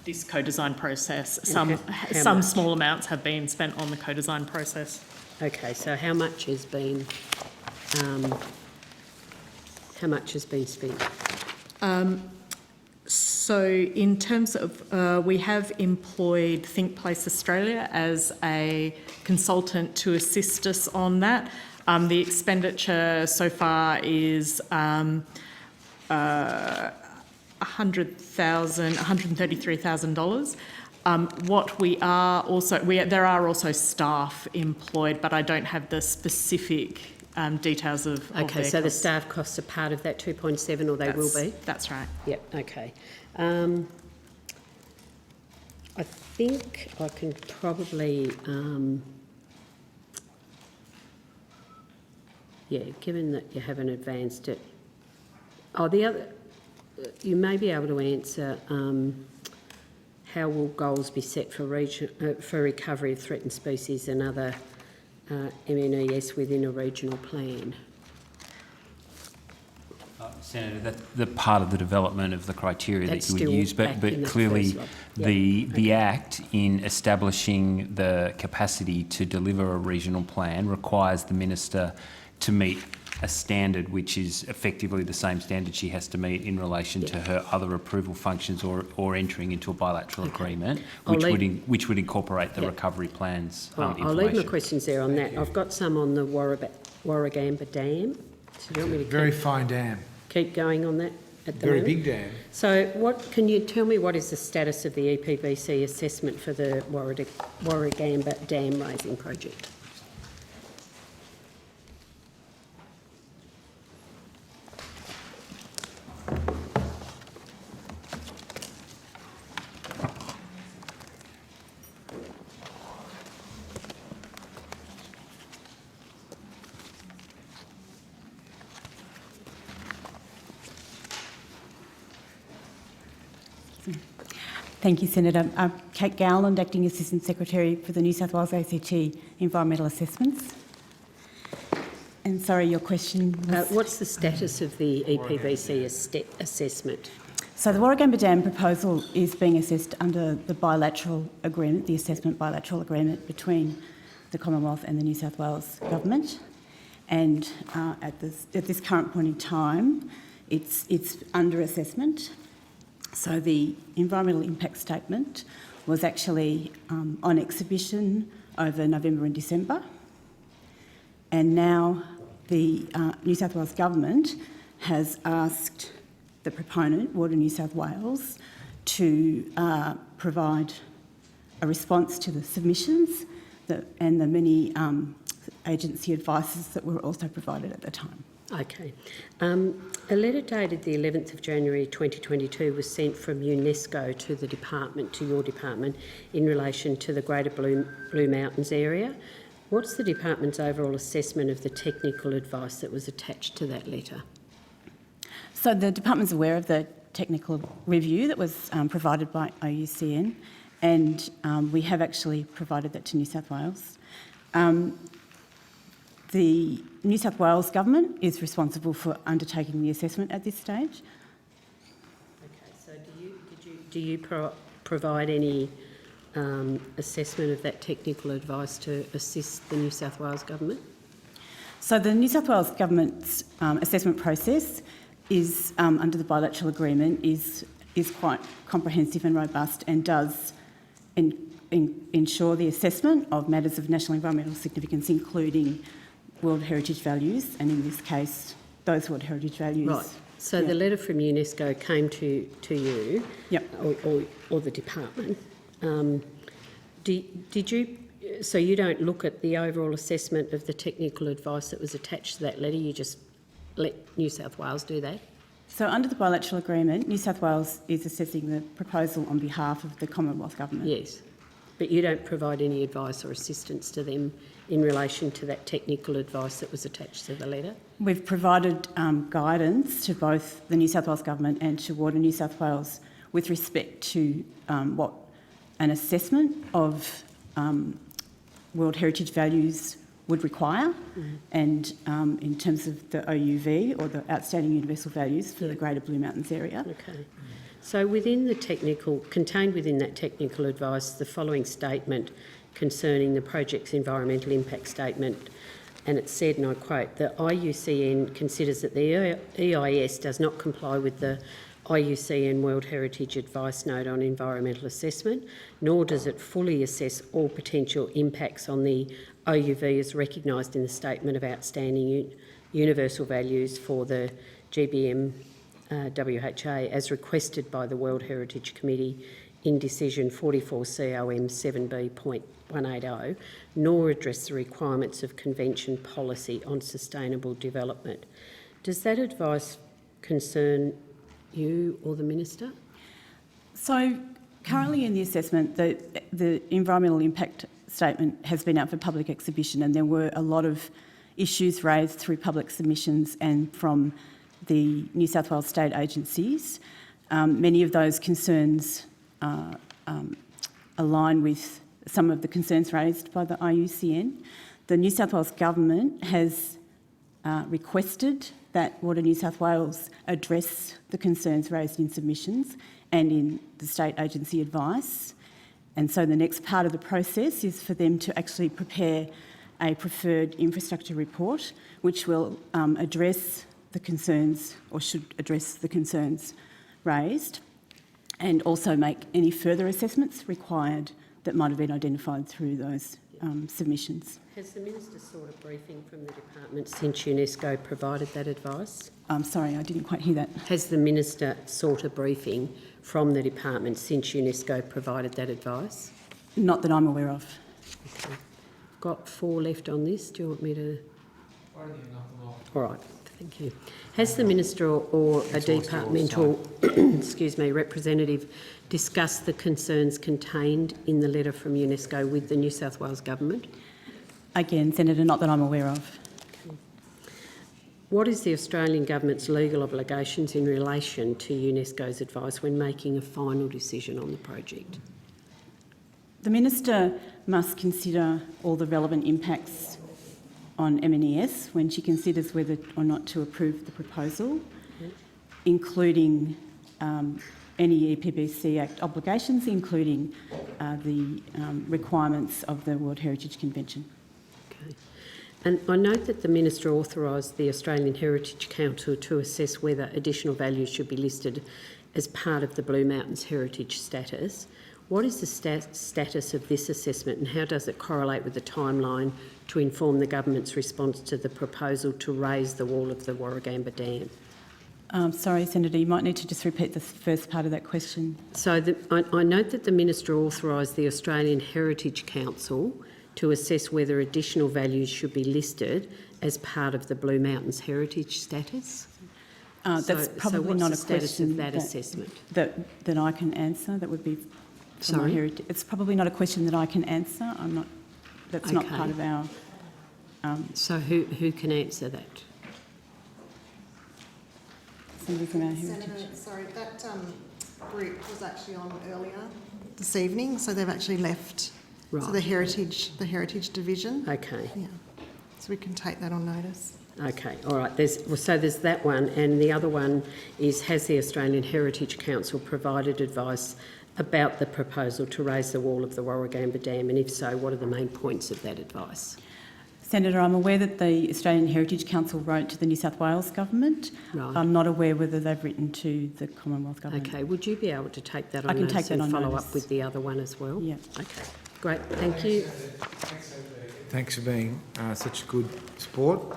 this co-design process. And Some much? small amounts have been spent on the co-design process. Okay, so how much has been spent? So in terms of, we have employed Think Place Australia as a consultant to assist us on that. The expenditure so far is $133,000. What we are also, there are also staff employed, but I don't have the specific details of Okay, their so the costs. staff costs are part of that 2.7, or they will be? That's right. Yep, okay. I think I can probably, given that you haven't advanced it. Oh, the other, you may be able to answer, how will goals be set for recovery of threatened species and other MNES within a regional plan? Senator, the part of the development of the criteria That's that you would still use, but back in that clearly first lot. the Act in establishing the capacity to deliver a regional plan requires the Minister to meet a standard which is effectively the same standard she has to meet in relation to her other approval functions or entering into a bilateral agreement, which would incorporate the recovery plans I'll leave my questions there on that. I've got some on the Warragamba Dam. So do you want me to Very fine dam. keep going on that at the Very moment? big dam. So can you tell me what is the status of the EPBC assessment for the Warragamba Dam raising project? Thank you, Senator. Kate Gowland, Acting Assistant Secretary for the New South Wales ACT Environmental Assessments. And sorry, your question was... What's the status of the EPBC assessment? So the Warragamba Dam proposal is being assessed under the bilateral agreement, the assessment bilateral agreement between the Commonwealth and the New South Wales Government. And at this current point in time, it's under assessment. So the environmental impact statement was actually on exhibition over November and December. And now the New South Wales Government has asked the proponent, Water New South Wales, to provide a response to the submissions and the many agency advices that were also provided at the time. Okay. A letter dated the 11th of January 2022 was sent from UNESCO to the department, to your department, in relation to the Greater Blue Mountains area. What's the department's overall assessment of the technical advice that was attached to that letter? So the department's aware of the technical review that was provided by IUCN, and we have actually provided that to New South Wales. The New South Wales government is responsible for undertaking the assessment at this stage. Okay, so do you provide any assessment of that technical advice to assist the New South Wales government? So the New South Wales government's assessment process is, under the bilateral agreement, is quite comprehensive and robust, and does ensure the assessment of matters of national environmental significance, including World Heritage values, and in this case, those World Heritage values. Right. So the letter from UNESCO came to you, or the department. Did you? So you don't look at the overall assessment of the technical advice that was attached to that letter. You just let New South Wales do that. So under the bilateral agreement, New South Wales is assessing the proposal on behalf of the Commonwealth Government. Yes, but you don't provide any advice or assistance to them in relation to that technical advice that was attached to the letter? We've provided guidance to both the New South Wales Government and to Water New South Wales with respect to what an assessment of World Heritage values would require, and in terms of the OUV, or the Outstanding Universal Values, for the Greater Blue Mountains area. Okay. So contained within that technical advice, the following statement concerning the project's environmental impact statement, and it said, and I quote, the IUCN considers that the EIS does not comply with the IUCN World Heritage Advice Note on Environmental Assessment, nor does it fully assess all potential impacts on the OUV as recognised in the Statement of Outstanding Universal Values for the GBM WHA as requested by the World Heritage Committee in Decision 44 COM 7B.180, nor address the requirements of Convention policy on sustainable development. Does that advice concern you or the Minister? So currently in the assessment, the environmental impact statement has been out for public exhibition, and there were a lot of issues raised through public submissions and from the New South Wales state agencies. Many of those concerns align with some of the concerns raised by the IUCN. The New South Wales Government has requested that Water New South Wales address the concerns raised in submissions and in the state agency advice. And so the next part of the process is for them to actually prepare a preferred infrastructure report, which will address the concerns, or should address the concerns raised, and also make any further assessments required that might have been identified through those submissions. Has the Minister sought a briefing from the department since UNESCO provided that advice? I'm sorry, I didn't quite hear that. Has the Minister sought a briefing from the department since UNESCO provided that advice? Not that I'm aware of. Okay. Got 4 left on this. Do you want me to? All right, thank you. Has the Minister or a departmental representative discussed the concerns contained in the letter from UNESCO with the New South Wales Government? Again, Senator, not that I'm aware of. Okay. What is the Australian Government's legal obligations in relation to UNESCO's advice when making a final decision on the project? The Minister must consider all the relevant impacts on MNES when she considers whether or not to approve the proposal, including any EPBC Act obligations, including the requirements of the World Heritage Convention. Okay. And I note that the Minister authorised the Australian Heritage Council to assess whether additional values should be listed as part of the Blue Mountains heritage status. What is the status of this assessment, and how does it correlate with the timeline to inform the government's response to the proposal to raise the wall of the Warragamba Dam? Sorry, Senator, you might need to just repeat the first part of that question. So I note that the Minister authorised the Australian Heritage Council to assess whether additional values should be listed as part of the Blue Mountains heritage status? That's probably what's not the a status question of that assessment? that I can answer. That would be from Sorry? heritage. It's probably not a question that I can answer. I'm not. That's not Okay. part of our. So who can answer that? Somebody from our heritage. Senator, sorry, that group was actually on earlier this evening, so they've actually left. Right. So the heritage division. Okay. Yeah. So we can take that on notice. Okay, all right. So there's that one, and the other one is, has the Australian Heritage Council provided advice about the proposal to raise the wall of the Warragamba Dam, and if so, what are the main points of that advice? Senator, I'm aware that the Australian Heritage Council wrote to the New South Wales Government. Right. I'm not aware whether they've written to the Commonwealth Government. Okay, would you be able to take that on I can notice take that and on follow notice. up with the other one as well? Yeah. Okay, great, thank you. Thanks for being such a good sport.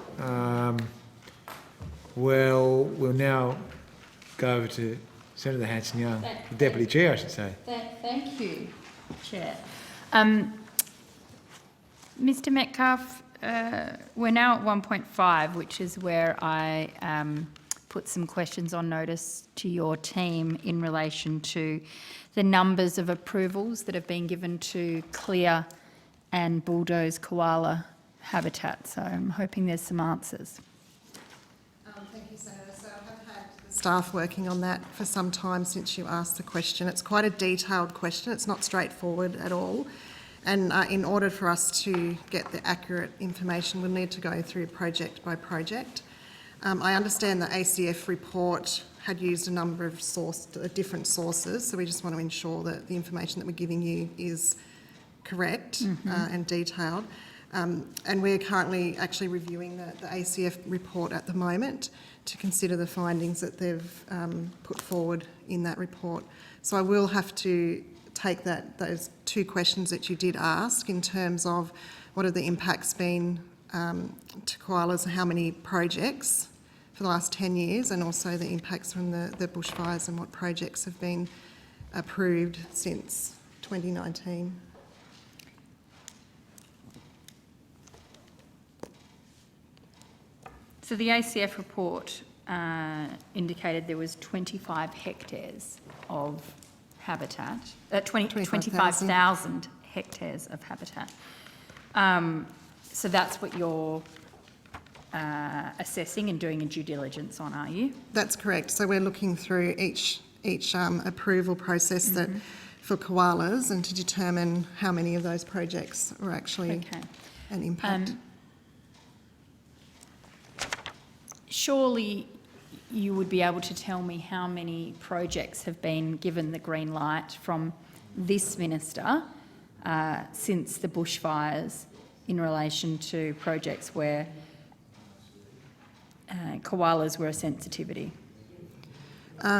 Well, we'll now go over to Senator Hanson-Young, the Deputy Chair, I should say. Thank you, Chair. Mr Metcalfe, we're now at 1.5, which is where I put some questions on notice to your team in relation to the numbers of approvals that have been given to clear and bulldoze koala habitat. So I'm hoping there's some answers. Thank you, Senator. So I have had the staff working on that for some time since you asked the question. It's quite a detailed question. It's not straightforward at all. And in order for us to get the accurate information, we'll need to go through project by project. I understand the ACF report had used a number of different sources, so we just want to ensure that the information that we're giving you is correct and detailed. And we're currently actually reviewing the ACF report at the moment to consider the findings that they've put forward in that report. So I will have to take those two questions that you did ask in terms of what have the impacts been to koalas and how many projects for the last 10 years, and also the impacts from the bushfires and what projects have been approved since 2019. So the ACF report indicated there was 25 hectares of habitat, 25,000 hectares of habitat. So that's what you're assessing and doing a due diligence on, are you? That's correct. So we're looking through each approval process that for koalas and to determine how many of those projects are actually an impact. Surely you would be able to tell me how many projects have been given the green light from this minister since the bushfires in relation to projects where koalas were a sensitivity?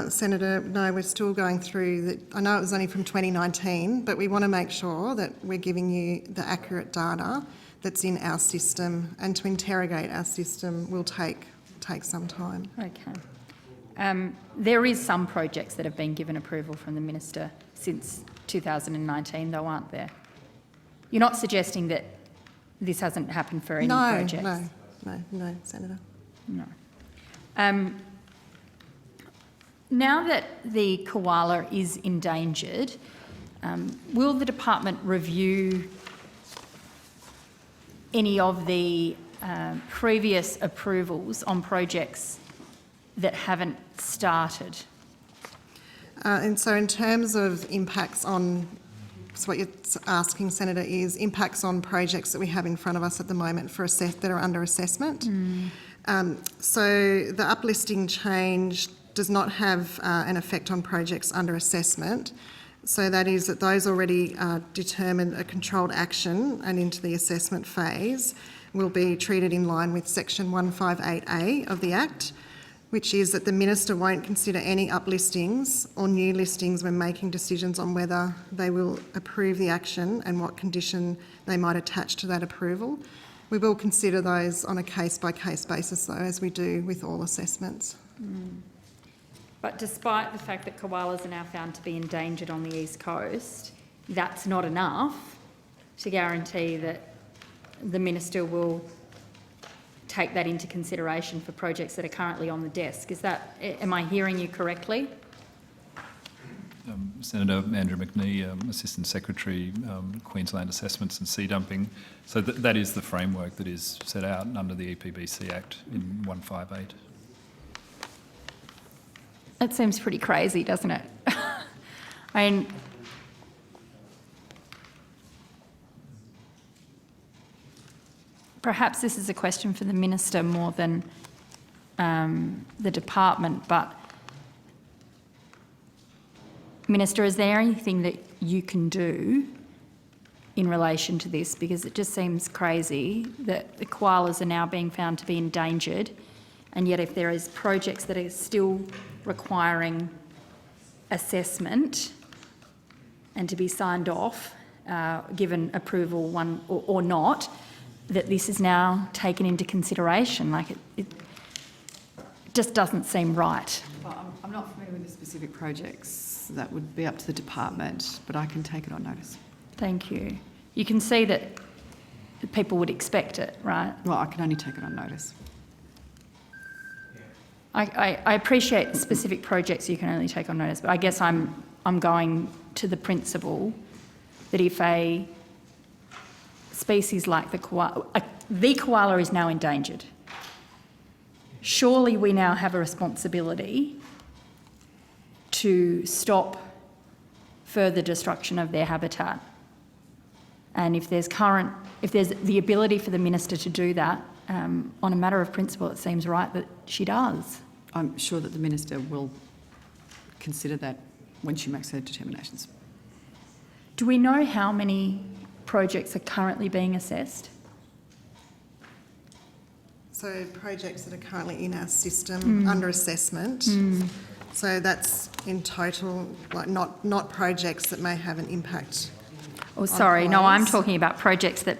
Senator, no, we're still going through that. I know it was only from 2019, but we want to make sure that we're giving you the accurate data that's in our system, and to interrogate our system will take some time. Okay. There is some projects that have been given approval from the minister since 2019, though, aren't there? You're not suggesting that this hasn't happened for any projects? No, Senator. No. Now that the koala is endangered, will the department review any of the previous approvals on projects that haven't started? And so in terms of impacts on, so what you're asking, Senator, is impacts on projects that we have in front of us at the moment that are under assessment. So the uplisting change does not have an effect on projects under assessment. So that is that those already determined a controlled action and into the assessment phase will be treated in line with section 158A of the Act, which is that the minister won't consider any uplistings or new listings when making decisions on whether they will approve the action and what condition they might attach to that approval. We will consider those on a case-by-case basis, though, as we do with all assessments. But despite the fact that koalas are now found to be endangered on the East Coast, that's not enough to guarantee that the Minister will take that into consideration for projects that are currently on the desk. Is that, am I hearing you correctly? Senator Andrew McNee, Assistant Secretary, Queensland Assessments and Sea Dumping. So that is the framework that is set out under the EPBC Act in 158. That seems pretty crazy, doesn't it? I mean, perhaps this is a question for the Minister more than the department, but Minister, is there anything that you can do in relation to this? Because it just seems crazy that the koalas are now being found to be endangered, and yet if there is projects that are still requiring assessment and to be signed off, given approval one or not, that this is now taken into consideration. Like it just doesn't seem right. Well, I'm not familiar with the specific projects. That would be up to the department, but I can take it on notice. Thank you. You can see that people would expect it, right? Well, I can only take it on notice. I appreciate specific projects you can only take on notice, but I guess I'm going to the principle that if a species like the koala is now endangered, surely we now have a responsibility to stop further destruction of their habitat. And if there's the ability for the Minister to do that, on a matter of principle, it seems right that she does. I'm sure that the Minister will consider that when she makes her determinations. Do we know how many projects are currently being assessed? So projects that are currently in our system under assessment. So that's in total, like not projects that may have an impact. Oh, sorry, no, I'm talking about projects that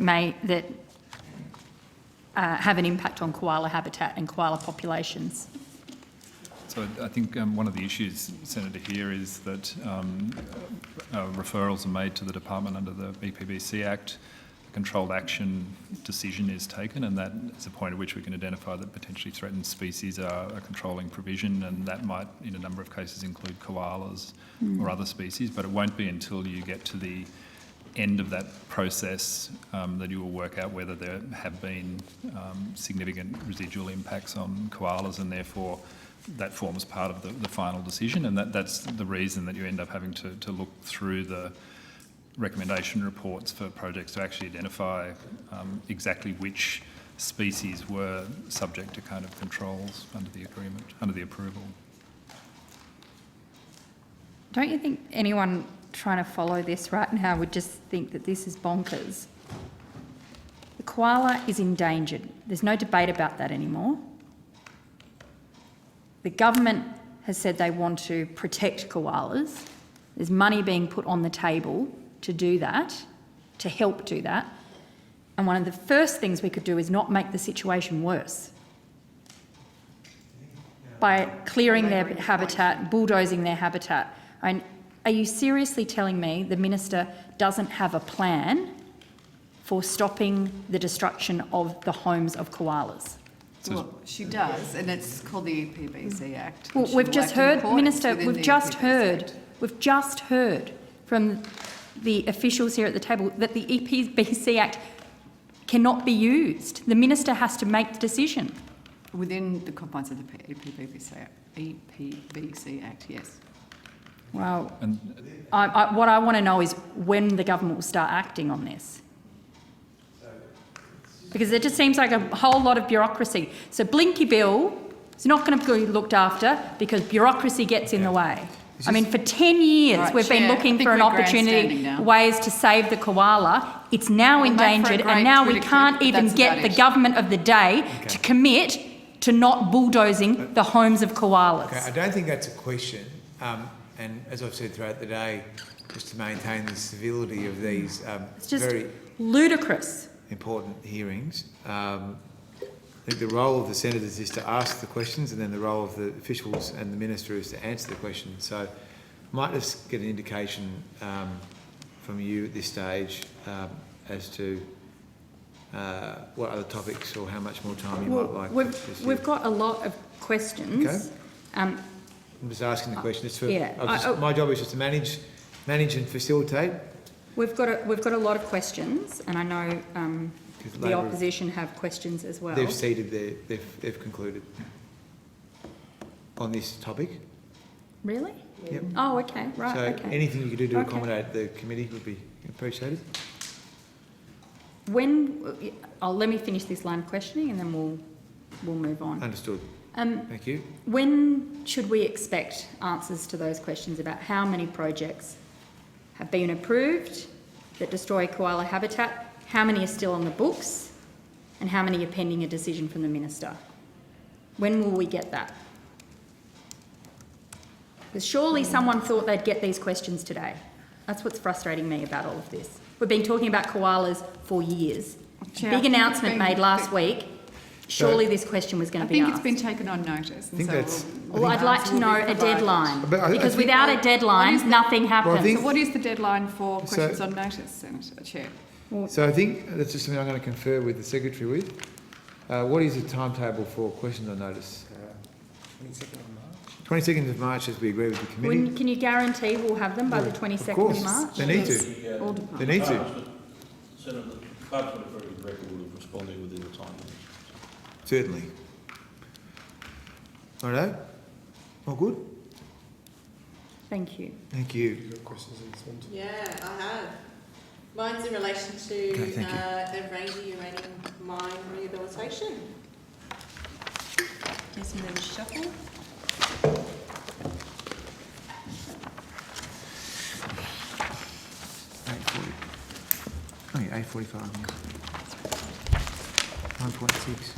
have an impact on koala habitat and koala populations. So I think one of the issues, Senator, here is that referrals are made to the department under the EPBC Act. A controlled action decision is taken, and that is a point at which we can identify that potentially threatened species are a controlling provision, and that might, in a number of cases, include koalas or other species. But it won't be until you get to the end of that process that you will work out whether there have been significant residual impacts on koalas, and therefore that forms part of the final decision. And that's the reason that you end up having to look through the recommendation reports for projects to actually identify exactly which species were subject to kind of controls under the agreement, under the approval. Don't you think anyone trying to follow this right now would just think that this is bonkers? The koala is endangered. There's no debate about that anymore. The government has said they want to protect koalas. There's money being put on the table to do that, to help do that. And one of the first things we could do is not make the situation worse by clearing their habitat, bulldozing their habitat. And are you seriously telling me the Minister doesn't have a plan for stopping the destruction of the homes of koalas? Well, she does, and it's called the EPBC Act. Well, we've just heard, Minister, we've just heard from the officials here at the table that the EPBC Act cannot be used. The Minister has to make the decision. Within the confines of the EPBC Act, yes. Well, what I want to know is when the government will start acting on this. Because it just seems like a whole lot of bureaucracy. So Blinky Bill is not going to be looked after because bureaucracy gets in the way. I mean, for 10 years we've been looking for an opportunity, ways to save the koala. It's now endangered, and now we can't even get the government of the day to commit to not bulldozing the homes of koalas. Okay, I don't think that's a question. And as I've said throughout the day, just to maintain the civility of these it's just very ludicrous. Important hearings. I think the role of the senators is to ask the questions, and then the role of the officials and the minister is to answer the questions. So I might just get an indication from you at this stage as to what other topics or how much more time you might like. We've got a lot of questions. Okay. Um, I'm just asking the question. It's for, yeah, my job is just to manage and facilitate. we've got a lot of questions, and I know the Labor- opposition have questions as well. They've ceded they've concluded on this topic. Really? Yep. Oh, okay. Right. So okay. anything you could do to Okay. accommodate the committee would be appreciated. Let me finish this line of questioning, and then we'll move on. Understood. Thank you. When should we expect answers to those questions about how many projects have been approved that destroy koala habitat, how many are still on the books, and how many are pending a decision from the Minister? When will we get that? Because surely someone thought they'd get these questions today. That's what's frustrating me about all of this. We've been talking about koalas for years. Chair, Big announcement made last week. Surely this question was going to be asked. I think it's been taken on notice. I think that's... Well, I'd like to know a deadline, But because without a deadline, nothing happens. So what is the deadline for questions on notice, Senator Chair? So I think that's just something I'm going to confer with the Secretary with. What is the timetable for questions on notice? 22nd of March, as we agree with the committee. Can you guarantee we'll have them by the 22nd of March? They need to. All They need to. Senator, Clerk's got a very good record of responding within the time limit. Certainly. All right. All good? Thank you. Thank you. Yeah, I have. Mine's in relation to Okay, thank you. the Ranger uranium mine rehabilitation. Just a little shuffle. Oh yeah, 8:45. 1.6.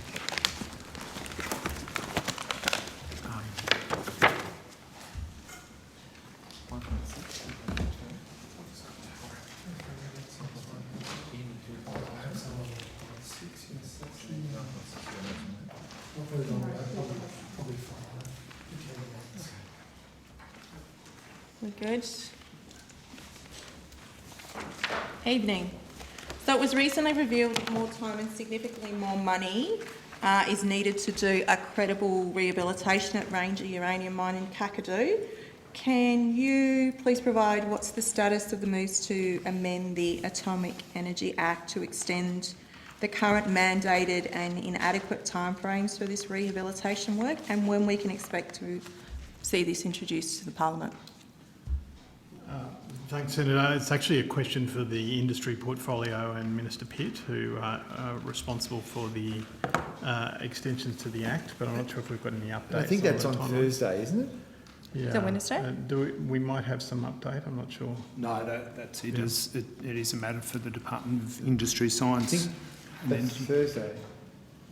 We're good. Evening. So it was recently revealed that more time and significantly more money is needed to do a credible rehabilitation at Ranger Uranium Mine in Kakadu. Can you please provide what's the status of the moves to amend the Atomic Energy Act to extend the current mandated and inadequate timeframes for this rehabilitation work, and when we can expect to see this introduced to the Parliament? Thanks, Senator. It's actually a question for the industry portfolio and Minister Pitt, who are responsible for the extensions to the Act, but I'm not sure if we've got any updates. I think that's on the timeline. Thursday, isn't it? Yeah. Is it Wednesday? We might have some update, I'm not sure. No, that's it. It is a matter for the Department of Industry, Science and That's Energy. Thursday.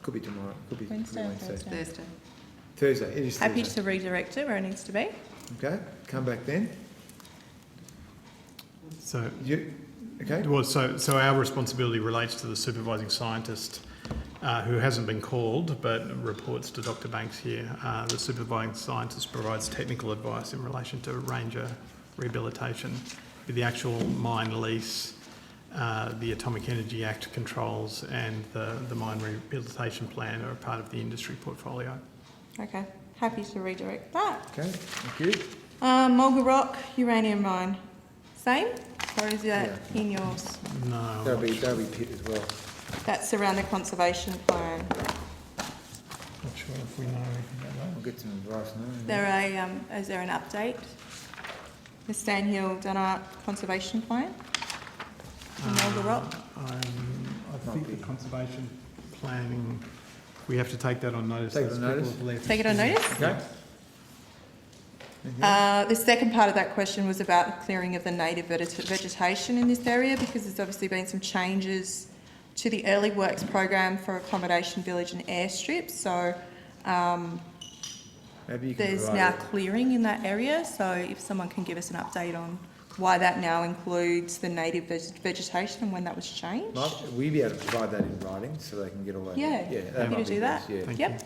Could be tomorrow. Could be Wednesday or Wednesday. Thursday? Thursday. It is Happy Thursday. to redirect it where it needs to be. Okay. Come back then. So, okay. Well, so our responsibility relates to the supervising scientist who hasn't been called but reports to Dr. Banks here. The supervising scientist provides technical advice in relation to Ranger rehabilitation. With the actual mine lease, the Atomic Energy Act controls and the mine rehabilitation plan are a part of the industry portfolio. Okay, happy to redirect that. Okay, thank you. Mulga Rock uranium mine, same, or is that in yours? No. That'll be Pitt as well. That's around the conservation plan. Not sure if we know anything about that. I'll get some advice now. Is there an update? The Stanhill Dunnart conservation plan? In Mulga Rock? I think the conservation planning, we have to take that on notice. Take it That's on notice. people have left. Take it on notice? Okay. The second part of that question was about the clearing of the native vegetation in this area, because there's obviously been some changes to the early works program for accommodation village and airstrip. So Maybe you can there's provide now it. clearing in that area. So if someone can give us an update on why that now includes the native vegetation and when that was changed. Might we be able to provide that in writing so they can get all that? Yeah, happy might to be do that. best, Thank Yep,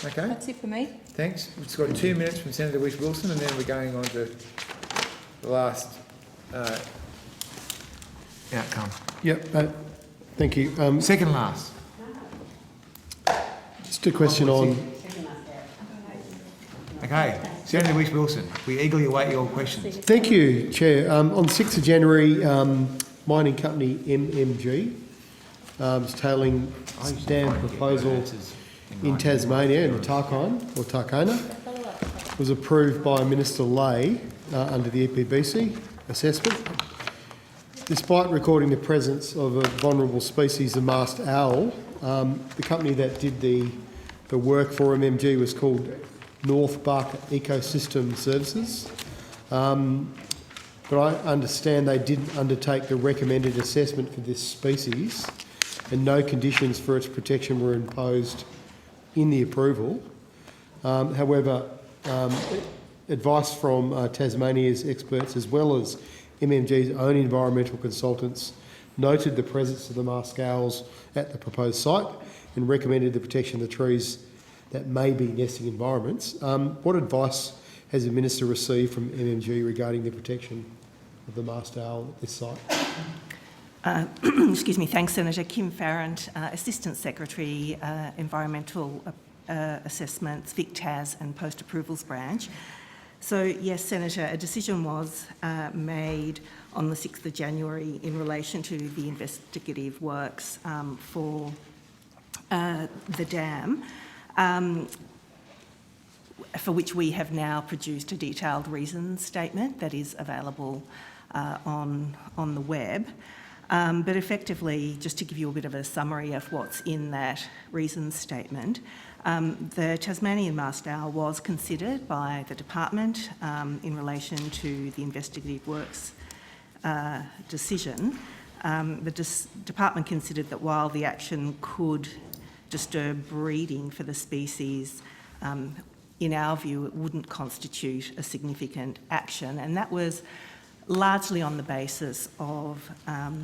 Okay. that's it for me. Thanks. We've got 2 minutes from Senator Whish-Wilson, and then we're going on to the last outcome. Yep. Thank you. Second last. Just a question on... Okay, Senator Whish-Wilson, we eagerly await your questions. Thank you, Chair. On 6th of January, mining company MMG is tailing dam proposal in Tasmania, in the Tarkine, or Tarkona, was approved by Minister Ley under the EPBC assessment. Despite recording the presence of a vulnerable species, the masked owl, the company that did the work for MMG was called North Barker Ecosystem Services. But I understand they didn't undertake the recommended assessment for this species and no conditions for its protection were imposed in the approval. However, advice from Tasmania's experts as well as MMG's own environmental consultants noted the presence of the masked owls at the proposed site and recommended the protection of the trees that may be nesting environments. What advice has the Minister received from MMG regarding the protection of the masked owl at this site? Excuse me, thanks, Senator. Kim Farrant, Assistant Secretary, Environmental Assessments, VicTas and Post Approvals Branch. So, yes, Senator, a decision was made on the 6th of January in relation to the investigative works for the dam, for which we have now produced a detailed reasons statement that is available on the web. But effectively, just to give you a bit of a summary of what's in that reasons statement, the Tasmanian masked owl was considered by the department in relation to the investigative works decision. The department considered that while the action could disturb breeding for the species, in our view, it wouldn't constitute a significant action, and that was largely on the basis of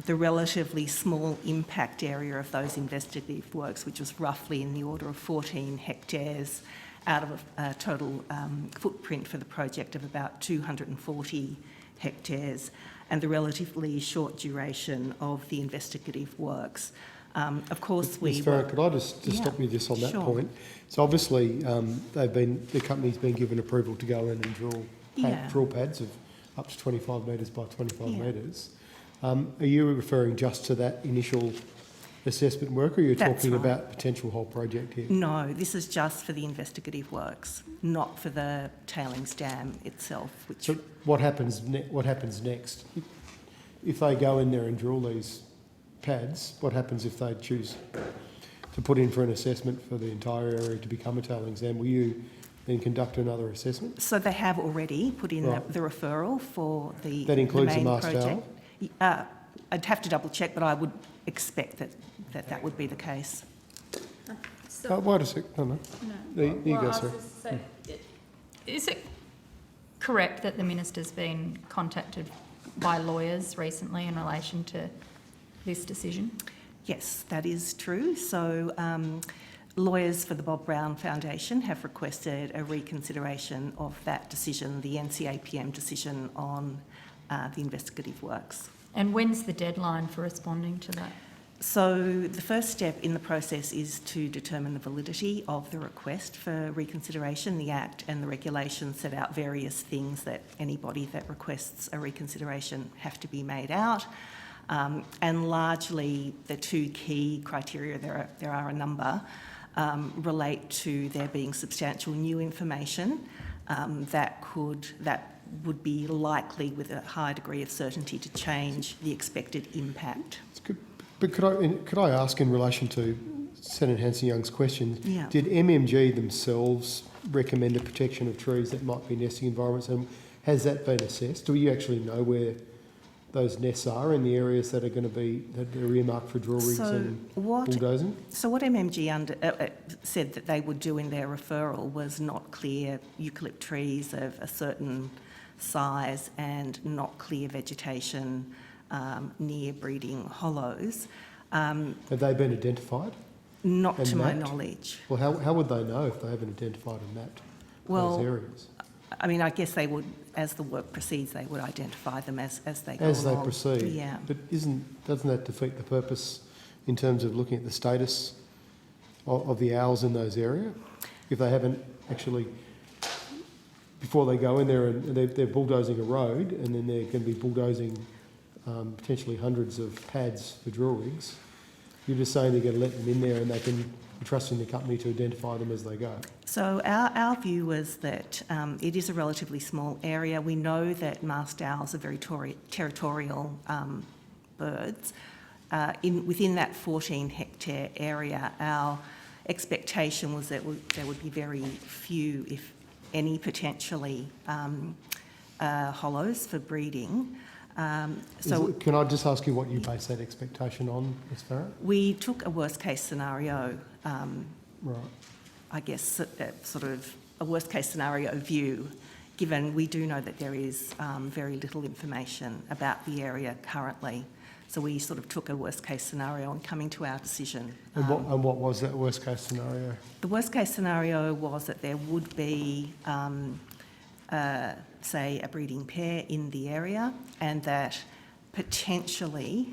the relatively small impact area of those investigative works, which was roughly in the order of 14 hectares out of a total footprint for the project of about 240 hectares, and the relatively short duration of the investigative works. Of course, Ms. Farrant, could I just stop you just on that point? So obviously, the company's been given approval to go in and drill pads of up to 25 metres by 25 metres. Are you referring just to that initial assessment work, or are you talking about potential whole project here? No, this is just for the investigative works, not for the tailings dam itself. So what happens next? If they go in there and drill these pads, what happens if they choose to put in for an assessment for the entire area to become a tailings dam? Will you then conduct another assessment? So they have already put in the referral for the that includes the main the masked project. owl? I'd have to double check, but I would expect that would be the case. Wait a sec. No. You go, sir. Is it correct that the Minister's been contacted by lawyers recently in relation to this decision? Yes, that is true. So lawyers for the Bob Brown Foundation have requested a reconsideration of that decision, the NCAPM decision on the investigative works. And when's the deadline for responding to that? So the first step in the process is to determine the validity of the request for reconsideration. The Act and the regulations set out various things that anybody that requests a reconsideration have to be made out. And largely the two key criteria, there are a number, relate to there being substantial new information that would be likely with a high degree of certainty to change the expected impact. But could I ask in relation to Senator Hanson-Young's question, Yeah. did MMG themselves recommend the protection of trees that might be nesting environments, and has that been assessed? Do you actually know where those nests are in the areas that are going to be that are earmarked for drill rigs and bulldozing? So what MMG said that they would do in their referral was not clear eucalypt trees of a certain size and not clear vegetation near breeding hollows. Have they been identified? Not and to my mapped? knowledge. Well, how would they know if they haven't identified and mapped those areas? I mean, I guess they would, as the work proceeds, they would identify them as they go As they along. proceed. Yeah. But doesn't that defeat the purpose in terms of looking at the status of the owls in those areas? If they haven't actually, before they go in there and they're bulldozing a road, and then they're going to be bulldozing potentially hundreds of pads for drill rigs, you're just saying they're going to let them in there and they can be trusting the company to identify them as they go? So our view was that it is a relatively small area. We know that masked owls are very territorial birds. Within that 14-hectare area, our expectation was that there would be very few, if any, potentially hollows for breeding. Can I just ask you what you base that expectation on, Ms. Farrett? We took a worst-case scenario, right. I guess, sort of a worst-case scenario view, given we do know that there is very little information about the area currently. So we sort of took a worst-case scenario and coming to our decision. And what was that worst-case scenario? The worst-case scenario was that there would be, say, a breeding pair in the area, and that potentially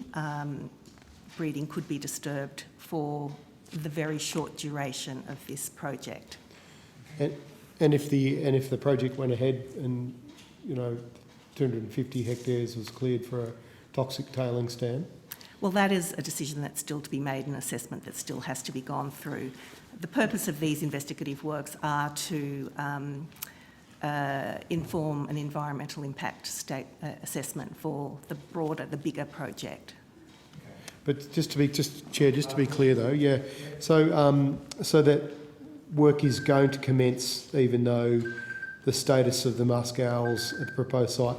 breeding could be disturbed for the very short duration of this project. And if the project went ahead and 250 hectares was cleared for a toxic tailings dam? Well, that is a decision that's still to be made, an assessment that still has to be gone through. The purpose of these investigative works are to inform an environmental impact assessment for the bigger project. But Chair, just to be clear though, yeah. So that work is going to commence even though the status of the musk owls at the proposed site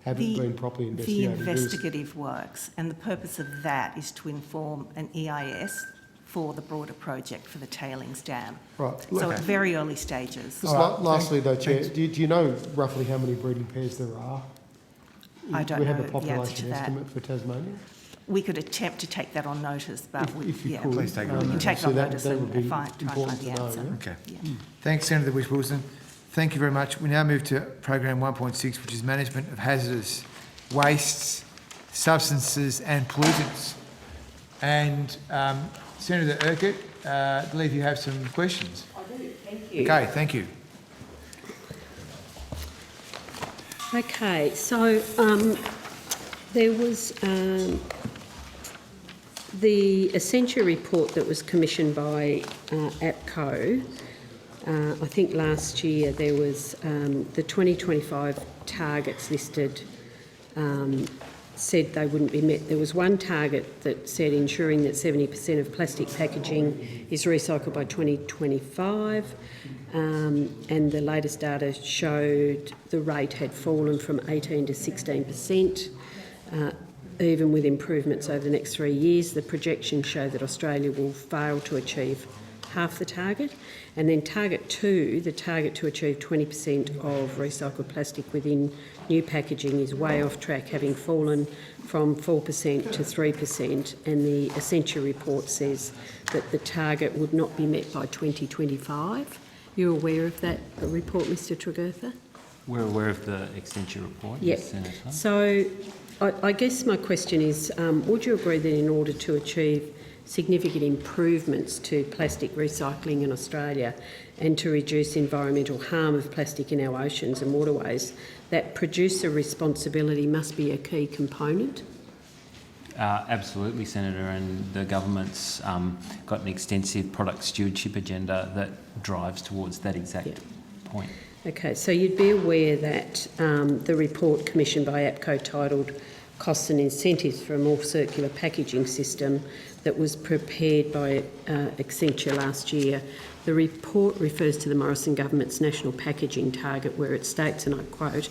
haven't been properly investigated. The investigative works, and the purpose of that is to inform an EIS for the broader project for the tailings dam. Right. So at very early stages. Lastly though, Chair, do you know roughly how many breeding pairs there are? I don't know. We know have a the population answer to that. estimate for Tasmania? We could attempt to take that on notice, but if you yeah, could. Please take it on we can notice. take it on So notice that would be and try and find important the to know, answer. Okay. Yeah. Thanks, Senator Whish-Wilson. Thank you very much. We now move to program 1.6, which is management of hazardous wastes, substances and pollutants. And Senator Urquhart, I believe you have some questions. I do, thank you. Okay, thank you. Okay, so there was the Essentia report that was commissioned by APCO. I think last year there was the 2025 targets listed said they wouldn't be met. There was one target that said ensuring that 70% of plastic packaging is recycled by 2025, and the latest data showed the rate had fallen from 18 to 16%. Even with improvements over the next 3 years, the projections show that Australia will fail to achieve half the target. And then target 2, the target to achieve 20% of recycled plastic within new packaging is way off track, having fallen from 4% to 3%. And the Essentia report says that the target would not be met by 2025. You're aware of that report, Mr Tregurtha? We're aware of the Essentia report, Yep. yes, Senator. So I guess my question is, would you agree that in order to achieve significant improvements to plastic recycling in Australia and to reduce environmental harm of plastic in our oceans and waterways, that producer responsibility must be a key component? Absolutely, Senator, and the government's got an extensive product stewardship agenda that drives towards that exact point. Okay, so you'd be aware that the report commissioned by APCO titled Costs and Incentives for a More Circular Packaging System that was prepared by Accenture last year. The report refers to the Morrison government's national packaging target where it states, and I quote,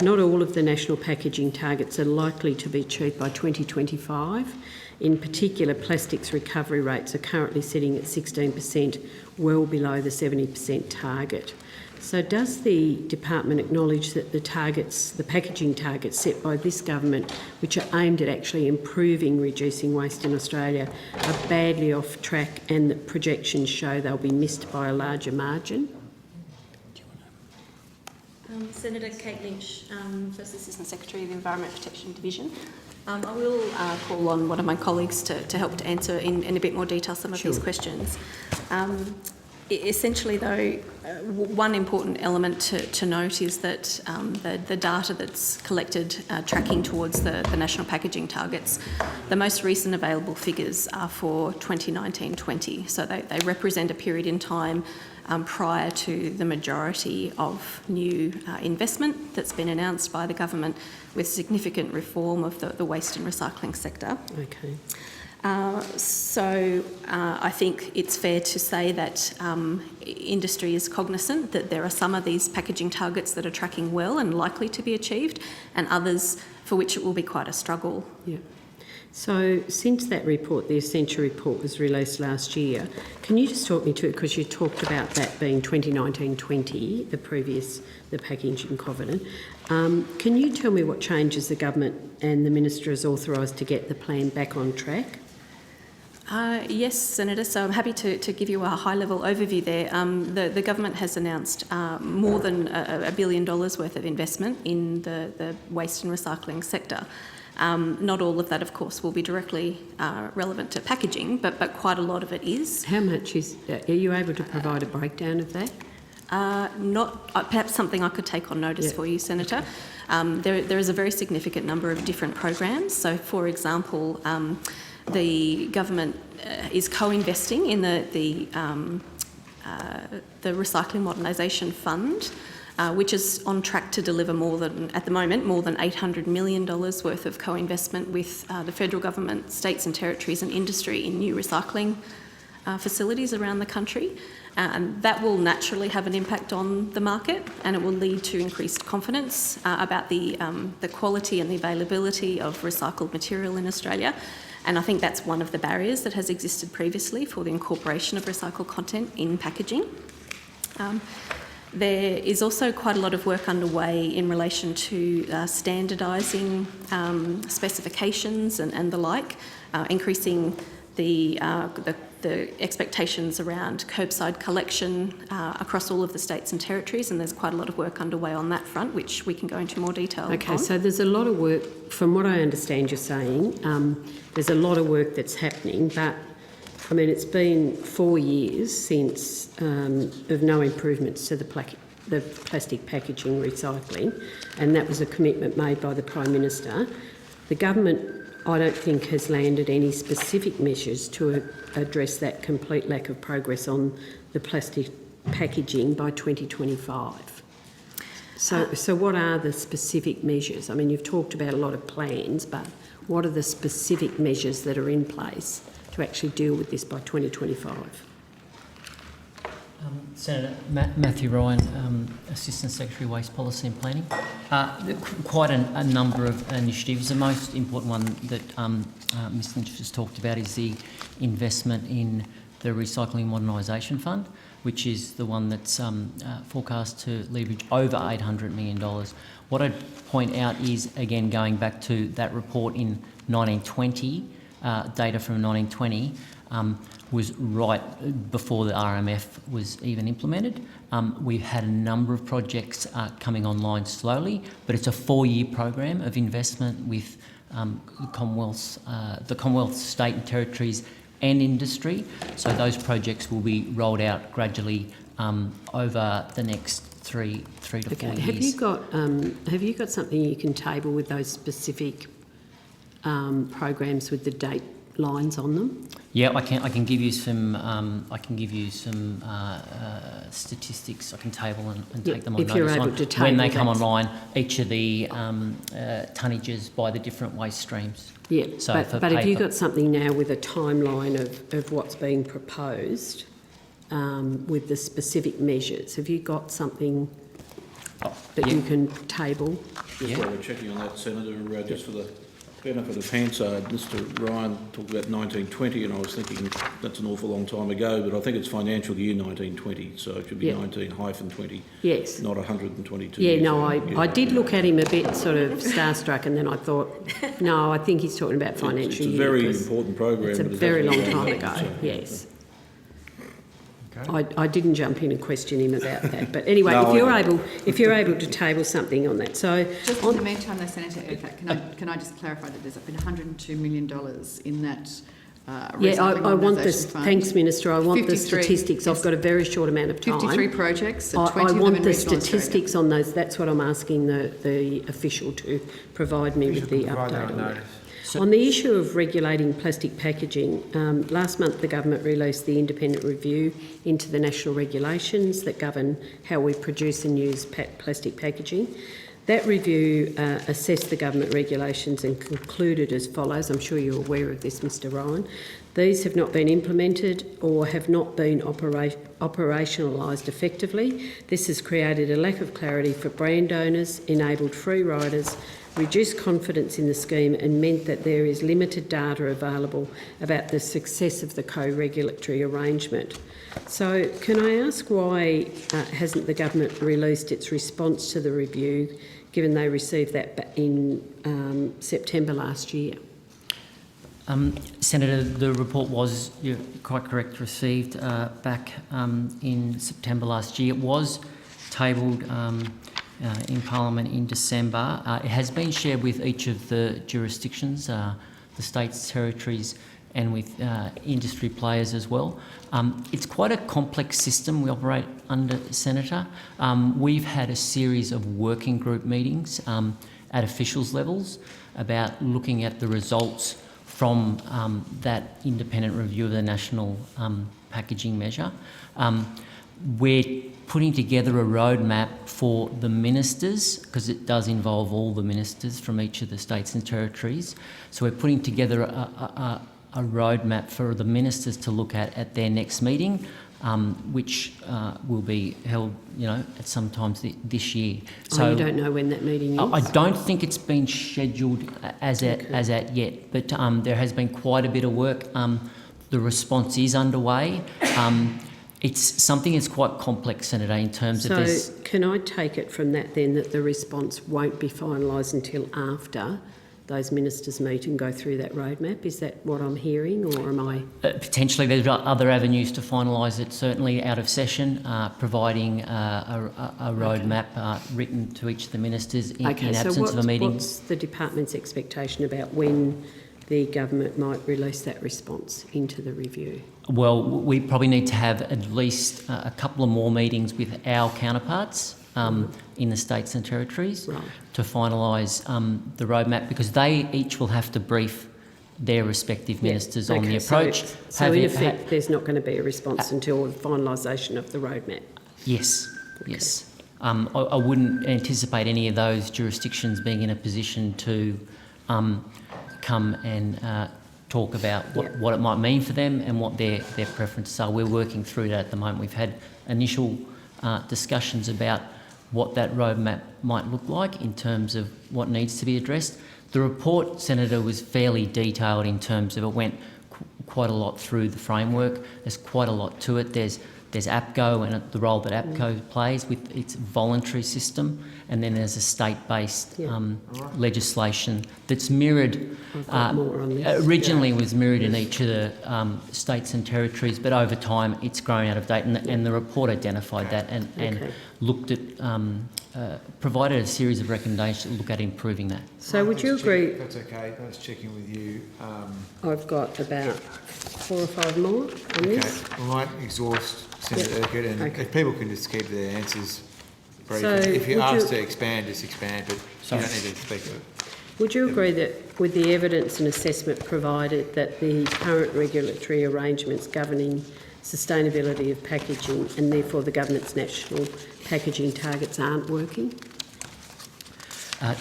"Not all of the national packaging targets are likely to be achieved by 2025. In particular, plastics recovery rates are currently sitting at 16%, well below the 70% target." So does the department acknowledge that the targets, the packaging targets set by this government, which are aimed at actually improving reducing waste in Australia, are badly off track and that projections show they'll be missed by a larger margin? Senator Kate Lynch, First Assistant Secretary of the Environment Protection Division. I will call on one of my colleagues to help to answer in a bit more detail some of these questions. Essentially, though, one important element to note is that the data that's collected tracking towards the national packaging targets, the most recent available figures are for 2019-20. So they represent a period in time prior to the majority of new investment that's been announced by the government with significant reform of the waste and recycling sector. Okay. So I think it's fair to say that industry is cognisant that there are some of these packaging targets that are tracking well and likely to be achieved, and others for which it will be quite a struggle. Yeah. So since that report, the Essentia report, was released last year, can you just talk me to it, because you talked about that being 2019-20, the packaging covenant. Can you tell me what changes the government and the Minister has authorised to get the plan back on track? Yes, Senator, so I'm happy to give you a high-level overview there. The government has announced more than $1 billion worth of investment in the waste and recycling sector. Not all of that, of course, will be directly relevant to packaging, but quite a lot of it is. How much is... Are you able to provide a breakdown of that? Perhaps something I could take on notice for you, Senator. There is a very significant number of different programs. So, for example, the government is co-investing in the Recycling Modernisation Fund, which is on track to deliver at the moment, more than $800 million worth of co-investment with the federal government, states and territories and industry in new recycling facilities around the country. And that will naturally have an impact on the market, and it will lead to increased confidence about the quality and the availability of recycled material in Australia. And I think that's one of the barriers that has existed previously for the incorporation of recycled content in packaging. There is also quite a lot of work underway in relation to standardising specifications and the like, increasing the expectations around curbside collection across all of the states and territories, and there's quite a lot of work underway on that front, which we can go into more detail on. Okay, so there's a lot of work, from what I understand you're saying, there's a lot of work that's happening, but I mean, it's been 4 years since of no improvements to the plastic packaging recycling, and that was a commitment made by the Prime Minister. The government, I don't think, has landed any specific measures to address that complete lack of progress on the plastic packaging by 2025. So what are the specific measures? I mean, you've talked about a lot of plans, but what are the specific measures that are in place to actually deal with this by 2025? Senator Matthew Ryan, Assistant Secretary, Waste Policy and Planning. Quite a number of initiatives. The most important one that Mr. Lynch just talked about is the investment in the Recycling Modernisation Fund, which is the one that's forecast to leverage over $800 million. What I'd point out is, again, going back to that report in 1920, data from 1920, was right before the RMF was even implemented. We've had a number of projects coming online slowly, but it's a 4-year program of investment with the Commonwealth, state and territories and industry. So those projects will be rolled out gradually over the next three to 4 years. Have you got something you can table with those specific programs with the date lines on them? Yeah, I can give you some. Statistics. I can table and take them on if you're notice able on to table when they come online. Each of the tonnages by the different waste streams. Yeah, so but have you got something now with a timeline of what's being proposed with the specific measures? Have you got something that you can table? Just while we're checking on that, Senator, just for the benefit of Hansard, Mr. Ryan talked about 1920, and I was thinking that's an awful long time ago, but I think it's financial year 1920, so it should be 19-20. Yes. Not 122. Yeah, no, I did look at him a bit sort of starstruck, and then I thought, no, I think he's talking about financial year. It's a very important program. It's a very long time ago, yes. I didn't jump in and question him about that. But anyway, No, if you're able to table something on that. So Just in the meantime, though, Senator Urquhart, can I just clarify that there's been $102 million in that I want this. Fund. Thanks, Minister. I want the 53 statistics. I've got a very short amount of time. 53 projects, I 20 of them want in the regional statistics on those. That's what I'm asking the official to provide me with the update on that. On the issue of regulating plastic packaging, last month the government released the independent review into the national regulations that govern how we produce and use plastic packaging. That review assessed the government regulations and concluded as follows. I'm sure you're aware of this, Mr Ryan. These have not been implemented or have not been operationalised effectively. This has created a lack of clarity for brand owners, enabled free riders, reduced confidence in the scheme and meant that there is limited data available about the success of the co-regulatory arrangement. So can I ask why hasn't the government released its response to the review, given they received that in September last year? Senator, the report was, you're quite correct, received back in September last year. It was tabled in Parliament in December. It has been shared with each of the jurisdictions, the states, territories, and with industry players as well. It's quite a complex system we operate under, Senator. We've had a series of working group meetings at officials levels about looking at the results from that independent review of the national packaging measure. We're putting together a roadmap for the ministers, because it does involve all the ministers from each of the states and territories. So we're putting together a roadmap for the ministers to look at their next meeting, which will be held, at some times this year. So you don't know when that meeting is? I don't think it's been scheduled as at yet, but there has been quite a bit of work. The response is underway. It's something that's quite complex, Senator, in terms of this. So can I take it from that then that the response won't be finalised until after those ministers meet and go through that roadmap? Is that what I'm hearing, or am I...? Potentially there's other avenues to finalise it, certainly out of session, providing a roadmap written to each of the ministers in absence of a meeting. What's the department's expectation about when the government might release that response into the review? Well, we probably need to have at least a couple of more meetings with our counterparts in the states and territories to finalise the roadmap, because they each will have to brief their respective ministers on the approach. So in effect, there's not going to be a response until finalisation of the roadmap? Yes, yes. I wouldn't anticipate any of those jurisdictions being in a position to come and talk about what it might mean for them and what their preferences are. We're working through that at the moment. We've had initial discussions about what that roadmap might look like in terms of what needs to be addressed. The report, Senator, was fairly detailed in terms of it went quite a lot through the framework. There's quite a lot to it. There's APCO and the role that APCO plays with its voluntary system, and then there's a state-based legislation that's mirrored. Originally was mirrored in each of the states and territories, but over time it's grown out of date, and the report identified that and looked at, provided a series of recommendations to look at improving that. So would you agree? That's okay. I was checking with you. I've got about 4 or 5 more on this. I might exhaust Senator Urquhart, and if people can just keep their answers brief. So if you're asked to expand, just expand, but you don't need to speak of it. Would you agree that with the evidence and assessment provided that the current regulatory arrangements governing sustainability of packaging and therefore the government's national packaging targets aren't working?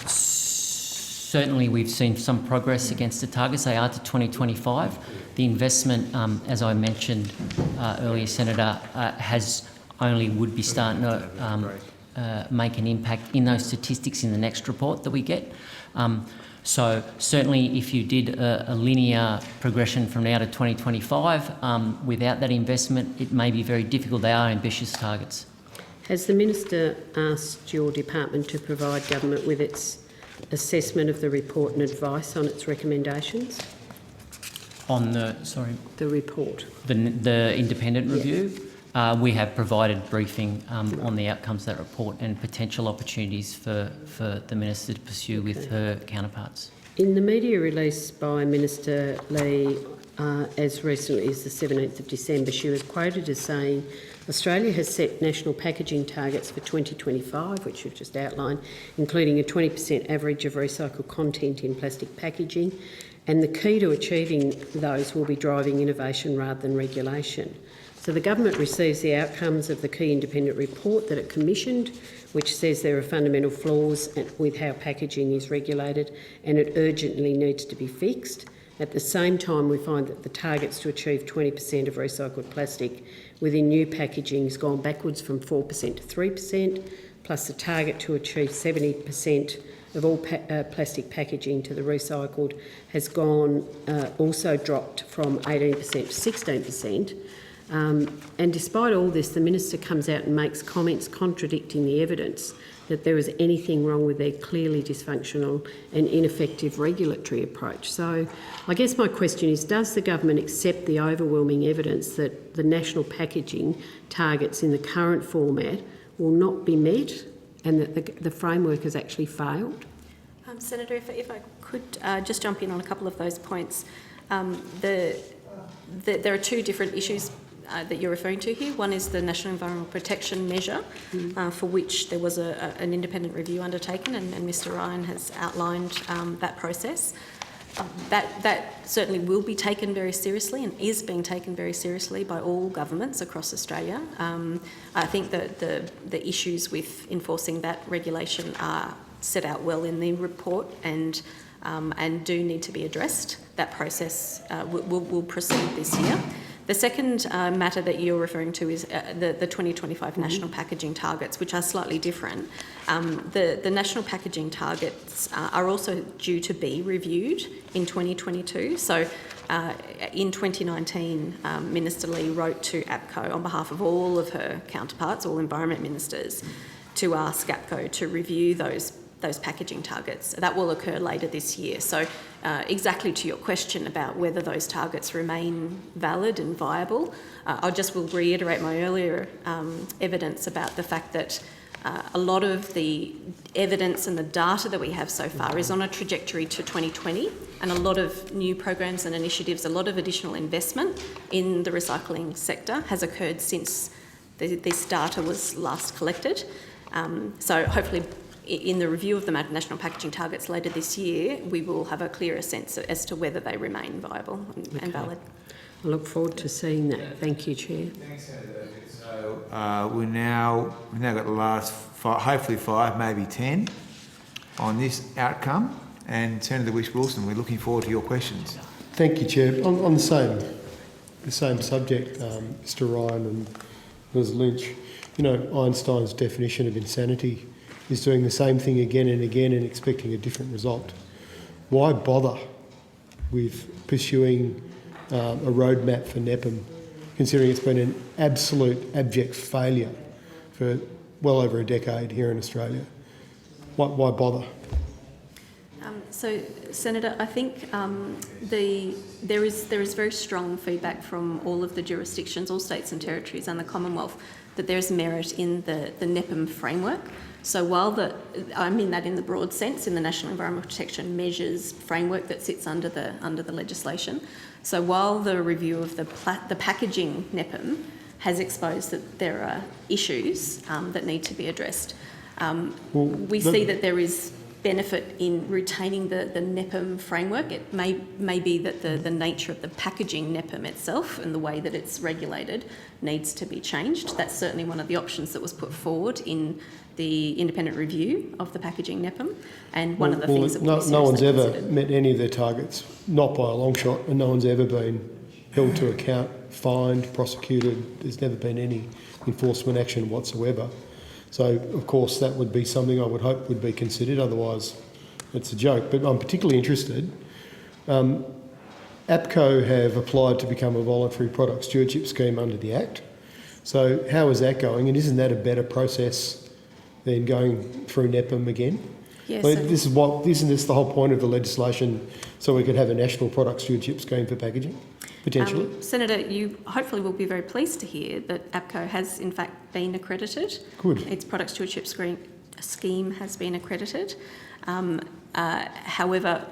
Certainly we've seen some progress against the targets. They are to 2025. The investment, as I mentioned earlier, Senator, would be starting to make an impact in those statistics in the next report that we get. So certainly if you did a linear progression from now to 2025, without that investment, it may be very difficult. They are ambitious targets. Has the Minister asked your department to provide government with its assessment of the report and advice on its recommendations? On the report. The independent review? we have provided briefing on the outcomes of that report and potential opportunities for the Minister to pursue with her counterparts. In the media release by Minister Lee, as recently as the 17th of December, she was quoted as saying, Australia has set national packaging targets for 2025, which you've just outlined, including a 20% average of recycled content in plastic packaging, and the key to achieving those will be driving innovation rather than regulation. So the government receives the outcomes of the key independent report that it commissioned, which says there are fundamental flaws with how packaging is regulated and it urgently needs to be fixed. At the same time, we find that the targets to achieve 20% of recycled plastic within new packaging has gone backwards from 4% to 3%, plus the target to achieve 70% of all plastic packaging to the recycled has gone also dropped from 18% to 16%. And despite all this, the Minister comes out and makes comments contradicting the evidence that there is anything wrong with their clearly dysfunctional and ineffective regulatory approach. So I guess my question is, does the government accept the overwhelming evidence that the national packaging targets in the current format will not be met and that the framework has actually failed? Senator, if I could just jump in on a couple of those points. There are two different issues that you're referring to here. One is the National Environmental Protection Measure, for which there was an independent review undertaken, and Mr Ryan has outlined that process. That certainly will be taken very seriously and is being taken very seriously by all governments across Australia. I think that the issues with enforcing that regulation are set out well in the report and do need to be addressed. That process will proceed this year. The second matter that you're referring to is the 2025 national packaging targets, which are slightly different. The national packaging targets are also due to be reviewed in 2022. So in 2019, Minister Lee wrote to APCO on behalf of all of her counterparts, all environment ministers, to ask APCO to review those packaging targets. That will occur later this year. So exactly to your question about whether those targets remain valid and viable, I just will reiterate my earlier evidence about the fact that a lot of the evidence and the data that we have so far is on a trajectory to 2020, and a lot of new programs and initiatives, a lot of additional investment in the recycling sector has occurred since this data was last collected. So hopefully in the review of the national packaging targets later this year, we will have a clearer sense as to whether they remain viable and valid. I look forward to seeing that. Thank you, Chair. Thanks, Senator. So we've now got the last hopefully 5, maybe 10 on this outcome. And Senator Whish-Wilson, we're looking forward to your questions. Thank you, Chair. On the same subject, Mr Ryan and Ms Lynch, you know, Einstein's definition of insanity is doing the same thing again and again and expecting a different result. Why bother with pursuing a roadmap for NEPM, considering it's been an absolute abject failure for well over a decade here in Australia? Why bother? So, Senator, I think there is very strong feedback from all of the jurisdictions, all states and territories and the Commonwealth, that there is merit in the NEPM framework. So while I mean that in the broad sense, in the National Environmental Protection Measures framework that sits under the legislation. So while the review of the packaging NEPM has exposed that there are issues that need to be addressed, we see that there is benefit in retaining the NEPM framework. It may be that the nature of the packaging NEPM itself and the way that it's regulated needs to be changed. That's certainly one of the options that was put forward in the independent review of the packaging NEPM, and one of the things that no one's ever met any of their targets, not by a long shot, and no one's ever been held to account, fined, prosecuted. There's never been any enforcement action whatsoever. So, of course, that would be something I would hope would be considered, otherwise it's a joke. But I'm particularly interested. APCO have applied to become a voluntary product stewardship scheme under the Act. So how is that going, and isn't that a better process than going through NEPM again? Yes. Isn't this the whole point of the legislation, so we could have a national product stewardship scheme for packaging? potentially? Senator, you hopefully will be very pleased to hear that APCO has in fact been accredited. Good. Its product stewardship scheme has been accredited. However,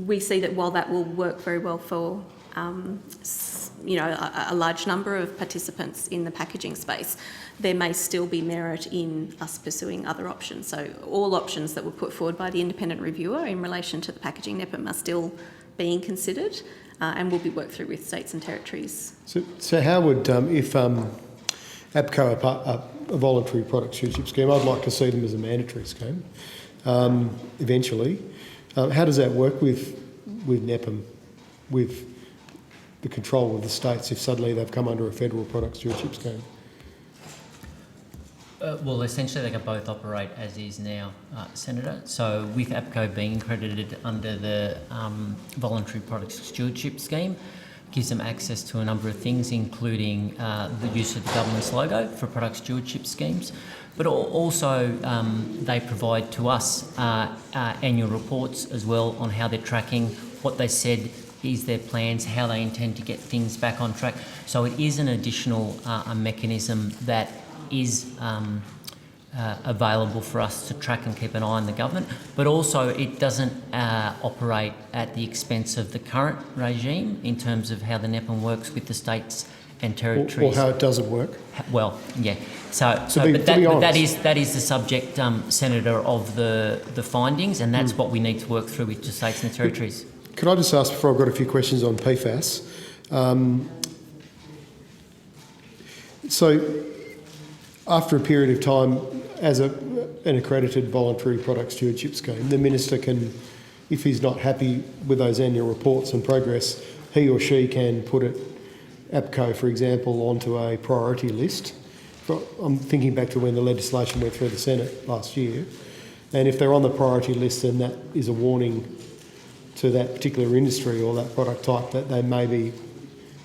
we see that while that will work very well for a large number of participants in the packaging space, there may still be merit in us pursuing other options. So all options that were put forward by the independent reviewer in relation to the packaging NEPM are still being considered and will be worked through with states and territories. So how would, if APCO are a voluntary product stewardship scheme, I'd like to see them as a mandatory scheme eventually. How does that work with NEPM, with the control of the states if suddenly they've come under a federal product stewardship scheme? Well, essentially they can both operate as is now, Senator. So with APCO being accredited under the Voluntary Product Stewardship Scheme, gives them access to a number of things, including the use of the government's logo for product stewardship schemes, but also they provide to us annual reports as well on how they're tracking, what they said is their plans, how they intend to get things back on track. So it is an additional a mechanism that is available for us to track and keep an eye on the government, but also it doesn't operate at the expense of the current regime in terms of how the NEPM works with the states and territories. Or how it doesn't work? Well, yeah. But that is the subject, Senator, of the findings, and that's what we need to work through with the states and the territories. Could I just ask, before I've got a few questions on PFAS, so after a period of time as an accredited voluntary product stewardship scheme, the minister can, if he's not happy with those annual reports and progress, he or she can put it, APCO for example, onto a priority list. I'm thinking back to when the legislation went through the Senate last year, and if they're on the priority list, then that is a warning to that particular industry or that product type that they may be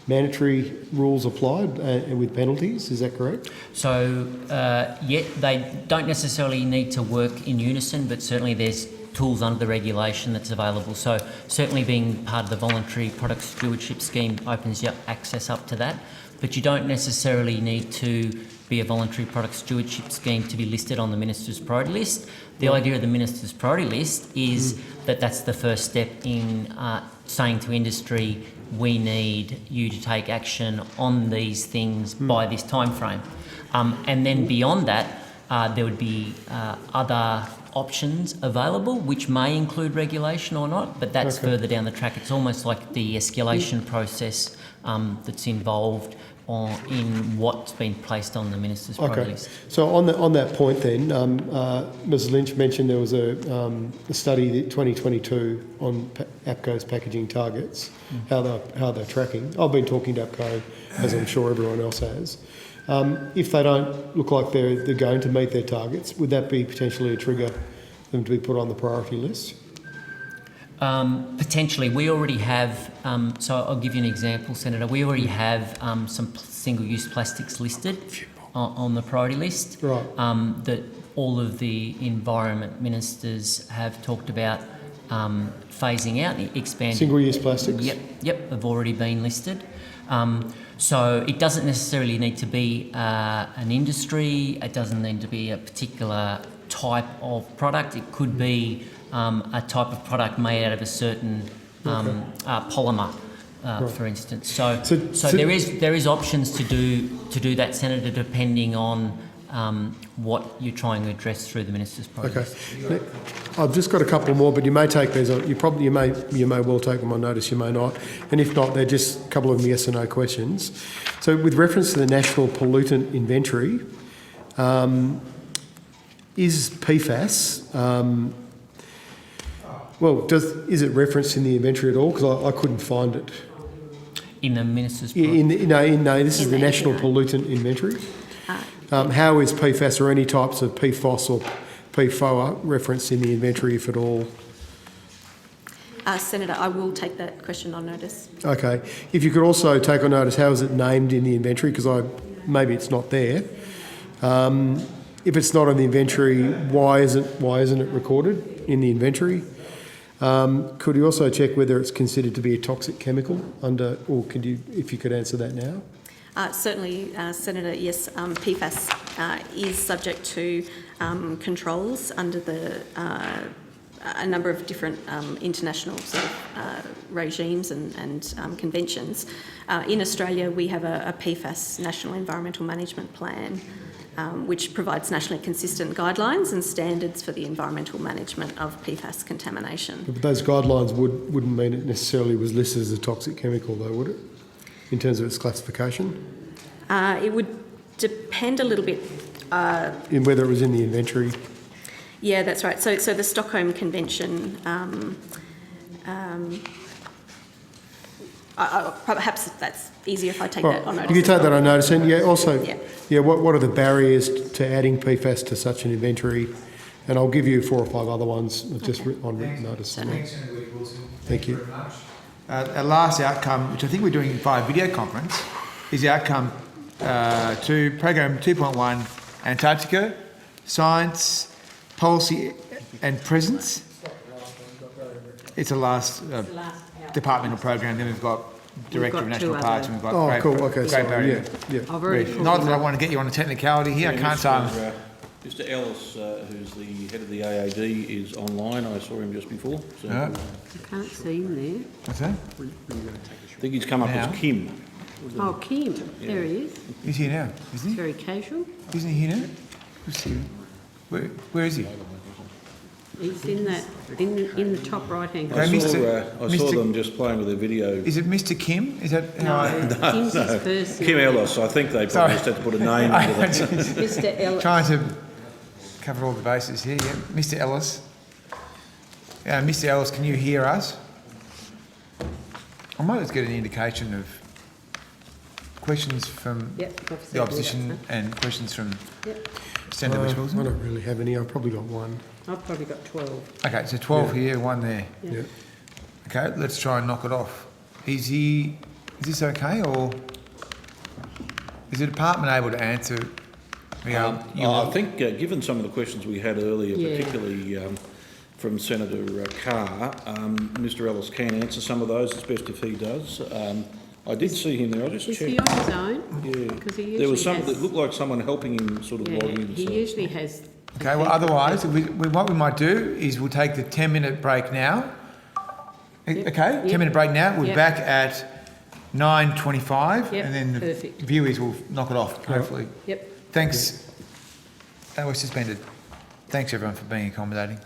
mandatory rules applied with penalties, is that correct? So, they don't necessarily need to work in unison, but certainly there's tools under the regulation that's available. So certainly being part of the voluntary product stewardship scheme opens you up access up to that, but you don't necessarily need to be a voluntary product stewardship scheme to be listed on the Minister's priority list. The idea of the Minister's priority list is that that's the first step in saying to industry, we need you to take action on these things by this time frame. And then beyond that, there would be other options available, which may include regulation or not, but that's further down the track. It's almost like the escalation process that's involved in what's been placed on the Minister's priority list. So on that point then, Ms Lynch mentioned there was a study 2022 on APCO's packaging targets, how they're tracking. I've been talking to APCO, as I'm sure everyone else has. If they don't look like they're going to meet their targets, would that be potentially a trigger for them to be put on the priority list? Potentially. We already have, so I'll give you an example, Senator. We already have some single-use plastics listed on the priority list that all of the environment ministers have talked about phasing out, expanding. Single-use plastics? Yep, have already been listed. So it doesn't necessarily need to be an industry, it doesn't need to be a particular type of product. It could be a type of product made out of a certain polymer, for instance. So there is options to do that, Senator, depending on what you're trying to address through the Minister's priorities. Okay. I've just got a couple more, but you may take these on. You may well take them on notice. You may not, and if not, they're just a couple of yes or no questions. So, with reference to the National Pollutant Inventory, is PFAS? Is it referenced in the inventory at all? Because I couldn't find it. In the Minister's No, this is the National Pollutant Inventory. How is PFAS or any types of PFOS or PFOA referenced in the inventory, if at all? Senator, I will take that question on notice. Okay. If you could also take on notice, how is it named in the inventory? Because maybe it's not there. If it's not on the inventory, why isn't it recorded in the inventory? Could you also check whether it's considered to be a toxic chemical under, or could you, if you could answer that now? Certainly, Senator, yes, PFAS is subject to controls under a number of different international sort of regimes and conventions. In Australia, we have a PFAS National Environmental Management Plan, which provides nationally consistent guidelines and standards for the environmental management of PFAS contamination. But those guidelines wouldn't mean it necessarily was listed as a toxic chemical, though, would it? In terms of its classification? It would depend a little bit. In whether it was in the inventory? Yeah, that's right. So the Stockholm Convention, perhaps that's easier if I take that on notice. You take that on notice. And also, yeah. what are the barriers to adding PFAS to such an inventory? And I'll give you 4 or 5 other ones just on written notice. Thanks, Senator Wilson. Thank you. Very much. Our last outcome, which I think we're doing via video conference, is the outcome to program 2.1, Antarctica, Science, Policy and Presence. It's the last departmental program. Then we've got Director of National Parks and we've got Great Barrier Reef. Not that I want to get you on a technicality here. I can't say. Mr. Ellis, who's the head of the AAD, is online. I saw him just before. So I can't see him there. What's that? I think he's come up as Kim. Oh, Kim. Yeah. There he is. He's here now, isn't he? Very casual. Isn't he here now? Who's here? Where is he? He's in the top right-hand corner. I saw them just playing with a video. Is it Mr. Kim? Is that how Kim's his first Kim name. Ellis. I think they probably just had to put a name into that. Mr. Ellis. Trying to cover all the bases here. Yeah. Mr. Ellis. Mr. Ellis, can you hear us? I might just get an indication of questions from the opposition and questions from Senator Whish-Wilson. I don't really have any. I've probably got one. I've probably got 12. Okay, so 12 here, 1 there. Yeah. Okay, let's try and knock it off. Is this okay, or is the department able to answer? I think, given some of the questions we had earlier, particularly from Senator Carr, Mr. Ellis can answer some of those as best if he does. I did see him there. I just checked. Is he on his own? Yeah. Because he there was usually some that looked like someone helping him sort of log in. He usually has. Okay, well, otherwise, what we might do is we'll take the 10-minute break now. Okay, 10-minute break now. We're back at 9:25, and then the viewers will knock it off, hopefully. Yep. Thanks. We're suspended. Thanks, everyone, for being accommodating.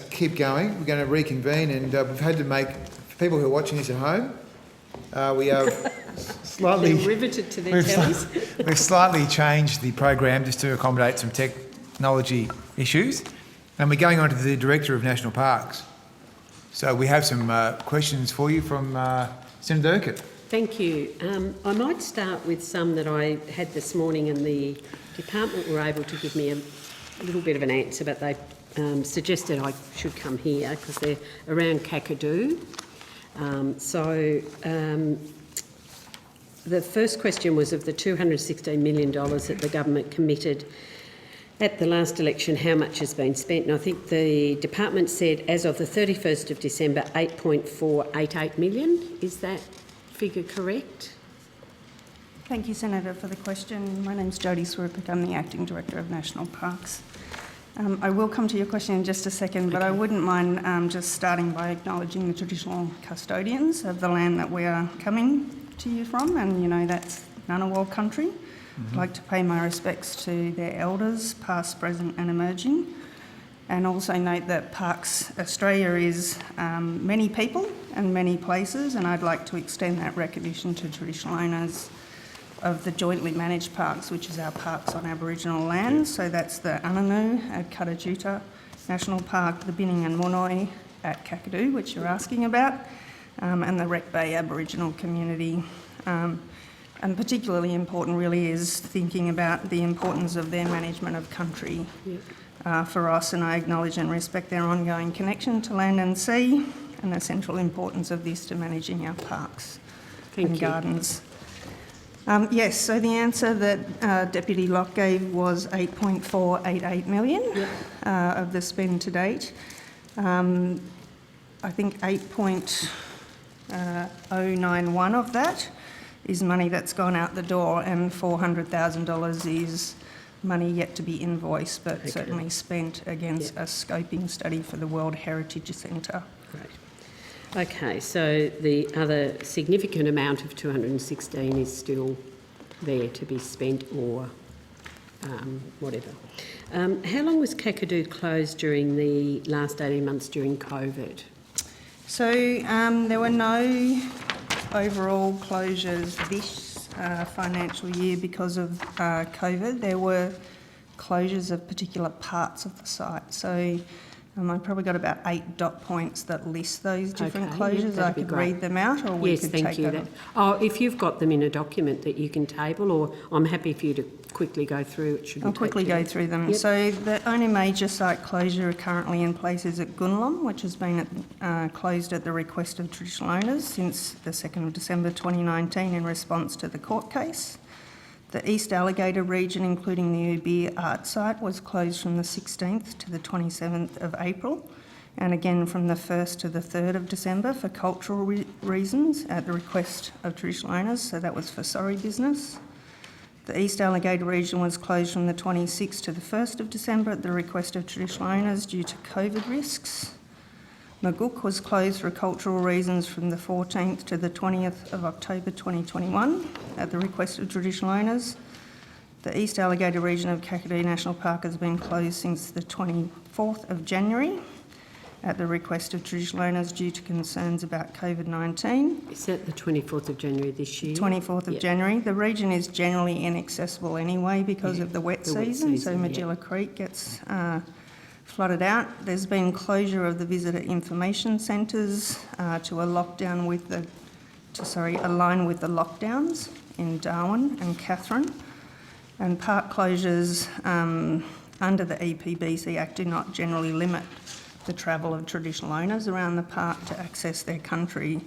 Keep going. We're going to reconvene, and we've had to make, for people who are watching this at home, we have slightly They're riveted to their tellies. we've slightly changed the program just to accommodate some technology issues, and we're going on to the Director of National Parks. So we have some questions for you from Senator Urquhart. Thank you. I might start with some that I had this morning, and the department were able to give me a little bit of an answer, but they suggested I should come here because they're around Kakadu. The first question was of the $216 million that the government committed at the last election, how much has been spent? And I think the department said as of the 31st of December, 8.488 million. Is that figure correct? Thank you, Senator, for the question. My name's Jodie Swarupik. I'm the Acting Director of National Parks. I will come to your question in just a second, but I wouldn't mind just starting by acknowledging the traditional custodians of the land that we are coming to you from, and you know that's Ngunnawal country. I'd like to pay my respects to their elders, past, present and emerging, and also note that Parks Australia is many people and many places, and I'd like to extend that recognition to traditional owners of the jointly managed parks, which is our parks on Aboriginal land. So that's the Ananu at Katajuta National Park, the Binning and Moonoi at Kakadu, which you're asking about, and the Wreck Bay Aboriginal community. And particularly important really is thinking about the importance of their management of country for us, and I acknowledge and respect their ongoing connection to land and sea and the central importance of this to managing our parks and gardens. Yes, so the answer that Deputy Locke gave was 8.488 million of the spend to date. I think 8.091 of that is money that's gone out the door, and $400,000 is money yet to be invoiced, but certainly spent against a scoping study for the World Heritage Centre. Great. Okay, so the other significant amount of 216 is still there to be spent, or whatever. How long was Kakadu closed during the last 18 months during COVID? So there were no overall closures this financial year because of COVID. There were closures of particular parts of the site. So I've probably got about 8 dot points that list those different closures. I could read them out, or we could take them. Oh, if you've got them in a document that you can table, or I'm happy for you to quickly go through it. I'll quickly go through them. Yep. So the only major site closure currently in place is at Gunlom, which has been closed at the request of traditional owners since the 2nd of December 2019 in response to the court case. The East Alligator region, including the Ubir art site, was closed from the 16th to the 27th of April, and again from the 1st to the 3rd of December for cultural reasons at the request of traditional owners, so that was for sorry business. The East Alligator region was closed from the 26th to the 1st of December at the request of traditional owners due to COVID risks. Maguk was closed for cultural reasons from the 14th to the 20th of October 2021 at the request of traditional owners. The East Alligator region of Kakadu National Park has been closed since the 24th of January at the request of traditional owners due to concerns about COVID-19. Is that the 24th of January this year? 24th of January. The region is generally inaccessible anyway because of the wet season, so Magilla Creek gets flooded out. There's been closure of the visitor information centres to align with the lockdowns in Darwin and Katherine. And park closures under the EPBC Act do not generally limit the travel of traditional owners around the park to access their country.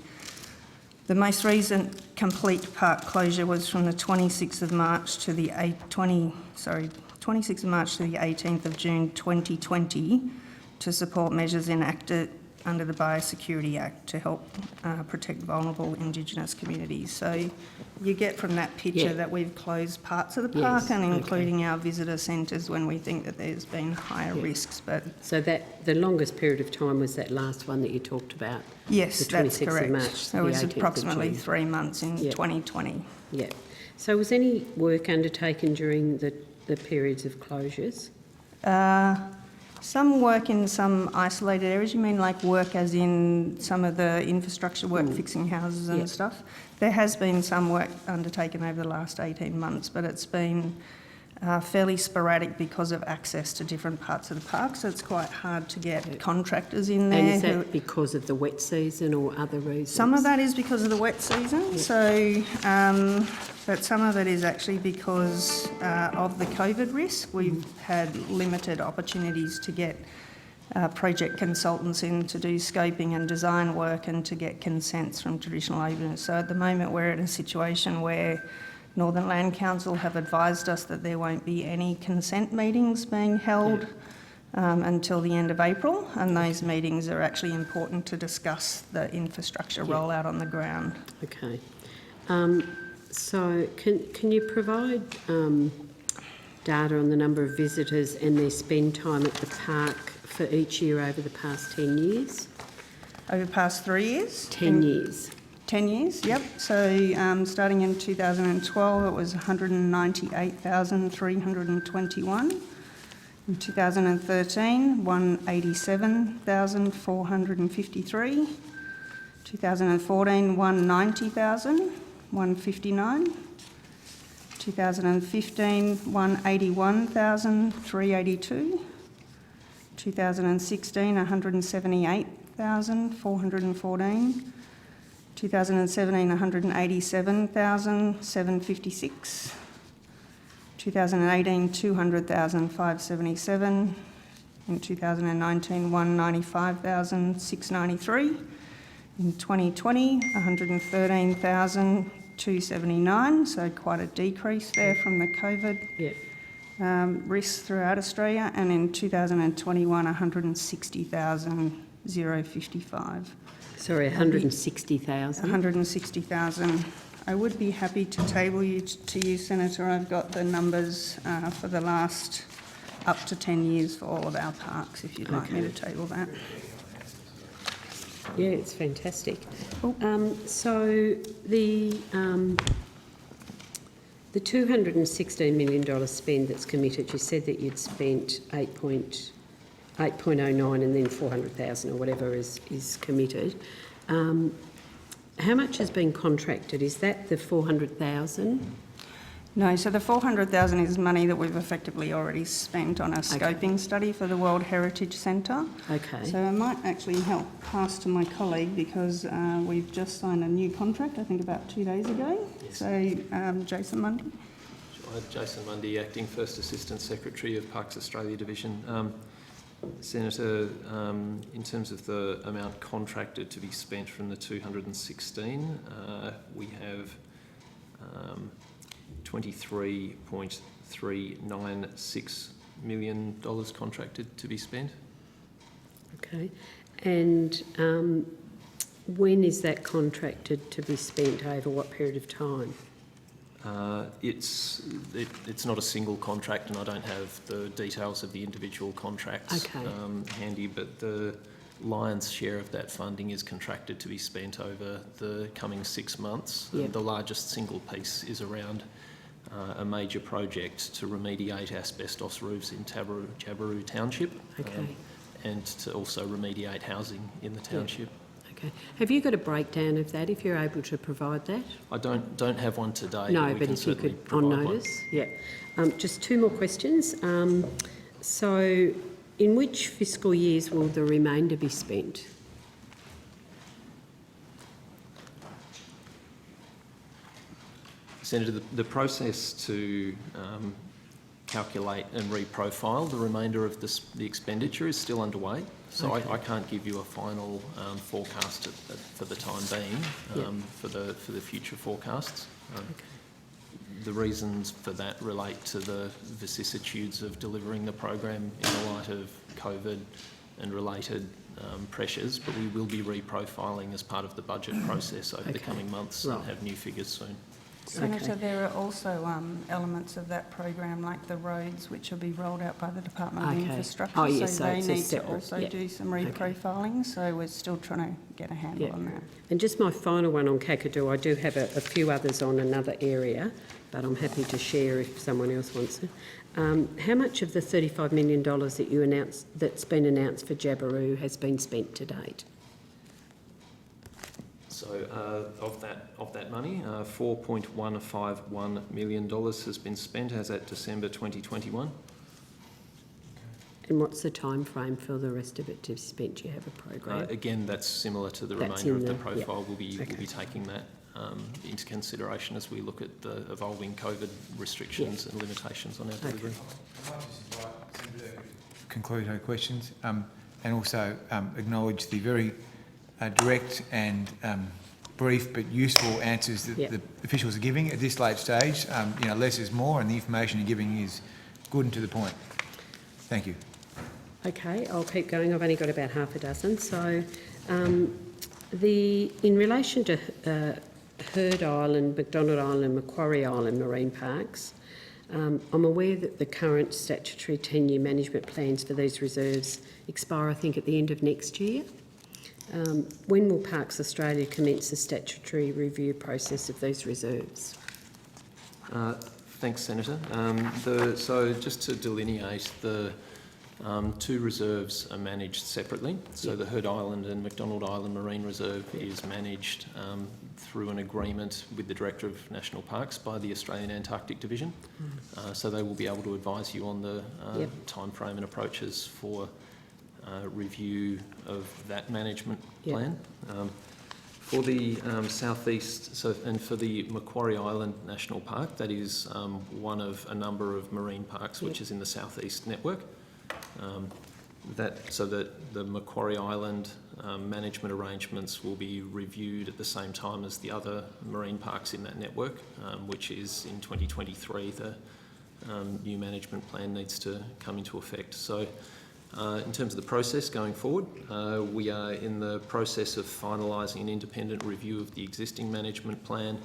The most recent complete park closure was from the 26th of March to the 26th of March to the 18th of June 2020 to support measures enacted under the Biosecurity Act to help protect vulnerable Indigenous communities. So you get from that picture that we've closed parts of the park and including our visitor centres when we think that there's been higher risks. But so that the longest period of time was that last one that you talked about? Yes, the 26th that's correct. Of March, so it was approximately 3 months in 2020. Yeah. So was any work undertaken during the periods of closures? Some work in some isolated areas. You mean like work as in some of the infrastructure work, fixing houses and stuff? There has been some work undertaken over the last 18 months, but it's been fairly sporadic because of access to different parts of the park, so it's quite hard to get contractors in there. And is that because of the wet season or other reasons? Some of that is because of the wet season, but some of it is actually because of the COVID risk. We've had limited opportunities to get project consultants in to do scoping and design work and to get consents from traditional owners. So at the moment we're in a situation where Northern Land Council have advised us that there won't be any consent meetings being held until the end of April, and those meetings are actually important to discuss the infrastructure rollout on the ground. Okay. So can you provide data on the number of visitors and their spend time at the park for each year over the past 10 years? Over the past 3 years? 10 years. 10 years, yep. So starting in 2012, it was 198,321. In 2013, 187,453. 2014, 190,159. 2015, 181,382. 2016, 178,414. 2017, 187,756. 2018, 200,577. In 2019, 195,693. In 2020, 113,279. So quite a decrease there from the COVID risks throughout Australia. And in 2021, 160,055. Sorry, 160,000? 160,000. I would be happy to table to you, Senator. I've got the numbers for the last up to 10 years for all of our parks, if you'd like me to table that. Yeah, it's fantastic. So the $216 million spend that's committed, you said that you'd spent 8.09 and then 400,000 or whatever is committed. How much has been contracted? Is that the 400,000? No, so the 400,000 is money that we've effectively already spent on a scoping study for the World Heritage Centre. Okay. So I might actually help pass to my colleague because we've just signed a new contract, I think about 2 days ago. Yes. So Jason Mundy. Jason Mundy, Acting First Assistant Secretary of Parks Australia Division. Senator, in terms of the amount contracted to be spent from the 216, we have $23.396 million contracted to be spent. Okay. And when is that contracted to be spent, over what period of time? It's not a single contract, and I don't have the details of the individual contracts handy, but the lion's share of that funding is contracted to be spent over the coming 6 months. Yep. The largest single piece is around a major project to remediate asbestos roofs in Jabiru Township, and to also remediate housing in the township. Okay. Have you got a breakdown of that, if you're able to provide that? I don't have one today. No, but if you could, on notice. Yeah. Just 2 more questions. So, in which fiscal years will the remainder be spent? Senator, the process to calculate and reprofile the remainder of the expenditure is still underway, so I can't give you a final forecast for the time being for the future forecasts. The reasons for that relate to the vicissitudes of delivering the program in the light of COVID and related pressures, but we will be reprofiling as part of the budget process over the coming months and have new figures soon. Senator, there are also elements of that program, like the roads, which will be rolled out by the Department of Infrastructure. Oh, yes, so they it's a need separate, to also yeah. do some reprofiling. So we're still trying to get a handle on that. And just my final one on Kakadu, I do have a few others on another area, but I'm happy to share if someone else wants to. How much of the $35 million that you announced, that's been announced for Jabiru, has been spent to date? So of that money, $4.151 million has been spent as at December 2021. And what's the time frame for the rest of it to be spent? Do you have a program? Again, that's similar to the That's remainder of in the the- profile. yeah. We'll be taking that into consideration as we look at the evolving COVID restrictions and limitations on our delivery. Conclude her questions, and also acknowledge the very direct and brief but useful answers that the officials are giving at this late stage. Less is more, and the information you're giving is good and to the point. Thank you. Okay, I'll keep going. I've only got about half a dozen. So, in relation to Heard Island, McDonald Island, Macquarie Island marine parks, I'm aware that the current statutory 10-year management plans for these reserves expire, I think, at the end of next year. When will Parks Australia commence the statutory review process of these reserves? Thanks, Senator. So just to delineate, the two reserves are managed separately. So the Heard Island and McDonald Island Marine Reserve is managed through an agreement with the Director of National Parks by the Australian Antarctic Division. So they will be able to advise you on the time frame and approaches for review of that management plan. For the southeast, and for the Macquarie Island National Park, that is one of a number of marine parks which is in the southeast network. So that the Macquarie Island management arrangements will be reviewed at the same time as the other marine parks in that network, which is in 2023. The new management plan needs to come into effect. So in terms of the process going forward, we are in the process of finalising an independent review of the existing management plan.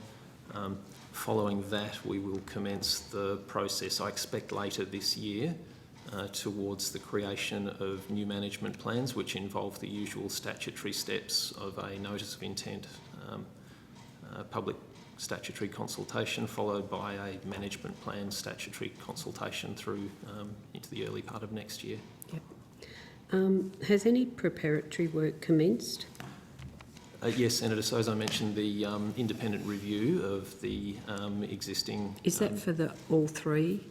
Following that, we will commence the process, I expect later this year, towards the creation of new management plans, which involve the usual statutory steps of a notice of intent, public statutory consultation, followed by a management plan statutory consultation through into the early part of next year. Has any preparatory work commenced? Yes, Senator. So as I mentioned, the independent review of the existing... Is that for all three?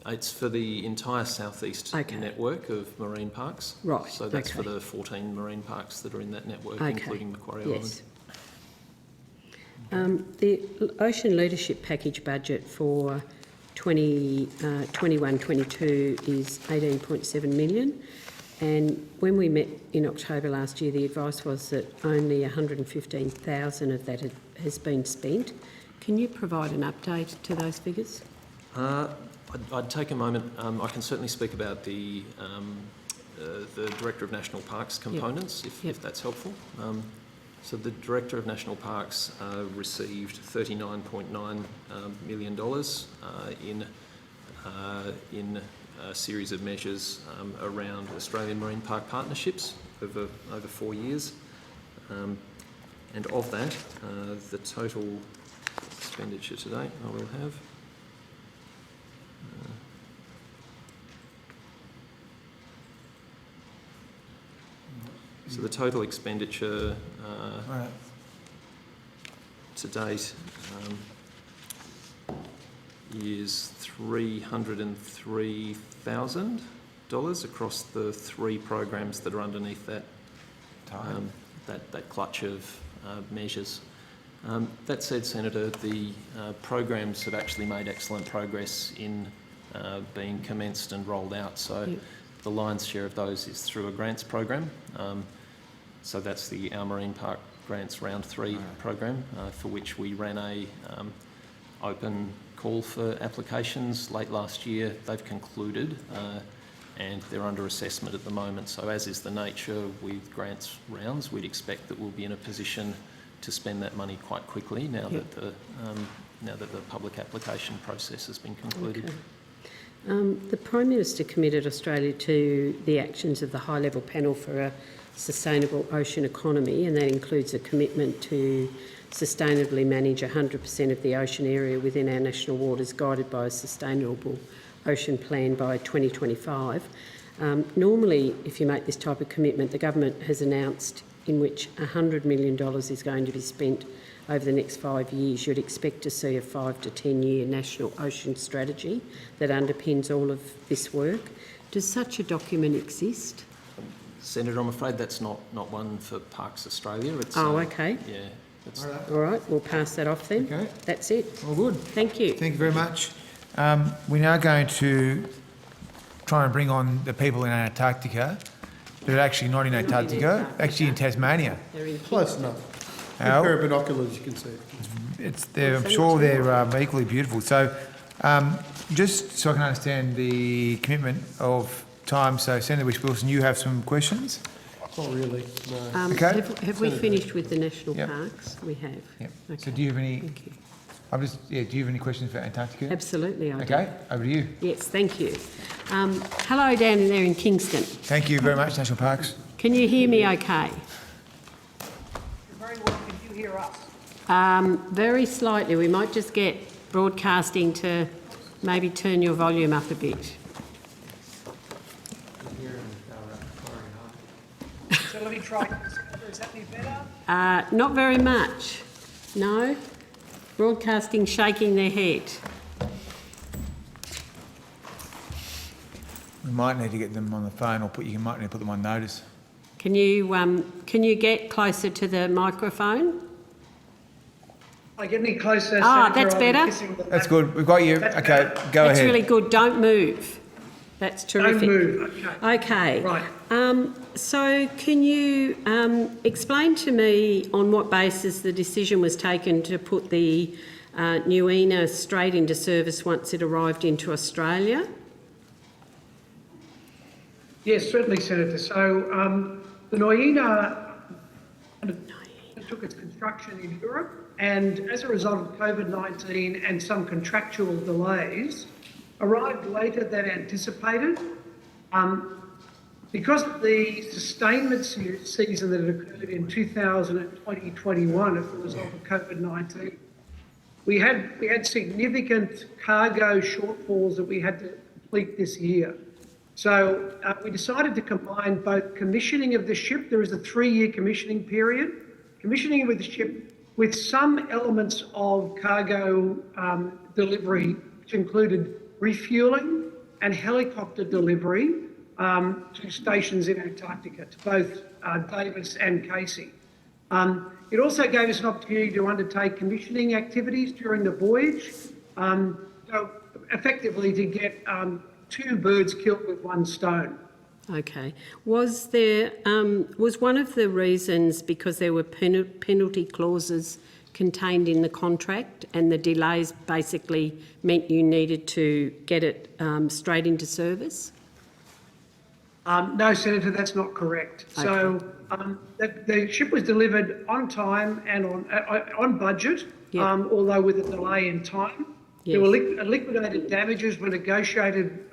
It's for the entire southeast network of marine parks. Right. So that's for the 14 marine parks that are in that network, including Macquarie yes. Island. The Ocean Leadership Package budget for 21-22 is $18.7 million. And when we met in October last year, the advice was that only $115,000 of that has been spent. Can you provide an update to those figures? I'd take a moment. I can certainly speak about the Director of National Parks components, if that's helpful. So the Director of National Parks received $39.9 million in a series of measures around Australian Marine Park partnerships over 4 years. And of that, the total expenditure to date, I will have. So the total expenditure to date is $303,000 across the three programs that are underneath that that clutch of measures. That said, Senator, the programs have actually made excellent progress in being commenced and rolled out. So the lion's share of those is through a grants program. So that's the Our Marine Park Grants Round 3 program, for which we ran a open call for applications late last year. They've concluded and they're under assessment at the moment. So as is the nature with grants rounds, we'd expect that we'll be in a position to spend that money quite quickly now that the public application process has been concluded. Okay. The Prime Minister committed Australia to the actions of the high-level panel for a sustainable ocean economy, and that includes a commitment to sustainably manage 100% of the ocean area within our national waters, guided by a sustainable ocean plan by 2025. Normally, if you make this type of commitment, the government has announced in which $100 million is going to be spent over the next 5 years. You'd expect to see a 5 to 10 year national ocean strategy that underpins all of this work. Does such a document exist? Senator, I'm afraid that's not one for Parks Australia. It's, okay. Yeah. It's, all right, we'll pass that off then. Okay. That's it. All good. Thank you. Thank you very much. We're now going to try and bring on the people in Antarctica. They're actually not in Antarctica, actually in Tasmania. They're in Close enough. With a pair of binoculars, you can see it. I'm sure they're equally beautiful. So just so I can understand the commitment of time, so Senator Whish-Wilson, you have some questions? Not really, no. Okay. Have we finished with the national parks? We have. Yep. Okay. So do you have any... Thank you. do you have any questions for Antarctica? Absolutely, I do. Okay, over to you. Yes, thank you. Hello down there in Kingston. Thank you very much, National Parks. Can you hear me okay? Very well, can you hear us? Very slightly. We might just get broadcasting to maybe turn your volume up a bit. So let me try. Is that any better? Not very much. No? Broadcasting shaking their head. We might need to get them on the phone, or you might need to put them on notice. Can you get closer to the microphone? I get any closer? That's Senator, better. That's good. We've got you. Okay, go ahead. That's really good. Don't move. That's terrific. Don't move. Okay. Right. Right. So can you explain to me on what basis the decision was taken to put the Nuina straight into service once it arrived into Australia? Yes, certainly, Senator. So the Nuina took its construction in Europe, and as a result of COVID-19 and some contractual delays, arrived later than anticipated. Because of the sustainment season that occurred in 2020-21 as a result of COVID-19, we had significant cargo shortfalls that we had to complete this year. So we decided to combine both commissioning of the ship, there is a 3-year commissioning period, commissioning of the ship with some elements of cargo delivery, which included refuelling and helicopter delivery to stations in Antarctica, to both Davis and Casey. It also gave us an opportunity to undertake commissioning activities during the voyage, so effectively to get 2 birds killed with 1 stone. Okay. Was one of the reasons because there were penalty clauses contained in the contract, and the delays basically meant you needed to get it straight into service? No, Senator, that's not correct. Okay. So the ship was delivered on time and on budget, yep. Although with a delay in time. Yes. There were liquidated damages were negotiated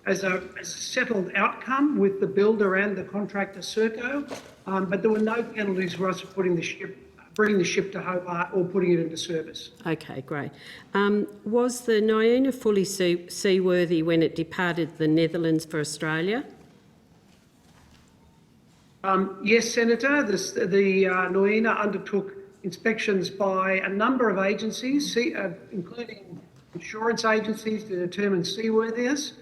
as a settled outcome with the builder and the contractor Serco, but there were no penalties for us for bringing the ship to Hobart or putting it into service. Okay, great. Was the Nuina fully seaworthy when it departed the Netherlands for Australia? Yes, Senator. The Nuina undertook inspections by a number of agencies, including insurance agencies, to determine seaworthiness,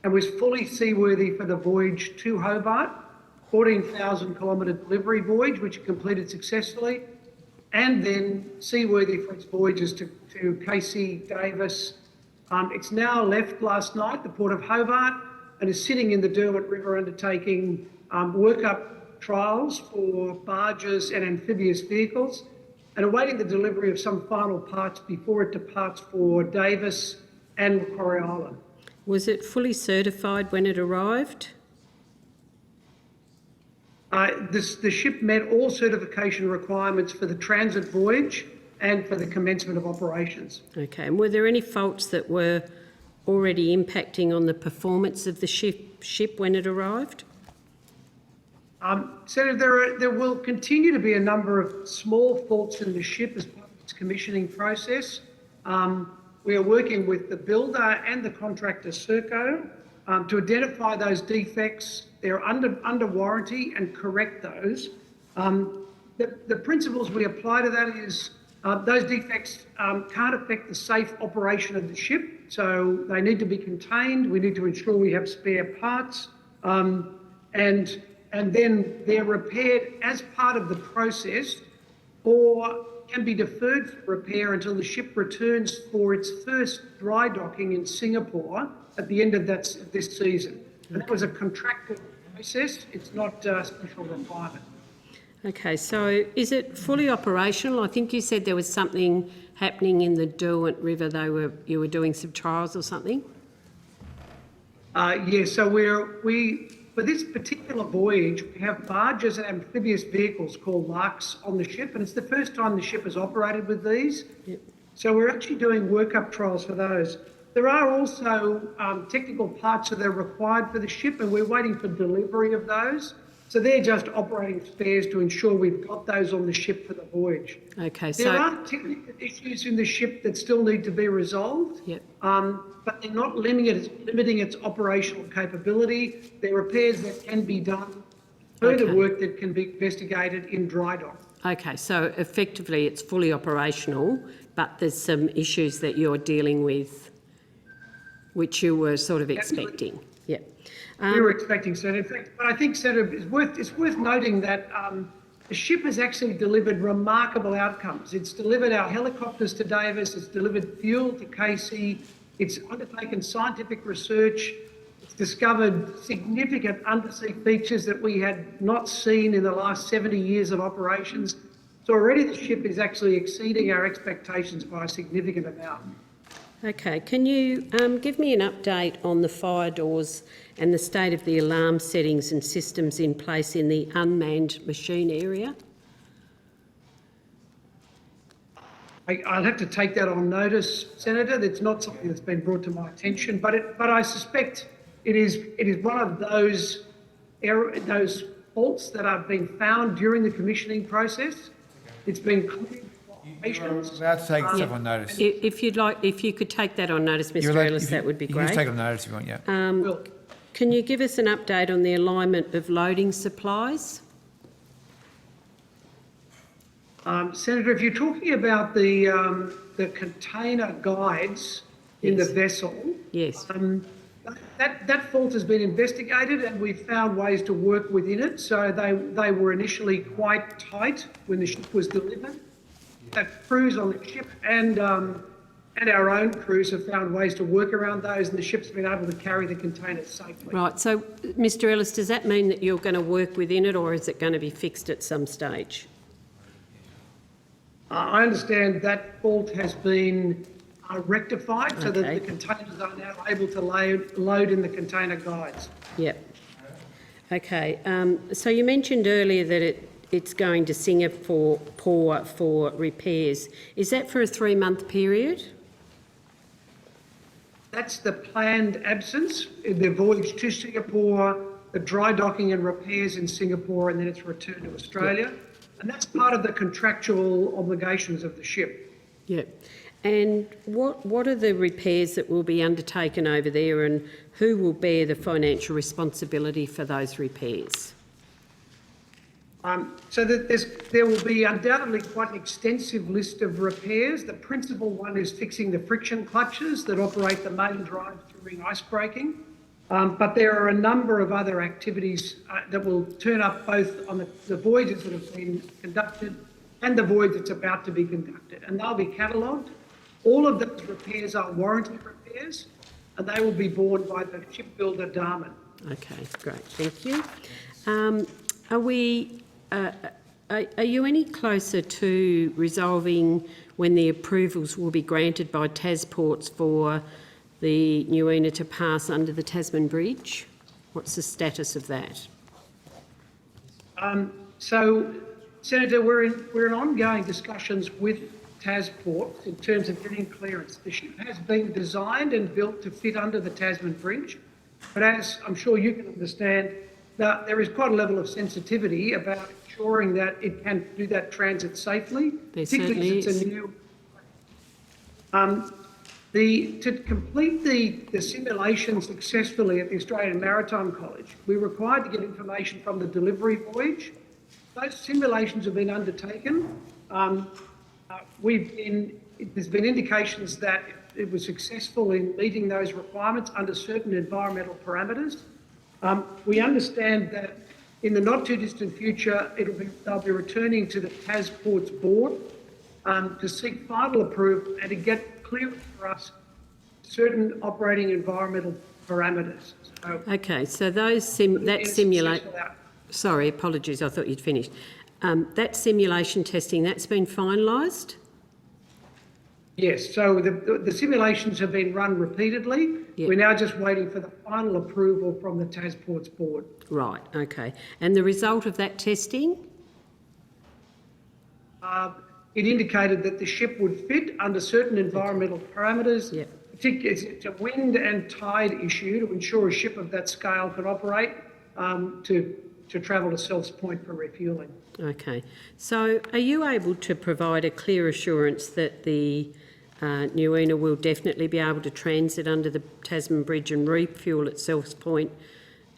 and was fully seaworthy for the voyage to Hobart, 14,000 kilometre delivery voyage, which it completed successfully, and then seaworthy for its voyages to Casey, Davis. It's now left last night, the Port of Hobart, and is sitting in the Derwent River undertaking workup trials for barges and amphibious vehicles, and awaiting the delivery of some final parts before it departs for Davis and Macquarie Island. Was it fully certified when it arrived? The ship met all certification requirements for the transit voyage and for the commencement of operations. Okay, and were there any faults that were already impacting on the performance of the ship when it arrived? Senator, there will continue to be a number of small faults in the ship as part of its commissioning process. We are working with the builder and the contractor Serco to identify those defects. They're under warranty and correct those. The principles we apply to that is those defects can't affect the safe operation of the ship, so they need to be contained. We need to ensure we have spare parts, and then they're repaired as part of the process, or can be deferred for repair until the ship returns for its first dry docking in Singapore at the end of this season. And that was a contractual process. It's not a special requirement. Okay, so is it fully operational? I think you said there was something happening in the Derwent River. You were doing some trials or something? Yes, so for this particular voyage, we have barges and amphibious vehicles called larks on the ship, and it's the first time the ship has operated with these. Yep. So we're actually doing workup trials for those. There are also technical parts that are required for the ship, and we're waiting for delivery of those. So they're just operating spares to ensure we've got those on the ship for the voyage. Okay, There are technical issues in the ship that still need to be resolved, Yep. but they're not limiting its operational capability. They're repairs that can be done, further Okay. work that can be investigated in dry dock. Okay, so effectively it's fully operational, but there's some issues that you're dealing with, which you were sort of expecting. Yep. We were expecting, Senator. In fact, but I think, Senator, it's worth noting that the ship has actually delivered remarkable outcomes. It's delivered our helicopters to Davis, it's delivered fuel to Casey, it's undertaken scientific research, it's discovered significant undersea features that we had not seen in the last 70 years of operations. So already the ship is actually exceeding our expectations by a significant amount. Okay, can you give me an update on the fire doors and the state of the alarm settings and systems in place in the unmanned machine area? I'll have to take that on notice, Senator. It's not something that's been brought to my attention, but I suspect it is one of those faults that have been found during the commissioning process. It's been cleared. You're allowed to take stuff on notice. If you'd like, if you could take that on notice, Mr. Ellis, that would be You great. can just take it on notice if you want, yeah. Can you give us an update on the alignment of loading supplies? Senator, if you're talking about the container guides in the vessel, yes, that fault has been investigated and we've found ways to work within it. So they were initially quite tight when the ship was delivered. That crews on the ship and our own crews have found ways to work around those, and the ship's been able to carry the containers safely. Right, so Mr. Ellis, does that mean that you're going to work within it, or is it going to be fixed at some stage? I understand that fault has been rectified so that the containers are now able to load in the container guides. Yep. Okay, so you mentioned earlier that it's going to Singapore for repairs. Is that for a 3-month period? That's the planned absence, the voyage to Singapore, the dry docking and repairs in Singapore, and then its return to Australia. Yep. And that's part of the contractual obligations of the ship. Yep. And what are the repairs that will be undertaken over there, and who will bear the financial responsibility for those repairs? So that there will be undoubtedly quite an extensive list of repairs. The principal one is fixing the friction clutches that operate the main drive during ice breaking. But there are a number of other activities that will turn up both on the voyages that have been conducted and the voyage that's about to be conducted. And they'll be catalogued. All of those repairs are warranty repairs, and they will be borne by the shipbuilder Damen. Okay, great, thank you. Are you any closer to resolving when the approvals will be granted by Tasports for the Nuina to pass under the Tasman Bridge? What's the status of that? So, Senator, we're in ongoing discussions with TasPort in terms of getting clearance. The ship has been designed and built to fit under the Tasman Bridge, but as I'm sure you can understand, that there is quite a level of sensitivity about ensuring that it can do that transit safely, There particularly certainly as it's is. a new. To complete the simulation successfully at the Australian Maritime College, we're required to get information from the delivery voyage. Those simulations have been undertaken. There's been indications that it was successful in meeting those requirements under certain environmental parameters. We understand that in the not too distant future, they'll be returning to the TasPorts board to seek final approval and to get clearance for us certain operating environmental parameters. Okay, so those sorry, apologies, I thought you'd finished. That simulation testing, that's been finalised? Yes, so the simulations have been run repeatedly. We're now just waiting for the final approval from the TasPorts board. Right, okay. And the result of that testing? It indicated that the ship would fit under certain environmental parameters. Particularly, it's a wind and tide issue to ensure a ship of that scale can operate to travel to Selfs Point for refuelling. Okay. So are you able to provide a clear assurance that the Nuina will definitely be able to transit under the Tasman Bridge and refuel at Selfs Point,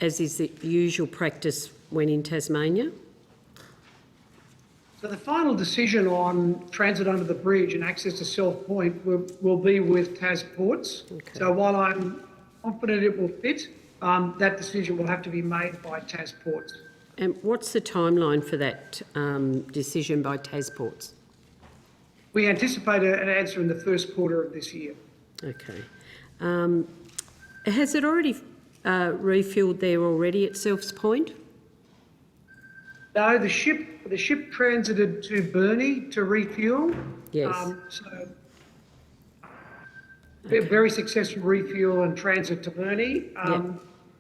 as is the usual practice when in Tasmania? So the final decision on transit under the bridge and access to Self Point will be with TasPorts. Okay. So while I'm confident it will fit, that decision will have to be made by TasPorts. And what's the timeline for that decision by TasPorts? We anticipate an answer in the first quarter of this year. Okay. Has it already refuelled there already at Selfs Point? No, the ship transited to Burnie to refuel. Yes. Very successful refuel and transit to Burnie.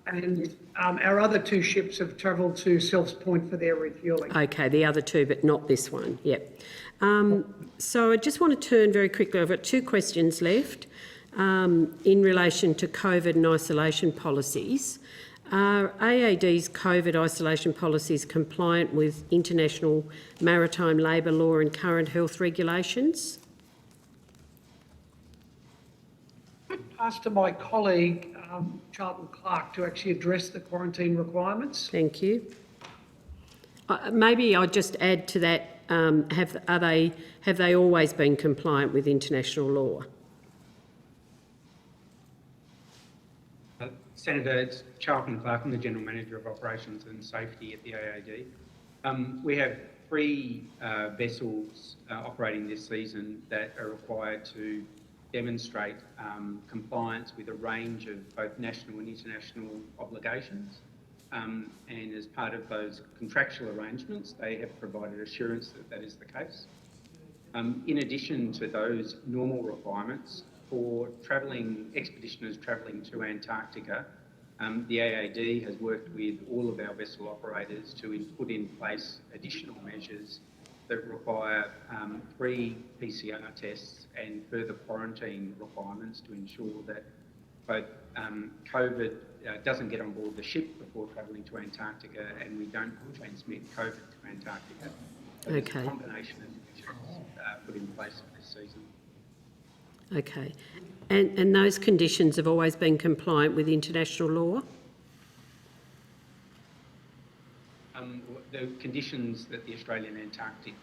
And our other two ships have travelled to Selfs Point for their refuelling. Okay, the other two, but not this one. Yep. So I just want to turn very quickly. I've got two questions left in relation to COVID and isolation policies. Are AAD's COVID isolation policies compliant with international maritime labour law and current health regulations? I'd pass to my colleague, Charlton Clark, to actually address the quarantine requirements. Thank you. Maybe I'll just add to that, have they always been compliant with international law? Senator, it's Charlton Clark. I'm the General Manager of Operations and Safety at the AAD. We have 3 vessels operating this season that are required to demonstrate compliance with a range of both national and international obligations. And as part of those contractual arrangements, they have provided assurance that that is the case. In addition to those normal requirements, for expeditioners travelling to Antarctica, the AAD has worked with all of our vessel operators to put in place additional measures that require 3 PCR tests and further quarantine requirements to ensure that both COVID doesn't get on board the ship before travelling to Antarctica and we don't transmit COVID to Antarctica. So there's a combination of measures put in place for this season. Okay. And those conditions have always been compliant with international law? The conditions that the Australian Antarctic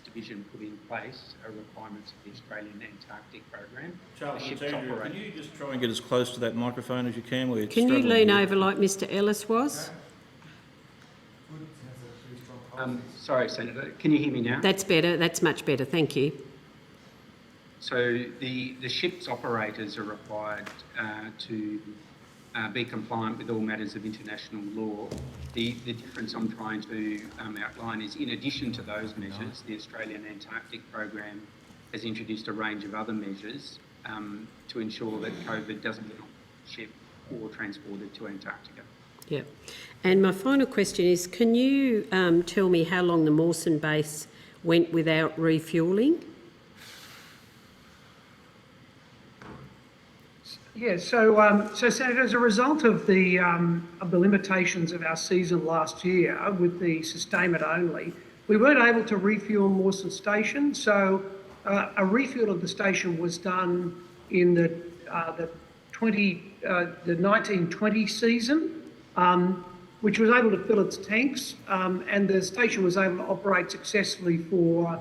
Division put in place are requirements of the Australian Antarctic Program. Charles, can you just try and get as close to that microphone as you can? Can you lean over like Mr Ellis was? Sorry, Senator, can you hear me now? That's better. That's much better. Thank you. So the ship's operators are required to be compliant with all matters of international law. The difference I'm trying to outline is, in addition to those measures, the Australian Antarctic Program has introduced a range of other measures to ensure that COVID doesn't get on the ship or transported to Antarctica. Yeah. And my final question is, can you tell me how long the Mawson base went without refuelling? Yeah, so Senator, as a result of the limitations of our season last year with the sustainment only, we weren't able to refuel Mawson Station. So a refuel of the station was done in the 1920 season, which was able to fill its tanks, and the station was able to operate successfully for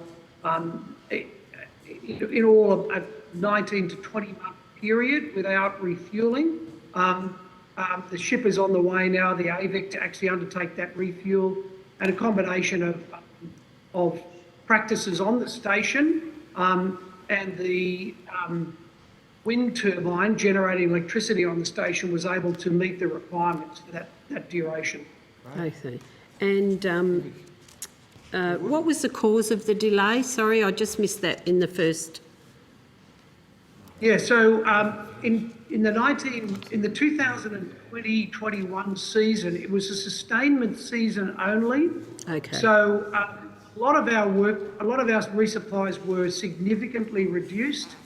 in all of a 19 to 20 month period without refueling. The ship is on the way now, the AVIC, to actually undertake that refuel, and a combination of practices on the station and the wind turbine generating electricity on the station was able to meet the requirements for that duration. Okay. And what was the cause of the delay? Sorry, I just missed that in the first. Yeah, so in the 2020-21 season, it was a sustainment season only. Okay. So a lot of our resupplies were significantly reduced,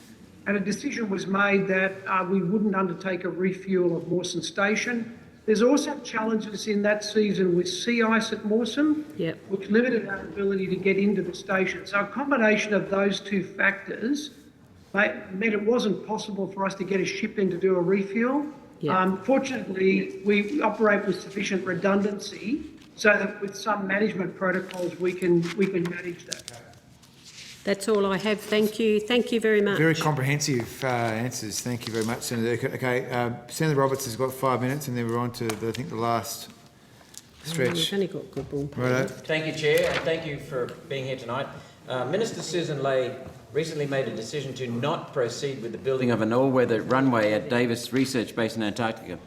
and a decision was made that we wouldn't undertake a refuel of Mawson Station. There's also challenges in that season with sea ice at Mawson, which limited our ability to get into the station. So a combination of those two factors meant it wasn't possible for us to get a ship in to do a refuel. Fortunately, we operate with sufficient redundancy so that with some management protocols we can manage that. That's all I have. Thank you. Thank you very much. Very comprehensive answers. Thank you very much, Senator. Okay, Senator Roberts has got 5 minutes, and then we're on to the last stretch. We've only got good ball. Righto. Thank you, Chair, and thank you for being here tonight. Minister Susan Ley recently made a decision to not proceed with the building of an all-weather runway at Davis Research Base in Antarctica.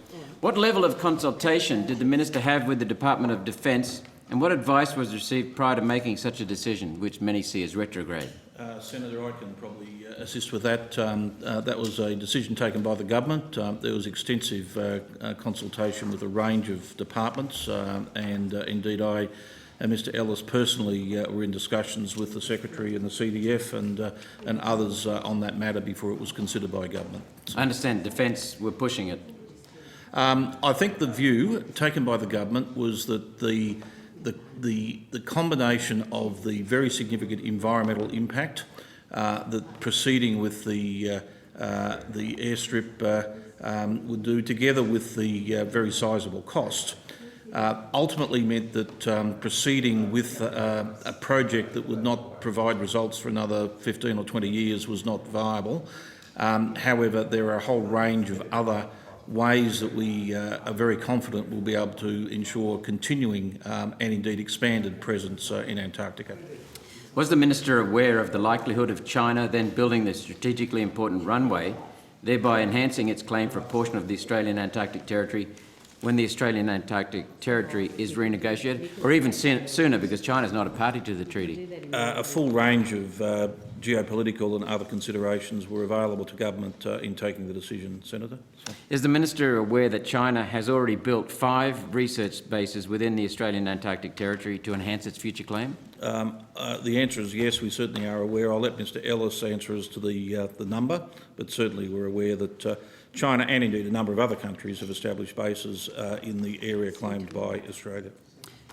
What level of consultation did the Minister have with the Department of Defence, and what advice was received prior to making such a decision, which many see as retrograde? Senator, I can probably assist with that. That was a decision taken by the government. There was extensive consultation with a range of departments, and indeed I and Mr Ellis personally were in discussions with the Secretary and the CDF and others on that matter before it was considered by government. I understand Defence were pushing it. I think the view taken by the government was that the combination of the very significant environmental impact that proceeding with the airstrip would do, together with the very sizable cost, ultimately meant that proceeding with a project that would not provide results for another 15 or 20 years was not viable. However, there are a whole range of other ways that we are very confident we'll be able to ensure continuing and indeed expanded presence in Antarctica. Was the Minister aware of the likelihood of China then building the strategically important runway, thereby enhancing its claim for a portion of the Australian Antarctic Territory when the Australian Antarctic Territory is renegotiated, or even sooner because China is not a party to the treaty? A full range of geopolitical and other considerations were available to government in taking the decision, Senator. Is the Minister aware that China has already built 5 research bases within the Australian Antarctic Territory to enhance its future claim? The answer is yes, we certainly are aware. I'll let Mr Ellis answer as to the number, but certainly we're aware that China and indeed a number of other countries have established bases in the area claimed by Australia.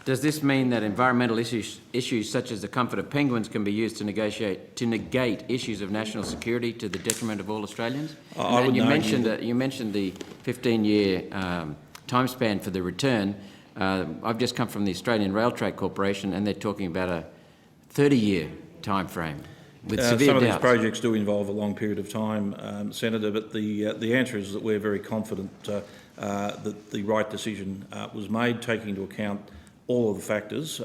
Does this mean that environmental issues such as the comfort of penguins can be used to negate issues of national security to the detriment of all Australians? You mentioned the 15-year time span for the return. I've just come from the Australian Railtrack Corporation, and they're talking about a 30-year time frame with severe some of doubts. these projects do involve a long period of time, Senator, but the answer is that we're very confident that the right decision was made, taking into account all of the factors,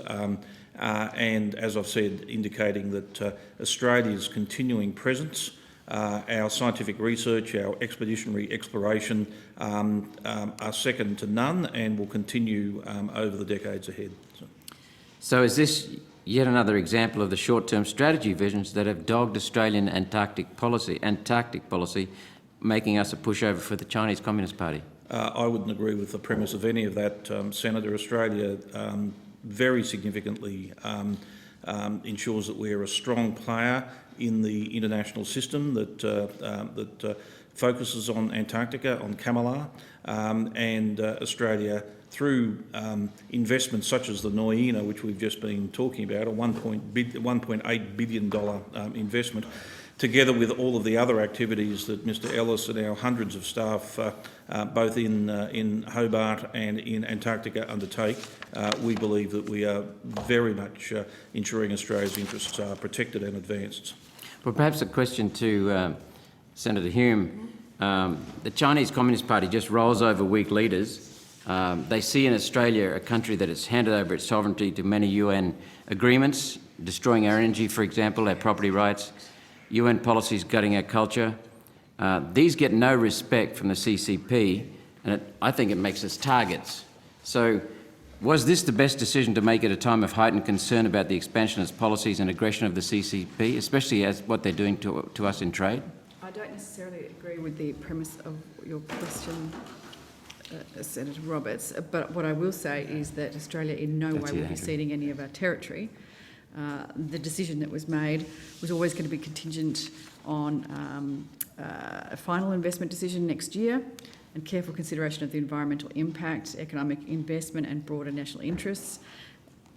and as I've said, indicating that Australia's continuing presence, our scientific research, our expeditionary exploration are second to none and will continue over the decades ahead. So is this yet another example of the short-term strategy visions that have dogged Australian Antarctic policy, making us a pushover for the Chinese Communist Party? I wouldn't agree with the premise of any of that, Senator. Australia very significantly ensures that we are a strong player in the international system that focuses on Antarctica, on Kamilar, and Australia, through investments such as the NOIENA, which we've just been talking about, a $1.8 billion investment, together with all of the other activities that Mr Ellis and our hundreds of staff, both in Hobart and in Antarctica, undertake, we believe that we are very much ensuring Australia's interests are protected and advanced. Well, perhaps a question to Senator Hume. The Chinese Communist Party just rolls over weak leaders. They see in Australia a country that has handed over its sovereignty to many UN agreements, destroying our energy, for example, our property rights, UN policies gutting our culture. These get no respect from the CCP, and I think it makes us targets. So was this the best decision to make at a time of heightened concern about the expansionist policies and aggression of the CCP, especially as what they're doing to us in trade? I don't necessarily agree with the premise of your question, Senator Roberts, but what I will say is that Australia in no way will be ceding any of our territory. The decision that was made was always going to be contingent on a final investment decision next year and careful consideration of the environmental impact, economic investment and broader national interests.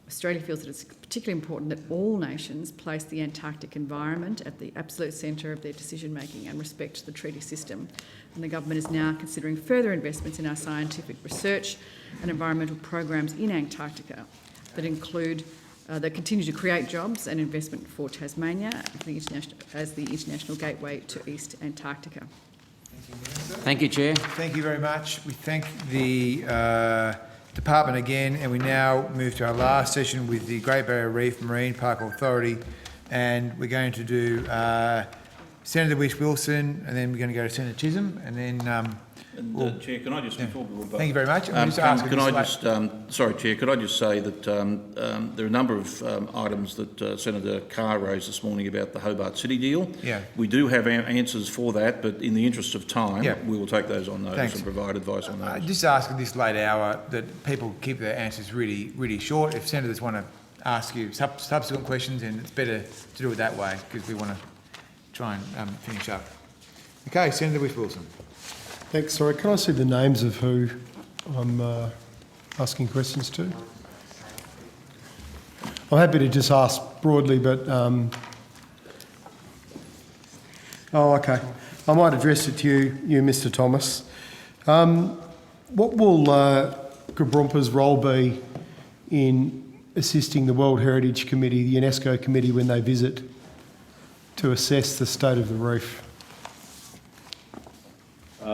Australia feels that it's particularly important that all nations place the Antarctic environment at the absolute centre of their decision-making and respect the treaty system. And the government is now considering further investments in our scientific research and environmental programs in Antarctica that include that continue to create jobs and investment for Tasmania as the international gateway to East Antarctica. Thank you, Chair. Thank you very much. We thank the Department again, and we now move to our last session with the Great Barrier Reef Marine Park Authority, and we're going to do Senator Whish-Wilson, and then we're going to go to Senator Chisholm, and then... Chair, can I just, before we vote... Thank you very much. Sorry, Chair, could I just say that there are a number of items that Senator Carr raised this morning about the Hobart City deal. Yeah. We do have answers for that, but in the interest of time, we will take those on notice and provide advice on those. Just ask at this late hour that people keep their answers really, really short. If senators want to ask you subsequent questions, then it's better to do it that way because we want to try and finish up. Okay, Senator Whish-Wilson. Thanks. Sorry, can I see the names of who I'm asking questions to? I'm happy to just ask broadly, but... okay. I might address it to you, Mr Thomas. What will Gabrompa's role be in assisting the World Heritage Committee, the UNESCO committee, when they visit to assess the state of the reef?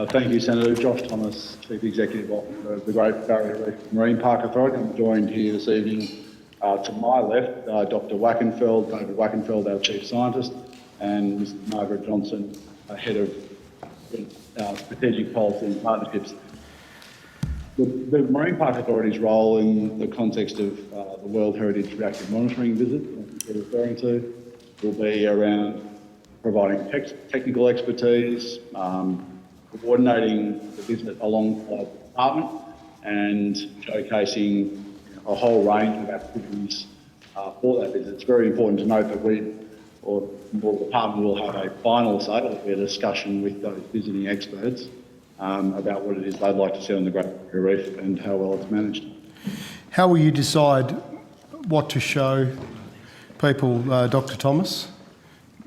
Thank you, Senator. Josh Thomas, Chief Executive Officer of the Great Barrier Reef Marine Park Authority. I'm joined here this evening to my left, Dr Wackenfeld, David Wackenfeld, our Chief Scientist, and Mrs Margaret Johnson, Head of Strategic Policy and Partnerships. The Marine Park Authority's role in the context of the World Heritage Reactive Monitoring visit that you're referring to will be around providing technical expertise, coordinating the visit alongside the department and showcasing a whole range of activities for that visit. It's very important to note that the department will have a final say. It'll be a discussion with those visiting experts about what it is they'd like to see on the Great Barrier Reef and how well it's managed. How will you decide what to show people, Dr Thomas,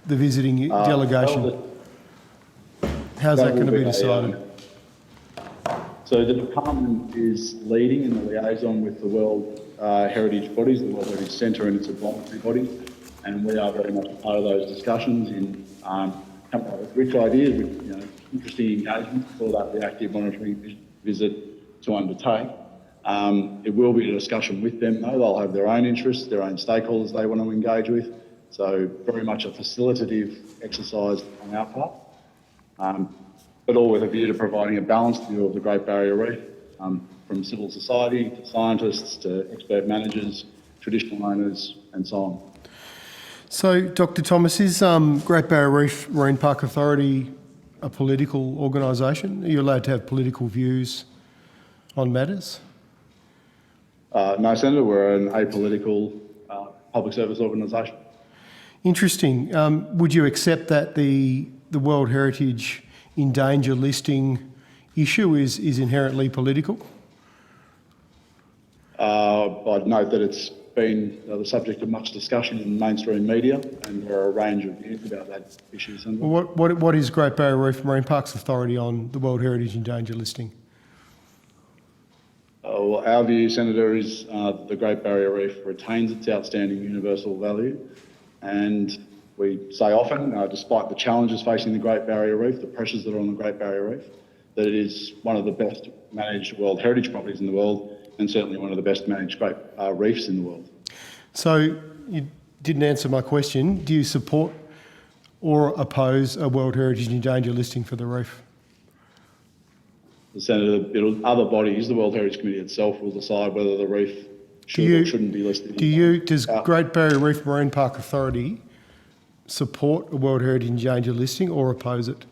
the visiting delegation? How's that going to be decided? So the department is leading in the liaison with the World Heritage bodies, the World Heritage Centre and its advisory bodies, and we are very much a part of those discussions in coming up with rich ideas, with interesting engagements for that reactive monitoring visit to undertake. It will be a discussion with them though. They'll have their own interests, their own stakeholders they want to engage with. So very much a facilitative exercise on our part. But all with a view to providing a balanced view of the Great Barrier Reef, from civil society to scientists to expert managers, traditional owners and so on. So, Dr Thomas, is Great Barrier Reef Marine Park Authority a political organisation? Are you allowed to have political views on matters? No, Senator, we're an apolitical public service organisation. Interesting. Would you accept that the World Heritage in Danger listing issue is inherently political? I'd note that it's been the subject of much discussion in mainstream media, and there are a range of views about that issue, Senator. Well, what is Great Barrier Reef Marine Parks Authority on the World Heritage in Danger listing? Well, our view, Senator, is the Great Barrier Reef retains its outstanding universal value, and we say often, despite the challenges facing the Great Barrier Reef, the pressures that are on the Great Barrier Reef, that it is one of the best managed World Heritage properties in the world, and certainly one of the best managed great reefs in the world. So you didn't answer my question. Do you support or oppose a World Heritage in Danger listing for the reef? Senator, other bodies, the World Heritage Committee itself, will decide whether the reef should or shouldn't be listed. Does Great Barrier Reef Marine Park Authority support a World Heritage in Danger listing or oppose it?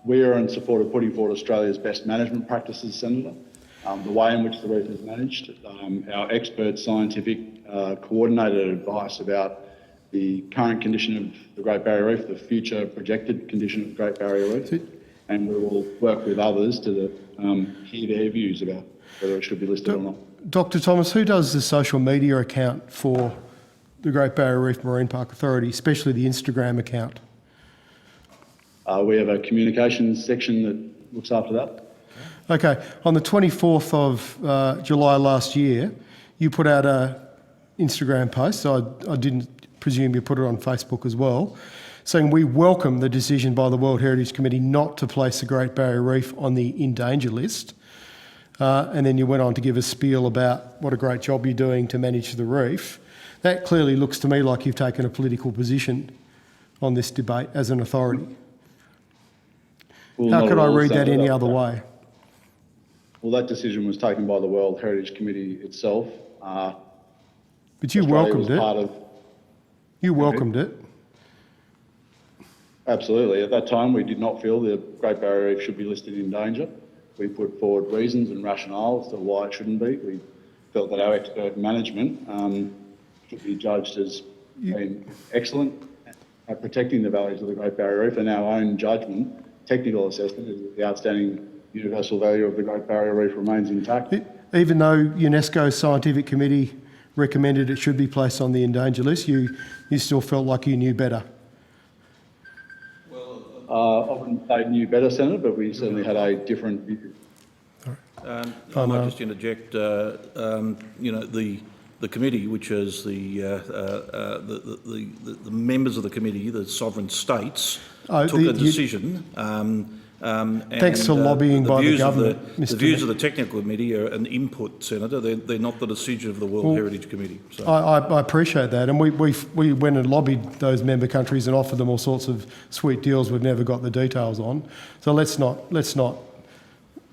We are in support of putting forward Australia's best management practices, Senator. The way in which the reef is managed, our expert scientific coordinated advice about the current condition of the Great Barrier Reef, the future projected condition of the Great Barrier Reef, and we will work with others to hear their views about whether it should be listed or not. Dr. Thomas, who does the social media account for the Great Barrier Reef Marine Park Authority, especially the Instagram account? We have a communications section that looks after that. Okay. On the 24th of July last year, you put out an Instagram post, so I didn't presume you put it on Facebook as well, saying we welcome the decision by the World Heritage Committee not to place the Great Barrier Reef on the in danger list. And then you went on to give a spiel about what a great job you're doing to manage the reef. That clearly looks to me like you've taken a political on this debate as an authority. Well, how could I read that Senator, any other way? Well, that decision was taken by the World Heritage Committee itself. But you Australia welcomed was it. part of- You welcomed it. Absolutely. At that time, we did not feel the Great Barrier Reef should be listed in danger. We put forward reasons and rationale as to why it shouldn't be. We felt that our expert management should be judged as being excellent at protecting the values of the Great Barrier Reef, and our own judgment, technical assessment, is that the outstanding universal value of the Great Barrier Reef remains intact. Even though UNESCO's scientific committee recommended it should be placed on the in danger list, you still felt like you knew better. I wouldn't say knew better, Senator, but we certainly had a different view. I might just interject. The committee, which is the members of the committee, the sovereign states, took a decision. Thanks for lobbying by the government, The views of the technical committee are an input, Senator. They're not the decision of the World Heritage Committee. So. I appreciate that, and we went and lobbied those member countries and offered them all sorts of sweet deals we've never got the details on. So let's not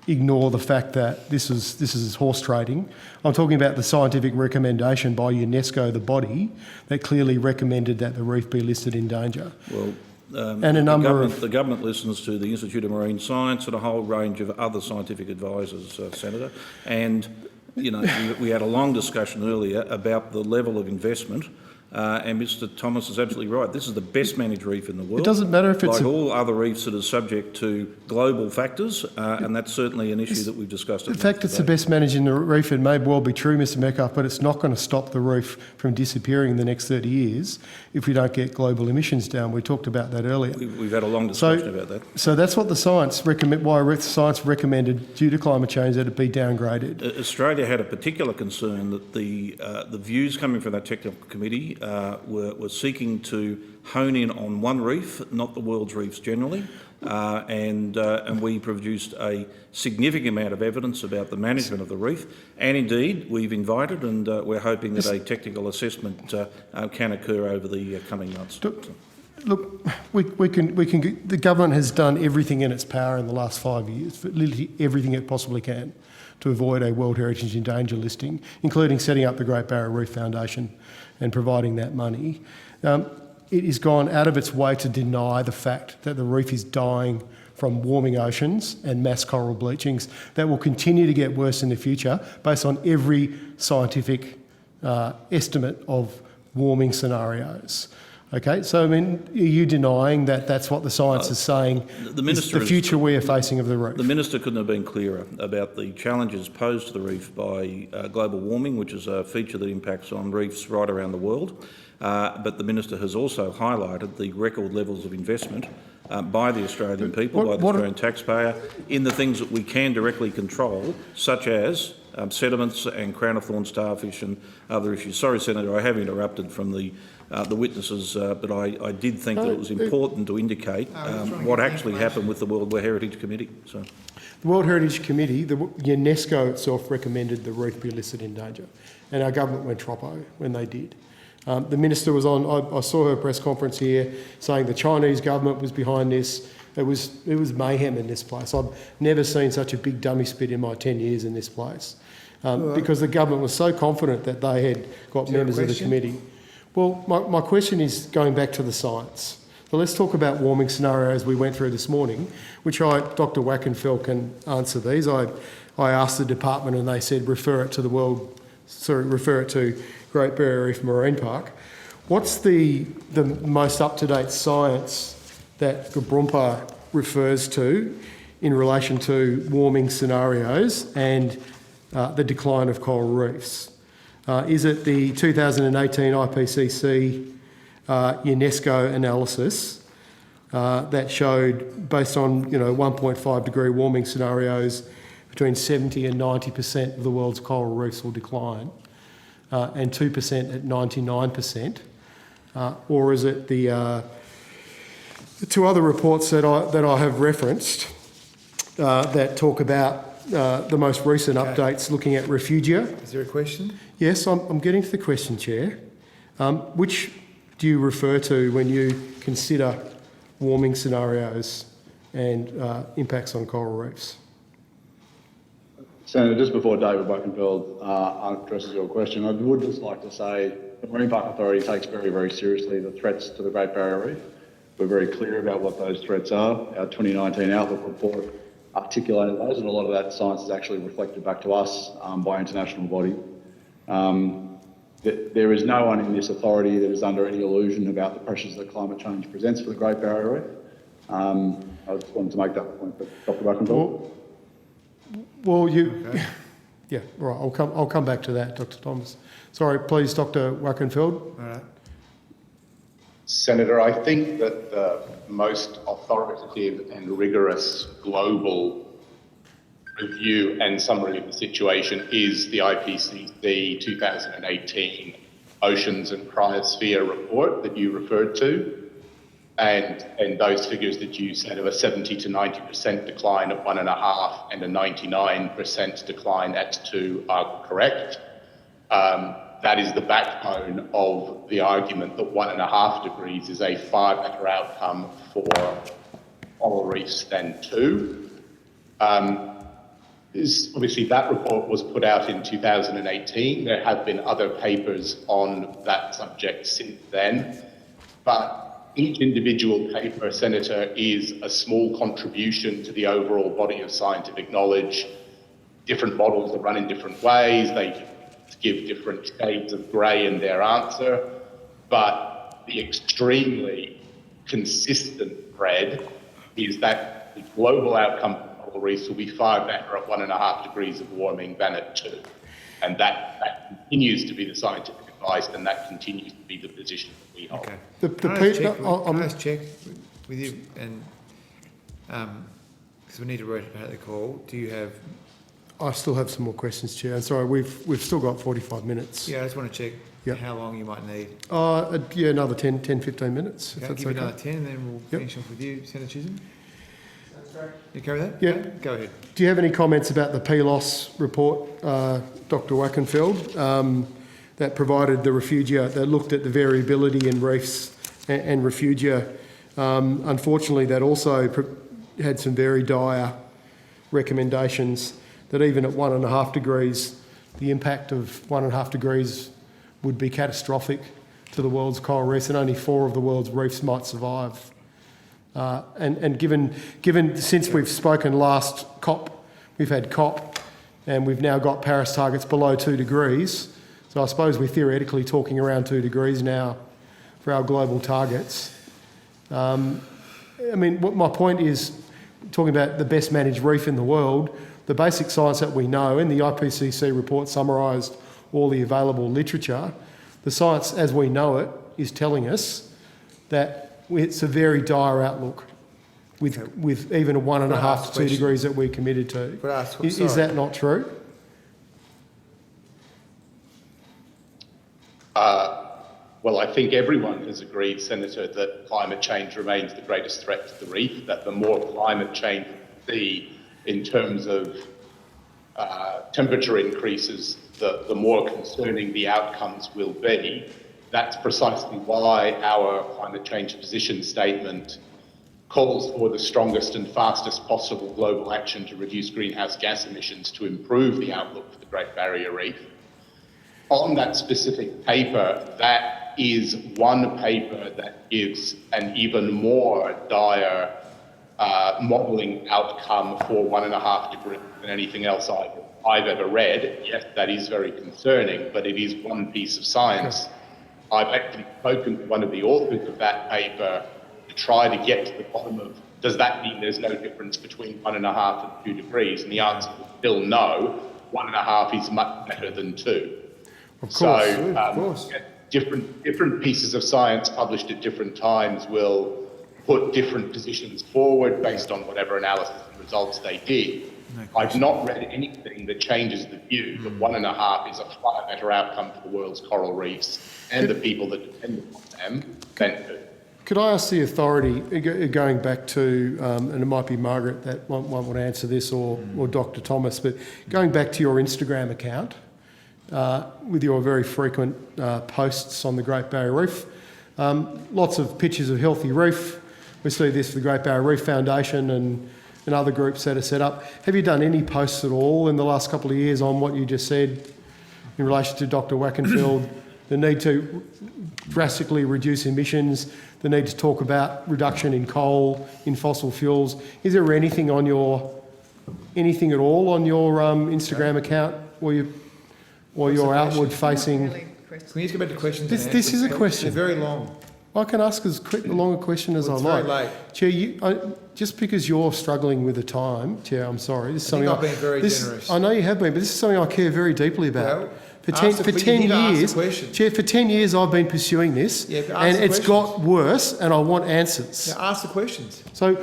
ignore the fact that this is horse trading. I'm talking about the scientific recommendation by UNESCO, the body, that clearly recommended that the reef be listed in danger. Well, and the government listens to the Institute of Marine Science and a whole range of other scientific advisors, Senator. And, we had a long discussion earlier about the level of investment. And Mr. Thomas is absolutely right. This is the best managed reef in the world. It doesn't matter if it's like all other reefs that are subject to global factors, and that's certainly an issue that we've discussed. The fact it's the best managed in the reef, it may well be true, Mr. Metcalfe, but it's not going to stop the reef from disappearing in the next 30 years if we don't get global emissions down. We talked about that earlier. We've had a long discussion about that. So that's what the science science recommended due to climate change that it be downgraded. Australia had a particular concern that the views coming from that technical committee were seeking to hone in on one reef, not the world's reefs generally, and we produced a significant amount of evidence about the management of the reef, and indeed we've invited and we're hoping that a technical assessment can occur over the coming months. Look, we can. The government has done everything in its power in the last 5 years, literally everything it possibly can, to avoid a World Heritage in Danger listing, including setting up the Great Barrier Reef Foundation and providing that money. it has gone out of its way to deny the fact that the reef is dying from warming oceans and mass coral bleachings that will continue to get worse in the future based on every scientific estimate of warming scenarios. Okay, so I mean, are you denying that that's what the science is saying, is the future we are facing of the reef? The Minister couldn't have been clearer about the challenges posed to the reef by global warming, which is a feature that impacts on reefs right around the world. But the Minister has also highlighted the record levels of investment by the Australian people, by the Australian taxpayer, in the things that we can directly control, such as sediments and crown of thorn starfish and other issues. Sorry, Senator, I have interrupted from the witnesses, but I did think that it was important to indicate what actually happened with the World Heritage Committee. So, the World Heritage Committee, the UNESCO itself recommended the reef be listed in danger, and our government went troppo when they did. The Minister was on, I saw her press conference here saying the Chinese government was behind this. It was mayhem in this place. I've never seen such a big dummy spit in my 10 years in this place, because the government was so confident that they had got members of the committee. Well, my question is going back to the science. So let's talk about warming scenarios we went through this morning, which Dr. Wackenfeld can answer these. I asked the department and they said refer it to Great Barrier Reef Marine Park. What's the most up-to-date science that Gabrumpa refers to in relation to warming scenarios and the decline of coral reefs? Is it the 2018 IPCC UNESCO analysis that showed, based on 1.5 degree warming scenarios, between 70 and 90% of the world's coral reefs will decline, and 2% at 99%? Or is it the two other reports that I have referenced that talk about the most recent updates looking at refugia? Is there a question? Yes, I'm getting to the question, Chair. Which do you refer to when you consider warming scenarios and impacts on coral reefs? Senator, just before David Wackenfeld addresses your question, I would just like to say the Marine Park Authority takes very, very seriously the threats to the Great Barrier Reef. We're very clear about what those threats are. Our 2019 Outlook report articulated those, and a lot of that science is actually reflected back to us by international body. There is no one in this authority that is under any illusion about the pressures that climate change presents for the Great Barrier Reef. I just wanted to make that point, but Dr. Wackenfeld. Well, yeah, right. I'll come back to that, Dr. Thomas. Sorry, please, Dr. Wackenfeld. All right. Senator, I think that the most authoritative and rigorous global review and summary of the situation is the IPCC 2018 Oceans and Cryosphere report that you referred to. And those figures that you said of a 70 to 90% decline at 1.5 and a 99% decline at 2 are correct. That is the backbone of the argument that 1.5 degrees is a far better outcome for coral reefs than 2. Obviously, that report was put out in 2018. There have been other papers on that subject since then. But each individual paper, Senator, is a small contribution to the overall body of scientific knowledge. Different models are run in different ways. They give different shades of grey in their answer. But the extremely consistent thread is that the global outcome for coral reefs will be far better at 1.5 degrees of warming than at 2. And that continues to be the scientific advice, and that continues to be the position that we hold. Okay. Can I just check with you, and because we need to rotate the call, do you have... I still have some more questions, Chair. I'm sorry, we've still got 45 minutes. Yeah, I just want to check how long you might need. Yeah, another 10, 15 minutes. Okay, I'll give you another 10 and then we'll finish off with you, Senator Chisholm. You okay with that? Yeah. Okay, go ahead. Do you have any comments about the PLOS report, Dr. Wackenfeld, that provided the refugia, that looked at the variability in reefs and refugia? Unfortunately, that also had some very dire recommendations that even at 1.5 degrees, the impact of 1.5 degrees would be catastrophic to the world's coral reefs, and only 4 of the world's reefs might survive. And given since we've spoken last COP, we've had COP, and we've now got Paris targets below 2 degrees. So I suppose we're theoretically talking around 2 degrees now for our global targets. I mean, what my point is, talking about the best managed reef in the world, the basic science that we know, and the IPCC report summarised all the available literature, the science as we know it is telling us that it's a very dire outlook with even a 1.5 to 2 degrees that we're committed to. Is that not true? Well, I think everyone has agreed, Senator, that climate change remains the greatest threat to the reef, that the more climate change we see in terms of temperature increases, the more concerning the outcomes will be. That's precisely why our climate change position statement calls for the strongest and fastest possible global action to reduce greenhouse gas emissions to improve the outlook for the Great Barrier Reef. On that specific paper, that is one paper that gives an even more dire modelling outcome for 1.5 degrees than anything else I've ever read. Yes, that is very concerning, but it is one piece of science. I've actually spoken to one of the authors of that paper to try to get to the bottom of, does that mean there's no difference between 1.5 and 2 degrees? And the answer is still no. 1.5 is much better than 2. Of course. Different pieces of science published at different times will put different positions forward based on whatever analysis and results they did. I've not read anything that changes the view that 1.5 is a far better outcome for the world's coral reefs and the people that depend upon them than 2. Could I ask the authority, going back to, and it might be Margaret that want to answer this, or Dr. Thomas, but going back to your Instagram account, with your very frequent posts on the Great Barrier Reef, lots of pictures of healthy reef. We see this for the Great Barrier Reef Foundation and other groups that are set up. Have you done any posts at all in the last couple of years on what you just said in relation to Dr. Wackenfeld, the need to drastically reduce emissions, the need to talk about reduction in coal, in fossil fuels? Is there anything at all on your Instagram account or you're outward facing? Can you just go back to questions? This is a question. They're very long. I can ask as long a question as I like. It's very late. Chair, just because you're struggling with the time, Chair, I'm sorry. This is something I've been very generous. I know you have been, but this is something I care very deeply about. Well, for 10 years, Chair, for 10 years I've been pursuing this, and it's got worse, and I want answers. Now ask the questions. So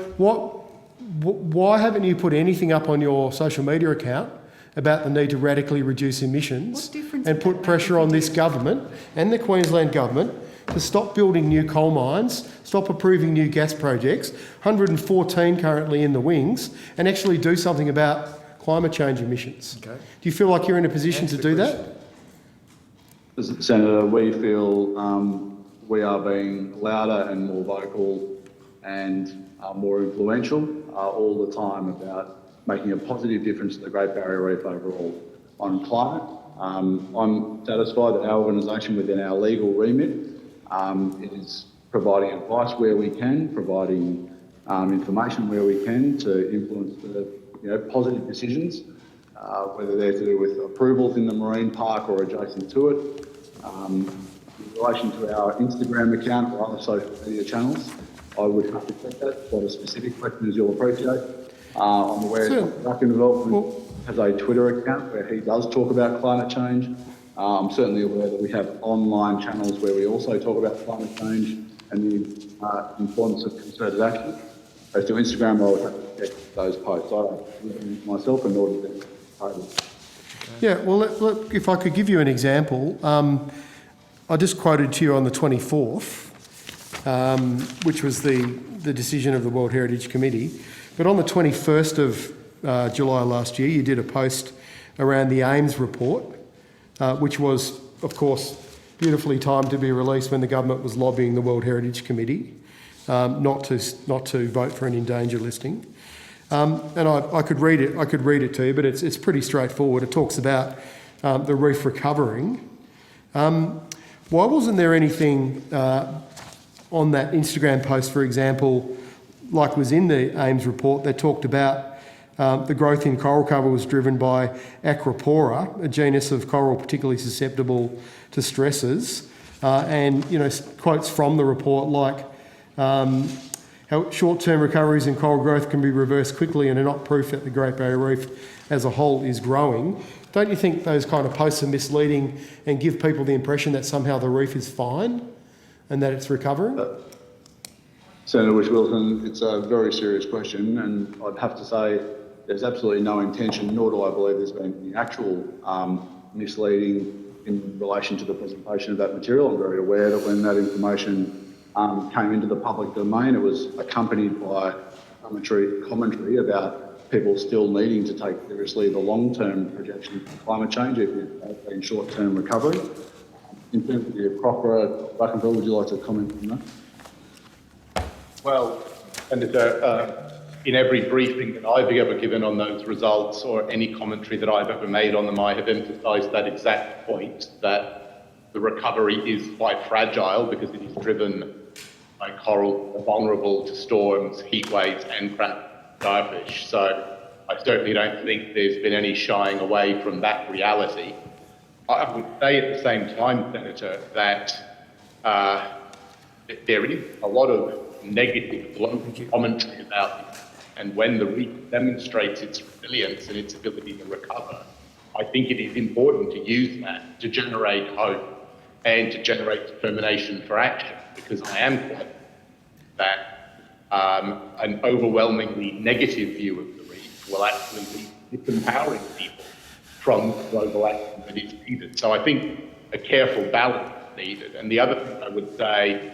why haven't you put anything up on your social media account about the need to radically reduce emissions and put pressure on this government and the Queensland government to stop building new coal mines, stop approving new gas projects, 114 currently in the wings, and actually do something about climate change emissions? Okay. Do you feel like you're in a position to do that? Senator, we feel we are being louder and more vocal and more influential all the time about making a positive difference to the Great Barrier Reef overall. On climate, I'm satisfied that our organisation, within our legal remit, is providing advice where we can, providing information where we can to influence the positive decisions, whether they're to do with approvals in the marine park or adjacent to it. In relation to our Instagram account or other social media channels, I would have to check that for a specific question, as you'll appreciate. I'm aware that Dr. Wackenfeld has a Twitter account where he does talk about climate change. I'm certainly aware that we have online channels where we also talk about climate change and the importance of concerted action. As to Instagram, I would have to check those posts. I don't myself in order to Yeah, well, look, if I could give you an example, I just quoted to you on the 24th, which was the decision of the World Heritage Committee. But on the 21st of July last year, you did a post around the AIMS report, which was, of course, beautifully timed to be released when the government was lobbying the World Heritage Committee not to vote for an endangered listing. And I could read it to you, but it's pretty straightforward. It talks about the reef recovering. Why wasn't there anything on that Instagram post, for example, like was in the AIMS report, that talked about the growth in coral cover was driven by Acropora, a genus of coral particularly susceptible to stresses, and quotes from the report like how short-term recoveries in coral growth can be reversed quickly and are not proof that the Great Barrier Reef as a whole is growing. Don't you think those kind of posts are misleading and give people the impression that somehow the reef is fine and that it's recovering? Senator Whish-Wilson, it's a very serious question, and I'd have to say there's absolutely no intention, nor do I believe there's been any actual misleading in relation to the presentation of that material. I'm very aware that when that information came into the public domain, it was accompanied by commentary about people still needing to take seriously the long-term projections for climate change, even if they've been short-term recovery. In terms of the Acropora, Wackenfeld, would you like to comment on that? Well, Senator, in every briefing that I've ever given on those results or any commentary that I've ever made on them, I have emphasised that exact point, that the recovery is quite fragile because it is driven by coral vulnerable to storms, heat waves and starfish. So I certainly don't think there's been any shying away from that reality. I would say at the same time, Senator, that there is a lot of negative local commentary about it. And when the reef demonstrates its resilience and its ability to recover, I think it is important to use that to generate hope and to generate determination for action, because I am confident that an overwhelmingly negative view of the reef will actually be disempowering people from global action that is needed. So I think a careful balance is needed. And the other thing I would say,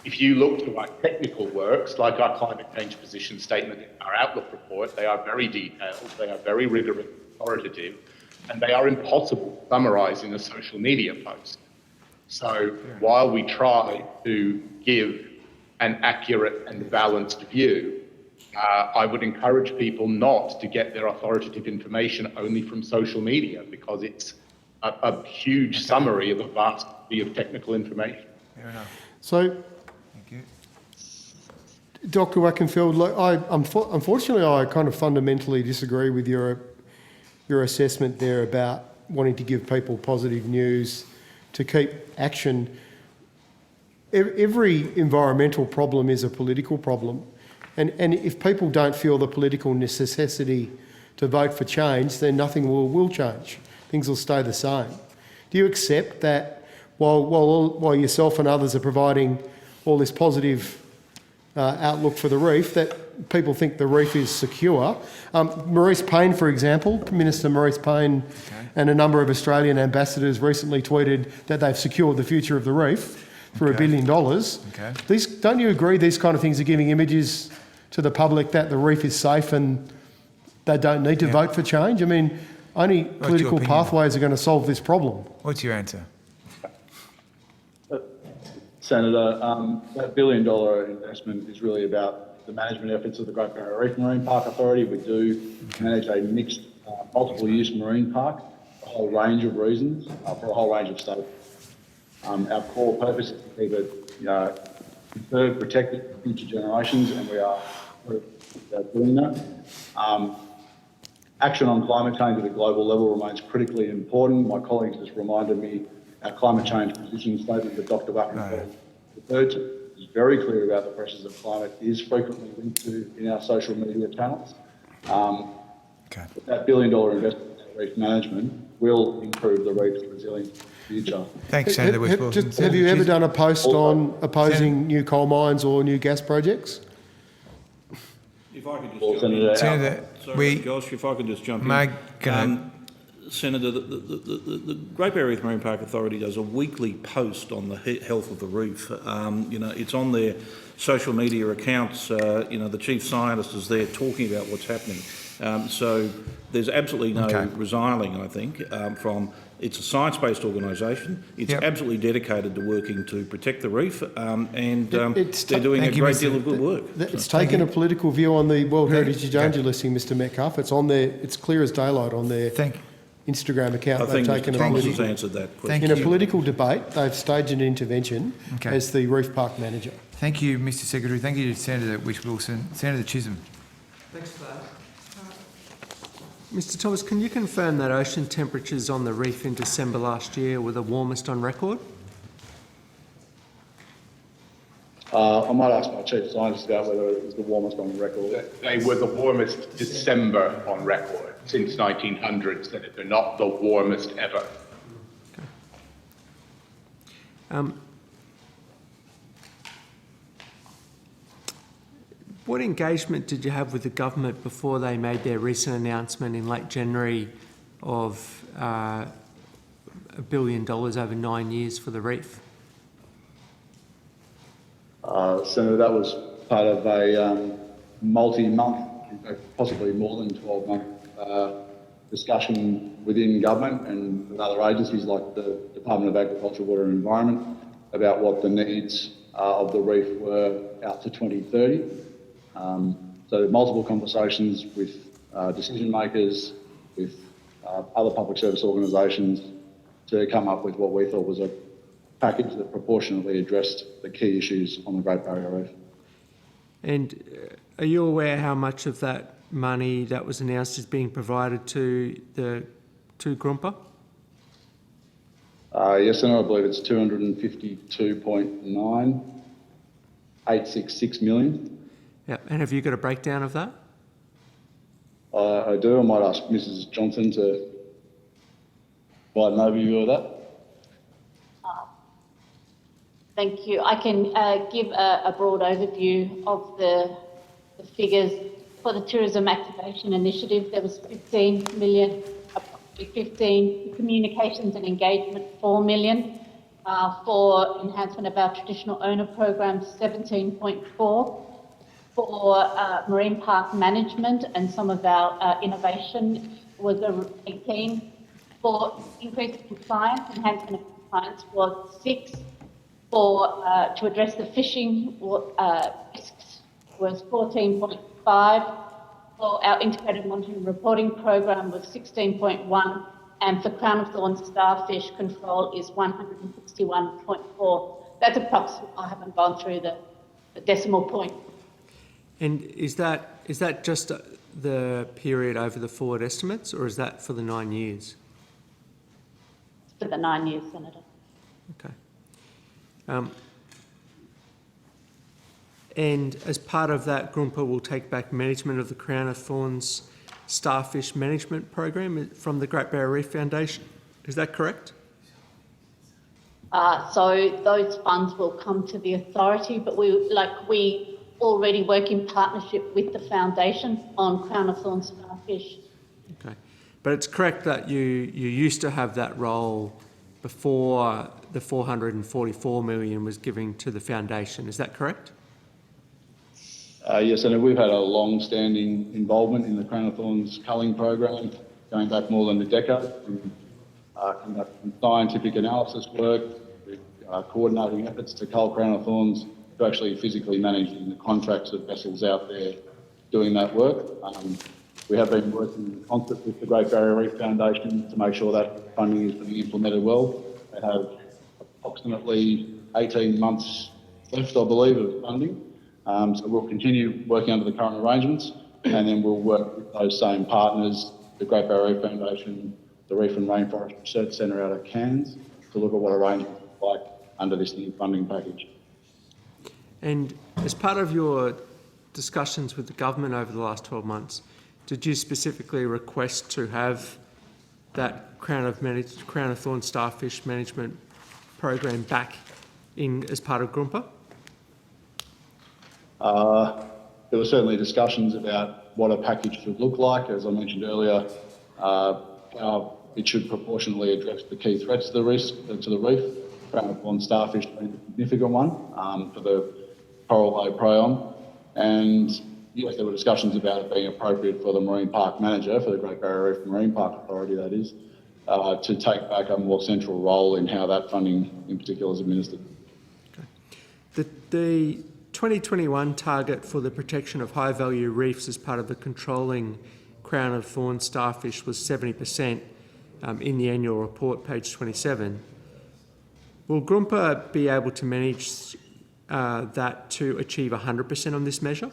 if you look to our technical works, like our climate change position statement in our Outlook report, they are very detailed, they are very rigorous, authoritative, and they are impossible to summarise in a social media post. So while we try to give an accurate and balanced view, I would encourage people not to get their authoritative information only from social media, because it's a huge summary of a vast body of technical information. Fair enough. So, Dr. Wackenfeld, unfortunately, I kind of fundamentally disagree with your assessment there about wanting to give people positive news to keep action. Every environmental problem is a political problem. And if people don't feel the political necessity to vote for change, then nothing will change. Things will stay the same. Do you accept that while yourself and others are providing all this positive outlook for the reef, that people think the reef is secure? Maurice Payne, for example, Minister Maurice Payne and a number of Australian ambassadors recently tweeted that they've secured the future of the reef for $1 billion. Don't you agree these kind of things are giving images to the public that the reef is safe and they don't need to vote for change? I mean, only political pathways are going to solve this problem. What's your answer? Senator, that $1 billion investment is really about the management efforts of the Great Barrier Reef Marine Park Authority. We do manage a mixed, multiple-use marine park for a whole range of reasons, for a whole range of states. Our core purpose is to keep it conserved, protected for future generations, and we are doing that. Action on climate change at a global level remains critically important. My colleagues just reminded me our climate change position statement that Dr. Wackenfeld referred to is very clear about the pressures of climate, is frequently linked to in our social media channels. That $1 billion investment in reef management will improve the reef's resilience in the future. Thanks, Senator Whish-Wilson. Have you ever done a post on opposing new coal mines or new gas projects? If I could just Senator, Josh, if I could just jump in. Senator, the Great Barrier Reef Marine Park Authority does a weekly post on the health of the reef. It's on their social media accounts. The chief scientist is there talking about what's happening. So there's absolutely no resiling, I think, from. It's a science-based organisation. It's absolutely dedicated to working to protect the reef, and they're doing a great deal of good work. It's taken a political view on the World Heritage Danger listing, Mr. Metcalf. It's on there. It's clear as daylight on their Instagram account. I think they've taken Mr. a Thomas has political, answered that question. in a political debate, they've staged an intervention as the Reef Park manager. Thank you, Mr. Secretary. Thank you to Senator Whish-Wilson. Senator Chisholm. Thanks for that. Mr. Thomas, can you confirm that ocean temperatures on the reef in December last year were the warmest on record? I might ask my chief scientist about whether it was the warmest on record. They were the warmest December on record since 1900, Senator, not the warmest ever. What engagement did you have with the government before they made their recent announcement in late January of $1 billion over 9 years for the reef? Senator, that was part of a multi-month, in fact, possibly more than 12-month discussion within government and with other agencies like the Department of Agriculture, Water and Environment about what the needs of the reef were out to 2030. So multiple conversations with decision makers, with other public service organisations to come up with what we thought was a package that proportionately addressed the key issues on the Great Barrier Reef. And are you aware how much of that money that was announced is being provided to Grumpa? Yes, Senator, I believe it's 252.9866 million. Yeah, and have you got a breakdown of that? I do. I might ask Mrs. Johnson to provide an overview of that. Thank you. I can give a broad overview of the figures. For the Tourism Activation Initiative, there was 15 million, approximately 15, communications and engagement 4 million, for enhancement of our traditional owner programs 17.4, for marine park management and some of our innovation was 18, for increased compliance, enhancement of compliance was 6, for to address the fishing risks was 14.5, for our integrated monitoring reporting program was 16.1, and for Crown of Thorns starfish control is 161.4. That's approximate. I haven't gone through the decimal point. And is that just the period over the forward estimates, or is that for the 9 years? For the 9 years, Senator. Okay. And as part of that, Grumpa will take back management of the Crown of Thorns Starfish Management Program from the Great Barrier Reef Foundation. Is that correct? So those funds will come to the authority, but we already work in partnership with the foundation on Crown of Thorns starfish. Okay. But it's correct that you used to have that role before the 444 million was given to the foundation. Is that correct? Yes, and we've had a long-standing involvement in the Crown of Thorns culling program, going back more than a decade. We've conducted scientific analysis work, coordinating efforts to cull Crown of Thorns, to actually physically managing the contracts of vessels out there doing that work. We have been working in concert with the Great Barrier Reef Foundation to make sure that funding is being implemented well. They have approximately 18 months left, I believe, of funding. So we'll continue working under the current arrangements, and then we'll work with those same partners, the Great Barrier Reef Foundation, the Reef and Rainforest Research Centre out of Cairns, to look at what arrangements look like under this new funding package. And as part of your discussions with the government over the last 12 months, did you specifically request to have that Crown of Thorns Starfish Management Program back in as part of Grumpa? There were certainly discussions about what a package should look like. As I mentioned earlier, it should proportionally address the key threats to the reef. Crown of Thorns starfish being a significant one for the coral low prion. And yes, there were discussions about it being appropriate for the Marine Park Manager, for the Great Barrier Reef Marine Park Authority, that is, to take back a more central role in how that funding in particular is administered. Okay. The 2021 target for the protection of high-value reefs as part of the controlling Crown of Thorns starfish was 70%. in the annual report, page 27. Will Grumpa be able to manage that to achieve 100% on this measure?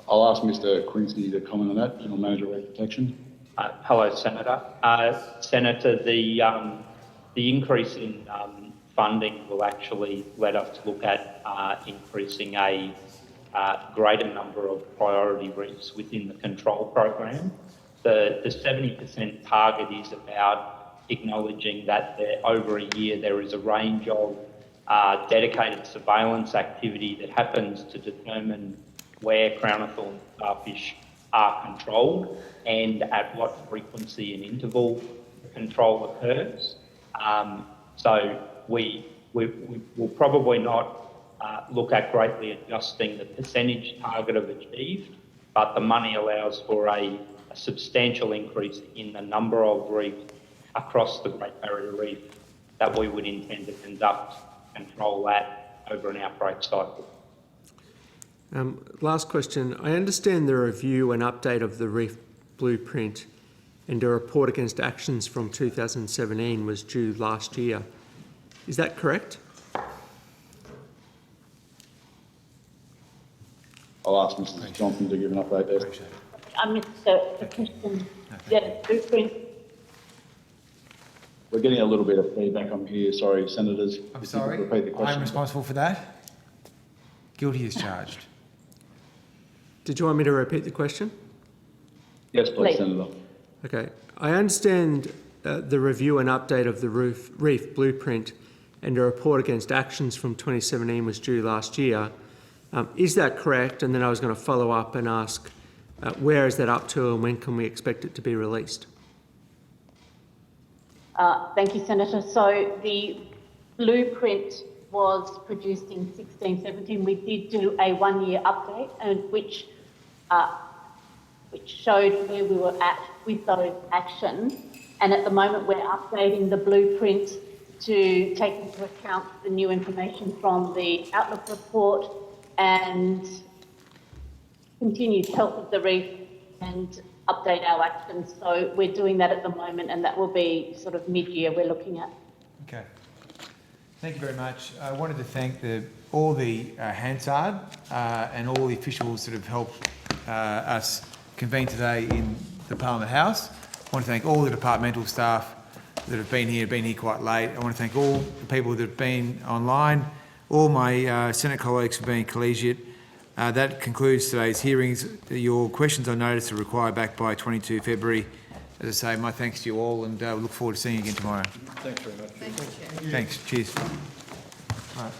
I'll ask Mr Quincy to comment on that, General Manager of Reef Protection. Hello, Senator. Senator, the increase in funding will actually let us look at increasing a greater number of priority reefs within the control program. The 70% target is about acknowledging that over a year there is a range of dedicated surveillance activity that happens to determine where crown of thorns starfish are controlled and at what frequency and interval the control occurs. So we will probably not look at greatly adjusting the percentage target of achieved, but the money allows for a substantial increase in the number of reefs across the Great Barrier Reef that we would intend to control that over an outbreak cycle. Last question. I understand the review and update of the Reef Blueprint and a report against actions from 2017 was due last year. Is that correct? I'll ask Mrs Johnson to give an update there. I missed the question. Yeah, blueprint. We're getting a little bit of feedback on here. Sorry, Senators. I'm If you could sorry. repeat the question. I'm responsible for that. Guilty as charged. Did you want me to repeat the question? Yes, please, Senator. Okay. I understand the review and update of the Reef Blueprint and a report against actions from 2017 was due last year. Is that correct? And then I was going to follow up and ask, where is that up to and when can we expect it to be released? Thank you, Senator. So the blueprint was produced in 16-17. We did do a one-year update, which showed where we were at with those actions. And at the moment, we're updating the blueprint to take into account the new information from the Outlook report and continue to help with the reef and update our actions. So we're doing that at the moment, and that will be sort of mid-year we're looking at. Okay. Thank you very much. I wanted to thank all the Hansard and all the officials that have helped us convene today in the Parliament House. I want to thank all the departmental staff that have been here quite late. I want to thank all the people that have been online, all my Senate colleagues for being collegiate. That concludes today's hearings. Your questions on notice are required back by 22 February. As I say, my thanks to you all, and we look forward to seeing you again tomorrow. Thanks very much. Thanks. Cheers. All right.